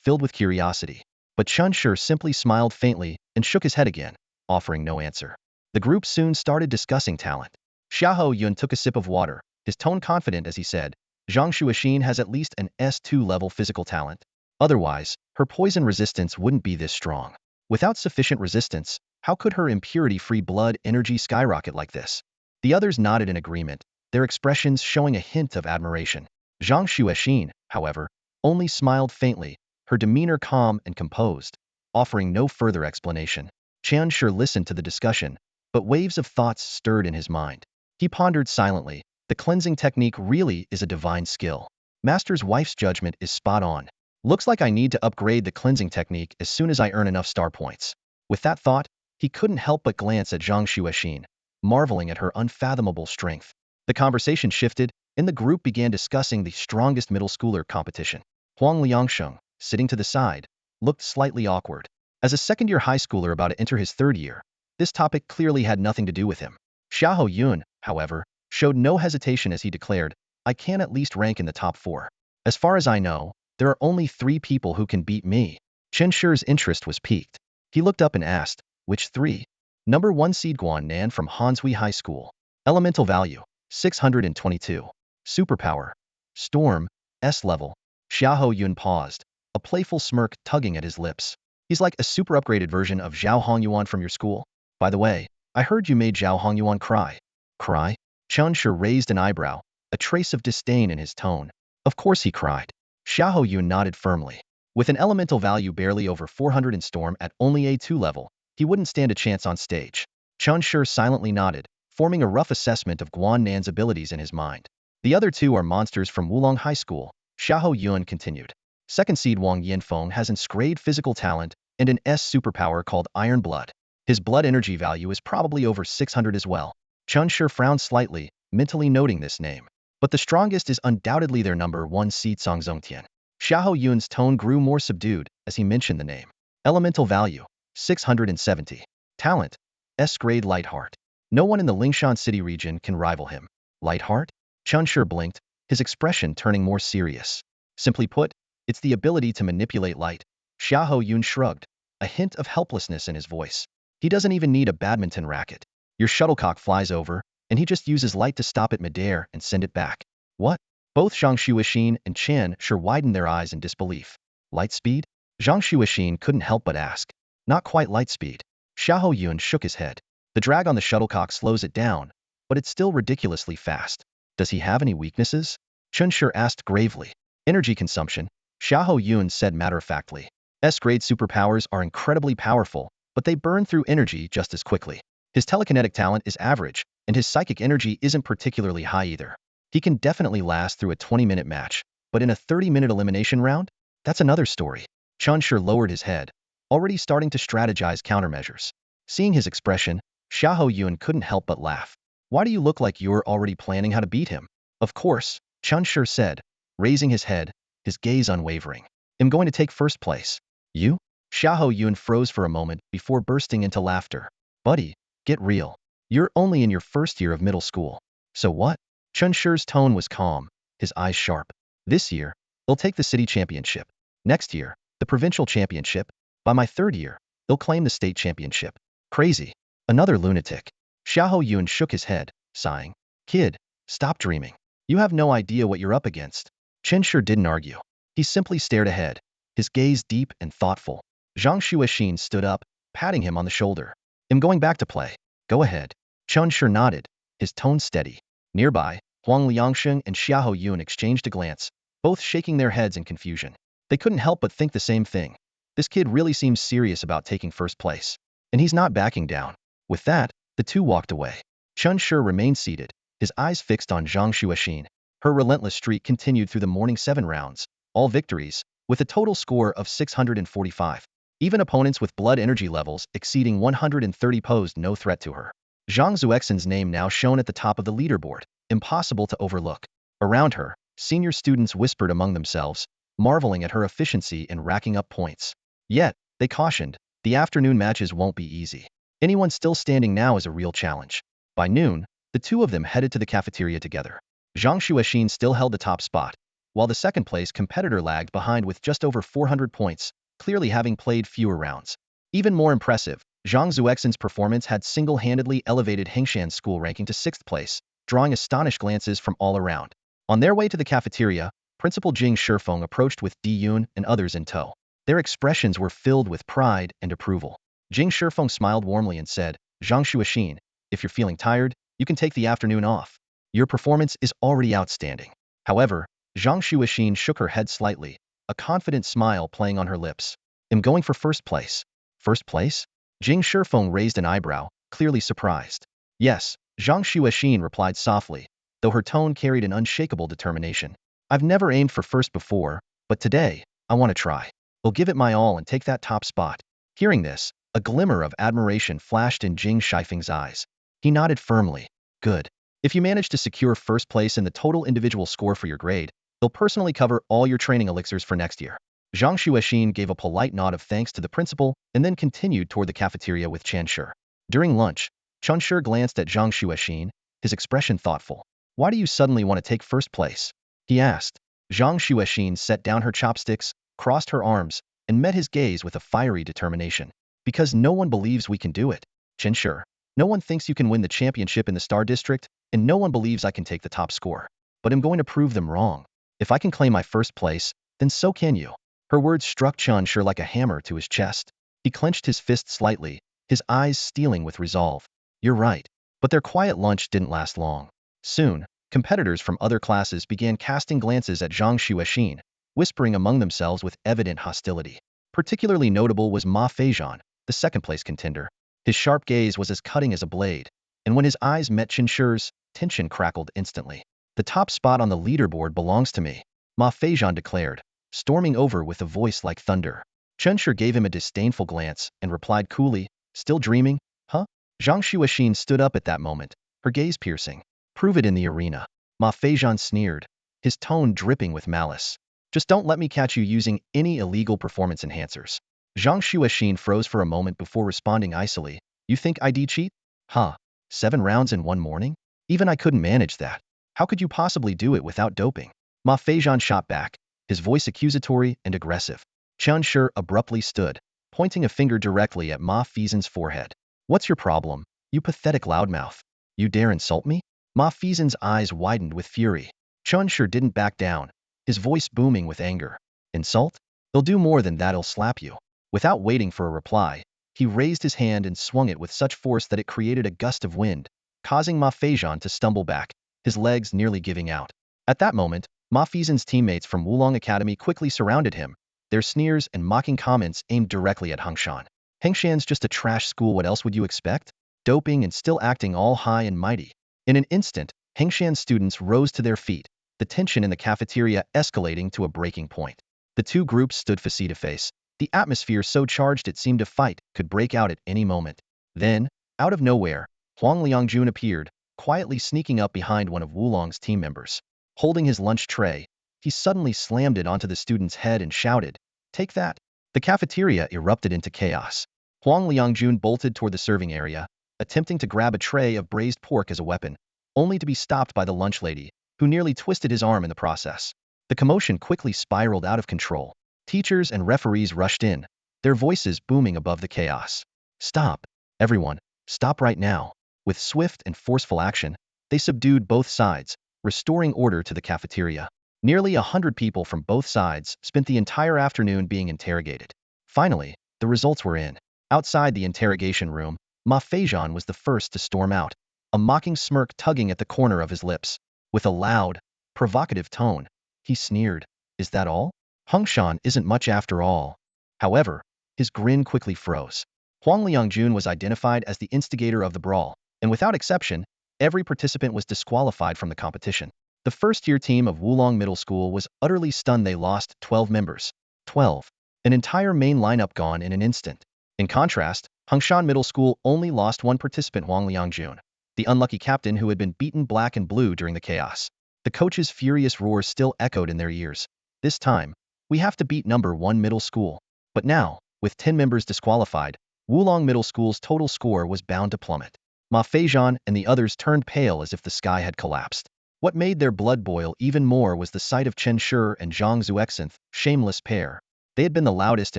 filled with curiosity. But Chen Shi simply smiled faintly and shook his head again, offering no answer. The group soon started discussing talent. Xiahou Yun took a sip of water, his tone confident as he said, Zhang Xuexin has at least an S2 level physical talent. Otherwise, her poison resistance wouldn't be this strong. Without sufficient resistance, how could her impurity-free blood energy skyrocket like this? The others nodded in agreement, their expressions showing a hint of admiration. Zhang Xuexin, however, only smiled faintly, her demeanor calm and composed, offering no further explanation. Chen Shi listened to the discussion, but waves of thoughts stirred in his mind. He pondered silently. The cleansing technique really is a divine skill. Master's wife's judgment is spot on. Looks like I need to upgrade the cleansing technique as soon as I earn enough star points. With that thought, he couldn't help but glance at Zhang Xuexin. marveling at her unfathomable strength. The conversation shifted, and the group began discussing the strongest middle schooler competition. Huang Liangsheng, sitting to the side, looked slightly awkward. As a second-year high schooler about to enter his third year, this topic clearly had nothing to do with him. Xiahou Yun, however, showed no hesitation as he declared, I can at least rank in the top 4. As far as I know, there are only 3 people who can beat me. Chen Shi's interest was piqued. He looked up and asked, which 3? Number 1 seed Guan Nan from Hanshui High School. Elemental value, 622. Superpower, storm, S level. Xiahou Yun paused, a playful smirk tugging at his lips. He's like a super upgraded version of Zhao Hongyuan from your school. By the way, I heard you made Zhao Hongyuan cry. Cry? Chen Shi raised an eyebrow, a trace of disdain in his tone. Of course he cried. Xiahou Yun nodded firmly. With an elemental value barely over 400 in storm at only A2 level, he wouldn't stand a chance on stage. Chen Shi silently nodded, forming a rough assessment of Guan Nan's abilities in his mind. The other 2 are monsters from Wulong High School, Xiahou Yun continued. Second seed Wang Yanfeng has inscrayed physical talent and an S superpower called Iron Blood. His blood energy value is probably over 600 as well. Chen Shi frowned slightly, mentally noting this name. But the strongest is undoubtedly their number 1 seed Song Zongtian. Xiahou Yun's tone grew more subdued as he mentioned the name. Elemental value, 670. Talent, S-grade Lightheart. No one in the Lingshan City region can rival him. Lightheart? Chen Shi blinked, his expression turning more serious. Simply put, it's the ability to manipulate light. Xiahou Yun shrugged, a hint of helplessness in his voice. He doesn't even need a badminton racket. Your shuttlecock flies over, and he just uses light to stop it midair and send it back. What? Both Zhang Xuexin and Chen Shi widened their eyes in disbelief. Light speed? Zhang Xuexin couldn't help but ask. Not quite light speed. Xiahou Yun shook his head. The drag on the shuttlecock slows it down, but it's still ridiculously fast. Does he have any weaknesses? Chen Shi asked gravely. Energy consumption, Xiahou Yun said matter-of-factly. S-grade superpowers are incredibly powerful, but they burn through energy just as quickly. His telekinetic talent is average, and his psychic energy isn't particularly high either. He can definitely last through a 20-minute match, but in a 30-minute elimination round? That's another story. Chen Shi lowered his head, already starting to strategize countermeasures. Seeing his expression, Xiahou Yun couldn't help but laugh. Why do you look like you're already planning how to beat him? Of course, Chen Shi said, raising his head, his gaze unwavering. I'm going to take first place. You? Xiahou Yun froze for a moment before bursting into laughter. Buddy, get real. You're only in your first year of middle school. So what? Chen Shi's tone was calm, his eyes sharp. This year, they'll take the city championship. Next year, the provincial championship. By my third year, they'll claim the state championship. Crazy. Another lunatic. Xiahou Yun shook his head, sighing. Kid, stop dreaming. You have no idea what you're up against. Chen Shi didn't argue. He simply stared ahead, his gaze deep and thoughtful. Zhang Xuexin stood up, patting him on the shoulder. I'm going back to play. Go ahead. Chen Shi nodded, his tone steady. Nearby, Huang Liangsheng and Xiahou Yun exchanged a glance, both shaking their heads in confusion. They couldn't help but think the same thing. This kid really seems serious about taking first place. And he's not backing down. With that, the 2 walked away. Chen Shi remained seated, his eyes fixed on Zhang Xuexin. Her relentless streak continued through the morning 7 rounds, all victories, with a total score of 645. Even opponents with blood energy levels exceeding 130 posed no threat to her. Zhang Zuexin's name now shone at the top of the leaderboard, impossible to overlook. Around her, senior students whispered among themselves, marveling at her efficiency in racking up points. Yet, they cautioned, the afternoon matches won't be easy. Anyone still standing now is a real challenge. By noon, the 2 of them headed to the cafeteria together. Zhang Xuexin still held the top spot, while the second-place competitor lagged behind with just over 400 points, clearly having played fewer rounds. Even more impressive, Zhang Zuexin's performance had single-handedly elevated Hengshan's school ranking to 6th place, drawing astonished glances from all around. On their way to the cafeteria, Principal Jing Shifeng approached with Di Yun and others in tow. Their expressions were filled with pride and approval. Jing Shifeng smiled warmly and said, Zhang Xuexin, if you're feeling tired, you can take the afternoon off. Your performance is already outstanding. However, Zhang Xuexin shook her head slightly, a confident smile playing on her lips. I'm going for first place. First place? Jing Shifeng raised an eyebrow, clearly surprised. Yes, Zhang Xuexin replied softly, though her tone carried an unshakable determination. I've never aimed for first before, but today, I want to try. I'll give it my all and take that top spot. Hearing this, a glimmer of admiration flashed in Jing Shifeng's eyes. He nodded firmly. Good. If you manage to secure first place in the total individual score for your grade, they'll personally cover all your training elixirs for next year. Zhang Xuexin gave a polite nod of thanks to the principal and then continued toward the cafeteria with Chen Shi. During lunch, Chen Shi glanced at Zhang Xuexin, his expression thoughtful. Why do you suddenly want to take first place? He asked. Zhang Xuexin set down her chopsticks, crossed her arms, and met his gaze with a fiery determination. Because no one believes we can do it. Chen Shi. No one thinks you can win the championship in the Star District, and no one believes I can take the top score. But I'm going to prove them wrong. If I can claim my first place, then so can you. Her words struck Chen Shi like a hammer to his chest. He clenched his fist slightly, his eyes steeling with resolve. You're right. But their quiet lunch didn't last long. Soon, competitors from other classes began casting glances at Zhang Xuexin, whispering among themselves with evident hostility. Particularly notable was Ma Feijian, the second-place contender. His sharp gaze was as cutting as a blade, and when his eyes met Chen Shi's, tension crackled instantly. The top spot on the leaderboard belongs to me, Ma Feijian declared, storming over with a voice like thunder. Chen Shi gave him a disdainful glance and replied coolly, still dreaming, huh? Zhang Xuexin stood up at that moment, her gaze piercing. Prove it in the arena. Ma Feijian sneered, his tone dripping with malice. Just don't let me catch you using any illegal performance enhancers. Zhang Xuexin froze for a moment before responding icily. You think I'd cheat? Huh. 7 rounds in one morning? Even I couldn't manage that. How could you possibly do it without doping? Ma Feijian shot back, his voice accusatory and aggressive. Chen Shi abruptly stood, pointing a finger directly at Ma Feijian's forehead. What's your problem, you pathetic loudmouth? You dare insult me? Ma Feijian's eyes widened with fury. Chen Shi didn't back down, his voice booming with anger. Insult? They'll do more than that, he'll slap you. Without waiting for a reply, he raised his hand and swung it with such force that it created a gust of wind, causing Ma Feijian to stumble back, his legs nearly giving out. At that moment, Ma Feijian's teammates from Wulong Academy quickly surrounded him, their sneers and mocking comments aimed directly at Hengshan. Hengshan's just a trash school, what else would you expect? Doping and still acting all high and mighty. In an instant, Hengshan's students rose to their feet, the tension in the cafeteria escalating to a breaking point. The two groups stood face to face, the atmosphere so charged it seemed a fight could break out at any moment. Then, out of nowhere, Huang Liangjun appeared, quietly sneaking up behind one of Wulong's team members. Holding his lunch tray, he suddenly slammed it onto the student's head and shouted, "Take that!" The cafeteria erupted into chaos. Huang Liangjun bolted toward the serving area, attempting to grab a tray of braised pork as a weapon, only to be stopped by the lunch lady, who nearly twisted his arm in the process. The commotion quickly spiraled out of control. Teachers and referees rushed in, their voices booming above the chaos. Stop! Everyone, stop right now. With swift and forceful action, they subdued both sides, restoring order to the cafeteria. Nearly 100 people from both sides spent the entire afternoon being interrogated. Finally, the results were in. Outside the interrogation room, Ma Feijian was the first to storm out, a mocking smirk tugging at the corner of his lips. With a loud, provocative tone, he sneered, "Is that all? Hengshan isn't much after all." However, his grin quickly froze. Huang Liangjun was identified as the instigator of the brawl, and without exception, every participant was disqualified from the competition. The first-year team of Wulong Middle School was utterly stunned. They lost 12 members. 12. An entire main lineup gone in an instant. In contrast, Hengshan Middle School only lost one participant, Huang Liangjun, the unlucky captain who had been beaten black and blue during the chaos. The coach's furious roar still echoed in their ears. This time, we have to beat number 1 Middle School. But now, with 10 members disqualified, Wulong Middle School's total score was bound to plummet. Ma Feijian and the others turned pale as if the sky had collapsed. What made their blood boil even more was the sight of Chen Shi and Zhang Zuexin's shameless pair. They had been the loudest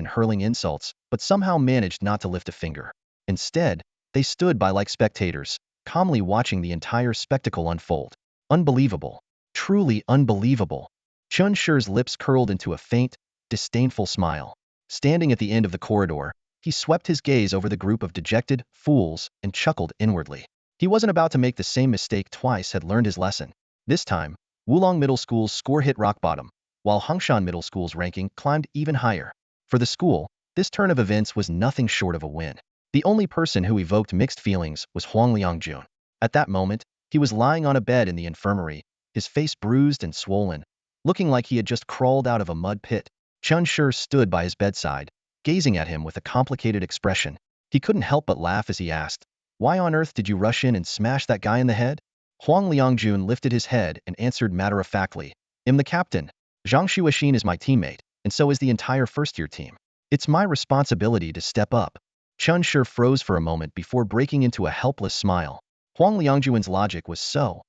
in hurling insults, but somehow managed not to lift a finger. Instead, they stood by like spectators, calmly watching the entire spectacle unfold. Unbelievable. Truly unbelievable. Chen Shi's lips curled into a faint, disdainful smile. Standing at the end of the corridor, he swept his gaze over the group of dejected fools and chuckled inwardly. He wasn't about to make the same mistake twice, had learned his lesson. This time, Wulong Middle School's score hit rock bottom, while Hengshan Middle School's ranking climbed even higher. For the school, this turn of events was nothing short of a win. The only person who evoked mixed feelings was Huang Liangjun. At that moment, he was lying on a bed in the infirmary, his face bruised and swollen, looking like he had just crawled out of a mud pit. Chen Shi stood by his bedside, gazing at him with a complicated expression. He couldn't help but laugh as he asked, Why on earth did you rush in and smash that guy in the head? Huang Liangjun lifted his head and answered matter-of-factly. I'm the captain. Zhang Xuexin is my teammate, and so is the entire first-year team. It's my responsibility to step up. Chun Shi froze for a moment before breaking into a helpless smile. Huang Liangjun's logic was so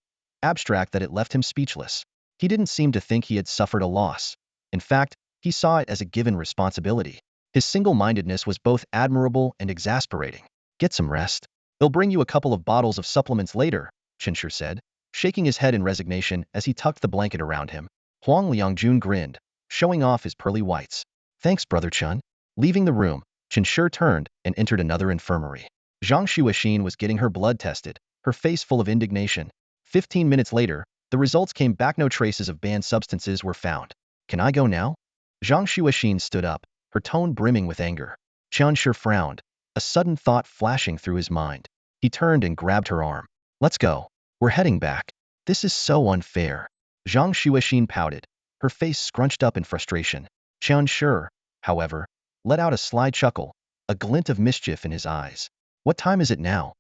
abstract that it left him speechless. He didn't seem to think he had suffered a loss. In fact, he saw it as a given responsibility. His single-mindedness was both admirable and exasperating. Get some rest. They'll bring you a couple of bottles of supplements later, Qinshu said, shaking his head in resignation as he tucked the blanket around him. Huang Liangjun grinned, showing off his pearly whites. Thanks, Brother Chun. Leaving the room, Qinshu turned and entered another infirmary. Zhang Xuexin was getting her blood tested, her face full of indignation. 15 minutes later, the results came back. No traces of banned substances were found. Can I go now? Zhang Xuexin stood up, her tone brimming with anger. Qinshu frowned, a sudden thought flashing through his mind. He turned and grabbed her arm. Let's go. We're heading back. This is so unfair. Zhang Xuexin pouted, her face scrunched up in frustration. Qinshu, however, let out a sly chuckle, a glint of mischief in his eyes. What time is it now?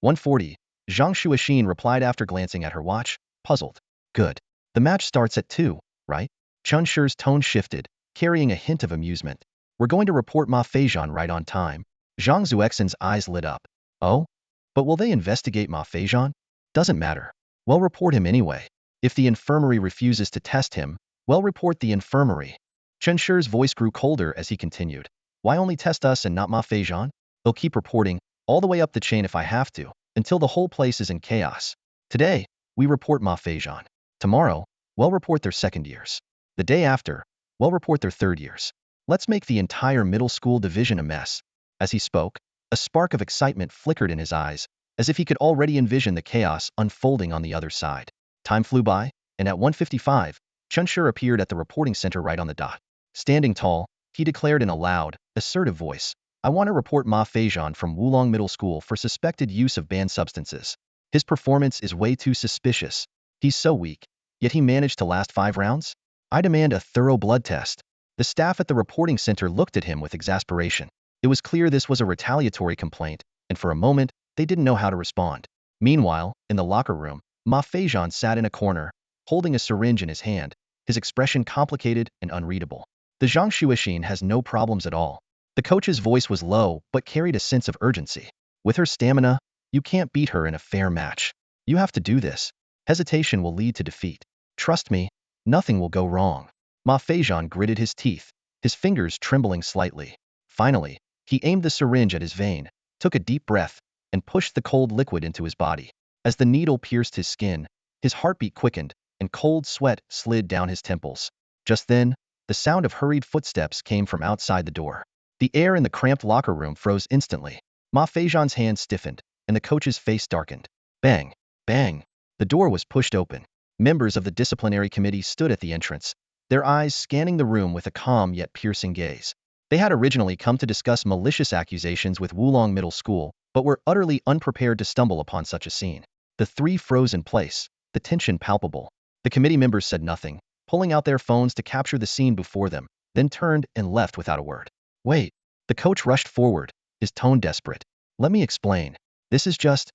1:40. Zhang Xuexin replied after glancing at her watch, puzzled. Good. The match starts at 2, right? Qinshu's tone shifted, carrying a hint of amusement. We're going to report Ma Feijian right on time. Zhang Zuexin's eyes lit up. Oh? But will they investigate Ma Feijian? Doesn't matter. Well, report him anyway. If the infirmary refuses to test him, well, report the infirmary. Qinshu's voice grew colder as he continued. Why only test us and not Ma Feijian? They'll keep reporting, all the way up the chain if I have to, until the whole place is in chaos. Today, we report Ma Feijian. Tomorrow, we'll report their second years. The day after, we'll report their third years. Let's make the entire middle school division a mess. As he spoke, a spark of excitement flickered in his eyes, as if he could already envision the chaos unfolding on the other side. Time flew by, and at 1:55, Qinshu appeared at the reporting center right on the dot. Standing tall, he declared in a loud, assertive voice, I want to report Ma Feijian from Wulong Middle School for suspected use of banned substances. His performance is way too suspicious. He's so weak, yet he managed to last 5 rounds? I demand a thorough blood test. The staff at the reporting center looked at him with exasperation. It was clear this was a retaliatory complaint, and for a moment, they didn't know how to respond. Meanwhile, in the locker room, Ma Feijian sat in a corner, holding a syringe in his hand, his expression complicated and unreadable. The Zhang Xuexin has no problems at all. The coach's voice was low, but carried a sense of urgency. With her stamina, you can't beat her in a fair match. You have to do this. Hesitation will lead to defeat. Trust me, nothing will go wrong. Ma Feijian gritted his teeth, his fingers trembling slightly. Finally, he aimed the syringe at his vein, took a deep breath, and pushed the cold liquid into his body. As the needle pierced his skin, his heartbeat quickened, and cold sweat slid down his temples. Just then, the sound of hurried footsteps came from outside the door. The air in the cramped locker room froze instantly. Ma Feijian's hand stiffened, and the coach's face darkened. Bang! Bang! The door was pushed open. Members of the disciplinary committee stood at the entrance, their eyes scanning the room with a calm yet piercing gaze. They had originally come to discuss malicious accusations with Wulong Middle School, but were utterly unprepared to stumble upon such a scene. The three froze in place, the tension palpable. The committee members said nothing, pulling out their phones to capture the scene before them, then turned and left without a word. Wait. The coach rushed forward, his tone desperate. Let me explain. This is just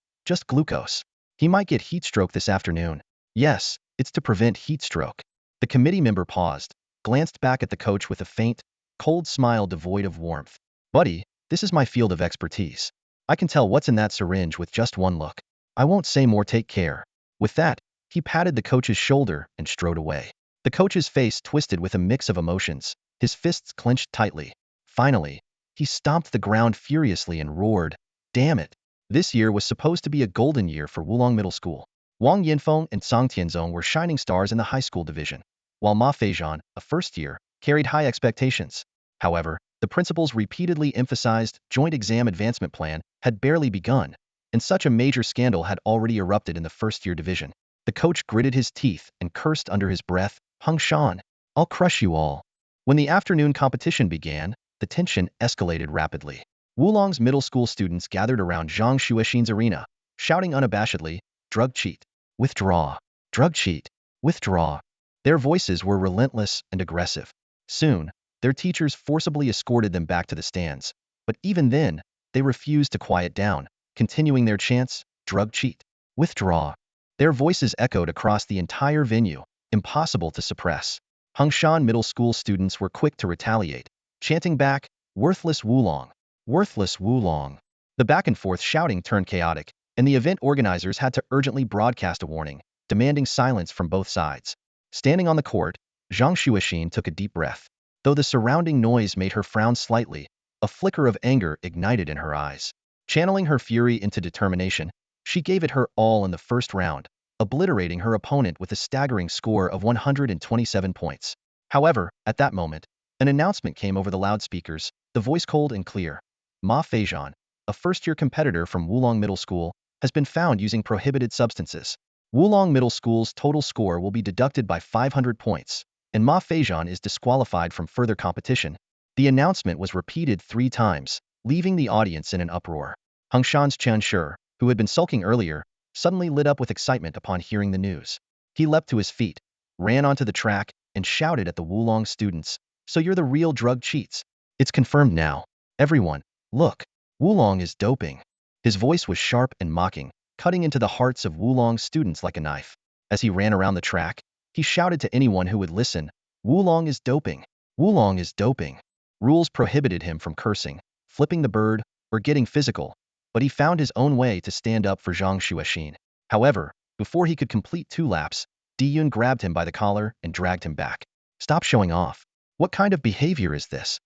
glucose. He might get heat stroke this afternoon. Yes, it's to prevent heat stroke. The committee member paused, glanced back at the coach with a faint, cold smile devoid of warmth. Buddy, this is my field of expertise. I can tell what's in that syringe with just one look. I won't say more, take care. With that, he patted the coach's shoulder and strode away. The coach's face twisted with a mix of emotions, his fists clenched tightly. Finally, he stomped the ground furiously and roared, damn it. This year was supposed to be a golden year for Wulong Middle School. Wang Yinfeng and Song Tianzong were shining stars in the high school division, while Ma Feijian, a first year, carried high expectations. However, the principals repeatedly emphasized joint exam advancement plan had barely begun, and such a major scandal had already erupted in the first-year division. The coach gritted his teeth and cursed under his breath, Hung Shan, I'll crush you all. When the afternoon competition began, the tension escalated rapidly. Wulong's middle school students gathered around Zhang Xuexin's arena, shouting unabashedly, drug cheat, withdraw, drug cheat, withdraw. Their voices were relentless and aggressive. Soon, their teachers forcibly escorted them back to the stands, but even then, they refused to quiet down, continuing their chants, drug cheat, withdraw. Their voices echoed across the entire venue, impossible to suppress. Hungshan Middle School students were quick to retaliate, chanting back, worthless Wulong, worthless Wulong. The back and forth shouting turned chaotic, and the event organizers had to urgently broadcast a warning, demanding silence from both sides. Standing on the court, Zhang Shuixin took a deep breath. Though the surrounding noise made her frown slightly, a flicker of anger ignited in her eyes. Channeling her fury into determination, she gave it her all in the first round, obliterating her opponent with a staggering score of 127 points. However, at that moment, an announcement came over the loudspeakers, the voice cold and clear. Ma Feijian, a first-year competitor from Wulong Middle School, has been found using prohibited substances. Wulong Middle School's total score will be deducted by 500 points, and Ma Feijian is disqualified from further competition. The announcement was repeated 3 times, leaving the audience in an uproar. Hungshan's Chen Shi, who had been sulking earlier, suddenly lit up with excitement upon hearing the news. He leapt to his feet, ran onto the track, and shouted at the Wulong students, "So you're the real drug cheats? It's confirmed now. Everyone, look, Wulong is doping." His voice was sharp and mocking, cutting into the hearts of Wulong's students like a knife. As he ran around the track, he shouted to anyone who would listen, "Wulong is doping. Wulong is doping." Rules prohibited him from cursing, flipping the bird, or getting physical, but he found his own way to stand up for Zhang Shuixin. However, before he could complete 2 laps, Diyun grabbed him by the collar and dragged him back. "Stop showing off. What kind of behavior is this?"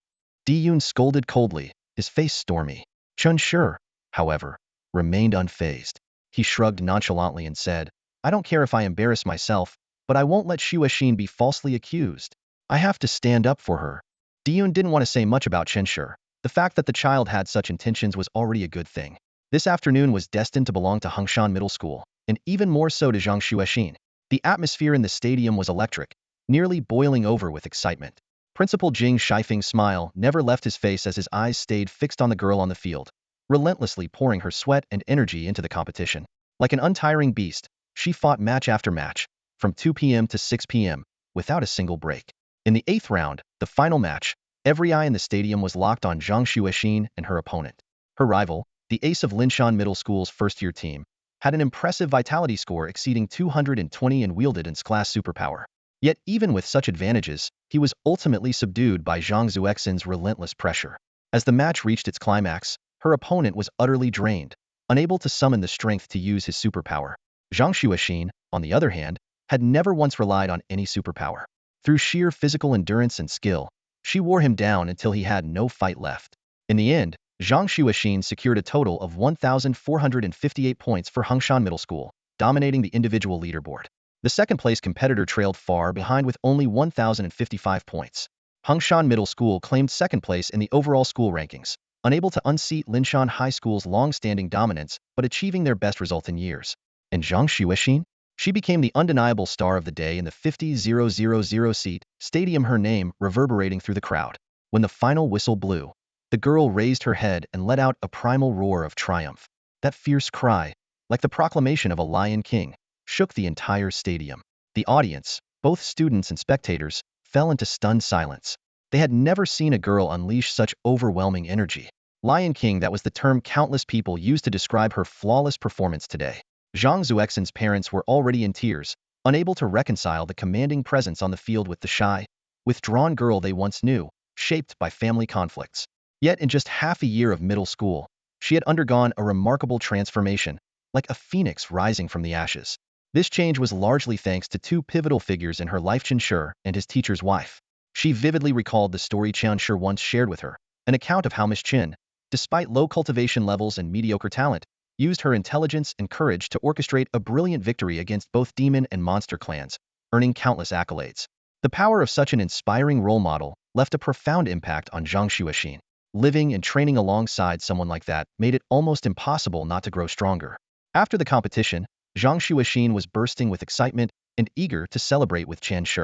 Diyun scolded coldly, his face stormy. Chen Shi, however, remained unfazed. He shrugged nonchalantly and said, "I don't care if I embarrass myself, but I won't let Shuixin be falsely accused. I have to stand up for her." Diyun didn't want to say much about Chen Shi. The fact that the child had such intentions was already a good thing. This afternoon was destined to belong to Hungshan Middle School, and even more so to Zhang Shuixin. The atmosphere in the stadium was electric, nearly boiling over with excitement. Principal Jing Shifeng's smile never left his face as his eyes stayed fixed on the girl on the field, relentlessly pouring her sweat and energy into the competition. Like an untiring beast, she fought match after match, from 2 p.m. to 6 p.m., without a single break. In the 8th round, the final match, every eye in the stadium was locked on Zhang Shuixin and her opponent. Her rival, the ace of Linshan Middle School's first-year team, had an impressive vitality score exceeding 220 and wielded its class superpower. Yet even with such advantages, he was ultimately subdued by Zhang Zuexin's relentless pressure. As the match reached its climax, her opponent was utterly drained, unable to summon the strength to use his superpower. Zhang Shuixin, on the other hand, had never once relied on any superpower. Through sheer physical endurance and skill, she wore him down until he had no fight left. In the end, Zhang Shuixin secured a total of 1,458 points for Hungshan Middle School, dominating the individual leaderboard. The second-place competitor trailed far behind with only 1,055 points. Hungshan Middle School claimed second place in the overall school rankings, unable to unseat Linshan High School's long-standing dominance but achieving their best result in years. And Zhang Shuixin? She became the undeniable star of the day in the 50,000-seat stadium, her name reverberating through the crowd. When the final whistle blew, the girl raised her head and let out a primal roar of triumph. That fierce cry, like the proclamation of a lion king, shook the entire stadium. The audience, both students and spectators, fell into stunned silence. They had never seen a girl unleash such overwhelming energy. Lion King, that was the term countless people used to describe her flawless performance today. Zhang Zuexin's parents were already in tears, unable to reconcile the commanding presence on the field with the shy, withdrawn girl they once knew, shaped by family conflicts. Yet in just half a year of middle school, she had undergone a remarkable transformation, like a phoenix rising from the ashes. This change was largely thanks to 2 pivotal figures in her life, Chen Shi and his teacher's wife. She vividly recalled the story Chen Shi once shared with her, an account of how Miss Chen, despite low cultivation levels and mediocre talent, used her intelligence and courage to orchestrate a brilliant victory against both demon and monster clans, earning countless accolades. The power of such an inspiring role model left a profound impact on Zhang Shuixin. Living and training alongside someone like that made it almost impossible not to grow stronger. After the competition, Zhang Shuixin was bursting with excitement and eager to celebrate with Chen Shi.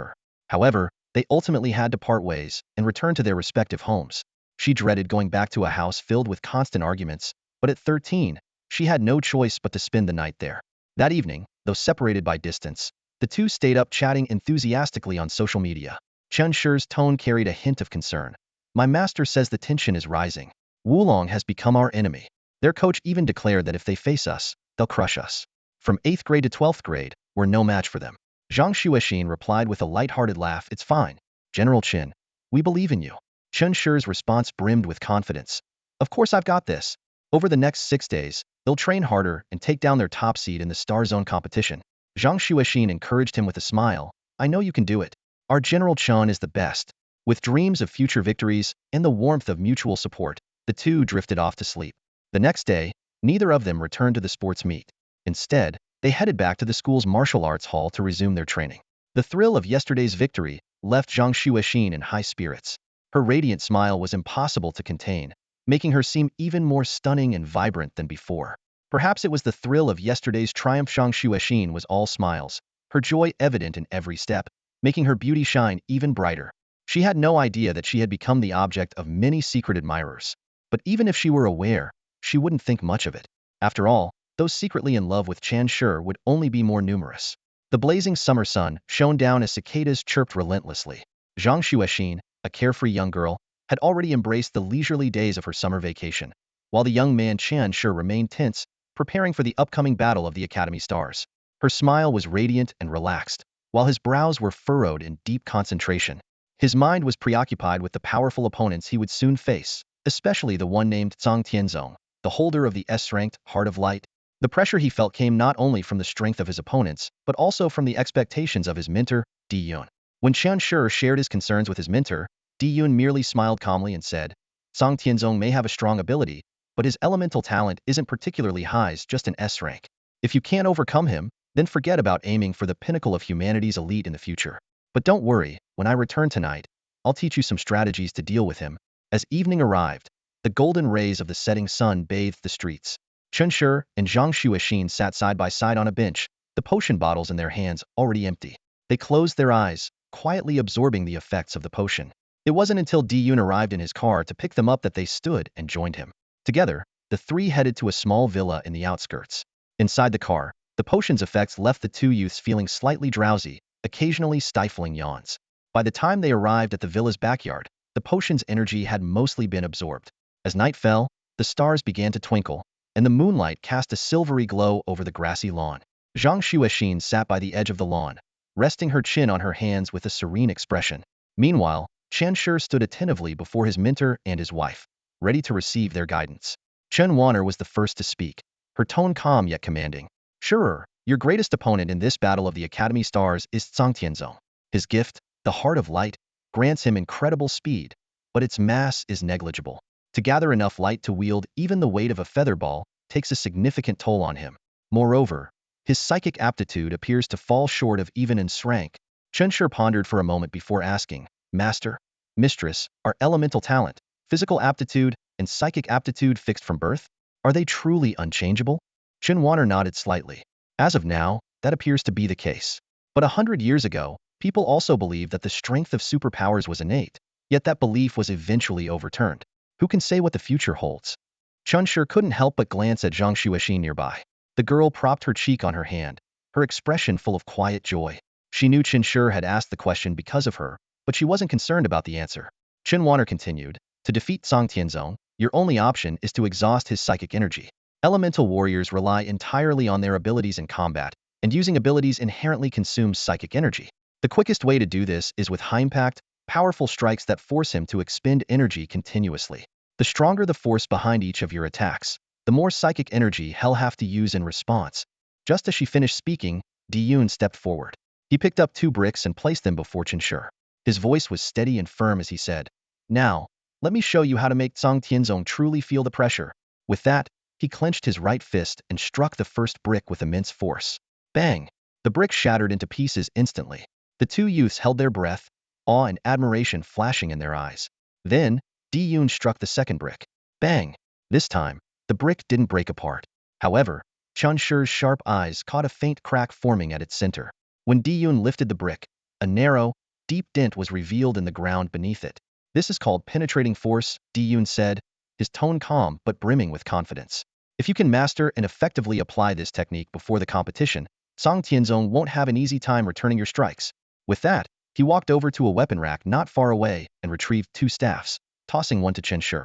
However, they ultimately had to part ways and return to their respective homes. She dreaded going back to a house filled with constant arguments, but at 13, she had no choice but to spend the night there. That evening, though separated by distance, the two stayed up chatting enthusiastically on social media. Chen Shi's tone carried a hint of concern. "My master says the tension is rising. Wulong has become our enemy. Their coach even declared that if they face us, they'll crush us. From 8th grade to 12th grade, we're no match for them. Zhang Xuexin replied with a light-hearted laugh, "It's fine, General Qin. We believe in you." Chen Shi's response brimmed with confidence. "Of course I've got this." Over the next 6 days, they'll train harder and take down their top seed in the Star Zone competition. Zhang Xuexin encouraged him with a smile. "I know you can do it. Our General Chen is the best." With dreams of future victories and the warmth of mutual support, the two drifted off to sleep. The next day, neither of them returned to the sports meet. Instead, they headed back to the school's martial arts hall to resume their training. The thrill of yesterday's victory left Zhang Xuexin in high spirits. Her radiant smile was impossible to contain, making her seem even more stunning and vibrant than before. Perhaps it was the thrill of yesterday's triumph. Zhang Xuexin was all smiles, her joy evident in every step, making her beauty shine even brighter. She had no idea that she had become the object of many secret admirers. But even if she were aware, she wouldn't think much of it. After all, those secretly in love with Chen Shi would only be more numerous. The blazing summer sun shone down as cicadas chirped relentlessly. Zhang Xuexin, a carefree young girl, had already embraced the leisurely days of her summer vacation, while the young man Chen Shi remained tense, preparing for the upcoming battle of the Academy Stars. Her smile was radiant and relaxed, while his brows were furrowed in deep concentration. His mind was preoccupied with the powerful opponents he would soon face, especially the one named Zhang Tianzong, the holder of the S-ranked Heart of Light. The pressure he felt came not only from the strength of his opponents, but also from the expectations of his mentor, Di Yun. When Chen Shi shared his concerns with his mentor, Di Yun merely smiled calmly and said, "Zhang Tianzong may have a strong ability, but his elemental talent isn't particularly high, just an S rank. If you can't overcome him, then forget about aiming for the pinnacle of humanity's elite in the future. But don't worry, when I return tonight, I'll teach you some strategies to deal with him." As evening arrived, the golden rays of the setting sun bathed the streets. Chen Shi and Zhang Xuexin sat side by side on a bench, the potion bottles in their hands already empty. They closed their eyes, quietly absorbing the effects of the potion. It wasn't until Di Yun arrived in his car to pick them up that they stood and joined him. Together, the three headed to a small villa in the outskirts. Inside the car, the potion's effects left the two youths feeling slightly drowsy, occasionally stifling yawns. By the time they arrived at the villa's backyard, the potion's energy had mostly been absorbed. As night fell, the stars began to twinkle, and the moonlight cast a silvery glow over the grassy lawn. Zhang Xuexin sat by the edge of the lawn, resting her chin on her hands with a serene expression. Meanwhile, Chen Shi stood attentively before his mentor and his wife, ready to receive their guidance. Chen Wanner was the first to speak, her tone calm yet commanding. "Sure, your greatest opponent in this battle of the Academy Stars is Zhang Tianzong. His gift, the Heart of Light, grants him incredible speed, but its mass is negligible. To gather enough light to wield even the weight of a feather ball takes a significant toll on him. Moreover, his psychic aptitude appears to fall short of even in rank." Chen Shi pondered for a moment before asking, "Master, Mistress, are elemental talent, physical aptitude, and psychic aptitude fixed from birth? Are they truly unchangeable?" Chen Wanner nodded slightly. "As of now, that appears to be the case. But 100 years ago, people also believed that the strength of superpowers was innate, yet that belief was eventually overturned. Who can say what the future holds?" Chen Shi couldn't help but glance at Zhang Xuexin nearby. The girl propped her cheek on her hand, her expression full of quiet joy. She knew Chen Shi had asked the question because of her, but she wasn't concerned about the answer. Chen Wanner continued, "To defeat Zhang Tianzong, your only option is to exhaust his psychic energy. Elemental warriors rely entirely on their abilities in combat, and using abilities inherently consumes psychic energy. The quickest way to do this is with high-impact, powerful strikes that force him to expend energy continuously. The stronger the force behind each of your attacks, the more psychic energy he'll have to use in response." Just as she finished speaking, Di Yun stepped forward. He picked up 2 bricks and placed them before Chen Shi. His voice was steady and firm as he said, "Now, let me show you how to make Zhang Tianzong truly feel the pressure." With that, he clenched his right fist and struck the first brick with immense force. Bang! The brick shattered into pieces instantly. The two youths held their breath, awe and admiration flashing in their eyes. Then, Di Yun struck the second brick. Bang! This time, the brick didn't break apart. However, Chen Shi's sharp eyes caught a faint crack forming at its center. When Di Yun lifted the brick, a narrow, deep dent was revealed in the ground beneath it. "This is called penetrating force," Di Yun said, his tone calm but brimming with confidence. "If you can master and effectively apply this technique before the competition, Zhang Tianzong won't have an easy time returning your strikes." With that, he walked over to a weapon rack not far away and retrieved 2 staffs, tossing one to Chen Shi.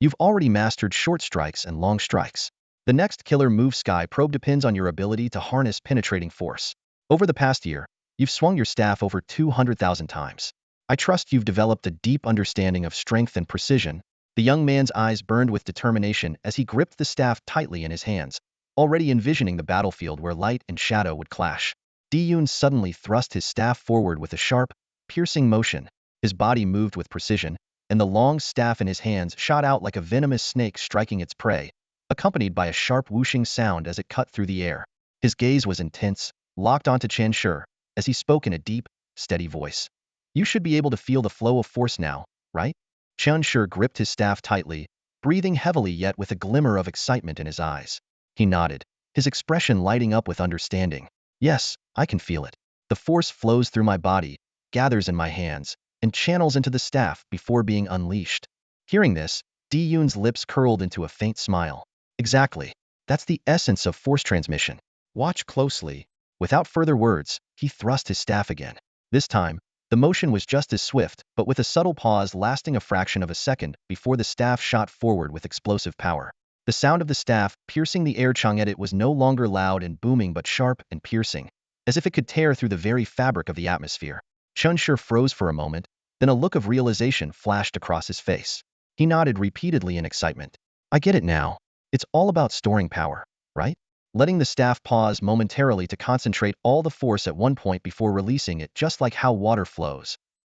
You've already mastered short strikes and long strikes. The next killer move Sky Probe depends on your ability to harness penetrating force. Over the past year, you've swung your staff over 200,000 times. I trust you've developed a deep understanding of strength and precision. The young man's eyes burned with determination as he gripped the staff tightly in his hands, already envisioning the battlefield where light and shadow would clash. Di-Yun suddenly thrust his staff forward with a sharp, piercing motion. His body moved with precision, and the long staff in his hands shot out like a venomous snake striking its prey, accompanied by a sharp whooshing sound as it cut through the air. His gaze was intense, locked onto Chen Shi, as he spoke in a deep, steady voice. You should be able to feel the flow of force now, right? Chen Shi gripped his staff tightly, breathing heavily yet with a glimmer of excitement in his eyes. He nodded, his expression lighting up with understanding. Yes, I can feel it. The force flows through my body, gathers in my hands, and channels into the staff before being unleashed. Hearing this, Di-Yun's lips curled into a faint smile. Exactly. That's the essence of force transmission. Watch closely. Without further words, he thrust his staff again. This time, the motion was just as swift, but with a subtle pause lasting a fraction of a second before the staff shot forward with explosive power. The sound of the staff piercing the air Chang'edit was no longer loud and booming but sharp and piercing, as if it could tear through the very fabric of the atmosphere. Chen Shi froze for a moment, then a look of realization flashed across his face. He nodded repeatedly in excitement. I get it now. It's all about storing power, right? Letting the staff pause momentarily to concentrate all the force at one point before releasing it, just like how water flows.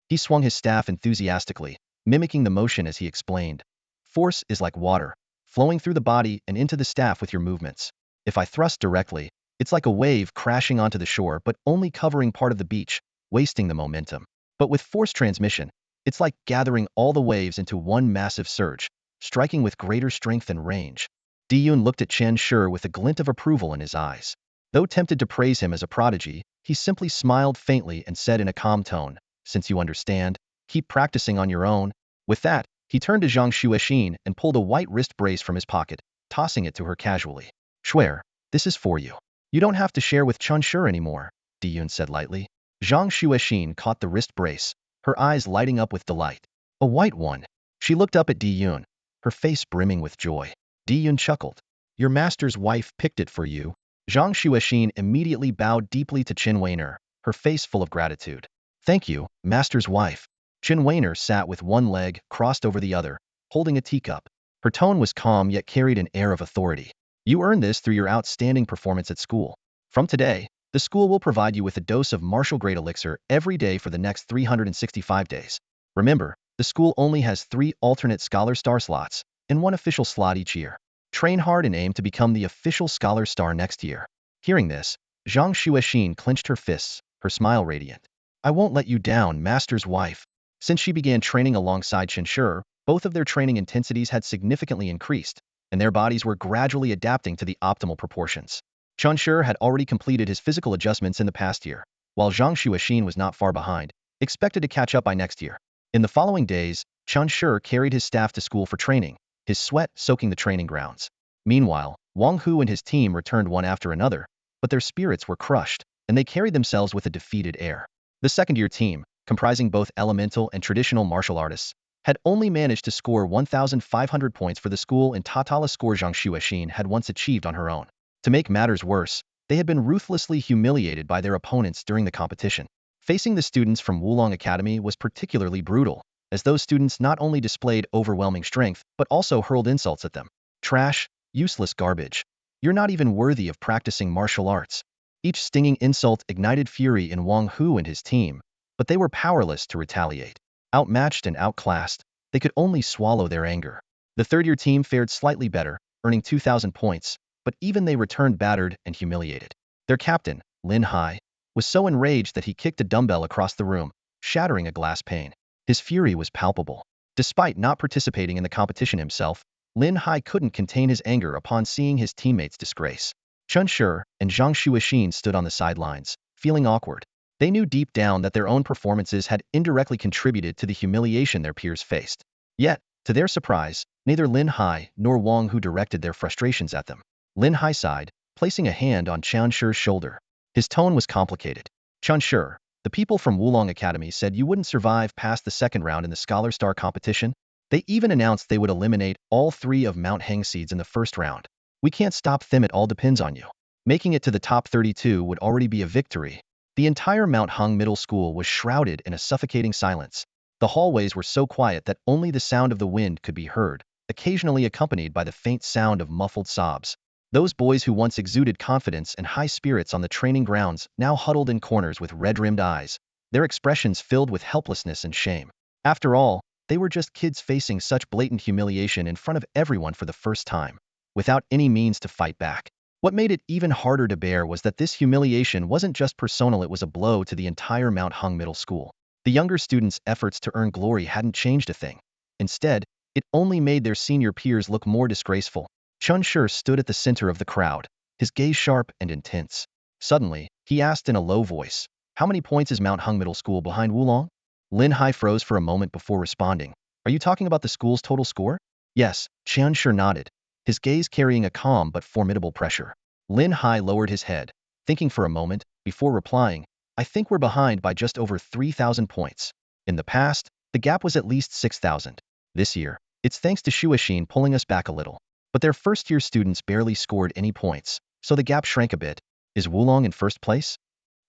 He swung his staff enthusiastically, mimicking the motion as he explained. Force is like water, flowing through the body and into the staff with your movements. If I thrust directly, it's like a wave crashing onto the shore but only covering part of the beach, wasting the momentum. But with force transmission, it's like gathering all the waves into one massive surge, striking with greater strength and range. Di-Yun looked at Chen Shi with a glint of approval in his eyes. Though tempted to praise him as a prodigy, he simply smiled faintly and said in a calm tone, since you understand, keep practicing on your own. With that, he turned to Zhang Xuexin and pulled a white wrist brace from his pocket, tossing it to her casually. Shuer, this is for you. You don't have to share with Chen Shi anymore, Di-Yun said lightly. Zhang Xuexin caught the wrist brace, her eyes lighting up with delight. A white one. She looked up at Di-Yun, her face brimming with joy. Di-Yun chuckled. Your master's wife picked it for you. Zhang Xuexin immediately bowed deeply to Qin Weiner, her face full of gratitude. Thank you, master's wife. Qin Weiner sat with one leg crossed over the other, holding a teacup. Her tone was calm yet carried an air of authority. You earned this through your outstanding performance at school. From today, the school will provide you with a dose of martial grade elixir every day for the next 365 days. Remember, the school only has 3 alternate Scholar Star slots, and 1 official slot each year. Train hard and aim to become the official Scholar Star next year. Hearing this, Zhang Xuexin clenched her fists, her smile radiant. I won't let you down, master's wife. Since she began training alongside Chen Shi, both of their training intensities had significantly increased, and their bodies were gradually adapting to the optimal proportions. Chen Shi had already completed his physical adjustments in the past year, while Zhang Xuexin was not far behind, expected to catch up by next year. In the following days, Chen Shi carried his staff to school for training, his sweat soaking the training grounds. Meanwhile, Wang Hu and his team returned one after another, but their spirits were crushed, and they carried themselves with a defeated air. The second-year team, comprising both elemental and traditional martial artists, had only managed to score 1,500 points for the school in Tatala score Zhang Xuexin had once achieved on her own. To make matters worse, they had been ruthlessly humiliated by their opponents during the competition. Facing the students from Wulong Academy was particularly brutal, as those students not only displayed overwhelming strength, but also hurled insults at them. Trash, useless garbage. You're not even worthy of practicing martial arts. Each stinging insult ignited fury in Wang Hu and his team, but they were powerless to retaliate. Outmatched and outclassed, they could only swallow their anger. The third-year team fared slightly better, earning 2,000 points, but even they returned battered and humiliated. Their captain, Lin Hai, was so enraged that he kicked a dumbbell across the room, shattering a glass pane. His fury was palpable. Despite not participating in the competition himself, Lin Hai couldn't contain his anger upon seeing his teammates' disgrace. Chen Shi and Zhang Xuexin stood on the sidelines, feeling awkward. They knew deep down that their own performances had indirectly contributed to the humiliation their peers faced. Yet, to their surprise, neither Lin Hai nor Wang Hu directed their frustrations at them. Lin Hai sighed, placing a hand on Chen Shi's shoulder. His tone was complicated. Chen Shi, the people from Wulong Academy said you wouldn't survive past the second round in the Scholar Star competition. They even announced they would eliminate all 3 of Mount Heng seeds in the first round. We can't stop them, it all depends on you. Making it to the top 32 would already be a victory. The entire Mount Hung Middle School was shrouded in a suffocating silence. The hallways were so quiet that only the sound of the wind could be heard, occasionally accompanied by the faint sound of muffled sobs. Those boys who once exuded confidence and high spirits on the training grounds now huddled in corners with red-rimmed eyes, their expressions filled with helplessness and shame. After all, they were just kids facing such blatant humiliation in front of everyone for the first time, without any means to fight back. What made it even harder to bear was that this humiliation wasn't just personal, it was a blow to the entire Mount Hung Middle School. The younger students' efforts to earn glory hadn't changed a thing. Instead, it only made their senior peers look more disgraceful. Chun Shi stood at the center of the crowd, his gaze sharp and intense. Suddenly, he asked in a low voice, "How many points is Mount Hung Middle School behind Wulong?" Lin Hai froze for a moment before responding. "Are you talking about the school's total score?" "Yes," Chun Shi nodded, his gaze carrying a calm but formidable pressure. Lin Hai lowered his head, thinking for a moment, before replying, "I think we're behind by just over 3,000 points. In the past, the gap was at least 6,000. This year, it's thanks to Shuoxin pulling us back a little. But their first-year students barely scored any points, so the gap shrank a bit. Is Wulong in first place?"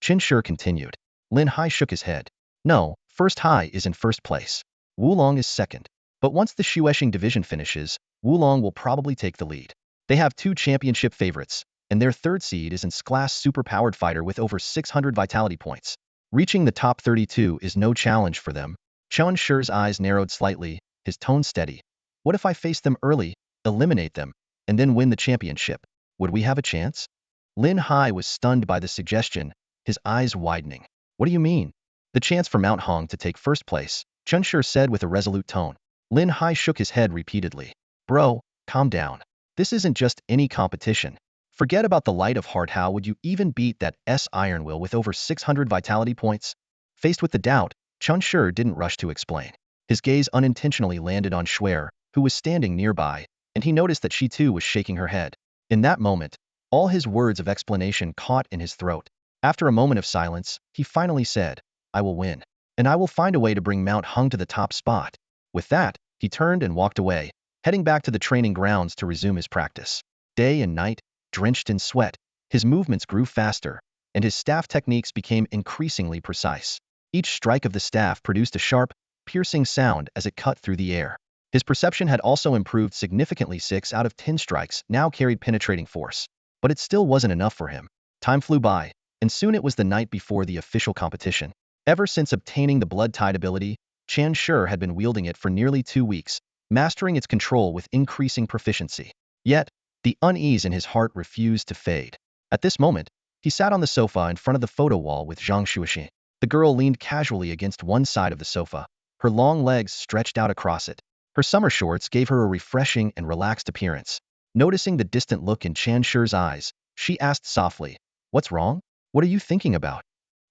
Qin Shi continued. Lin Hai shook his head. "No, First Hai is in first place. Wulong is second. But once the Shuoxin division finishes, Wulong will probably take the lead. They have 2 championship favorites, and their third seed is in class superpowered fighter with over 600 vitality points. Reaching the top 32 is no challenge for them." Chun Shi's eyes narrowed slightly, his tone steady. "What if I face them early, eliminate them, and then win the championship? Would we have a chance?" Lin Hai was stunned by the suggestion, his eyes widening. "What do you mean?" "The chance for Mount Hong to take first place," Chun Shi said with a resolute tone. Lin Hai shook his head repeatedly. "Bro, calm down. This isn't just any competition. Forget about the light of heart. How would you even beat that Iron Will with over 600 vitality points?" Faced with the doubt, Chun Shi didn't rush to explain. His gaze unintentionally landed on Shuer, who was standing nearby, and he noticed that she too was shaking her head. In that moment, all his words of explanation caught in his throat. After a moment of silence, he finally said, "I will win. And I will find a way to bring Mount Hung to the top spot." With that, he turned and walked away, heading back to the training grounds to resume his practice. Day and night, drenched in sweat, his movements grew faster, and his staff techniques became increasingly precise. Each strike of the staff produced a sharp, piercing sound as it cut through the air. His perception had also improved significantly. 6 out of 10 strikes now carried penetrating force. But it still wasn't enough for him. Time flew by, and soon it was the night before the official competition. Ever since obtaining the Blood Tide ability, Chan Shi had been wielding it for nearly 2 weeks, mastering its control with increasing proficiency. Yet, the unease in his heart refused to fade. At this moment, he sat on the sofa in front of the photo wall with Zhang Shuoxin. The girl leaned casually against one side of the sofa, her long legs stretched out across it. Her summer shorts gave her a refreshing and relaxed appearance. Noticing the distant look in Chan Shi's eyes, she asked softly, "What's wrong? What are you thinking about?"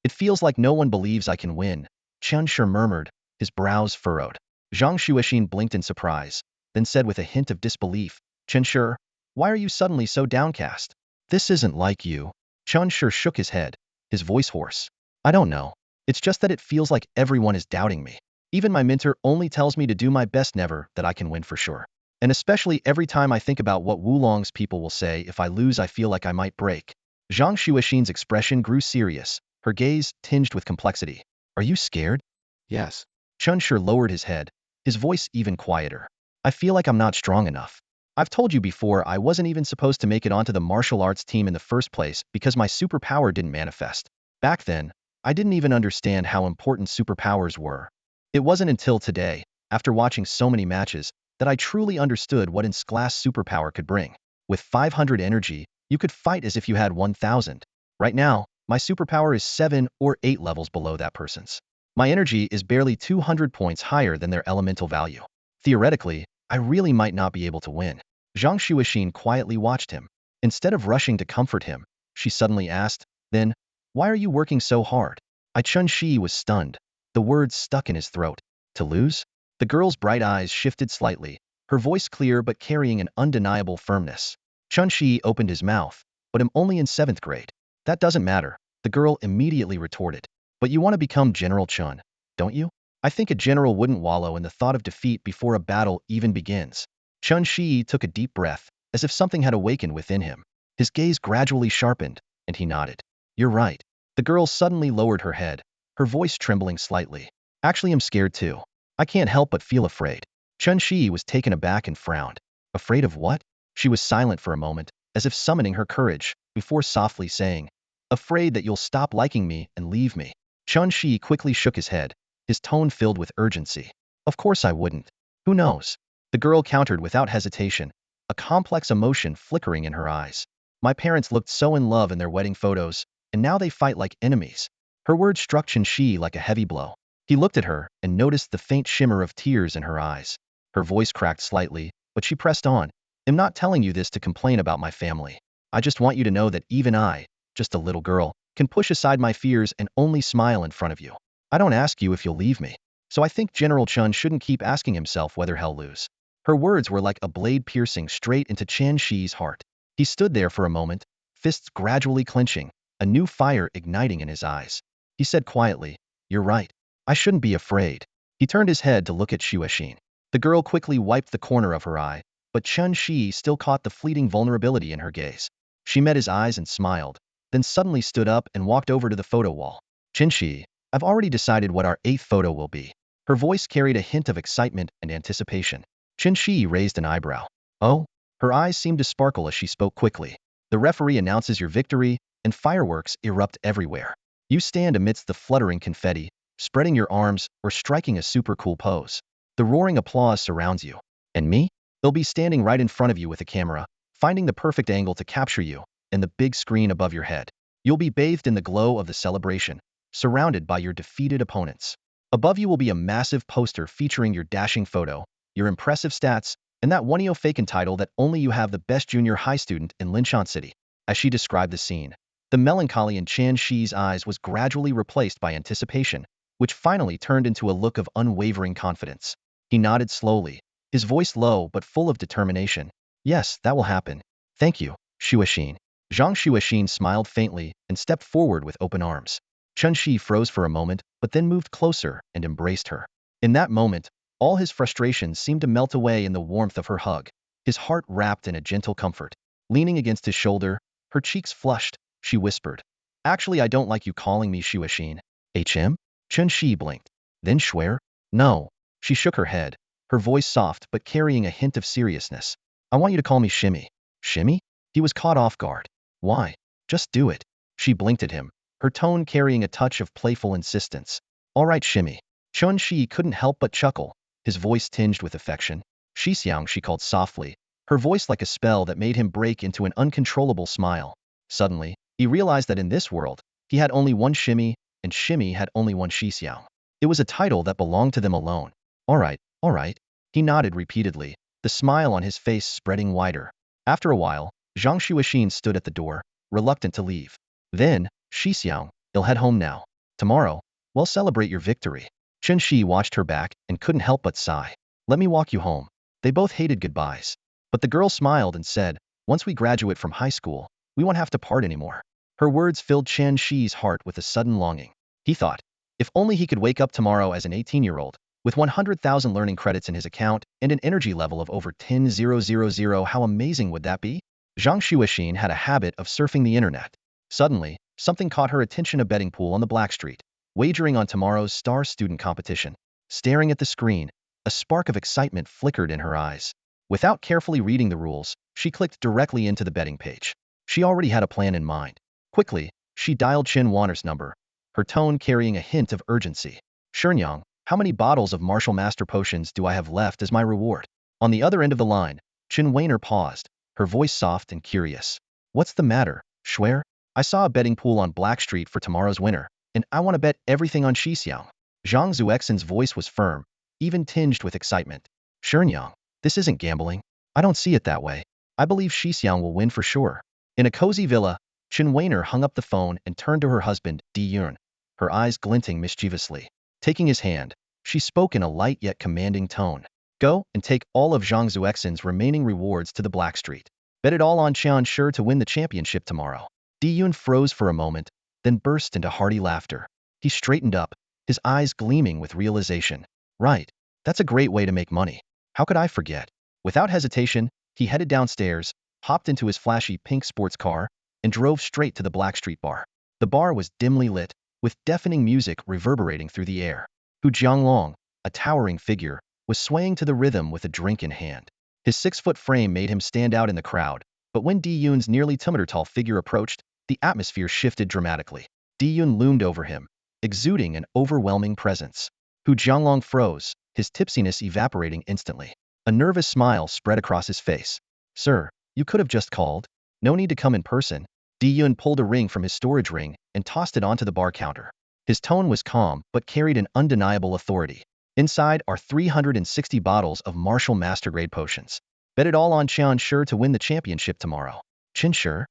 "It feels like no one believes I can win," Chan Shi murmured, his brows furrowed. Zhang Shuoxin blinked in surprise, then said with a hint of disbelief, "Chen Shi, why are you suddenly so downcast? This isn't like you." Chun Shi shook his head, his voice hoarse. "I don't know. It's just that it feels like everyone is doubting me. Even my mentor only tells me to do my best, never that I can win for sure. And especially every time I think about what Wulong's people will say if I lose, I feel like I might break." Zhang Shuoxin's expression grew serious, her gaze tinged with complexity. "Are you scared?" Yes. Chun Shi lowered his head, his voice even quieter. "I feel like I'm not strong enough. I've told you before I wasn't even supposed to make it onto the martial arts team in the first place because my superpower didn't manifest. Back then, I didn't even understand how important superpowers were. It wasn't until today, after watching so many matches, that I truly understood what in-class superpower could bring. With 500 energy, you could fight as if you had 1,000. Right now, my superpower is 7 or 8 levels below that person's. My energy is barely 200 points higher than their elemental value. Theoretically, I really might not be able to win." Zhang Shuoxin quietly watched him. Instead of rushing to comfort him, she suddenly asked, "Then, why are you working so hard?" Chun Shi was stunned. The words stuck in his throat. "To lose?" The girl's bright eyes shifted slightly, her voice clear but carrying an undeniable firmness. Chun Shi opened his mouth, "But I'm only in 7th grade. That doesn't matter," the girl immediately retorted. "But you want to become General Chun, don't you?" I think a general wouldn't wallow in the thought of defeat before a battle even begins. Chun Shi took a deep breath, as if something had awakened within him. His gaze gradually sharpened, and he nodded. You're right. The girl suddenly lowered her head, her voice trembling slightly. Actually, I'm scared too. I can't help but feel afraid. Chun Shi was taken aback and frowned. Afraid of what? She was silent for a moment, as if summoning her courage, before softly saying, afraid that you'll stop liking me and leave me. Chun Shi quickly shook his head, his tone filled with urgency. Of course I wouldn't. Who knows? The girl countered without hesitation, a complex emotion flickering in her eyes. My parents looked so in love in their wedding photos, and now they fight like enemies. Her words struck Chun Shi like a heavy blow. He looked at her and noticed the faint shimmer of tears in her eyes. Her voice cracked slightly, but she pressed on. I'm not telling you this to complain about my family. I just want you to know that even I, just a little girl, can push aside my fears and only smile in front of you. I don't ask you if you'll leave me. So I think General Chun shouldn't keep asking himself whether he'll lose. Her words were like a blade piercing straight into Chun Shi's heart. He stood there for a moment, fists gradually clenching, a new fire igniting in his eyes. He said quietly, you're right. I shouldn't be afraid. He turned his head to look at Shuashin. The girl quickly wiped the corner of her eye, but Chun Shi still caught the fleeting vulnerability in her gaze. She met his eyes and smiled, then suddenly stood up and walked over to the photo wall. Chun Shi, I've already decided what our 8th photo will be. Her voice carried a hint of excitement and anticipation. Chun Shi raised an eyebrow. Oh? Her eyes seemed to sparkle as she spoke quickly. The referee announces your victory, and fireworks erupt everywhere. You stand amidst the fluttering confetti, spreading your arms or striking a super cool pose. The roaring applause surrounds you. And me? They'll be standing right in front of you with a camera, finding the perfect angle to capture you, and the big screen above your head. You'll be bathed in the glow of the celebration, surrounded by your defeated opponents. Above you will be a massive poster featuring your dashing photo, your impressive stats, and that one faken title that only you have, the best junior high student in Linshan City. As she described the scene, the melancholy in Chan Shi's eyes was gradually replaced by anticipation, which finally turned into a look of unwavering confidence. He nodded slowly, his voice low but full of determination. Yes, that will happen. Thank you, Shuashin. Zhang Shuashin smiled faintly and stepped forward with open arms. Chun Shi froze for a moment, but then moved closer and embraced her. In that moment, all his frustrations seemed to melt away in the warmth of her hug, his heart wrapped in a gentle comfort. Leaning against his shoulder, her cheeks flushed, she whispered, actually, I don't like you calling me Shuashin. HM? Chun Shi blinked. Then swear? No. She shook her head, her voice soft but carrying a hint of seriousness. I want you to call me Shimmy. Shimmy? He was caught off guard. Why? Just do it. She blinked at him, her tone carrying a touch of playful insistence. All right, Shimmy. Chun Shi couldn't help but chuckle, his voice tinged with affection. Xixiang, she called softly, her voice like a spell that made him break into an uncontrollable smile. Suddenly, he realized that in this world, he had only one Shimmy, and Shimmy had only one Xixiang. It was a title that belonged to them alone. All right, all right. He nodded repeatedly, the smile on his face spreading wider. After a while, Zhang Shuashin stood at the door, reluctant to leave. Then, Xixiang, you'll head home now. Tomorrow, we'll celebrate your victory. Chun Shi watched her back and couldn't help but sigh. Let me walk you home. They both hated goodbyes. But the girl smiled and said, once we graduate from high school, we won't have to part anymore. Her words filled Chan Shi's heart with a sudden longing. He thought, if only he could wake up tomorrow as an 18-year-old, with 100,000 learning credits in his account and an energy level of over 10,000, how amazing would that be? Zhang Shuashin had a habit of surfing the internet. Suddenly, something caught her attention, a betting pool on the Black Street, wagering on tomorrow's star student competition. Staring at the screen, a spark of excitement flickered in her eyes. Without carefully reading the rules, she clicked directly into the betting page. She already had a plan in mind. Quickly, she dialed Chen Wanner's number, her tone carrying a hint of urgency. Shenyang, how many bottles of Martial Master Potions do I have left as my reward? On the other end of the line, Chen Wanner paused, her voice soft and curious. What's the matter, Schwer? I saw a betting pool on Black Street for tomorrow's winner, and I want to bet everything on Xixiang. Zhang Zuexin's voice was firm, even tinged with excitement. Shenyang, this isn't gambling. I don't see it that way. I believe Xixiang will win for sure. In a cozy villa, Chen Wanner hung up the phone and turned to her husband, Di Yun, her eyes glinting mischievously. Taking his hand, she spoke in a light yet commanding tone. Go and take all of Zhang Zuexin's remaining rewards to the Black Street. Bet it all on Qian sure to win the championship tomorrow. Di Yun froze for a moment, then burst into hearty laughter. He straightened up, his eyes gleaming with realization. Right. That's a great way to make money. How could I forget? Without hesitation, he headed downstairs, hopped into his flashy pink sports car, and drove straight to the Blackstreet bar. The bar was dimly lit, with deafening music reverberating through the air. Hu Jianglong, a towering figure, was swaying to the rhythm with a drink in hand. His 6-foot frame made him stand out in the crowd, but when Di Yun's nearly 2-meter-tall figure approached, the atmosphere shifted dramatically. Di Yun loomed over him, exuding an overwhelming presence. Hu Jianglong froze, his tipsiness evaporating instantly. A nervous smile spread across his face. Sir, you could have just called. No need to come in person. Di Yun pulled a ring from his storage ring and tossed it onto the bar counter. His tone was calm but carried an undeniable authority. Inside are 360 bottles of Martial Master-grade potions. Bet it all on Qian Shi to win the championship tomorrow. Qin Shi?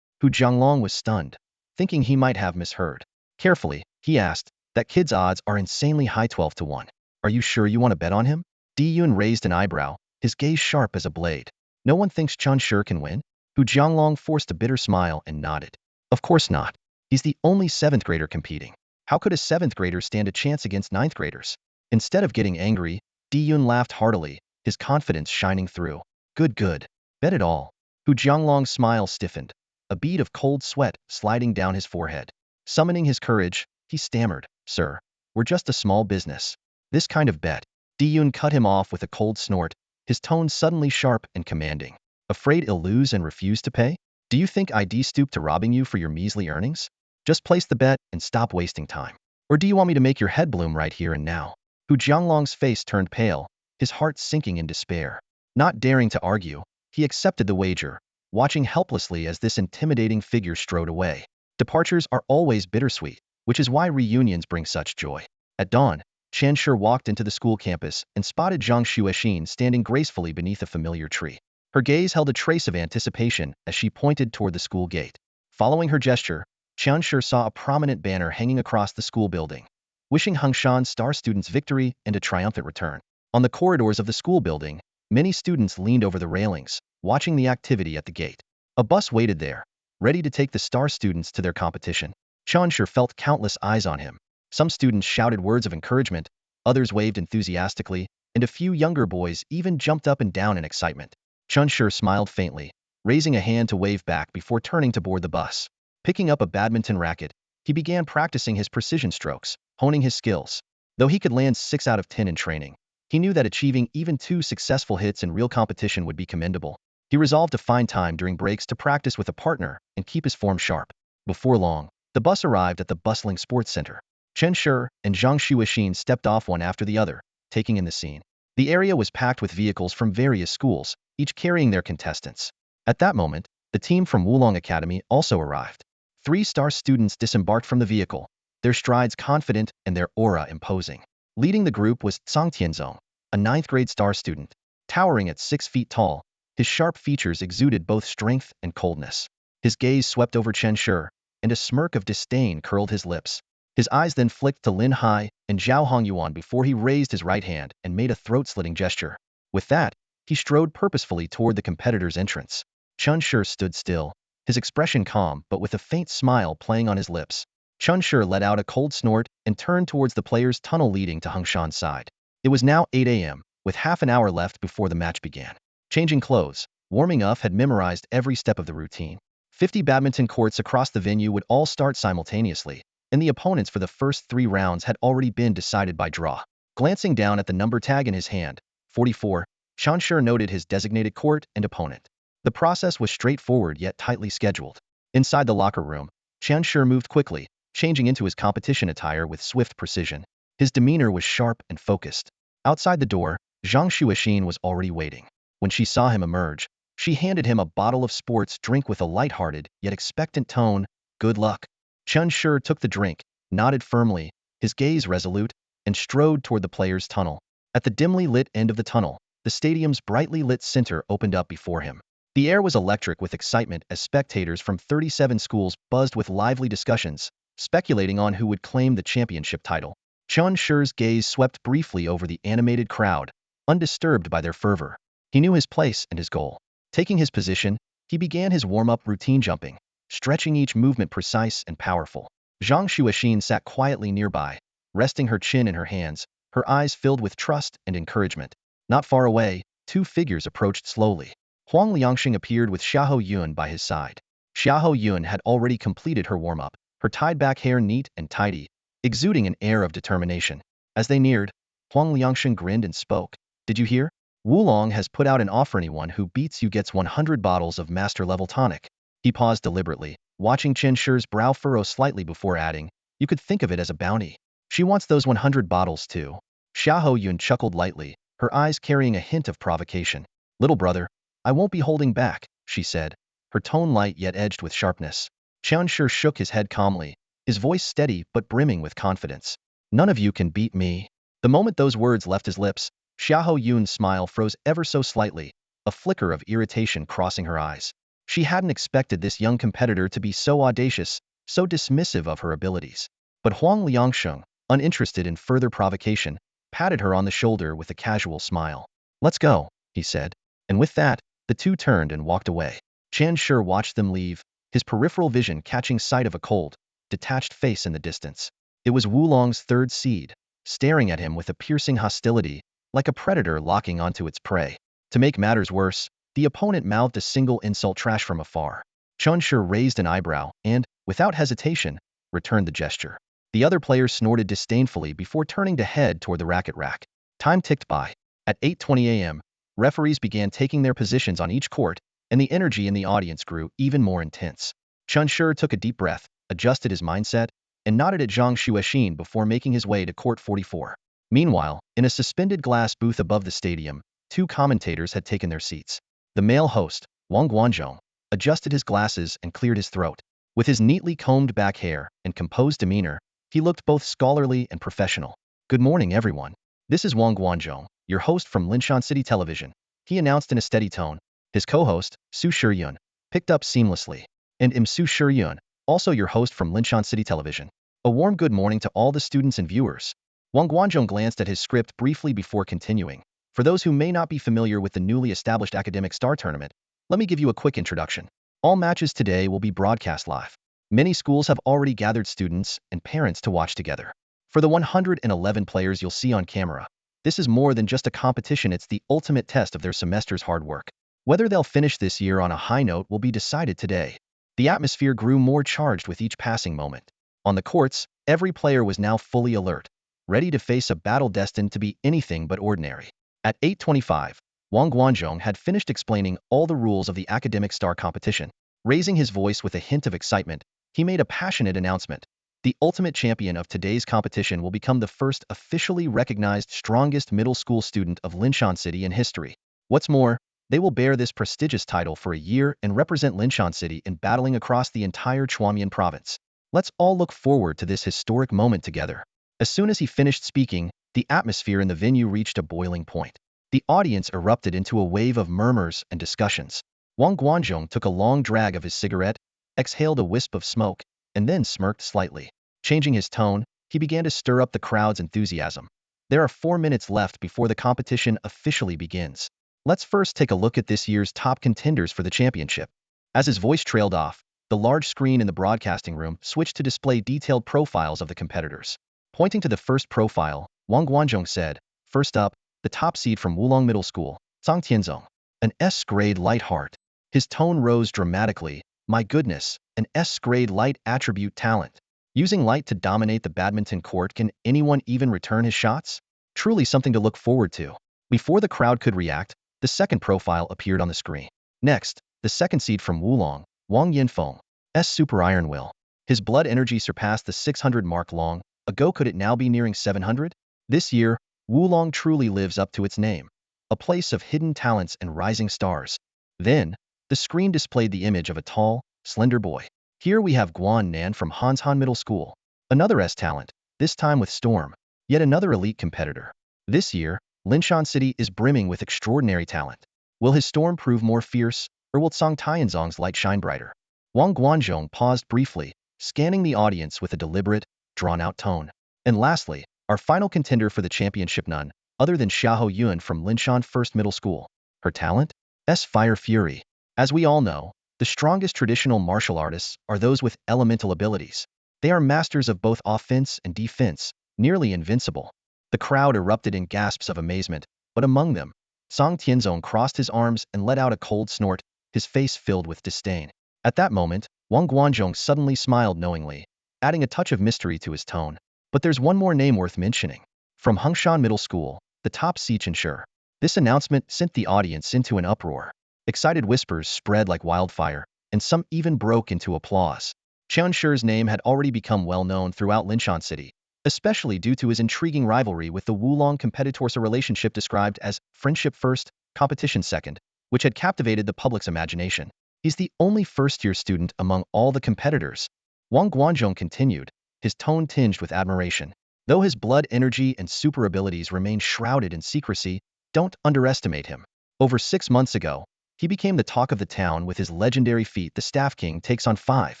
Hu Jianglong was stunned, thinking he might have misheard. Carefully, he asked, that kid's odds are insanely high, 12 to 1. Are you sure you want to bet on him? Di Yun raised an eyebrow, his gaze sharp as a blade. No one thinks Qian Shi can win? Hu Jianglong forced a bitter smile and nodded. Of course not. He's the only 7th grader competing. How could a 7th grader stand a chance against 9th graders? Instead of getting angry, Di Yun laughed heartily, his confidence shining through. Good. Bet it all. Hu Jianglong's smile stiffened, a bead of cold sweat sliding down his forehead. Summoning his courage, he stammered, Sir, we're just a small business. This kind of bet. Di Yun cut him off with a cold snort, his tone suddenly sharp and commanding. Afraid he'll lose and refuse to pay? Do you think I'd stoop to robbing you for your measly earnings? Just place the bet and stop wasting time. Or do you want me to make your head bloom right here and now? Hu Jianglong's face turned pale, his heart sinking in despair. Not daring to argue, he accepted the wager, watching helplessly as this intimidating figure strode away. Departures are always bittersweet, which is why reunions bring such joy. At dawn, Qian Shi walked into the school campus and spotted Zhang Xuexin standing gracefully beneath a familiar tree. Her gaze held a trace of anticipation as she pointed toward the school gate. Following her gesture, Qian Shi saw a prominent banner hanging across the school building, wishing Hongshan star students victory and a triumphant return. On the corridors of the school building, many students leaned over the railings, watching the activity at the gate. A bus waited there, ready to take the star students to their competition. Qian Shi felt countless eyes on him. Some students shouted words of encouragement, others waved enthusiastically, and a few younger boys even jumped up and down in excitement. Qian Shi smiled faintly, raising a hand to wave back before turning to board the bus. Picking up a badminton racket, he began practicing his precision strokes, honing his skills. Though he could land 6 out of 10 in training, he knew that achieving even 2 successful hits in real competition would be commendable. He resolved to find time during breaks to practice with a partner and keep his form sharp. Before long, the bus arrived at the bustling sports center. Qian Shi and Zhang Xuexin stepped off one after the other, taking in the scene. The area was packed with vehicles from various schools, each carrying their contestants. At that moment, the team from Wulong Academy also arrived. 3 star students disembarked from the vehicle, their strides confident and their aura imposing. Leading the group was Zhang Tianzong, a 9th grade star student. Towering at 6 feet tall, his sharp features exuded both strength and coldness. His gaze swept over Qian Shi, and a smirk of disdain curled his lips. His eyes then flicked to Lin Hai and Zhao Hongyuan before he raised his right hand and made a throat-slitting gesture. With that, he strode purposefully toward the competitor's entrance. Qian Shi stood still, his expression calm but with a faint smile playing on his lips. Qian Shi let out a cold snort and turned towards the player's tunnel leading to Hongshan's side. It was now 8 a.m., with half an hour left before the match began. Changing clothes, warming up had memorized every step of the routine. 50 badminton courts across the venue would all start simultaneously, and the opponents for the first 3 rounds had already been decided by draw. Glancing down at the number tag in his hand, 44, Qian Shi noted his designated court and opponent. The process was straightforward yet tightly scheduled. Inside the locker room, Qian Shi moved quickly, changing into his competition attire with swift precision. His demeanor was sharp and focused. Outside the door, Zhang Xuexin was already waiting. When she saw him emerge, she handed him a bottle of sports drink with a lighthearted yet expectant tone. Good luck. Qian Shi took the drink, nodded firmly, his gaze resolute, and strode toward the player's tunnel. At the dimly lit end of the tunnel, the stadium's brightly lit center opened up before him. The air was electric with excitement as spectators from 37 schools buzzed with lively discussions, speculating on who would claim the championship title. Qian Shi's gaze swept briefly over the animated crowd, undisturbed by their fervor. He knew his place and his goal. Taking his position, he began his warm-up routine jumping, stretching each movement precise and powerful. Zhang Xuexin sat quietly nearby, resting her chin in her hands, her eyes filled with trust and encouragement. Not far away, two figures approached slowly. Huang Liangxing appeared with Xiahou Yun by his side. Xiahou Yun had already completed her warm-up, her tied-back hair neat and tidy, exuding an air of determination. As they neared, Huang Liangxing grinned and spoke. Did you hear? Wulong has put out an offer. Anyone who beats you gets 100 bottles of master-level tonic. He paused deliberately, watching Chen Shi's brow furrow slightly before adding, you could think of it as a bounty. She wants those 100 bottles too. Xiahou Yun chuckled lightly, her eyes carrying a hint of provocation. Little brother, I won't be holding back, she said, her tone light yet edged with sharpness. Chen Shi shook his head calmly, his voice steady but brimming with confidence. None of you can beat me. The moment those words left his lips, Xiahou Yun's smile froze ever so slightly, a flicker of irritation crossing her eyes. She hadn't expected this young competitor to be so audacious, so dismissive of her abilities. But Huang Liangxing, uninterested in further provocation, patted her on the shoulder with a casual smile. Let's go, he said. And with that, the two turned and walked away. Chen Shi watched them leave, his peripheral vision catching sight of a cold, detached face in the distance. It was Wulong's third seed, staring at him with a piercing hostility, like a predator locking onto its prey. To make matters worse, the opponent mouthed a single insult trash from afar. Chen Shi raised an eyebrow and, without hesitation, returned the gesture. The other players snorted disdainfully before turning to head toward the racket rack. Time ticked by. At 8:20 a.m., referees began taking their positions on each court, and the energy in the audience grew even more intense. Chen Shi took a deep breath, adjusted his mindset, and nodded at Zhang Xuexin before making his way to court 44. Meanwhile, in a suspended glass booth above the stadium, two commentators had taken their seats. The male host, Wang Guanzhong, adjusted his glasses and cleared his throat. With his neatly combed back hair and composed demeanor, he looked both scholarly and professional. Good morning, everyone. This is Wang Guanzhong, your host from Linshan City Television, he announced in a steady tone. His co-host, Su Shiyun, picked up seamlessly. And I'm Su Shiyun, also your host from Linshan City Television. A warm good morning to all the students and viewers. Wang Guanzhong glanced at his script briefly before continuing. For those who may not be familiar with the newly established Academic Star Tournament, let me give you a quick introduction. All matches today will be broadcast live. Many schools have already gathered students and parents to watch together. For the 111 players you'll see on camera, this is more than just a competition, it's the ultimate test of their semester's hard work. Whether they'll finish this year on a high note will be decided today. The atmosphere grew more charged with each passing moment. On the courts, every player was now fully alert, ready to face a battle destined to be anything but ordinary. At 8:25, Wang Guanzhong had finished explaining all the rules of the Academic Star competition. Raising his voice with a hint of excitement, he made a passionate announcement. The ultimate champion of today's competition will become the first officially recognized strongest middle school student of Linshan City in history. What's more, they will bear this prestigious title for a year and represent Linshan City in battling across the entire Chuamian province. Let's all look forward to this historic moment together. As soon as he finished speaking, the atmosphere in the venue reached a boiling point. The audience erupted into a wave of murmurs and discussions. Wang Guanzhong took a long drag of his cigarette, exhaled a wisp of smoke, and then smirked slightly. Changing his tone, he began to stir up the crowd's enthusiasm. There are 4 minutes left before the competition officially begins. Let's first take a look at this year's top contenders for the championship. As his voice trailed off, the large screen in the broadcasting room switched to display detailed profiles of the competitors. Pointing to the first profile, Wang Guanzhong said, first up, the top seed from Wulong Middle School, Zhang Tianzong, an S-grade light heart. His tone rose dramatically. My goodness, an S-grade light attribute talent. Using light to dominate the badminton court, can anyone even return his shots? Truly something to look forward to. Before the crowd could react, the second profile appeared on the screen. Next, the second seed from Wulong, Wang Yinfeng, S Super Iron Will. His blood energy surpassed the 600 mark long ago. Could it now be nearing 700? This year, Wulong truly lives up to its name, a place of hidden talents and rising stars. Then, the screen displayed the image of a tall, slender boy. Here we have Guan Nan from Hanshan Middle School, another S-talent, this time with Storm, yet another elite competitor. This year, Linshan City is brimming with extraordinary talent. Will his Storm prove more fierce, or will Zhang Tianzong's light shine brighter? Wang Guanzhong paused briefly, scanning the audience with a deliberate, drawn-out tone. And lastly, our final contender for the championship, none other than Xiahou Yun from Linshan First Middle School. Her talent? Fire Fury. As we all know, the strongest traditional martial artists are those with elemental abilities. They are masters of both offense and defense, nearly invincible. The crowd erupted in gasps of amazement, but among them, Song Tianzong crossed his arms and let out a cold snort, his face filled with disdain. At that moment, Wang Guanzhong suddenly smiled knowingly, adding a touch of mystery to his tone. But there's one more name worth mentioning. From Hengshan Middle School, the top Ensure. This announcement sent the audience into an uproar. Excited whispers spread like wildfire, and some even broke into applause. Enshure's name had already become well known throughout Linshan City, especially due to his intriguing rivalry with the Wulong competitors, a relationship described as friendship first, competition second, which had captivated the public's imagination. He's the only first-year student among all the competitors. Wang Guanzhong continued, his tone tinged with admiration. Though his blood energy and super abilities remain shrouded in secrecy, don't underestimate him. Over 6 months ago, he became the talk of the town with his legendary feat the Staff King takes on 5.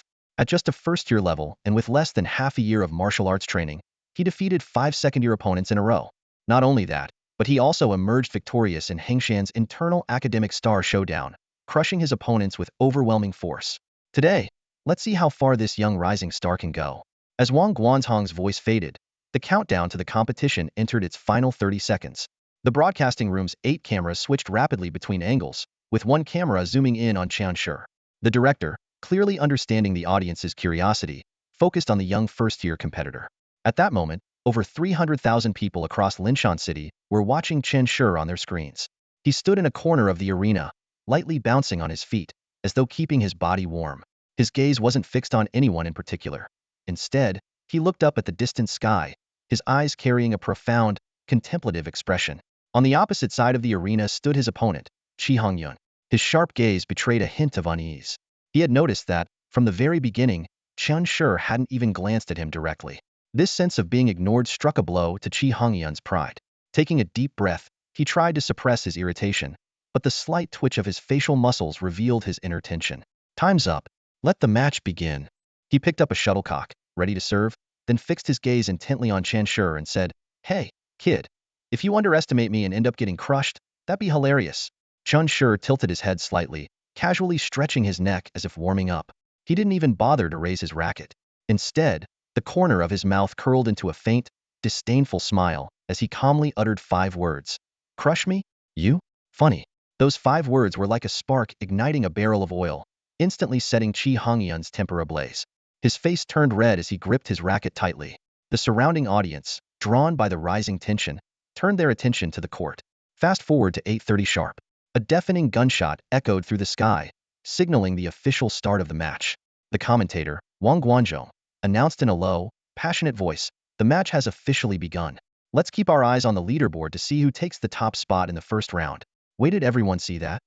At just a first-year level and with less than half a year of martial arts training, he defeated 5 second-year opponents in a row. Not only that, but he also emerged victorious in Hengshan's internal academic star showdown, crushing his opponents with overwhelming force. Today, let's see how far this young rising star can go. As Wang Guanzhong's voice faded, the countdown to the competition entered its final 30 seconds. The broadcasting room's 8 cameras switched rapidly between angles, with one camera zooming in on Ensure. The director, clearly understanding the audience's curiosity, focused on the young first-year competitor. At that moment, over 300,000 people across Linshan City were watching Ensure on their screens. He stood in a corner of the arena, lightly bouncing on his feet, as though keeping his body warm. His gaze wasn't fixed on anyone in particular. Instead, he looked up at the distant sky, his eyes carrying a profound, contemplative expression. On the opposite side of the arena stood his opponent, Qi Hongyun. His sharp gaze betrayed a hint of unease. He had noticed that, from the very beginning, Ensure hadn't even glanced at him directly. This sense of being ignored struck a blow to Qi Hongyun's pride. Taking a deep breath, he tried to suppress his irritation, but the slight twitch of his facial muscles revealed his inner tension. Time's up. Let the match begin. He picked up a shuttlecock, ready to serve, then fixed his gaze intently on Ensure and said, "Hey, kid. If you underestimate me and end up getting crushed, that'd be hilarious." Ensure tilted his head slightly, casually stretching his neck as if warming up. He didn't even bother to raise his racket. Instead, the corner of his mouth curled into a faint, disdainful smile as he calmly uttered 5 words. "Crush me? You? Funny." Those 5 words were like a spark igniting a barrel of oil, instantly setting Qi Hongyun's temper ablaze. His face turned red as he gripped his racket tightly. The surrounding audience, drawn by the rising tension, turned their attention to the court. Fast forward to 8:30 sharp. A deafening gunshot echoed through the sky, signaling the official start of the match. The commentator, Wang Guanzhong, announced in a low, passionate voice, "The match has officially begun. Let's keep our eyes on the leaderboard to see who takes the top spot in the first round." Wait, did everyone see that?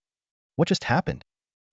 What just happened?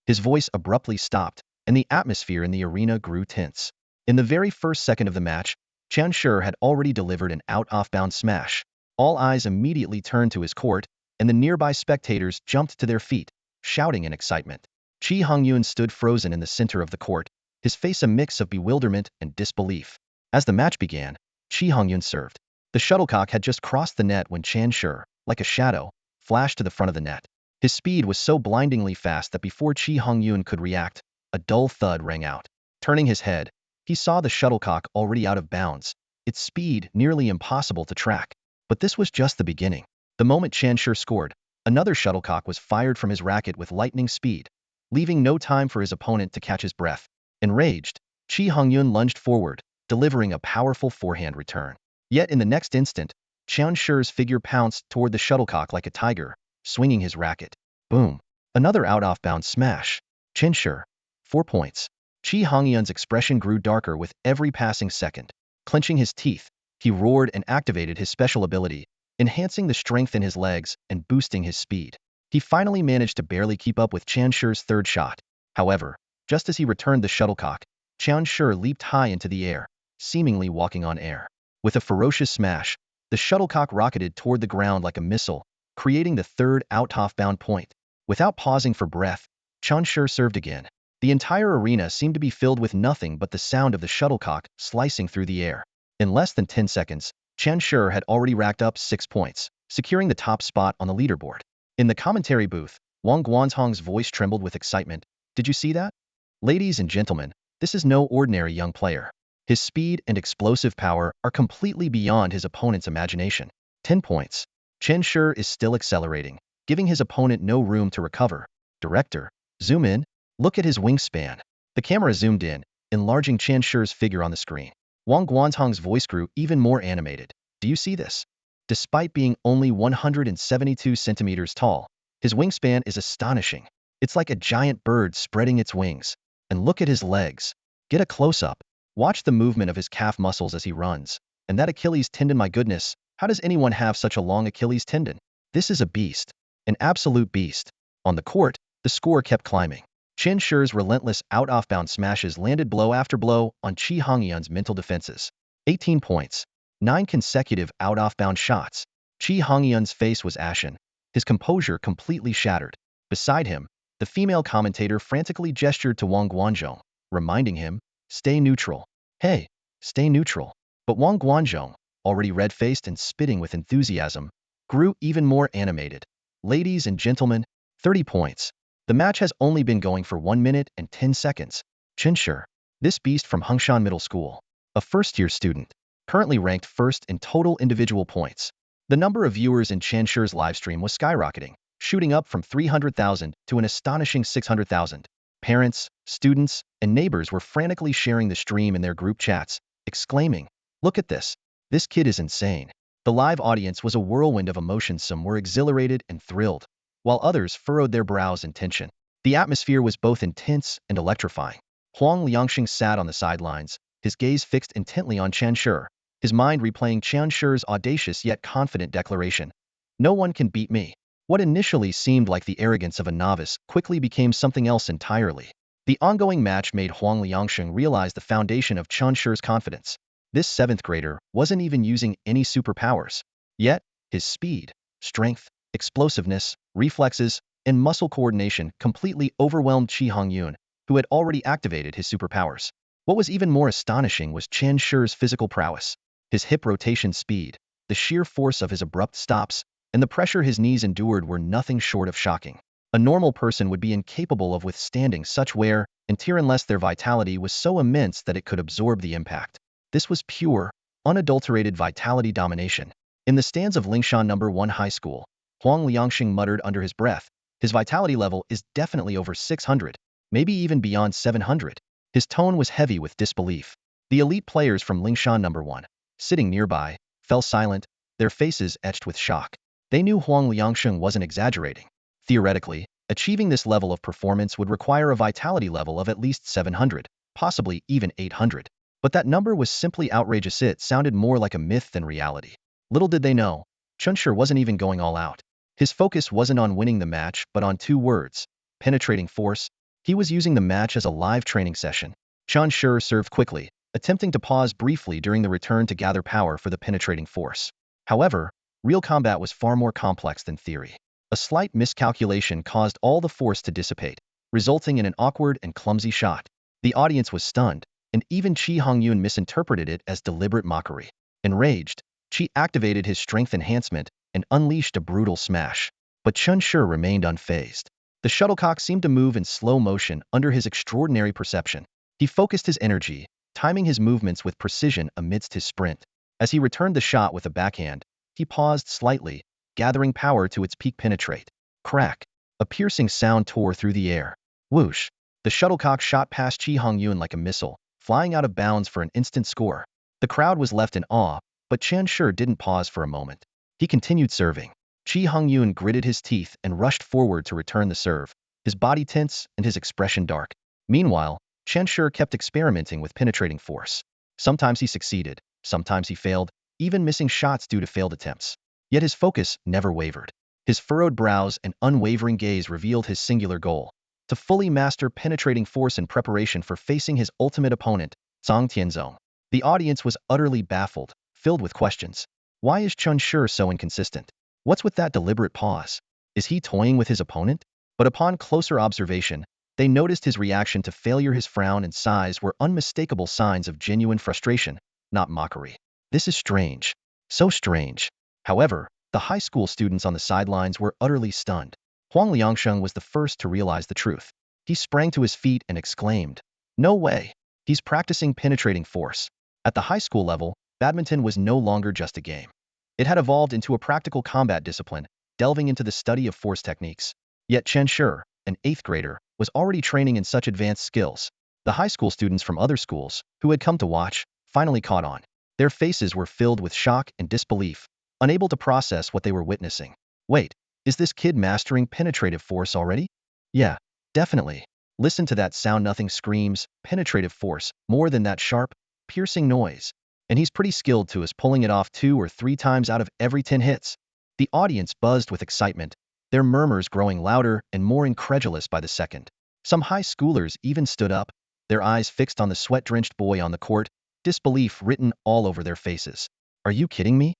His voice abruptly stopped, and the atmosphere in the arena grew tense. In the very first second of the match, Ensure had already delivered an out-off-bound smash. All eyes immediately turned to his court, and the nearby spectators jumped to their feet, shouting in excitement. Qi Hongyun stood frozen in the center of the court, his face a mix of bewilderment and disbelief. As the match began, Qi Hongyun served. The shuttlecock had just crossed the net when Ensure, like a shadow, flashed to the front of the net. His speed was so blindingly fast that before Qi Hongyun could react, a dull thud rang out. Turning his head, he saw the shuttlecock already out of bounds, its speed nearly impossible to track. But this was just the beginning. The moment Ensure scored, another shuttlecock was fired from his racket with lightning speed, leaving no time for his opponent to catch his breath. Enraged, Qi Hongyun lunged forward, delivering a powerful forehand return. Yet in the next instant, Ensure's figure pounced toward the shuttlecock like a tiger, swinging his racket. Boom. Another out-off-bounds smash. Ensure. 4 points. Qi Hongyun's expression grew darker with every passing second. Clenching his teeth, he roared and activated his special ability, enhancing the strength in his legs and boosting his speed. He finally managed to barely keep up with Ensure's third shot. However, just as he returned the shuttlecock, Ensure leaped high into the air, seemingly walking on air. With a ferocious smash, the shuttlecock rocketed toward the ground like a missile, creating the third out-off-bound point. Without pausing for breath, Ensure served again. The entire arena seemed to be filled with nothing but the sound of the shuttlecock slicing through the air. In less than 10 seconds, Ensure had already racked up 6 points, securing the top spot on the leaderboard. In the commentary booth, Wang Guanzhong's voice trembled with excitement. "Did you see that? Ladies and gentlemen, this is no ordinary young player. His speed and explosive power are completely beyond his opponent's imagination. 10 points. Chen Shi is still accelerating, giving his opponent no room to recover. Director, zoom in. Look at his wingspan. The camera zoomed in, enlarging Chen Shi's figure on the screen. Wang Guanzhong's voice grew even more animated. Do you see this? Despite being only 172 centimeters tall, his wingspan is astonishing. It's like a giant bird spreading its wings. And look at his legs. Get a close-up. Watch the movement of his calf muscles as he runs. And that Achilles tendon, my goodness, how does anyone have such a long Achilles tendon? This is a beast. An absolute beast. On the court, the score kept climbing. Chen Shi's relentless out-off-bound smashes landed blow after blow on Qi Hongyun's mental defenses. 18 points. 9 consecutive out-off-bound shots. Qi Hongyun's face was ashen, his composure completely shattered. Beside him, the female commentator frantically gestured to Wang Guanzhong, reminding him, stay neutral. Hey, stay neutral. But Wang Guanzhong, already red-faced and spitting with enthusiasm, grew even more animated. Ladies and gentlemen, 30 points. The match has only been going for 1 minute and 10 seconds. Chen Shi, this beast from Hengshan Middle School, a first-year student, currently ranked first in total individual points. The number of viewers in Chen Shi's livestream was skyrocketing, shooting up from 300,000 to an astonishing 600,000. Parents, students, and neighbors were frantically sharing the stream in their group chats, exclaiming, look at this. This kid is insane. The live audience was a whirlwind of emotions. Some were exhilarated and thrilled, while others furrowed their brows in tension. The atmosphere was both intense and electrifying. Huang Liangxing sat on the sidelines, his gaze fixed intently on Chen Shi, his mind replaying Chen Shi's audacious yet confident declaration. No one can beat me. What initially seemed like the arrogance of a novice quickly became something else entirely. The ongoing match made Huang Liangxing realize the foundation of Chen Shi's confidence. This 7th grader wasn't even using any superpowers. Yet, his speed, strength, explosiveness, reflexes, and muscle coordination completely overwhelmed Qi Hongyun, who had already activated his superpowers. What was even more astonishing was Chen Shi's physical prowess. His hip rotation speed, the sheer force of his abrupt stops, and the pressure his knees endured were nothing short of shocking. A normal person would be incapable of withstanding such wear and tear unless their vitality was so immense that it could absorb the impact. This was pure, unadulterated vitality domination. In the stands of Lingshan No. 1 High School, Huang Liangxing muttered under his breath, his vitality level is definitely over 600, maybe even beyond 700. His tone was heavy with disbelief. The elite players from Lingshan No. 1, sitting nearby, fell silent, their faces etched with shock. They knew Huang Liangxing wasn't exaggerating. Theoretically, achieving this level of performance would require a vitality level of at least 700, possibly even 800. But that number was simply outrageous. It sounded more like a myth than reality. Little did they know, Chen Shi wasn't even going all out. His focus wasn't on winning the match, but on 2 words, penetrating force. He was using the match as a live training session. Chen Shi served quickly, attempting to pause briefly during the return to gather power for the penetrating force. However, real combat was far more complex than theory. A slight miscalculation caused all the force to dissipate, resulting in an awkward and clumsy shot. The audience was stunned, and even Qi Hongyun misinterpreted it as deliberate mockery. Enraged, Qi activated his strength enhancement and unleashed a brutal smash. But Chen Shi remained unfazed. The shuttlecock seemed to move in slow motion under his extraordinary perception. He focused his energy, timing his movements with precision amidst his sprint. As he returned the shot with a backhand, he paused slightly, gathering power to its peak. Penetrate. Crack. A piercing sound tore through the air. Whoosh. The shuttlecock shot past Qi Hongyun like a missile, flying out of bounds for an instant score. The crowd was left in awe, but Chen Shi didn't pause for a moment. He continued serving. Qi Hongyun gritted his teeth and rushed forward to return the serve, his body tense and his expression dark. Meanwhile, Chen Shi kept experimenting with penetrating force. Sometimes he succeeded, sometimes he failed, even missing shots due to failed attempts. Yet his focus never wavered. His furrowed brows and unwavering gaze revealed his singular goal: to fully master penetrating force in preparation for facing his ultimate opponent, Zhang Tianzong. The audience was utterly baffled, filled with questions. Why is Chen Shi so inconsistent? What's with that deliberate pause? Is he toying with his opponent? But upon closer observation, they noticed his reaction to failure. His frown and sighs were unmistakable signs of genuine frustration, not mockery. This is strange. So strange. However, the high school students on the sidelines were utterly stunned. Huang Liangxing was the first to realize the truth. He sprang to his feet and exclaimed, "No way! He's practicing penetrating force. At the high school level, badminton was no longer just a game. It had evolved into a practical combat discipline, delving into the study of force techniques. Yet Chen Shi, an 8th grader, was already training in such advanced skills. The high school students from other schools, who had come to watch, finally caught on. Their faces were filled with shock and disbelief, unable to process what they were witnessing. Wait, is this kid mastering penetrative force already? Yeah, definitely. Listen to that sound, nothing screams penetrative force more than that sharp, piercing noise. And he's pretty skilled too, is pulling it off 2 or 3 times out of every 10 hits. The audience buzzed with excitement, their murmurs growing louder and more incredulous by the second. Some high schoolers even stood up, their eyes fixed on the sweat-drenched boy on the court, disbelief written all over their faces. Are you kidding me?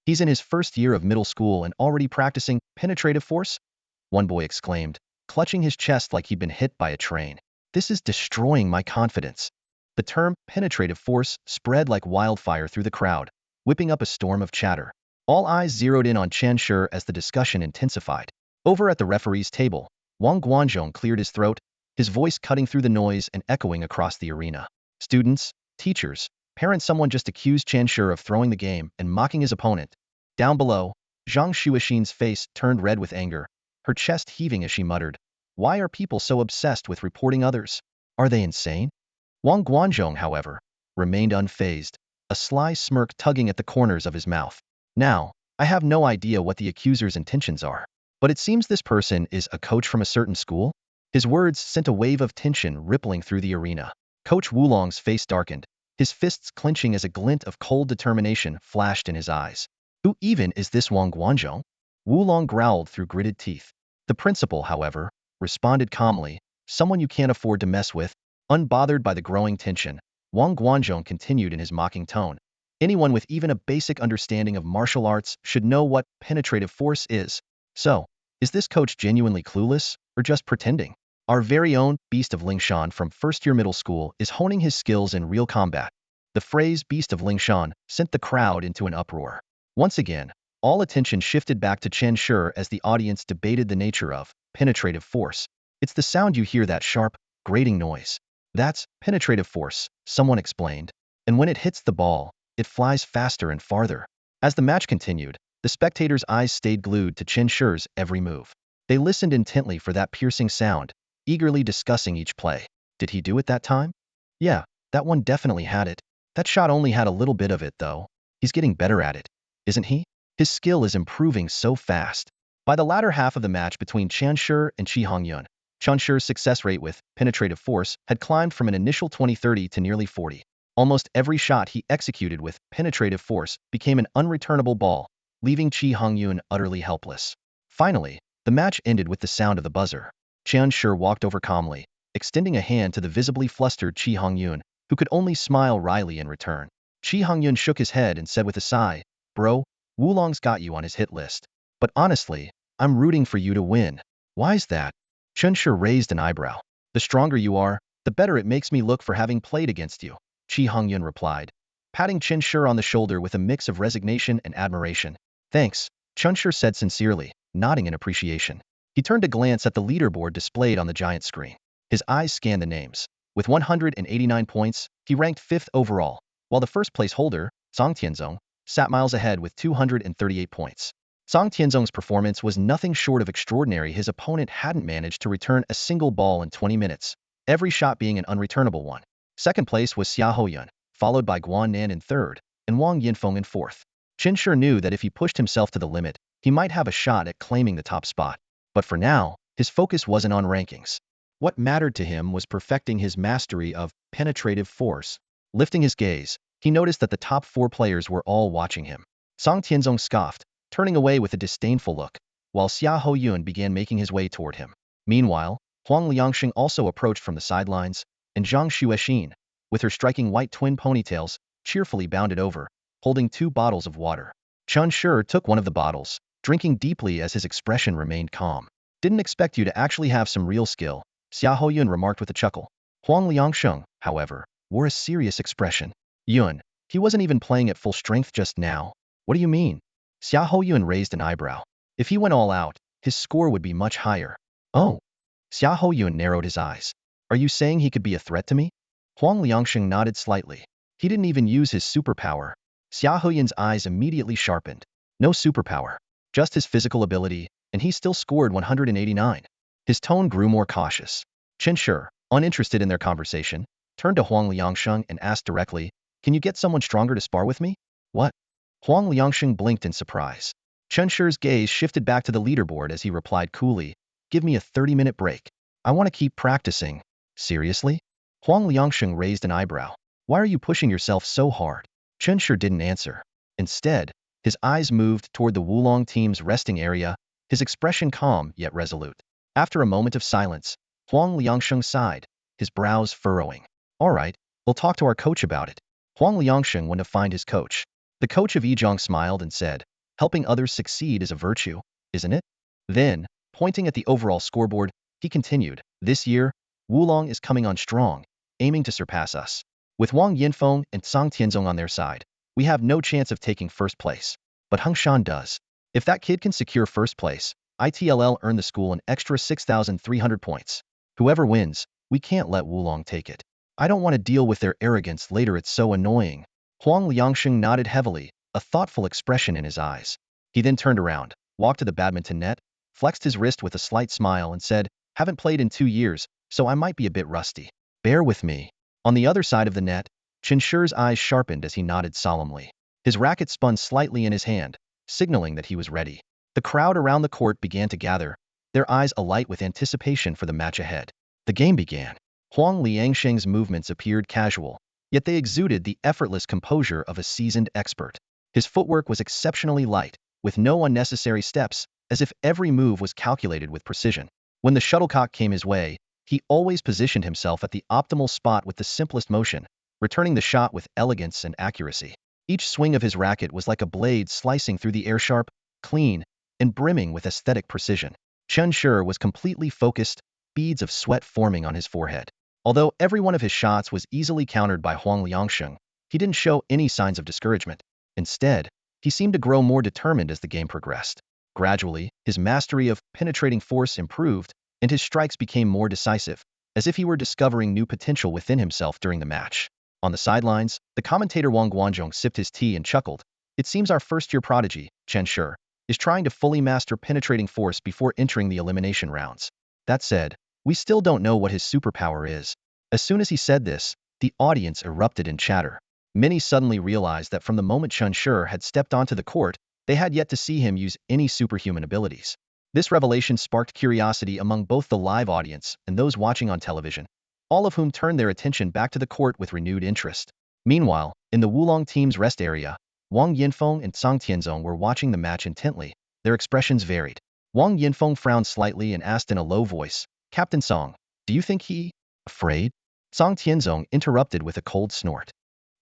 He's in his first year of middle school and already practicing penetrative force? One boy exclaimed, clutching his chest like he'd been hit by a train. This is destroying my confidence. The term penetrative force spread like wildfire through the crowd, whipping up a storm of chatter. All eyes zeroed in on Chen Shi as the discussion intensified. Over at the referee's table, Wang Guanzhong cleared his throat, his voice cutting through the noise and echoing across the arena. Students, teachers, parents, someone just accused Chen Shi of throwing the game and mocking his opponent. Down below, Zhang Xuexin's face turned red with anger, her chest heaving as she muttered, "Why are people so obsessed with reporting others? Are they insane?" Wang Guanzhong, however, remained unfazed, a sly smirk tugging at the corners of his mouth. Now, I have no idea what the accuser's intentions are, but it seems this person is a coach from a certain school? His words sent a wave of tension rippling through the arena. Coach Wulong's face darkened, his fists clenching as a glint of cold determination flashed in his eyes. Who even is this Wang Guanzhong? Wulong growled through gritted teeth. The principal, however, responded calmly, someone you can't afford to mess with. Unbothered by the growing tension, Wang Guanzhong continued in his mocking tone. Anyone with even a basic understanding of martial arts should know what penetrative force is. So, is this coach genuinely clueless, or just pretending? Our very own Beast of Lingshan from first-year middle school is honing his skills in real combat. The phrase Beast of Lingshan sent the crowd into an uproar. Once again, all attention shifted back to Chen Shi as the audience debated the nature of penetrative force. It's the sound you hear, that sharp, grating noise. That's penetrative force, someone explained. And when it hits the ball, it flies faster and farther. As the match continued, the spectators' eyes stayed glued to Chen Shi's every move. They listened intently for that piercing sound, eagerly discussing each play. Did he do it that time? Yeah, that one definitely had it. That shot only had a little bit of it, though. He's getting better at it, isn't he? His skill is improving so fast. By the latter half of the match between Chen Shi and Qi Hongyun, Chen Shi's success rate with penetrative force had climbed from an initial 20-30 to nearly 40. Almost every shot he executed with penetrative force became an unreturnable ball, leaving Qi Hongyun utterly helpless. Finally, the match ended with the sound of the buzzer. Chen Shi walked over calmly, extending a hand to the visibly flustered Qi Hongyun, who could only smile wryly in return. Qi Hongyun shook his head and said with a sigh, "Bro, Wulong's got you on his hit list. But honestly, I'm rooting for you to win." "Why's that?" Chen Shi raised an eyebrow. "The stronger you are, the better it makes me look for having played against you," Qi Hongyun replied, patting Chen Shi on the shoulder with a mix of resignation and admiration. "Thanks," Chen Shi said sincerely, nodding in appreciation. He turned to glance at the leaderboard displayed on the giant screen. His eyes scanned the names. With 189 points, he ranked 5th overall, while the first-place holder, Zhang Tianzong, sat miles ahead with 238 points. Zhang Tianzong's performance was nothing short of extraordinary. His opponent hadn't managed to return a single ball in 20 minutes, every shot being an unreturnable one. Second place was Xia Hoyun, followed by Guan Nan in third, and Wang Yinfeng in fourth. Chen Shi knew that if he pushed himself to the limit, he might have a shot at claiming the top spot. But for now, his focus wasn't on rankings. What mattered to him was perfecting his mastery of penetrative force. Lifting his gaze, he noticed that the top 4 players were all watching him. Zhang Tianzong scoffed, turning away with a disdainful look, while Xia Hoyun began making his way toward him. Meanwhile, Huang Liangxing also approached from the sidelines, and Zhang Xuexin, with her striking white twin ponytails, cheerfully bounded over, holding 2 bottles of water. Chen Shi took one of the bottles, drinking deeply as his expression remained calm. "Didn't expect you to actually have some real skill," Xia Hoyun remarked with a chuckle. Huang Liangxing, however, wore a serious expression. "Yun, he wasn't even playing at full strength just now." "What do you mean?" Xia Hoyun raised an eyebrow. "If he went all out, his score would be much higher." "Oh." Xia Hoyun narrowed his eyes. "Are you saying he could be a threat to me?" Huang Liangxing nodded slightly. He didn't even use his superpower. Xia Huyan's eyes immediately sharpened. No superpower, just his physical ability, and he still scored 189. His tone grew more cautious. Chen Shi, uninterested in their conversation, turned to Huang Liangsheng and asked directly, "Can you get someone stronger to spar with me?" "What?" Huang Liangsheng blinked in surprise. Chen Shi's gaze shifted back to the leaderboard as he replied coolly, "Give me a 30-minute break. I want to keep practicing." "Seriously?" Huang Liangsheng raised an eyebrow. "Why are you pushing yourself so hard?" Chen Shi didn't answer. Instead, his eyes moved toward the Wulong team's resting area, his expression calm yet resolute. After a moment of silence, Huang Liangsheng sighed, his brows furrowing. "All right, we'll talk to our coach about it." Huang Liangsheng went to find his coach. The coach of Yizhong smiled and said, "Helping others succeed is a virtue, isn't it?" Then, pointing at the overall scoreboard, he continued, "This year, Wulong is coming on strong, aiming to surpass us. With Wang Yinfeng and Zhang Tianzong on their side, we have no chance of taking first place. But Heng Shan does. If that kid can secure first place, ITLL earn the school an extra 6,300 points. Whoever wins, we can't let Wulong take it. I don't want to deal with their arrogance later, it's so annoying." Huang Liangsheng nodded heavily, a thoughtful expression in his eyes. He then turned around, walked to the badminton net, flexed his wrist with a slight smile and said, "Haven't played in 2 years, so I might be a bit rusty. Bear with me." On the other side of the net, Chen Shi's eyes sharpened as he nodded solemnly. His racket spun slightly in his hand, signaling that he was ready. The crowd around the court began to gather, their eyes alight with anticipation for the match ahead. The game began. Huang Liangsheng's movements appeared casual, yet they exuded the effortless composure of a seasoned expert. His footwork was exceptionally light, with no unnecessary steps, as if every move was calculated with precision. When the shuttlecock came his way, he always positioned himself at the optimal spot with the simplest motion, returning the shot with elegance and accuracy. Each swing of his racket was like a blade slicing through the air, sharp, clean, and brimming with aesthetic precision. Chen Shi was completely focused, beads of sweat forming on his forehead. Although every one of his shots was easily countered by Huang Liangsheng, he didn't show any signs of discouragement. Instead, he seemed to grow more determined as the game progressed. Gradually, his mastery of penetrating force improved, and his strikes became more decisive, as if he were discovering new potential within himself during the match. On the sidelines, the commentator Wang Guanzhong sipped his tea and chuckled. "It seems our first-year prodigy, Chen Shi, is trying to fully master penetrating force before entering the elimination rounds. That said, we still don't know what his superpower is." As soon as he said this, the audience erupted in chatter. Many suddenly realized that from the moment Chen Shi had stepped onto the court, they had yet to see him use any superhuman abilities. This revelation sparked curiosity among both the live audience and those watching on television, all of whom turned their attention back to the court with renewed interest. Meanwhile, in the Wulong team's rest area, Wang Yinfeng and Zhang Tianzong were watching the match intently. Their expressions varied. Wang Yinfeng frowned slightly and asked in a low voice, "Captain Song, do you think he afraid?" Zhang Tianzong interrupted with a cold snort.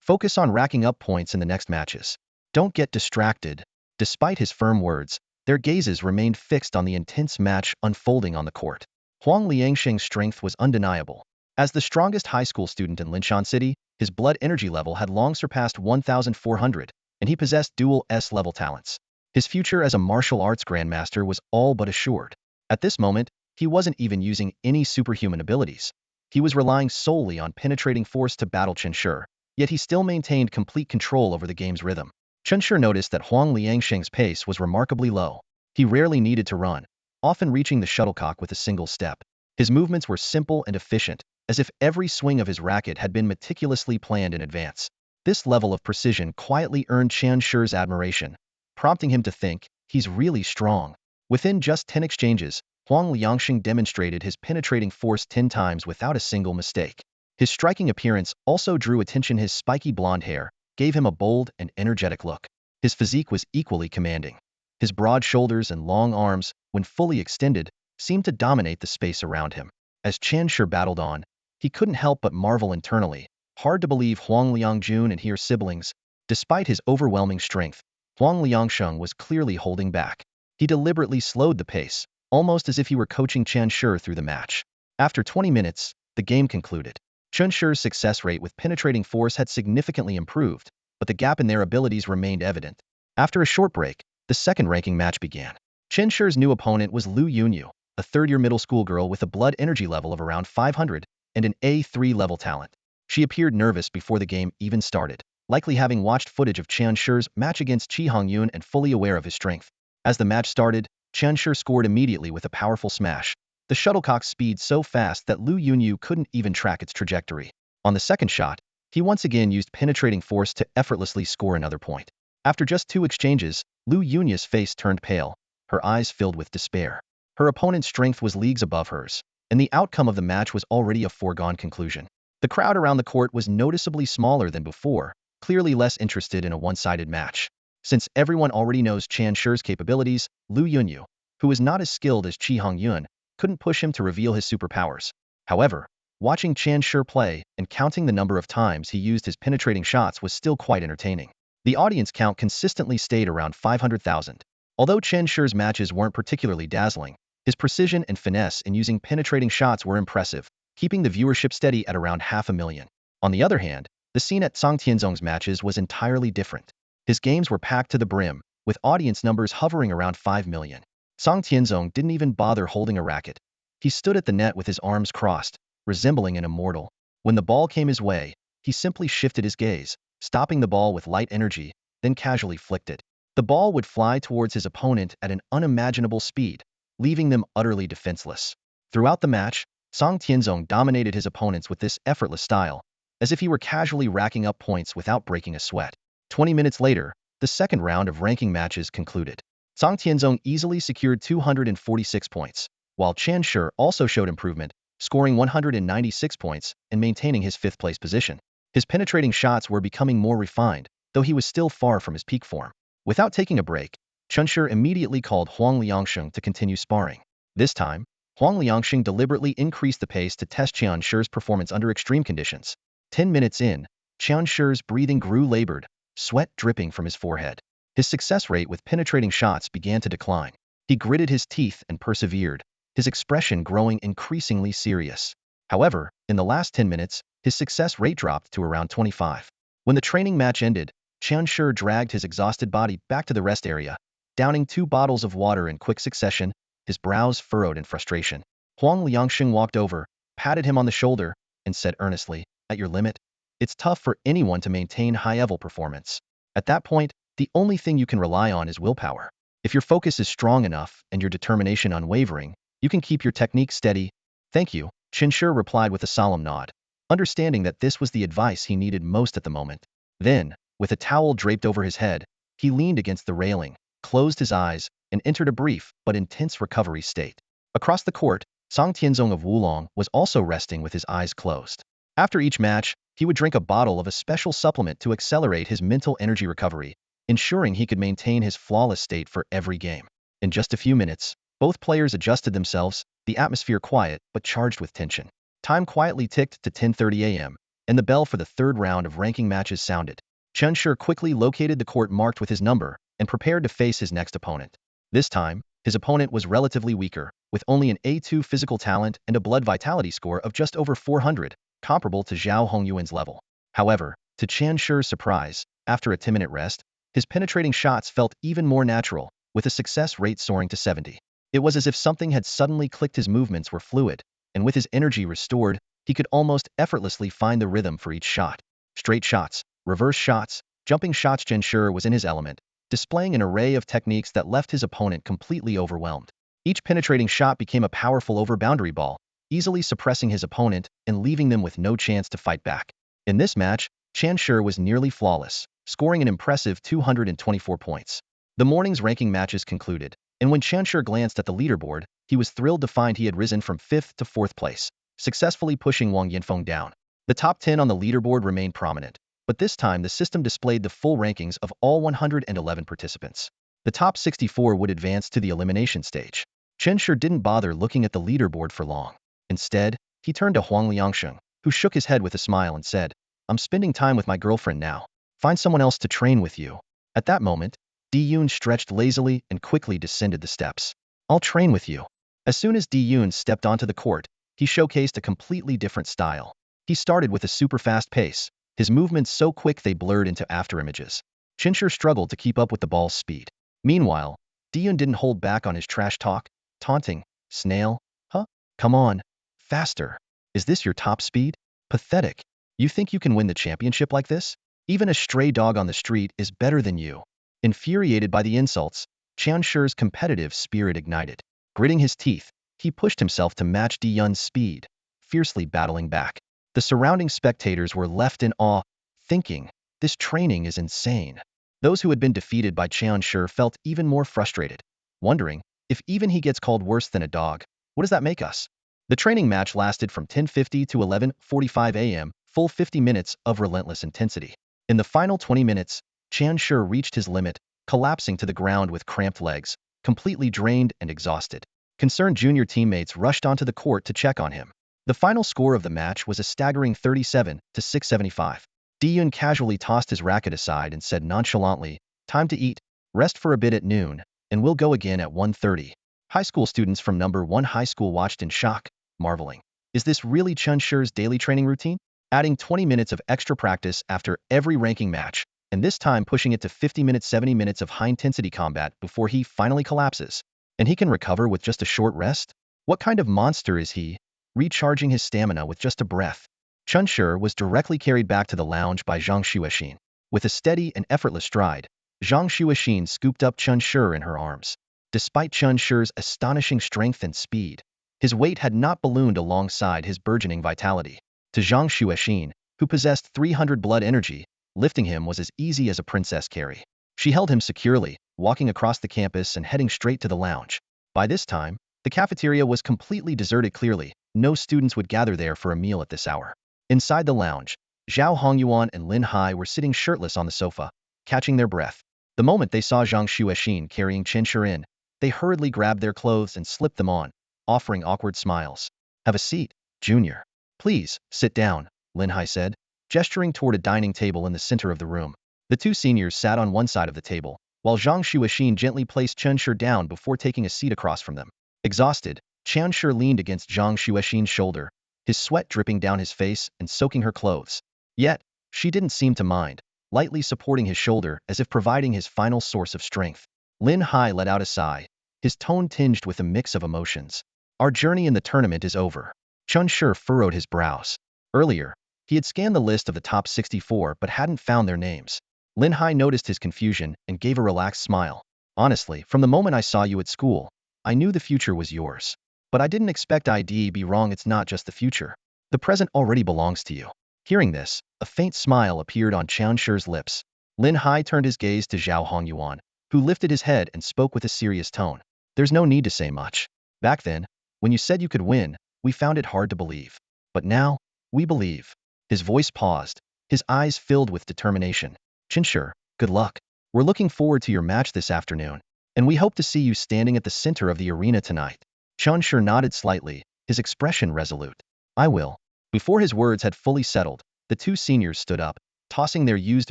"Focus on racking up points in the next matches. Don't get distracted." Despite his firm words, their gazes remained fixed on the intense match unfolding on the court. Huang Liangsheng's strength was undeniable. As the strongest high school student in Linshan City, his blood energy level had long surpassed 1,400, and he possessed dual S-level talents. His future as a martial arts grandmaster was all but assured. At this moment, he wasn't even using any superhuman abilities. He was relying solely on penetrating force to battle Chen Shi, yet he still maintained complete control over the game's rhythm. Chen Shi noticed that Huang Liangsheng's pace was remarkably low. He rarely needed to run, often reaching the shuttlecock with a single step. His movements were simple and efficient, as if every swing of his racket had been meticulously planned in advance. This level of precision quietly earned Chen Shi's admiration, prompting him to think, he's really strong. Within just 10 exchanges, Huang Liangsheng demonstrated his penetrating force 10 times without a single mistake. His striking appearance also drew attention. His spiky blonde hair gave him a bold and energetic look. His physique was equally commanding. His broad shoulders and long arms, when fully extended, seemed to dominate the space around him. As Chen Shi battled on, he couldn't help but marvel internally. Hard to believe Huang Liangjun and her siblings. Despite his overwhelming strength, Huang Liangsheng was clearly holding back. He deliberately slowed the pace, almost as if he were coaching Chen Shi through the match. After 20 minutes, the game concluded. Chen Shi's success rate with penetrating force had significantly improved, but the gap in their abilities remained evident. After a short break, the second-ranking match began. Chen Shi's new opponent was Lu Yunyu, a third-year middle school girl with a blood energy level of around 500 and an A3 level talent. She appeared nervous before the game even started, likely having watched footage of Qianshi's match against Qi Hongyun and fully aware of his strength. As the match started, Qianshi scored immediately with a powerful smash, the shuttlecock's speed so fast that Lu Yunyu couldn't even track its trajectory. On the second shot, he once again used penetrating force to effortlessly score another point. After just 2 exchanges, Lu Yunyu's face turned pale, her eyes filled with despair. Her opponent's strength was leagues above hers, and the outcome of the match was already a foregone conclusion. The crowd around the court was noticeably smaller than before, clearly less interested in a one-sided match. Since everyone already knows Qianshi's capabilities, Lu Yunyu, who is not as skilled as Qi Hongyun, couldn't push him to reveal his superpowers. However, watching Qianshi play and counting the number of times he used his penetrating shots was still quite entertaining. The audience count consistently stayed around 500,000. Although Qianshi's matches weren't particularly dazzling, his precision and finesse in using penetrating shots were impressive, keeping the viewership steady at around 500,000. On the other hand, the scene at Song Tianzong's matches was entirely different. His games were packed to the brim, with audience numbers hovering around 5 million. Song Tianzong didn't even bother holding a racket. He stood at the net with his arms crossed, resembling an immortal. When the ball came his way, he simply shifted his gaze, stopping the ball with light energy, then casually flicked it. The ball would fly towards his opponent at an unimaginable speed, leaving them utterly defenseless. Throughout the match, Song Tianzong dominated his opponents with this effortless style, as if he were casually racking up points without breaking a sweat. 20 minutes later, the second round of ranking matches concluded. Song Tianzong easily secured 246 points, while Qianshi also showed improvement, scoring 196 points and maintaining his 5th place position. His penetrating shots were becoming more refined, though he was still far from his peak form. Without taking a break, Qianshi immediately called Huang Liangsheng to continue sparring. This time, Huang Liangsheng deliberately increased the pace to test Qianshi's performance under extreme conditions. 10 minutes in, Qianshi's breathing grew labored, sweat dripping from his forehead. His success rate with penetrating shots began to decline. He gritted his teeth and persevered, his expression growing increasingly serious. However, in the last 10 minutes, his success rate dropped to around 25. When the training match ended, Qianshi dragged his exhausted body back to the rest area, downing 2 bottles of water in quick succession, his brows furrowed in frustration. Huang Liangsheng walked over, patted him on the shoulder, and said earnestly, "At your limit? It's tough for anyone to maintain high-level performance. At that point, the only thing you can rely on is willpower. If your focus is strong enough and your determination unwavering, you can keep your technique steady." "Thank you," Qianshi replied with a solemn nod, understanding that this was the advice he needed most at the moment. Then, with a towel draped over his head, he leaned against the railing, closed his eyes, and entered a brief but intense recovery state. Across the court, Song Tianzong of Wulong was also resting with his eyes closed. After each match, he would drink a bottle of a special supplement to accelerate his mental energy recovery, ensuring he could maintain his flawless state for every game. In just a few minutes, both players adjusted themselves, the atmosphere quiet but charged with tension. Time quietly ticked to 10:30 a.m., and the bell for the 3rd round of ranking matches sounded. Qianshi quickly located the court marked with his number and prepared to face his next opponent. This time, his opponent was relatively weaker, with only an A2 physical talent and a blood vitality score of just over 400, comparable to Zhao Hongyuan's level. However, to Qianshi's surprise, after a 10-minute rest, his penetrating shots felt even more natural, with a success rate soaring to 70. It was as if something had suddenly clicked. His movements were fluid, and with his energy restored, he could almost effortlessly find the rhythm for each shot. Straight shots, reverse shots, jumping shots. Qianshi was in his element, displaying an array of techniques that left his opponent completely overwhelmed. Each penetrating shot became a powerful over-boundary ball, easily suppressing his opponent and leaving them with no chance to fight back. In this match, Qianshi was nearly flawless, scoring an impressive 224 points. The morning's ranking matches concluded, and when Qianshi glanced at the leaderboard, he was thrilled to find he had risen from 5th to 4th place, successfully pushing Wang Yanfeng down. The top 10 on the leaderboard remained prominent, but this time the system displayed the full rankings of all 111 participants. The top 64 would advance to the elimination stage. Qianshi didn't bother looking at the leaderboard for long. Instead, he turned to Huang Liangsheng, who shook his head with a smile and said, "I'm spending time with my girlfriend now. Find someone else to train with you." At that moment, Di-Yun stretched lazily and quickly descended the steps. "I'll train with you." As soon as Di-Yun stepped onto the court, he showcased a completely different style. He started with a super fast pace, his movements so quick they blurred into afterimages. Qianshi struggled to keep up with the ball's speed. Meanwhile, Di-Yun didn't hold back on his trash talk, taunting, "Snail? Huh? Come on. Faster. Is this your top speed? Pathetic. You think you can win the championship like this? Even a stray dog on the street is better than you. Infuriated by the insults, Qianshi's competitive spirit ignited. Gritting his teeth, he pushed himself to match Di Yun's speed, fiercely battling back. The surrounding spectators were left in awe, thinking, this training is insane. Those who had been defeated by Qianshi felt even more frustrated, wondering, if even he gets called worse than a dog, what does that make us? The training match lasted from 10:50 to 11:45 a.m., full 50 minutes of relentless intensity. In the final 20 minutes, Qianshi reached his limit, collapsing to the ground with cramped legs, completely drained and exhausted. Concerned junior teammates rushed onto the court to check on him. The final score of the match was a staggering 37-675. Di Yun casually tossed his racket aside and said nonchalantly, time to eat, rest for a bit at noon, and we'll go again at 1:30. High school students from number 1 high school watched in shock, marveling. Is this really Qianshi's daily training routine? Adding 20 minutes of extra practice after every ranking match, and this time pushing it to 50 minutes, 70 minutes of high-intensity combat before he finally collapses. And he can recover with just a short rest? What kind of monster is he, recharging his stamina with just a breath? Qianshi was directly carried back to the lounge by Zhang Xuexin. With a steady and effortless stride, Zhang Xuexin scooped up Qianshi in her arms. Despite Qianshi's astonishing strength and speed, his weight had not ballooned alongside his burgeoning vitality. To Zhang Xuexin, who possessed 300 blood energy, lifting him was as easy as a princess carry. She held him securely, walking across the campus and heading straight to the lounge. By this time, the cafeteria was completely deserted. Clearly, no students would gather there for a meal at this hour. Inside the lounge, Zhao Hongyuan and Lin Hai were sitting shirtless on the sofa, catching their breath. The moment they saw Zhang Xuexin carrying Qianshi in, they hurriedly grabbed their clothes and slipped them on, offering awkward smiles. Have a seat, Junior. Please, sit down, Lin Hai said, gesturing toward a dining table in the center of the room. The two seniors sat on one side of the table, while Zhang Xuexin gently placed Qianshi down before taking a seat across from them. Exhausted, Qianshi leaned against Zhang Xuexin's shoulder, his sweat dripping down his face and soaking her clothes. Yet, she didn't seem to mind, lightly supporting his shoulder as if providing his final source of strength. Lin Hai let out a sigh, his tone tinged with a mix of emotions. Our journey in the tournament is over. Qianshi furrowed his brows. Earlier, he had scanned the list of the top 64 but hadn't found their names. Lin Hai noticed his confusion and gave a relaxed smile. Honestly, from the moment I saw you at school, I knew the future was yours. But I didn't expect I'd be wrong. It's not just the future. The present already belongs to you. Hearing this, a faint smile appeared on Qianshi's lips. Lin Hai turned his gaze to Zhao Hongyuan, who lifted his head and spoke with a serious tone. There's no need to say much. Back then, when you said you could win, we found it hard to believe. But now, we believe. His voice paused, his eyes filled with determination. Qianshi, good luck. We're looking forward to your match this afternoon, and we hope to see you standing at the center of the arena tonight. Qianshi nodded slightly, his expression resolute. I will. Before his words had fully settled, the two seniors stood up, tossing their used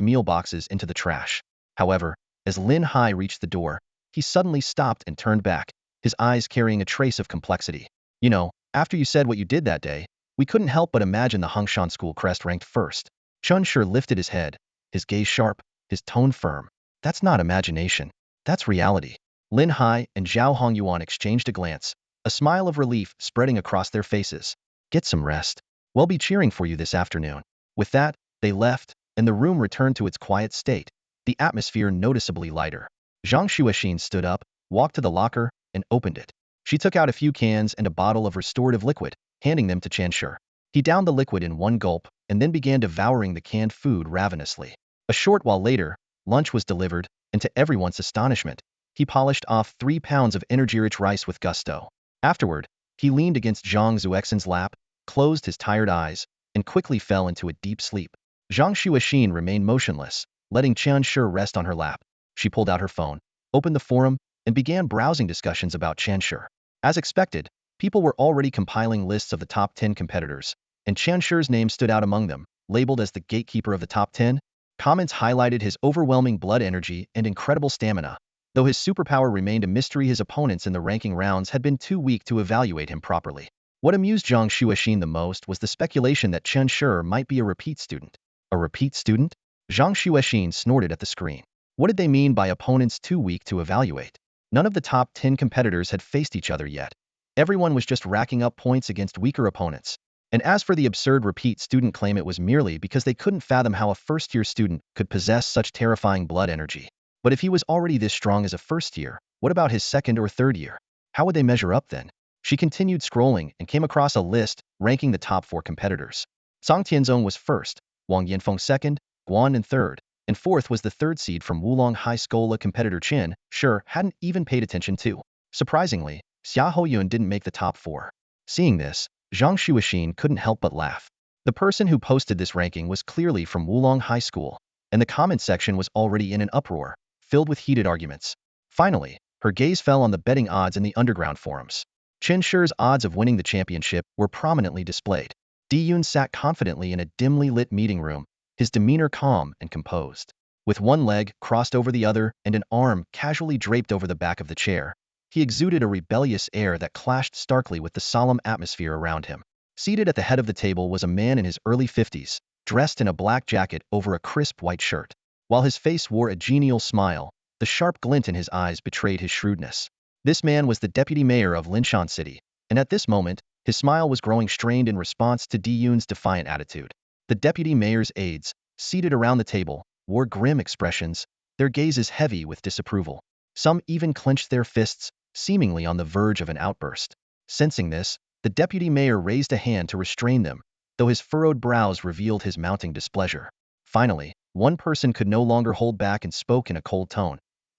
meal boxes into the trash. However, as Lin Hai reached the door, he suddenly stopped and turned back, his eyes carrying a trace of complexity. You know, after you said what you did that day, we couldn't help but imagine the Hongshan School crest ranked first. Qianshi lifted his head, his gaze sharp, his tone firm. That's not imagination. That's reality. Lin Hai and Zhao Hongyuan exchanged a glance, a smile of relief spreading across their faces. Get some rest. We'll be cheering for you this afternoon. With that, they left, and the room returned to its quiet state, the atmosphere noticeably lighter. Zhang Xuexin stood up, walked to the locker, and opened it. She took out a few cans and a bottle of restorative liquid, handing them to Qianshi. He downed the liquid in one gulp, and then began devouring the canned food ravenously. A short while later, lunch was delivered, and to everyone's astonishment, he polished off 3 pounds of energy-rich rice with gusto. Afterward, he leaned against Zhang Xuexin's lap, closed his tired eyes, and quickly fell into a deep sleep. Zhang Xuexin remained motionless, letting Qianshi rest on her lap. She pulled out her phone, opened the forum, and began browsing discussions about Qianshi. As expected, people were already compiling lists of the top 10 competitors, and Qianshi's name stood out among them, labeled as the gatekeeper of the top 10. Comments highlighted his overwhelming blood energy and incredible stamina. Though his superpower remained a mystery, his opponents in the ranking rounds had been too weak to evaluate him properly. What amused Zhang Xuexin the most was the speculation that Qianshi might be a repeat student. A repeat student? Zhang Xuexin snorted at the screen. What did they mean by opponents too weak to evaluate? None of the top 10 competitors had faced each other yet. Everyone was just racking up points against weaker opponents. And as for the absurd repeat student claim, it was merely because they couldn't fathom how a first-year student could possess such terrifying blood energy. But if he was already this strong as a first year, what about his second or third year? How would they measure up then? She continued scrolling and came across a list ranking the top 4 competitors. Zhang Tianzong was first, Wang Yanfeng second, Guan in third, and fourth was the third seed from Wulong High School competitor Qin Shi hadn't even paid attention to. Surprisingly, Xia Hoyun didn't make the top 4. Seeing this, Zhang Shuixin couldn't help but laugh. The person who posted this ranking was clearly from Wulong High School, and the comment section was already in an uproar, filled with heated arguments. Finally, her gaze fell on the betting odds in the underground forums. Qin Shi's odds of winning the championship were prominently displayed. Di Yun sat confidently in a dimly lit meeting room, his demeanor calm and composed. With one leg crossed over the other and an arm casually draped over the back of the chair, he exuded a rebellious air that clashed starkly with the solemn atmosphere around him. Seated at the head of the table was a man in his early 50s, dressed in a black jacket over a crisp white shirt. While his face wore a genial smile, the sharp glint in his eyes betrayed his shrewdness. This man was the deputy mayor of Linshan City, and at this moment, his smile was growing strained in response to Di Yun's defiant attitude. The deputy mayor's aides, seated around the table, wore grim expressions, their gazes heavy with disapproval. Some even clenched their fists, seemingly on the verge of an outburst. Sensing this, the deputy mayor raised a hand to restrain them, though his furrowed brows revealed his mounting displeasure. Finally, one person could no longer hold back and spoke in a cold tone.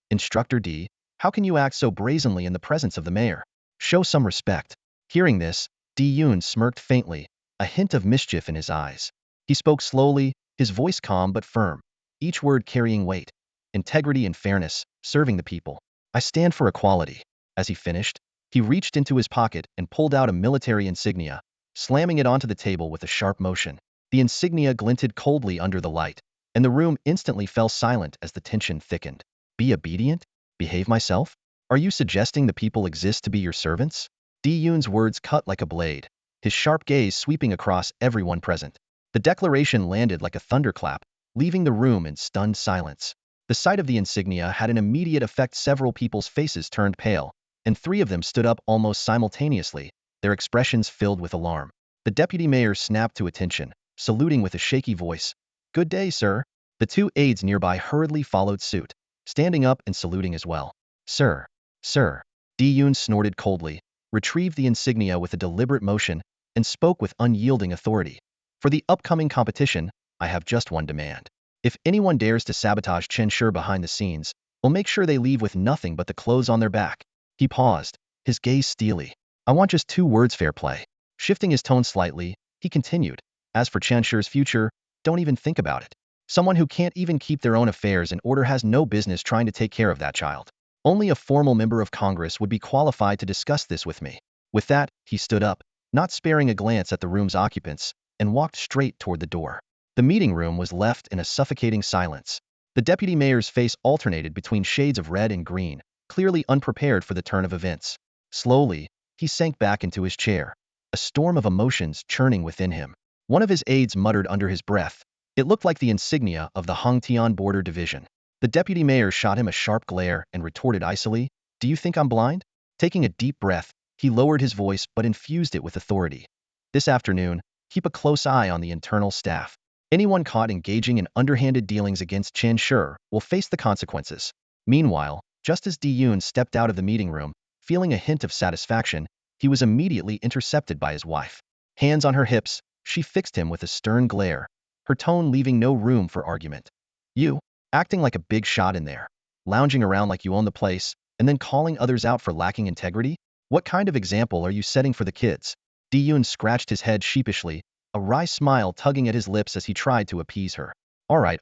Instructor D, how can you act so brazenly in the presence of the mayor? Show some respect. Hearing this, Di Yun smirked faintly, a hint of mischief in his eyes. He spoke slowly, his voice calm but firm, each word carrying weight. Integrity and fairness, serving the people. I stand for equality. As he finished, he reached into his pocket and pulled out a military insignia, slamming it onto the table with a sharp motion. The insignia glinted coldly under the light, and the room instantly fell silent as the tension thickened. Be obedient? Behave myself? Are you suggesting the people exist to be your servants? Di Yun's words cut like a blade, his sharp gaze sweeping across everyone present. The declaration landed like a thunderclap, leaving the room in stunned silence. The sight of the insignia had an immediate effect. Several people's faces turned pale, and 3 of them stood up almost simultaneously, their expressions filled with alarm. The deputy mayor snapped to attention, saluting with a shaky voice. Good day, sir. The 2 aides nearby hurriedly followed suit, standing up and saluting as well. Sir. Sir. Di Yun snorted coldly, retrieved the insignia with a deliberate motion, and spoke with unyielding authority. For the upcoming competition, I have just one demand. If anyone dares to sabotage Qin Shi behind the scenes, we'll make sure they leave with nothing but the clothes on their back. He paused, his gaze steely. I want just 2 words: fair play. Shifting his tone slightly, he continued. As for Qin Shi's future, don't even think about it. Someone who can't even keep their own affairs in order has no business trying to take care of that child. Only a formal member of Congress would be qualified to discuss this with me. With that, he stood up, not sparing a glance at the room's occupants, and walked straight toward the door. The meeting room was left in a suffocating silence. The deputy mayor's face alternated between shades of red and green, clearly unprepared for the turn of events. Slowly, he sank back into his chair, a storm of emotions churning within him. One of his aides muttered under his breath. It looked like the insignia of the Hongtian Border Division. The deputy mayor shot him a sharp glare and retorted icily, Do you think I'm blind? Taking a deep breath, he lowered his voice but infused it with authority. This afternoon, keep a close eye on the internal staff. Anyone caught engaging in underhanded dealings against Qin Shi will face the consequences. Meanwhile, just as Di Yun stepped out of the meeting room, feeling a hint of satisfaction, he was immediately intercepted by his wife. Hands on her hips, she fixed him with a stern glare, her tone leaving no room for argument. You, acting like a big shot in there, lounging around like you own the place, and then calling others out for lacking integrity? What kind of example are you setting for the kids? Di Yun scratched his head sheepishly, a wry smile tugging at his lips as he tried to appease her. All right,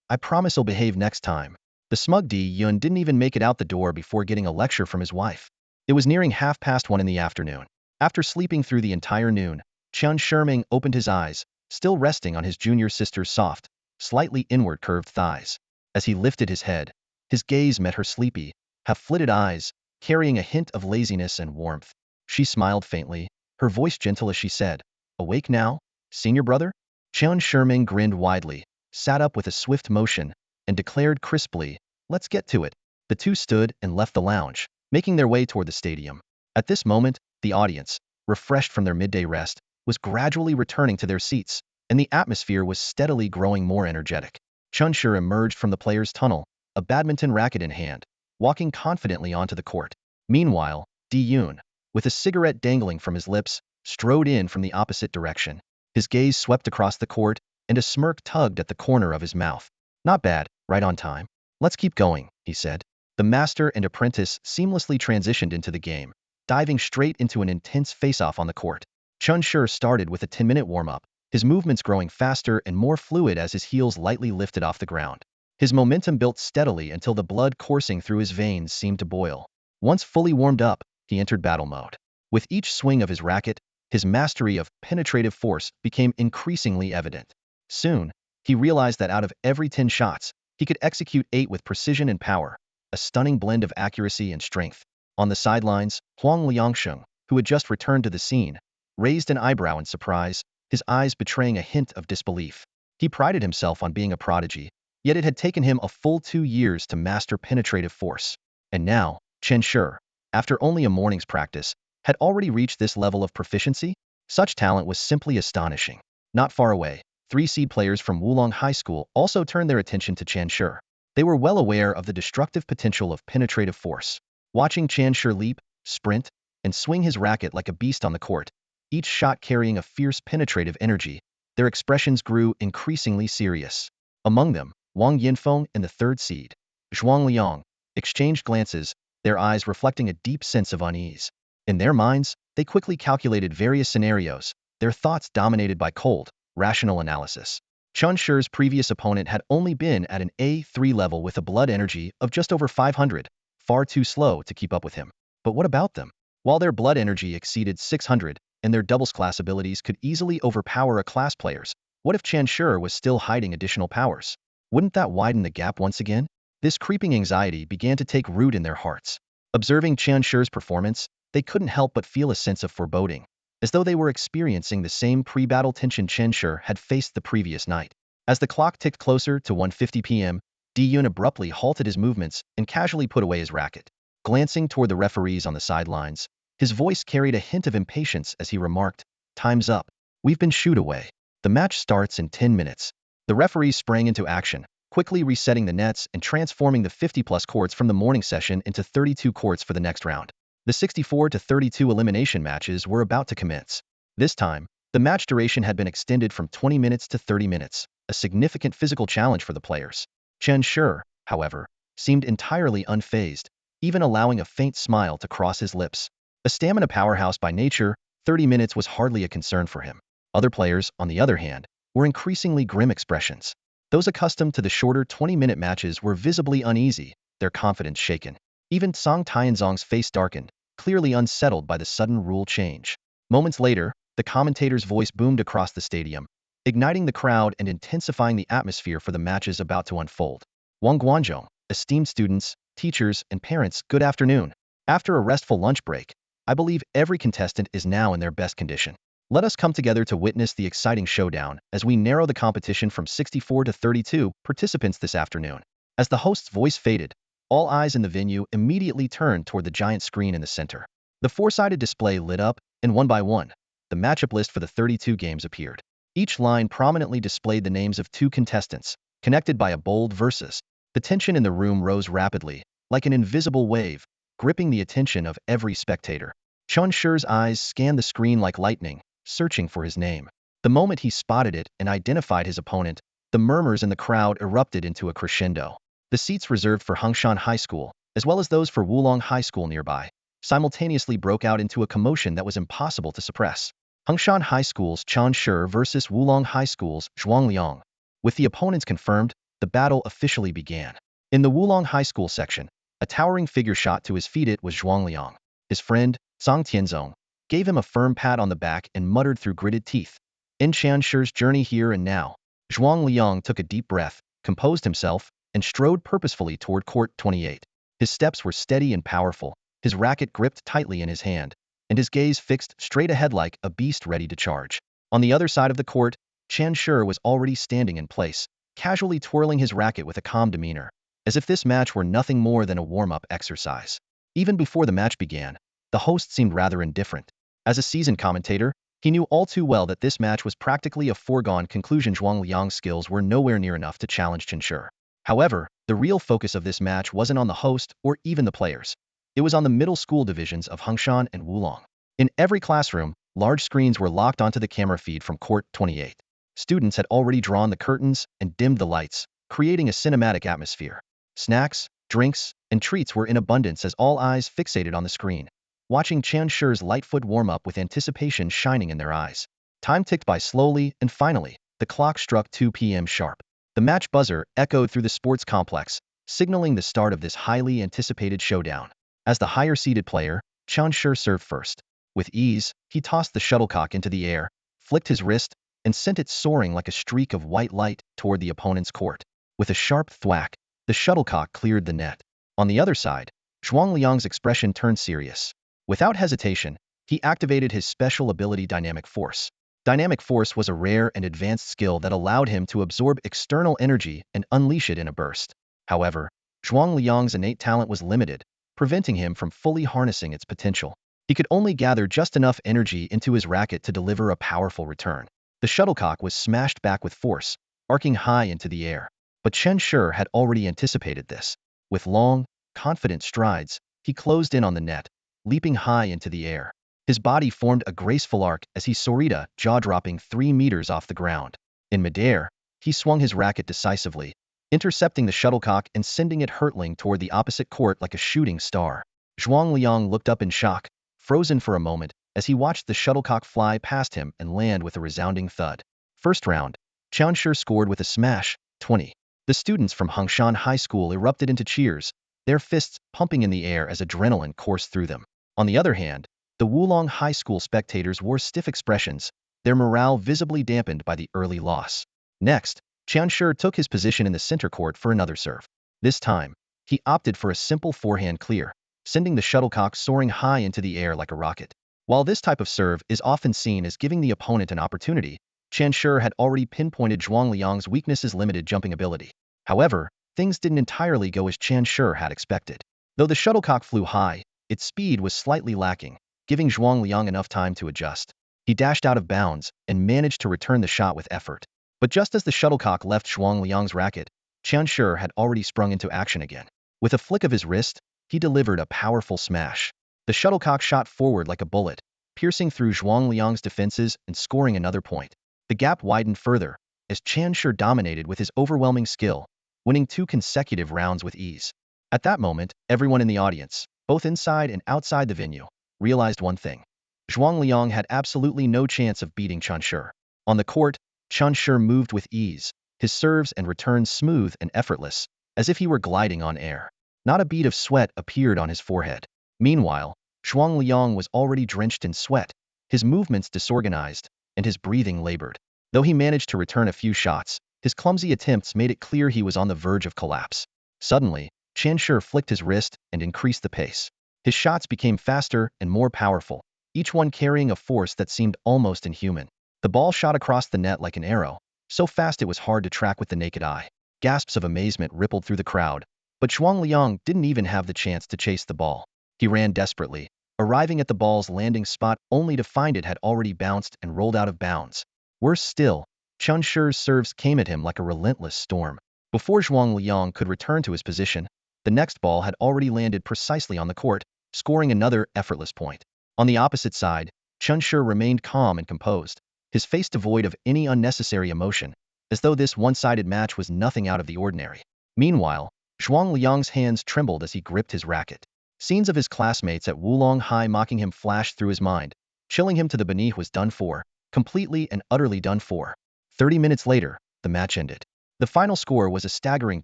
I promise I'll behave next time. The smug Di Yun didn't even make it out the door before getting a lecture from his wife. It was nearing 1:30 in the afternoon. After sleeping through the entire noon, Qian Shiming opened his eyes, still resting on his junior sister's soft, slightly inward curved thighs. As he lifted his head, his gaze met her sleepy, half-flitted eyes, carrying a hint of laziness and warmth. She smiled faintly, her voice gentle as she said, Awake now, senior brother? Qian Shiming grinned widely, sat up with a swift motion, and declared crisply, Let's get to it. The 2 stood and left the lounge, making their way toward the stadium. At this moment, the audience, refreshed from their midday rest, was gradually returning to their seats, and the atmosphere was steadily growing more energetic. Chunshur emerged from the players' tunnel, a badminton racket in hand, walking confidently onto the court. Meanwhile, Di-yoon, with a cigarette dangling from his lips, strode in from the opposite direction. His gaze swept across the court, and a smirk tugged at the corner of his mouth. "Not bad, right on time. Let's keep going," he said. The master and apprentice seamlessly transitioned into the game, diving straight into an intense face-off on the court. Chunshur started with a 10-minute warm-up, his movements growing faster and more fluid as his heels lightly lifted off the ground. His momentum built steadily until the blood coursing through his veins seemed to boil. Once fully warmed up, he entered battle mode. With each swing of his racket, his mastery of penetrative force became increasingly evident. Soon, he realized that out of every 10 shots, he could execute 8 with precision and power, a stunning blend of accuracy and strength. On the sidelines, Huang Liangsheng, who had just returned to the scene, raised an eyebrow in surprise, his eyes betraying a hint of disbelief. He prided himself on being a prodigy, yet it had taken him a full 2 years to master penetrative force. And now, Chen Shur, after only a morning's practice, had already reached this level of proficiency? Such talent was simply astonishing. Not far away, 3 seed players from Wulong High School also turned their attention to Chen Shur. They were well aware of the destructive potential of penetrative force. Watching Chen Shur leap, sprint, and swing his racket like a beast on the court, each shot carrying a fierce penetrative energy, their expressions grew increasingly serious. Among them, Wang Yinfeng and the 3rd seed, Zhuang Liang, exchanged glances, their eyes reflecting a deep sense of unease. In their minds, they quickly calculated various scenarios, their thoughts dominated by cold, rational analysis. Chun Shur's previous opponent had only been at an A3 level with a blood energy of just over 500, far too slow to keep up with him. But what about them? While their blood energy exceeded 600, and their doubles class abilities could easily overpower a class player's, what if Chen Shur was still hiding additional powers? Wouldn't that widen the gap once again? This creeping anxiety began to take root in their hearts. Observing Chen Shur's performance, they couldn't help but feel a sense of foreboding, as though they were experiencing the same pre-battle tension Chen Shur had faced the previous night. As the clock ticked closer to 1:50 p.m., Di-yoon abruptly halted his movements and casually put away his racket. Glancing toward the referees on the sidelines, his voice carried a hint of impatience as he remarked, "Time's up. We've been shooed away. The match starts in 10 minutes. The referees sprang into action, quickly resetting the nets and transforming the 50-plus courts from the morning session into 32 courts for the next round. The 64-32 elimination matches were about to commence. This time, the match duration had been extended from 20 minutes to 30 minutes, a significant physical challenge for the players. Chen Shur, however, seemed entirely unfazed, even allowing a faint smile to cross his lips. A stamina powerhouse by nature, 30 minutes was hardly a concern for him. Other players, on the other hand, were increasingly grim expressions. Those accustomed to the shorter 20-minute matches were visibly uneasy, their confidence shaken. Even Song Tianzong's face darkened, clearly unsettled by the sudden rule change. Moments later, the commentator's voice boomed across the stadium, igniting the crowd and intensifying the atmosphere for the matches about to unfold. Wang Guanzhong, esteemed students, teachers, and parents, good afternoon. After a restful lunch break, I believe every contestant is now in their best condition. Let us come together to witness the exciting showdown as we narrow the competition from 64 to 32 participants this afternoon. As the host's voice faded, all eyes in the venue immediately turned toward the giant screen in the center. The 4-sided display lit up, and one by one, the matchup list for the 32 games appeared. Each line prominently displayed the names of 2 contestants, connected by a bold versus. The tension in the room rose rapidly, like an invisible wave, gripping the attention of every spectator. Chun Shur's eyes scanned the screen like lightning, searching for his name. The moment he spotted it and identified his opponent, the murmurs in the crowd erupted into a crescendo. The seats reserved for Hungshan High School, as well as those for Wulong High School nearby, simultaneously broke out into a commotion that was impossible to suppress. Hungshan High School's Chen Shur versus Wulong High School's Zhuang Liang. With the opponents confirmed, the battle officially began. In the Wulong High School section, a towering figure shot to his feet. It was Zhuang Liang. His friend, Song Tianzong, gave him a firm pat on the back and muttered through gritted teeth, "In Chen Shur's journey here and now." Zhuang Liang took a deep breath, composed himself, and strode purposefully toward court 28. His steps were steady and powerful, his racket gripped tightly in his hand, and his gaze fixed straight ahead like a beast ready to charge. On the other side of the court, Chen Shur was already standing in place, casually twirling his racket with a calm demeanor, as if this match were nothing more than a warm-up exercise. Even before the match began, the host seemed rather indifferent. As a seasoned commentator, He knew all too well that this match was practically a foregone conclusion. Zhuang Liang's skills were nowhere near enough to challenge Chen Shi. However, the real focus of this match wasn't on the host or even the players. It was on the middle school divisions of Hengshan and Wulong. In every classroom, large screens were locked onto the camera feed from Court 28. Students had already drawn the curtains and dimmed the lights, creating a cinematic atmosphere. Snacks, drinks, and treats were in abundance as all eyes fixated on the screen, watching Chen Shi's Lightfoot warm up with anticipation shining in their eyes. Time ticked by slowly, and finally, the clock struck 2 p.m. sharp. The match buzzer echoed through the sports complex, signaling the start of this highly anticipated showdown. As the higher-seeded player, Chen Shi served first. With ease, he tossed the shuttlecock into the air, flicked his wrist, and sent it soaring like a streak of white light toward the opponent's court. With a sharp thwack, the shuttlecock cleared the net. On the other side, Zhuang Liang's expression turned serious. Without hesitation, he activated his special ability Dynamic Force. Dynamic Force was a rare and advanced skill that allowed him to absorb external energy and unleash it in a burst. However, Zhuang Liang's innate talent was limited, preventing him from fully harnessing its potential. He could only gather just enough energy into his racket to deliver a powerful return. The shuttlecock was smashed back with force, arcing high into the air. But Chen Shi had already anticipated this. With long, confident strides, he closed in on the net, leaping high into the air. His body formed a graceful arc as he soared, jaw-dropping 3 meters off the ground. In midair, he swung his racket decisively, intercepting the shuttlecock and sending it hurtling toward the opposite court like a shooting star. Zhuang Liang looked up in shock, frozen for a moment, as he watched the shuttlecock fly past him and land with a resounding thud. First round, Chen Shi scored with a smash, 20. The students from Hengshan High School erupted into cheers, their fists pumping in the air as adrenaline coursed through them. On the other hand, the Wulong High School spectators wore stiff expressions, their morale visibly dampened by the early loss. Next, Chen Shi took his position in the center court for another serve. This time, he opted for a simple forehand clear, sending the shuttlecock soaring high into the air like a rocket. While this type of serve is often seen as giving the opponent an opportunity, Chen Shi had already pinpointed Zhuang Liang's weakness's limited jumping ability. However, things didn't entirely go as Chen Shi had expected. Though the shuttlecock flew high, its speed was slightly lacking, giving Zhuang Liang enough time to adjust. He dashed out of bounds and managed to return the shot with effort. But just as the shuttlecock left Zhuang Liang's racket, Chen Shi had already sprung into action again. With a flick of his wrist, he delivered a powerful smash. The shuttlecock shot forward like a bullet, piercing through Zhuang Liang's defenses and scoring another point. The gap widened further, as Chen Shi dominated with his overwhelming skill, winning 2 consecutive rounds with ease. At that moment, everyone in the audience, both inside and outside the venue, realized one thing. Zhuang Liang had absolutely no chance of beating Chen Shi. On the court, Chen Shi moved with ease, his serves and returns smooth and effortless, as if he were gliding on air. Not a bead of sweat appeared on his forehead. Meanwhile, Zhuang Liang was already drenched in sweat, his movements disorganized, and his breathing labored. Though he managed to return a few shots, his clumsy attempts made it clear he was on the verge of collapse. Suddenly, Chen Shi flicked his wrist and increased the pace. His shots became faster and more powerful, each one carrying a force that seemed almost inhuman. The ball shot across the net like an arrow, so fast it was hard to track with the naked eye. Gasps of amazement rippled through the crowd, but Zhuang Liang didn't even have the chance to chase the ball. He ran desperately, arriving at the ball's landing spot only to find it had already bounced and rolled out of bounds. Worse still, Chen Shi's serves came at him like a relentless storm. Before Zhuang Liang could return to his position, the next ball had already landed precisely on the court, scoring another effortless point. On the opposite side, Chen Shi remained calm and composed, his face devoid of any unnecessary emotion, as though this one-sided match was nothing out of the ordinary. Meanwhile, Zhuang Liang's hands trembled as he gripped his racket. Scenes of his classmates at Wulong High mocking him flashed through his mind. Chilling him to the bone was done for, completely and utterly done for. 30 minutes later, the match ended. The final score was a staggering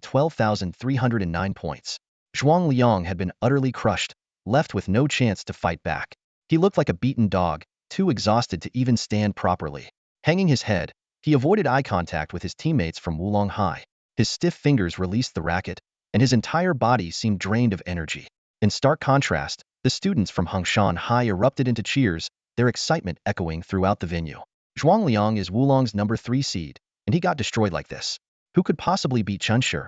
12,309 points. Zhuang Liang had been utterly crushed, left with no chance to fight back. He looked like a beaten dog, too exhausted to even stand properly. Hanging his head, he avoided eye contact with his teammates from Wulong High. His stiff fingers released the racket, and his entire body seemed drained of energy. In stark contrast, the students from Hengshan High erupted into cheers, their excitement echoing throughout the venue. Zhuang Liang is Wulong's number 3 seed, and he got destroyed like this. Who could possibly beat Chen Shi?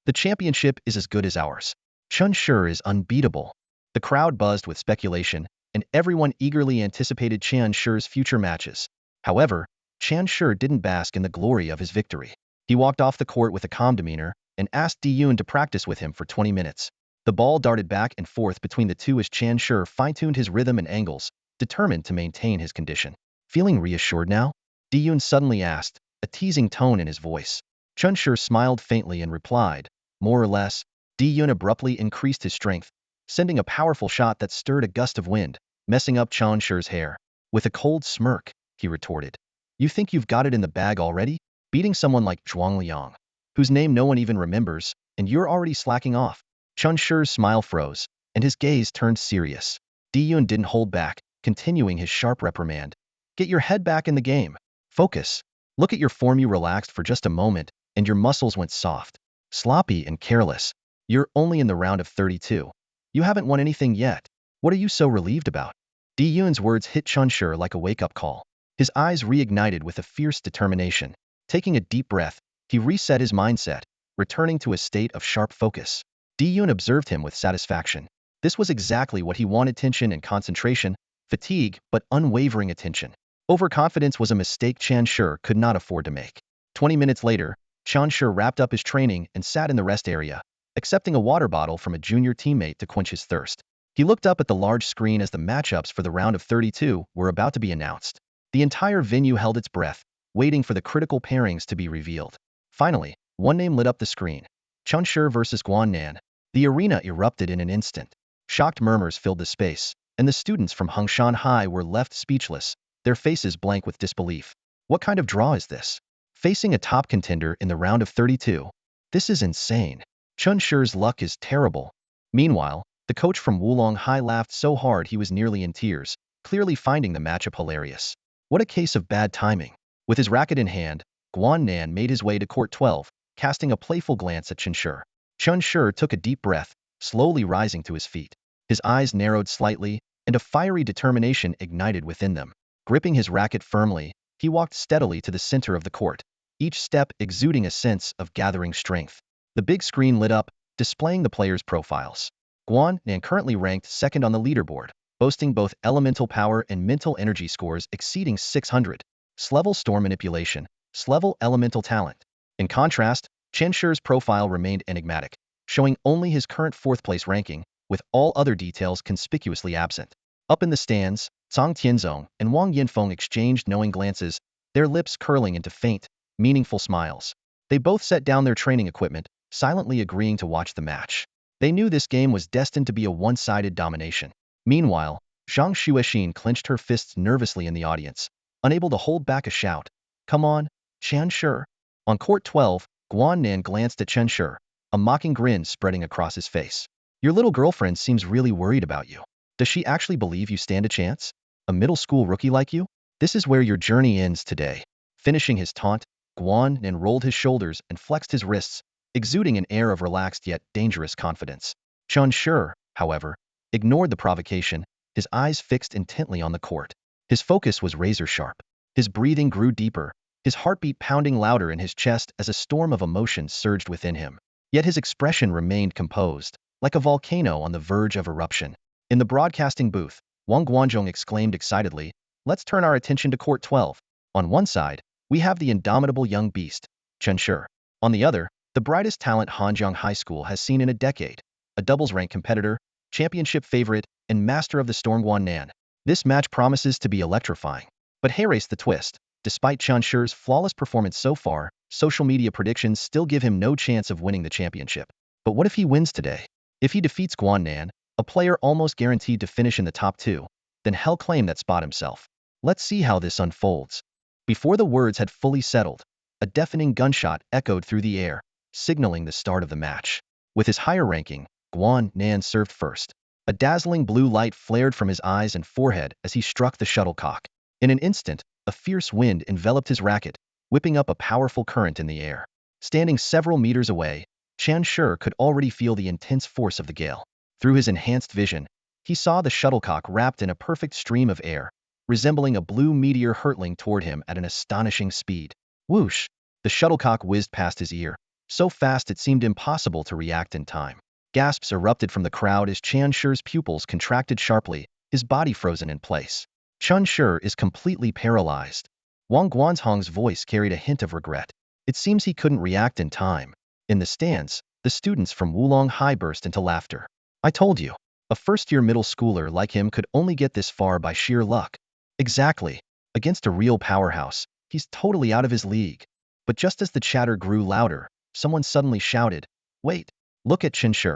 The championship is as good as ours. Chen Shi is unbeatable. The crowd buzzed with speculation, and everyone eagerly anticipated Qian Shi's future matches. However, Qian Shi didn't bask in the glory of his victory. He walked off the court with a calm demeanor and asked Di Yun to practice with him for 20 minutes. The ball darted back and forth between the two as Qian Shi fine-tuned his rhythm and angles, determined to maintain his condition. Feeling reassured now? Di Yun suddenly asked, a teasing tone in his voice. Qian Shi smiled faintly and replied, more or less. Di Yun abruptly increased his strength, sending a powerful shot that stirred a gust of wind, messing up Qian Shi's hair. With a cold smirk, he retorted, you think you've got it in the bag already? Beating someone like Zhuang Liang, whose name no one even remembers, and you're already slacking off. Qian Shi's smile froze, and his gaze turned serious. Di Yun didn't hold back, continuing his sharp reprimand. Get your head back in the game. Focus. Look at your form. You relaxed for just a moment, and your muscles went soft. Sloppy and careless. You're only in the round of 32. You haven't won anything yet. What are you so relieved about? Di Yun's words hit Qian Shi like a wake-up call. His eyes reignited with a fierce determination. Taking a deep breath, he reset his mindset, returning to a state of sharp focus. Di Yun observed him with satisfaction. This was exactly what he wanted: tension and concentration, fatigue, but unwavering attention. Overconfidence was a mistake Qian Shi could not afford to make. 20 minutes later, Qian Shi wrapped up his training and sat in the rest area, accepting a water bottle from a junior teammate to quench his thirst. He looked up at the large screen as the matchups for the round of 32 were about to be announced. The entire venue held its breath, waiting for the critical pairings to be revealed. Finally, one name lit up the screen. Qian Shi versus Guan Nan. The arena erupted in an instant. Shocked murmurs filled the space, and the students from Hongshan High were left speechless, their faces blank with disbelief. What kind of draw is this? Facing a top contender in the round of 32? This is insane. Qian Shi's luck is terrible. Meanwhile, the coach from Wulong High laughed so hard he was nearly in tears, clearly finding the matchup hilarious. What a case of bad timing. With his racket in hand, Guan Nan made his way to court 12, casting a playful glance at Qian Shi. Qian Shi took a deep breath, slowly rising to his feet. His eyes narrowed slightly, and a fiery determination ignited within them. Gripping his racket firmly, he walked steadily to the center of the court, each step exuding a sense of gathering strength. The big screen lit up, displaying the players' profiles. Guan Nan currently ranked second on the leaderboard, boasting both elemental power and mental energy scores exceeding 600. S-level storm manipulation, S-level elemental talent. In contrast, Qian Shi's profile remained enigmatic, showing only his current 4th-place ranking, with all other details conspicuously absent. Up in the stands, Zhang Tianzong and Wang Yinfeng exchanged knowing glances, their lips curling into faint, meaningful smiles. They both set down their training equipment, silently agreeing to watch the match. They knew this game was destined to be a one-sided domination. Meanwhile, Zhang Xuexin clenched her fists nervously in the audience, unable to hold back a shout. Come on, Qian Shi. On court 12, Guan Nan glanced at Qian Shi, a mocking grin spreading across his face. Your little girlfriend seems really worried about you. Does she actually believe you stand a chance? A middle school rookie like you? This is where your journey ends today. Finishing his taunt, Guan Nan rolled his shoulders and flexed his wrists, exuding an air of relaxed yet dangerous confidence. Qian Shi, however, ignored the provocation, his eyes fixed intently on the court. His focus was razor-sharp. His breathing grew deeper, his heartbeat pounding louder in his chest as a storm of emotion surged within him. Yet his expression remained composed, like a volcano on the verge of eruption. In the broadcasting booth, Wang Guanzhong exclaimed excitedly, let's turn our attention to court 12. On one side, we have the indomitable young beast, Qian Shi. On the other, the brightest talent Hanjiang High School has seen in a decade, a doubles-ranked competitor, championship favorite, and master of the storm Guan Nan. This match promises to be electrifying. But here's the twist. Despite Qian Shi's flawless performance so far, social media predictions still give him no chance of winning the championship. But what if he wins today? If he defeats Guan Nan, a player almost guaranteed to finish in the top 2, then he'll claim that spot himself. Let's see how this unfolds. Before the words had fully settled, a deafening gunshot echoed through the air, signaling the start of the match. With his higher ranking, Guan Nan served first. A dazzling blue light flared from his eyes and forehead as he struck the shuttlecock. In an instant, a fierce wind enveloped his racket, whipping up a powerful current in the air. Standing several meters away, Qian Shi could already feel the intense force of the gale. Through his enhanced vision, he saw the shuttlecock wrapped in a perfect stream of air, resembling a blue meteor hurtling toward him at an astonishing speed. Whoosh! The shuttlecock whizzed past his ear, so fast it seemed impossible to react in time. Gasps erupted from the crowd as Qian Shi's pupils contracted sharply, his body frozen in place. Chen Shi is completely paralyzed. Wang Guanzhong's voice carried a hint of regret. It seems he couldn't react in time. In the stands, the students from Wulong High burst into laughter. I told you, a first-year middle schooler like him could only get this far by sheer luck. Exactly. Against a real powerhouse, he's totally out of his league. But just as the chatter grew louder, someone suddenly shouted, "Wait, look at Chen Shi.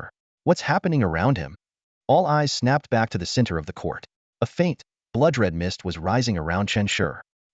What's happening around him?" All eyes snapped back to the center of the court. A faint, blood-red mist was rising around Chen Shi.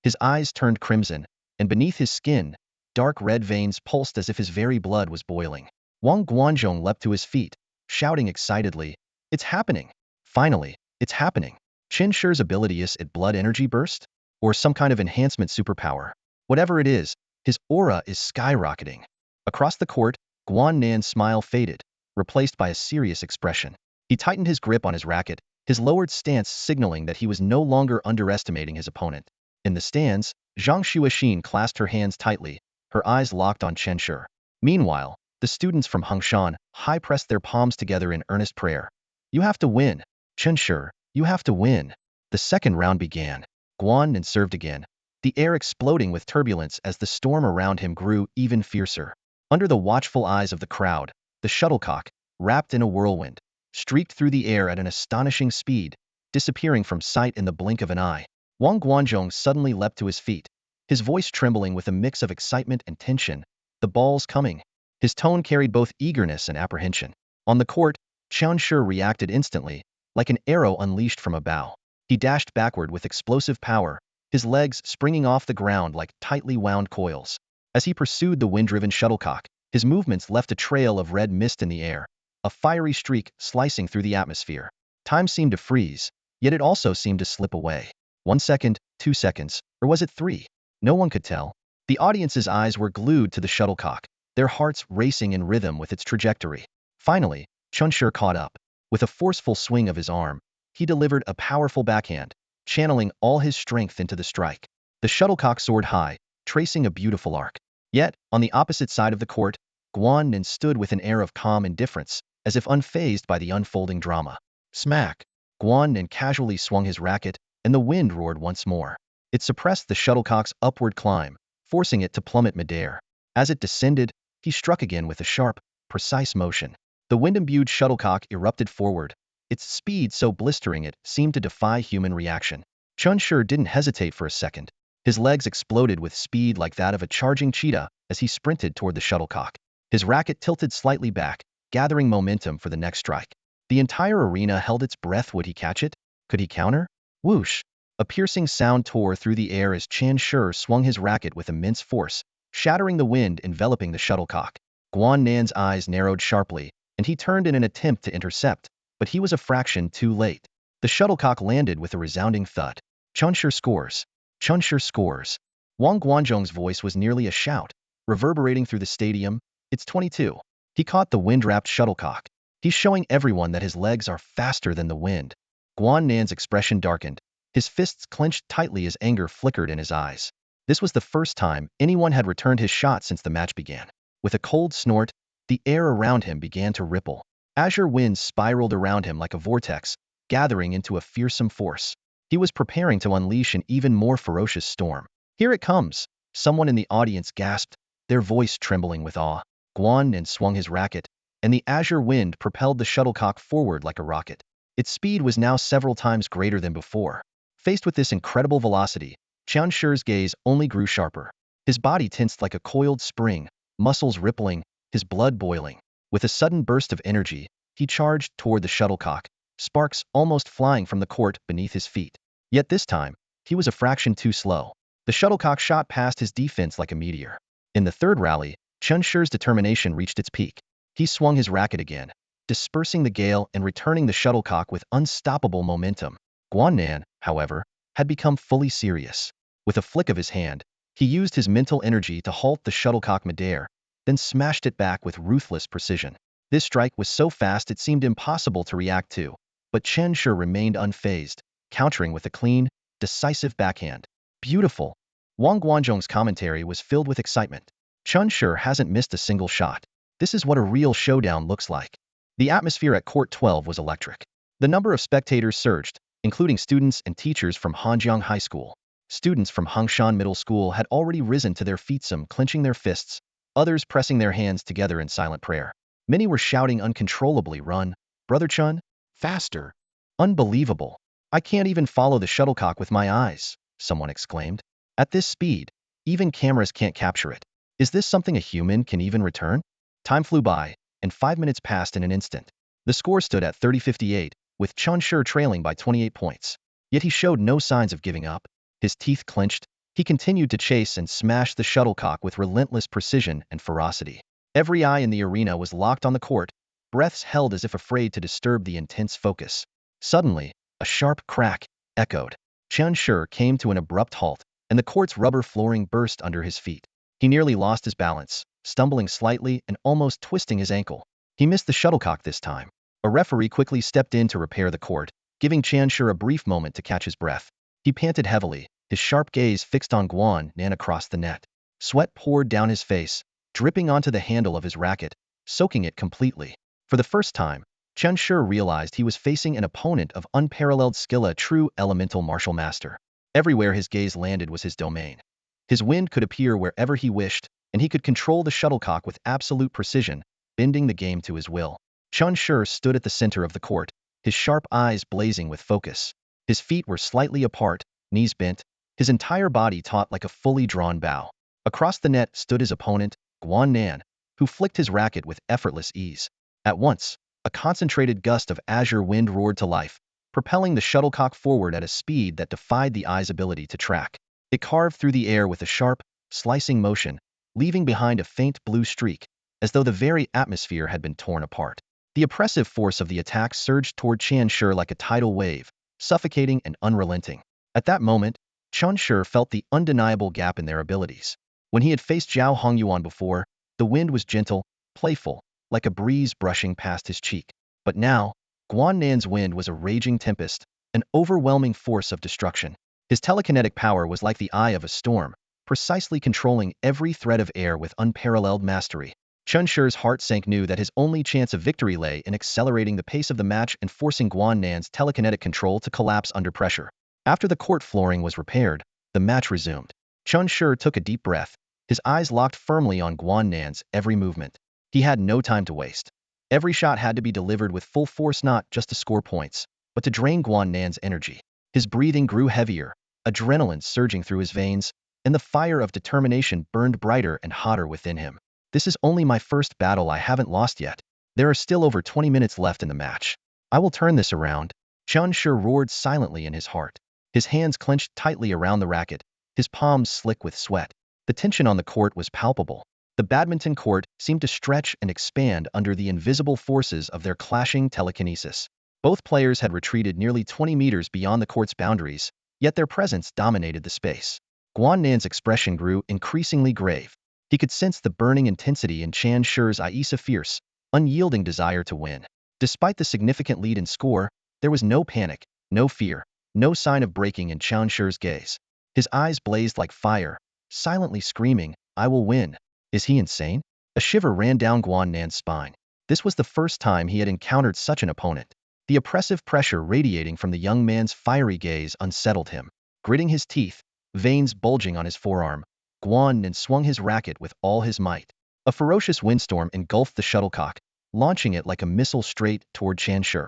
His eyes turned crimson, and beneath his skin, dark red veins pulsed as if his very blood was boiling. Wang Guanzhong leapt to his feet, shouting excitedly, "It's happening! Finally, it's happening!" Chen Shi's ability is it blood energy burst? Or some kind of enhancement superpower? Whatever it is, his aura is skyrocketing. Across the court, Guan Nan's smile faded, replaced by a serious expression. He tightened his grip on his racket, his lowered stance signaling that he was no longer underestimating his opponent. In the stands, Zhang Shuixin clasped her hands tightly, her eyes locked on Chen Shi. Meanwhile, the students from Hengshan High pressed their palms together in earnest prayer. "You have to win, Chen Shi, you have to win." The second round began. Guan Nan served again, the air exploding with turbulence as the storm around him grew even fiercer. Under the watchful eyes of the crowd, the shuttlecock, wrapped in a whirlwind, streaked through the air at an astonishing speed, disappearing from sight in the blink of an eye. Wang Guanzhong suddenly leapt to his feet, his voice trembling with a mix of excitement and tension. "The ball's coming." His tone carried both eagerness and apprehension. On the court, Chen Shi reacted instantly, like an arrow unleashed from a bow. He dashed backward with explosive power, his legs springing off the ground like tightly wound coils. As he pursued the wind-driven shuttlecock, his movements left a trail of red mist in the air, a fiery streak slicing through the atmosphere. Time seemed to freeze, yet it also seemed to slip away. 1 second, 2 seconds, or was it 3? No one could tell. The audience's eyes were glued to the shuttlecock, their hearts racing in rhythm with its trajectory. Finally, Chen Shi caught up. With a forceful swing of his arm, he delivered a powerful backhand, channeling all his strength into the strike. The shuttlecock soared high, tracing a beautiful arc. Yet, on the opposite side of the court, Guan Nan stood with an air of calm indifference, as if unfazed by the unfolding drama. Smack! Guan Nan casually swung his racket, and the wind roared once more. It suppressed the shuttlecock's upward climb, forcing it to plummet midair. As it descended, he struck again with a sharp, precise motion. The wind-imbued shuttlecock erupted forward, its speed so blistering it seemed to defy human reaction. Chen Shi didn't hesitate for a second. His legs exploded with speed like that of a charging cheetah as he sprinted toward the shuttlecock. His racket tilted slightly back, gathering momentum for the next strike. The entire arena held its breath. Would he catch it? Could he counter? Whoosh! A piercing sound tore through the air as Chen Shi swung his racket with immense force, shattering the wind enveloping the shuttlecock. Guan Nan's eyes narrowed sharply, and he turned in an attempt to intercept, but he was a fraction too late. The shuttlecock landed with a resounding thud. Chen Shi scores. Chen Shi scores. Wang Guanzhong's voice was nearly a shout, reverberating through the stadium. It's 22. He caught the wind-wrapped shuttlecock. He's showing everyone that his legs are faster than the wind. Guan Nan's expression darkened, his fists clenched tightly as anger flickered in his eyes. This was the first time anyone had returned his shot since the match began. With a cold snort, the air around him began to ripple. Azure winds spiraled around him like a vortex, gathering into a fearsome force. He was preparing to unleash an even more ferocious storm. "Here it comes!" Someone in the audience gasped, their voice trembling with awe. Guan Nan swung his racket, and the azure wind propelled the shuttlecock forward like a rocket. Its speed was now several times greater than before. Faced with this incredible velocity, Chen Shi's gaze only grew sharper. His body tensed like a coiled spring, muscles rippling, his blood boiling. With a sudden burst of energy, he charged toward the shuttlecock, sparks almost flying from the court beneath his feet. Yet this time, he was a fraction too slow. The shuttlecock shot past his defense like a meteor. In the third rally, Chen Shi's determination reached its peak. He swung his racket again, dispersing the gale and returning the shuttlecock with unstoppable momentum. Guan Nan, however, had become fully serious. With a flick of his hand, he used his mental energy to halt the shuttlecock midair, then smashed it back with ruthless precision. This strike was so fast it seemed impossible to react to, but Chen Shi remained unfazed, countering with a clean, decisive backhand. Beautiful! Wang Guanzhong's commentary was filled with excitement. Chen Shi hasn't missed a single shot. This is what a real showdown looks like. The atmosphere at Court 12 was electric. The number of spectators surged, including students and teachers from Hanjiang High School. Students from Hongshan Middle School had already risen to their feet, some clenching their fists, others pressing their hands together in silent prayer. Many were shouting uncontrollably, "Run, Brother Chun! Faster! Unbelievable! I can't even follow the shuttlecock with my eyes," someone exclaimed. "At this speed, even cameras can't capture it. Is this something a human can even return?" Time flew by, and 5 minutes passed in an instant. The score stood at 30-58, with Chun Shi trailing by 28 points. Yet he showed no signs of giving up. His teeth clenched, he continued to chase and smash the shuttlecock with relentless precision and ferocity. Every eye in the arena was locked on the court, breaths held as if afraid to disturb the intense focus. Suddenly, a sharp crack echoed. Chun Shi came to an abrupt halt, and the court's rubber flooring burst under his feet. He nearly lost his balance, stumbling slightly and almost twisting his ankle. He missed the shuttlecock this time. A referee quickly stepped in to repair the court, giving Chun Shi a brief moment to catch his breath. He panted heavily, his sharp gaze fixed on Guan Nan across the net. Sweat poured down his face, dripping onto the handle of his racket, soaking it completely. For the first time, Chun Shi realized he was facing an opponent of unparalleled skill, a true elemental martial master. Everywhere his gaze landed was his domain. His wind could appear wherever he wished, and he could control the shuttlecock with absolute precision, bending the game to his will. Chun Shi stood at the center of the court, his sharp eyes blazing with focus. His feet were slightly apart, knees bent, his entire body taut like a fully drawn bow. Across the net stood his opponent, Guan Nan, who flicked his racket with effortless ease. At once, a concentrated gust of azure wind roared to life, propelling the shuttlecock forward at a speed that defied the eye's ability to track. It carved through the air with a sharp, slicing motion, leaving behind a faint blue streak, as though the very atmosphere had been torn apart. The oppressive force of the attack surged toward Chun Shi like a tidal wave, suffocating and unrelenting. At that moment, Chun Shi felt the undeniable gap in their abilities. When he had faced Zhao Hongyuan before, the wind was gentle, playful, like a breeze brushing past his cheek. But now, Guan Nan's wind was a raging tempest, an overwhelming force of destruction. His telekinetic power was like the eye of a storm, precisely controlling every thread of air with unparalleled mastery. Chun Shi's heart sank, knew that his only chance of victory lay in accelerating the pace of the match and forcing Guan Nan's telekinetic control to collapse under pressure. After the court flooring was repaired, the match resumed. Chun Shi took a deep breath, his eyes locked firmly on Guan Nan's every movement. He had no time to waste. Every shot had to be delivered with full force, not just to score points, but to drain Guan Nan's energy. His breathing grew heavier, adrenaline surging through his veins, and the fire of determination burned brighter and hotter within him. "This is only my first battle, I haven't lost yet. There are still over 20 minutes left in the match. I will turn this around," Chun Shi roared silently in his heart. His hands clenched tightly around the racket, his palms slick with sweat. The tension on the court was palpable. The badminton court seemed to stretch and expand under the invisible forces of their clashing telekinesis. Both players had retreated nearly 20 meters beyond the court's boundaries, yet their presence dominated the space. Guan Nan's expression grew increasingly grave. He could sense the burning intensity in Chun Shi's eyes, a fierce, unyielding desire to win. Despite the significant lead in score, there was no panic, no fear, no sign of breaking in Chun Shi's gaze. His eyes blazed like fire, silently screaming, "I will win." Is he insane? A shiver ran down Guan Nan's spine. This was the first time he had encountered such an opponent. The oppressive pressure radiating from the young man's fiery gaze unsettled him. Gritting his teeth, veins bulging on his forearm, Guan Nan swung his racket with all his might. A ferocious windstorm engulfed the shuttlecock, launching it like a missile straight toward Chun Shi.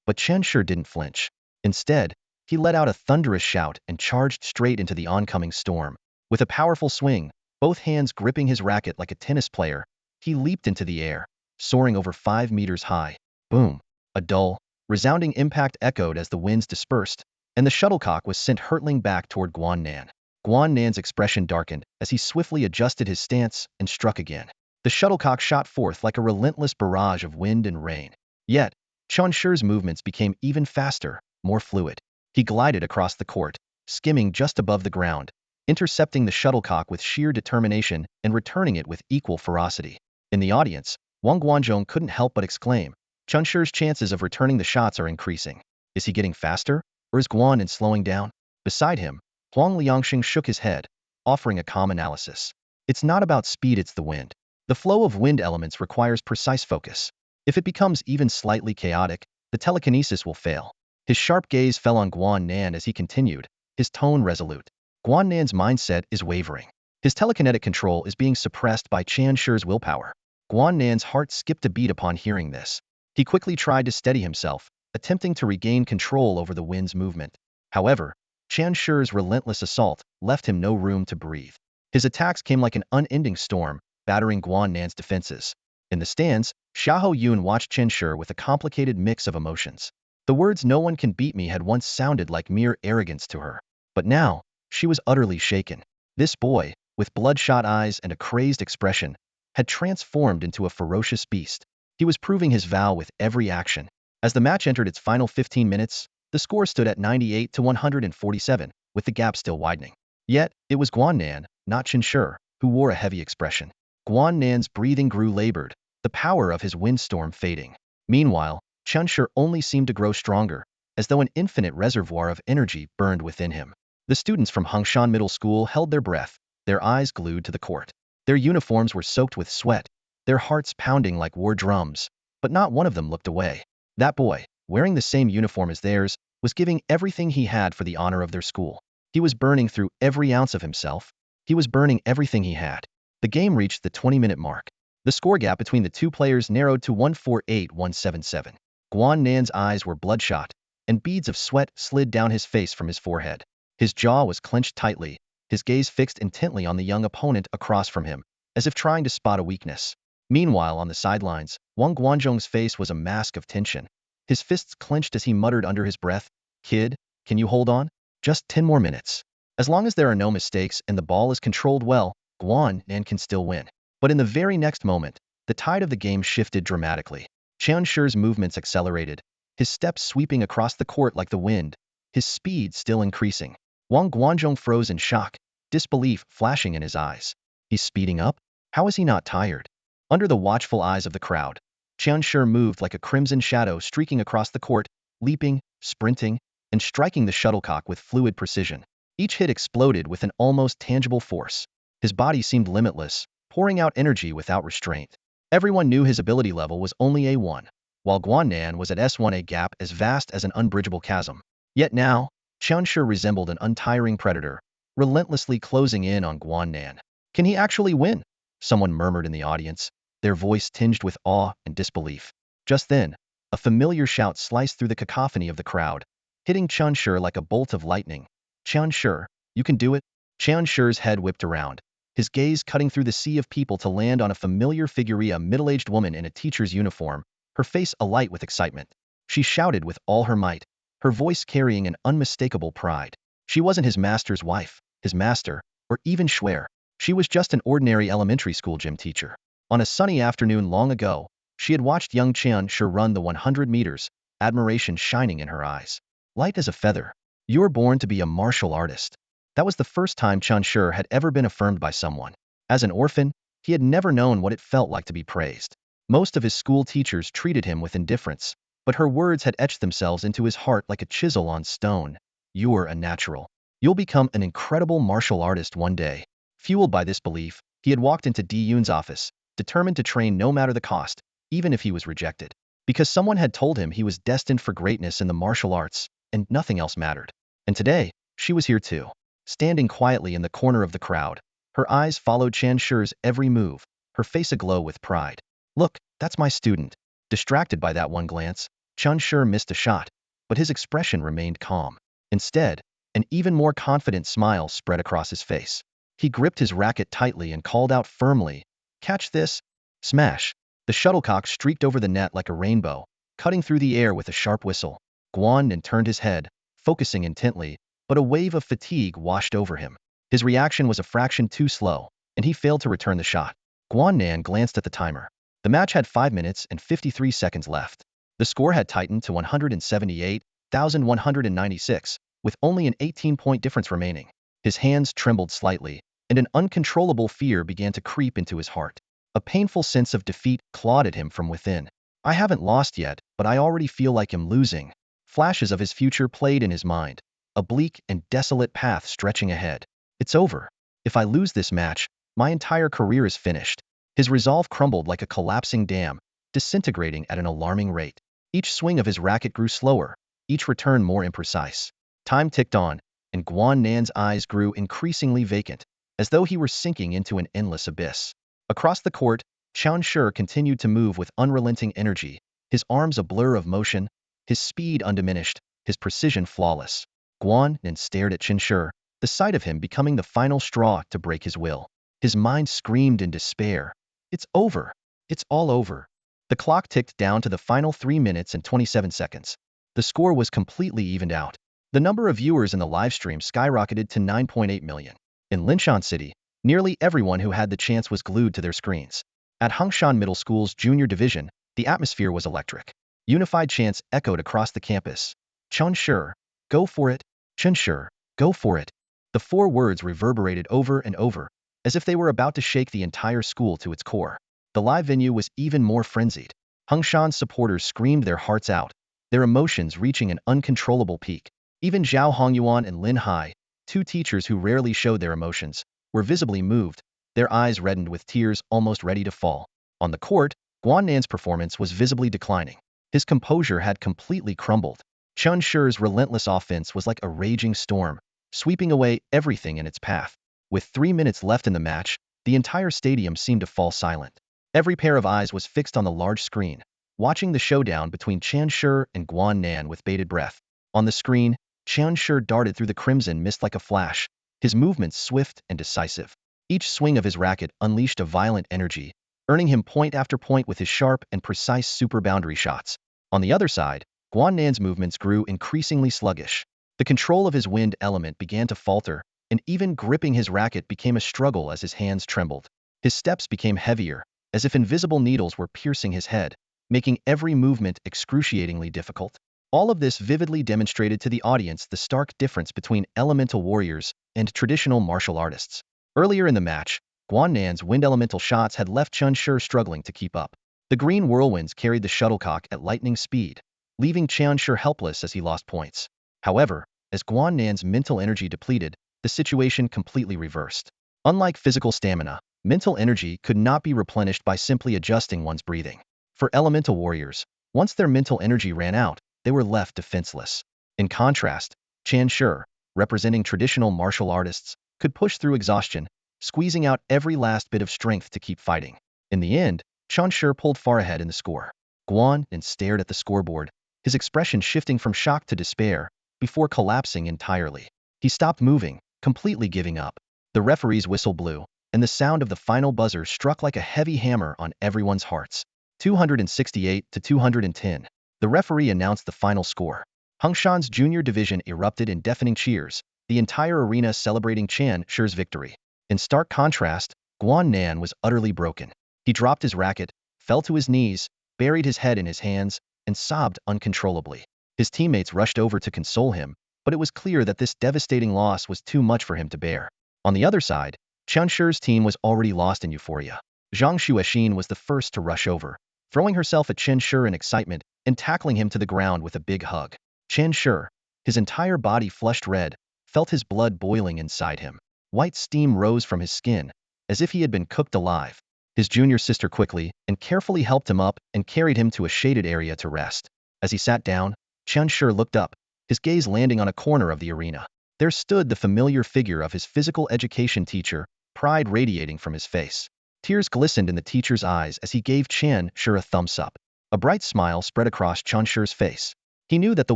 But Chun Shi didn't flinch. Instead, he let out a thunderous shout and charged straight into the oncoming storm. With a powerful swing, both hands gripping his racket like a tennis player, he leaped into the air, soaring over 5 meters high. Boom! A dull, resounding impact echoed as the winds dispersed, and the shuttlecock was sent hurtling back toward Guan Nan. Guan Nan's expression darkened as he swiftly adjusted his stance and struck again. The shuttlecock shot forth like a relentless barrage of wind and rain. Yet, Chun Shi's movements became even faster, more fluid. He glided across the court, skimming just above the ground, intercepting the shuttlecock with sheer determination and returning it with equal ferocity. In the audience, Wang Guanzhong couldn't help but exclaim, "Chun Shi's chances of returning the shots are increasing. Is he getting faster, or is Guan Nan slowing down?" Beside him, Huang Liangxing shook his head, offering a calm analysis. "It's not about speed, it's the wind. The flow of wind elements requires precise focus. If it becomes even slightly chaotic, the telekinesis will fail." His sharp gaze fell on Guan Nan as he continued, his tone resolute. Guan Nan's mindset is wavering. His telekinetic control is being suppressed by Qian Shi's willpower. Guan Nan's heart skipped a beat upon hearing this. He quickly tried to steady himself, attempting to regain control over the wind's movement. However, Qian Shi's relentless assault left him no room to breathe. His attacks came like an unending storm, battering Guan Nan's defenses. In the stands, Xiahou Yun watched Qian Shi with a complicated mix of emotions. The words "no one can beat me" had once sounded like mere arrogance to her. But now, she was utterly shaken. This boy, with bloodshot eyes and a crazed expression, had transformed into a ferocious beast. He was proving his vow with every action. As the match entered its final 15 minutes, the score stood at 98 to 147, with the gap still widening. Yet, it was Guan Nan, not Qian Shi, who wore a heavy expression. Guan Nan's breathing grew labored, the power of his windstorm fading. Meanwhile, Qian Shi only seemed to grow stronger, as though an infinite reservoir of energy burned within him. The students from Hongshan Middle School held their breath, their eyes glued to the court. Their uniforms were soaked with sweat, their hearts pounding like war drums, but not one of them looked away. That boy, wearing the same uniform as theirs, was giving everything he had for the honor of their school. He was burning through every ounce of himself. He was burning everything he had. The game reached the 20-minute mark. The score gap between the two players narrowed to 148-177. Guan Nan's eyes were bloodshot, and beads of sweat slid down his face from his forehead. His jaw was clenched tightly, his gaze fixed intently on the young opponent across from him, as if trying to spot a weakness. Meanwhile, on the sidelines, Wang Guanzhong's face was a mask of tension. His fists clenched as he muttered under his breath, "Kid, can you hold on? Just 10 more minutes. As long as there are no mistakes and the ball is controlled well, Guan Nan can still win." But in the very next moment, the tide of the game shifted dramatically. Qian Shi's movements accelerated, his steps sweeping across the court like the wind, his speed still increasing. Wang Guanzhong froze in shock, disbelief flashing in his eyes. He's speeding up? How is he not tired? Under the watchful eyes of the crowd, Qian Shi moved like a crimson shadow streaking across the court, leaping, sprinting, and striking the shuttlecock with fluid precision. Each hit exploded with an almost tangible force. His body seemed limitless, pouring out energy without restraint. Everyone knew his ability level was only A1, while Guan Nan was at S1, a gap as vast as an unbridgeable chasm. Yet now, Qian Shi resembled an untiring predator, relentlessly closing in on Guan Nan. Can he actually win? Someone murmured in the audience, their voice tinged with awe and disbelief. Just then, a familiar shout sliced through the cacophony of the crowd, hitting Qian Shi like a bolt of lightning. "Qian Shi, you can do it." Qian Shi's head whipped around, his gaze cutting through the sea of people to land on a familiar figure, a middle-aged woman in a teacher's uniform, her face alight with excitement. She shouted with all her might, her voice carrying an unmistakable pride. She wasn't his master's wife, his master, or even Schwer. She was just an ordinary elementary school gym teacher. On a sunny afternoon long ago, she had watched young Qian Shi run the 100 meters, admiration shining in her eyes. Light as a feather. "You were born to be a martial artist." That was the first time Qian Shi had ever been affirmed by someone. As an orphan, he had never known what it felt like to be praised. Most of his school teachers treated him with indifference, but her words had etched themselves into his heart like a chisel on stone. "You're a natural. You'll become an incredible martial artist one day." Fueled by this belief, he had walked into Di Yun's office, determined to train no matter the cost, even if he was rejected. Because someone had told him he was destined for greatness in the martial arts, and nothing else mattered. And today, she was here too. Standing quietly in the corner of the crowd, her eyes followed Qian Shi's every move, her face aglow with pride. "Look, that's my student." Distracted by that one glance, Qian Shi missed a shot, but his expression remained calm. Instead, an even more confident smile spread across his face. He gripped his racket tightly and called out firmly, "Catch this!" Smash! The shuttlecock streaked over the net like a rainbow, cutting through the air with a sharp whistle. Guan Nan turned his head, focusing intently, but a wave of fatigue washed over him. His reaction was a fraction too slow, and he failed to return the shot. Guan Nan glanced at the timer. The match had 5 minutes and 53 seconds left. The score had tightened to 178,196, with only an 18-point difference remaining. His hands trembled slightly, and an uncontrollable fear began to creep into his heart. A painful sense of defeat clawed at him from within. "I haven't lost yet, but I already feel like I'm losing." Flashes of his future played in his mind, a bleak and desolate path stretching ahead. "It's over. If I lose this match, my entire career is finished." His resolve crumbled like a collapsing dam, disintegrating at an alarming rate. Each swing of his racket grew slower, each return more imprecise. Time ticked on, and Guan Nan's eyes grew increasingly vacant, as though he were sinking into an endless abyss. Across the court, Qian Shi continued to move with unrelenting energy, his arms a blur of motion, his speed undiminished, his precision flawless. Guan Nan stared at Qian Shi, the sight of him becoming the final straw to break his will. His mind screamed in despair. It's over. It's all over. The clock ticked down to the final 3 minutes and 27 seconds. The score was completely evened out. The number of viewers in the livestream skyrocketed to 9.8 million. In Linshan City, nearly everyone who had the chance was glued to their screens. At Hongshan Middle School's junior division, the atmosphere was electric. Unified chants echoed across the campus. Qian Shi, go for it. Qian Shi, go for it. The 4 words reverberated over and over, as if they were about to shake the entire school to its core. The live venue was even more frenzied. Hongshan's supporters screamed their hearts out, their emotions reaching an uncontrollable peak. Even Zhao Hongyuan and Lin Hai, 2 teachers who rarely showed their emotions, were visibly moved, their eyes reddened with tears almost ready to fall. On the court, Guan Nan's performance was visibly declining. His composure had completely crumbled. Qian Shi's relentless offense was like a raging storm, sweeping away everything in its path. With 3 minutes left in the match, the entire stadium seemed to fall silent. Every pair of eyes was fixed on the large screen, watching the showdown between Qian Shi and Guan Nan with bated breath. On the screen, Qian Shi darted through the crimson mist like a flash, his movements swift and decisive. Each swing of his racket unleashed a violent energy, earning him point after point with his sharp and precise super boundary shots. On the other side, Guan Nan's movements grew increasingly sluggish. The control of his wind element began to falter, and even gripping his racket became a struggle as his hands trembled. His steps became heavier, as if invisible needles were piercing his head, making every movement excruciatingly difficult. All of this vividly demonstrated to the audience the stark difference between elemental warriors and traditional martial artists. Earlier in the match, Guan Nan's wind elemental shots had left Qian Shi struggling to keep up. The green whirlwinds carried the shuttlecock at lightning speed, leaving Qian Shi helpless as he lost points. However, as Guan Nan's mental energy depleted, the situation completely reversed. Unlike physical stamina, mental energy could not be replenished by simply adjusting one's breathing. For elemental warriors, once their mental energy ran out, they were left defenseless. In contrast, Qian Shi, representing traditional martial artists, could push through exhaustion, squeezing out every last bit of strength to keep fighting. In the end, Qian Shi pulled far ahead in the score. Guan Nan stared at the scoreboard, his expression shifting from shock to despair, before collapsing entirely. He stopped moving, completely giving up. The referee's whistle blew, and the sound of the final buzzer struck like a heavy hammer on everyone's hearts. 268 to 210. The referee announced the final score. Hongshan's junior division erupted in deafening cheers, the entire arena celebrating Qian Shi's victory. In stark contrast, Guan Nan was utterly broken. He dropped his racket, fell to his knees, buried his head in his hands, and sobbed uncontrollably. His teammates rushed over to console him, but it was clear that this devastating loss was too much for him to bear. On the other side, Qian Shi's team was already lost in euphoria. Zhang Xuexin was the first to rush over, throwing herself at Qian Shi in excitement and tackling him to the ground with a big hug. Qian Shi, his entire body flushed red, felt his blood boiling inside him. White steam rose from his skin, as if he had been cooked alive. His junior sister quickly and carefully helped him up and carried him to a shaded area to rest. As he sat down, Qian Shi looked up, his gaze landing on a corner of the arena. There stood the familiar figure of his physical education teacher, pride radiating from his face. Tears glistened in the teacher's eyes as he gave Qian Shi a thumbs up. A bright smile spread across Qian Shi's face. He knew that the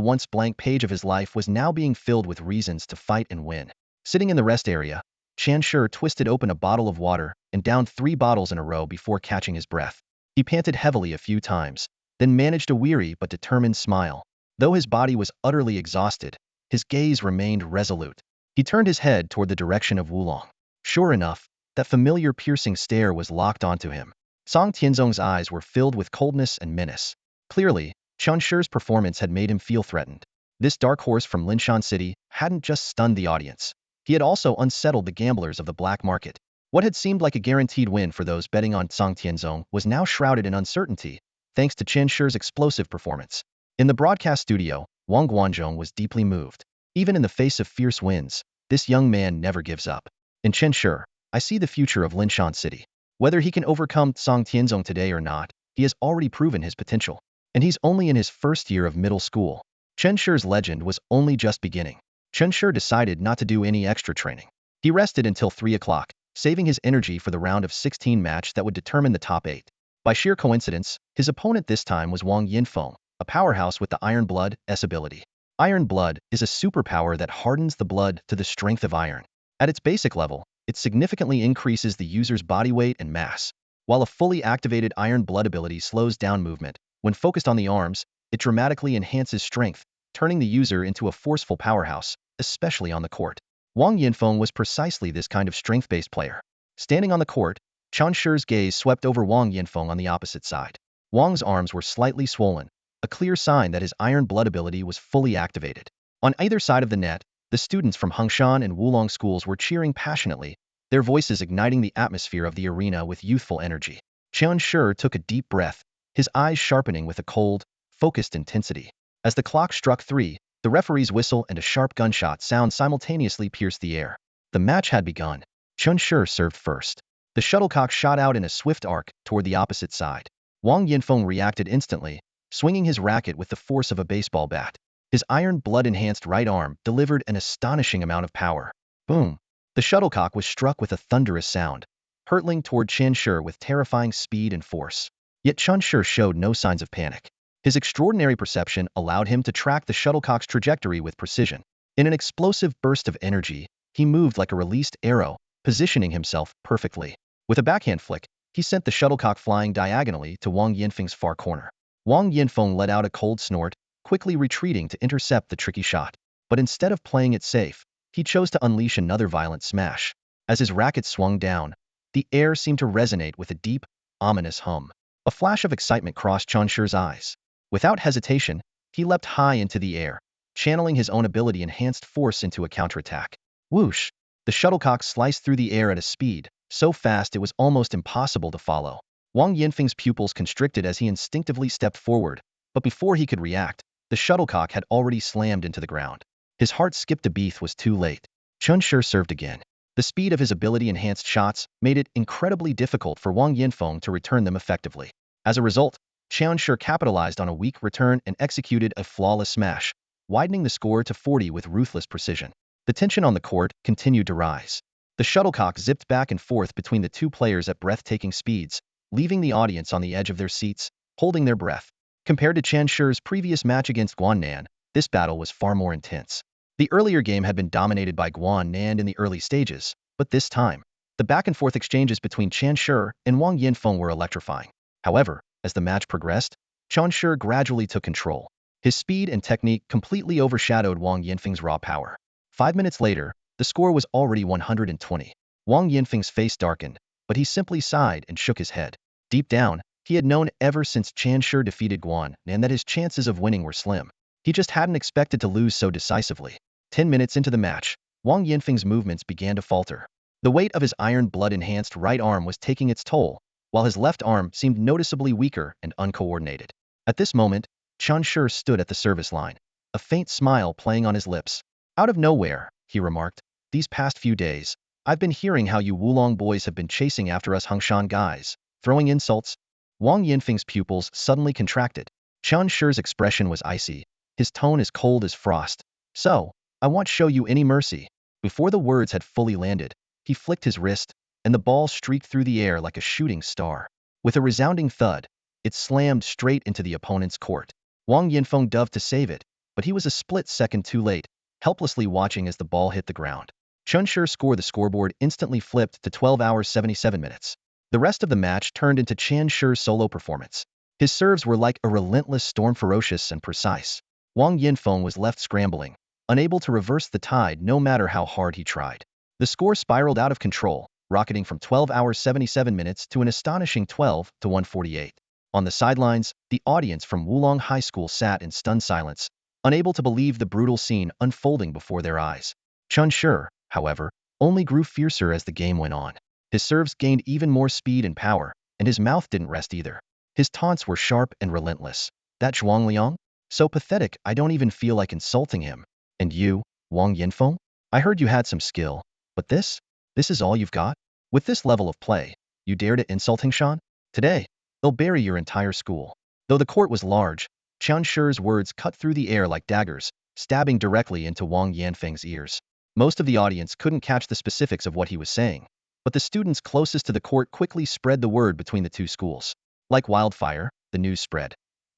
once blank page of his life was now being filled with reasons to fight and win. Sitting in the rest area, Qian Shi twisted open a bottle of water and downed 3 bottles in a row before catching his breath. He panted heavily a few times, then managed a weary but determined smile. Though his body was utterly exhausted, his gaze remained resolute. He turned his head toward the direction of Wulong. Sure enough, that familiar piercing stare was locked onto him. Song Tianzong's eyes were filled with coldness and menace. Clearly, Qian Shi's performance had made him feel threatened. This dark horse from Linshan City hadn't just stunned the audience. He had also unsettled the gamblers of the black market. What had seemed like a guaranteed win for those betting on Song Tianzong was now shrouded in uncertainty, thanks to Qian Shi's explosive performance. In the broadcast studio, Wang Guanzhong was deeply moved. Even in the face of fierce winds, this young man never gives up. In Qian Shi, I see the future of Linshan City. Whether he can overcome Song Tianzong today or not, he has already proven his potential. And he's only in his first year of middle school. Chen Shi's legend was only just beginning. Chen Shi decided not to do any extra training. He rested until 3 o'clock, saving his energy for the round of 16 match that would determine the top 8. By sheer coincidence, his opponent this time was Wang Yinfeng, a powerhouse with the Iron Blood S ability. Iron Blood is a superpower that hardens the blood to the strength of iron. At its basic level, it significantly increases the user's body weight and mass. While a fully activated Iron Blood ability slows down movement, when focused on the arms, it dramatically enhances strength, turning the user into a forceful powerhouse, especially on the court. Wang Yinfeng was precisely this kind of strength-based player. Standing on the court, Chen Shi's gaze swept over Wang Yinfeng on the opposite side. Wang's arms were slightly swollen, a clear sign that his Iron Blood ability was fully activated. On either side of the net, the students from Hengshan and Wulong schools were cheering passionately, their voices igniting the atmosphere of the arena with youthful energy. Chen Shi took a deep breath, his eyes sharpening with a cold, focused intensity. As the clock struck 3, the referee's whistle and a sharp gunshot sound simultaneously pierced the air. The match had begun. Chen Shi served first. The shuttlecock shot out in a swift arc toward the opposite side. Wang Yinfeng reacted instantly, swinging his racket with the force of a baseball bat. His Iron Blood-enhanced right arm delivered an astonishing amount of power. Boom! The shuttlecock was struck with a thunderous sound, hurtling toward Chen Shi with terrifying speed and force. Yet Chen Shi showed no signs of panic. His extraordinary perception allowed him to track the shuttlecock's trajectory with precision. In an explosive burst of energy, he moved like a released arrow, positioning himself perfectly. With a backhand flick, he sent the shuttlecock flying diagonally to Wang Yinfeng's far corner. Wang Yinfeng let out a cold snort, quickly retreating to intercept the tricky shot. But instead of playing it safe, he chose to unleash another violent smash. As his racket swung down, the air seemed to resonate with a deep, ominous hum. A flash of excitement crossed Chen Shi's eyes. Without hesitation, he leapt high into the air, channeling his own ability-enhanced force into a counterattack. Whoosh! The shuttlecock sliced through the air at a speed so fast it was almost impossible to follow. Wang Yinfeng's pupils constricted as he instinctively stepped forward, but before he could react, the shuttlecock had already slammed into the ground. His heart skipped a beat was too late. Chen Shi served again. The speed of his ability-enhanced shots made it incredibly difficult for Wang Yinfeng to return them effectively. As a result, Chen Shi capitalized on a weak return and executed a flawless smash, widening the score to 40 with ruthless precision. The tension on the court continued to rise. The shuttlecock zipped back and forth between the two players at breathtaking speeds, leaving the audience on the edge of their seats, holding their breath. Compared to Chen Shi's previous match against Guan, this battle was far more intense. The earlier game had been dominated by Guan in the early stages, but this time, the back-and-forth exchanges between Chen Shi and Wang Yinfeng were electrifying. However, as the match progressed, Chen Shi gradually took control. His speed and technique completely overshadowed Wang Yinfeng's raw power. 5 minutes later, the score was already 120. Wang Yinfeng's face darkened, but he simply sighed and shook his head. Deep down, he had known ever since Chen Shi defeated Guan that his chances of winning were slim. He just hadn't expected to lose so decisively. 10 minutes into the match, Wang Yinfeng's movements began to falter. The weight of his Iron Blood-enhanced right arm was taking its toll, while his left arm seemed noticeably weaker and uncoordinated. At this moment, Chen Shi stood at the service line, a faint smile playing on his lips. Out of nowhere, he remarked, "These past few days, I've been hearing how you Wulong boys have been chasing after us Hengshan guys, throwing insults." Wang Yinfeng's pupils suddenly contracted. Chen Shi's expression was icy, his tone as cold as frost. "So, I won't show you any mercy." Before the words had fully landed, he flicked his wrist, and the ball streaked through the air like a shooting star. With a resounding thud, it slammed straight into the opponent's court. Wang Yinfeng dove to save it, but he was a split second too late, helplessly watching as the ball hit the ground. Chen Shi's score the scoreboard instantly flipped to 12 hours 77 minutes. The rest of the match turned into Chen Shi's solo performance. His serves were like a relentless storm, ferocious and precise. Wang Yinfeng was left scrambling, unable to reverse the tide no matter how hard he tried. The score spiraled out of control, rocketing from 12 hours 77 minutes to an astonishing 12 to 148. On the sidelines, the audience from Wulong High School sat in stunned silence, unable to believe the brutal scene unfolding before their eyes. Chen Shi, however, only grew fiercer as the game went on. His serves gained even more speed and power, and his mouth didn't rest either. His taunts were sharp and relentless. "That Zhuangliang? So pathetic I don't even feel like insulting him. And you, Wang Yinfeng? I heard you had some skill, but this is all you've got? With this level of play, you dare to insult Hengshan? Today, they'll bury your entire school." Though the court was large, Qian Shi's words cut through the air like daggers, stabbing directly into Wang Yanfeng's ears. Most of the audience couldn't catch the specifics of what he was saying, but the students closest to the court quickly spread the word between the two schools. Like wildfire, the news spread.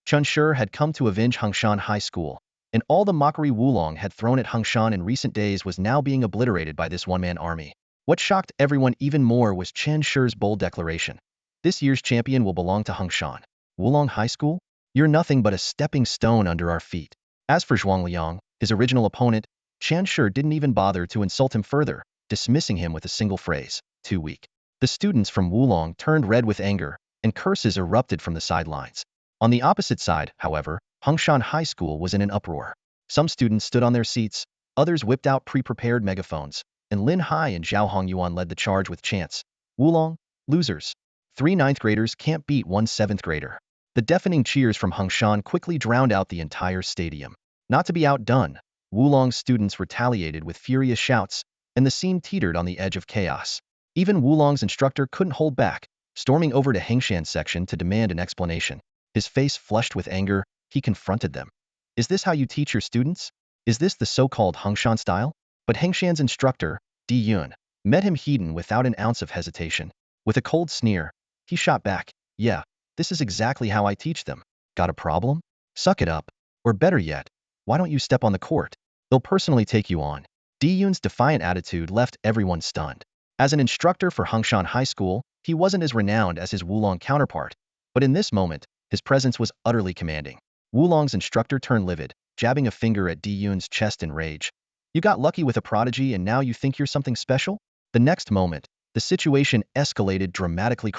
Qian Shi had come to avenge Hongshan High School, and all the mockery Wulong had thrown at Hongshan in recent days was now being obliterated by this one-man army. What shocked everyone even more was Qian Shi's bold declaration. This year's champion will belong to Hongshan. Wulong High School? You're nothing but a stepping stone under our feet. As for Zhuang Liang, his original opponent, Qian Shi didn't even bother to insult him further, dismissing him with a single phrase, too weak. The students from Wulong turned red with anger, and curses erupted from the sidelines. On the opposite side, however, Hongshan High School was in an uproar. Some students stood on their seats, others whipped out pre-prepared megaphones, and Lin Hai and Zhao Hongyuan led the charge with chants. Wulong, losers. 3 ninth graders can't beat 1 7th grader. The deafening cheers from Hongshan quickly drowned out the entire stadium. Not to be outdone, Wulong's students retaliated with furious shouts, and the scene teetered on the edge of chaos. Even Wulong's instructor couldn't hold back, storming over to Hengshan's section to demand an explanation. His face flushed with anger, he confronted them. Is this how you teach your students? Is this the so-called Hongshan style? But Hengshan's instructor, Di Yun, met him heat without an ounce of hesitation. With a cold sneer, he shot back, yeah, this is exactly how I teach them. Got a problem? Suck it up. Or better yet, why don't you step on the court? They'll personally take you on. Di Yun's defiant attitude left everyone stunned. As an instructor for Hongshan High School, he wasn't as renowned as his Wulong counterpart, but in this moment, his presence was utterly commanding. Wulong's instructor turned livid, jabbing a finger at Di Yun's chest in rage. You got lucky with a prodigy and now you think you're something special? The next moment, the situation escalated dramatically.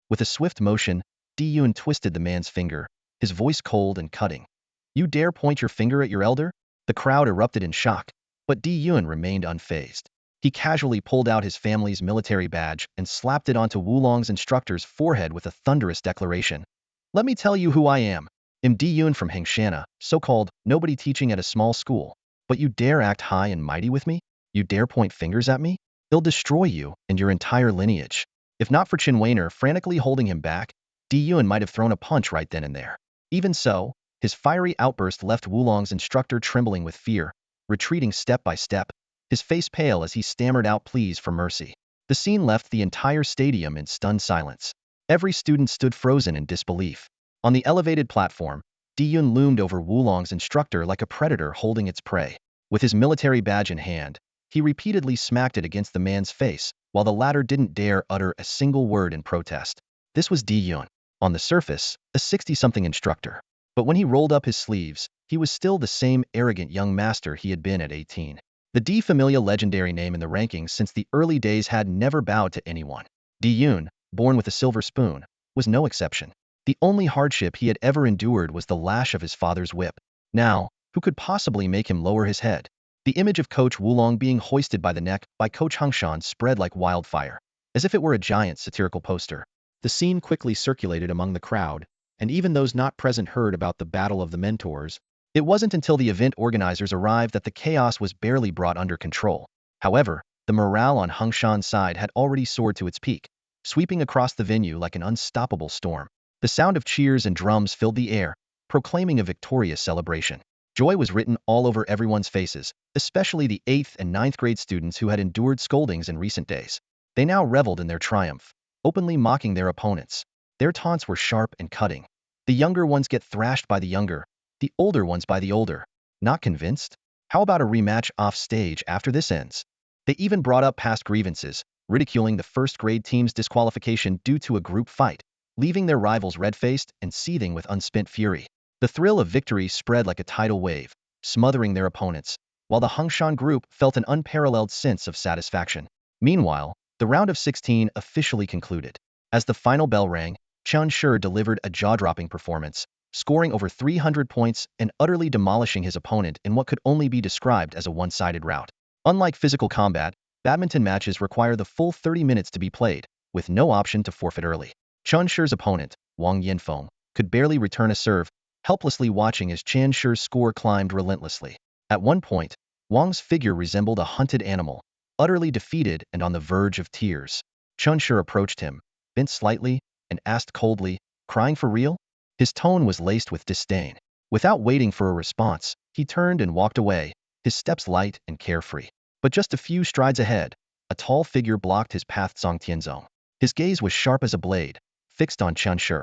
With a swift motion, Di Yun twisted the man's finger, his voice cold and cutting. You dare point your finger at your elder? The crowd erupted in shock, but Di Yun remained unfazed. He casually pulled out his family's military badge and slapped it onto Wulong's instructor's forehead with a thunderous declaration. Let me tell you who I am. I'm Di Yun from Hengshan, so-called nobody teaching at a small school. But you dare act high and mighty with me? You dare point fingers at me? They'll destroy you and your entire lineage. If not for Qin Weiner frantically holding him back, Di Yun might have thrown a punch right then and there. Even so, his fiery outburst left Wulong's instructor trembling with fear, retreating step by step, his face pale as he stammered out pleas for mercy. The scene left the entire stadium in stunned silence. Every student stood frozen in disbelief. On the elevated platform, Di Yun loomed over Wulong's instructor like a predator holding its prey. With his military badge in hand, he repeatedly smacked it against the man's face, while the latter didn't dare utter a single word in protest. This was Di Yun, on the surface, a 60-something instructor. But when he rolled up his sleeves, he was still the same arrogant young master he had been at 18. The Di Familia, legendary name in the rankings since the early days, had never bowed to anyone. Di Yun, born with a silver spoon, was no exception. The only hardship he had ever endured was the lash of his father's whip. Now, who could possibly make him lower his head? The image of Coach Wulong being hoisted by the neck by Coach Hongshan spread like wildfire, as if it were a giant satirical poster. The scene quickly circulated among the crowd, and even those not present heard about the Battle of the Mentors. It wasn't until the event organizers arrived that the chaos was barely brought under control. However, the morale on Hongshan's side had already soared to its peak, sweeping across the venue like an unstoppable storm. The sound of cheers and drums filled the air, proclaiming a victorious celebration. Joy was written all over everyone's faces, especially the 8th and 9th grade students who had endured scoldings in recent days. They now reveled in their triumph, openly mocking their opponents. Their taunts were sharp and cutting. The younger ones get thrashed by the younger, the older ones by the older. Not convinced? How about a rematch off stage after this ends? They even brought up past grievances, ridiculing the first grade team's disqualification due to a group fight, leaving their rivals red-faced and seething with unspent fury. The thrill of victory spread like a tidal wave, smothering their opponents, while the Hongshan group felt an unparalleled sense of satisfaction. Meanwhile, the round of 16 officially concluded. As the final bell rang, Qian Shi delivered a jaw-dropping performance, scoring over 300 points and utterly demolishing his opponent in what could only be described as a one-sided rout. Unlike physical combat, badminton matches require the full 30 minutes to be played, with no option to forfeit early. Qian Shi's opponent, Wang Yanfeng, could barely return a serve, helplessly watching as Qian Shi's score climbed relentlessly. At one point, Wang's figure resembled a hunted animal, utterly defeated and on the verge of tears. Qian Shi approached him, bent slightly, and asked coldly, crying for real? His tone was laced with disdain. Without waiting for a response, he turned and walked away, his steps light and carefree. But just a few strides ahead, a tall figure blocked his path. Song Tianzong. His gaze was sharp as a blade, fixed on Chen Shi.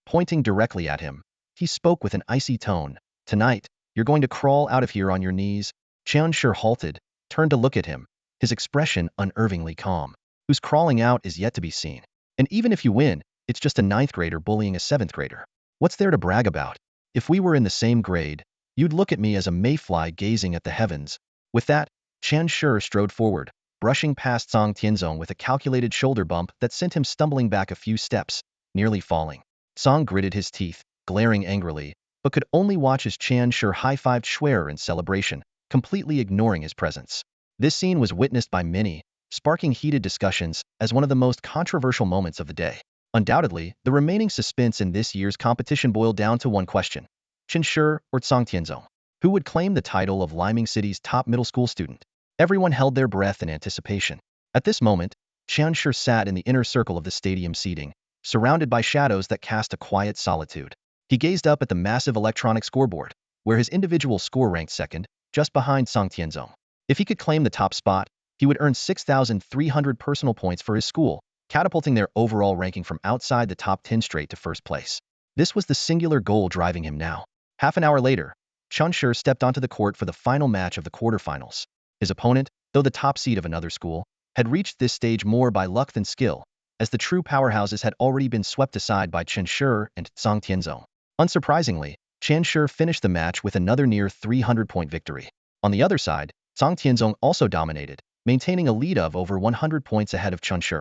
Pointing directly at him, he spoke with an icy tone. "Tonight, you're going to crawl out of here on your knees." Chen Shi halted, turned to look at him, his expression unnervingly calm. "Who's crawling out is yet to be seen. And even if you win, it's just a ninth grader bullying a seventh grader. What's there to brag about? If we were in the same grade, you'd look at me as a mayfly gazing at the heavens." With that, Chen Shi strode forward, brushing past Song Tianzong with a calculated shoulder bump that sent him stumbling back a few steps, nearly falling. Song gritted his teeth, glaring angrily, but could only watch as Chen Shi high-fived Schwer in celebration, completely ignoring his presence. This scene was witnessed by many, sparking heated discussions as one of the most controversial moments of the day. Undoubtedly, the remaining suspense in this year's competition boiled down to one question: Chen Shi or Song Tianzong? Who would claim the title of Liming City's top middle school student? Everyone held their breath in anticipation. At this moment, Chen Shi sat in the inner circle of the stadium seating, surrounded by shadows that cast a quiet solitude. He gazed up at the massive electronic scoreboard, where his individual score ranked second, just behind Song Tianzong. If he could claim the top spot, he would earn 6,300 personal points for his school, catapulting their overall ranking from outside the top 10 straight to first place. This was the singular goal driving him now. Half an hour later, Chen Shi stepped onto the court for the final match of the quarterfinals. His opponent, though the top seed of another school, had reached this stage more by luck than skill, as the true powerhouses had already been swept aside by Chen Shi and Song Tianzong. Unsurprisingly, Chen Shi finished the match with another near 300-point victory. On the other side, Song Tianzong also dominated, maintaining a lead of over 100 points ahead of Chen Shi.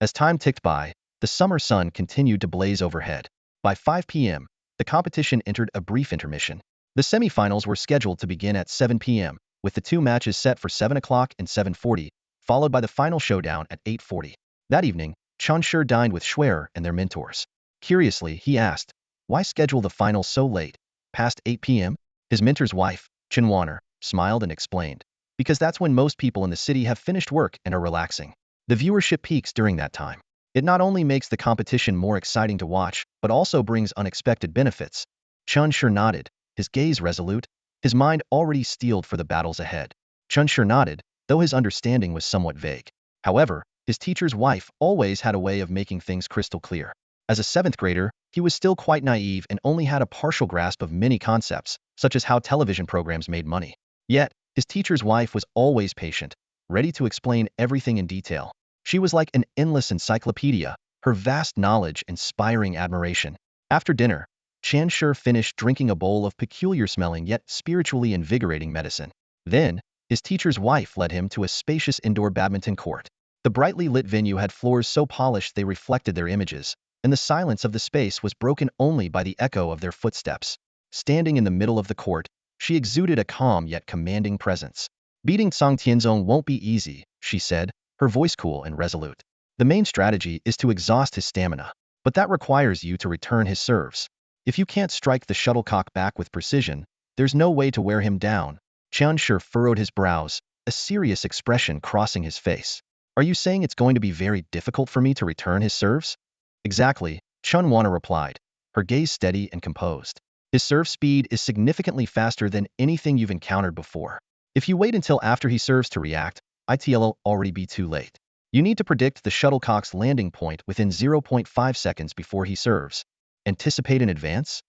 As time ticked by, the summer sun continued to blaze overhead. By 5 p.m., the competition entered a brief intermission. The semifinals were scheduled to begin at 7 p.m., with the two matches set for 7 o'clock and 7:40, followed by the final showdown at 8:40. That evening, Chen Shi dined with Schwer and their mentors. Curiously, he asked, "Why schedule the finals so late, past 8 p.m.? His mentor's wife, Chen Wanner, smiled and explained, "Because that's when most people in the city have finished work and are relaxing. The viewership peaks during that time. It not only makes the competition more exciting to watch, but also brings unexpected benefits." Chen Shi nodded, his gaze resolute, his mind already steeled for the battles ahead. Chen Shi nodded, though his understanding was somewhat vague. However, his teacher's wife always had a way of making things crystal clear. As a seventh grader, he was still quite naive and only had a partial grasp of many concepts, such as how television programs made money. Yet, his teacher's wife was always patient, ready to explain everything in detail. She was like an endless encyclopedia, her vast knowledge inspiring admiration. After dinner, Chen Shi finished drinking a bowl of peculiar-smelling yet spiritually invigorating medicine. Then, his teacher's wife led him to a spacious indoor badminton court. The brightly lit venue had floors so polished they reflected their images, and the silence of the space was broken only by the echo of their footsteps. Standing in the middle of the court, she exuded a calm yet commanding presence. "Beating Song Tianzong won't be easy," she said, her voice cool and resolute. "The main strategy is to exhaust his stamina, but that requires you to return his serves. If you can't strike the shuttlecock back with precision, there's no way to wear him down." Chen Shi furrowed his brows, a serious expression crossing his face. "Are you saying it's going to be very difficult for me to return his serves?" "Exactly," Chen Wanna replied, her gaze steady and composed. "His serve speed is significantly faster than anything you've encountered before. If you wait until after he serves to react, it'll already be too late. You need to predict the shuttlecock's landing point within 0.5 seconds before he serves. Anticipate in advance?"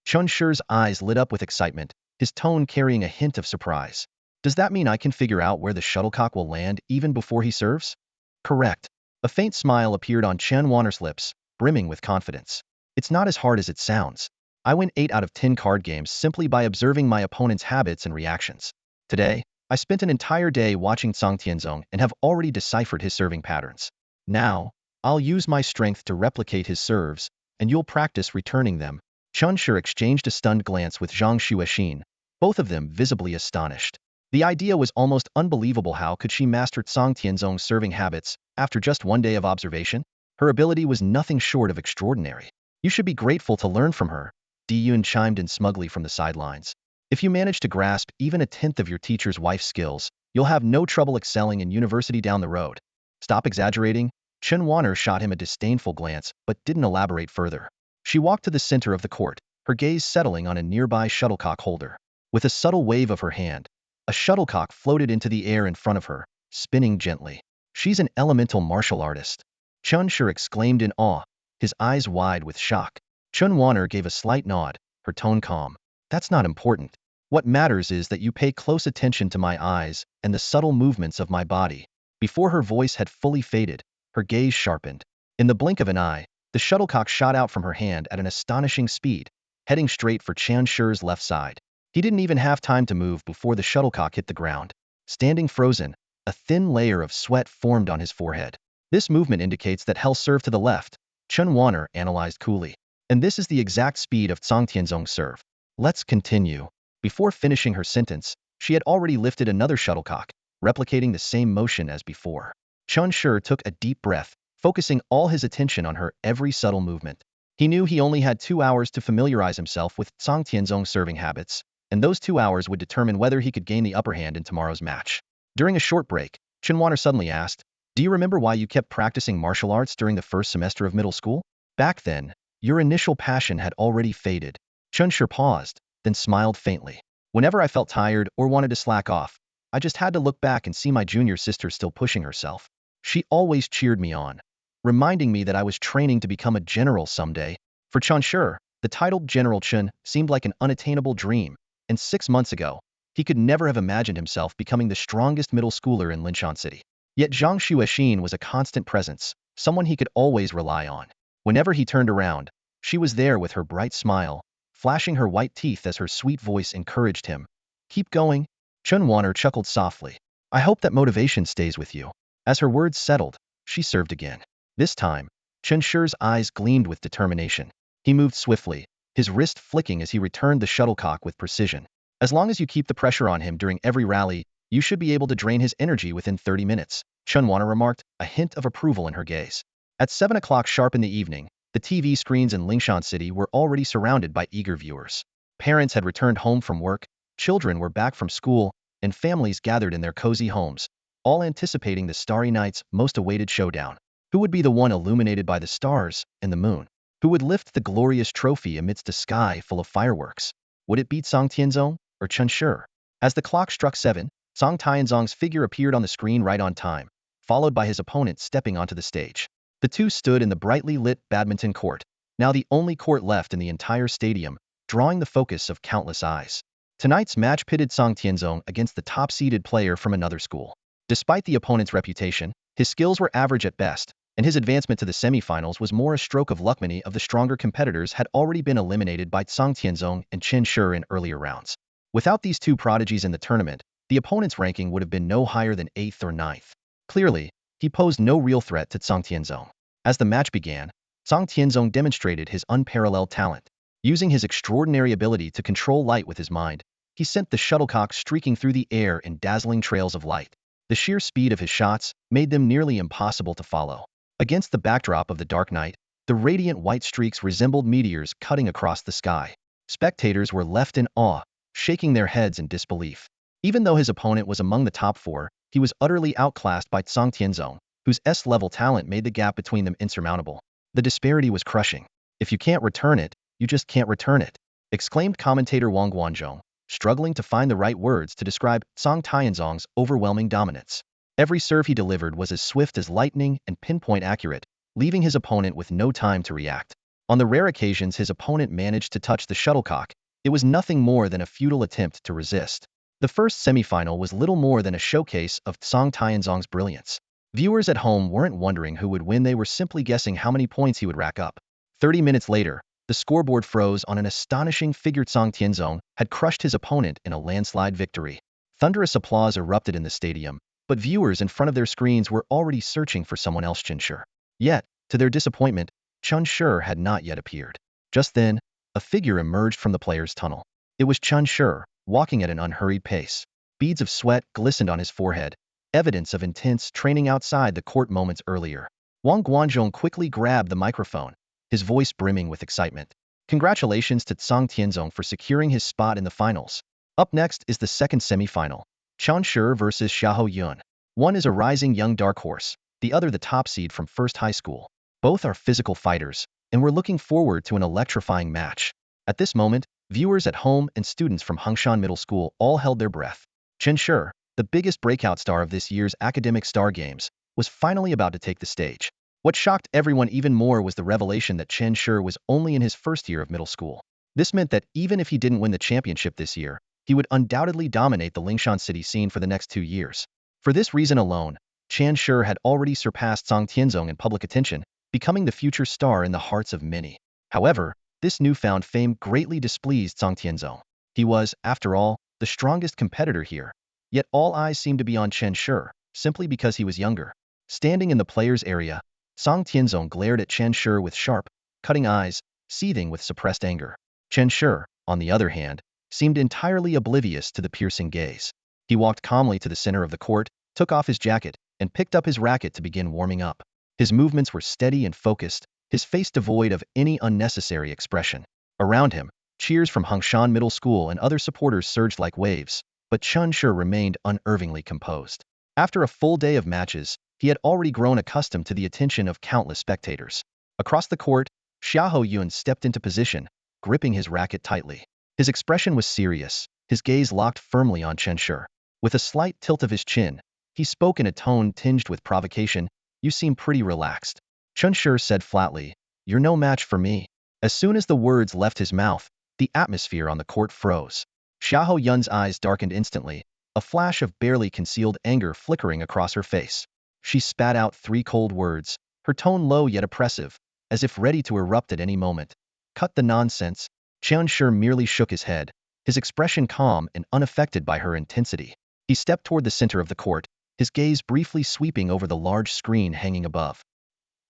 Chen Shi's eyes lit up with excitement, his tone carrying a hint of surprise. "Does that mean I can figure out where the shuttlecock will land even before he serves?" "Correct." A faint smile appeared on Chen Wanner's lips, brimming with confidence. "It's not as hard as it sounds. I win 8 out of 10 card games simply by observing my opponent's habits and reactions. Today, I spent an entire day watching Song Tianzong and have already deciphered his serving patterns. Now, I'll use my strength to replicate his serves, and you'll practice returning them." Chen Shi exchanged a stunned glance with Zhang Xuexin, both of them visibly astonished. The idea was almost unbelievable. How could she master Song Tianzong's serving habits after just one day of observation? Her ability was nothing short of extraordinary. "You should be grateful to learn from her," Di Yun chimed in smugly from the sidelines. "If you manage to grasp even a tenth of your teacher's wife's skills, you'll have no trouble excelling in university down the road." "Stop exaggerating." Chen Wanner shot him a disdainful glance but didn't elaborate further. She walked to the center of the court, her gaze settling on a nearby shuttlecock holder. With a subtle wave of her hand, a shuttlecock floated into the air in front of her, spinning gently. She's an elemental martial artist. Chun Shur exclaimed in awe, his eyes wide with shock. Chun Wanner gave a slight nod, her tone calm. That's not important. What matters is that you pay close attention to my eyes and the subtle movements of my body. Before her voice had fully faded, her gaze sharpened. In the blink of an eye, the shuttlecock shot out from her hand at an astonishing speed, heading straight for Chun Shur's left side. He didn't even have time to move before the shuttlecock hit the ground. Standing frozen, a thin layer of sweat formed on his forehead. This movement indicates that Hell served to the left, Chun Wanner analyzed coolly. And this is the exact speed of Tsang Tianzong's serve. Let's continue. Before finishing her sentence, she had already lifted another shuttlecock, replicating the same motion as before. Chun Shur took a deep breath, focusing all his attention on her every subtle movement. He knew he only had 2 hours to familiarize himself with Tsang Tianzong's serving habits, and those 2 hours would determine whether he could gain the upper hand in tomorrow's match. During a short break, Chun Wanner suddenly asked, "Do you remember why you kept practicing martial arts during the first semester of middle school? Back then, your initial passion had already faded." Chun Shur paused, then smiled faintly. "Whenever I felt tired or wanted to slack off, I just had to look back and see my junior sister still pushing herself. She always cheered me on, reminding me that I was training to become a general someday." For Chun Shur, the title General Chun seemed like an unattainable dream, and 6 months ago, he could never have imagined himself becoming the strongest middle schooler in Linshan City. Yet Zhang Xuexin was a constant presence, someone he could always rely on. Whenever he turned around, she was there with her bright smile, flashing her white teeth as her sweet voice encouraged him. "Keep going." Chun Wanner chuckled softly. "I hope that motivation stays with you." As her words settled, she served again. This time, Chun Shur's eyes gleamed with determination. He moved swiftly, his wrist flicking as he returned the shuttlecock with precision. "As long as you keep the pressure on him during every rally, you should be able to drain his energy within 30 minutes, Chun Wanner remarked, a hint of approval in her gaze. At 7 o'clock sharp in the evening, the TV screens in Lingshan City were already surrounded by eager viewers. Parents had returned home from work, children were back from school, and families gathered in their cozy homes, all anticipating the starry night's most awaited showdown. Who would be the one illuminated by the stars and the moon? Who would lift the glorious trophy amidst a sky full of fireworks? Would it be Tsang Tianzong or Chun Shur? As the clock struck 7, Tsang Tianzong's figure appeared on the screen right on time, followed by his opponent stepping onto the stage. The two stood in the brightly lit badminton court, now the only court left in the entire stadium, drawing the focus of countless eyes. Tonight's match pitted Tsang Tianzong against the top-seeded player from another school. Despite the opponent's reputation, his skills were average at best, and his advancement to the semifinals was more a stroke of luck. Many of the stronger competitors had already been eliminated by Tsang Tianzong and Chen Shur in earlier rounds. Without these two prodigies in the tournament, the opponent's ranking would have been no higher than 8th or 9th. Clearly, he posed no real threat to Tsang Tianzong. As the match began, Tsang Tianzong demonstrated his unparalleled talent. Using his extraordinary ability to control light with his mind, he sent the shuttlecock streaking through the air in dazzling trails of light. The sheer speed of his shots made them nearly impossible to follow. Against the backdrop of the dark night, the radiant white streaks resembled meteors cutting across the sky. Spectators were left in awe, shaking their heads in disbelief. Even though his opponent was among the top 4, he was utterly outclassed by Tsang Tianzong, whose S-level talent made the gap between them insurmountable. The disparity was crushing. "If you can't return it, you just can't return it," exclaimed commentator Wang Guanzhong, struggling to find the right words to describe Tsang Tianzong's overwhelming dominance. Every serve he delivered was as swift as lightning and pinpoint accurate, leaving his opponent with no time to react. On the rare occasions his opponent managed to touch the shuttlecock, it was nothing more than a futile attempt to resist. The first semifinal was little more than a showcase of Tsang Tianzong's brilliance. Viewers at home weren't wondering who would win, they were simply guessing how many points he would rack up. 30 minutes later, the scoreboard froze on an astonishing figure. Tsang Tianzong had crushed his opponent in a landslide victory. Thunderous applause erupted in the stadium, but viewers in front of their screens were already searching for someone else. Chun Shur. Yet, to their disappointment, Chun Shur had not yet appeared. Just then, a figure emerged from the players' tunnel. It was Chun Shur, walking at an unhurried pace. Beads of sweat glistened on his forehead, evidence of intense training outside the court moments earlier. Wang Guanzhong quickly grabbed the microphone, his voice brimming with excitement. "Congratulations to Tsang Tianzong for securing his spot in the finals. Up next is the second semifinal. Chun Shur versus Xiahou Yun. One is a rising young dark horse, the other the top seed from First High School. Both are physical fighters, and we're looking forward to an electrifying match." At this moment, viewers at home and students from Hungshan Middle School all held their breath. Chen Shi, the biggest breakout star of this year's academic star games, was finally about to take the stage. What shocked everyone even more was the revelation that Chen Shi was only in his first year of middle school. This meant that even if he didn't win the championship this year, he would undoubtedly dominate the Lingshan city scene for the next 2 years. For this reason alone, Chen Shi had already surpassed Song Tianzong in public attention, becoming the future star in the hearts of many. However, this newfound fame greatly displeased Song Tianzong. He was, after all, the strongest competitor here, yet all eyes seemed to be on Chen Shi, simply because he was younger. Standing in the players' area, Song Tianzong glared at Chen Shi with sharp, cutting eyes, seething with suppressed anger. Chen Shi, on the other hand, seemed entirely oblivious to the piercing gaze. He walked calmly to the center of the court, took off his jacket, and picked up his racket to begin warming up. His movements were steady and focused, his face devoid of any unnecessary expression. Around him, cheers from Hungshan Middle School and other supporters surged like waves, but Chen Shi remained unervingly composed. After a full day of matches, he had already grown accustomed to the attention of countless spectators. Across the court, Xiahou Yun stepped into position, gripping his racket tightly. His expression was serious, his gaze locked firmly on Chen Shi. With a slight tilt of his chin, he spoke in a tone tinged with provocation. "You seem pretty relaxed." Chen Shi said flatly, "You're no match for me." As soon as the words left his mouth, the atmosphere on the court froze. Xiahou Yun's eyes darkened instantly, a flash of barely concealed anger flickering across her face. She spat out 3 cold words, her tone low yet oppressive, as if ready to erupt at any moment. "Cut the nonsense." Chen Shi merely shook his head, his expression calm and unaffected by her intensity. He stepped toward the center of the court, his gaze briefly sweeping over the large screen hanging above.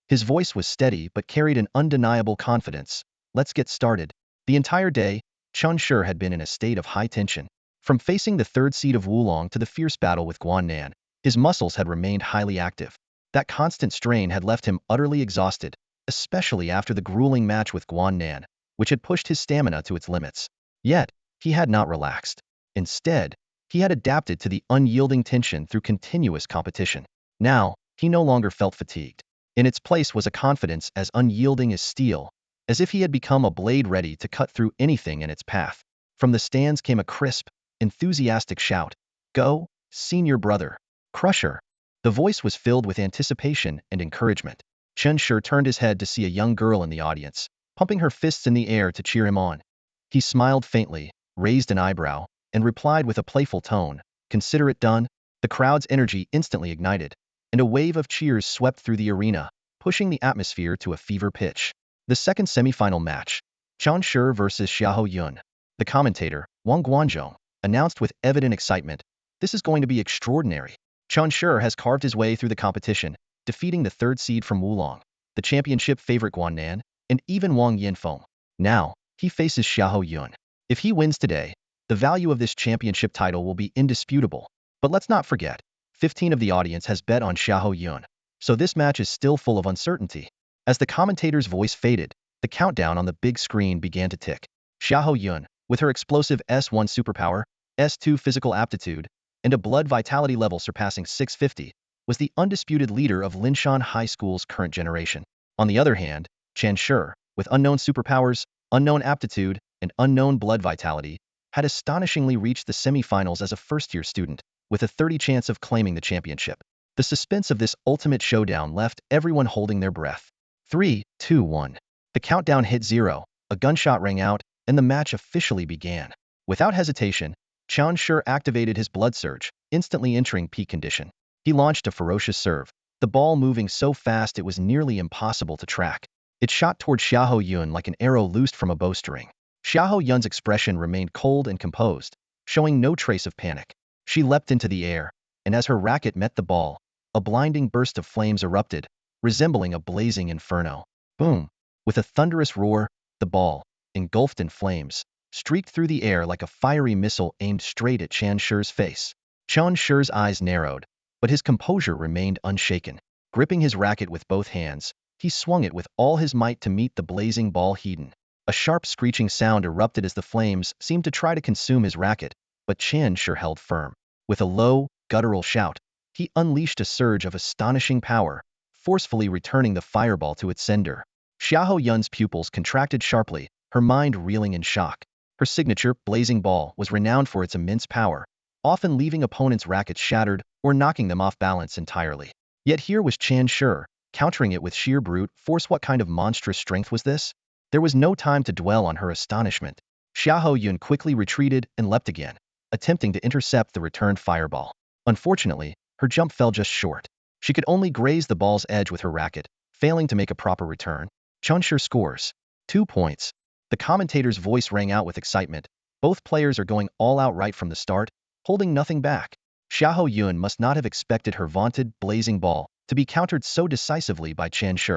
His voice was steady but carried an undeniable confidence. "Let's get started." The entire day, Chen Shi had been in a state of high tension. From facing the 3rd seed of Wulong to the fierce battle with Guan Nan, his muscles had remained highly active. That constant strain had left him utterly exhausted, especially after the grueling match with Guan Nan, which had pushed his stamina to its limits. Yet, he had not relaxed. Instead, he had adapted to the unyielding tension through continuous competition. Now, he no longer felt fatigued. In its place was a confidence as unyielding as steel, as if he had become a blade ready to cut through anything in its path. From the stands came a crisp, enthusiastic shout. "Go, senior brother. Crusher." The voice was filled with anticipation and encouragement. Chen Shi turned his head to see a young girl in the audience, pumping her fists in the air to cheer him on. He smiled faintly, raised an eyebrow, and replied with a playful tone, "Consider it done." The crowd's energy instantly ignited, and a wave of cheers swept through the arena, pushing the atmosphere to a fever pitch. The second semifinal match, Chen Shi versus Xiahou Yun. The commentator, Wang Guanzhong, announced with evident excitement, "This is going to be extraordinary. Chen Shi has carved his way through the competition, defeating the 3rd seed from Wulong, the championship favorite Guan Nan, and even Wang Yanfeng. Now, he faces Xiahou Yun. If he wins today, the value of this championship title will be indisputable. But let's not forget, 15 of the audience has bet on Xiahou Yun, so this match is still full of uncertainty." As the commentator's voice faded, the countdown on the big screen began to tick. Xiahou Yun, with her explosive S1 superpower, S2 physical aptitude, and a blood vitality level surpassing 650, was the undisputed leader of Linshan High School's current generation. On the other hand, Chen Shi, with unknown superpowers, unknown aptitude, and unknown blood vitality, had astonishingly reached the semifinals as a first-year student, with a 30% chance of claiming the championship. The suspense of this ultimate showdown left everyone holding their breath. 3, 2, 1. The countdown hit 0, a gunshot rang out, and the match officially began. Without hesitation, Chen Shi activated his blood surge, instantly entering peak condition. He launched a ferocious serve, the ball moving so fast it was nearly impossible to track. It shot toward Xiahou Yun like an arrow loosed from a bowstring. Xiahou Yun's expression remained cold and composed, showing no trace of panic. She leapt into the air, and as her racket met the ball, a blinding burst of flames erupted, resembling a blazing inferno. Boom! With a thunderous roar, the ball, engulfed in flames, streaked through the air like a fiery missile aimed straight at Chen Shi's face. Chen Shi's eyes narrowed, but his composure remained unshaken. Gripping his racket with both hands, he swung it with all his might to meet the blazing ball head. A sharp screeching sound erupted as the flames seemed to try to consume his racket, but Chen Shi held firm. With a low, guttural shout, he unleashed a surge of astonishing power, forcefully returning the fireball to its sender. Xiahou Yun's pupils contracted sharply, her mind reeling in shock. Her signature, blazing ball, was renowned for its immense power, often leaving opponents' rackets shattered or knocking them off balance entirely. Yet here was Chen Shi, countering it with sheer brute force. What kind of monstrous strength was this? There was no time to dwell on her astonishment. Xiahou Yun quickly retreated and leapt again, attempting to intercept the returned fireball. Unfortunately, her jump fell just short. She could only graze the ball's edge with her racket, failing to make a proper return. Chen Shi scores 2 points. The commentator's voice rang out with excitement. Both players are going all out right from the start, holding nothing back. Xiahou Yun must not have expected her vaunted, blazing ball to be countered so decisively by Chen Shi.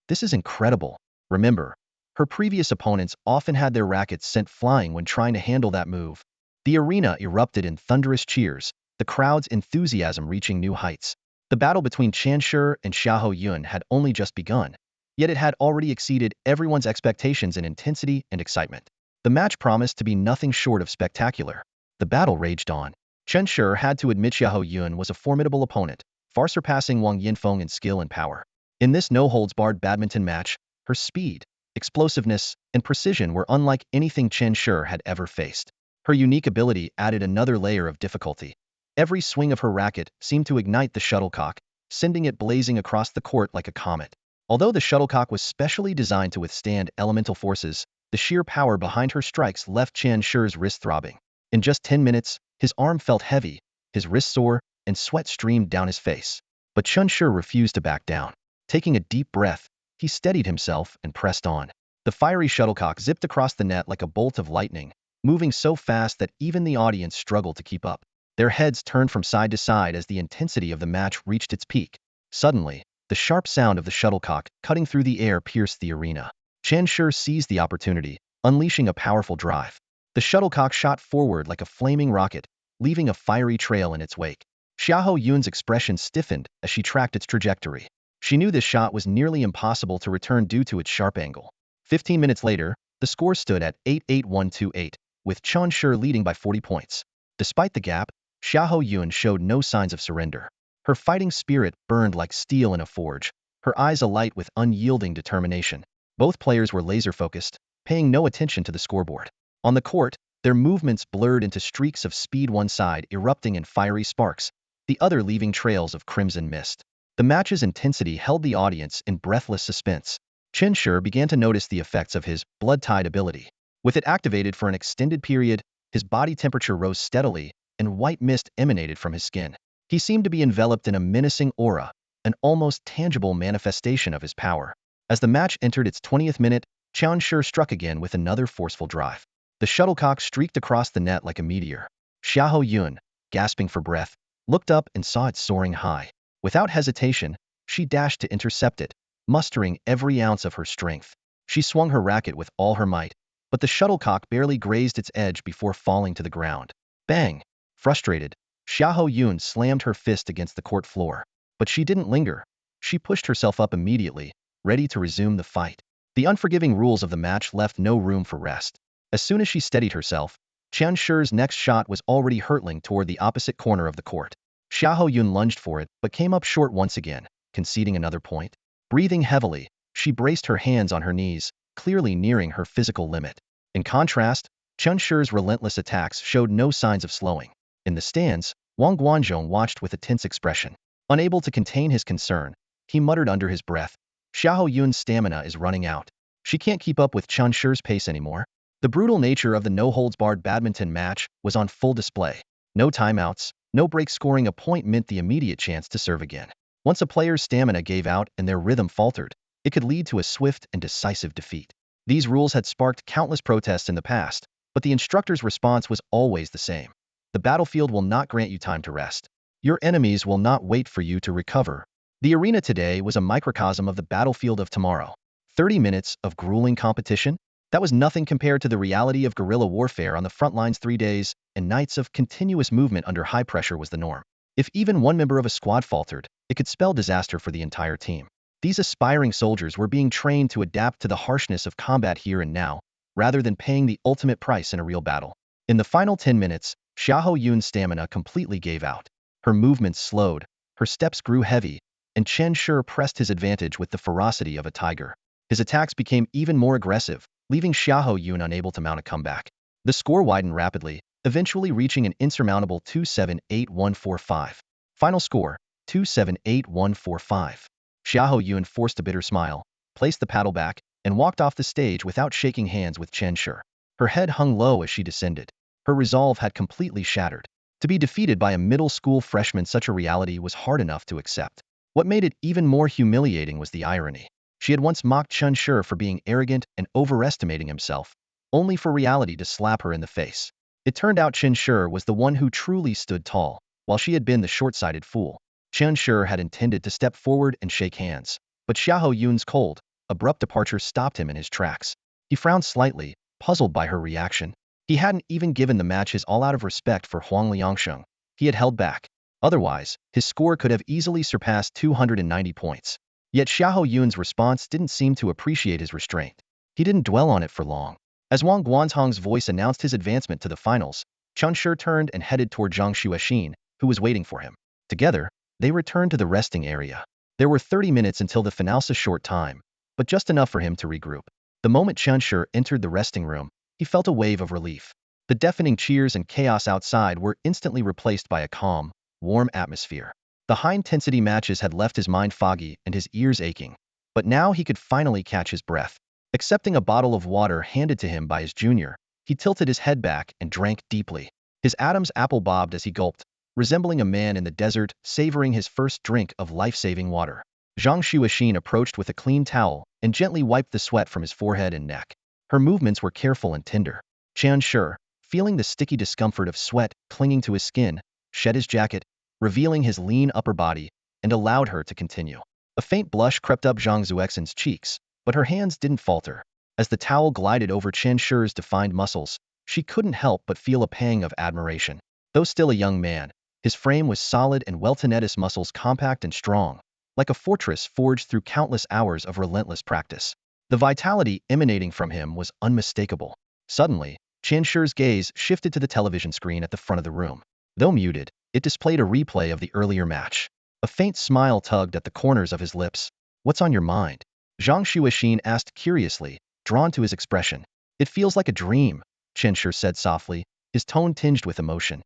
This is incredible. Remember, her previous opponents often had their rackets sent flying when trying to handle that move. The arena erupted in thunderous cheers, the crowd's enthusiasm reaching new heights. The battle between Chen Shi and Xiahou Yun had only just begun, yet it had already exceeded everyone's expectations in intensity and excitement. The match promised to be nothing short of spectacular. The battle raged on. Chen Shi had to admit Xiahou Yun was a formidable opponent, far surpassing Wang Yinfeng in skill and power. In this no-holds-barred badminton match, her speed, explosiveness, and precision were unlike anything Chen Shi had ever faced. Her unique ability added another layer of difficulty. Every swing of her racket seemed to ignite the shuttlecock, sending it blazing across the court like a comet. Although the shuttlecock was specially designed to withstand elemental forces, the sheer power behind her strikes left Chen Shi's wrist throbbing. In just 10 minutes, his arm felt heavy, his wrist sore, and sweat streamed down his face. But Chen Shi refused to back down. Taking a deep breath, he steadied himself and pressed on. The fiery shuttlecock zipped across the net like a bolt of lightning, moving so fast that even the audience struggled to keep up. Their heads turned from side to side as the intensity of the match reached its peak. Suddenly, the sharp sound of the shuttlecock cutting through the air pierced the arena. Chen Shi seized the opportunity, unleashing a powerful drive. The shuttlecock shot forward like a flaming rocket, leaving a fiery trail in its wake. Xiahou Yun's expression stiffened as she tracked its trajectory. She knew this shot was nearly impossible to return due to its sharp angle. 15 minutes later, the score stood at 8-8-1-2-8, with Chen Shi leading by 40 points. Despite the gap, Xiahou Yun showed no signs of surrender. Her fighting spirit burned like steel in a forge, her eyes alight with unyielding determination. Both players were laser-focused, paying no attention to the scoreboard. On the court, their movements blurred into streaks of speed, one side erupting in fiery sparks, the other leaving trails of crimson mist. The match's intensity held the audience in breathless suspense. Chen Shi began to notice the effects of his blood-tide ability. With it activated for an extended period, his body temperature rose steadily, and white mist emanated from his skin. He seemed to be enveloped in a menacing aura, an almost tangible manifestation of his power. As the match entered its 20th minute, Chen Shi struck again with another forceful drive. The shuttlecock streaked across the net like a meteor. Xiahou Yun, gasping for breath, looked up and saw it soaring high. Without hesitation, she dashed to intercept it, mustering every ounce of her strength. She swung her racket with all her might, but the shuttlecock barely grazed its edge before falling to the ground. Bang! Frustrated, Xiahou Yun slammed her fist against the court floor. But she didn't linger. She pushed herself up immediately, ready to resume the fight. The unforgiving rules of the match left no room for rest. As soon as she steadied herself, Chen Shi's next shot was already hurtling toward the opposite corner of the court. Xiahou Yun lunged for it, but came up short once again, conceding another point. Breathing heavily, she braced her hands on her knees, clearly nearing her physical limit. In contrast, Chen Shi's relentless attacks showed no signs of slowing. In the stands, Wang Guanzhong watched with a tense expression. Unable to contain his concern, he muttered under his breath, "Xiahou Yun's stamina is running out. She can't keep up with Chen Shi's pace anymore." The brutal nature of the no-holds-barred badminton match was on full display. No timeouts, no break. Scoring a point meant the immediate chance to serve again. Once a player's stamina gave out and their rhythm faltered, it could lead to a swift and decisive defeat. These rules had sparked countless protests in the past, but the instructor's response was always the same. The battlefield will not grant you time to rest. Your enemies will not wait for you to recover. The arena today was a microcosm of the battlefield of tomorrow. 30 minutes of grueling competition? That was nothing compared to the reality of guerrilla warfare on the front lines. 3 days and nights of continuous movement under high pressure was the norm. If even one member of a squad faltered, it could spell disaster for the entire team. These aspiring soldiers were being trained to adapt to the harshness of combat here and now, rather than paying the ultimate price in a real battle. In the final 10 minutes, Xiahou Yun's stamina completely gave out. Her movements slowed, her steps grew heavy, and Chen Shi pressed his advantage with the ferocity of a tiger. His attacks became even more aggressive, leaving Xiahou Yun unable to mount a comeback. The score widened rapidly, eventually reaching an insurmountable 2-7-8-1-4-5. Final score, 2-7-8-1-4-5. Xiahou Yun forced a bitter smile, placed the paddle back, and walked off the stage without shaking hands with Chen Shi. Her head hung low as she descended. Her resolve had completely shattered. To be defeated by a middle school freshman, such a reality was hard enough to accept. What made it even more humiliating was the irony. She had once mocked Chen Shi for being arrogant and overestimating himself, only for reality to slap her in the face. It turned out Chen Shi was the one who truly stood tall, while she had been the short-sighted fool. Chen Shi had intended to step forward and shake hands, but Xiahou Yun's cold, abrupt departure stopped him in his tracks. He frowned slightly, puzzled by her reaction. He hadn't even given the match his all out of respect for Huang Liangsheng. He had held back. Otherwise, his score could have easily surpassed 290 points. Yet Xiahou Yun's response didn't seem to appreciate his restraint. He didn't dwell on it for long. As Wang Guanzhong's voice announced his advancement to the finals, Chen Shi turned and headed toward Zhang Xuexin, who was waiting for him. Together, they returned to the resting area. There were 30 minutes until the finale, a short time, but just enough for him to regroup. The moment Chen Shi entered the resting room, he felt a wave of relief. The deafening cheers and chaos outside were instantly replaced by a calm, warm atmosphere. The high-intensity matches had left his mind foggy and his ears aching, but now he could finally catch his breath. Accepting a bottle of water handed to him by his junior, he tilted his head back and drank deeply. His Adam's apple bobbed as he gulped, resembling a man in the desert savoring his first drink of life-saving water. Zhang Xuexin approached with a clean towel and gently wiped the sweat from his forehead and neck. Her movements were careful and tender. Chen Shi, feeling the sticky discomfort of sweat clinging to his skin, shed his jacket, revealing his lean upper body, and allowed her to continue. A faint blush crept up Zhang Xuexin's cheeks, but her hands didn't falter. As the towel glided over Chen Shi's defined muscles, she couldn't help but feel a pang of admiration. Though still a young man, his frame was solid and his muscles compact and strong, like a fortress forged through countless hours of relentless practice. The vitality emanating from him was unmistakable. Suddenly, Chen Shi's gaze shifted to the television screen at the front of the room. Though muted, it displayed a replay of the earlier match. A faint smile tugged at the corners of his lips. "What's on your mind?" Zhang Xuexin asked curiously, drawn to his expression. "It feels like a dream," Chen Shi said softly, his tone tinged with emotion.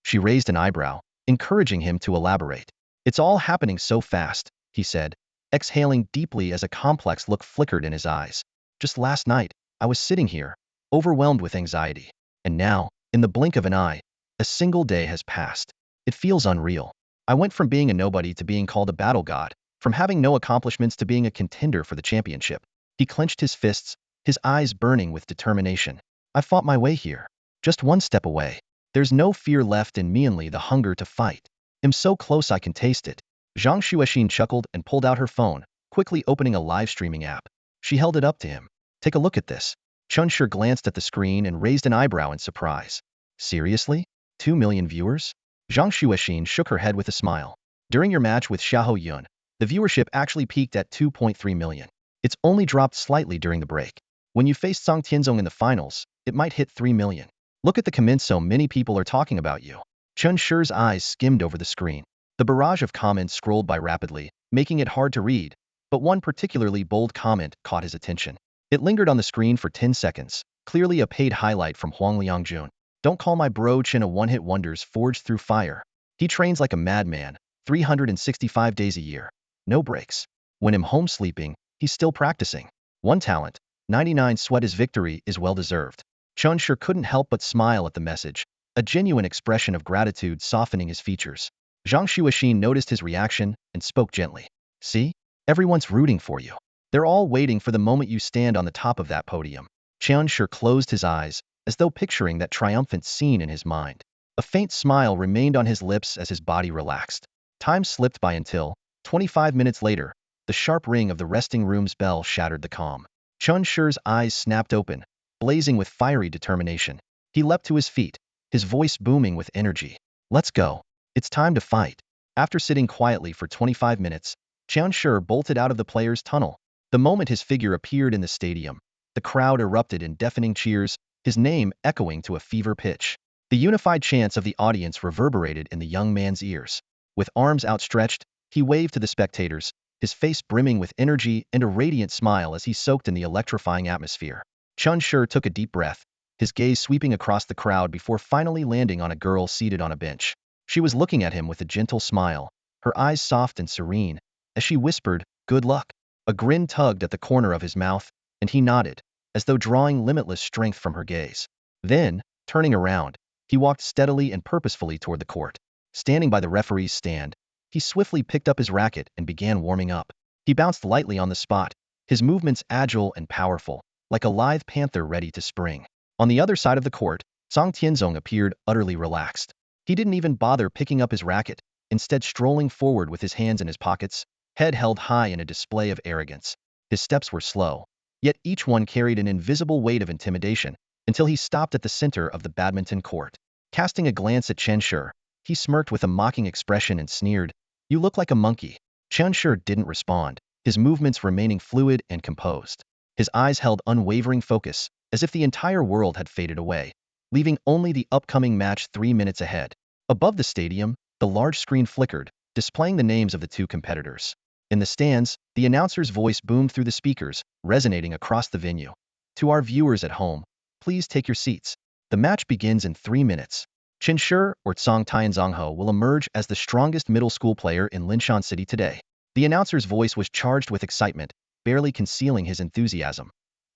She raised an eyebrow, encouraging him to elaborate. "It's all happening so fast," he said, exhaling deeply as a complex look flickered in his eyes. "Just last night, I was sitting here, overwhelmed with anxiety. And now, in the blink of an eye, a single day has passed. It feels unreal. I went from being a nobody to being called a battle god, from having no accomplishments to being a contender for the championship." He clenched his fists, his eyes burning with determination. "I fought my way here. Just one step away. There's no fear left in me, only the hunger to fight. I'm so close I can taste it." Zhang Xuexin chuckled and pulled out her phone, quickly opening a live streaming app. She held it up to him. "Take a look at this." Chen Shi glanced at the screen and raised an eyebrow in surprise. "Seriously? 2 million viewers?" Zhang Xuexin shook her head with a smile. "During your match with Xiahou Yun, the viewership actually peaked at 2.3 million. It's only dropped slightly during the break. When you faced Song Tianzong in the finals, it might hit 3 million. Look at the comments, so many people are talking about you." Chen Shi's eyes skimmed over the screen. The barrage of comments scrolled by rapidly, making it hard to read, but one particularly bold comment caught his attention. It lingered on the screen for 10 seconds, clearly a paid highlight from Huang Liangjun. "Don't call my bro Chen a one-hit wonders forged through fire. He trains like a madman, 365 days a year. No breaks. When I'm home sleeping, he's still practicing. One talent, 99 sweat. His victory is well-deserved." Chen Shi couldn't help but smile at the message, a genuine expression of gratitude softening his features. Zhang Xuexin noticed his reaction and spoke gently. "See? Everyone's rooting for you. They're all waiting for the moment you stand on the top of that podium." Chen Shi closed his eyes, as though picturing that triumphant scene in his mind. A faint smile remained on his lips as his body relaxed. Time slipped by until, 25 minutes later, the sharp ring of the resting room's bell shattered the calm. Chen Shi's eyes snapped open, blazing with fiery determination. He leapt to his feet, his voice booming with energy. "Let's go. It's time to fight." After sitting quietly for 25 minutes, Chen Shi bolted out of the players' tunnel. The moment his figure appeared in the stadium, the crowd erupted in deafening cheers, his name echoing to a fever pitch. The unified chants of the audience reverberated in the young man's ears. With arms outstretched, he waved to the spectators, his face brimming with energy and a radiant smile as he soaked in the electrifying atmosphere. Chun Shi took a deep breath, his gaze sweeping across the crowd before finally landing on a girl seated on a bench. She was looking at him with a gentle smile, her eyes soft and serene, as she whispered, "Good luck." A grin tugged at the corner of his mouth, and he nodded, as though drawing limitless strength from her gaze. Then, turning around, he walked steadily and purposefully toward the court. Standing by the referee's stand, he swiftly picked up his racket and began warming up. He bounced lightly on the spot, his movements agile and powerful, like a lithe panther ready to spring. On the other side of the court, Song Tianzong appeared utterly relaxed. He didn't even bother picking up his racket, instead strolling forward with his hands in his pockets, head held high in a display of arrogance. His steps were slow, yet each one carried an invisible weight of intimidation, until he stopped at the center of the badminton court. Casting a glance at Chen Shi, he smirked with a mocking expression and sneered, "You look like a monkey." Chen Shi didn't respond, his movements remaining fluid and composed. His eyes held unwavering focus, as if the entire world had faded away, leaving only the upcoming match 3 minutes ahead. Above the stadium, the large screen flickered, displaying the names of the two competitors. In the stands, the announcer's voice boomed through the speakers, resonating across the venue. "To our viewers at home, please take your seats. The match begins in 3 minutes. Chen Shi or Song Tianzongho will emerge as the strongest middle school player in Linshan City today." The announcer's voice was charged with excitement, barely concealing his enthusiasm.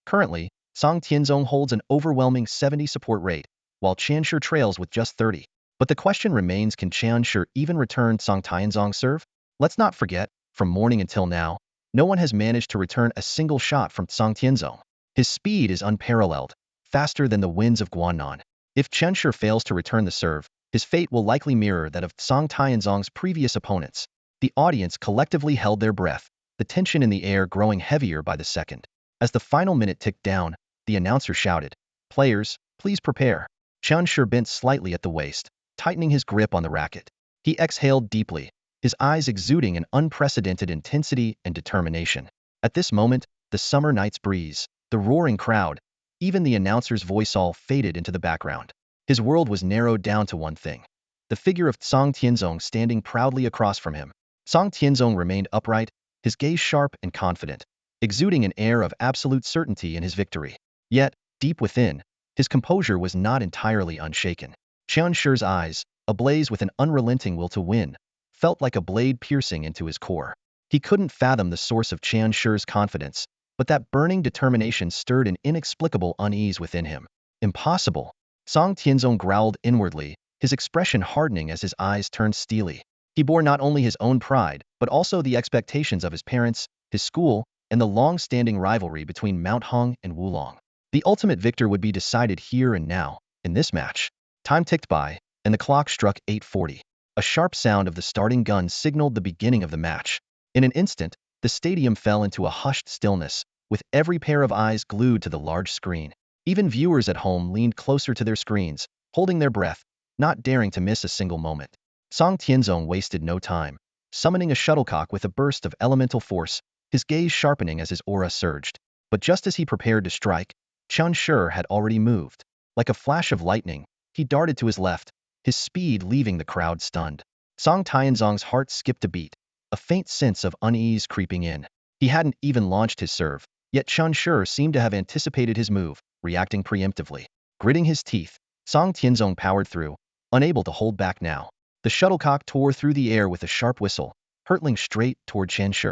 Currently, Song Tianzong holds an overwhelming 70 support rate, while Chen Shi trails with just 30. But the question remains, can Chen Shi even return Song Tianzong's serve? Let's not forget, from morning until now, no one has managed to return a single shot from Song Tianzong. His speed is unparalleled, faster than the winds of Guangnan. If Chen Shi fails to return the serve, his fate will likely mirror that of Song Tianzong's previous opponents. The audience collectively held their breath, the tension in the air growing heavier by the second. As the final minute ticked down, the announcer shouted, "Players, please prepare." Chen Shi bent slightly at the waist, tightening his grip on the racket. He exhaled deeply, his eyes exuding an unprecedented intensity and determination. At this moment, the summer night's breeze, the roaring crowd, even the announcer's voice all faded into the background. His world was narrowed down to one thing: the figure of Song Tianzong standing proudly across from him. Song Tianzong remained upright, his gaze sharp and confident, exuding an air of absolute certainty in his victory. Yet, deep within, his composure was not entirely unshaken. Chen Shi's eyes, ablaze with an unrelenting will to win, felt like a blade piercing into his core. He couldn't fathom the source of Chen Shi's confidence, but that burning determination stirred an inexplicable unease within him. "Impossible." Song Tianzong growled inwardly, his expression hardening as his eyes turned steely. He bore not only his own pride, but also the expectations of his parents, his school, and the long-standing rivalry between Mount Hong and Wulong. The ultimate victor would be decided here and now, in this match. Time ticked by, and the clock struck 8:40. A sharp sound of the starting gun signaled the beginning of the match. In an instant, the stadium fell into a hushed stillness, with every pair of eyes glued to the large screen. Even viewers at home leaned closer to their screens, holding their breath, not daring to miss a single moment. Song Tianzong wasted no time, summoning a shuttlecock with a burst of elemental force, his gaze sharpening as his aura surged. But just as he prepared to strike, Chen Shi had already moved. Like a flash of lightning, he darted to his left, his speed leaving the crowd stunned. Song Tianzong's heart skipped a beat, a faint sense of unease creeping in. He hadn't even launched his serve, yet Chen Shi seemed to have anticipated his move, reacting preemptively. Gritting his teeth, Song Tianzong powered through, unable to hold back now. The shuttlecock tore through the air with a sharp whistle, hurtling straight toward Chen Shi.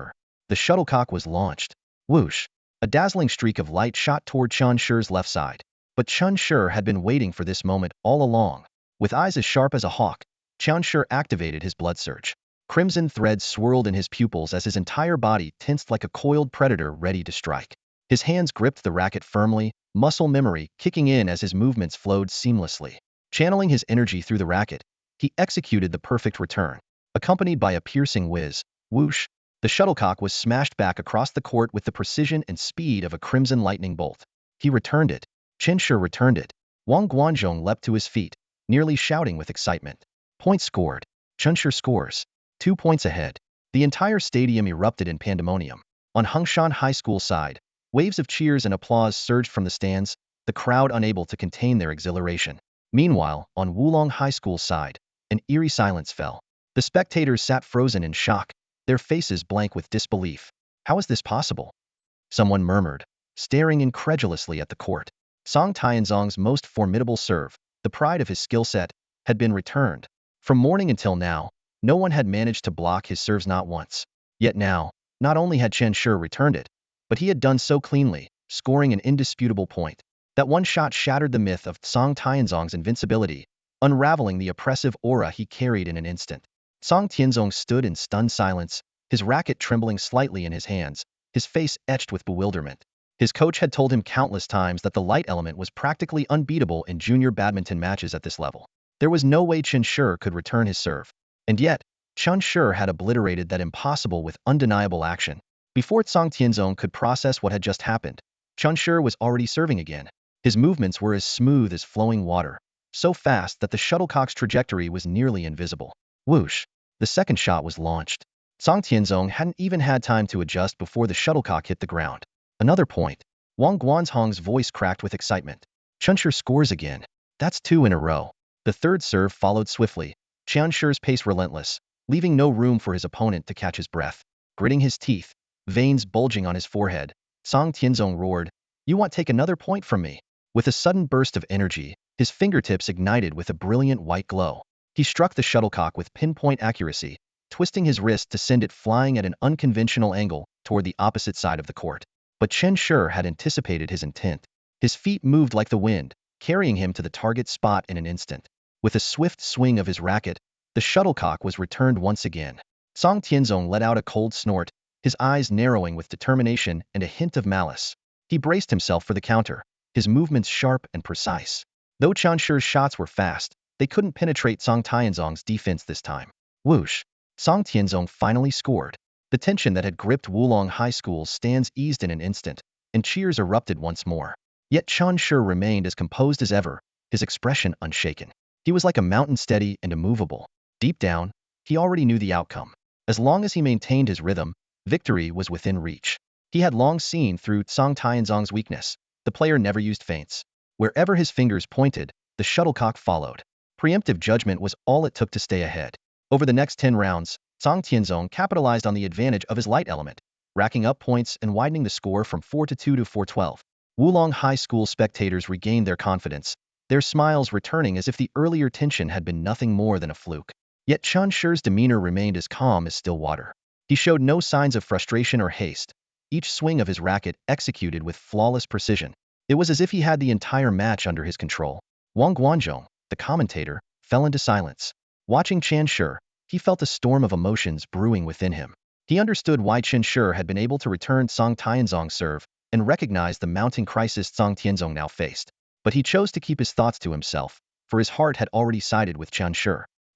The shuttlecock was launched. Whoosh! A dazzling streak of light shot toward Chen Shi's left side. But Chen Shi had been waiting for this moment all along. With eyes as sharp as a hawk, Chen Shi activated his blood surge. Crimson threads swirled in his pupils as his entire body tensed like a coiled predator ready to strike. His hands gripped the racket firmly, muscle memory kicking in as his movements flowed seamlessly. Channeling his energy through the racket, he executed the perfect return. Accompanied by a piercing whiz, whoosh, the shuttlecock was smashed back across the court with the precision and speed of a crimson lightning bolt. He returned it. Chen Shi returned it. Wang Guanzhong leapt to his feet, nearly shouting with excitement. Points scored. Chen Shi scores. 2 points ahead. The entire stadium erupted in pandemonium. On Hengshan High School side, waves of cheers and applause surged from the stands, the crowd unable to contain their exhilaration. Meanwhile, on Wulong High School side, an eerie silence fell. The spectators sat frozen in shock, their faces blank with disbelief. How is this possible? Someone murmured, staring incredulously at the court. Song Tianzong's most formidable serve, the pride of his skill set, had been returned. From morning until now, no one had managed to block his serves not once. Yet now, not only had Chen Shi returned it, but he had done so cleanly, scoring an indisputable point. That one shot shattered the myth of Song Tianzong's invincibility, unraveling the oppressive aura he carried in an instant. Song Tianzong stood in stunned silence, his racket trembling slightly in his hands, his face etched with bewilderment. His coach had told him countless times that the light element was practically unbeatable in junior badminton matches at this level. There was no way Chen Shi could return his serve. And yet, Chen Shi had obliterated that impossible with undeniable action. Before Song Tianzong could process what had just happened, Chen Shi was already serving again. His movements were as smooth as flowing water, so fast that the shuttlecock's trajectory was nearly invisible. Whoosh! The second shot was launched. Song Tianzong hadn't even had time to adjust before the shuttlecock hit the ground. Another point. Wang Guanzhong's voice cracked with excitement. Chen Shi scores again. That's 2 in a row. The third serve followed swiftly, Chen Shi's pace relentless, leaving no room for his opponent to catch his breath. Gritting his teeth, veins bulging on his forehead, Song Tianzong roared, "You want to take another point from me?" With a sudden burst of energy, his fingertips ignited with a brilliant white glow. He struck the shuttlecock with pinpoint accuracy, twisting his wrist to send it flying at an unconventional angle toward the opposite side of the court. But Chen Shi had anticipated his intent. His feet moved like the wind, carrying him to the target spot in an instant. With a swift swing of his racket, the shuttlecock was returned once again. Song Tianzong let out a cold snort, his eyes narrowing with determination and a hint of malice. He braced himself for the counter, his movements sharp and precise. Though Chen Shi's shots were fast, they couldn't penetrate Song Tianzong's defense this time. Whoosh! Song Tianzong finally scored. The tension that had gripped Wulong High School's stands eased in an instant, and cheers erupted once more. Yet Chen Shi remained as composed as ever, his expression unshaken. He was like a mountain, steady and immovable. Deep down, he already knew the outcome. As long as he maintained his rhythm, victory was within reach. He had long seen through Song Tianzong's weakness. The player never used feints. Wherever his fingers pointed, the shuttlecock followed. Preemptive judgment was all it took to stay ahead. Over the next 10 rounds, Song Tianzong capitalized on the advantage of his light element, racking up points and widening the score from 4-2 to 4-12. Wulong High School spectators regained their confidence, their smiles returning as if the earlier tension had been nothing more than a fluke. Yet Chen Shi's demeanor remained as calm as still water. He showed no signs of frustration or haste, each swing of his racket executed with flawless precision. It was as if he had the entire match under his control. Wang Guanzhong, the commentator, fell into silence. Watching Chen Shi, he felt a storm of emotions brewing within him. He understood why Chen Shi had been able to return Song Tianzong's serve and recognized the mounting crisis Song Tianzong now faced. But he chose to keep his thoughts to himself, for his heart had already sided with Chen Shi.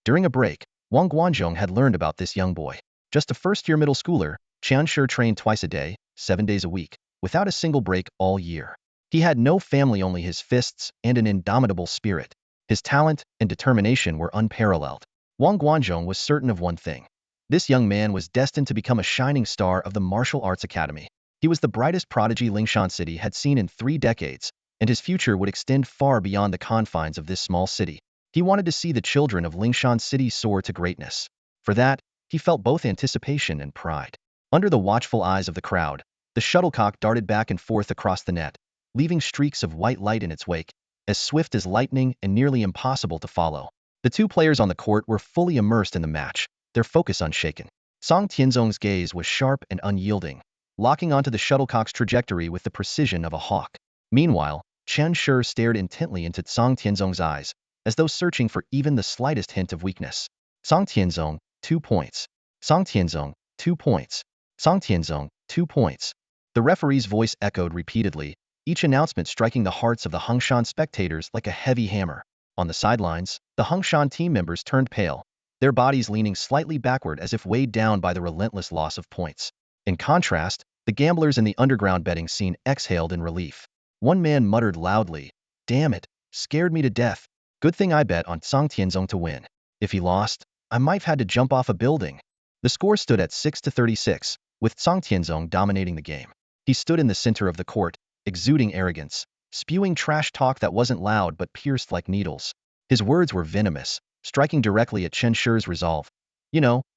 During a break, Wang Guanzhong had learned about this young boy. Just a first-year middle schooler, Chen Shi trained twice a day, 7 days a week, without a single break all year. He had no family, only his fists and an indomitable spirit. His talent and determination were unparalleled. Wang Guanzhong was certain of one thing. This young man was destined to become a shining star of the martial arts academy. He was the brightest prodigy Lingshan City had seen in 3 decades, and his future would extend far beyond the confines of this small city. He wanted to see the children of Lingshan City soar to greatness. For that, he felt both anticipation and pride. Under the watchful eyes of the crowd, the shuttlecock darted back and forth across the net, leaving streaks of white light in its wake, as swift as lightning and nearly impossible to follow. The two players on the court were fully immersed in the match, their focus unshaken. Song Tianzong's gaze was sharp and unyielding, locking onto the shuttlecock's trajectory with the precision of a hawk. Meanwhile, Chen Shi stared intently into Song Tianzong's eyes, as though searching for even the slightest hint of weakness. Song Tianzong, 2 points. Song Tianzong, 2 points. Song Tianzong, 2 points. The referee's voice echoed repeatedly, each announcement striking the hearts of the Hongshan spectators like a heavy hammer. On the sidelines, the Hongshan team members turned pale, their bodies leaning slightly backward as if weighed down by the relentless loss of points. In contrast, the gamblers in the underground betting scene exhaled in relief. One man muttered loudly, "Damn it, scared me to death. Good thing I bet on Song Tianzong to win. If he lost, I might have had to jump off a building." The score stood at 6-36, with Song Tianzong dominating the game. He stood in the center of the court, exuding arrogance, spewing trash talk that wasn't loud but pierced like needles. His words were venomous, striking directly at Chen Shi's resolve.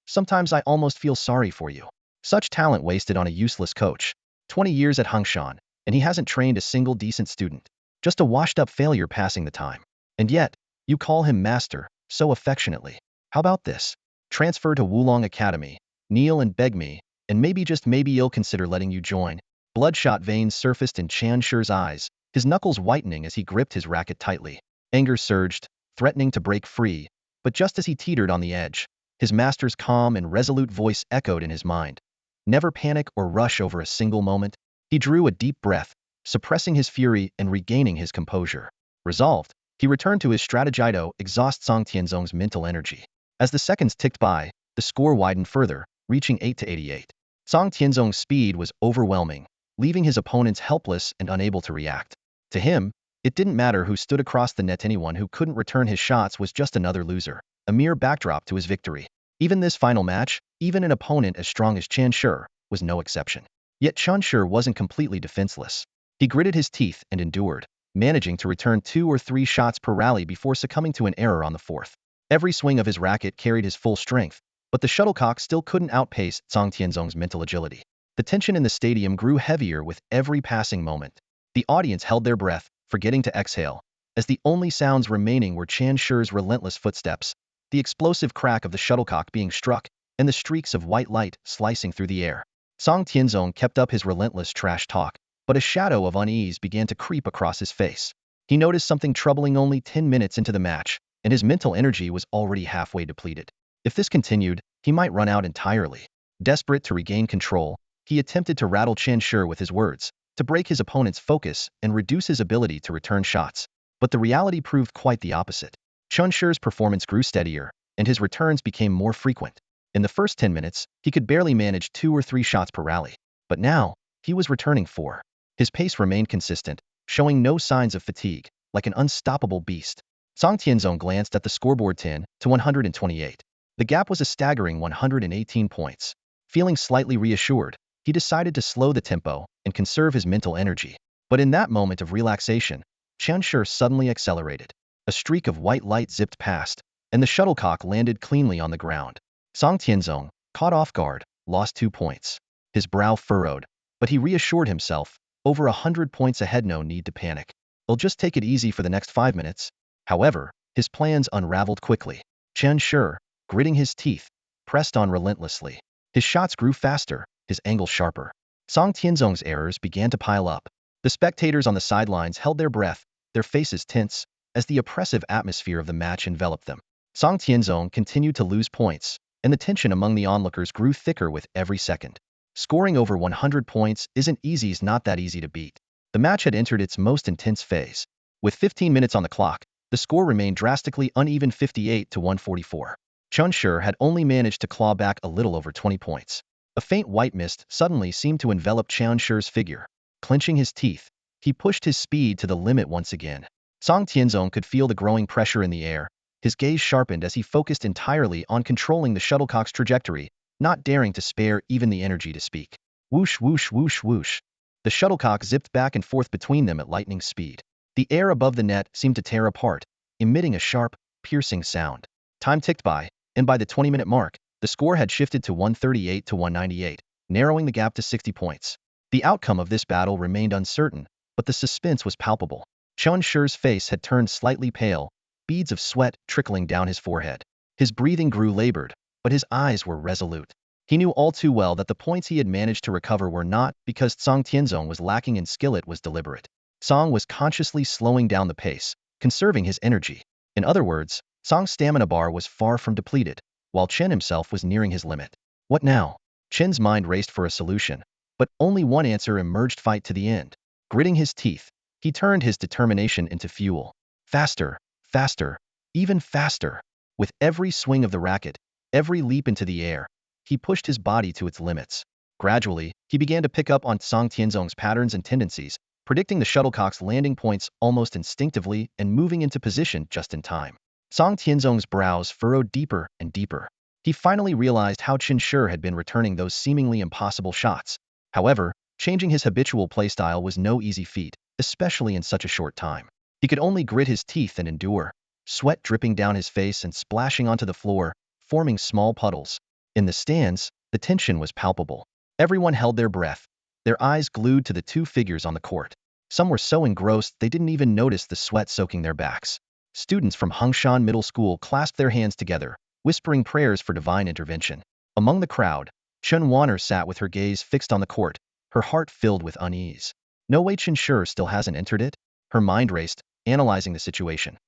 Sometimes I almost feel sorry for you. Such talent wasted on a useless coach. 20 years at Hongshan, and he hasn't trained a single decent student. Just a washed-up failure passing the time. And yet, you call him master, so affectionately. How about this? Transfer to Wulong Academy, kneel and beg me, and maybe just maybe you'll consider letting you join. Bloodshot veins surfaced in Chan Shi's eyes, his knuckles whitening as he gripped his racket tightly. Anger surged, threatening to break free, but just as he teetered on the edge, his master's calm and resolute voice echoed in his mind. Never panic or rush over a single moment. He drew a deep breath, suppressing his fury and regaining his composure. Resolved, he returned to his strategido exhaust Song Tianzong's mental energy. As the seconds ticked by, the score widened further, reaching 8-88. Song Tianzong's speed was overwhelming, leaving his opponents helpless and unable to react. To him, it didn't matter who stood across the net. Anyone who couldn't return his shots was just another loser, a mere backdrop to his victory. Even this final match, even an opponent as strong as Chan Shi, was no exception. Yet Chan Shi wasn't completely defenseless. He gritted his teeth and endured, managing to return 2 or 3 shots per rally before succumbing to an error on the fourth. Every swing of his racket carried his full strength, but the shuttlecock still couldn't outpace Song Tianzong's mental agility. The tension in the stadium grew heavier with every passing moment. The audience held their breath, forgetting to exhale, as the only sounds remaining were Chan Shi's relentless footsteps, the explosive crack of the shuttlecock being struck, and the streaks of white light slicing through the air. Song Tianzong kept up his relentless trash talk, but a shadow of unease began to creep across his face. He noticed something troubling only 10 minutes into the match, and his mental energy was already halfway depleted. If this continued, he might run out entirely. Desperate to regain control, he attempted to rattle Chan Shi with his words, to break his opponent's focus and reduce his ability to return shots. But the reality proved quite the opposite. Chan Shi's performance grew steadier, and his returns became more frequent. In the first 10 minutes, he could barely manage 2 or 3 shots per rally. But now, he was returning 4. His pace remained consistent, showing no signs of fatigue, like an unstoppable beast. Song Tianzong glanced at the scoreboard 10-128. The gap was a staggering 118 points. Feeling slightly reassured, he decided to slow the tempo and conserve his mental energy. But in that moment of relaxation, Chan Shi suddenly accelerated. A streak of white light zipped past, and the shuttlecock landed cleanly on the ground. Song Tianzong, caught off guard, lost 2 points. His brow furrowed, but he reassured himself, over 100 points ahead, no need to panic. He'll just take it easy for the next 5 minutes. However, his plans unraveled quickly. Chan Shi, gritting his teeth, pressed on relentlessly. His shots grew faster, his angle sharper. Song Tianzong's errors began to pile up. The spectators on the sidelines held their breath, their faces tense, as the oppressive atmosphere of the match enveloped them. Song Tianzong continued to lose points, and the tension among the onlookers grew thicker with every second. Scoring over 100 points isn't easy, is not that easy to beat. The match had entered its most intense phase. With 15 minutes on the clock, the score remained drastically uneven, 58-144. Chan Shi had only managed to claw back a little over 20 points. A faint white mist suddenly seemed to envelop Chan Shi's figure. Clenching his teeth, he pushed his speed to the limit once again. Song Tianzong could feel the growing pressure in the air. His gaze sharpened as he focused entirely on controlling the shuttlecock's trajectory, not daring to spare even the energy to speak. Whoosh, whoosh, whoosh, whoosh. The shuttlecock zipped back and forth between them at lightning speed. The air above the net seemed to tear apart, emitting a sharp, piercing sound. Time ticked by, and by the 20-minute mark, the score had shifted to 138-198, narrowing the gap to 60 points. The outcome of this battle remained uncertain, but the suspense was palpable. Chan Shi's face had turned slightly pale, beads of sweat trickling down his forehead. His breathing grew labored, but his eyes were resolute. He knew all too well that the points he had managed to recover were not because Song Tianzong was lacking in skill, it was deliberate. Song was consciously slowing down the pace, conserving his energy. In other words, Song's stamina bar was far from depleted, while Chen himself was nearing his limit. What now? Chen's mind raced for a solution, but only one answer emerged: fight to the end. Gritting his teeth, he turned his determination into fuel. Faster, faster, even faster. With every swing of the racket, every leap into the air, he pushed his body to its limits. Gradually, he began to pick up on Song Tianzong's patterns and tendencies, predicting the shuttlecock's landing points almost instinctively and moving into position just in time. Song Tianzong's brows furrowed deeper and deeper. He finally realized how Chan Shi had been returning those seemingly impossible shots. However, changing his habitual playstyle was no easy feat, especially in such a short time. He could only grit his teeth and endure, sweat dripping down his face and splashing onto the floor, forming small puddles. In the stands, the tension was palpable. Everyone held their breath, their eyes glued to the two figures on the court. Some were so engrossed they didn't even notice the sweat soaking their backs. Students from Hungshan Middle School clasped their hands together, whispering prayers for divine intervention. Among the crowd, Chen Wanner sat with her gaze fixed on the court, her heart filled with unease. No way Chen Shur still hasn't entered it? Her mind raced, analyzing the situation.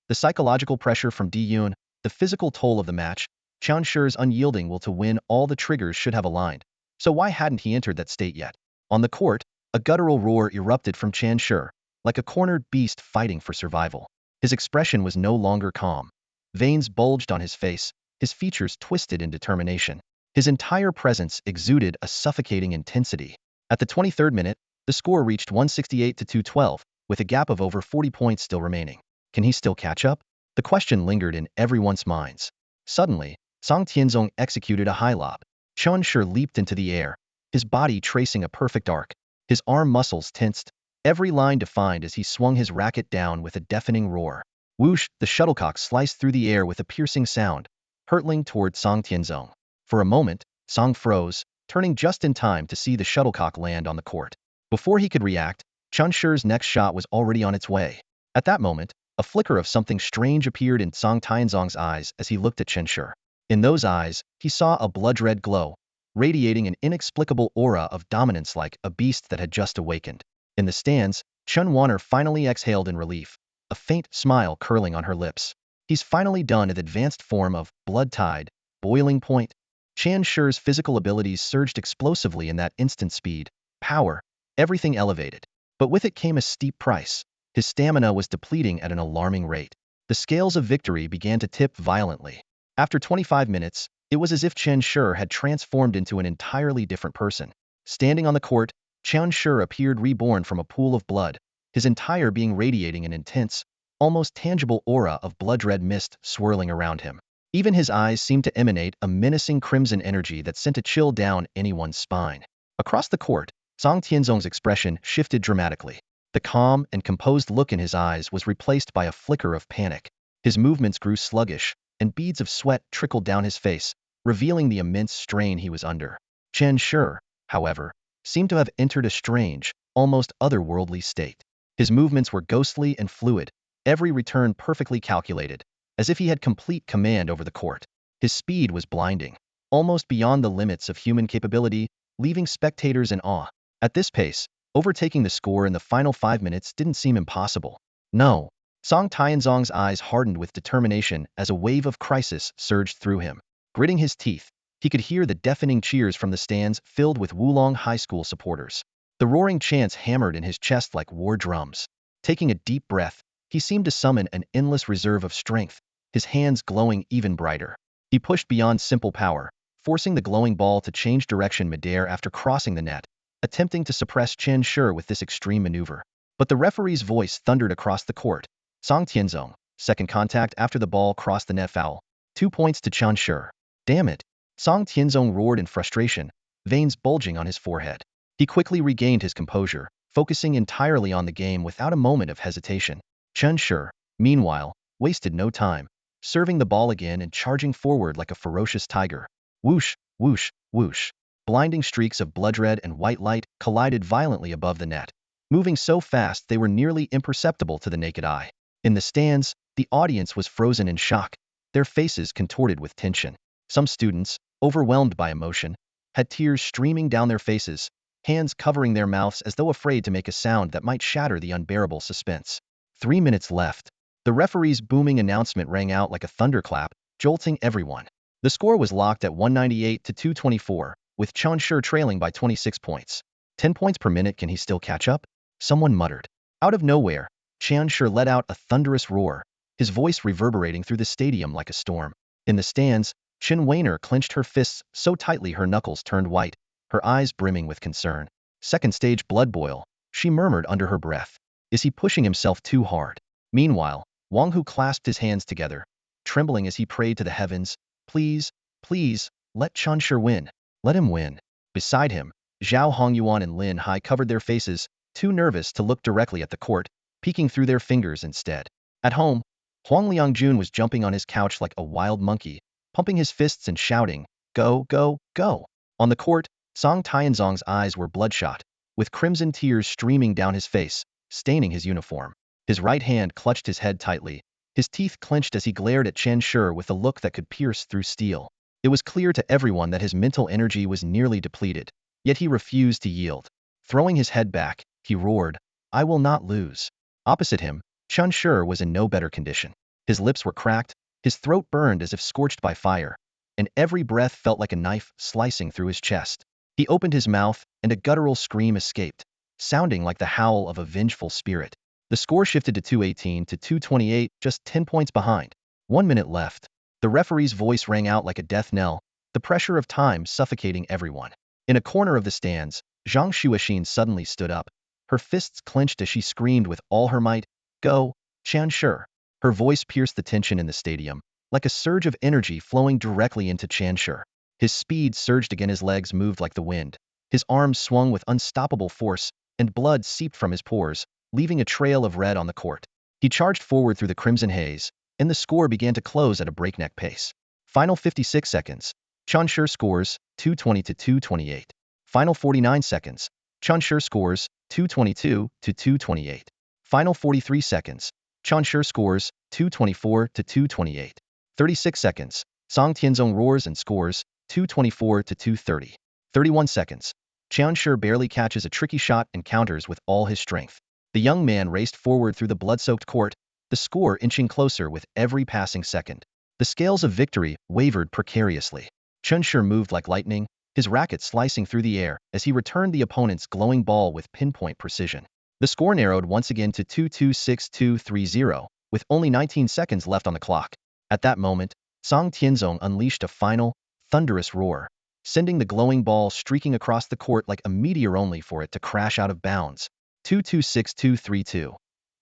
The psychological pressure from Di Yun, the physical toll of the match, Chen Shur's unyielding will to win, all the triggers should have aligned. So why hadn't he entered that state yet? On the court, a guttural roar erupted from Chen Shur, like a cornered beast fighting for survival. His expression was no longer calm. Veins bulged on his face, his features twisted in determination. His entire presence exuded a suffocating intensity. At the 23rd minute, the score reached 168 to 212, with a gap of over 40 points still remaining. Can he still catch up? The question lingered in everyone's minds. Suddenly, Song Tianzong executed a high lob. Chen Shur leaped into the air, his body tracing a perfect arc. His arm muscles tensed, every line defined as he swung his racket down with a deafening roar. Whoosh! The shuttlecock sliced through the air with a piercing sound, hurtling toward Song Tianzong. For a moment, Song froze, turning just in time to see the shuttlecock land on the court. Before he could react, Chen Shur's next shot was already on its way. At that moment, a flicker of something strange appeared in Song Tianzong's eyes as he looked at Chen Shur. In those eyes, he saw a blood-red glow, radiating an inexplicable aura of dominance like a beast that had just awakened. In the stands, Chen Wanner finally exhaled in relief, a faint smile curling on her lips. He's finally done at advanced form of blood tide, boiling point. Chen Shur's physical abilities surged explosively in that instant. Speed, power, everything elevated. But with it came a steep price. His stamina was depleting at an alarming rate. The scales of victory began to tip violently. After 25 minutes, it was as if Chen Shur had transformed into an entirely different person. Standing on the court, Chen Shur appeared reborn from a pool of blood, his entire being radiating an intense, almost tangible aura of blood-red mist swirling around him. Even his eyes seemed to emanate a menacing crimson energy that sent a chill down anyone's spine. Across the court, Song Tianzong's expression shifted dramatically. The calm and composed look in his eyes was replaced by a flicker of panic. His movements grew sluggish, and beads of sweat trickled down his face, revealing the immense strain he was under. Chen Shur, however, seemed to have entered a strange, almost otherworldly state. His movements were ghostly and fluid, every return perfectly calculated, as if he had complete command over the court. His speed was blinding, almost beyond the limits of human capability, leaving spectators in awe. At this pace, overtaking the score in the final 5 minutes didn't seem impossible. No. Song Tianzong's eyes hardened with determination as a wave of crisis surged through him. Gritting his teeth, he could hear the deafening cheers from the stands filled with Wulong High School supporters. The roaring chants hammered in his chest like war drums. Taking a deep breath, he seemed to summon an endless reserve of strength, his hands glowing even brighter. He pushed beyond simple power, forcing the glowing ball to change direction midair after crossing the net, attempting to suppress Chen Shur with this extreme maneuver. But the referee's voice thundered across the court. Song Tianzong, second contact after the ball crossed the net, foul. 2 points to Chen Shur. Damn it. Song Tianzong roared in frustration, veins bulging on his forehead. He quickly regained his composure, focusing entirely on the game without a moment of hesitation. Chen Shur, meanwhile, wasted no time, serving the ball again and charging forward like a ferocious tiger. Whoosh, whoosh, whoosh. Blinding streaks of blood-red and white light collided violently above the net, moving so fast they were nearly imperceptible to the naked eye. In the stands, the audience was frozen in shock, their faces contorted with tension. Some students, overwhelmed by emotion, had tears streaming down their faces, hands covering their mouths as though afraid to make a sound that might shatter the unbearable suspense. 3 minutes left. The referee's booming announcement rang out like a thunderclap, jolting everyone. The score was locked at 198 to 224, with Chen Shur trailing by 26 points. 10 points per minute. Can he still catch up? Someone muttered. Out of nowhere, Chen Shur let out a thunderous roar, his voice reverberating through the stadium like a storm. In the stands, Chen Weiner clenched her fists so tightly her knuckles turned white, her eyes brimming with concern. Second stage blood boil, she murmured under her breath. Is he pushing himself too hard? Meanwhile, Wang Hu clasped his hands together, trembling as he prayed to the heavens, please, please, let Chen Shur win. Let him win. Beside him, Zhao Hongyuan and Lin Hai covered their faces, too nervous to look directly at the court, peeking through their fingers instead. At home, Huang Liangjun was jumping on his couch like a wild monkey, pumping his fists and shouting, "Go, go, go!" On the court, Song Tianzong's eyes were bloodshot, with crimson tears streaming down his face, staining his uniform. His right hand clutched his head tightly, his teeth clenched as he glared at Chen Shi with a look that could pierce through steel. It was clear to everyone that his mental energy was nearly depleted, yet he refused to yield. Throwing his head back, he roared, "I will not lose." Opposite him, Chen Shi was in no better condition. His lips were cracked, his throat burned as if scorched by fire, and every breath felt like a knife slicing through his chest. He opened his mouth, and a guttural scream escaped, sounding like the howl of a vengeful spirit. The score shifted to 218 to 228, just 10 points behind. 1 minute left. The referee's voice rang out like a death knell, the pressure of time suffocating everyone. In a corner of the stands, Zhang Xuexin suddenly stood up. Her fists clenched as she screamed with all her might, "Go, Chen Shi!" Her voice pierced the tension in the stadium, like a surge of energy flowing directly into Chen Shi. His speed surged again, his legs moved like the wind. His arms swung with unstoppable force, and blood seeped from his pores, leaving a trail of red on the court. He charged forward through the crimson haze, and the score began to close at a breakneck pace. Final 56 seconds. Chen Shi scores 220 to 228. Final 49 seconds. Chen Shi scores 222 to 228. Final 43 seconds. Chen Shi scores 224 to 228. 36 seconds. Song Tianzong roars and scores 224 to 230. 31 seconds. Chen Shi barely catches a tricky shot and counters with all his strength. The young man raced forward through the blood-soaked court, the score inching closer with every passing second. The scales of victory wavered precariously. Chen Shi moved like lightning, his racket slicing through the air as he returned the opponent's glowing ball with pinpoint precision. The score narrowed once again to 226-230, with only 19 seconds left on the clock. At that moment, Song Tianzong unleashed a final, thunderous roar, sending the glowing ball streaking across the court like a meteor only for it to crash out of bounds. 226-232.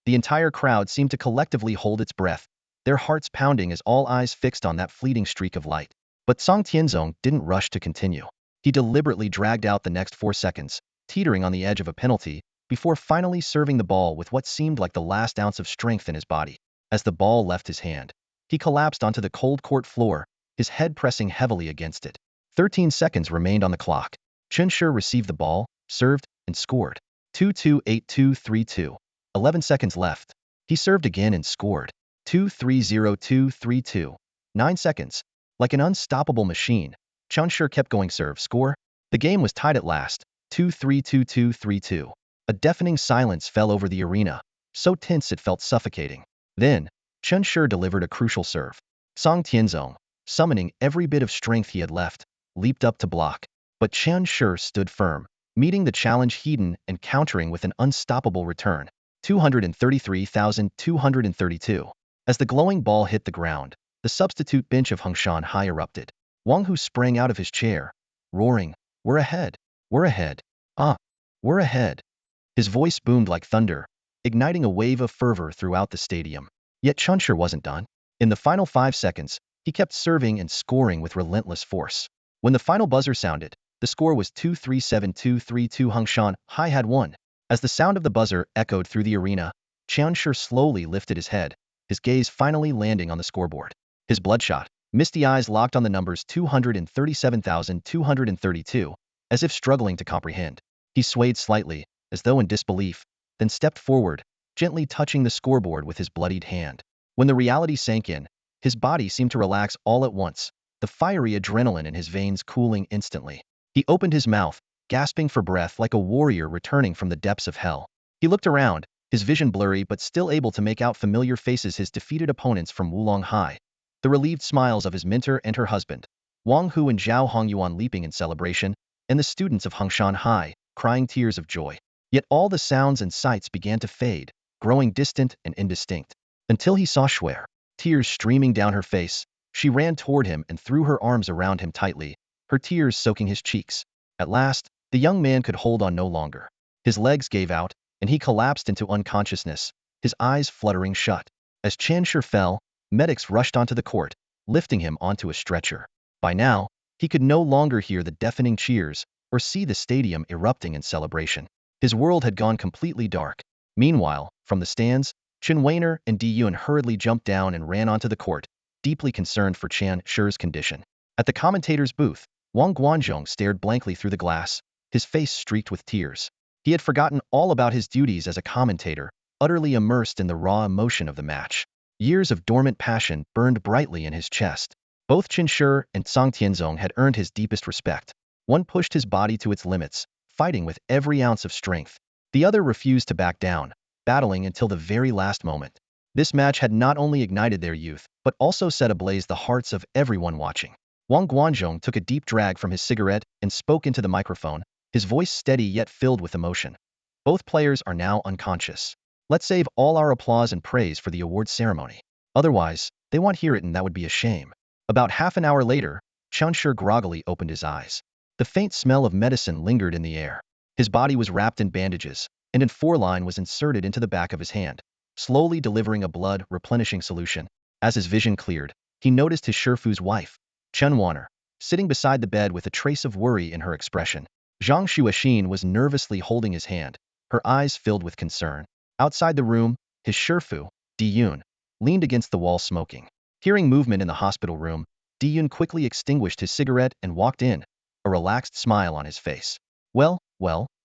The entire crowd seemed to collectively hold its breath, their hearts pounding as all eyes fixed on that fleeting streak of light. But Song Tianzong didn't rush to continue. He deliberately dragged out the next 4 seconds, teetering on the edge of a penalty, before finally serving the ball with what seemed like the last ounce of strength in his body. As the ball left his hand, he collapsed onto the cold court floor, his head pressing heavily against it. 13 seconds remained on the clock. Chen Shi received the ball, served, and scored. 228-232. 11 seconds left. He served again and scored. 230-232. 9 seconds. Like an unstoppable machine, Chen Shi kept going serve, score. The game was tied at last, 2-3-2-2-3-2. A deafening silence fell over the arena, so tense it felt suffocating. Then, Chen Shi delivered a crucial serve. Song Tianzong, summoning every bit of strength he had left, leaped up to block. But Chen Shi stood firm, meeting the challenge head-on and countering with an unstoppable return. 233,232. As the glowing ball hit the ground, the substitute bench of Hongshan High erupted. Wang Hu sprang out of his chair, roaring, "We're ahead! We're ahead! Ah! We're ahead!" His voice boomed like thunder, igniting a wave of fervor throughout the stadium. Yet Chen Shi wasn't done. In the final 5 seconds, he kept serving and scoring with relentless force. When the final buzzer sounded, the score was 237-232. Hongshan High had won. As the sound of the buzzer echoed through the arena, Chen Shi slowly lifted his head, his gaze finally landing on the scoreboard. His bloodshot, misty eyes locked on the numbers 237,232, as if struggling to comprehend. He swayed slightly, as though in disbelief, then stepped forward, gently touching the scoreboard with his bloodied hand. When the reality sank in, his body seemed to relax all at once, the fiery adrenaline in his veins cooling instantly. He opened his mouth, gasping for breath like a warrior returning from the depths of hell. He looked around, his vision blurry but still able to make out familiar faces, his defeated opponents from Wulong High, the relieved smiles of his mentor and her husband, Wang Hu and Zhao Hongyuan leaping in celebration, and the students of Hongshan High, crying tears of joy. Yet all the sounds and sights began to fade, growing distant and indistinct, until he saw Shuer. Tears streaming down her face, she ran toward him and threw her arms around him tightly, her tears soaking his cheeks. At last, the young man could hold on no longer. His legs gave out, and he collapsed into unconsciousness, his eyes fluttering shut. As Chen Shi fell, medics rushed onto the court, lifting him onto a stretcher. By now, he could no longer hear the deafening cheers or see the stadium erupting in celebration. His world had gone completely dark. Meanwhile, from the stands, Chen Weiner and Di Yun hurriedly jumped down and ran onto the court, deeply concerned for Qian Shi's condition. At the commentator's booth, Wang Guanzhong stared blankly through the glass, his face streaked with tears. He had forgotten all about his duties as a commentator, utterly immersed in the raw emotion of the match. Years of dormant passion burned brightly in his chest. Both Qin Shi and Cang Tianzong had earned his deepest respect. One pushed his body to its limits, fighting with every ounce of strength. The other refused to back down, battling until the very last moment. This match had not only ignited their youth, but also set ablaze the hearts of everyone watching. Wang Guanzhong took a deep drag from his cigarette and spoke into the microphone, his voice steady yet filled with emotion. Both players are now unconscious. Let's save all our applause and praise for the awards ceremony. Otherwise, they won't hear it and that would be a shame. About half an hour later, Qian Shi groggily opened his eyes. The faint smell of medicine lingered in the air. His body was wrapped in bandages, and a foreline was inserted into the back of his hand, slowly delivering a blood-replenishing solution. As his vision cleared, he noticed his Shifu's wife, Chen Wanner, sitting beside the bed with a trace of worry in her expression. Zhang Xuexin was nervously holding his hand, her eyes filled with concern. Outside the room, his Shifu, Diyun, leaned against the wall smoking. Hearing movement in the hospital room, Diyun quickly extinguished his cigarette and walked in, a relaxed smile on his face. Well,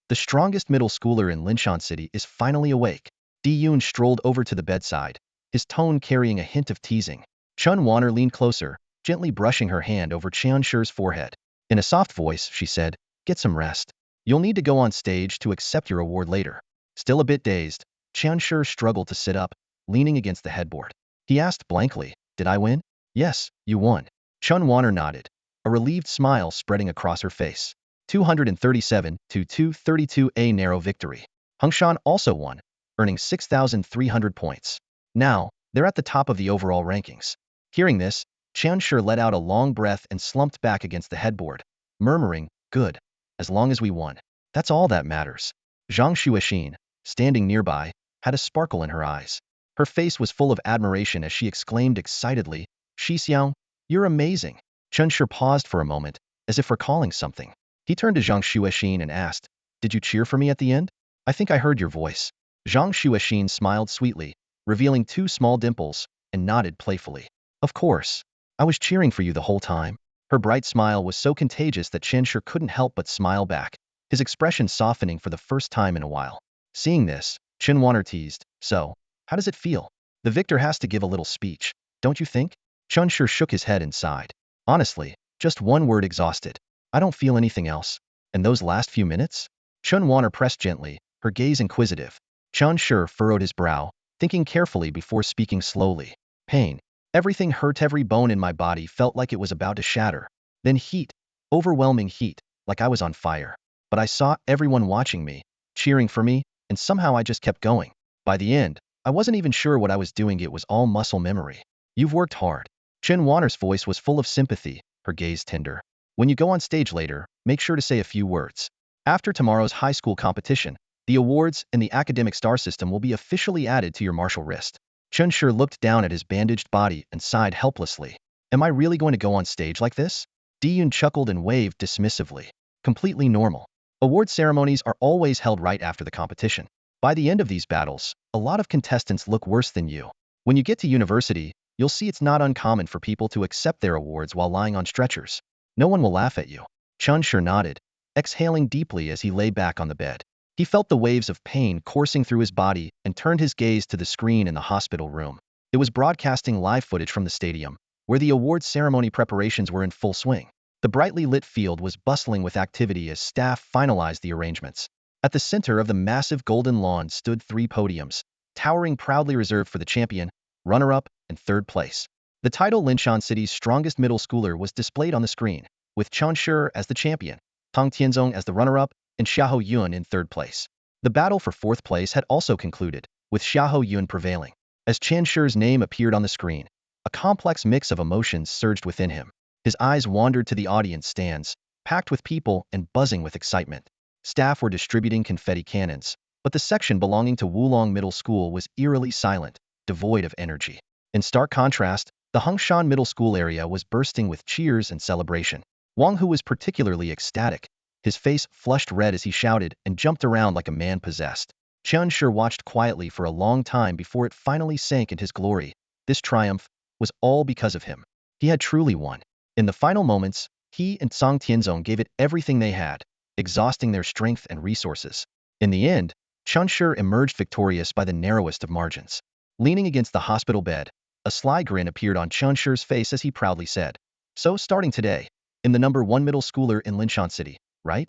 the strongest middle schooler in Linshan City is finally awake. Diyun strolled over to the bedside, his tone carrying a hint of teasing. Chen Wanner leaned closer, gently brushing her hand over Qian Shi's forehead. In a soft voice, she said, "Get some rest. You'll need to go on stage to accept your award later." Still a bit dazed, Qian Shi struggled to sit up, leaning against the headboard. He asked blankly, "Did I win?" "Yes, you won." Chen Wanner nodded, a relieved smile spreading across her face. 237 to 232, a narrow victory. Hongshan also won, earning 6,300 points. Now, they're at the top of the overall rankings. Hearing this, Qian Shi let out a long breath and slumped back against the headboard, murmuring, "Good. As long as we won. That's all that matters." Zhang Xuexin, standing nearby, had a sparkle in her eyes. Her face was full of admiration as she exclaimed excitedly, "Shi Xiao, you're amazing." Chen Shi paused for a moment, as if recalling something. He turned to Zhang Xuexin and asked, "Did you cheer for me at the end?" "I think I heard your voice." Zhang Xuexin smiled sweetly, revealing two small dimples, and nodded playfully. "Of course. I was cheering for you the whole time." Her bright smile was so contagious that Chen Shi couldn't help but smile back, his expression softening for the first time in a while. Seeing this, Chen Wanner teased, "So, how does it feel? The victor has to give a little speech, don't you think?" Chen Shi shook his head and sighed. "Honestly, just one word: exhausted. I don't feel anything else." "And those last few minutes?" Chen Wanner pressed gently, her gaze inquisitive. Chen Shi furrowed his brow, thinking carefully before speaking slowly. "Pain. Everything hurt, every bone in my body felt like it was about to shatter. Then heat, overwhelming heat, like I was on fire. But I saw everyone watching me, cheering for me, and somehow I just kept going. By the end, I wasn't even sure what I was doing, it was all muscle memory." "You've worked hard." Chen Wanner's voice was full of sympathy, her gaze tender. "When you go on stage later, make sure to say a few words. After tomorrow's high school competition, the awards and the academic star system will be officially added to your martial wrist." Chen Shi looked down at his bandaged body and sighed helplessly. "Am I really going to go on stage like this?" Diyun chuckled and waved dismissively. "Completely normal. Award ceremonies are always held right after the competition. By the end of these battles, a lot of contestants look worse than you. When you get to university, you'll see it's not uncommon for people to accept their awards while lying on stretchers. No one will laugh at you." Chen Shi nodded, exhaling deeply as he lay back on the bed. He felt the waves of pain coursing through his body and turned his gaze to the screen in the hospital room. It was broadcasting live footage from the stadium, where the awards ceremony preparations were in full swing. The brightly lit field was bustling with activity as staff finalized the arrangements. At the center of the massive golden lawn stood three podiums, towering proudly, reserved for the champion, runner-up, and third place. The title Linshan City's strongest middle schooler was displayed on the screen, with Qian Shi as the champion, Tang Tianzong as the runner-up, and Xiahou Yun in third place. The battle for fourth place had also concluded, with Xiahou Yun prevailing. As Qian Shi's name appeared on the screen, a complex mix of emotions surged within him. His eyes wandered to the audience stands, packed with people and buzzing with excitement. Staff were distributing confetti cannons, but the section belonging to Wulong Middle School was eerily silent, devoid of energy. In stark contrast, the Hongshan Middle School area was bursting with cheers and celebration. Wang Hu was particularly ecstatic, his face flushed red as he shouted and jumped around like a man possessed. Qian Shi watched quietly for a long time before it finally sank into his glory. This triumph, was all because of him. He had truly won. In the final moments, he and Song Tianzong gave it everything they had, exhausting their strength and resources. In the end, Chen Shi emerged victorious by the narrowest of margins. Leaning against the hospital bed, a sly grin appeared on Chen Shi's face as he proudly said, "So starting today, in the number 1 middle schooler in Linshan City, right?"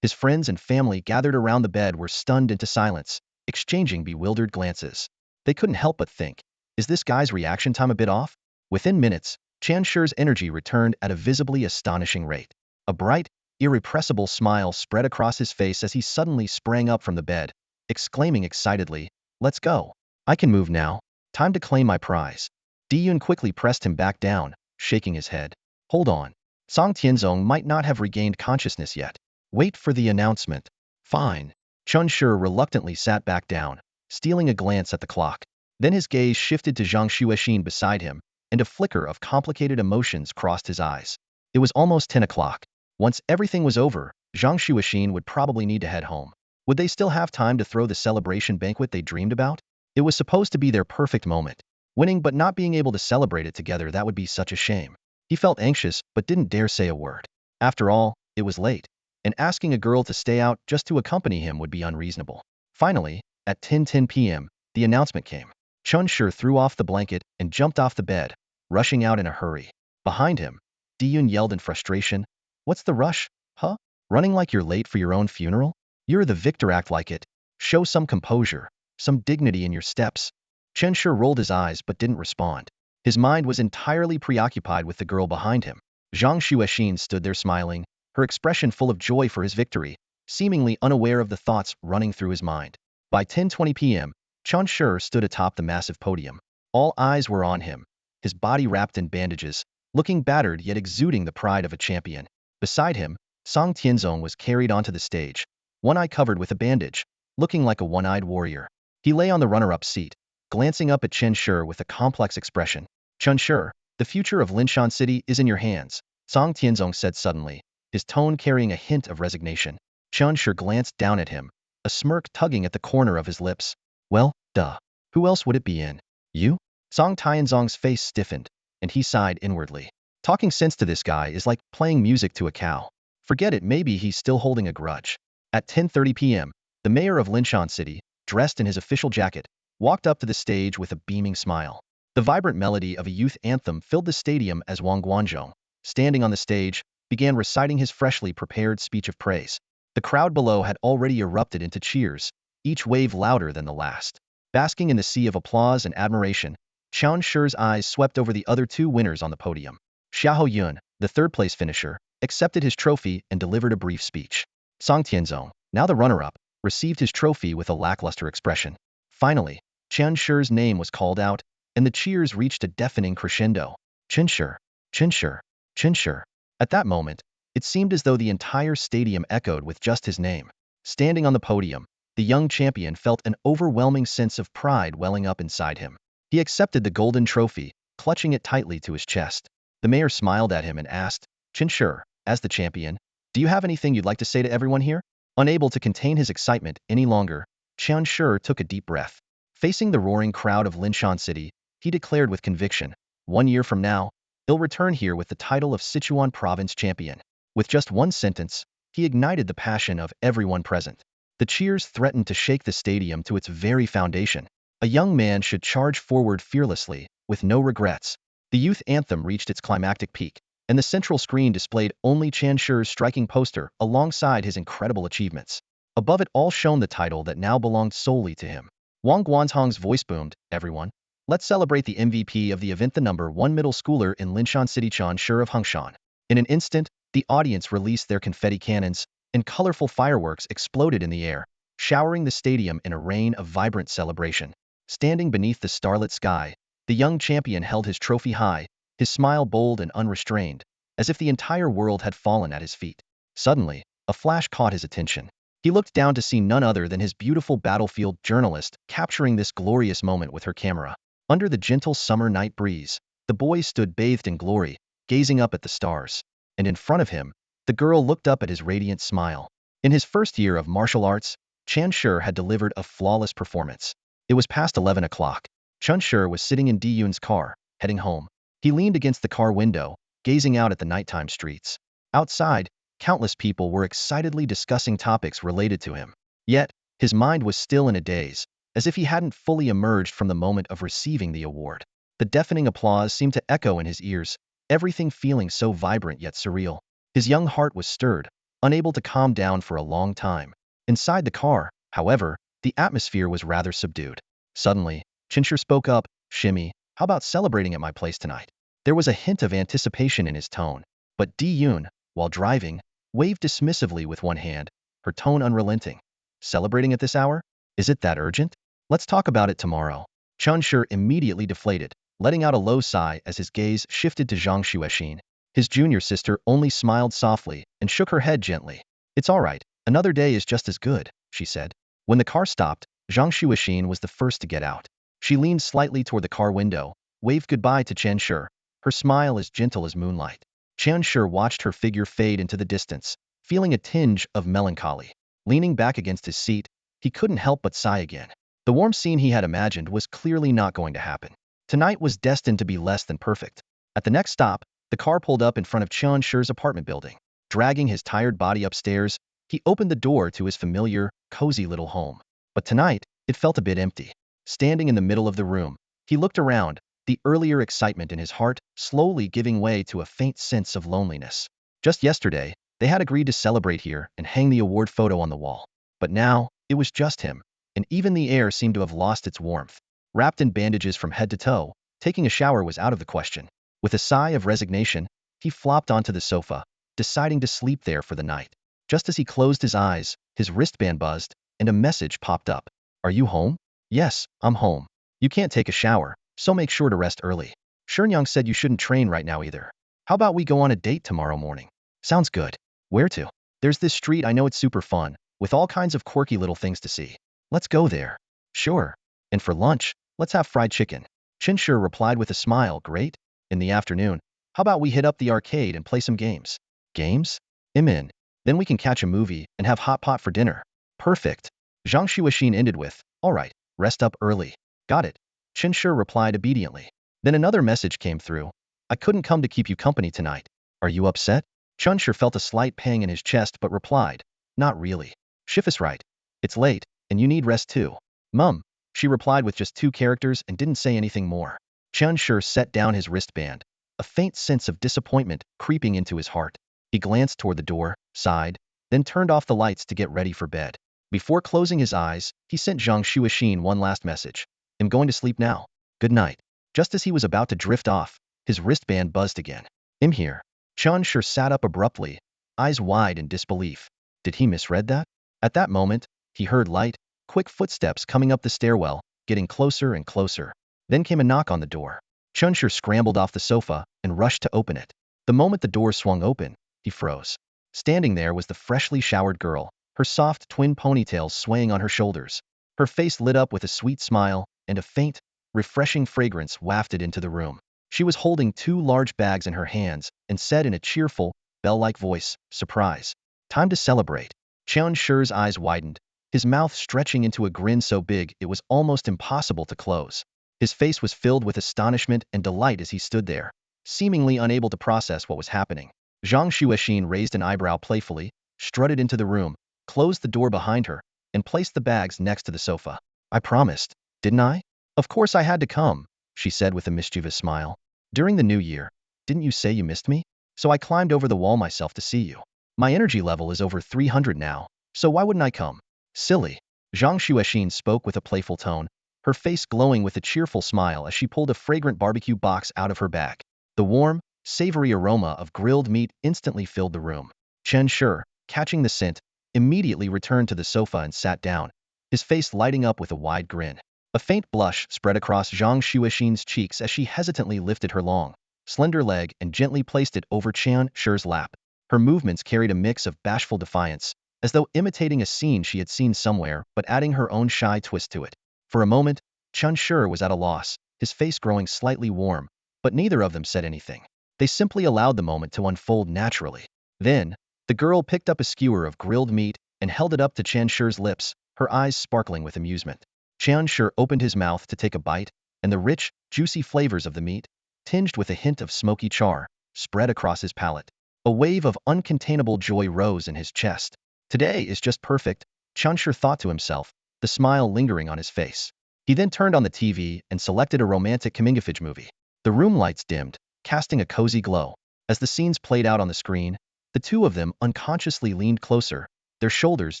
His friends and family gathered around the bed were stunned into silence, exchanging bewildered glances. They couldn't help but think, is this guy's reaction time a bit off? Within minutes, Chen Shi's energy returned at a visibly astonishing rate. A bright, irrepressible smile spread across his face as he suddenly sprang up from the bed, exclaiming excitedly, "Let's go. I can move now. Time to claim my prize." Diyun quickly pressed him back down, shaking his head. "Hold on. Song Tianzong might not have regained consciousness yet. Wait for the announcement." "Fine." Chen Shi reluctantly sat back down, stealing a glance at the clock. Then his gaze shifted to Zhang Xuexin beside him, and a flicker of complicated emotions crossed his eyes. It was almost 10 o'clock. Once everything was over, Zhang Xuexin would probably need to head home. Would they still have time to throw the celebration banquet they dreamed about? It was supposed to be their perfect moment. Winning but not being able to celebrate it together, that would be such a shame. He felt anxious but didn't dare say a word. After all, it was late, and asking a girl to stay out just to accompany him would be unreasonable. Finally, at 10:10 p.m., the announcement came. Chen Shi threw off the blanket and jumped off the bed, rushing out in a hurry. Behind him, Diyun yelled in frustration, "What's the rush, huh? Running like you're late for your own funeral? You're the victor, act like it. Show some composure, some dignity in your steps." Chen Shi rolled his eyes but didn't respond. His mind was entirely preoccupied with the girl behind him. Zhang Xuexin stood there smiling, her expression full of joy for his victory, seemingly unaware of the thoughts running through his mind. By 10:20 p.m., Chen Shi stood atop the massive podium. All eyes were on him, his body wrapped in bandages, looking battered yet exuding the pride of a champion. Beside him, Song Tianzong was carried onto the stage, one eye covered with a bandage, looking like a one-eyed warrior. He lay on the runner-up seat, glancing up at Chen Shi with a complex expression. "Chen Shi, the future of Linshan City is in your hands," Song Tianzong said suddenly, his tone carrying a hint of resignation. Chen Shi glanced down at him, a smirk tugging at the corner of his lips. "Well, duh. Who else would it be in? You?" Song Tianzong's face stiffened, and he sighed inwardly. Talking sense to this guy is like playing music to a cow. Forget it, maybe he's still holding a grudge. At 10:30 p.m., the mayor of Linshan City, dressed in his official jacket, walked up to the stage with a beaming smile. The vibrant melody of a youth anthem filled the stadium as Wang Guanzhong, standing on the stage, began reciting his freshly prepared speech of praise. The crowd below had already erupted into cheers, each wave louder than the last. Basking in the sea of applause and admiration, Chen Shi's eyes swept over the other two winners on the podium. Xiahou Yun, the third-place finisher, accepted his trophy and delivered a brief speech. Song Tianzong, now the runner-up, received his trophy with a lackluster expression. Finally, Chen Shi's name was called out, and the cheers reached a deafening crescendo. "Chen Shi, Chen Shi, Chen Shi." At that moment, it seemed as though the entire stadium echoed with just his name. Standing on the podium, the young champion felt an overwhelming sense of pride welling up inside him. He accepted the golden trophy, clutching it tightly to his chest. The mayor smiled at him and asked, "Chen Shi, as the champion, do you have anything you'd like to say to everyone here?" Unable to contain his excitement any longer, Chen Shi took a deep breath. Facing the roaring crowd of Linshan City, he declared with conviction, "1 year from now, he'll return here with the title of Sichuan Province champion." With just one sentence, he ignited the passion of everyone present. The cheers threatened to shake the stadium to its very foundation. A young man should charge forward fearlessly, with no regrets. The youth anthem reached its climactic peak, and the central screen displayed only Chen Shi's striking poster alongside his incredible achievements. Above it all shone the title that now belonged solely to him. Wang Guanzhong's voice boomed, "Everyone, let's celebrate the MVP of the event, the number 1 middle schooler in Linshan City, Chen Shi of Hengshan." In an instant, the audience released their confetti cannons, and colorful fireworks exploded in the air, showering the stadium in a rain of vibrant celebration. Standing beneath the starlit sky, the young champion held his trophy high, his smile bold and unrestrained, as if the entire world had fallen at his feet. Suddenly, a flash caught his attention. He looked down to see none other than his beautiful battlefield journalist capturing this glorious moment with her camera. Under the gentle summer night breeze, the boy stood bathed in glory, gazing up at the stars. And in front of him, the girl looked up at his radiant smile. In his first year of martial arts, Chen Shi had delivered a flawless performance. It was past 11 o'clock. Chen Shi was sitting in Diyun's car, heading home. He leaned against the car window, gazing out at the nighttime streets. Outside, countless people were excitedly discussing topics related to him. Yet, his mind was still in a daze, as if he hadn't fully emerged from the moment of receiving the award. The deafening applause seemed to echo in his ears, everything feeling so vibrant yet surreal. His young heart was stirred, unable to calm down for a long time. Inside the car, however, the atmosphere was rather subdued. Suddenly, Chinshir spoke up, "Shimmy, how about celebrating at my place tonight?" There was a hint of anticipation in his tone, but Di-Yoon, while driving, waved dismissively with one hand, her tone unrelenting. "Celebrating at this hour? Is it that urgent? Let's talk about it tomorrow." Chinshir immediately deflated, letting out a low sigh as his gaze shifted to Zhang Xuexin. His junior sister only smiled softly and shook her head gently. "It's all right, another day is just as good," she said. When the car stopped, Zhang Xuexin was the first to get out. She leaned slightly toward the car window, waved goodbye to Chinshir, her smile as gentle as moonlight. Chinshir watched her figure fade into the distance, feeling a tinge of melancholy. Leaning back against his seat, he couldn't help but sigh again. The warm scene he had imagined was clearly not going to happen. Tonight was destined to be less than perfect. At the next stop, the car pulled up in front of Chinshir's apartment building. Dragging his tired body upstairs, he opened the door to his familiar, cozy little home. But tonight, it felt a bit empty. Standing in the middle of the room, he looked around, the earlier excitement in his heart slowly giving way to a faint sense of loneliness. Just yesterday, they had agreed to celebrate here and hang the award photo on the wall. But now, it was just him, and even the air seemed to have lost its warmth. Wrapped in bandages from head to toe, taking a shower was out of the question. With a sigh of resignation, he flopped onto the sofa, deciding to sleep there for the night. Just as he closed his eyes, his wristband buzzed, and a message popped up. "Are you home?" "Yes, I'm home. You can't take a shower, so make sure to rest early. Shenyang said you shouldn't train right now either. How about we go on a date tomorrow morning?" "Sounds good. Where to?" "There's this street, I know it's super fun, with all kinds of quirky little things to see. Let's go there." "Sure. And for lunch, let's have fried chicken." Chinshir replied with a smile. "Great. In the afternoon, how about we hit up the arcade and play some games?" "Games? I'm in. Then we can catch a movie and have hot pot for dinner." "Perfect." Zhang Xuexin ended with, "All right, rest up early." "Got it." Chinshir replied obediently. Then another message came through. "I couldn't come to keep you company tonight. Are you upset?" Chinshir felt a slight pang in his chest but replied, "Not really. Shift right. It's late, and you need rest too." "Mum," she replied with just 2 characters and didn't say anything more. Chinshir set down his wristband, a faint sense of disappointment creeping into his heart. He glanced toward the door, sighed, then turned off the lights to get ready for bed. Before closing his eyes, he sent Zhang Xuexin one last message. "I'm going to sleep now. Good night." Just as he was about to drift off, his wristband buzzed again. "I'm here." Chinshir sat up abruptly, eyes wide in disbelief. Did he misread that? At that moment, he heard light, quick footsteps coming up the stairwell, getting closer and closer. Then came a knock on the door. Chinshir scrambled off the sofa and rushed to open it. The moment the door swung open, he froze. Standing there was the freshly showered girl, her soft twin ponytails swaying on her shoulders. Her face lit up with a sweet smile, and a faint, refreshing fragrance wafted into the room. She was holding 2 large bags in her hands and said in a cheerful, bell-like voice, "Surprise. Time to celebrate." Chinshir's eyes widened, his mouth stretching into a grin so big it was almost impossible to close. His face was filled with astonishment and delight as he stood there, seemingly unable to process what was happening. Zhang Xuexin raised an eyebrow playfully, strutted into the room, closed the door behind her, and placed the bags next to the sofa. "I promised, didn't I?" "Of course I had to come," she said with a mischievous smile. "During the new year, didn't you say you missed me? So I climbed over the wall myself to see you. My energy level is over 300 now, so why wouldn't I come?" "Silly." Zhang Xuexin spoke with a playful tone, her face glowing with a cheerful smile as she pulled a fragrant barbecue box out of her bag. The warm, savory aroma of grilled meat instantly filled the room. Chinshir, catching the scent, immediately returned to the sofa and sat down, his face lighting up with a wide grin. A faint blush spread across Zhang Xuexin's cheeks as she hesitantly lifted her long, slender leg and gently placed it over Chinshir's lap. Her movements carried a mix of bashful defiance, as though imitating a scene she had seen somewhere but adding her own shy twist to it. For a moment, Chinshir was at a loss, his face growing slightly warm, but neither of them said anything. They simply allowed the moment to unfold naturally. Then, the girl picked up a skewer of grilled meat and held it up to Chinshir's lips, her eyes sparkling with amusement. Chinshir opened his mouth to take a bite, and the rich, juicy flavors of the meat, tinged with a hint of smoky char, spread across his palate. A wave of uncontainable joy rose in his chest. Today is just perfect, Chunshur thought to himself, the smile lingering on his face. He then turned on the TV and selected a romantic coming-of-age movie. The room lights dimmed, casting a cozy glow. As the scenes played out on the screen, the two of them unconsciously leaned closer, their shoulders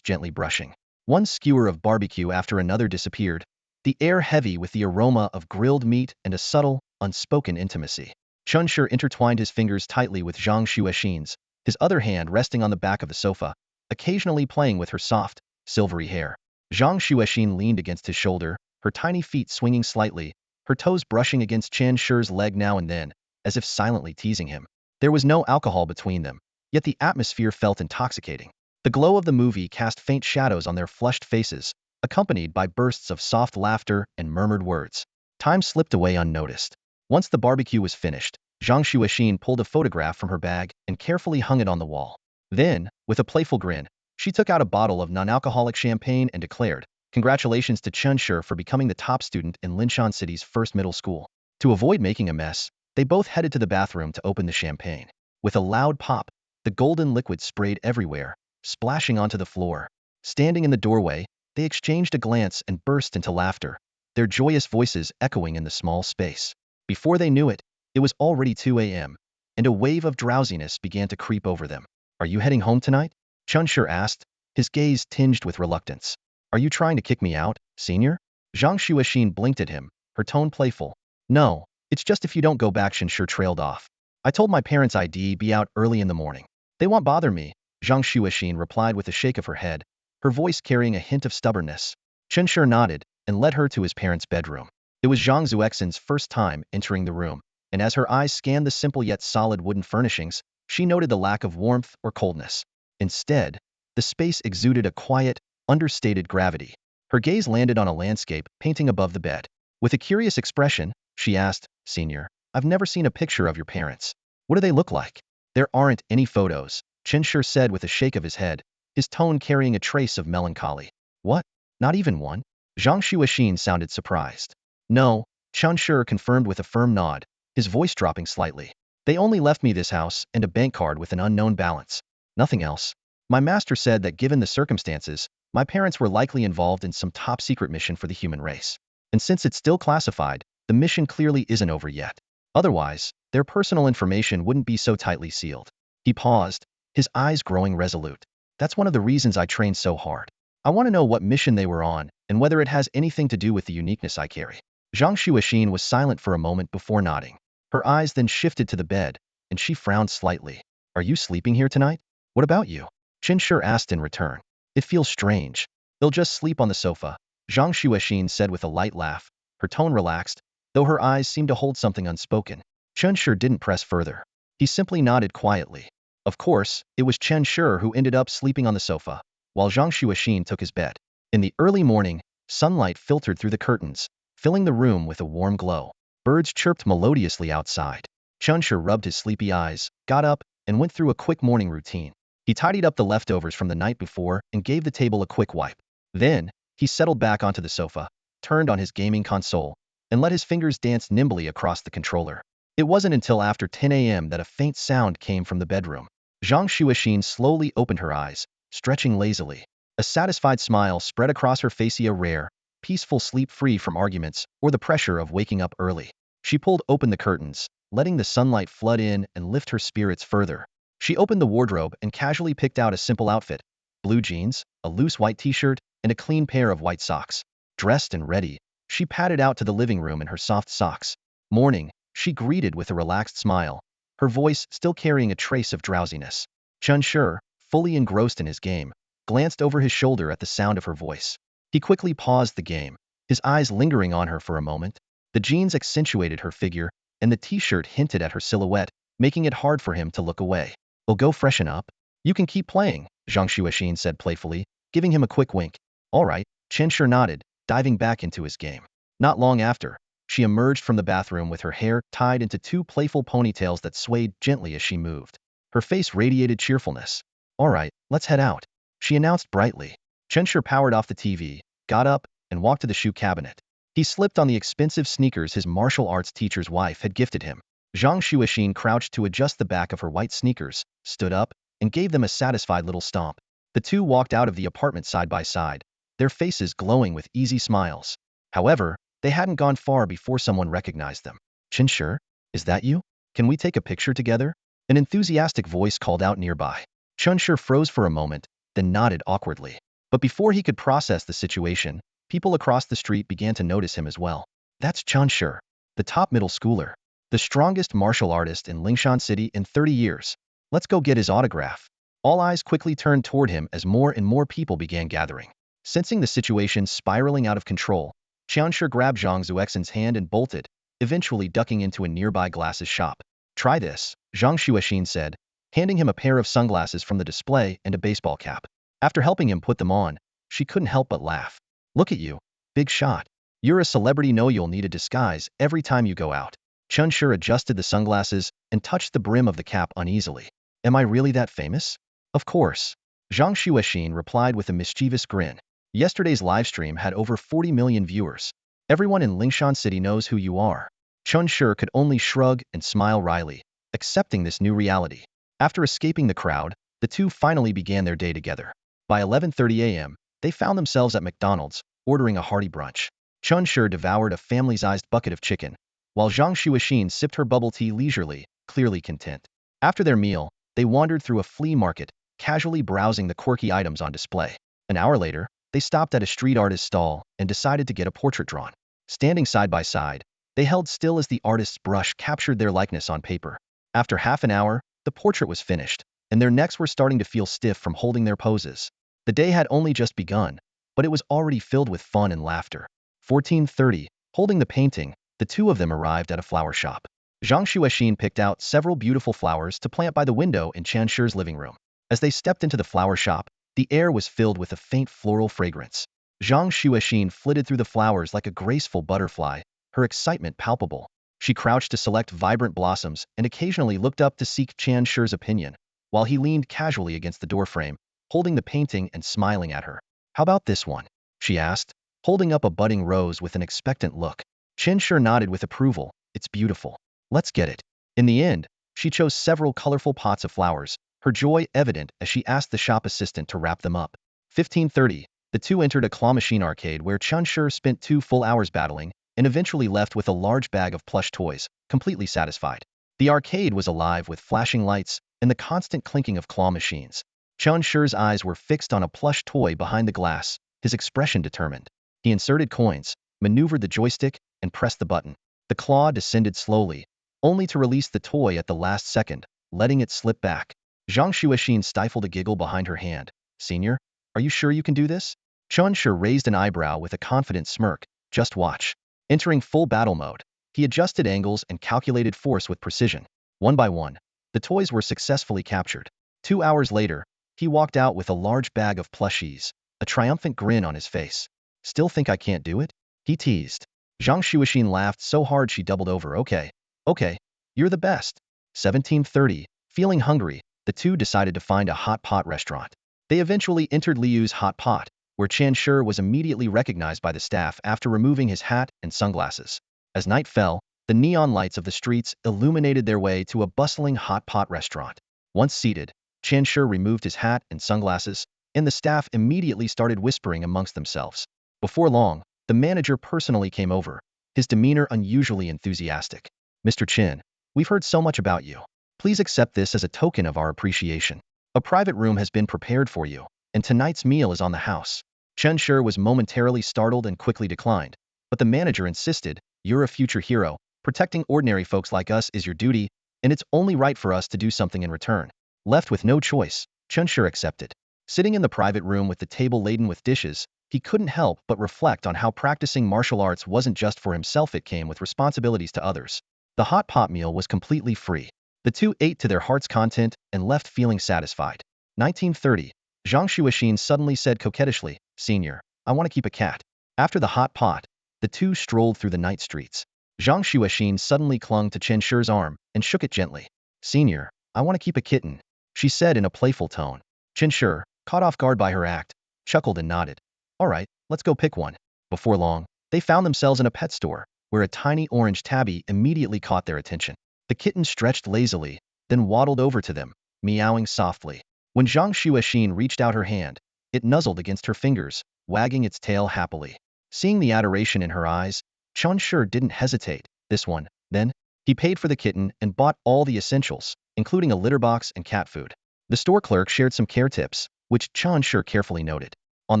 gently brushing. One skewer of barbecue after another disappeared, the air heavy with the aroma of grilled meat and a subtle, unspoken intimacy. Chunshur intertwined his fingers tightly with Zhang Xuexin's, his other hand resting on the back of the sofa, occasionally playing with her soft, silvery hair. Zhang Xuexin leaned against his shoulder, her tiny feet swinging slightly, her toes brushing against Chen Shur's leg now and then, as if silently teasing him. There was no alcohol between them, yet the atmosphere felt intoxicating. The glow of the movie cast faint shadows on their flushed faces, accompanied by bursts of soft laughter and murmured words. Time slipped away unnoticed. Once the barbecue was finished, Zhang Xuexin pulled a photograph from her bag and carefully hung it on the wall. Then, with a playful grin, she took out a bottle of non-alcoholic champagne and declared, "Congratulations to Chunshur for becoming the top student in Linshan City's first middle school." To avoid making a mess, they both headed to the bathroom to open the champagne. With a loud pop, the golden liquid sprayed everywhere, splashing onto the floor. Standing in the doorway, they exchanged a glance and burst into laughter, their joyous voices echoing in the small space. Before they knew it, it was already 2 a.m., and a wave of drowsiness began to creep over them. "Are you heading home tonight?" Chunshur asked, his gaze tinged with reluctance. "Are you trying to kick me out, senior?" Zhang Xuexin blinked at him, her tone playful. "No, it's just if you don't go back." Chunshur trailed off. "I told my parents I'd be out early in the morning. They won't bother me," Zhang Xuexin replied with a shake of her head, her voice carrying a hint of stubbornness. Chunshur nodded and led her to his parents' bedroom. It was Zhang Zuexin's first time entering the room, and as her eyes scanned the simple yet solid wooden furnishings, she noted the lack of warmth or coldness. Instead, the space exuded a quiet, understated gravity. Her gaze landed on a landscape painting above the bed. With a curious expression, she asked, "Senior, I've never seen a picture of your parents. What do they look like?" "There aren't any photos," Chunshur said with a shake of his head, his tone carrying a trace of melancholy. "What? Not even one?" Zhang Xuexin sounded surprised. "No," Chunshur confirmed with a firm nod, his voice dropping slightly. "They only left me this house and a bank card with an unknown balance. Nothing else. My master said that given the circumstances, my parents were likely involved in some top-secret mission for the human race. And since it's still classified, the mission clearly isn't over yet. Otherwise, their personal information wouldn't be so tightly sealed." He paused, his eyes growing resolute. "That's one of the reasons I trained so hard. I want to know what mission they were on and whether it has anything to do with the uniqueness I carry." Zhang Xuexin was silent for a moment before nodding. Her eyes then shifted to the bed, and she frowned slightly. "Are you sleeping here tonight? What about you?" Chunshur asked in return. "It feels strange. They'll just sleep on the sofa," Zhang Xuexin said with a light laugh, her tone relaxed, though her eyes seemed to hold something unspoken. Chunshur didn't press further. He simply nodded quietly. Of course, it was Chunshur who ended up sleeping on the sofa, while Zhang Xuexin took his bed. In the early morning, sunlight filtered through the curtains, filling the room with a warm glow. Birds chirped melodiously outside. Chunshur rubbed his sleepy eyes, got up, and went through a quick morning routine. He tidied up the leftovers from the night before and gave the table a quick wipe. Then, he settled back onto the sofa, turned on his gaming console, and let his fingers dance nimbly across the controller. It wasn't until after 10 a.m. that a faint sound came from the bedroom. Zhang Xuexin slowly opened her eyes, stretching lazily. A satisfied smile spread across her face, a rare, peaceful sleep free from arguments or the pressure of waking up early. She pulled open the curtains, letting the sunlight flood in and lift her spirits further. She opened the wardrobe and casually picked out a simple outfit: blue jeans, a loose white t-shirt, and a clean pair of white socks. Dressed and ready, she padded out to the living room in her soft socks. "Morning," she greeted with a relaxed smile, her voice still carrying a trace of drowsiness. Chunshur, fully engrossed in his game, glanced over his shoulder at the sound of her voice. He quickly paused the game, his eyes lingering on her for a moment. The jeans accentuated her figure, and the t-shirt hinted at her silhouette, making it hard for him to look away. "We'll go freshen up. You can keep playing," Zhang Xuexin said playfully, giving him a quick wink. "All right," Chunshur nodded, diving back into his game. Not long after, she emerged from the bathroom with her hair tied into two playful ponytails that swayed gently as she moved. Her face radiated cheerfulness. "All right, let's head out," she announced brightly. Chunshur powered off the TV, got up, and walked to the shoe cabinet. He slipped on the expensive sneakers his martial arts teacher's wife had gifted him. Zhang Shuixin crouched to adjust the back of her white sneakers, stood up, and gave them a satisfied little stomp. The two walked out of the apartment side by side, their faces glowing with easy smiles. However, they hadn't gone far before someone recognized them. Qinshi, is that you? Can we take a picture together? An enthusiastic voice called out nearby. Qinshi froze for a moment, then nodded awkwardly. But before he could process the situation, people across the street began to notice him as well. That's Qinshi, the top middle schooler, the strongest martial artist in Lingshan City in 30 years. Let's go get his autograph. All eyes quickly turned toward him as more and more people began gathering. Sensing the situation spiraling out of control, Qianshi grabbed Zhang Zuexin's hand and bolted, eventually ducking into a nearby glasses shop. Try this, Zhang Shuixin said, handing him a pair of sunglasses from the display and a baseball cap. After helping him put them on, she couldn't help but laugh. Look at you, big shot. You're a celebrity, know you'll need a disguise every time you go out. Qinshi adjusted the sunglasses and touched the brim of the cap uneasily. Am I really that famous? Of course. Zhang Shuixin replied with a mischievous grin. Yesterday's livestream had over 40 million viewers. Everyone in Lingshan City knows who you are. Qinshi could only shrug and smile wryly, accepting this new reality. After escaping the crowd, the two finally began their day together. By 11:30 a.m., they found themselves at McDonald's, ordering a hearty brunch. Qinshi devoured a family-sized bucket of chicken, while Zhang Shuixin sipped her bubble tea leisurely, clearly content. After their meal, they wandered through a flea market, casually browsing the quirky items on display. An hour later, they stopped at a street artist's stall and decided to get a portrait drawn. Standing side by side, they held still as the artist's brush captured their likeness on paper. After half an hour, the portrait was finished, and their necks were starting to feel stiff from holding their poses. The day had only just begun, but it was already filled with fun and laughter. 14:30, holding the painting, the two of them arrived at a flower shop. Zhang Shuixin picked out several beautiful flowers to plant by the window in Qianshi's living room. As they stepped into the flower shop, the air was filled with a faint floral fragrance. Zhang Shuixin flitted through the flowers like a graceful butterfly, her excitement palpable. She crouched to select vibrant blossoms and occasionally looked up to seek Qianshi's opinion, while he leaned casually against the doorframe, holding the painting and smiling at her. How about this one? She asked, holding up a budding rose with an expectant look. Qianshi nodded with approval. It's beautiful. Let's get it. In the end, she chose several colorful pots of flowers, her joy evident as she asked the shop assistant to wrap them up. 15:30, the two entered a claw machine arcade where Qianshi spent 2 full hours battling and eventually left with a large bag of plush toys, completely satisfied. The arcade was alive with flashing lights and the constant clinking of claw machines. Qianshi's eyes were fixed on a plush toy behind the glass, his expression determined. He inserted coins, maneuvered the joystick, and pressed the button. The claw descended slowly, only to release the toy at the last second, letting it slip back. Zhang Shuixin stifled a giggle behind her hand. Senior, are you sure you can do this? Qianshi raised an eyebrow with a confident smirk. Just watch. Entering full battle mode, he adjusted angles and calculated force with precision. One by one, the toys were successfully captured. 2 hours later, he walked out with a large bag of plushies, a triumphant grin on his face. Still think I can't do it? He teased. Zhang Shuixin laughed so hard she doubled over. Okay, you're the best. 17:30, feeling hungry, the two decided to find a hot pot restaurant. They eventually entered Liu's hot pot, where Qianshi was immediately recognized by the staff after removing his hat and sunglasses. As night fell, the neon lights of the streets illuminated their way to a bustling hot pot restaurant. Once seated, Qianshi removed his hat and sunglasses, and the staff immediately started whispering amongst themselves. Before long, the manager personally came over, his demeanor unusually enthusiastic. Mr. Qin, we've heard so much about you. Please accept this as a token of our appreciation. A private room has been prepared for you, and tonight's meal is on the house. Qianshi was momentarily startled and quickly declined, but the manager insisted, you're a future hero, protecting ordinary folks like us is your duty, and it's only right for us to do something in return. Left with no choice, Qianshi accepted. Sitting in the private room with the table laden with dishes, he couldn't help but reflect on how practicing martial arts wasn't just for himself, it came with responsibilities to others. The hot pot meal was completely free. The two ate to their heart's content and left feeling satisfied. 19:30, Zhang Shuixin suddenly said coquettishly, Senior, I want to keep a cat. After the hot pot, the two strolled through the night streets. Zhang Shuixin suddenly clung to Qianshi's arm and shook it gently. Senior, I want to keep a kitten, she said in a playful tone. Qianshi, caught off guard by her act, chuckled and nodded. All right, let's go pick one. Before long, they found themselves in a pet store, where a tiny orange tabby immediately caught their attention. The kitten stretched lazily, then waddled over to them, meowing softly. When Zhang Xuexin reached out her hand, it nuzzled against her fingers, wagging its tail happily. Seeing the adoration in her eyes, Chen Shi didn't hesitate. This one, then. He paid for the kitten and bought all the essentials, including a litter box and cat food. The store clerk shared some care tips, which Chen Shi carefully noted. On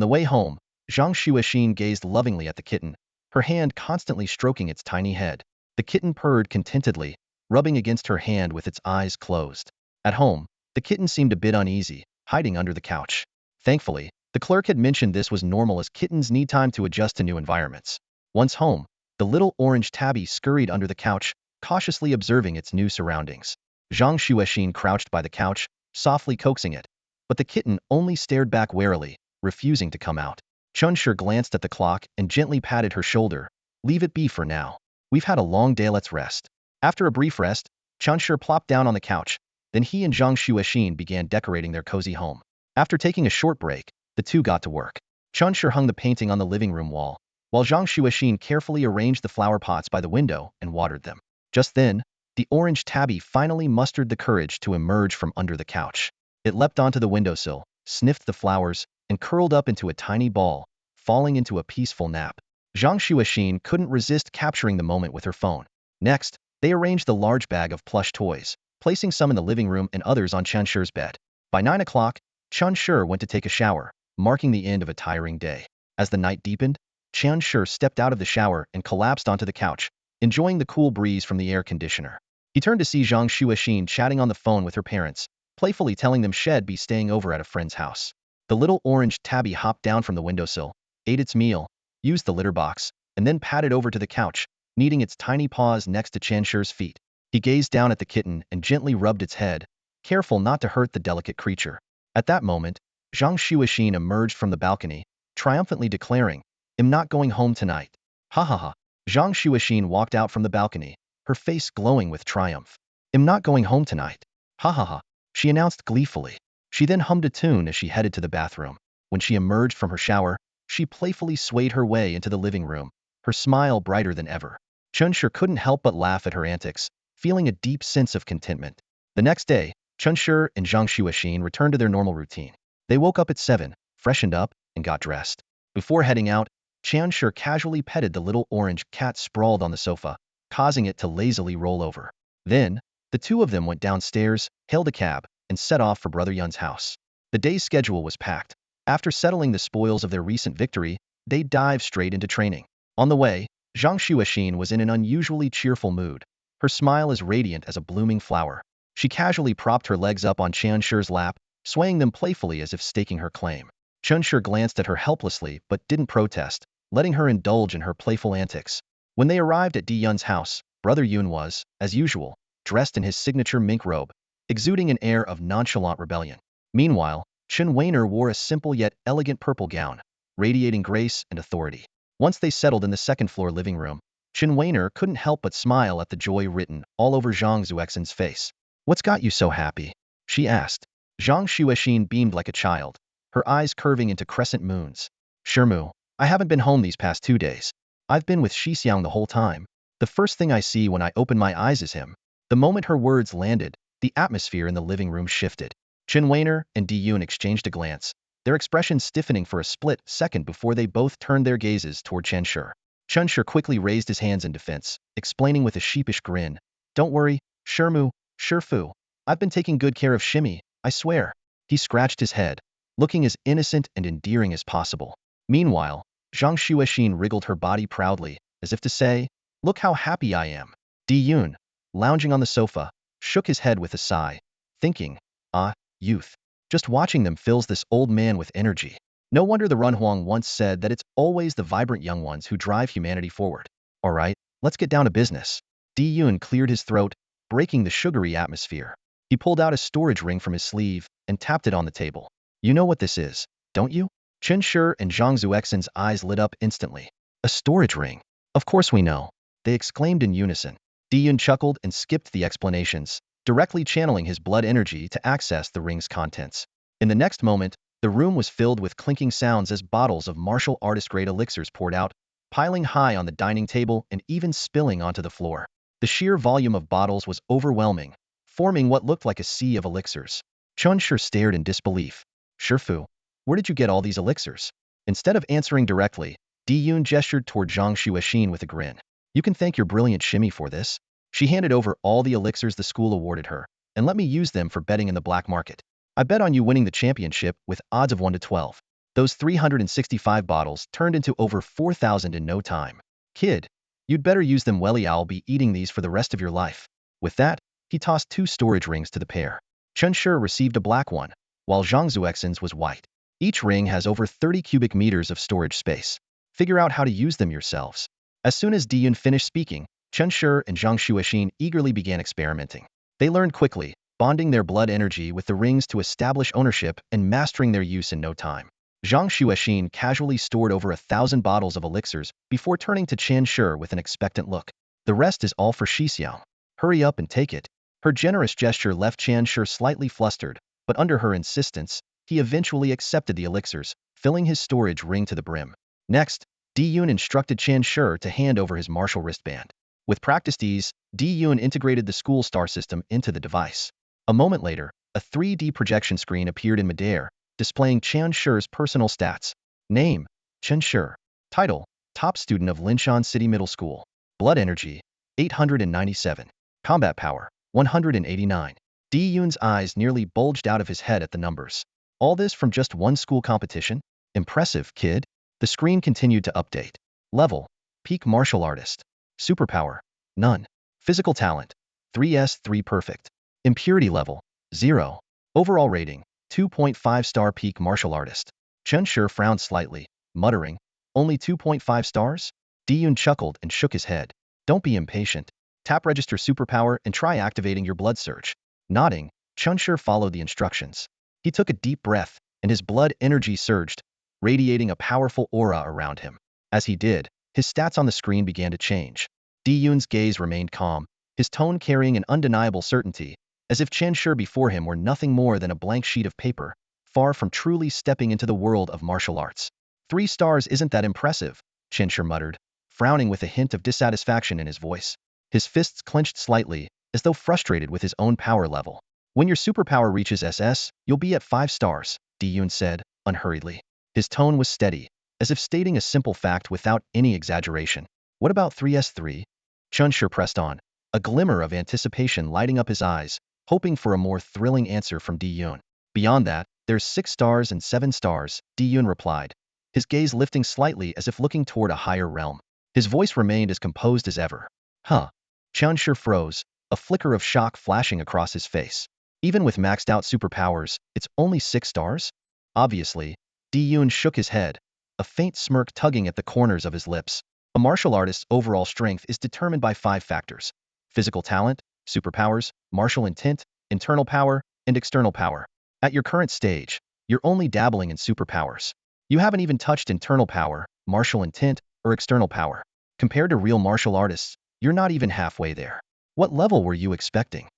the way home, Zhang Xuexin gazed lovingly at the kitten, her hand constantly stroking its tiny head. The kitten purred contentedly, rubbing against her hand with its eyes closed. At home, the kitten seemed a bit uneasy, hiding under the couch. Thankfully, the clerk had mentioned this was normal as kittens need time to adjust to new environments. Once home, the little orange tabby scurried under the couch, cautiously observing its new surroundings. Zhang Xuexin crouched by the couch, softly coaxing it, but the kitten only stared back warily, refusing to come out. Chen Shi glanced at the clock and gently patted her shoulder. Leave it be for now. We've had a long day, let's rest. After a brief rest, Chen Shi plopped down on the couch, then he and Zhang Xuexin began decorating their cozy home. After taking a short break, the two got to work. Chen Shi hung the painting on the living room wall, while Zhang Xuexin carefully arranged the flower pots by the window and watered them. Just then, the orange tabby finally mustered the courage to emerge from under the couch. It leapt onto the windowsill, sniffed the flowers, and curled up into a tiny ball, falling into a peaceful nap. Zhang Xuexin couldn't resist capturing the moment with her phone. Next, they arranged the large bag of plush toys, placing some in the living room and others on Chen Shi's bed. By 9 o'clock, Chen Shi went to take a shower, marking the end of a tiring day. As the night deepened, Chen Shi stepped out of the shower and collapsed onto the couch, enjoying the cool breeze from the air conditioner. He turned to see Zhang Xuexin chatting on the phone with her parents, playfully telling them she'd be staying over at a friend's house. The little orange tabby hopped down from the windowsill, ate its meal, used the litter box, and then padded over to the couch, kneading its tiny paws next to Chen Shi's feet. He gazed down at the kitten and gently rubbed its head, careful not to hurt the delicate creature. At that moment, Zhang Xuexin emerged from the balcony, triumphantly declaring, "I'm not going home tonight." Ha ha ha. Zhang Xuexin walked out from the balcony, her face glowing with triumph. "I'm not going home tonight. Ha ha ha," she announced gleefully. She then hummed a tune as she headed to the bathroom. When she emerged from her shower, she playfully swayed her way into the living room, her smile brighter than ever. Chen Shi couldn't help but laugh at her antics, feeling a deep sense of contentment. The next day, Chen Shi and Zhang Xuexin returned to their normal routine. They woke up at 7, freshened up, and got dressed. Before heading out, Chen Shi casually petted the little orange cat sprawled on the sofa, causing it to lazily roll over. Then, the two of them went downstairs, hailed a cab, and set off for Brother Yun's house. The day's schedule was packed. After settling the spoils of their recent victory, they dived straight into training. On the way, Zhang Xuexin was in an unusually cheerful mood, her smile as radiant as a blooming flower. She casually propped her legs up on Chen Shi's lap, swaying them playfully as if staking her claim. Chen Shi glanced at her helplessly but didn't protest, letting her indulge in her playful antics. When they arrived at Di Yun's house, Brother Yun was, as usual, dressed in his signature mink robe, exuding an air of nonchalant rebellion. Meanwhile, Chen Weiner wore a simple yet elegant purple gown, radiating grace and authority. Once they settled in the second-floor living room, Chen Weiner couldn't help but smile at the joy written all over Zhang Xuexin's face. "What's got you so happy?" she asked. Zhang Xuexin beamed like a child, her eyes curving into crescent moons. "Shermu, I haven't been home these past 2 days. I've been with Xixiang the whole time. The first thing I see when I open my eyes is him." The moment her words landed, the atmosphere in the living room shifted. Chen Weiner and Di Yun exchanged a glance, their expressions stiffening for a split second before they both turned their gazes toward Chen Shi. Chen Shi quickly raised his hands in defense, explaining with a sheepish grin, "Don't worry, Shermu, Sherfu. I've been taking good care of Shimmy, I swear." He scratched his head, looking as innocent and endearing as possible. Meanwhile, Zhang Xuexin wriggled her body proudly, as if to say, "Look how happy I am." Di Yun, lounging on the sofa, shook his head with a sigh, thinking, "Ah, youth. Just watching them fills this old man with energy. No wonder the Runhuang once said that it's always the vibrant young ones who drive humanity forward. All right, let's get down to business." Di Yun cleared his throat, breaking the sugary atmosphere. He pulled out a storage ring from his sleeve and tapped it on the table. "You know what this is, don't you?" Chen Shi and Zhang Xuexin's eyes lit up instantly. "A storage ring? Of course we know," they exclaimed in unison. Di Yun chuckled and skipped the explanations, directly channeling his blood energy to access the ring's contents. In the next moment, the room was filled with clinking sounds as bottles of martial artist-grade elixirs poured out, piling high on the dining table and even spilling onto the floor. The sheer volume of bottles was overwhelming, forming what looked like a sea of elixirs. Chun-Shur stared in disbelief. Shifu, where did you get all these elixirs? Instead of answering directly, Di-Yun gestured toward Zhang Xuexin with a grin. You can thank your brilliant shimmy for this. She handed over all the elixirs the school awarded her, and let me use them for betting in the black market. I bet on you winning the championship with odds of 1 to 12. Those 365 bottles turned into over 4,000 in no time. Kid, you'd better use them well. I'll be eating these for the rest of your life. With that, he tossed 2 storage rings to the pair. Chun-Shur received a black one, while Zhang Xuexin's was white. Each ring has over 30 cubic meters of storage space. Figure out how to use them yourselves. As soon as Di-Yun finished speaking, Chun-Shur and Zhang Xuexin eagerly began experimenting. They learned quickly, bonding their blood energy with the rings to establish ownership and mastering their use in no time. Zhang Xuexin casually stored over 1,000 bottles of elixirs before turning to Chun-Shur with an expectant look. The rest is all for Shixiao. Hurry up and take it. Her generous gesture left Chun-Shur slightly flustered, but under her insistence, he eventually accepted the elixirs, filling his storage ring to the brim. Next, Di-Yun instructed Chun-Shur to hand over his martial wristband. With practiced ease, Di-Yun integrated the school star system into the device. A moment later, a 3D projection screen appeared in midair, displaying Chun-Shur's personal stats. Name, Chun-Shur. Title, top student of Linshan City Middle School. Blood energy, 897. Combat power, 189. Di-Yun's eyes nearly bulged out of his head at the numbers. All this from just one school competition? Impressive, kid. The screen continued to update. Level, peak martial artist. Superpower, none. Physical talent, 3S3 perfect. Impurity level, 0. Overall rating, 2.5 star peak martial artist. Chun-Shur frowned slightly, muttering, only 2.5 stars? Di-Yun chuckled and shook his head. Don't be impatient. Tap register superpower and try activating your blood surge. Nodding, Chun-Shur followed the instructions. He took a deep breath, and his blood energy surged, radiating a powerful aura around him. As he did, his stats on the screen began to change. Di-Yun's gaze remained calm, his tone carrying an undeniable certainty, as if Chun-Shur before him were nothing more than a blank sheet of paper, far from truly stepping into the world of martial arts. 3 stars isn't that impressive, Chun-Shur muttered, frowning with a hint of dissatisfaction in his voice. His fists clenched slightly, as though frustrated with his own power level. When your superpower reaches SS, you'll be at 5 stars, Di-Yun said, unhurriedly. His tone was steady, as if stating a simple fact without any exaggeration. What about 3S3? Chun-Shur pressed on, a glimmer of anticipation lighting up his eyes, hoping for a more thrilling answer from Di-Yun. Beyond that, there's 6 stars and 7 stars, Di-Yun replied, his gaze lifting slightly as if looking toward a higher realm. His voice remained as composed as ever. Huh. Chun-Shur froze, a flicker of shock flashing across his face. Even with maxed out superpowers, it's only 6 stars? Obviously, Di-Yun shook his head, a faint smirk tugging at the corners of his lips. A martial artist's overall strength is determined by 5 factors: physical talent, superpowers, martial intent, internal power, and external power. At your current stage, you're only dabbling in superpowers. You haven't even touched internal power, martial intent, or external power. Compared to real martial artists, you're not even halfway there. What level were you expecting?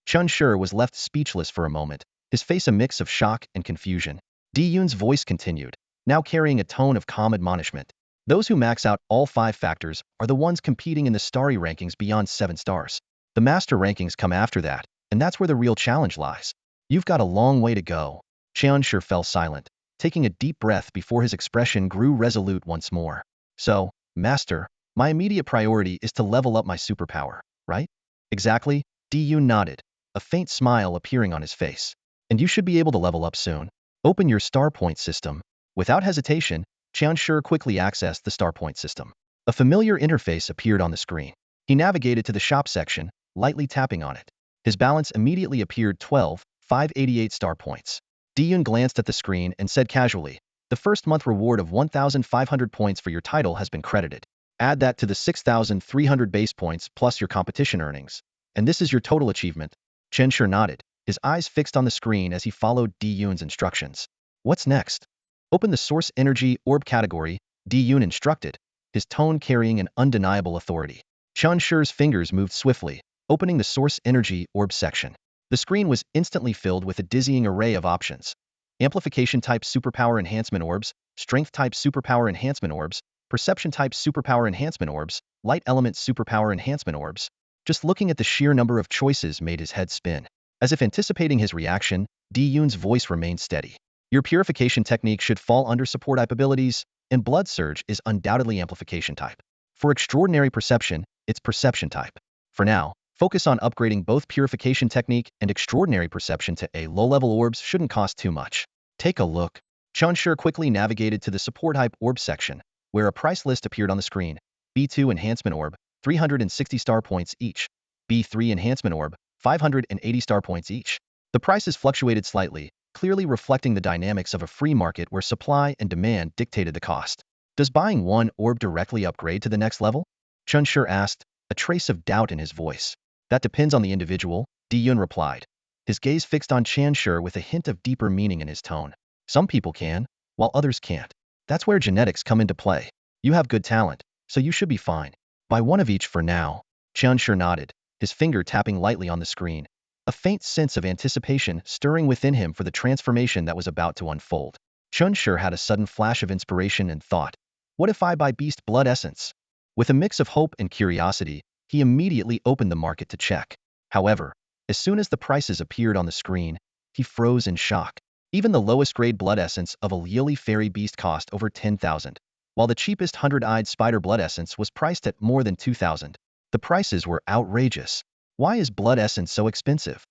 Chun-Shur was left speechless for a moment, his face a mix of shock and confusion. Di-Yun's voice continued, now carrying a tone of calm admonishment. Those who max out all 5 factors are the ones competing in the starry rankings beyond 7 stars. The master rankings come after that, and that's where the real challenge lies. You've got a long way to go. Chun-Shur fell silent, taking a deep breath before his expression grew resolute once more. So, master, my immediate priority is to level up my superpower, right? Exactly, Di-Yun nodded, a faint smile appearing on his face. And you should be able to level up soon. Open your star point system. Without hesitation, Chun-Shur quickly accessed the star point system. A familiar interface appeared on the screen. He navigated to the shop section, lightly tapping on it. His balance immediately appeared 12,588 star points. Di-Yun glanced at the screen and said casually, the first month reward of 1,500 points for your title has been credited. Add that to the 6,300 base points plus your competition earnings. And this is your total achievement. Chun-Shur nodded, his eyes fixed on the screen as he followed Di-Yun's instructions. What's next? Open the source energy orb category, Di-Yun instructed, his tone carrying an undeniable authority. Chun-Shur's fingers moved swiftly, opening the source energy orb section. The screen was instantly filled with a dizzying array of options. Amplification type superpower enhancement orbs, strength type superpower enhancement orbs, perception type superpower enhancement orbs, light element superpower enhancement orbs. Just looking at the sheer number of choices made his head spin. As if anticipating his reaction, Di-Yun's voice remained steady. Your purification technique should fall under support type abilities, and blood surge is undoubtedly amplification type. For extraordinary perception, it's perception type. For now, focus on upgrading both purification technique and extraordinary perception to a low-level orbs shouldn't cost too much. Take a look. Chunshur quickly navigated to the support hype orb section, where a price list appeared on the screen. B2 Enhancement Orb, 360 star points each. B3 Enhancement Orb, 580 star points each. The prices fluctuated slightly, clearly reflecting the dynamics of a free market where supply and demand dictated the cost. Does buying one orb directly upgrade to the next level? Chunshur asked, a trace of doubt in his voice. That depends on the individual, Di-Yun replied. His gaze fixed on Chunshur with a hint of deeper meaning in his tone. Some people can, while others can't. That's where genetics come into play. You have good talent, so you should be fine. Buy one of each for now. Chunshur nodded, his finger tapping lightly on the screen. A faint sense of anticipation stirring within him for the transformation that was about to unfold. Chunshur had a sudden flash of inspiration and thought, what if I buy Beast Blood Essence? With a mix of hope and curiosity, he immediately opened the market to check. However, as soon as the prices appeared on the screen, he froze in shock. Even the lowest grade blood essence of a Lioli Fairy Beast cost over 10,000, while the cheapest 100-eyed Spider Blood Essence was priced at more than 2,000. The prices were outrageous. Why is blood essence so expensive?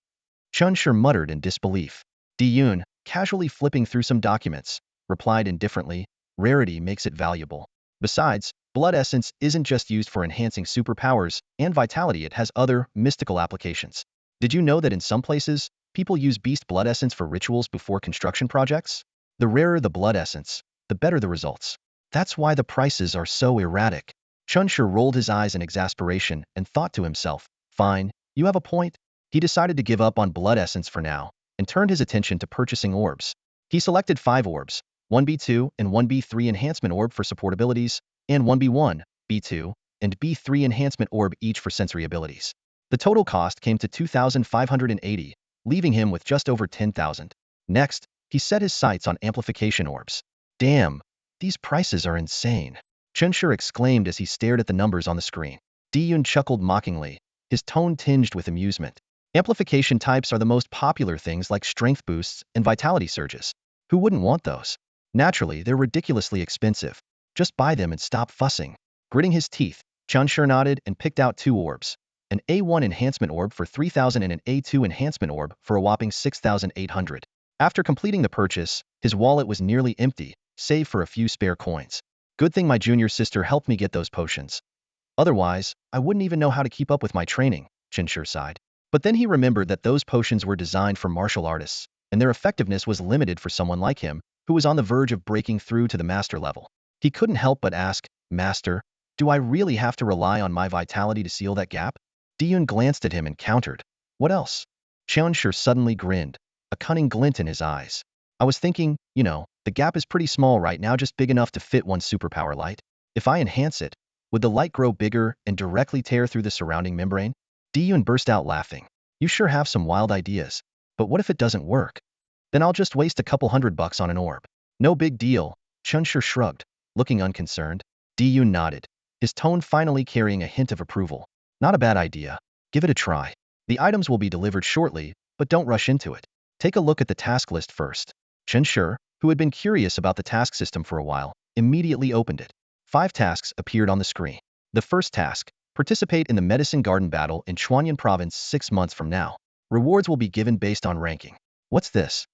Chunshur muttered in disbelief. Di-Yun, casually flipping through some documents, replied indifferently, rarity makes it valuable. Besides, blood essence isn't just used for enhancing superpowers and vitality, it has other, mystical applications. Did you know that in some places, people use beast blood essence for rituals before construction projects? The rarer the blood essence, the better the results. That's why the prices are so erratic. Chunshur rolled his eyes in exasperation and thought to himself, fine, you have a point. He decided to give up on blood essence for now, and turned his attention to purchasing orbs. He selected 5 orbs, 1B2 and 1B3 enhancement orb for support abilities, and 1B1, B2, and B3 enhancement orb each for sensory abilities. The total cost came to 2,580, leaving him with just over 10,000. Next, he set his sights on amplification orbs. Damn, these prices are insane. Chunshur exclaimed as he stared at the numbers on the screen. Di-Yun chuckled mockingly, his tone tinged with amusement. Amplification types are the most popular things like strength boosts and vitality surges. Who wouldn't want those? Naturally, they're ridiculously expensive. Just buy them and stop fussing. Gritting his teeth, Chunshur nodded and picked out 2 orbs. An A1 enhancement orb for 3,000 and an A2 enhancement orb for a whopping 6,800. After completing the purchase, his wallet was nearly empty, save for a few spare coins. Good thing my junior sister helped me get those potions. Otherwise, I wouldn't even know how to keep up with my training, Chunshur sighed. But then he remembered that those potions were designed for martial artists, and their effectiveness was limited for someone like him, who was on the verge of breaking through to the master level. He couldn't help but ask, Master, do I really have to rely on my vitality to seal that gap? Di-Yun glanced at him and countered, what else? Chunshur suddenly grinned, a cunning glint in his eyes. I was thinking, the gap is pretty small right now, just big enough to fit one superpower light. If I enhance it, would the light grow bigger and directly tear through the surrounding membrane? Di-Yun burst out laughing. You sure have some wild ideas. But what if it doesn't work? Then I'll just waste a couple $100 on an orb. No big deal, Chunshur shrugged, looking unconcerned. Di-Yun nodded, his tone finally carrying a hint of approval. Not a bad idea. Give it a try. The items will be delivered shortly, but don't rush into it. Take a look at the task list first. Chunshur, who had been curious about the task system for a while, immediately opened it. 5 tasks appeared on the screen. The first task, participate in the Medicine Garden Battle in Chuanyan Province 6 months from now. Rewards will be given based on ranking. What's this?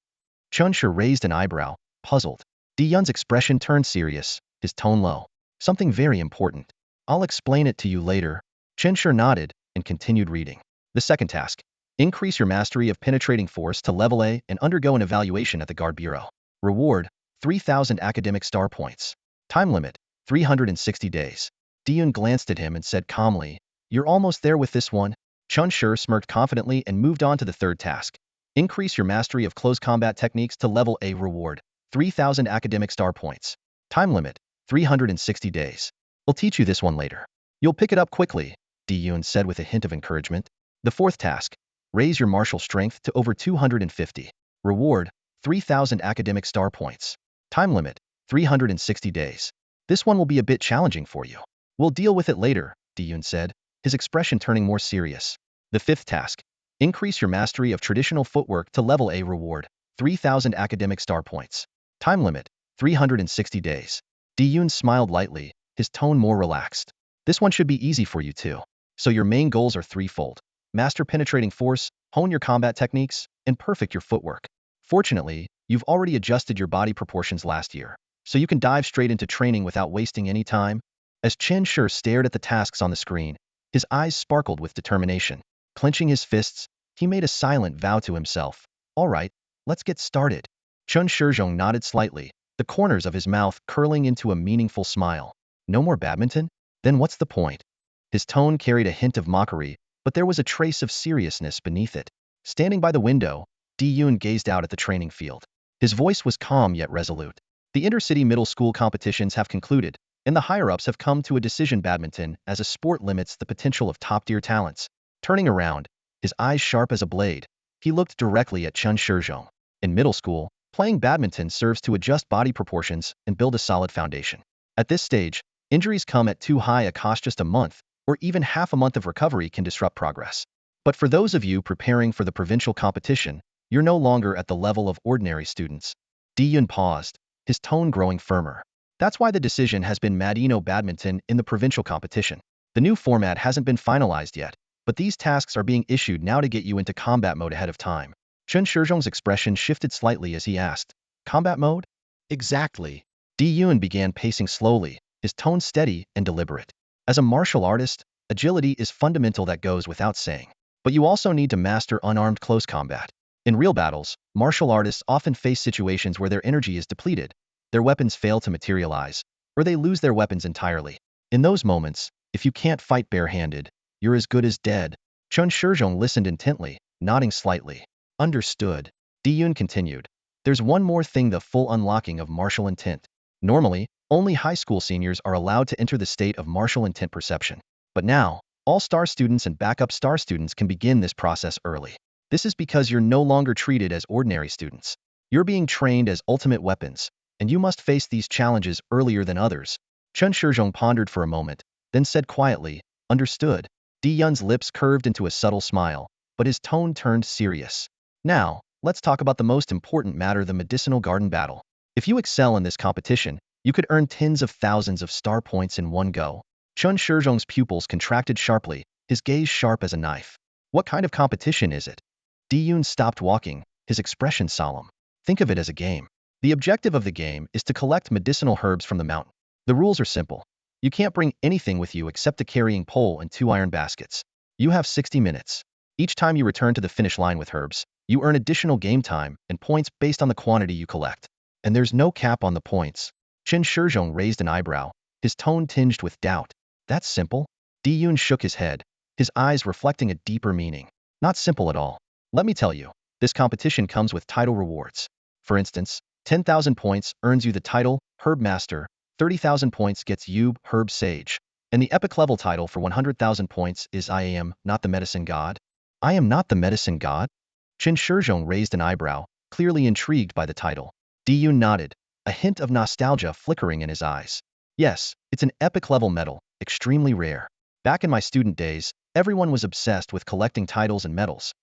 Chunshur raised an eyebrow, puzzled. Di-Yun's expression turned serious, his tone low. Something very important. I'll explain it to you later. Chunshur nodded and continued reading. The second task, increase your mastery of penetrating force to level A and undergo an evaluation at the Guard Bureau. Reward, 3,000 academic star points. Time limit, 360 days. Di-Yun glanced at him and said calmly, you're almost there with this one. Chunshur smirked confidently and moved on to the third task. Increase your mastery of close combat techniques to level A. Reward, 3,000 academic star points. Time limit, 360 days. We'll teach you this one later. You'll pick it up quickly, Di-Yun said with a hint of encouragement. The fourth task, raise your martial strength to over 250. Reward, 3,000 academic star points. Time limit, 360 days. This one will be a bit challenging for you. We'll deal with it later, Di-Yun said, his expression turning more serious. The fifth task. Increase your mastery of traditional footwork to level A. Reward: 3,000 academic star points. Time limit: 360 days. Di-Yun smiled lightly, his tone more relaxed. This one should be easy for you too. So your main goals are threefold: master penetrating force, hone your combat techniques, and perfect your footwork. Fortunately, you've already adjusted your body proportions last year, so you can dive straight into training without wasting any time. As Chen Shi stared at the tasks on the screen, his eyes sparkled with determination. Clenching his fists, he made a silent vow to himself. All right, let's get started. Chen Shizhong nodded slightly, the corners of his mouth curling into a meaningful smile. No more badminton? Then what's the point? His tone carried a hint of mockery, but there was a trace of seriousness beneath it. Standing by the window, Di-Yun gazed out at the training field. His voice was calm yet resolute. The intercity middle school competitions have concluded, and the higher-ups have come to a decision: badminton as a sport limits the potential of top-tier talents. Turning around, his eyes sharp as a blade, he looked directly at Chen Shizhong. In middle school, playing badminton serves to adjust body proportions and build a solid foundation. At this stage, injuries come at too high a cost. Just a month, or even half a month of recovery can disrupt progress. But for those of you preparing for the provincial competition, you're no longer at the level of ordinary students. Di-Yun paused, his tone growing firmer. That's why the decision has been Madino badminton in the provincial competition. The new format hasn't been finalized yet, but these tasks are being issued now to get you into combat mode ahead of time. Chen Shizhong's expression shifted slightly as he asked, "Combat mode?" "Exactly." Di-Yun began pacing slowly, his tone steady and deliberate. As a martial artist, agility is fundamental, that goes without saying. But you also need to master unarmed close combat. In real battles, martial artists often face situations where their energy is depleted, their weapons fail to materialize, or they lose their weapons entirely. In those moments, if you can't fight barehanded, you're as good as dead. Chen Shizhong listened intently, nodding slightly. Understood. Di-Yun continued. There's one more thing: the full unlocking of martial intent. Normally, only high school seniors are allowed to enter the state of martial intent perception. But now, all star students and backup star students can begin this process early. This is because you're no longer treated as ordinary students. You're being trained as ultimate weapons, and you must face these challenges earlier than others. Chen Shizhong pondered for a moment, then said quietly, "Understood." Di-Yun's lips curved into a subtle smile, but his tone turned serious. Now, let's talk about the most important matter: the medicinal garden battle. If you excel in this competition, you could earn tens of thousands of star points in one go. Chen Shizhong's pupils contracted sharply, his gaze sharp as a knife. What kind of competition is it? Di-Yun stopped walking, his expression solemn. Think of it as a game. The objective of the game is to collect medicinal herbs from the mountain. The rules are simple. You can't bring anything with you except a carrying pole and 2 iron baskets. You have 60 minutes. Each time you return to the finish line with herbs, you earn additional game time and points based on the quantity you collect. And there's no cap on the points. Chen Shizhong raised an eyebrow, his tone tinged with doubt. That's simple? Di-Yun shook his head, his eyes reflecting a deeper meaning. Not simple at all. Let me tell you, this competition comes with title rewards. For instance, 10,000 points earns you the title Herb Master, 30,000 points gets you Herb Sage, and the epic level title for 100,000 points is I am not the medicine god. I am not the medicine god? Chen Shizhong raised an eyebrow, clearly intrigued by the title. Di-Yun nodded, a hint of nostalgia flickering in his eyes. Yes, it's an epic level medal, extremely rare. Back in my student days, everyone was obsessed with collecting titles and medals.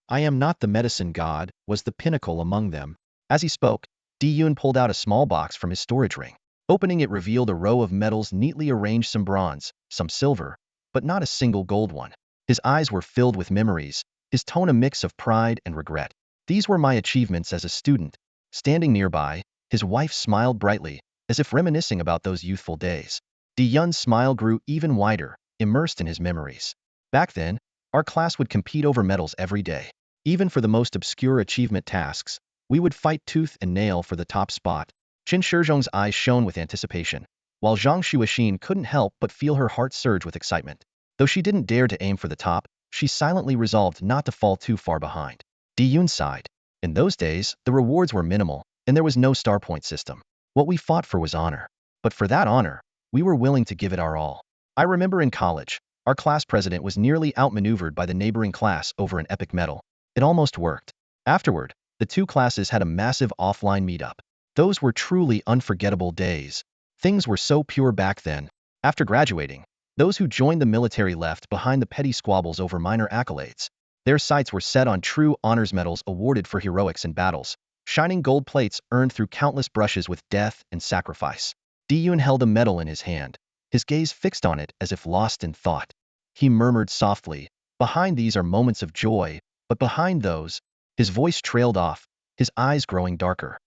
I am not the medicine god was the pinnacle among them. As he spoke, Di-Yun pulled out a small box from his storage ring. Opening it revealed a row of medals neatly arranged: some bronze, some silver, but not a single gold one. His eyes were filled with memories, his tone a mix of pride and regret. These were my achievements as a student. Standing nearby, his wife smiled brightly, as if reminiscing about those youthful days. Di-Yun's smile grew even wider, immersed in his memories. Back then, our class would compete over medals every day. Even for the most obscure achievement tasks, we would fight tooth and nail for the top spot. Chen Shizhong's eyes shone with anticipation, while Zhang Xuexin couldn't help but feel her heart surge with excitement. Though she didn't dare to aim for the top, she silently resolved not to fall too far behind. Di-Yun sighed. In those days, the rewards were minimal, and there was no star point system. What we fought for was honor. But for that honor, we were willing to give it our all. I remember in college, our class president was nearly outmaneuvered by the neighboring class over an epic medal. It almost worked. Afterward, the two classes had a massive offline meetup. Those were truly unforgettable days. Things were so pure back then. After graduating, Those who joined the military left behind the petty squabbles over minor accolades. Their sights were set on true honors medals awarded for heroics in battles, shining gold plates earned through countless brushes with death and sacrifice. Diyun held a medal in his hand, his gaze fixed on it as if lost in thought. He murmured softly, "Behind these are moments of joy, but behind those—" His voice trailed off, his eyes growing darker.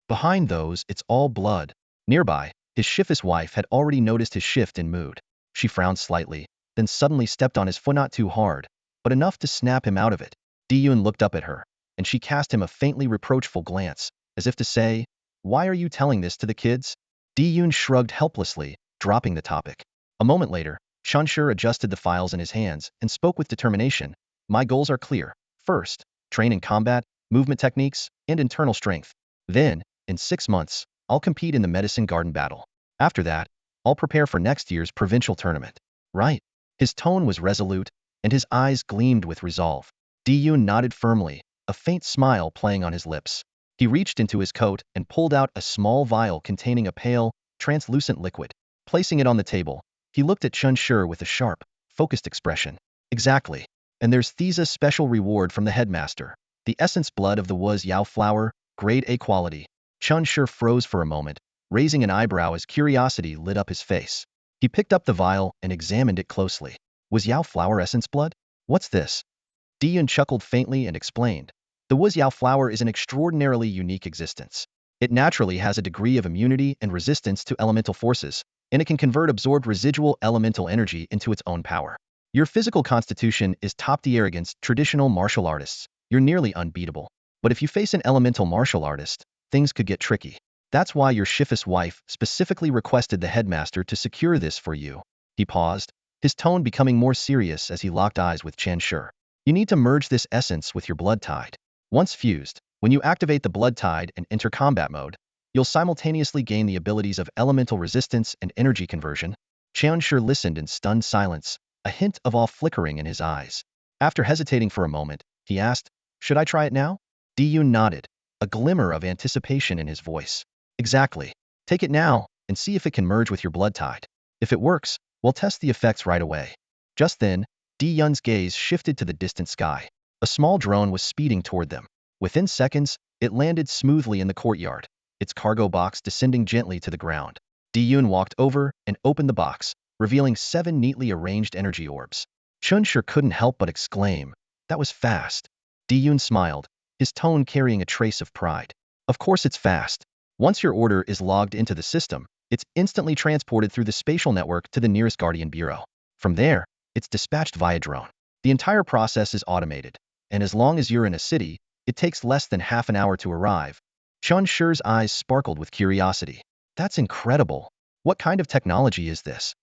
"Behind those, it's all blood." Nearby, his Shifus wife had already noticed his shift in mood. She frowned slightly, then suddenly stepped on his foot, not too hard, but enough to snap him out of it. Diyun looked up at her, and she cast him a faintly reproachful glance, as if to say, "Why are you telling this to the kids?" Diyun shrugged helplessly, dropping the topic. A moment later, Chunshur adjusted the files in his hands and spoke with determination. "My goals are clear. First, train in combat, movement techniques, and internal strength. Then, in 6 months, I'll compete in the Medicine Garden battle. After that, I'll prepare for next year's provincial tournament." "Right." His tone was resolute, and his eyes gleamed with resolve. Diyun nodded firmly, a faint smile playing on his lips. He reached into his coat and pulled out a small vial containing a pale, translucent liquid. Placing it on the table, he looked at Chunshur with a sharp, focused expression. "Exactly. And there's Thesa's special reward from the headmaster. The essence blood of the Wuz Yao flower, grade A quality." Chunshur froze for a moment, raising an eyebrow as curiosity lit up his face. He picked up the vial and examined it closely. "Wuz Yao flower essence blood? What's this?" Diyun chuckled faintly and explained. "The Wuz Yao flower is an extraordinarily unique existence. It naturally has a degree of immunity and resistance to elemental forces, and it can convert absorbed residual elemental energy into its own power. Your physical constitution is top tier against traditional martial artists. You're nearly unbeatable. But if you face an elemental martial artist, things could get tricky. That's why your Shifus wife specifically requested the headmaster to secure this for you." He paused, his tone becoming more serious as he locked eyes with Chunshur. "You need to merge this essence with your blood tide. Once fused, when you activate the blood tide and enter combat mode, you'll simultaneously gain the abilities of elemental resistance and energy conversion." Chunshur listened in stunned silence, a hint of awe flickering in his eyes. After hesitating for a moment, he asked, "Should I try it now?" Diyun nodded, a glimmer of anticipation in his voice. "Exactly. Take it now, and see if it can merge with your blood tide. If it works, we'll test the effects right away." Just then, Diyun's gaze shifted to the distant sky. A small drone was speeding toward them. Within seconds, it landed smoothly in the courtyard, its cargo box descending gently to the ground. Diyun walked over and opened the box, revealing 7 neatly arranged energy orbs. Chunshur couldn't help but exclaim, "That was fast." Diyun smiled, his tone carrying a trace of pride. "Of course it's fast. Once your order is logged into the system, it's instantly transported through the spatial network to the nearest Guardian Bureau. From there, it's dispatched via drone. The entire process is automated, and as long as you're in a city, it takes less than half an hour to arrive." Chunshur's eyes sparkled with curiosity. "That's incredible. What kind of technology is this?"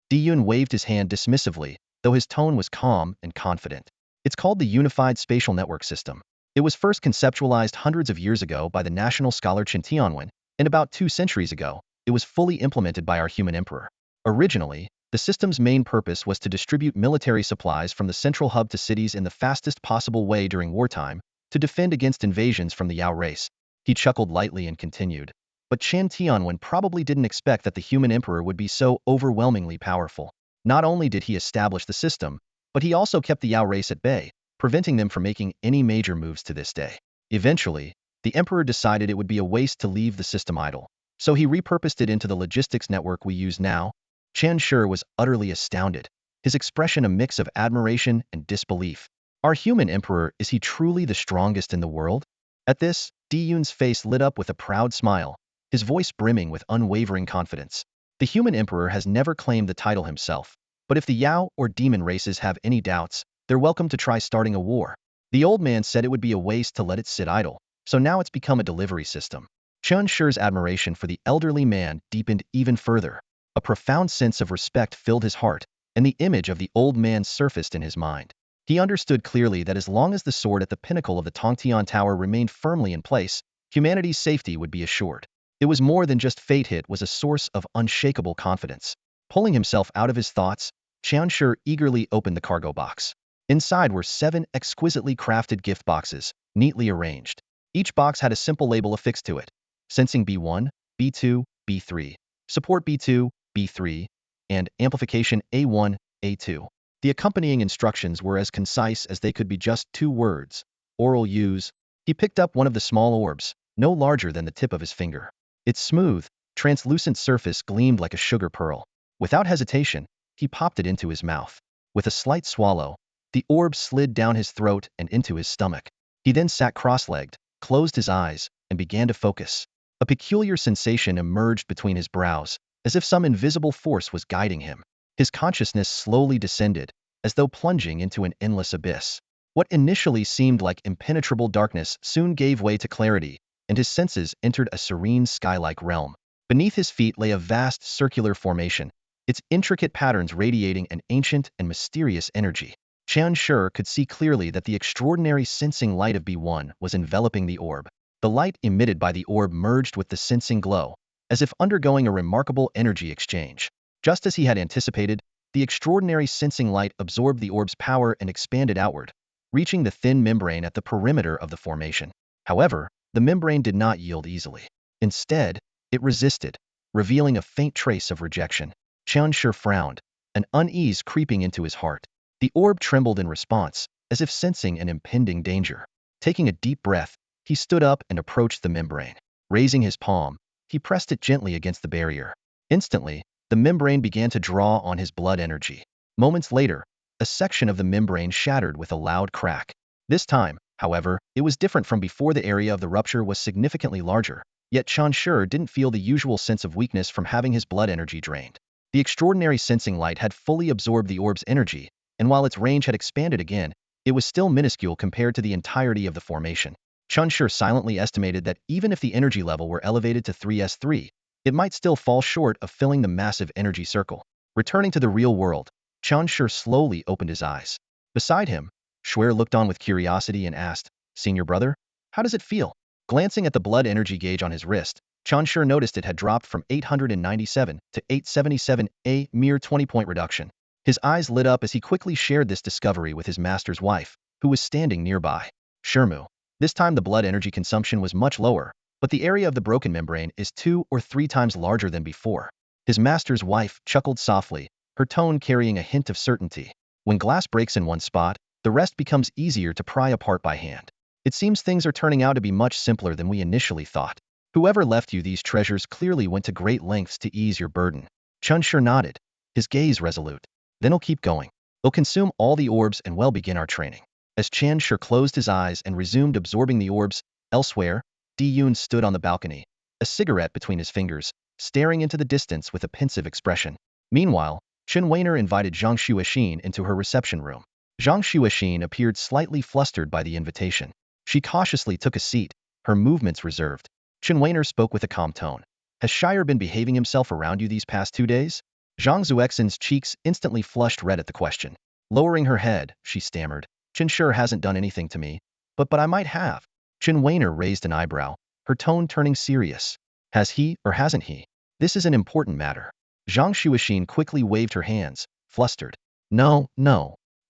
Diyun waved his hand dismissively, though his tone was calm and confident. "It's called the Unified Spatial Network System. It was first conceptualized hundreds of years ago by the national scholar Chen Tianwen, and about 2 centuries ago, it was fully implemented by our human emperor. Originally, the system's main purpose was to distribute military supplies from the central hub to cities in the fastest possible way during wartime, to defend against invasions from the Yao race." He chuckled lightly and continued, "But Chen Tianwen probably didn't expect that the human emperor would be so overwhelmingly powerful. Not only did he establish the system, but he also kept the Yao race at bay, preventing them from making any major moves to this day. Eventually, the emperor decided it would be a waste to leave the system idle, so he repurposed it into the logistics network we use now." Chunshur was utterly astounded, his expression a mix of admiration and disbelief. "Our human emperor, is he truly the strongest in the world?" At this, Diyun's face lit up with a proud smile, his voice brimming with unwavering confidence. "The human emperor has never claimed the title himself, but if the Yao or demon races have any doubts, they're welcome to try starting a war. The old man said it would be a waste to let it sit idle, so now it's become a delivery system." Chunshur's admiration for the elderly man deepened even further. A profound sense of respect filled his heart, and the image of the old man surfaced in his mind. He understood clearly that as long as the sword at the pinnacle of the Tongtian Tower remained firmly in place, humanity's safety would be assured. It was more than just fate. It was a source of unshakable confidence. Pulling himself out of his thoughts, Chunshur eagerly opened the cargo box. Inside were 7 exquisitely crafted gift boxes, neatly arranged. Each box had a simple label affixed to it: Sensing B1, B2, B3, Support B2, B3, and amplification A1, A2. The accompanying instructions were as concise as they could be, just 2 words. Oral use. He picked up one of the small orbs, no larger than the tip of his finger. Its smooth, translucent surface gleamed like a sugar pearl. Without hesitation, he popped it into his mouth. With a slight swallow, the orb slid down his throat and into his stomach. He then sat cross-legged, closed his eyes, and began to focus. A peculiar sensation emerged between his brows, as if some invisible force was guiding him. His consciousness slowly descended, as though plunging into an endless abyss. What initially seemed like impenetrable darkness soon gave way to clarity, and his senses entered a serene sky-like realm. Beneath his feet lay a vast circular formation, its intricate patterns radiating an ancient and mysterious energy. Qian Shi could see clearly that the extraordinary sensing light of B1 was enveloping the orb. The light emitted by the orb merged with the sensing glow, as if undergoing a remarkable energy exchange. Just as he had anticipated, the extraordinary sensing light absorbed the orb's power and expanded outward, reaching the thin membrane at the perimeter of the formation. However, the membrane did not yield easily. Instead, it resisted, revealing a faint trace of rejection. Qian Shi frowned, an unease creeping into his heart. The orb trembled in response, as if sensing an impending danger. Taking a deep breath, he stood up and approached the membrane. Raising his palm, he pressed it gently against the barrier. Instantly, the membrane began to draw on his blood energy. Moments later, a section of the membrane shattered with a loud crack. This time, however, it was different from before. The area of the rupture was significantly larger, yet Qian Shi didn't feel the usual sense of weakness from having his blood energy drained. The extraordinary sensing light had fully absorbed the orb's energy, and while its range had expanded again, it was still minuscule compared to the entirety of the formation. Qian Shi silently estimated that even if the energy level were elevated to 3s3, it might still fall short of filling the massive energy circle. Returning to the real world, Qian Shi slowly opened his eyes. Beside him, Shuer looked on with curiosity and asked, "Senior brother, how does it feel?" Glancing at the blood energy gauge on his wrist, Qian Shi noticed it had dropped from 897 to 877, a mere 20-point reduction. His eyes lit up as he quickly shared this discovery with his master's wife, who was standing nearby. "Shermu." This time the blood energy consumption was much lower, but the area of the broken membrane is 2 or 3 times larger than before. His master's wife chuckled softly, her tone carrying a hint of certainty. When glass breaks in one spot, the rest becomes easier to pry apart by hand. It seems things are turning out to be much simpler than we initially thought. Whoever left you these treasures clearly went to great lengths to ease your burden. Qian Shi nodded, his gaze resolute. Then he'll keep going. We'll consume all the orbs and we'll begin our training. As Qian Shi closed his eyes and resumed absorbing the orbs, elsewhere, Di-Yun stood on the balcony, a cigarette between his fingers, staring into the distance with a pensive expression. Meanwhile, Chen Weiner invited Zhang Xuexin into her reception room. Zhang Xuexin appeared slightly flustered by the invitation. She cautiously took a seat, her movements reserved. Chen Weiner spoke with a calm tone. "Has Shire been behaving himself around you these past 2 days?" Zhang Xuexin's cheeks instantly flushed red at the question. Lowering her head, she stammered, "Chen Shi hasn't done anything to me, but I might have." Chen Weiner raised an eyebrow, her tone turning serious. "Has he or hasn't he? This is an important matter." Zhang Xuexin quickly waved her hands, flustered. No,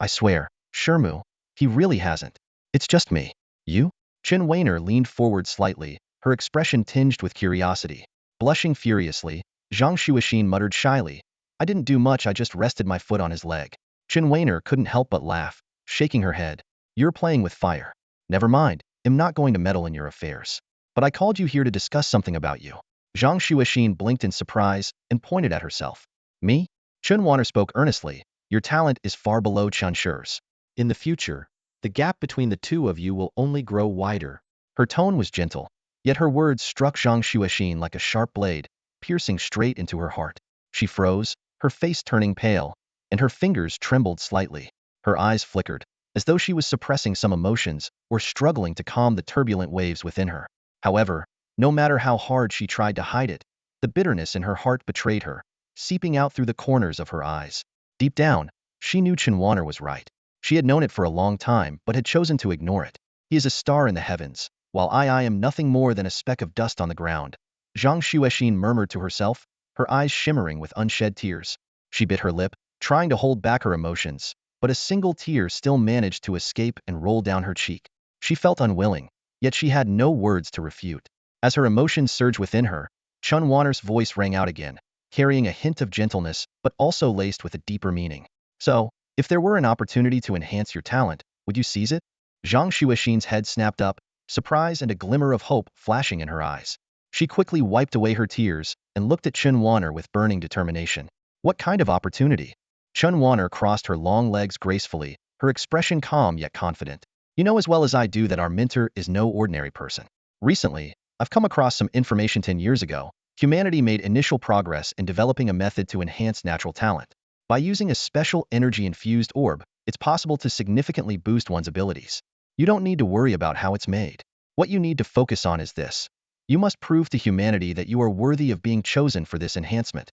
I swear, Shermu, he really hasn't. It's just me." "You?" Chen Weiner leaned forward slightly, her expression tinged with curiosity. Blushing furiously, Zhang Xuexin muttered shyly, "I didn't do much, I just rested my foot on his leg." Chen Weiner couldn't help but laugh, shaking her head. "You're playing with fire. Never mind, I'm not going to meddle in your affairs. But I called you here to discuss something about you." Zhang Xuexin blinked in surprise and pointed at herself. "Me?" Chen Weiner spoke earnestly. "Your talent is far below Qian Shi's. In the future, the gap between the two of you will only grow wider." Her tone was gentle, yet her words struck Zhang Xuexin like a sharp blade, piercing straight into her heart. She froze, her face turning pale, and her fingers trembled slightly. Her eyes flickered, as though she was suppressing some emotions or struggling to calm the turbulent waves within her. However, no matter how hard she tried to hide it, the bitterness in her heart betrayed her, seeping out through the corners of her eyes. Deep down, she knew Chen Weiner was right. She had known it for a long time but had chosen to ignore it. He is a star in the heavens, while I am nothing more than a speck of dust on the ground. Zhang Xuexin murmured to herself, her eyes shimmering with unshed tears. She bit her lip, trying to hold back her emotions, but a single tear still managed to escape and roll down her cheek. She felt unwilling, yet she had no words to refute. As her emotions surged within her, Chen Weiner's voice rang out again. carrying a hint of gentleness but also laced with a deeper meaning. So, if there were an opportunity to enhance your talent, would you seize it? Zhang Xuexin's head snapped up, surprise and a glimmer of hope flashing in her eyes. She quickly wiped away her tears and looked at Chen Wanner with burning determination. What kind of opportunity? Chen Wanner crossed her long legs gracefully, her expression calm yet confident. You know as well as I do that our mentor is no ordinary person. Recently, I've come across some information 10 years ago. Humanity made initial progress in developing a method to enhance natural talent. By using a special energy-infused orb, it's possible to significantly boost one's abilities. You don't need to worry about how it's made. What you need to focus on is this. You must prove to humanity that you are worthy of being chosen for this enhancement.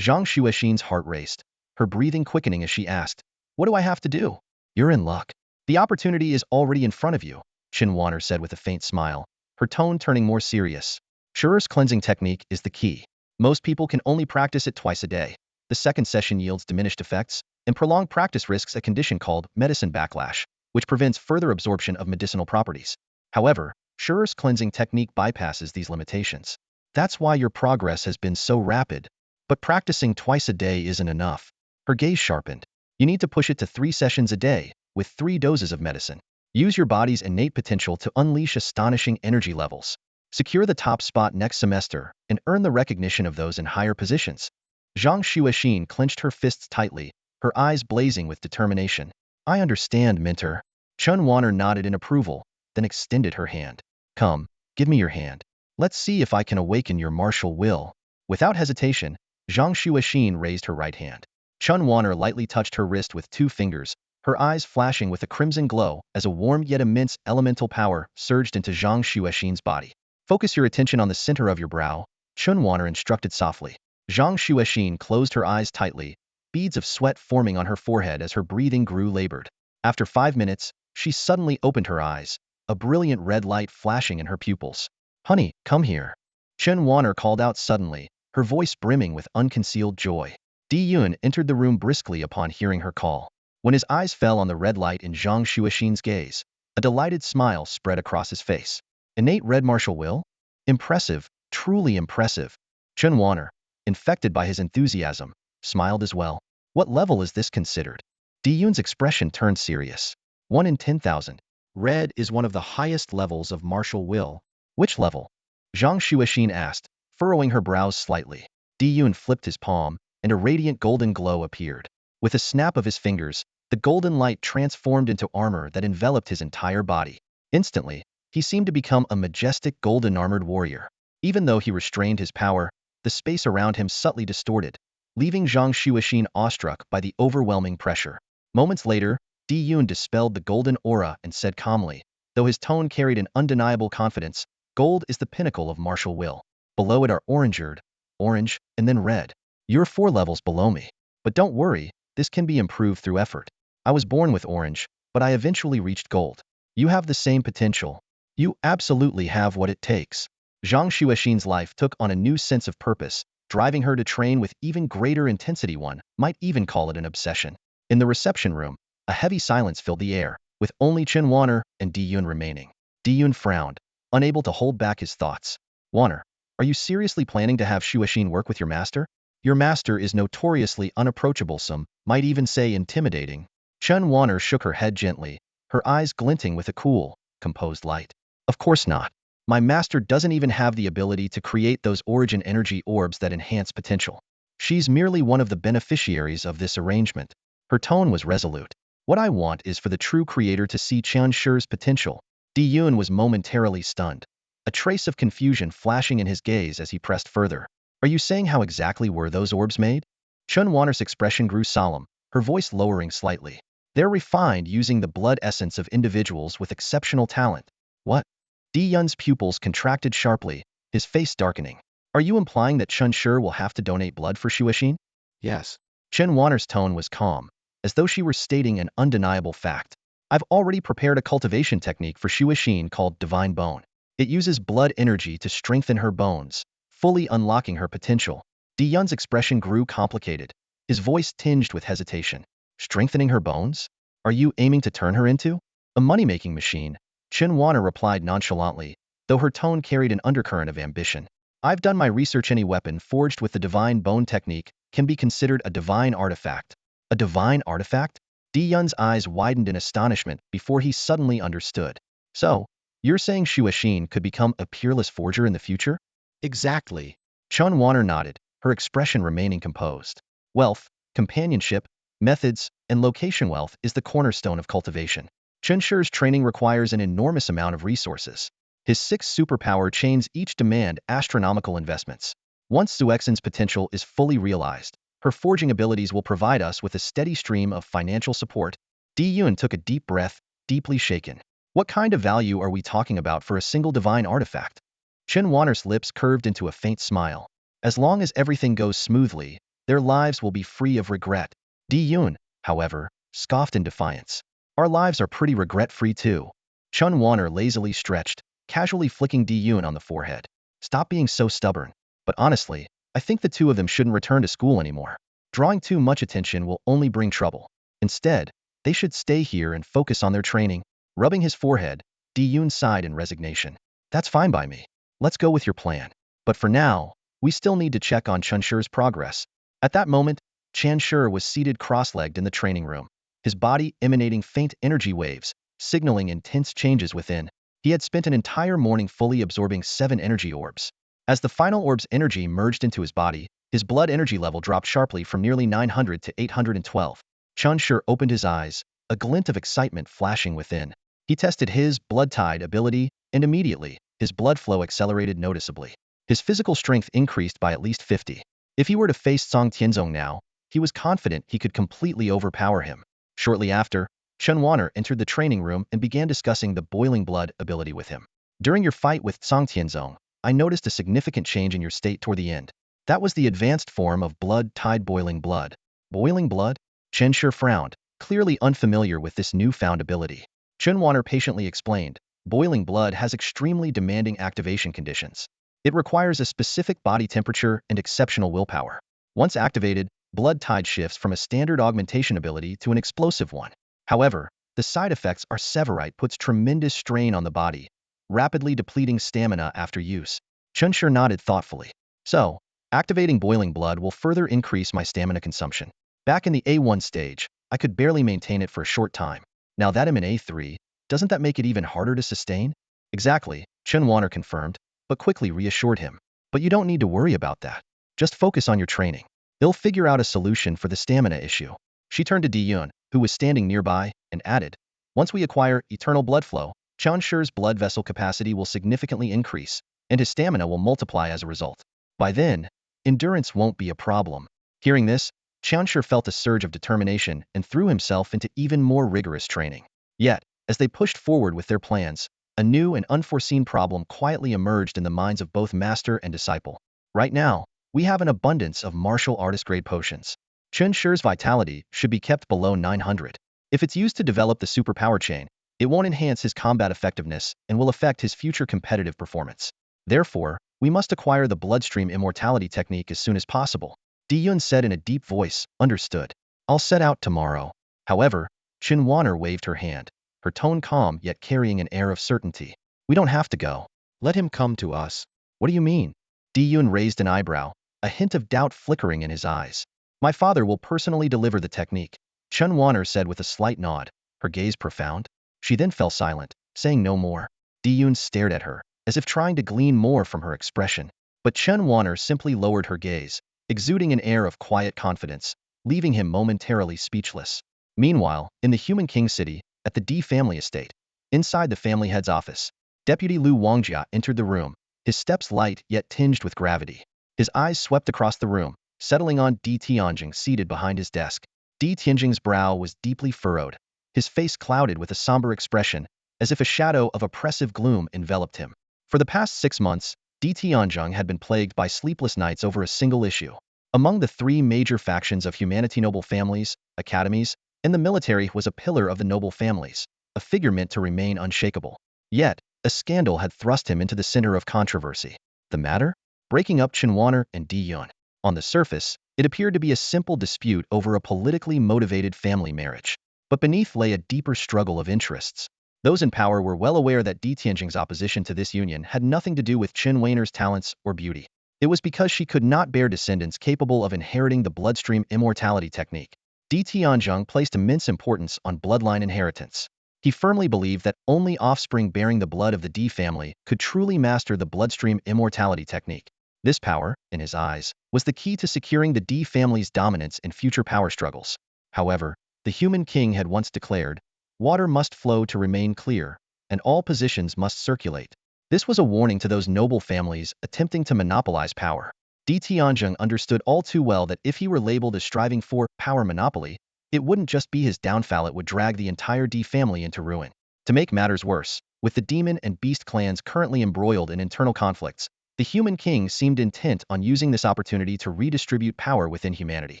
Zhang Xuexin's heart raced, her breathing quickening as she asked, "What do I have to do?" "You're in luck. The opportunity is already in front of you," Chen Wanner said with a faint smile, her tone turning more serious. Schur's cleansing technique is the key. Most people can only practice it twice a day. The second session yields diminished effects, and prolonged practice risks a condition called medicine backlash, which prevents further absorption of medicinal properties. However, Schur's cleansing technique bypasses these limitations. That's why your progress has been so rapid. But practicing twice a day isn't enough. Her gaze sharpened. You need to push it to 3 sessions a day, with 3 doses of medicine. Use your body's innate potential to unleash astonishing energy levels. Secure the top spot next semester and earn the recognition of those in higher positions. Zhang Xuexin clenched her fists tightly, her eyes blazing with determination. I understand, mentor. Chen Wanner nodded in approval, then extended her hand. Come, give me your hand. Let's see if I can awaken your martial will. Without hesitation, Zhang Xuexin raised her right hand. Chen Wanner lightly touched her wrist with 2 fingers, her eyes flashing with a crimson glow as a warm yet immense elemental power surged into Zhang Xuexin's body. Focus your attention on the center of your brow, Chen Wanner instructed softly. Zhang Xuexin closed her eyes tightly, beads of sweat forming on her forehead as her breathing grew labored. After 5 minutes, she suddenly opened her eyes, a brilliant red light flashing in her pupils. Honey, come here. Chen Wanner called out suddenly, her voice brimming with unconcealed joy. Di Yun entered the room briskly upon hearing her call. When his eyes fell on the red light in Zhang Xuexin's gaze, a delighted smile spread across his face. Innate red martial will? Impressive, truly impressive. Chen Wanner, infected by his enthusiasm, smiled as well. What level is this considered? Di Yun's expression turned serious. 1 in 10,000. Red is one of the highest levels of martial will. Which level? Zhang Xuexin asked, furrowing her brows slightly. Di Yun flipped his palm, and a radiant golden glow appeared. With a snap of his fingers, the golden light transformed into armor that enveloped his entire body. Instantly, he seemed to become a majestic golden-armored warrior. Even though he restrained his power, the space around him subtly distorted, leaving Zhang Xuexin awestruck by the overwhelming pressure. Moments later, Di Yun dispelled the golden aura and said calmly, though his tone carried an undeniable confidence, "Gold is the pinnacle of martial will. Below it are orange, and then red. You're 4 levels below me. But don't worry, this can be improved through effort. I was born with orange, but I eventually reached gold. You have the same potential. You absolutely have what it takes." Zhang Xuexin's life took on a new sense of purpose, driving her to train with even greater intensity. One might even call it an obsession. In the reception room, a heavy silence filled the air, with only Chen Wanner and Di Yun remaining. Di Yun frowned, unable to hold back his thoughts. Wanner, are you seriously planning to have Xuexin work with your master? Your master is notoriously unapproachable, some might even say intimidating. Chen Wanner shook her head gently, her eyes glinting with a cool, composed light. Of course not. My master doesn't even have the ability to create those origin energy orbs that enhance potential. She's merely one of the beneficiaries of this arrangement. Her tone was resolute. What I want is for the true creator to see Qian Shi's potential. Di Yun was momentarily stunned, a trace of confusion flashing in his gaze as he pressed further. Are you saying how exactly were those orbs made? Chen Wanner's expression grew solemn, her voice lowering slightly. They're refined using the blood essence of individuals with exceptional talent. What? Di Yun's pupils contracted sharply, his face darkening. Are you implying that Chen Shi will have to donate blood for Xuexin? Yes. Chen Wanner's tone was calm, as though she were stating an undeniable fact. I've already prepared a cultivation technique for Xuexin called Divine Bone. It uses blood energy to strengthen her bones, fully unlocking her potential. Di Yun's expression grew complicated, his voice tinged with hesitation. Strengthening her bones? Are you aiming to turn her into a money-making machine? Chen Wanner replied nonchalantly, though her tone carried an undercurrent of ambition. I've done my research. Any weapon forged with the divine bone technique can be considered a divine artifact. A divine artifact? Di Yun's eyes widened in astonishment before he suddenly understood. So, you're saying Xu Xin could become a peerless forger in the future? Exactly. Chun Wanner nodded, her expression remaining composed. Wealth, companionship, methods, and location. Wealth is the cornerstone of cultivation. Chen Shi's training requires an enormous amount of resources. His 6 superpower chains each demand astronomical investments. Once Zuexin's potential is fully realized, her forging abilities will provide us with a steady stream of financial support. Di Yun took a deep breath, deeply shaken. What kind of value are we talking about for a single divine artifact? Chen Wanner's lips curved into a faint smile. As long as everything goes smoothly, their lives will be free of regret. Di Yun, however, scoffed in defiance. Our lives are pretty regret-free too. Chun Wanner lazily stretched, casually flicking Di Yun on the forehead. Stop being so stubborn. But honestly, I think the two of them shouldn't return to school anymore. Drawing too much attention will only bring trouble. Instead, they should stay here and focus on their training. Rubbing his forehead, Di Yun sighed in resignation. That's fine by me. Let's go with your plan. But for now, we still need to check on Chen Shi's progress. At that moment, Chen Shi was seated cross-legged in the training room, his body emanating faint energy waves, signaling intense changes within. He had spent an entire morning fully absorbing 7 energy orbs. As the final orb's energy merged into his body, his blood energy level dropped sharply from nearly 900 to 812. Chen Shi opened his eyes, a glint of excitement flashing within. He tested his blood tide ability, and immediately, his blood flow accelerated noticeably. His physical strength increased by at least 50. If he were to face Song Tianzong now, he was confident he could completely overpower him. Shortly after, Chen Wanner entered the training room and began discussing the boiling blood ability with him. During your fight with Song Tianzong, I noticed a significant change in your state toward the end. That was the advanced form of blood tide boiling blood. Boiling blood? Chen Shi frowned, clearly unfamiliar with this newfound ability. Chen Wanner patiently explained, boiling blood has extremely demanding activation conditions. It requires a specific body temperature and exceptional willpower. Once activated, blood tide shifts from a standard augmentation ability to an explosive one. However, the side effects are severe. It puts tremendous strain on the body, rapidly depleting stamina after use. Chen Shi nodded thoughtfully. So, activating boiling blood will further increase my stamina consumption. Back in the A1 stage, I could barely maintain it for a short time. Now that I'm in A3, doesn't that make it even harder to sustain? Exactly, Chen Wanner confirmed, but quickly reassured him. But you don't need to worry about that. Just focus on your training. They'll figure out a solution for the stamina issue. She turned to Di Yun, who was standing nearby, and added, once we acquire eternal blood flow, Chen Shi's blood vessel capacity will significantly increase, and his stamina will multiply as a result. By then, endurance won't be a problem. Hearing this, Chen Shi felt a surge of determination and threw himself into even more rigorous training. Yet, as they pushed forward with their plans, a new and unforeseen problem quietly emerged in the minds of both master and disciple. Right now, we have an abundance of martial artist-grade potions. Chen Shi's vitality should be kept below 900. If it's used to develop the superpower chain, it won't enhance his combat effectiveness and will affect his future competitive performance. Therefore, we must acquire the bloodstream immortality technique as soon as possible. Di Yun said in a deep voice, understood. I'll set out tomorrow. However, Chen Wanner waved her hand, her tone calm yet carrying an air of certainty. We don't have to go. Let him come to us. What do you mean? Di Yun raised an eyebrow, a hint of doubt flickering in his eyes. My father will personally deliver the technique, Chen Wanner said with a slight nod, her gaze profound. She then fell silent, saying no more. Di Yun stared at her, as if trying to glean more from her expression. But Chen Wanner simply lowered her gaze, exuding an air of quiet confidence, leaving him momentarily speechless. Meanwhile, in the Human King City, at the D family estate, inside the family head's office, Deputy Lu Wangjia entered the room, his steps light yet tinged with gravity. His eyes swept across the room, settling on Di Tianjing seated behind his desk. Di Tianjing's brow was deeply furrowed, his face clouded with a somber expression, as if a shadow of oppressive gloom enveloped him. For the past 6 months, Di Tianjing had been plagued by sleepless nights over a single issue. Among the 3 major factions of humanity, noble families, academies, and the military, was a pillar of the noble families, a figure meant to remain unshakable. Yet, a scandal had thrust him into the center of controversy. The matter? Breaking up Chen Wanner and Di Yun. On the surface, it appeared to be a simple dispute over a politically motivated family marriage. But beneath lay a deeper struggle of interests. Those in power were well aware that Di Tianjing's opposition to this union had nothing to do with Chen Wanner's talents or beauty. It was because she could not bear descendants capable of inheriting the bloodstream immortality technique. Di Tianzheng placed immense importance on bloodline inheritance. He firmly believed that only offspring bearing the blood of the Di family could truly master the bloodstream immortality technique. This power, in his eyes, was the key to securing the Di family's dominance in future power struggles. However, the human king had once declared, "Water must flow to remain clear, and all positions must circulate." This was a warning to those noble families attempting to monopolize power. Di Tianzheng understood all too well that if he were labeled as striving for power monopoly, it wouldn't just be his downfall, it would drag the entire Di family into ruin. To make matters worse, with the demon and beast clans currently embroiled in internal conflicts, the human king seemed intent on using this opportunity to redistribute power within humanity.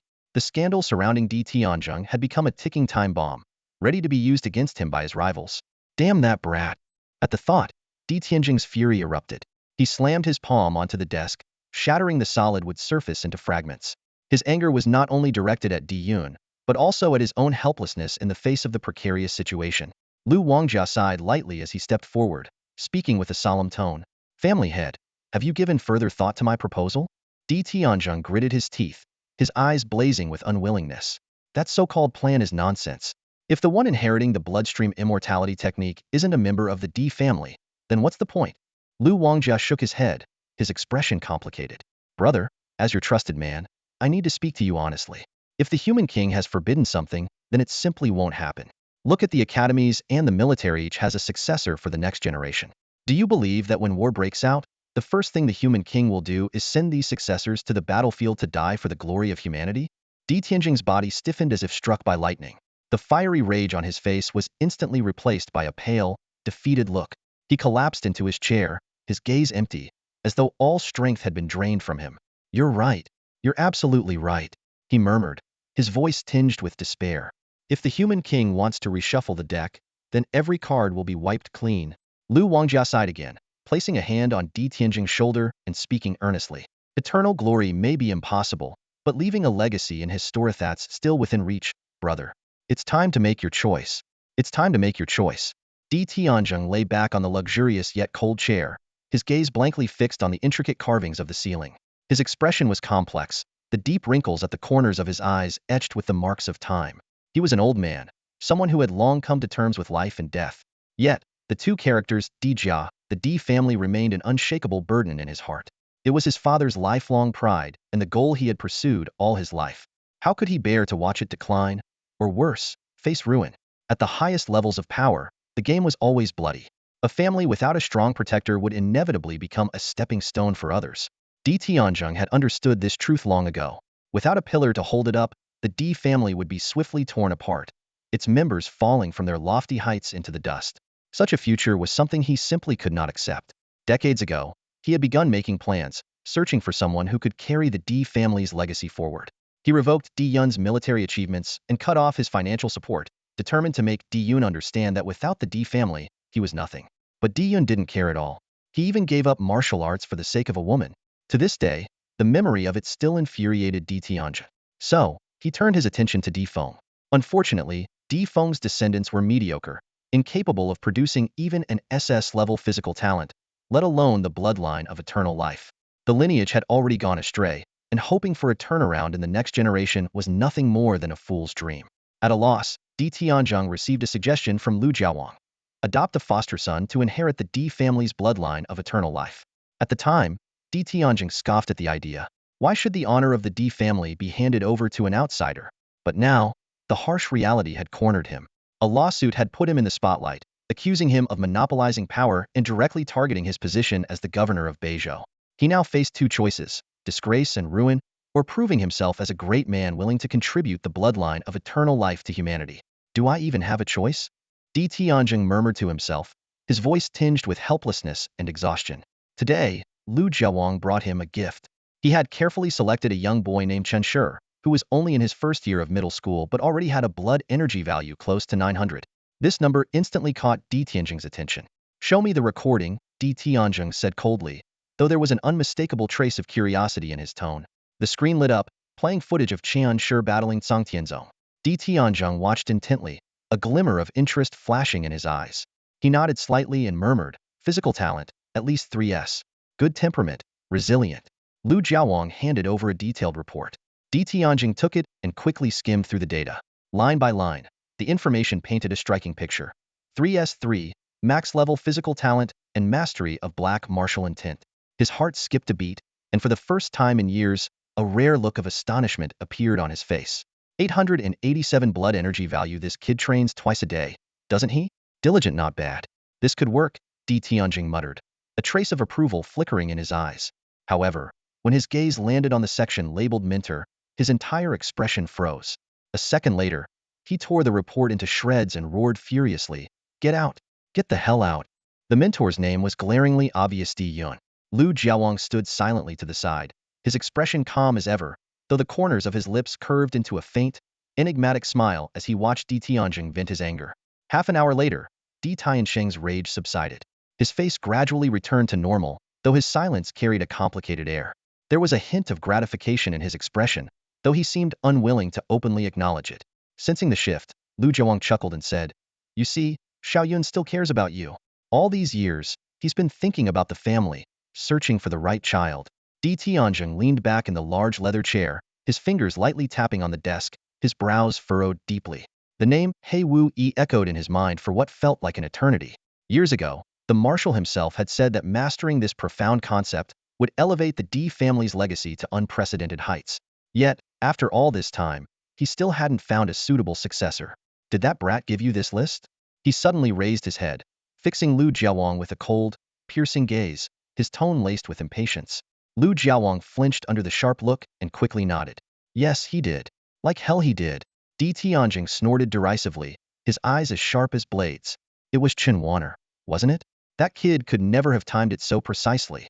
The scandal surrounding Di Tianzheng had become a ticking time bomb, ready to be used against him by his rivals. Damn that brat! At the thought, Di Tianzheng's fury erupted. He slammed his palm onto the desk, shattering the solid wood surface into fragments. His anger was not only directed at Di Yun, but also at his own helplessness in the face of the precarious situation. Lu Wangjia sighed lightly as he stepped forward, speaking with a solemn tone. "Family head, have you given further thought to my proposal?" Di Tianzheng gritted his teeth, his eyes blazing with unwillingness. "That so-called plan is nonsense. If the one inheriting the bloodstream immortality technique isn't a member of the Di family, then what's the point?" Lu Wangjia shook his head, his expression complicated. "Brother, as your trusted man, I need to speak to you honestly. If the human king has forbidden something, then it simply won't happen. Look at the academies and the military, each has a successor for the next generation. Do you believe that when war breaks out, the first thing the human king will do is send these successors to the battlefield to die for the glory of humanity?" Di Tianjing's body stiffened as if struck by lightning. The fiery rage on his face was instantly replaced by a pale, defeated look. He collapsed into his chair, his gaze empty, as though all strength had been drained from him. "You're right. You're absolutely right," he murmured, his voice tinged with despair. "If the human king wants to reshuffle the deck, then every card will be wiped clean." Lu Wangjia sighed again, placing a hand on Di Tianjing's shoulder and speaking earnestly. "Eternal glory may be impossible, but leaving a legacy in historic that's still within reach, brother. It's time to make your choice. It's time to make your choice." Di Tianzheng lay back on the luxurious yet cold chair, his gaze blankly fixed on the intricate carvings of the ceiling. His expression was complex, the deep wrinkles at the corners of his eyes etched with the marks of time. He was an old man, someone who had long come to terms with life and death. Yet, the two characters, Di Jia, the Di family, remained an unshakable burden in his heart. It was his father's lifelong pride and the goal he had pursued all his life. How could he bear to watch it decline? Or worse, face ruin? At the highest levels of power, the game was always bloody. A family without a strong protector would inevitably become a stepping stone for others. Di Tianzheng had understood this truth long ago. Without a pillar to hold it up, the Di family would be swiftly torn apart, its members falling from their lofty heights into the dust. Such a future was something he simply could not accept. Decades ago, he had begun making plans, searching for someone who could carry the Di family's legacy forward. He revoked Di Yun's military achievements and cut off his financial support, determined to make Di Yun understand that without the Di family, he was nothing. But Di Yun didn't care at all. He even gave up martial arts for the sake of a woman. To this day, the memory of it still infuriated Di Tianzheng. So, he turned his attention to Di Feng. Unfortunately, Di Feng's descendants were mediocre, incapable of producing even an SS-level physical talent, let alone the bloodline of eternal life. The lineage had already gone astray, and hoping for a turnaround in the next generation was nothing more than a fool's dream. At a loss, Di Tianzheng received a suggestion from Lu Jiawang. Adopt a foster son to inherit the Di family's bloodline of eternal life. At the time, Di Tianzheng scoffed at the idea. Why should the honor of the Di family be handed over to an outsider? But now, the harsh reality had cornered him. A lawsuit had put him in the spotlight, accusing him of monopolizing power and directly targeting his position as the governor of Beizhou. He now faced two choices: disgrace and ruin, or proving himself as a great man willing to contribute the bloodline of eternal life to humanity. "Do I even have a choice?" Di Tianzheng murmured to himself, his voice tinged with helplessness and exhaustion. Today, Lu Jiawang brought him a gift. He had carefully selected a young boy named Chen Shi, who was only in his first year of middle school but already had a blood energy value close to 900. This number instantly caught Di Tianzheng's attention. "Show me the recording," Di Tianzheng said coldly, though there was an unmistakable trace of curiosity in his tone. The screen lit up, playing footage of Chen Shi battling Cang Tianzong. Di Tianzheng watched intently, a glimmer of interest flashing in his eyes. He nodded slightly and murmured, "Physical talent, at least 3S. Good temperament, resilient. Lu Jiaowang handed over a detailed report. Di Tianjing took it and quickly skimmed through the data. Line by line, the information painted a striking picture. 3S3, max level physical talent and mastery of black martial intent. His heart skipped a beat, and for the first time in years, a rare look of astonishment appeared on his face. 887 blood energy value. This kid trains twice a day, doesn't he? Diligent, not bad. This could work, Di Tianjing muttered, a trace of approval flickering in his eyes. However, when his gaze landed on the section labeled Minter, his entire expression froze. A second later, he tore the report into shreds and roared furiously, "Get out! Get the hell out!" The mentor's name was glaringly obvious. Di Yun. Lu Jiaowang stood silently to the side, his expression calm as ever, though the corners of his lips curved into a faint, enigmatic smile as he watched Di Tianjing vent his anger. Half an hour later, Di Tianjing's rage subsided. His face gradually returned to normal, though his silence carried a complicated air. There was a hint of gratification in his expression, though he seemed unwilling to openly acknowledge it. Sensing the shift, Lu Jiaowang chuckled and said, "You see, Xiaoyun still cares about you. All these years, he's been thinking about the family, searching for the right child." Di Tianjing leaned back in the large leather chair, his fingers lightly tapping on the desk, his brows furrowed deeply. The name He Wu Yi echoed in his mind for what felt like an eternity. Years ago, the marshal himself had said that mastering this profound concept would elevate the Di family's legacy to unprecedented heights. Yet, after all this time, he still hadn't found a suitable successor. "Did that brat give you this list?" He suddenly raised his head, fixing Lu Jiaowang with a cold, piercing gaze, his tone laced with impatience. Lu Jiaowang flinched under the sharp look and quickly nodded. "Yes, he did. Like hell he did." Di Tianjing snorted derisively, his eyes as sharp as blades. "It was Chen Wanner, wasn't it? That kid could never have timed it so precisely.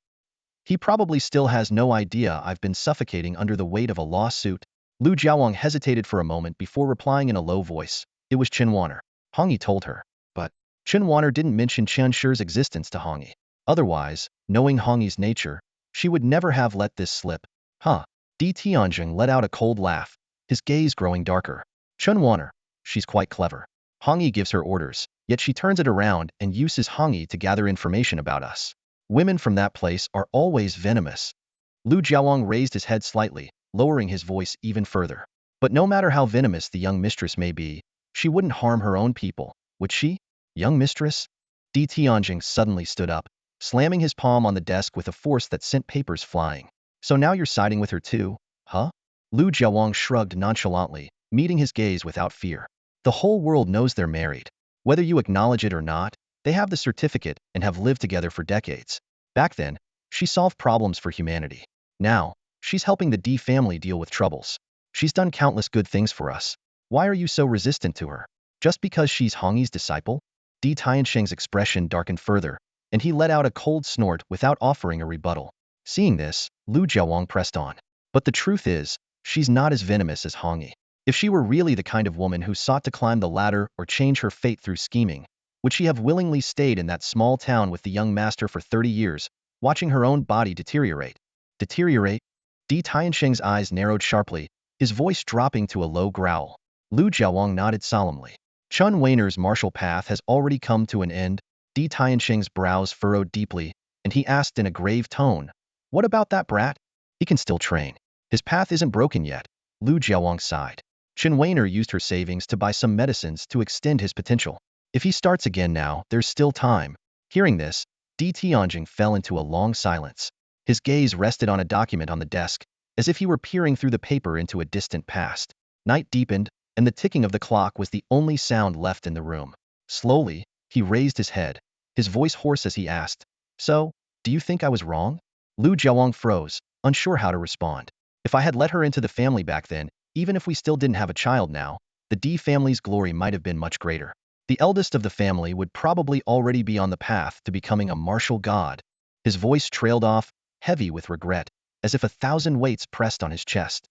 He probably still has no idea I've been suffocating under the weight of a lawsuit." Lu Jiaowang hesitated for a moment before replying in a low voice. "It was Chen Wanner," Hongyi told her. But Chen Wanner didn't mention Qian Shi's existence to Hongyi. Otherwise, knowing Hongyi's nature, she would never have let this slip. Huh. Di Tianjing let out a cold laugh, his gaze growing darker. "Chen Wanner, she's quite clever. Hongyi gives her orders, yet she turns it around and uses Hongyi to gather information about us. Women from that place are always venomous." Lu Jiaowang raised his head slightly, lowering his voice even further. "But no matter how venomous the young mistress may be, she wouldn't harm her own people, would she?" "Young mistress?" Di Tianjing suddenly stood up, slamming his palm on the desk with a force that sent papers flying. "So now you're siding with her too, huh?" Lu Jiaowang shrugged nonchalantly, meeting his gaze without fear. "The whole world knows they're married. Whether you acknowledge it or not, they have the certificate and have lived together for decades. Back then, she solved problems for humanity. Now, she's helping the Di family deal with troubles. She's done countless good things for us. Why are you so resistant to her? Just because she's Hongyi's disciple?" Di Tianjing's expression darkened further, and he let out a cold snort without offering a rebuttal. Seeing this, Lu Jiaowang pressed on. "But the truth is, she's not as venomous as Hongyi. If she were really the kind of woman who sought to climb the ladder or change her fate through scheming, would she have willingly stayed in that small town with the young master for 30 years, watching her own body deteriorate?" "Deteriorate?" Di Tianjing's eyes narrowed sharply, his voice dropping to a low growl. Lu Jiaowang nodded solemnly. "Chen Weiner's martial path has already come to an end." Di Tianjing's brows furrowed deeply, and he asked in a grave tone, "What about that brat?" "He can still train. His path isn't broken yet." Lu Jiaowang sighed. "Chen Weiner used her savings to buy some medicines to extend his potential. If he starts again now, there's still time." Hearing this, Di Tianjing fell into a long silence. His gaze rested on a document on the desk, as if he were peering through the paper into a distant past. Night deepened, and the ticking of the clock was the only sound left in the room. Slowly, he raised his head, his voice hoarse as he asked, "So, do you think I was wrong?" Lu Jiaowang froze, unsure how to respond. If I had let her into the family back then, even if we still didn't have a child now, the Di family's glory might have been much greater. The eldest of the family would probably already be on the path to becoming a martial god. His voice trailed off, heavy with regret, as if 1,000 weights pressed on his chest.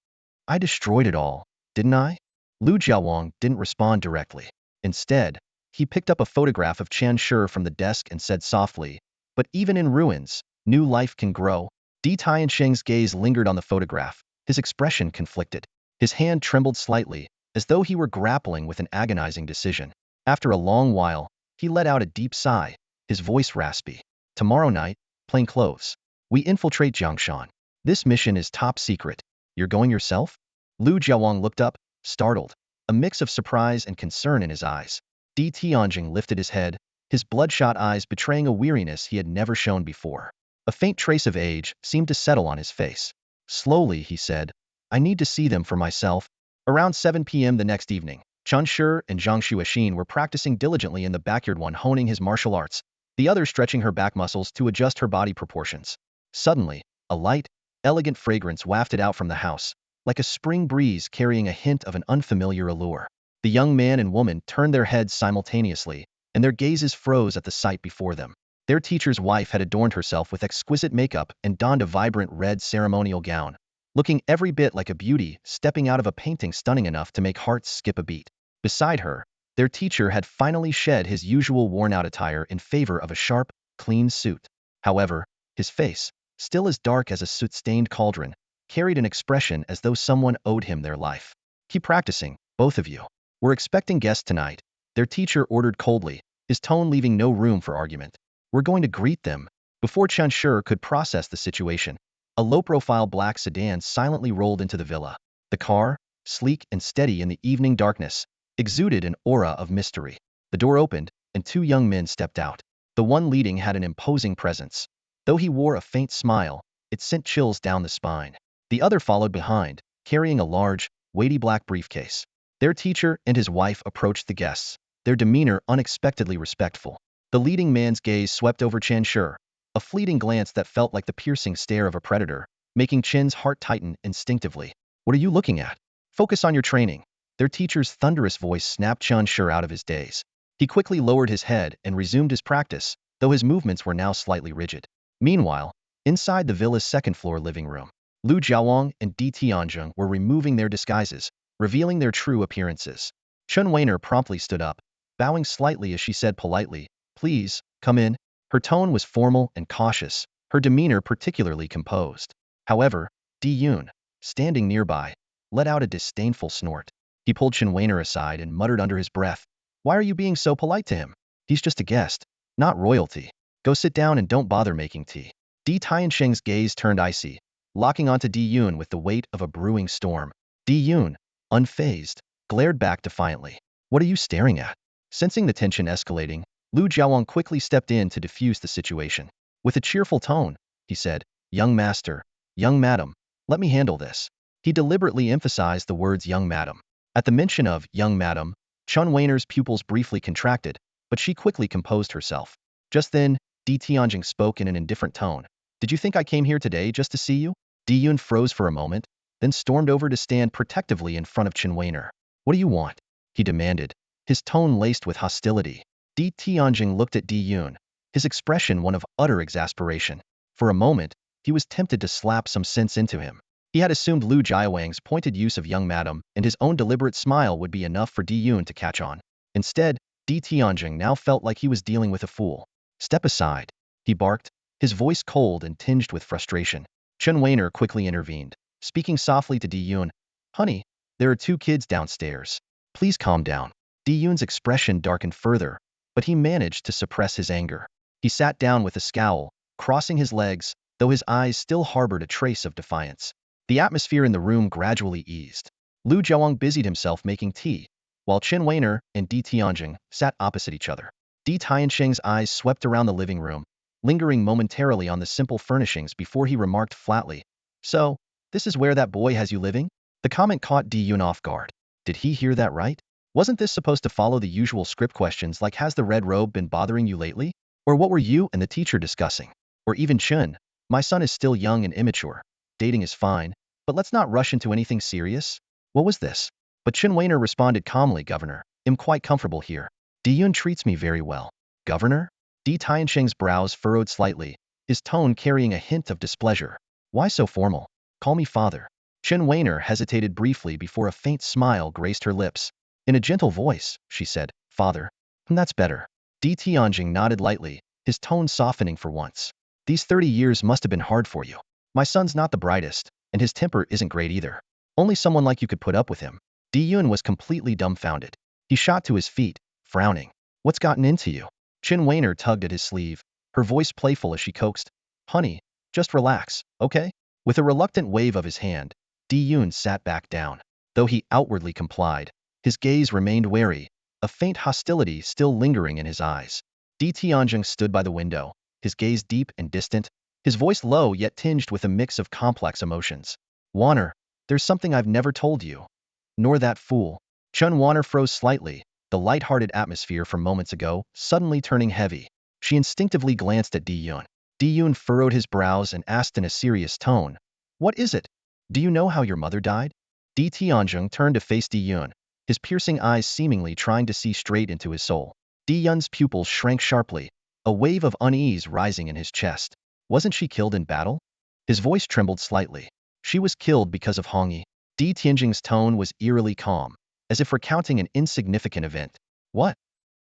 "I destroyed it all, didn't I?" Lu Jiaowang didn't respond directly. Instead, he picked up a photograph of Qian Shi from the desk and said softly, "But even in ruins, new life can grow." Di Tianjing's gaze lingered on the photograph, his expression conflicted. His hand trembled slightly, as though he were grappling with an agonizing decision. After a long while, he let out a deep sigh, his voice raspy. "Tomorrow night, plain clothes. We infiltrate Jiangshan. This mission is top secret. You're going yourself? Lu Jiawang looked up, startled, a mix of surprise and concern in his eyes. Di Tianjing lifted his head, his bloodshot eyes betraying a weariness he had never shown before. A faint trace of age seemed to settle on his face. Slowly, he said, I need to see them for myself. Around 7 p.m. the next evening, Chun Shi and Zhang Xuexin were practicing diligently in the backyard, one honing his martial arts, the other stretching her back muscles to adjust her body proportions. Suddenly, a light, elegant fragrance wafted out from the house, like a spring breeze carrying a hint of an unfamiliar allure. The young man and woman turned their heads simultaneously, and their gazes froze at the sight before them. Their teacher's wife had adorned herself with exquisite makeup and donned a vibrant red ceremonial gown, looking every bit like a beauty stepping out of a painting stunning enough to make hearts skip a beat. Beside her, their teacher had finally shed his usual worn-out attire in favor of a sharp, clean suit. However, his face, still as dark as a soot-stained cauldron, carried an expression as though someone owed him their life. Keep practicing, both of you. We're expecting guests tonight, their teacher ordered coldly, his tone leaving no room for argument. We're going to greet them. Before Chun Shi could process the situation, a low-profile black sedan silently rolled into the villa. The car, sleek and steady in the evening darkness, exuded an aura of mystery. The door opened, and two young men stepped out. The one leading had an imposing presence. Though he wore a faint smile, it sent chills down the spine. The other followed behind, carrying a large, weighty black briefcase. Their teacher and his wife approached the guests, their demeanor unexpectedly respectful. The leading man's gaze swept over Chun Shi, a fleeting glance that felt like the piercing stare of a predator, making Chen's heart tighten instinctively. What are you looking at? Focus on your training. Their teacher's thunderous voice snapped Chun Shi out of his daze. He quickly lowered his head and resumed his practice, though his movements were now slightly rigid. Meanwhile, inside the villa's second-floor living room, Lu Jiawang and Di Tianjing were removing their disguises, revealing their true appearances. Chun Weiner promptly stood up, bowing slightly as she said politely, Please, come in. Her tone was formal and cautious, her demeanor particularly composed. However, Di Yun, standing nearby, let out a disdainful snort. He pulled Chun Weiner aside and muttered under his breath, Why are you being so polite to him? He's just a guest, not royalty. Go sit down and don't bother making tea. Di Tiansheng's gaze turned icy, locking onto Di Yun with the weight of a brewing storm. Di Yun, unfazed, glared back defiantly. What are you staring at? Sensing the tension escalating, Lu Jiawang quickly stepped in to diffuse the situation. With a cheerful tone, he said, Young master, young madam, let me handle this. He deliberately emphasized the words young madam. At the mention of young madam, Chun Weiner's pupils briefly contracted, but she quickly composed herself. Just then, Di Tianjing spoke in an indifferent tone. Did you think I came here today just to see you? Di Yun froze for a moment, then stormed over to stand protectively in front of Chun Weiner. What do you want? He demanded, his tone laced with hostility. Di Tianjing looked at Di Yun, his expression one of utter exasperation. For a moment, he was tempted to slap some sense into him. He had assumed Lu Jiawang's pointed use of young madam and his own deliberate smile would be enough for Di Yun to catch on. Instead, Di Tianjing now felt like he was dealing with a fool. Step aside, he barked, his voice cold and tinged with frustration. Chun Weiner quickly intervened, speaking softly to Di Yun. Honey, there are two kids downstairs. Please calm down. Di Yun's expression darkened further, but he managed to suppress his anger. He sat down with a scowl, crossing his legs, though his eyes still harbored a trace of defiance. The atmosphere in the room gradually eased. Lu Jiawang busied himself making tea, while Chun Weiner and Di Tianjing sat opposite each other. Di Tiansheng's eyes swept around the living room, lingering momentarily on the simple furnishings before he remarked flatly, So, this is where that boy has you living? The comment caught Di Yun off guard. Did he hear that right? Wasn't this supposed to follow the usual script questions like has the red robe been bothering you lately? Or what were you and the teacher discussing? Or even Chun, my son is still young and immature. Dating is fine, but let's not rush into anything serious. What was this? But Chun Weiner responded calmly, Governor, I'm quite comfortable here. Di Yun treats me very well. Governor? Di Tiansheng's brows furrowed slightly, his tone carrying a hint of displeasure. Why so formal? Call me father. Chun Weiner hesitated briefly before a faint smile graced her lips. In a gentle voice, she said, Father. That's better. Di Tianjing nodded lightly, his tone softening for once. These 30 years must have been hard for you. My son's not the brightest, and his temper isn't great either. Only someone like you could put up with him. Di Yun was completely dumbfounded. He shot to his feet, frowning. What's gotten into you? Chun Weiner tugged at his sleeve, her voice playful as she coaxed. Honey, just relax, okay? With a reluctant wave of his hand, Di-Yun sat back down. Though he outwardly complied, his gaze remained wary, a faint hostility still lingering in his eyes. Di Tianjing stood by the window, his gaze deep and distant, his voice low yet tinged with a mix of complex emotions. Warner, there's something I've never told you. Nor that fool. Chun Warner froze slightly, the light-hearted atmosphere from moments ago suddenly turning heavy. She instinctively glanced at Di-Yun. Di-Yun furrowed his brows and asked in a serious tone, "What is it? Do you know how your mother died?" Di Tianjing turned to face Di-Yun, his piercing eyes seemingly trying to see straight into his soul. Di-Yun's pupils shrank sharply, a wave of unease rising in his chest. Wasn't she killed in battle? His voice trembled slightly. She was killed because of Hongyi. Di Tianjing's tone was eerily calm, as if recounting an insignificant event. What?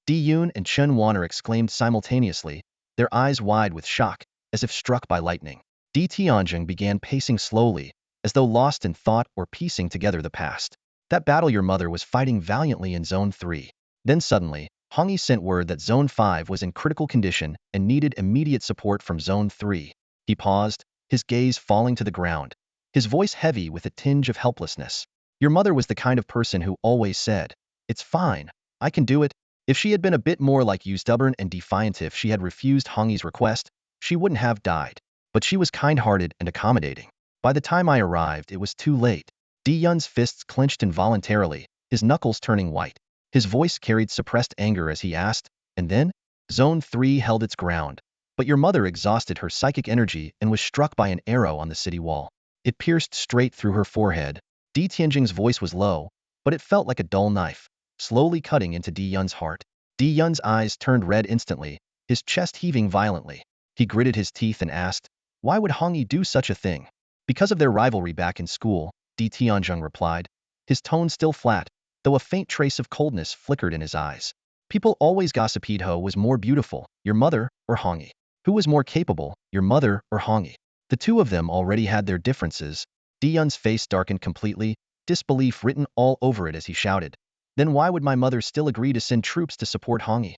Di-Yun and Chen Warner exclaimed simultaneously, their eyes wide with shock, as if struck by lightning. Di Tianjing began pacing slowly, as though lost in thought or piecing together the past. That battle your mother was fighting valiantly in Zone 3. Then suddenly, Hongyi sent word that Zone 5 was in critical condition and needed immediate support from Zone 3. He paused, his gaze falling to the ground, his voice heavy with a tinge of helplessness. Your mother was the kind of person who always said, "It's fine, I can do it." If she had been a bit more like you, stubborn and defiant, if she had refused Hongyi's request, she wouldn't have died. But she was kind-hearted and accommodating. By the time I arrived, it was too late. Di-Yun's fists clenched involuntarily, his knuckles turning white. His voice carried suppressed anger as he asked, and then? Zone 3 held its ground. But your mother exhausted her psychic energy and was struck by an arrow on the city wall. It pierced straight through her forehead. Di Tianjing's voice was low, but it felt like a dull knife, slowly cutting into Di-Yun's heart. Di-Yun's eyes turned red instantly, his chest heaving violently. He gritted his teeth and asked, "Why would Hongyi do such a thing?" "Because of their rivalry back in school," Di Tianjing replied, his tone still flat, though a faint trace of coldness flickered in his eyes. "People always gossiped who was more beautiful, your mother or Hongyi. Who was more capable, your mother or Hongyi? The two of them already had their differences." Di-Yun's face darkened completely, disbelief written all over it as he shouted, "Then why would my mother still agree to send troops to support Hongyi?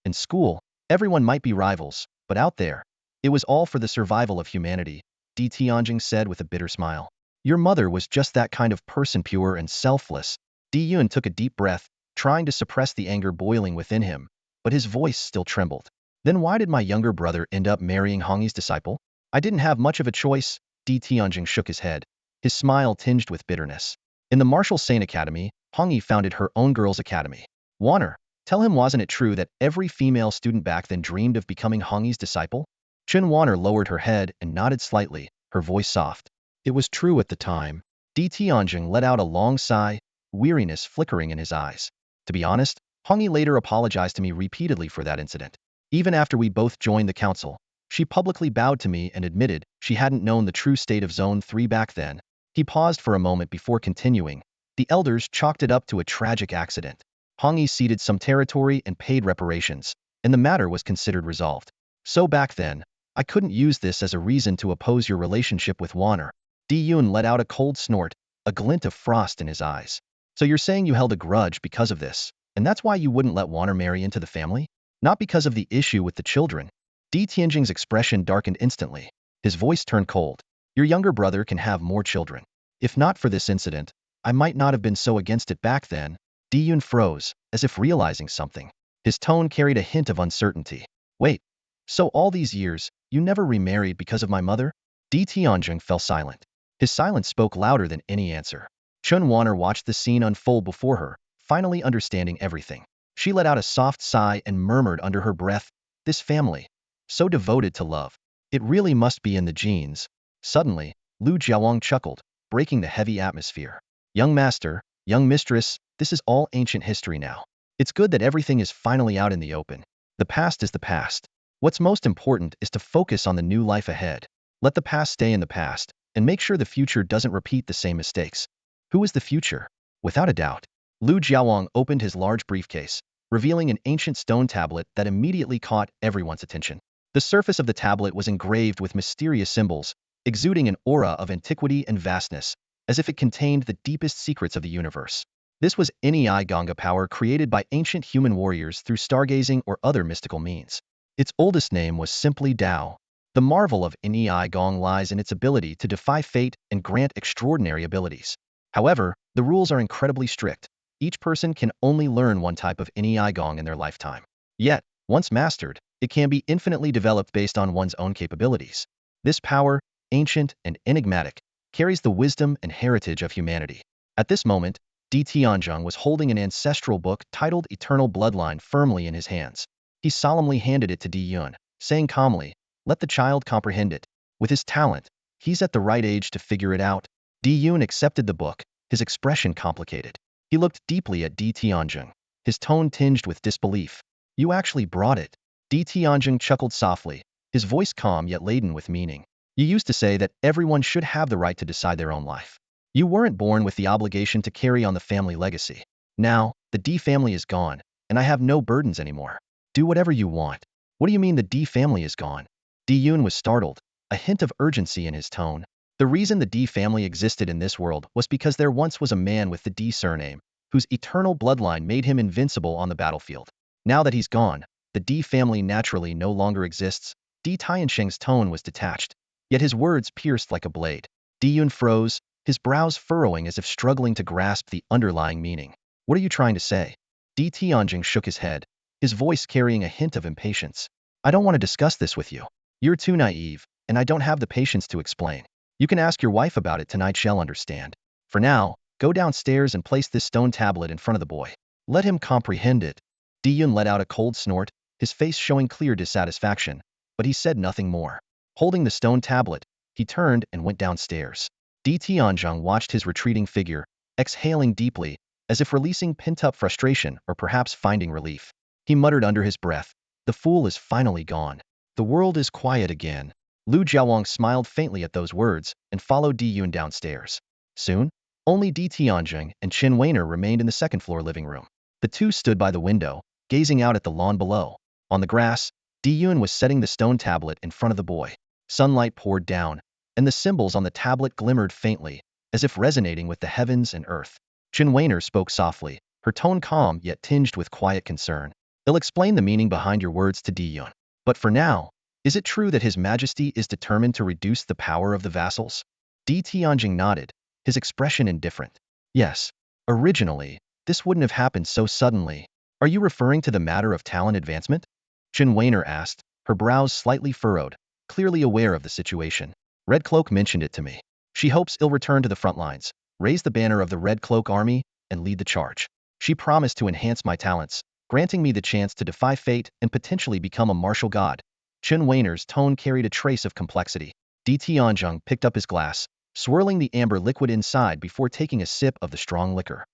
In school, everyone might be rivals, but out there, it was all for the survival of humanity," Di Tianjing said with a bitter smile. "Your mother was just that kind of person, pure and selfless." Di-Yun took a deep breath, trying to suppress the anger boiling within him, but his voice still trembled. "Then why did my younger brother end up marrying Hongyi's disciple?" "I didn't have much of a choice," Di Tianjing shook his head, his smile tinged with bitterness. "In the Martial Saint Academy, Hongyi founded her own girls' academy. Warner, tell him, wasn't it true that every female student back then dreamed of becoming Hongyi's disciple?" Chen Warner lowered her head and nodded slightly, her voice soft. "It was true at the time." Di Tianjing let out a long sigh, weariness flickering in his eyes. "To be honest, Hongyi later apologized to me repeatedly for that incident. Even after we both joined the council, she publicly bowed to me and admitted she hadn't known the true state of Zone 3 back then." He paused for a moment before continuing. "The elders chalked it up to a tragic accident. Hongyi ceded some territory and paid reparations, and the matter was considered resolved. So back then, I couldn't use this as a reason to oppose your relationship with Warner." Di-Yun let out a cold snort, a glint of frost in his eyes. "So you're saying you held a grudge because of this, and that's why you wouldn't let Warner marry into the family? Not because of the issue with the children?" Di Tianjing's expression darkened instantly. His voice turned cold. "Your younger brother can have more children. If not for this incident, I might not have been so against it back then." Di-Yun froze, as if realizing something. His tone carried a hint of uncertainty. "Wait, so all these years, you never remarried because of my mother?" Di Tianjing fell silent. His silence spoke louder than any answer. Chun Warner watched the scene unfold before her, finally understanding everything. She let out a soft sigh and murmured under her breath, "This family, so devoted to love. It really must be in the genes." Suddenly, Lu Jiawang chuckled, breaking the heavy atmosphere. "Young master, young mistress, this is all ancient history now. It's good that everything is finally out in the open. The past is the past. What's most important is to focus on the new life ahead. Let the past stay in the past, and make sure the future doesn't repeat the same mistakes." "Who is the future?" "Without a doubt." Lu Jiawang opened his large briefcase, revealing an ancient stone tablet that immediately caught everyone's attention. The surface of the tablet was engraved with mysterious symbols, exuding an aura of antiquity and vastness, as if it contained the deepest secrets of the universe. This was Nei Ganga power created by ancient human warriors through stargazing or other mystical means. Its oldest name was simply Tao. The marvel of Nei Gong lies in its ability to defy fate and grant extraordinary abilities. However, the rules are incredibly strict. Each person can only learn one type of Nei Gong in their lifetime. Yet, once mastered, it can be infinitely developed based on one's own capabilities. This power, ancient and enigmatic, carries the wisdom and heritage of humanity. At this moment, Di Tianzheng was holding an ancestral book titled Eternal Bloodline firmly in his hands. He solemnly handed it to Di Yun, saying calmly, "Let the child comprehend it. With his talent, he's at the right age to figure it out." Di Yun accepted the book, his expression complicated. He looked deeply at Di Tianzheng, his tone tinged with disbelief. "You actually brought it." Di Tianzheng chuckled softly, his voice calm yet laden with meaning. "You used to say that everyone should have the right to decide their own life. You weren't born with the obligation to carry on the family legacy. Now, the D family is gone, and I have no burdens anymore. Do whatever you want." "What do you mean the D family is gone?" Di Yun was startled, a hint of urgency in his tone. "The reason the D family existed in this world was because there once was a man with the D surname, whose eternal bloodline made him invincible on the battlefield. Now that he's gone, the D family naturally no longer exists." Di Tiansheng's tone was detached, yet his words pierced like a blade. Di Yun froze, his brows furrowing as if struggling to grasp the underlying meaning. "What are you trying to say?" Di Tianjing shook his head, his voice carrying a hint of impatience. "I don't want to discuss this with you. You're too naive, and I don't have the patience to explain. You can ask your wife about it tonight, she'll understand. For now, go downstairs and place this stone tablet in front of the boy. Let him comprehend it." Di Yun let out a cold snort, his face showing clear dissatisfaction, but he said nothing more. Holding the stone tablet, he turned and went downstairs. Di Tianzheng watched his retreating figure, exhaling deeply, as if releasing pent-up frustration or perhaps finding relief. He muttered under his breath, "The fool is finally gone. The world is quiet again." Lu Jiawang smiled faintly at those words and followed Di Yun downstairs. Soon, only Di Tianjing and Qin Weiner remained in the second-floor living room. The two stood by the window, gazing out at the lawn below. On the grass, Di Yun was setting the stone tablet in front of the boy. Sunlight poured down, and the symbols on the tablet glimmered faintly, as if resonating with the heavens and earth. Qin Weiner spoke softly, her tone calm yet tinged with quiet concern. "I'll explain the meaning behind your words to Di Yun. But for now, is it true that His Majesty is determined to reduce the power of the vassals?" Di Tianjing nodded, his expression indifferent. "Yes. Originally, this wouldn't have happened so suddenly." "Are you referring to the matter of talent advancement?" Qin Weiner asked, her brows slightly furrowed, clearly aware of the situation. "Red Cloak mentioned it to me. She hopes I'll return to the front lines, raise the banner of the Red Cloak Army, and lead the charge. She promised to enhance my talents, granting me the chance to defy fate and potentially become a martial god." Qin Weiner's tone carried a trace of complexity. Di Tianzheng picked up his glass, swirling the amber liquid inside before taking a sip of the strong liquor.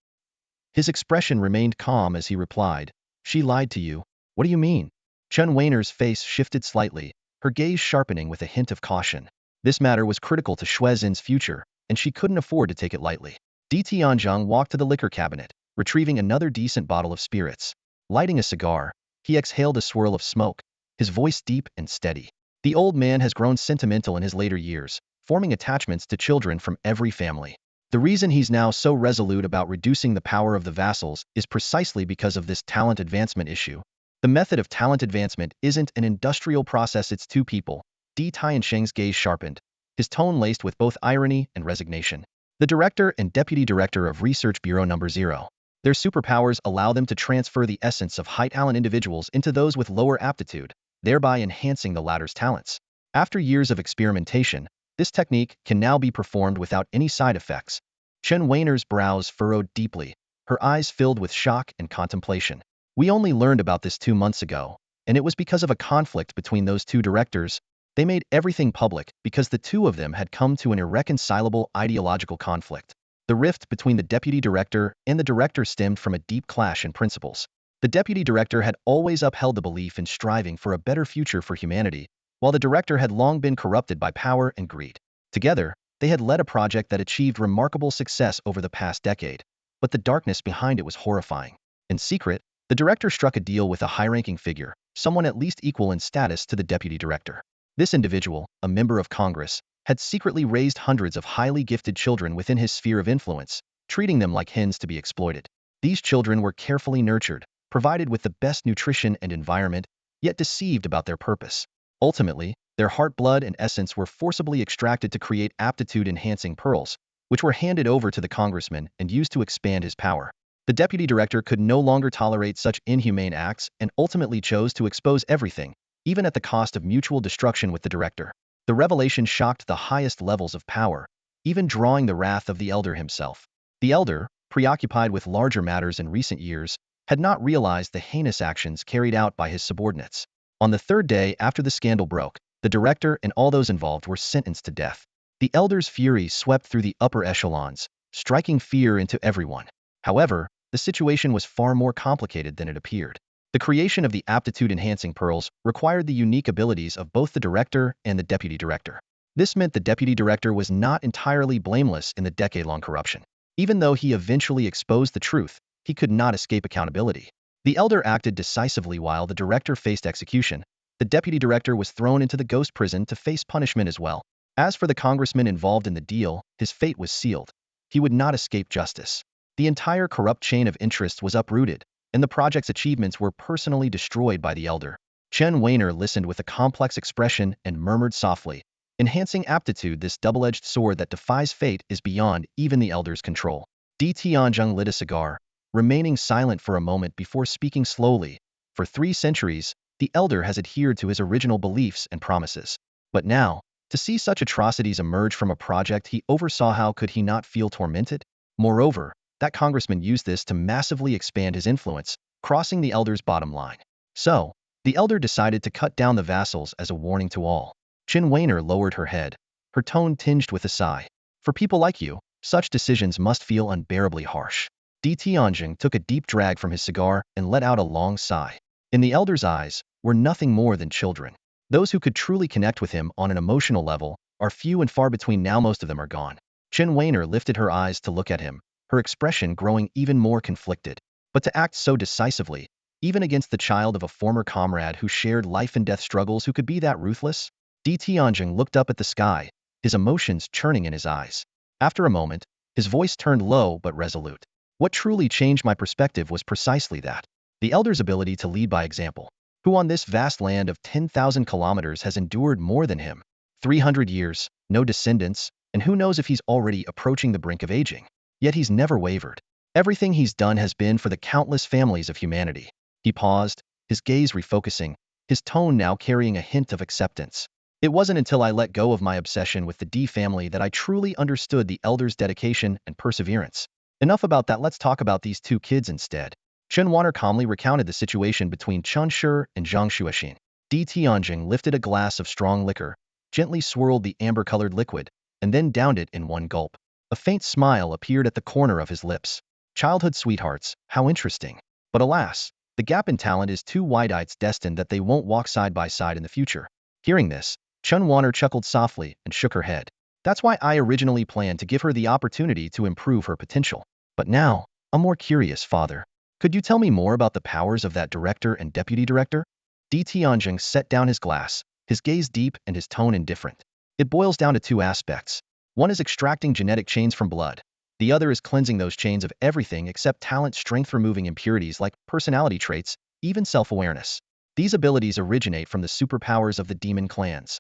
His expression remained calm as he replied, "She lied to you. What do you mean?" Qin Weiner's face shifted slightly, her gaze sharpening with a hint of caution. This matter was critical to Xuezin's future, and she couldn't afford to take it lightly. Di Tianzheng walked to the liquor cabinet, retrieving another decent bottle of spirits. Lighting a cigar, he exhaled a swirl of smoke, his voice deep and steady. "The old man has grown sentimental in his later years, forming attachments to children from every family. The reason he's now so resolute about reducing the power of the vassals is precisely because of this talent advancement issue. The method of talent advancement isn't an industrial process, it's two people." Di Tiansheng's gaze sharpened, his tone laced with both irony and resignation. "The director and deputy director of Research Bureau Number 0. Their superpowers allow them to transfer the essence of high talent individuals into those with lower aptitude, thereby enhancing the latter's talents. After years of experimentation, this technique can now be performed without any side effects." Qin Weiner's brows furrowed deeply, her eyes filled with shock and contemplation. "We only learned about this 2 months ago, and it was because of a conflict between those two directors. They made everything public because the two of them had come to an irreconcilable ideological conflict. The rift between the deputy director and the director stemmed from a deep clash in principles. The deputy director had always upheld the belief in striving for a better future for humanity, while the director had long been corrupted by power and greed. Together, they had led a project that achieved remarkable success over the past decade, but the darkness behind it was horrifying. In secret, the director struck a deal with a high-ranking figure, someone at least equal in status to the deputy director. This individual, a member of Congress, had secretly raised hundreds of highly gifted children within his sphere of influence, treating them like hens to be exploited. These children were carefully nurtured, provided with the best nutrition and environment, yet deceived about their purpose. Ultimately, Their heart blood and essence were forcibly extracted to create aptitude-enhancing pearls, which were handed over to the congressman and used to expand his power. The deputy director could no longer tolerate such inhumane acts and ultimately chose to expose everything, even at the cost of mutual destruction with the director. The revelation shocked the highest levels of power, even drawing the wrath of the elder himself. The elder, preoccupied with larger matters in recent years, had not realized the heinous actions carried out by his subordinates. On the third day after the scandal broke, the director and all those involved were sentenced to death. The elder's fury swept through the upper echelons, striking fear into everyone. However, the situation was far more complicated than it appeared. The creation of the aptitude-enhancing pearls required the unique abilities of both the director and the deputy director. This meant the deputy director was not entirely blameless in the decade-long corruption. Even though he eventually exposed the truth, he could not escape accountability. The elder acted decisively while the director faced execution. The deputy director was thrown into the ghost prison to face punishment as well. As for the congressman involved in the deal, his fate was sealed. He would not escape justice. The entire corrupt chain of interests was uprooted, and the project's achievements were personally destroyed by the elder. Chen Weiner listened with a complex expression and murmured softly, "Enhancing aptitude, this double-edged sword that defies fate, is beyond even the elder's control." Di Tianzheng lit a cigar, remaining silent for a moment before speaking slowly. For 3 centuries, the elder has adhered to his original beliefs and promises. But now, to see such atrocities emerge from a project he oversaw, how could he not feel tormented? Moreover, that congressman used this to massively expand his influence, crossing the elder's bottom line. So, the elder decided to cut down the vassals as a warning to all. Qin Weiner lowered her head, her tone tinged with a sigh. For people like you, such decisions must feel unbearably harsh. Di Tianjing took a deep drag from his cigar and let out a long sigh. In the elder's eyes, were nothing more than children. Those who could truly connect with him on an emotional level are few and far between now. Most of them are gone. Qin Weiner lifted her eyes to look at him, her expression growing even more conflicted. But to act so decisively, even against the child of a former comrade who shared life-and-death struggles, who could be that ruthless? Di Tianjing looked up at the sky, his emotions churning in his eyes. After a moment, his voice turned low but resolute. What truly changed my perspective was precisely that. The elder's ability to lead by example. Who on this vast land of 10,000 kilometers has endured more than him? 300 years, no descendants, and who knows if he's already approaching the brink of aging. Yet he's never wavered. Everything he's done has been for the countless families of humanity. He paused, his gaze refocusing, his tone now carrying a hint of acceptance. It wasn't until I let go of my obsession with the D family that I truly understood the elder's dedication and perseverance. Enough about that, let's talk about these 2 kids instead. Chen Wanner calmly recounted the situation between Chen Shi and Zhang Xuexin. Di Tianjing lifted a glass of strong liquor, gently swirled the amber-colored liquid, and then downed it in one gulp. A faint smile appeared at the corner of his lips. Childhood sweethearts, how interesting. But alas, the gap in talent is too wide. It's destined that they won't walk side by side in the future. Hearing this, Chen Wanner chuckled softly and shook her head. That's why I originally planned to give her the opportunity to improve her potential. But now, I'm more curious, father. Could you tell me more about the powers of that director and deputy director? Di Tianjing set down his glass, his gaze deep and his tone indifferent. It boils down to 2 aspects. One is extracting genetic chains from blood. The other is cleansing those chains of everything except talent, strength, removing impurities like personality traits, even self-awareness. These abilities originate from the superpowers of the demon clans.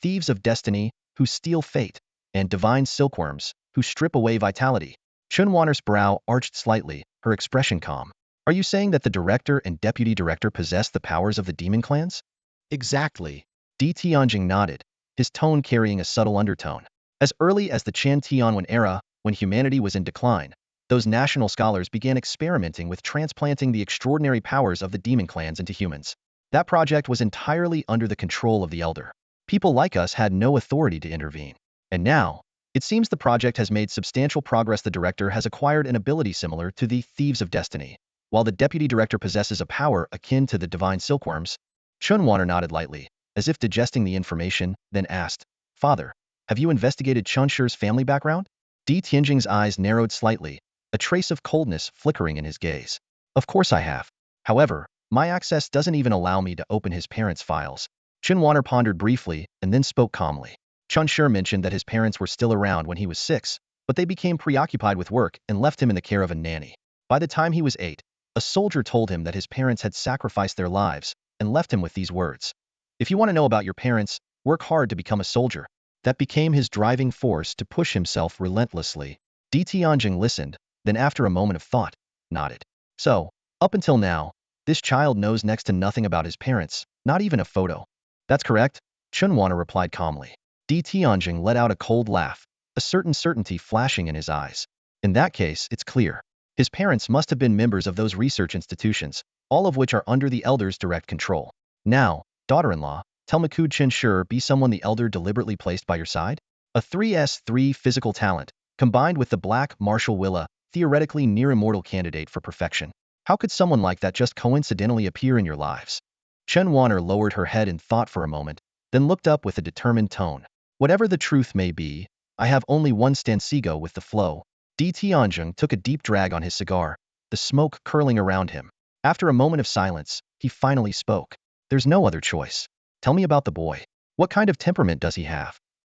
Thieves of destiny, who steal fate, and divine silkworms, who strip away vitality. Chen Wanner's brow arched slightly, her expression calm. Are you saying that the director and deputy director possess the powers of the demon clans? Exactly. Di Tianjing nodded, his tone carrying a subtle undertone. As early as the Qian Tianwen era, when humanity was in decline, those national scholars began experimenting with transplanting the extraordinary powers of the demon clans into humans. That project was entirely under the control of the elder. People like us had no authority to intervene. And now, it seems the project has made substantial progress. The director has acquired an ability similar to the Thieves of Destiny, while the deputy director possesses a power akin to the divine silkworms. Chen Wanner nodded lightly, as if digesting the information, then asked, "Father, have you investigated Chen Shi's family background?" Di Tianjing's eyes narrowed slightly, a trace of coldness flickering in his gaze. "Of course I have. However, my access doesn't even allow me to open his parents' files." Chen Wanner pondered briefly and then spoke calmly. Chen Shi mentioned that his parents were still around when he was 6, but they became preoccupied with work and left him in the care of a nanny. By the time he was 8, a soldier told him that his parents had sacrificed their lives and left him with these words: "If you want to know about your parents, Work hard to become a soldier. That became his driving force to push himself relentlessly. Di Tianjing listened, then after a moment of thought, nodded. So, up until now, this child knows next to nothing about his parents, not even a photo. That's correct, Chunwana replied calmly. Di Tianjing let out a cold laugh, a certain certainty flashing in his eyes. In that case, it's clear. His parents must have been members of those research institutions, all of which are under the elder's direct control. Now, daughter-in-law, tell me, could Chen Shi be someone the elder deliberately placed by your side? A 3s3 physical talent, combined with the black martial willa, theoretically near-immortal candidate for perfection. How could someone like that just coincidentally appear in your lives? Chen Wanner lowered her head in thought for a moment, then looked up with a determined tone. Whatever the truth may be, I have only one stansigo with the flow. Di Tianjing took a deep drag on his cigar, the smoke curling around him. After a moment of silence, he finally spoke. There's no other choice. Tell me about the boy. What kind of temperament does he have?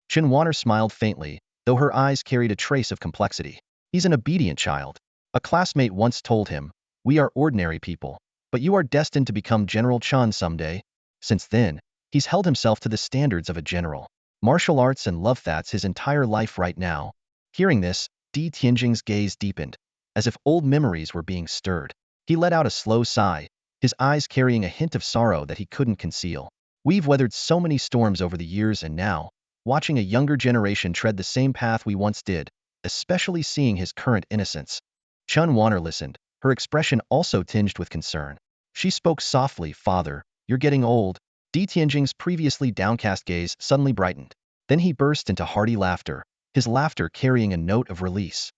Chen Wanner smiled faintly, though her eyes carried a trace of complexity. He's an obedient child. A classmate once told him, we are ordinary people, but you are destined to become General Chen someday. Since then, he's held himself to the standards of a general. Martial arts and love, that's his entire life right now. Hearing this, Di Tianjing's gaze deepened, as if old memories were being stirred. He let out a slow sigh, his eyes carrying a hint of sorrow that he couldn't conceal. We've weathered so many storms over the years, and now, watching a younger generation tread the same path we once did, especially seeing his current innocence. Chun Wanner listened, her expression also tinged with concern. She spoke softly, Father, you're getting old. Di Tianjing's previously downcast gaze suddenly brightened. Then he burst into hearty laughter, his laughter carrying a note of release.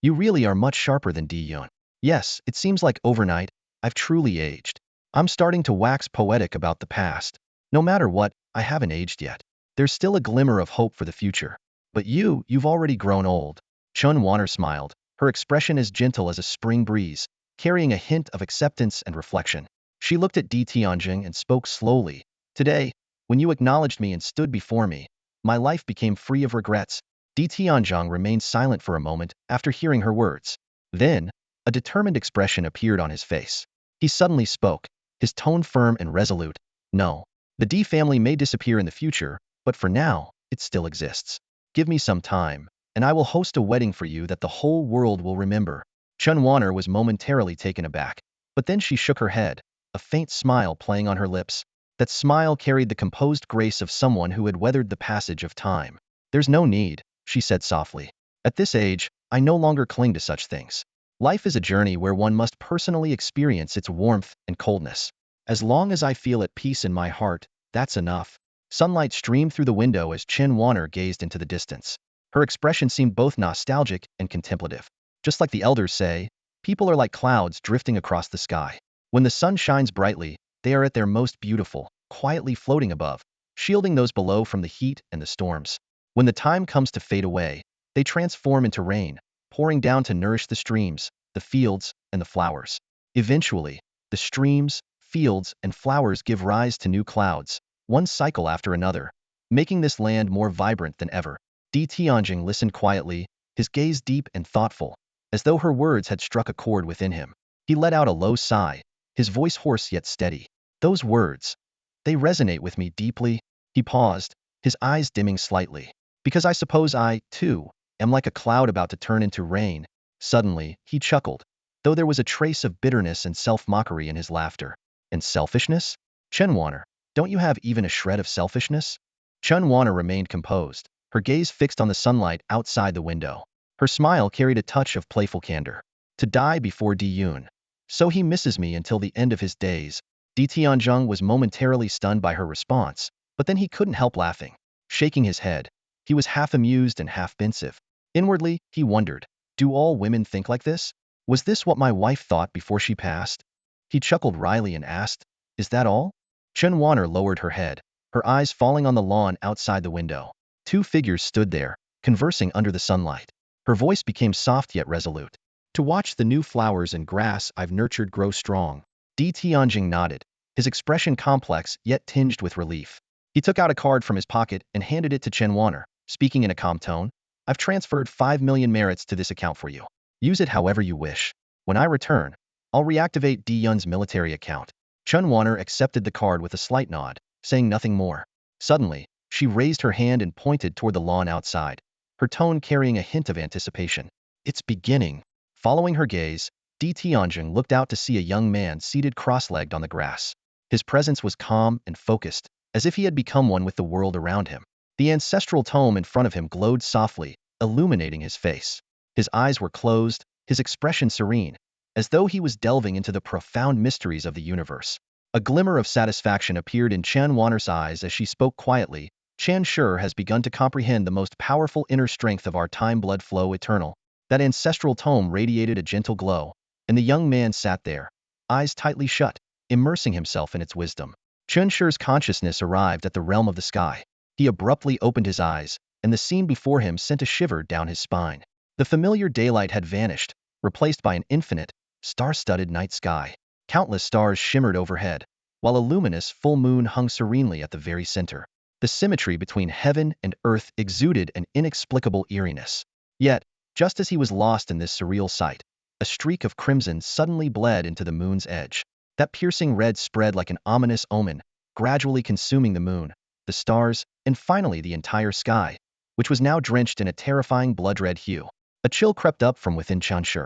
You really are much sharper than Di Yun. Yes, it seems like overnight, I've truly aged. I'm starting to wax poetic about the past. No matter what, I haven't aged yet. There's still a glimmer of hope for the future. But you've already grown old. Chun Wanner smiled, her expression as gentle as a spring breeze, carrying a hint of acceptance and reflection. She looked at Di Tianjing and spoke slowly. Today, when you acknowledged me and stood before me, my life became free of regrets. Di Tianjing remained silent for a moment after hearing her words. Then, a determined expression appeared on his face. He suddenly spoke, his tone firm and resolute. No. The Di family may disappear in the future, but for now, it still exists. Give me some time, and I will host a wedding for you that the whole world will remember. Chun Wanner was momentarily taken aback, but then she shook her head, a faint smile playing on her lips. That smile carried the composed grace of someone who had weathered the passage of time. There's no need, she said softly. At this age, I no longer cling to such things. Life is a journey where one must personally experience its warmth and coldness. As long as I feel at peace in my heart, that's enough. Sunlight streamed through the window as Chen Wanner gazed into the distance. Her expression seemed both nostalgic and contemplative. Just like the elders say, people are like clouds drifting across the sky. When the sun shines brightly, they are at their most beautiful, quietly floating above, shielding those below from the heat and the storms. When the time comes to fade away, they transform into rain, pouring down to nourish the streams, the fields, and the flowers. Eventually, the streams, fields, and flowers give rise to new clouds, one cycle after another, making this land more vibrant than ever. Di Tianjing listened quietly, his gaze deep and thoughtful, as though her words had struck a chord within him. He let out a low sigh, his voice hoarse yet steady. Those words, they resonate with me deeply. He paused, his eyes dimming slightly. Because I suppose I, too, am like a cloud about to turn into rain. Suddenly, he chuckled, though there was a trace of bitterness and self-mockery in his laughter. And selfishness? Chen Wanner, don't you have even a shred of selfishness? Chen Wanner remained composed, her gaze fixed on the sunlight outside the window. Her smile carried a touch of playful candor. To die before Di Yun. So he misses me until the end of his days. Di Tianjing was momentarily stunned by her response, but then he couldn't help laughing. Shaking his head, he was half amused and half pensive. Inwardly, he wondered, do all women think like this? Was this what my wife thought before she passed? He chuckled wryly and asked, is that all? Chen Wanner lowered her head, her eyes falling on the lawn outside the window. Two figures stood there, conversing under the sunlight. Her voice became soft yet resolute. To watch the new flowers and grass I've nurtured grow strong. Di Tianjing nodded, his expression complex yet tinged with relief. He took out a card from his pocket and handed it to Chen Wanner, speaking in a calm tone. I've transferred 5 million merits to this account for you. Use it however you wish. When I return, I'll reactivate Di Yun's military account. Chen Wanner accepted the card with a slight nod, saying nothing more. Suddenly, She raised her hand and pointed toward the lawn outside, her tone carrying a hint of anticipation. It's beginning. Following her gaze, Di Tianjing looked out to see a young man seated cross-legged on the grass. His presence was calm and focused, as if he had become one with the world around him. The ancestral tome in front of him glowed softly, illuminating his face. His eyes were closed, his expression serene, as though he was delving into the profound mysteries of the universe. A glimmer of satisfaction appeared in Chen Wanner's eyes as she spoke quietly. Chen Shi has begun to comprehend the most powerful inner strength of our time blood flow eternal. That ancestral tome radiated a gentle glow, and the young man sat there, eyes tightly shut, immersing himself in its wisdom. Chen Shi's consciousness arrived at the realm of the sky. He abruptly opened his eyes, and the scene before him sent a shiver down his spine. The familiar daylight had vanished, replaced by an infinite, star-studded night sky. Countless stars shimmered overhead, while a luminous full moon hung serenely at the very center. The symmetry between heaven and earth exuded an inexplicable eeriness. Yet, just as he was lost in this surreal sight, a streak of crimson suddenly bled into the moon's edge. That piercing red spread like an ominous omen, gradually consuming the moon, the stars, and finally the entire sky, which was now drenched in a terrifying blood-red hue. A chill crept up from within Chen Shi.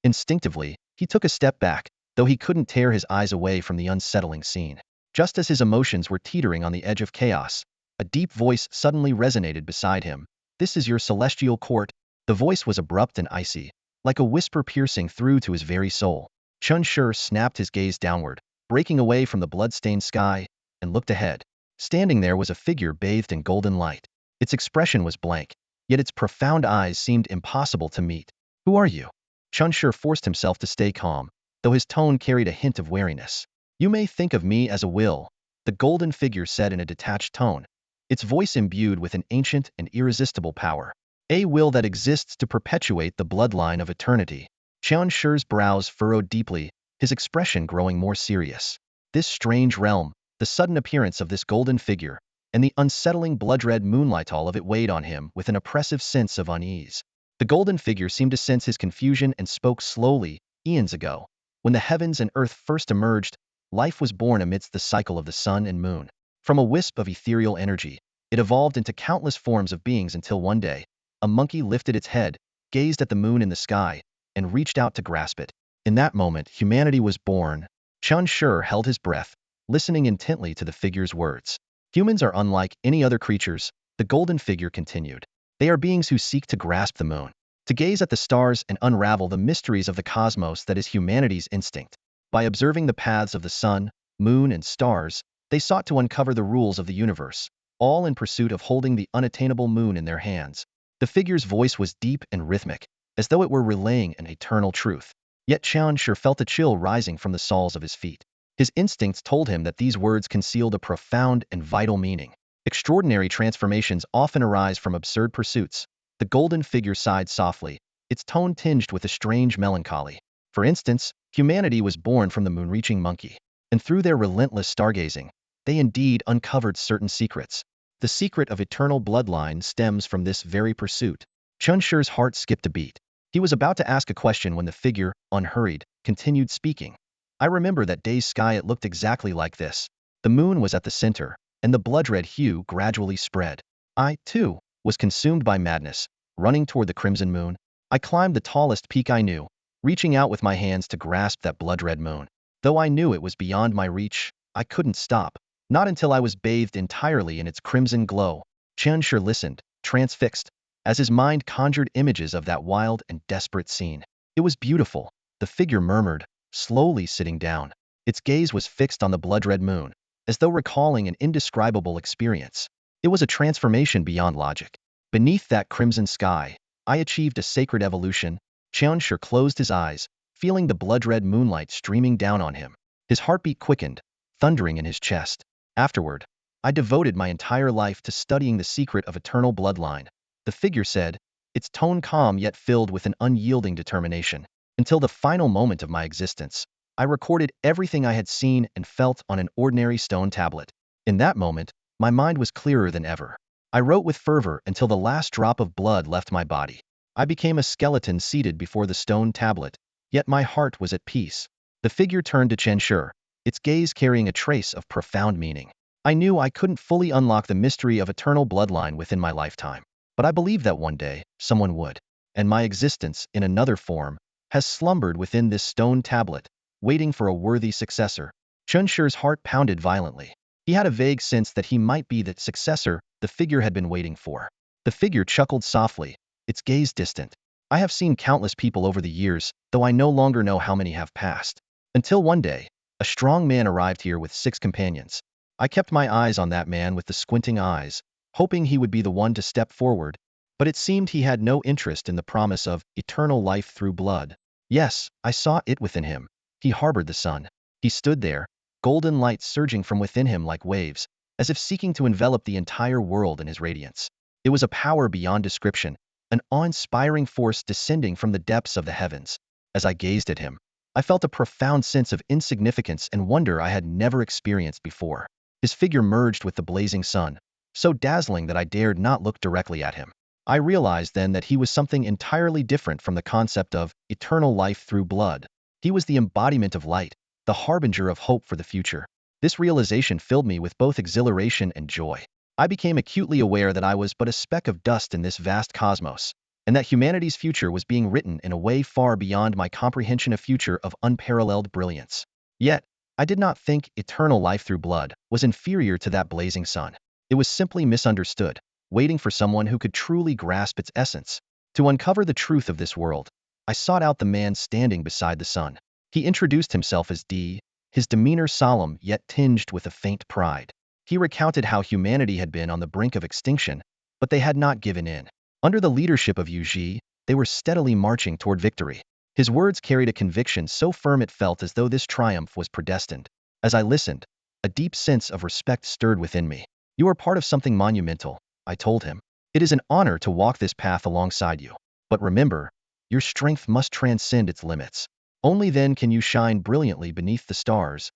Instinctively, he took a step back, though he couldn't tear his eyes away from the unsettling scene. Just as his emotions were teetering on the edge of chaos, a deep voice suddenly resonated beside him. "This is your celestial court." The voice was abrupt and icy, like a whisper piercing through to his very soul. Chen Shi snapped his gaze downward, breaking away from the blood-stained sky, and looked ahead. Standing there was a figure bathed in golden light. Its expression was blank, yet its profound eyes seemed impossible to meet. "Who are you?" Chen Shi forced himself to stay calm, though his tone carried a hint of wariness. "You may think of me as a will," the golden figure said in a detached tone, its voice imbued with an ancient and irresistible power. "A will that exists to perpetuate the bloodline of eternity." Chen Shi's brows furrowed deeply, his expression growing more serious. This strange realm, the sudden appearance of this golden figure, and the unsettling blood-red moonlight, all of it weighed on him with an oppressive sense of unease. The golden figure seemed to sense his confusion and spoke slowly. "Eons ago, when the heavens and earth first emerged, life was born amidst the cycle of the sun and moon. From a wisp of ethereal energy, it evolved into countless forms of beings until one day, a monkey lifted its head, gazed at the moon in the sky, and reached out to grasp it. In that moment, humanity was born." Chen Shi held his breath, listening intently to the figure's words. "Humans are unlike any other creatures," the golden figure continued. "They are beings who seek to grasp the moon, to gaze at the stars and unravel the mysteries of the cosmos. That is humanity's instinct. By observing the paths of the sun, moon, and stars, they sought to uncover the rules of the universe, all in pursuit of holding the unattainable moon in their hands." The figure's voice was deep and rhythmic, as though it were relaying an eternal truth. Yet Chen Shi felt a chill rising from the soles of his feet. His instincts told him that these words concealed a profound and vital meaning. Extraordinary transformations often arise from absurd pursuits. The golden figure sighed softly, its tone tinged with a strange melancholy. For instance, humanity was born from the moon-reaching monkey, and through their relentless stargazing, they indeed uncovered certain secrets. The secret of eternal bloodline stems from this very pursuit. Chen Shi's heart skipped a beat. He was about to ask a question when the figure, unhurried, continued speaking. "I remember that day's sky. It looked exactly like this. The moon was at the center, and the blood-red hue gradually spread. I, too, was consumed by madness, running toward the crimson moon. I climbed the tallest peak I knew, reaching out with my hands to grasp that blood-red moon. Though I knew it was beyond my reach, I couldn't stop. Not until I was bathed entirely in its crimson glow." Chen Shi listened, transfixed, as his mind conjured images of that wild and desperate scene. "It was beautiful," the figure murmured, slowly sitting down. Its gaze was fixed on the blood-red moon, as though recalling an indescribable experience. "It was a transformation beyond logic. Beneath that crimson sky, I achieved a sacred evolution." Chen Shi closed his eyes, feeling the blood-red moonlight streaming down on him. His heartbeat quickened, thundering in his chest. "Afterward, I devoted my entire life to studying the secret of eternal bloodline," the figure said, its tone calm yet filled with an unyielding determination. "Until the final moment of my existence, I recorded everything I had seen and felt on an ordinary stone tablet. In that moment, my mind was clearer than ever. I wrote with fervor until the last drop of blood left my body. I became a skeleton seated before the stone tablet, yet my heart was at peace." The figure turned to Chen Shi, its gaze carrying a trace of profound meaning. I knew I couldn't fully unlock the mystery of eternal bloodline within my lifetime, but I believed that one day, someone would. And my existence, in another form, has slumbered within this stone tablet, waiting for a worthy successor. Chunshir's heart pounded violently. He had a vague sense that he might be the successor the figure had been waiting for. The figure chuckled softly, its gaze distant. I have seen countless people over the years, though I no longer know how many have passed. Until one day, a strong man arrived here with 6 companions. I kept my eyes on that man with the squinting eyes, hoping he would be the one to step forward, but it seemed he had no interest in the promise of eternal life through blood. Yes, I saw it within him. He harbored the sun. He stood there, golden light surging from within him like waves, as if seeking to envelop the entire world in his radiance. It was a power beyond description, an awe-inspiring force descending from the depths of the heavens. As I gazed at him, I felt a profound sense of insignificance and wonder I had never experienced before. His figure merged with the blazing sun, so dazzling that I dared not look directly at him. I realized then that he was something entirely different from the concept of eternal life through blood. He was the embodiment of light, the harbinger of hope for the future. This realization filled me with both exhilaration and joy. I became acutely aware that I was but a speck of dust in this vast cosmos, and that humanity's future was being written in a way far beyond my comprehension, a future of unparalleled brilliance. Yet, I did not think eternal life through blood was inferior to that blazing sun. It was simply misunderstood, waiting for someone who could truly grasp its essence. To uncover the truth of this world, I sought out the man standing beside the sun. He introduced himself as D, his demeanor solemn yet tinged with a faint pride. He recounted how humanity had been on the brink of extinction, but they had not given in. Under the leadership of Yuji, they were steadily marching toward victory. His words carried a conviction so firm it felt as though this triumph was predestined. As I listened, a deep sense of respect stirred within me. You are part of something monumental, I told him. It is an honor to walk this path alongside you. But remember, your strength must transcend its limits. Only then can you shine brilliantly beneath the stars.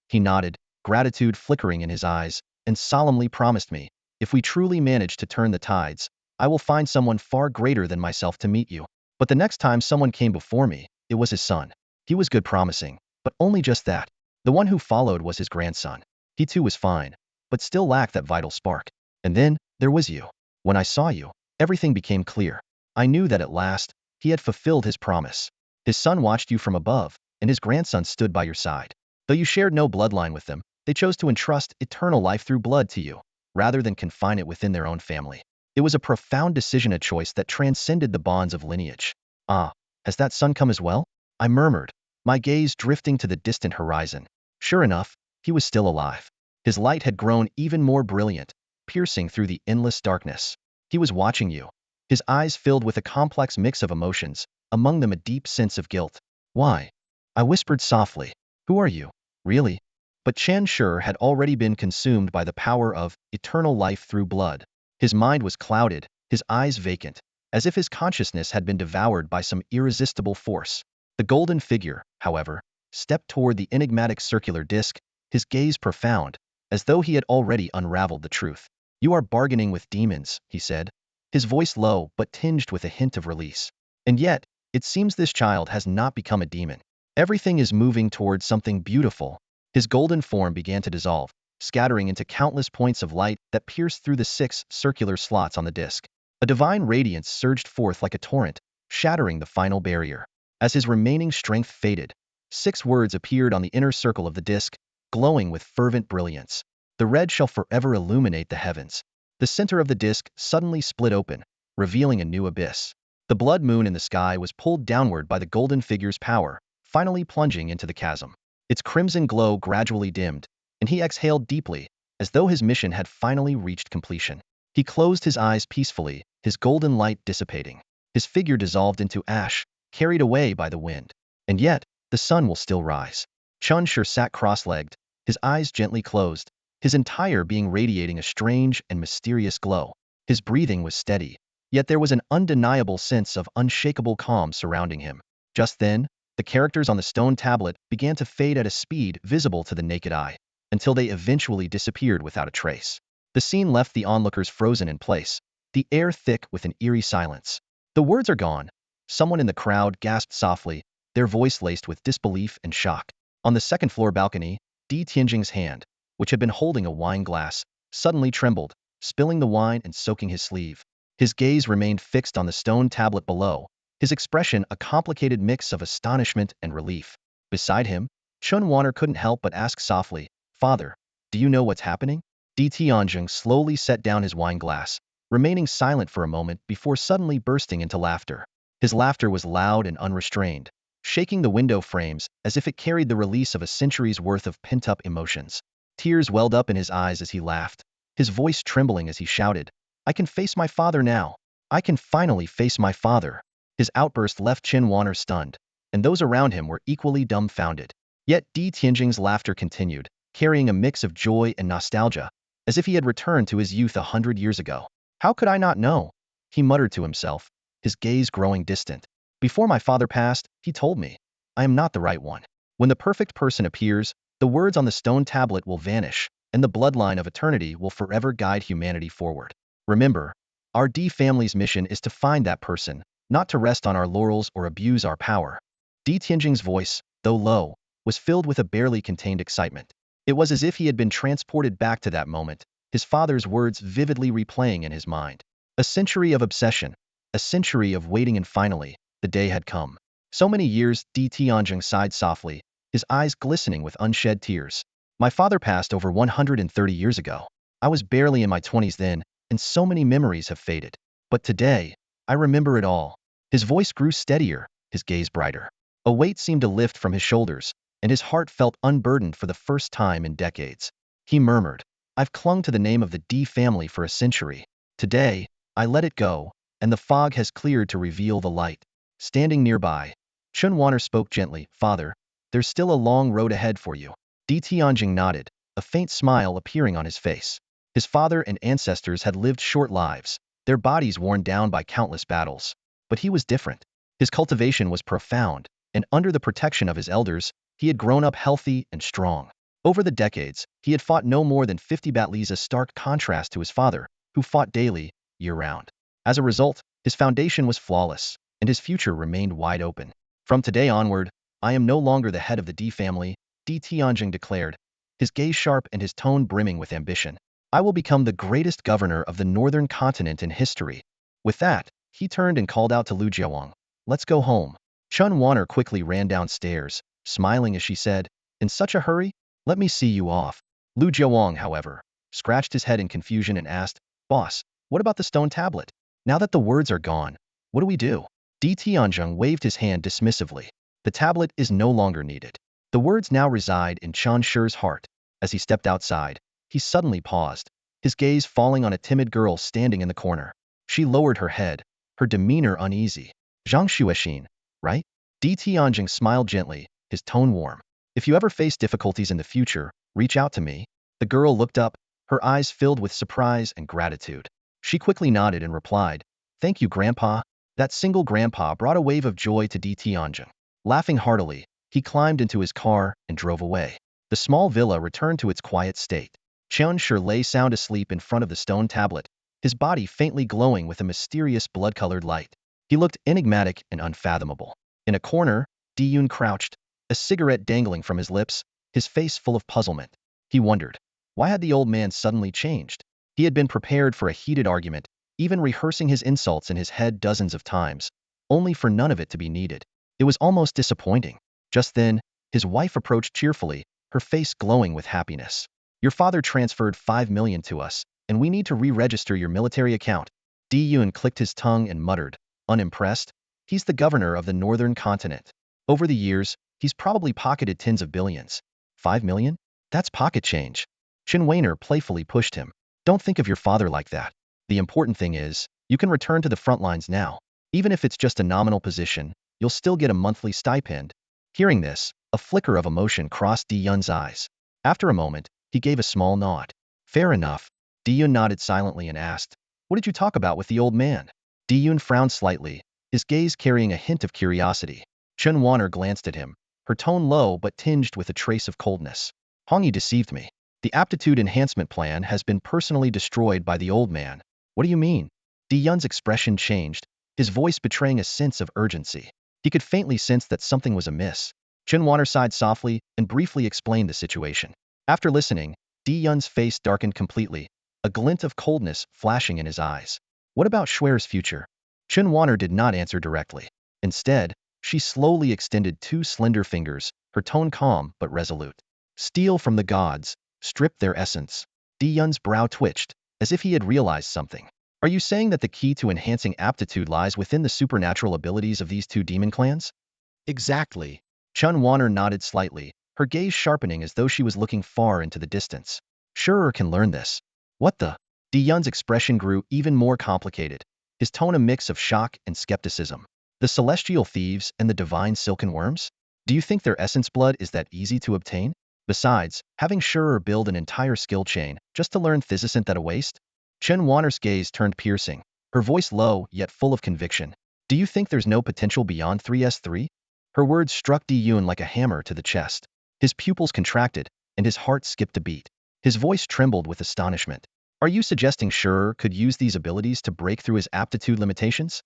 He nodded, gratitude flickering in his eyes, and solemnly promised me, if we truly manage to turn the tides, I will find someone far greater than myself to meet you. But the next time someone came before me, it was his son. He was good promising, but only just that. The one who followed was his grandson. He too was fine, but still lacked that vital spark. And then, there was you. When I saw you, everything became clear. I knew that at last, he had fulfilled his promise. His son watched you from above, and his grandson stood by your side. Though you shared no bloodline with them, they chose to entrust eternal life through blood to you, rather than confine it within their own family. It was a profound decision, a choice that transcended the bonds of lineage. Ah, has that son come as well? I murmured, my gaze drifting to the distant horizon. Sure enough, he was still alive. His light had grown even more brilliant, piercing through the endless darkness. He was watching you, his eyes filled with a complex mix of emotions, among them a deep sense of guilt. Why? I whispered softly. Who are you, really? But Chen Shur had already been consumed by the power of eternal life through blood. His mind was clouded, his eyes vacant, as if his consciousness had been devoured by some irresistible force. The golden figure, however, stepped toward the enigmatic circular disc, his gaze profound, as though he had already unraveled the truth. You are bargaining with demons, he said, his voice low but tinged with a hint of release. And yet, it seems this child has not become a demon. Everything is moving towards something beautiful. His golden form began to dissolve, scattering into countless points of light that pierced through the 6 circular slots on the disc. A divine radiance surged forth like a torrent, shattering the final barrier. As his remaining strength faded, 6 words appeared on the inner circle of the disc, glowing with fervent brilliance. The red shall forever illuminate the heavens. The center of the disc suddenly split open, revealing a new abyss. The blood moon in the sky was pulled downward by the golden figure's power, finally plunging into the chasm. Its crimson glow gradually dimmed, and he exhaled deeply, as though his mission had finally reached completion. He closed his eyes peacefully, his golden light dissipating. His figure dissolved into ash, carried away by the wind. And yet, the sun will still rise. Chun Shur sat cross-legged, his eyes gently closed, his entire being radiating a strange and mysterious glow. His breathing was steady, yet there was an undeniable sense of unshakable calm surrounding him. Just then, the characters on the stone tablet began to fade at a speed visible to the naked eye, until they eventually disappeared without a trace. The scene left the onlookers frozen in place, the air thick with an eerie silence. The words are gone. Someone in the crowd gasped softly, their voice laced with disbelief and shock. On the second-floor balcony, Di Tianjing's hand, which had been holding a wine glass, suddenly trembled, spilling the wine and soaking his sleeve. His gaze remained fixed on the stone tablet below, his expression a complicated mix of astonishment and relief. Beside him, Chun Wanner couldn't help but ask softly, "Father, do you know what's happening?" Di Tianjing slowly set down his wine glass, remaining silent for a moment before suddenly bursting into laughter. His laughter was loud and unrestrained, shaking the window frames as if it carried the release of a century's worth of pent-up emotions. Tears welled up in his eyes as he laughed, his voice trembling as he shouted, "I can face my father now. I can finally face my father." His outburst left Qin Wanner stunned, and those around him were equally dumbfounded. Yet Di Tianjing's laughter continued, carrying a mix of joy and nostalgia, as if he had returned to his youth 100 years ago. "How could I not know?" he muttered to himself, his gaze growing distant. "Before my father passed, he told me, I am not the right one. When the perfect person appears, the words on the stone tablet will vanish, and the bloodline of eternity will forever guide humanity forward. Remember, our D family's mission is to find that person, not to rest on our laurels or abuse our power." Di Tianjing's voice, though low, was filled with a barely contained excitement. It was as if he had been transported back to that moment, his father's words vividly replaying in his mind. A century of obsession, a century of waiting, and finally, the day had come. "So many years," Di Tianjing sighed softly, his eyes glistening with unshed tears. "My father passed over 130 years ago. I was barely in my 20s then, and so many memories have faded. But today, I remember it all." His voice grew steadier, his gaze brighter. A weight seemed to lift from his shoulders, and his heart felt unburdened for the first time in decades. He murmured, "I've clung to the name of the D family for a century. Today, I let it go, and the fog has cleared to reveal the light." Standing nearby, Chun Wanner spoke gently, "Father, there's still a long road ahead for you." Di Tianjing nodded, a faint smile appearing on his face. His father and ancestors had lived short lives, their bodies worn down by countless battles. But he was different. His cultivation was profound, and under the protection of his elders, he had grown up healthy and strong. Over the decades, he had fought no more than 50 battles, a stark contrast to his father, who fought daily, year-round. As a result, his foundation was flawless, and his future remained wide open. "From today onward, I am no longer the head of the D family," Di Tianjing declared, his gaze sharp and his tone brimming with ambition. "I will become the greatest governor of the northern continent in history." With that, he turned and called out to Lu Jiawang, "Let's go home." Chun Wanner quickly ran downstairs, smiling as she said, "In such a hurry? Let me see you off." Lu Jiawang, however, scratched his head in confusion and asked, "Boss, what about the stone tablet? Now that the words are gone, what do we do?" Di Tianjing waved his hand dismissively. "The tablet is no longer needed. The words now reside in Chan Shi's heart." As he stepped outside, he suddenly paused, his gaze falling on a timid girl standing in the corner. She lowered her head, her demeanor uneasy. "Zhang Xuexin, right?" Di Tianjing smiled gently, his tone warm. "If you ever face difficulties in the future, reach out to me." The girl looked up, her eyes filled with surprise and gratitude. She quickly nodded and replied, "Thank you, Grandpa." That single grandpa brought a wave of joy to Di Tianjing. Laughing heartily, he climbed into his car and drove away. The small villa returned to its quiet state. Chun Shi lay sound asleep in front of the stone tablet, his body faintly glowing with a mysterious blood-colored light. He looked enigmatic and unfathomable. In a corner, Di Yun crouched, a cigarette dangling from his lips, his face full of puzzlement. He wondered, why had the old man suddenly changed? He had been prepared for a heated argument, even rehearsing his insults in his head dozens of times, only for none of it to be needed. It was almost disappointing. Just then, his wife approached cheerfully, her face glowing with happiness. "Your father transferred 5 million to us, and we need to re-register your military account." Di Yun clicked his tongue and muttered, unimpressed, "He's the governor of the northern continent. Over the years, he's probably pocketed tens of billions. 5 million? That's pocket change." Chin Wainer playfully pushed him. "Don't think of your father like that. The important thing is, you can return to the front lines now. Even if it's just a nominal position, you'll still get a monthly stipend." Hearing this, a flicker of emotion crossed Di Yun's eyes. After a moment, he gave a small nod. "Fair enough." Di Yun nodded silently and asked, "What did you talk about with the old man?" Di Yun frowned slightly, his gaze carrying a hint of curiosity. Chun Wanner glanced at him, her tone low but tinged with a trace of coldness. "Hongyi deceived me. The aptitude enhancement plan has been personally destroyed by the old man." "What do you mean?" Di Yun's expression changed, his voice betraying a sense of urgency. He could faintly sense that something was amiss. Chun Wanner sighed softly and briefly explained the situation. After listening, Di Yun's face darkened completely, a glint of coldness flashing in his eyes. What about Xuer's future? Chen Wanner did not answer directly. Instead, she slowly extended two slender fingers, her tone calm but resolute. Steal from the gods, strip their essence. Di Yun's brow twitched, as if he had realized something. Are you saying that the key to enhancing aptitude lies within the supernatural abilities of these two demon clans? Exactly. Chen Wanner nodded slightly, her gaze sharpening as though she was looking far into the distance. Sure can learn this. What the? Di Yun's expression grew even more complicated, his tone a mix of shock and skepticism. The celestial thieves and the divine silken worms? Do you think their essence blood is that easy to obtain? Besides, having Shurer build an entire skill chain just to learn Physicant at a waste? Chen Wanner's gaze turned piercing, her voice low yet full of conviction. Do you think there's no potential beyond 3S3? Her words struck Di Yun like a hammer to the chest. His pupils contracted, and his heart skipped a beat. His voice trembled with astonishment. Are you suggesting Shurer could use these abilities to break through his aptitude limitations?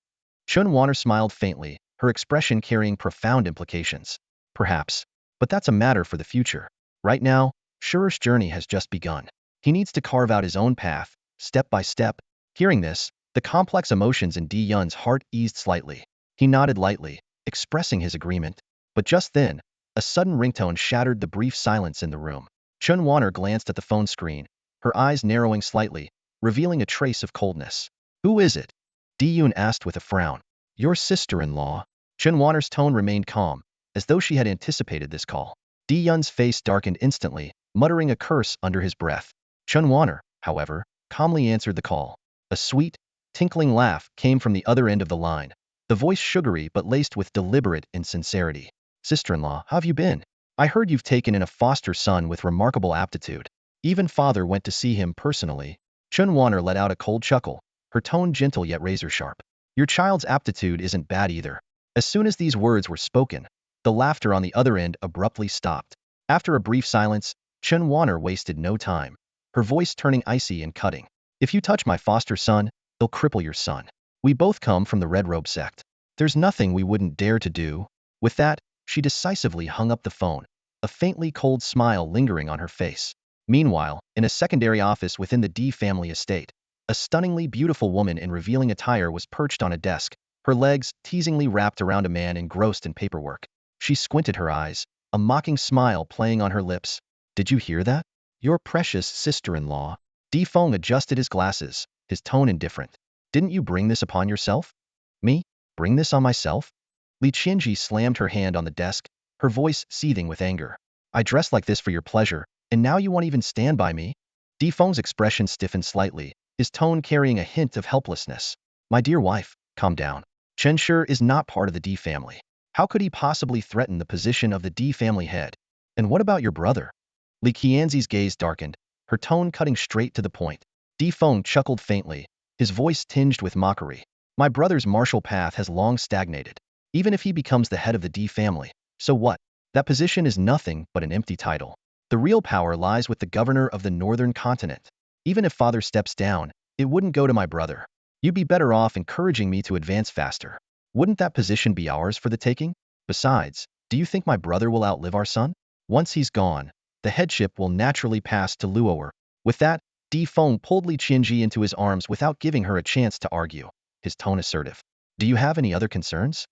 Chen Wanner smiled faintly, her expression carrying profound implications. Perhaps. But that's a matter for the future. Right now, Shurer's journey has just begun. He needs to carve out his own path, step by step. Hearing this, the complex emotions in Di Yun's heart eased slightly. He nodded lightly, expressing his agreement. But just then, a sudden ringtone shattered the brief silence in the room. Chen Wanner glanced at the phone screen, her eyes narrowing slightly, revealing a trace of coldness. Who is it? Di Yun asked with a frown. Your sister-in-law. Chen Wanner's tone remained calm, as though she had anticipated this call. Di Yun's face darkened instantly, muttering a curse under his breath. Chen Wanner, however, calmly answered the call. A sweet, tinkling laugh came from the other end of the line, the voice sugary but laced with deliberate insincerity. Sister-in-law, how have you been? I heard you've taken in a foster son with remarkable aptitude. Even father went to see him personally. Chen Wanner let out a cold chuckle, her tone gentle yet razor-sharp. Your child's aptitude isn't bad either. As soon as these words were spoken, the laughter on the other end abruptly stopped. After a brief silence, Chen Wanner wasted no time, her voice turning icy and cutting. If you touch my foster son, they'll cripple your son. We both come from the Red Robe sect. There's nothing we wouldn't dare to do. With that, she decisively hung up the phone, a faintly cold smile lingering on her face. Meanwhile, in a secondary office within the D family estate, a stunningly beautiful woman in revealing attire was perched on a desk, her legs teasingly wrapped around a man engrossed in paperwork. She squinted her eyes, a mocking smile playing on her lips. Did you hear that? Your precious sister-in-law. Di Feng adjusted his glasses, his tone indifferent. Didn't you bring this upon yourself? Me? Bring this on myself? Li Qianji slammed her hand on the desk, her voice seething with anger. I dressed like this for your pleasure, and now you won't even stand by me? Di Feng's expression stiffened slightly, his tone carrying a hint of helplessness. My dear wife, calm down. Chen Shi is not part of the D family. How could he possibly threaten the position of the D family head? And what about your brother? Li Qianzi's gaze darkened, her tone cutting straight to the point. Di Feng chuckled faintly, his voice tinged with mockery. My brother's martial path has long stagnated. Even if he becomes the head of the D family, so what? That position is nothing but an empty title. The real power lies with the governor of the northern continent. Even if father steps down, it wouldn't go to my brother. You'd be better off encouraging me to advance faster. Wouldn't that position be ours for the taking? Besides, do you think my brother will outlive our son? Once he's gone, the headship will naturally pass to Luoer. With that, Di Feng pulled Li Qianji into his arms without giving her a chance to argue, his tone assertive. Do you have any other concerns?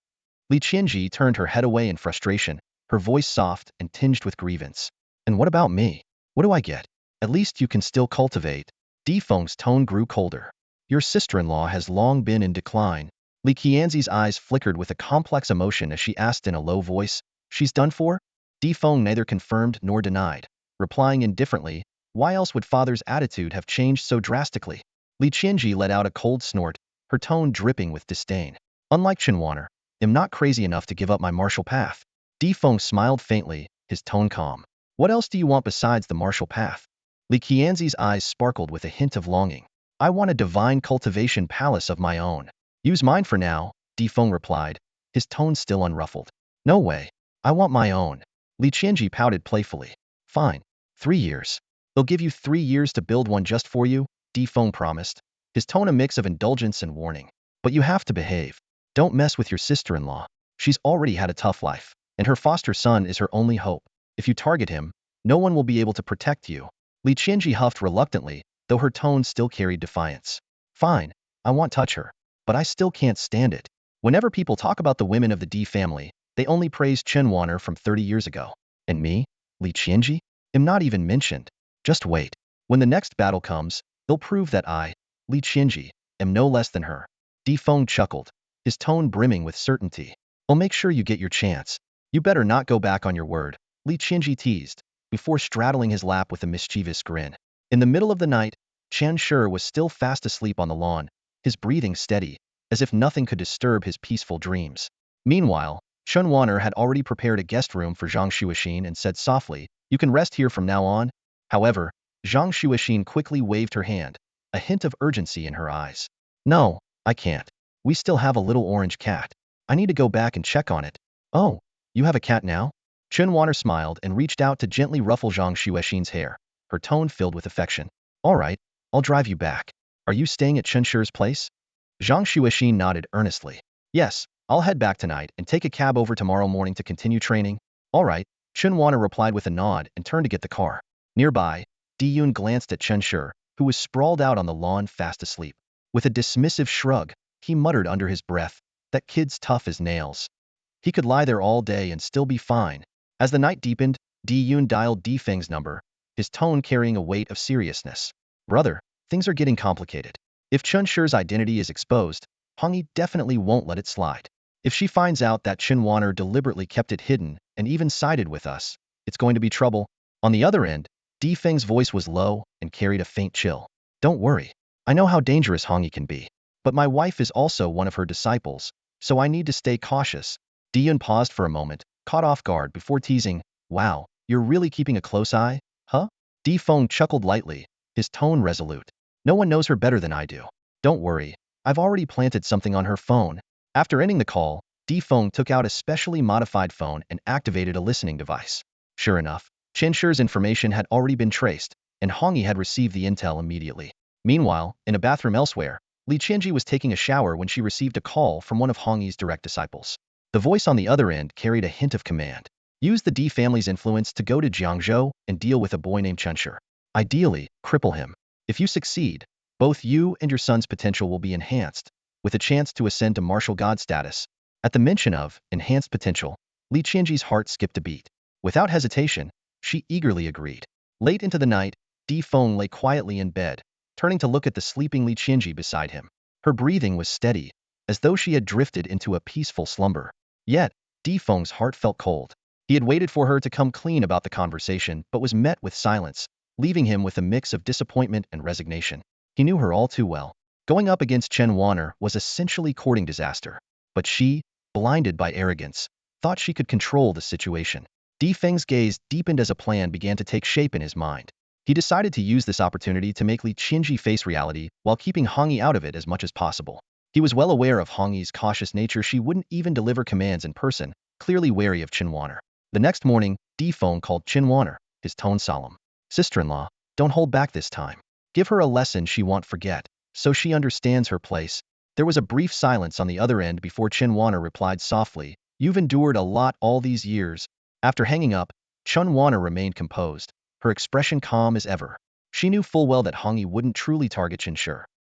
Li Qianji turned her head away in frustration, her voice soft and tinged with grievance. And what about me? What do I get? At least you can still cultivate. Di Feng's tone grew colder. Your sister-in-law has long been in decline. Li Qianzi's eyes flickered with a complex emotion as she asked in a low voice, She's done for? Di Feng neither confirmed nor denied, replying indifferently, why else would father's attitude have changed so drastically? Li Qianji let out a cold snort, her tone dripping with disdain. Unlike Chen Wanner, I'm not crazy enough to give up my martial path. Di Feng smiled faintly, his tone calm. What else do you want besides the martial path? Li Qianzi's eyes sparkled with a hint of longing. I want a divine cultivation palace of my own. Use mine for now, Di Feng replied, his tone still unruffled. No way. I want my own. Li Qianji pouted playfully. Fine. 3 years. They'll give you 3 years to build one just for you, Di Feng promised, his tone a mix of indulgence and warning. But you have to behave. Don't mess with your sister-in-law. She's already had a tough life, and her foster son is her only hope. If you target him, no one will be able to protect you. Li Qianji huffed reluctantly, though her tone still carried defiance. Fine, I won't touch her. But I still can't stand it. Whenever people talk about the women of the D family, they only praise Chen Wanner from 30 years ago. And me, Li Qianji, am not even mentioned. Just wait. When the next battle comes, they'll prove that I, Li Qianji, am no less than her. Di Feng chuckled, his tone brimming with certainty. I'll make sure you get your chance. You better not go back on your word, Li Qianji teased, before straddling his lap with a mischievous grin. In the middle of the night, Chen Shi was still fast asleep on the lawn, his breathing steady, as if nothing could disturb his peaceful dreams. Meanwhile, Chen Wanner had already prepared a guest room for Zhang Shuixin and said softly, "You can rest here from now on." However, Zhang Shuixin quickly waved her hand, a hint of urgency in her eyes. "No, I can't. We still have a little orange cat. I need to go back and check on it." "Oh, you have a cat now?" Chen Wanner smiled and reached out to gently ruffle Zhang Shuixin's hair, her tone filled with affection. "All right, I'll drive you back. Are you staying at Chen Shi's place?" Zhang Shuixin nodded earnestly. "Yes, I'll head back tonight and take a cab over tomorrow morning to continue training." "All right," Chen Wanner replied with a nod and turned to get the car. Nearby, Di Yun glanced at Chen Shi, who was sprawled out on the lawn fast asleep. With a dismissive shrug, he muttered under his breath, "That kid's tough as nails. He could lie there all day and still be fine." As the night deepened, Di Yun dialed Di Feng's number, his tone carrying a weight of seriousness. "Brother, things are getting complicated. If Chen Shi's identity is exposed, Hongyi definitely won't let it slide. If she finds out that Chen Wanner deliberately kept it hidden and even sided with us, it's going to be trouble." On the other end, Di Feng's voice was low and carried a faint chill. "Don't worry. I know how dangerous Hongyi can be. But my wife is also one of her disciples, so I need to stay cautious." Di Yun paused for a moment, caught off guard before teasing, "Wow, you're really keeping a close eye, huh?" Di Feng chuckled lightly, his tone resolute. "No one knows her better than I do. Don't worry, I've already planted something on her phone." After ending the call, Di Feng took out a specially modified phone and activated a listening device. Sure enough, Chen Shi's information had already been traced, and Hongyi had received the intel immediately. Meanwhile, in a bathroom elsewhere, Li Qianji was taking a shower when she received a call from one of Hongyi's direct disciples. The voice on the other end carried a hint of command. "Use the D family's influence to go to Jiangzhou and deal with a boy named Chen Shi. Ideally, cripple him. If you succeed, both you and your son's potential will be enhanced, with a chance to ascend to martial god status." At the mention of enhanced potential, Li Qianji's heart skipped a beat. Without hesitation, she eagerly agreed. Late into the night, Di Feng lay quietly in bed, turning to look at the sleeping Li Qianji beside him. Her breathing was steady, as though she had drifted into a peaceful slumber. Yet, Di Feng's heart felt cold. He had waited for her to come clean about the conversation but was met with silence, leaving him with a mix of disappointment and resignation. He knew her all too well. Going up against Chen Wanner was essentially courting disaster. But she, blinded by arrogance, thought she could control the situation. Di Feng's gaze deepened as a plan began to take shape in his mind. He decided to use this opportunity to make Li Qianji face reality while keeping Hongyi out of it as much as possible. He was well aware of Hongyi's cautious nature. She wouldn't even deliver commands in person, clearly wary of Chen Wanner. The next morning, Di Feng called Chen Wanner, his tone solemn. "Sister-in-law, don't hold back this time. Give her a lesson she won't forget, so she understands her place." There was a brief silence on the other end before Chen Wanner replied softly, "You've endured a lot all these years." After hanging up, Chen Wanner remained composed, her expression calm as ever. She knew full well that Hongyi wouldn't truly target Chen Shi.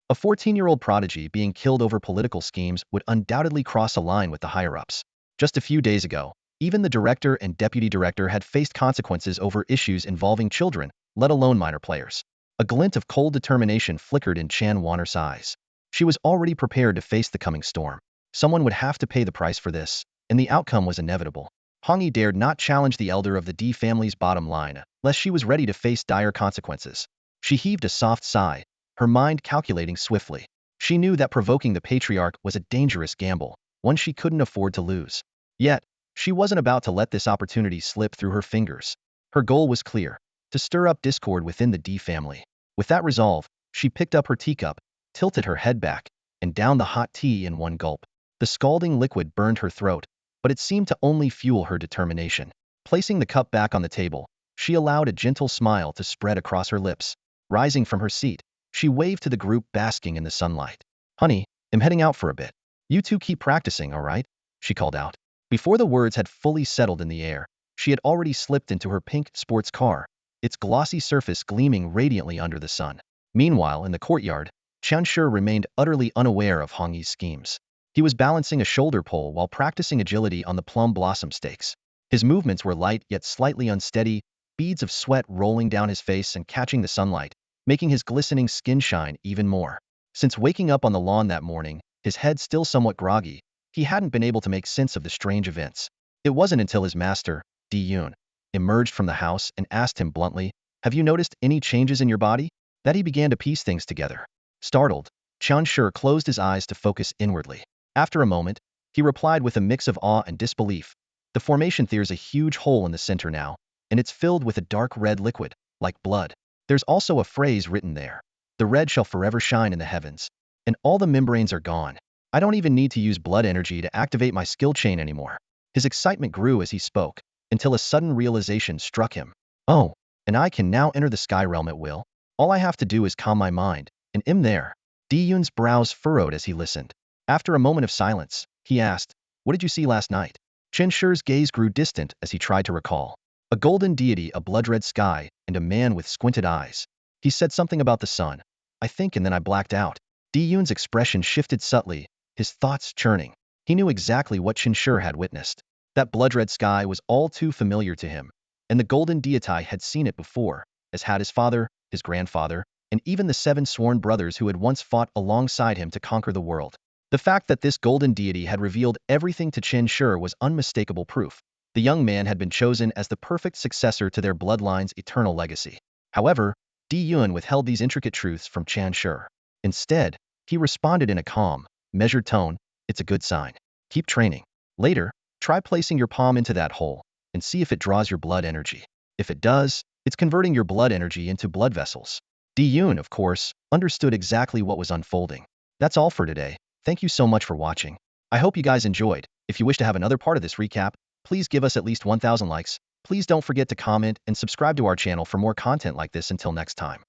A 14-year-old prodigy being killed over political schemes would undoubtedly cross a line with the higher-ups. Just a few days ago, even the director and deputy director had faced consequences over issues involving children, let alone minor players. A glint of cold determination flickered in Chen Wanner's eyes. She was already prepared to face the coming storm. Someone would have to pay the price for this, and the outcome was inevitable. Hongyi dared not challenge the elder of the D family's bottom line, lest she was ready to face dire consequences. She heaved a soft sigh, her mind calculating swiftly. She knew that provoking the patriarch was a dangerous gamble, one she couldn't afford to lose. Yet, she wasn't about to let this opportunity slip through her fingers. Her goal was clear: to stir up discord within the D family. With that resolve, she picked up her teacup, tilted her head back, and downed the hot tea in one gulp. The scalding liquid burned her throat, but it seemed to only fuel her determination. Placing the cup back on the table, she allowed a gentle smile to spread across her lips. Rising from her seat, she waved to the group basking in the sunlight. "Honey, I'm heading out for a bit. You two keep practicing, all right?" she called out. Before the words had fully settled in the air, she had already slipped into her pink sports car, its glossy surface gleaming radiantly under the sun. Meanwhile, in the courtyard, Qianshi remained utterly unaware of Hong Yi's schemes. He was balancing a shoulder pole while practicing agility on the plum blossom stakes. His movements were light yet slightly unsteady, beads of sweat rolling down his face and catching the sunlight, making his glistening skin shine even more. Since waking up on the lawn that morning, his head still somewhat groggy, he hadn't been able to make sense of the strange events. It wasn't until his master, Di emerged from the house and asked him bluntly, "Have you noticed any changes in your body?" that he began to piece things together. Startled, Qianshi closed his eyes to focus inwardly. After a moment, he replied with a mix of awe and disbelief, "The formation there's a huge hole in the center now, and it's filled with a dark red liquid, like blood. There's also a phrase written there. The red shall forever shine in the heavens. And all the membranes are gone. I don't even need to use blood energy to activate my skill chain anymore." His excitement grew as he spoke, until a sudden realization struck him. "Oh, and I can now enter the sky realm at will? All I have to do is calm my mind, and I'm there." Di brows furrowed as he listened. After a moment of silence, he asked, "What did you see last night?" Qianshi's gaze grew distant as he tried to recall. A golden deity, a blood-red sky, and a man with squinted eyes. He said something about the sun, I think, and then I blacked out. Di expression shifted subtly, his thoughts churning. He knew exactly what Qianshi had witnessed. That blood-red sky was all too familiar to him, and the golden deity had seen it before, as had his father, his grandfather, and even the 7 sworn brothers who had once fought alongside him to conquer the world. The fact that this golden deity had revealed everything to Qianshi was unmistakable proof. The young man had been chosen as the perfect successor to their bloodline's eternal legacy. However, Di withheld these intricate truths from Qianshi. Instead, he responded in a calm, measured tone, "It's a good sign. Keep training. Later, try placing your palm into that hole, and see if it draws your blood energy. If it does, it's converting your blood energy into blood vessels." Di of course, understood exactly what was unfolding. That's all for today. Thank you so much for watching. I hope you guys enjoyed. If you wish to have another part of this recap, please give us at least 1,000 likes. Please don't forget to comment and subscribe to our channel for more content like this. Until next time.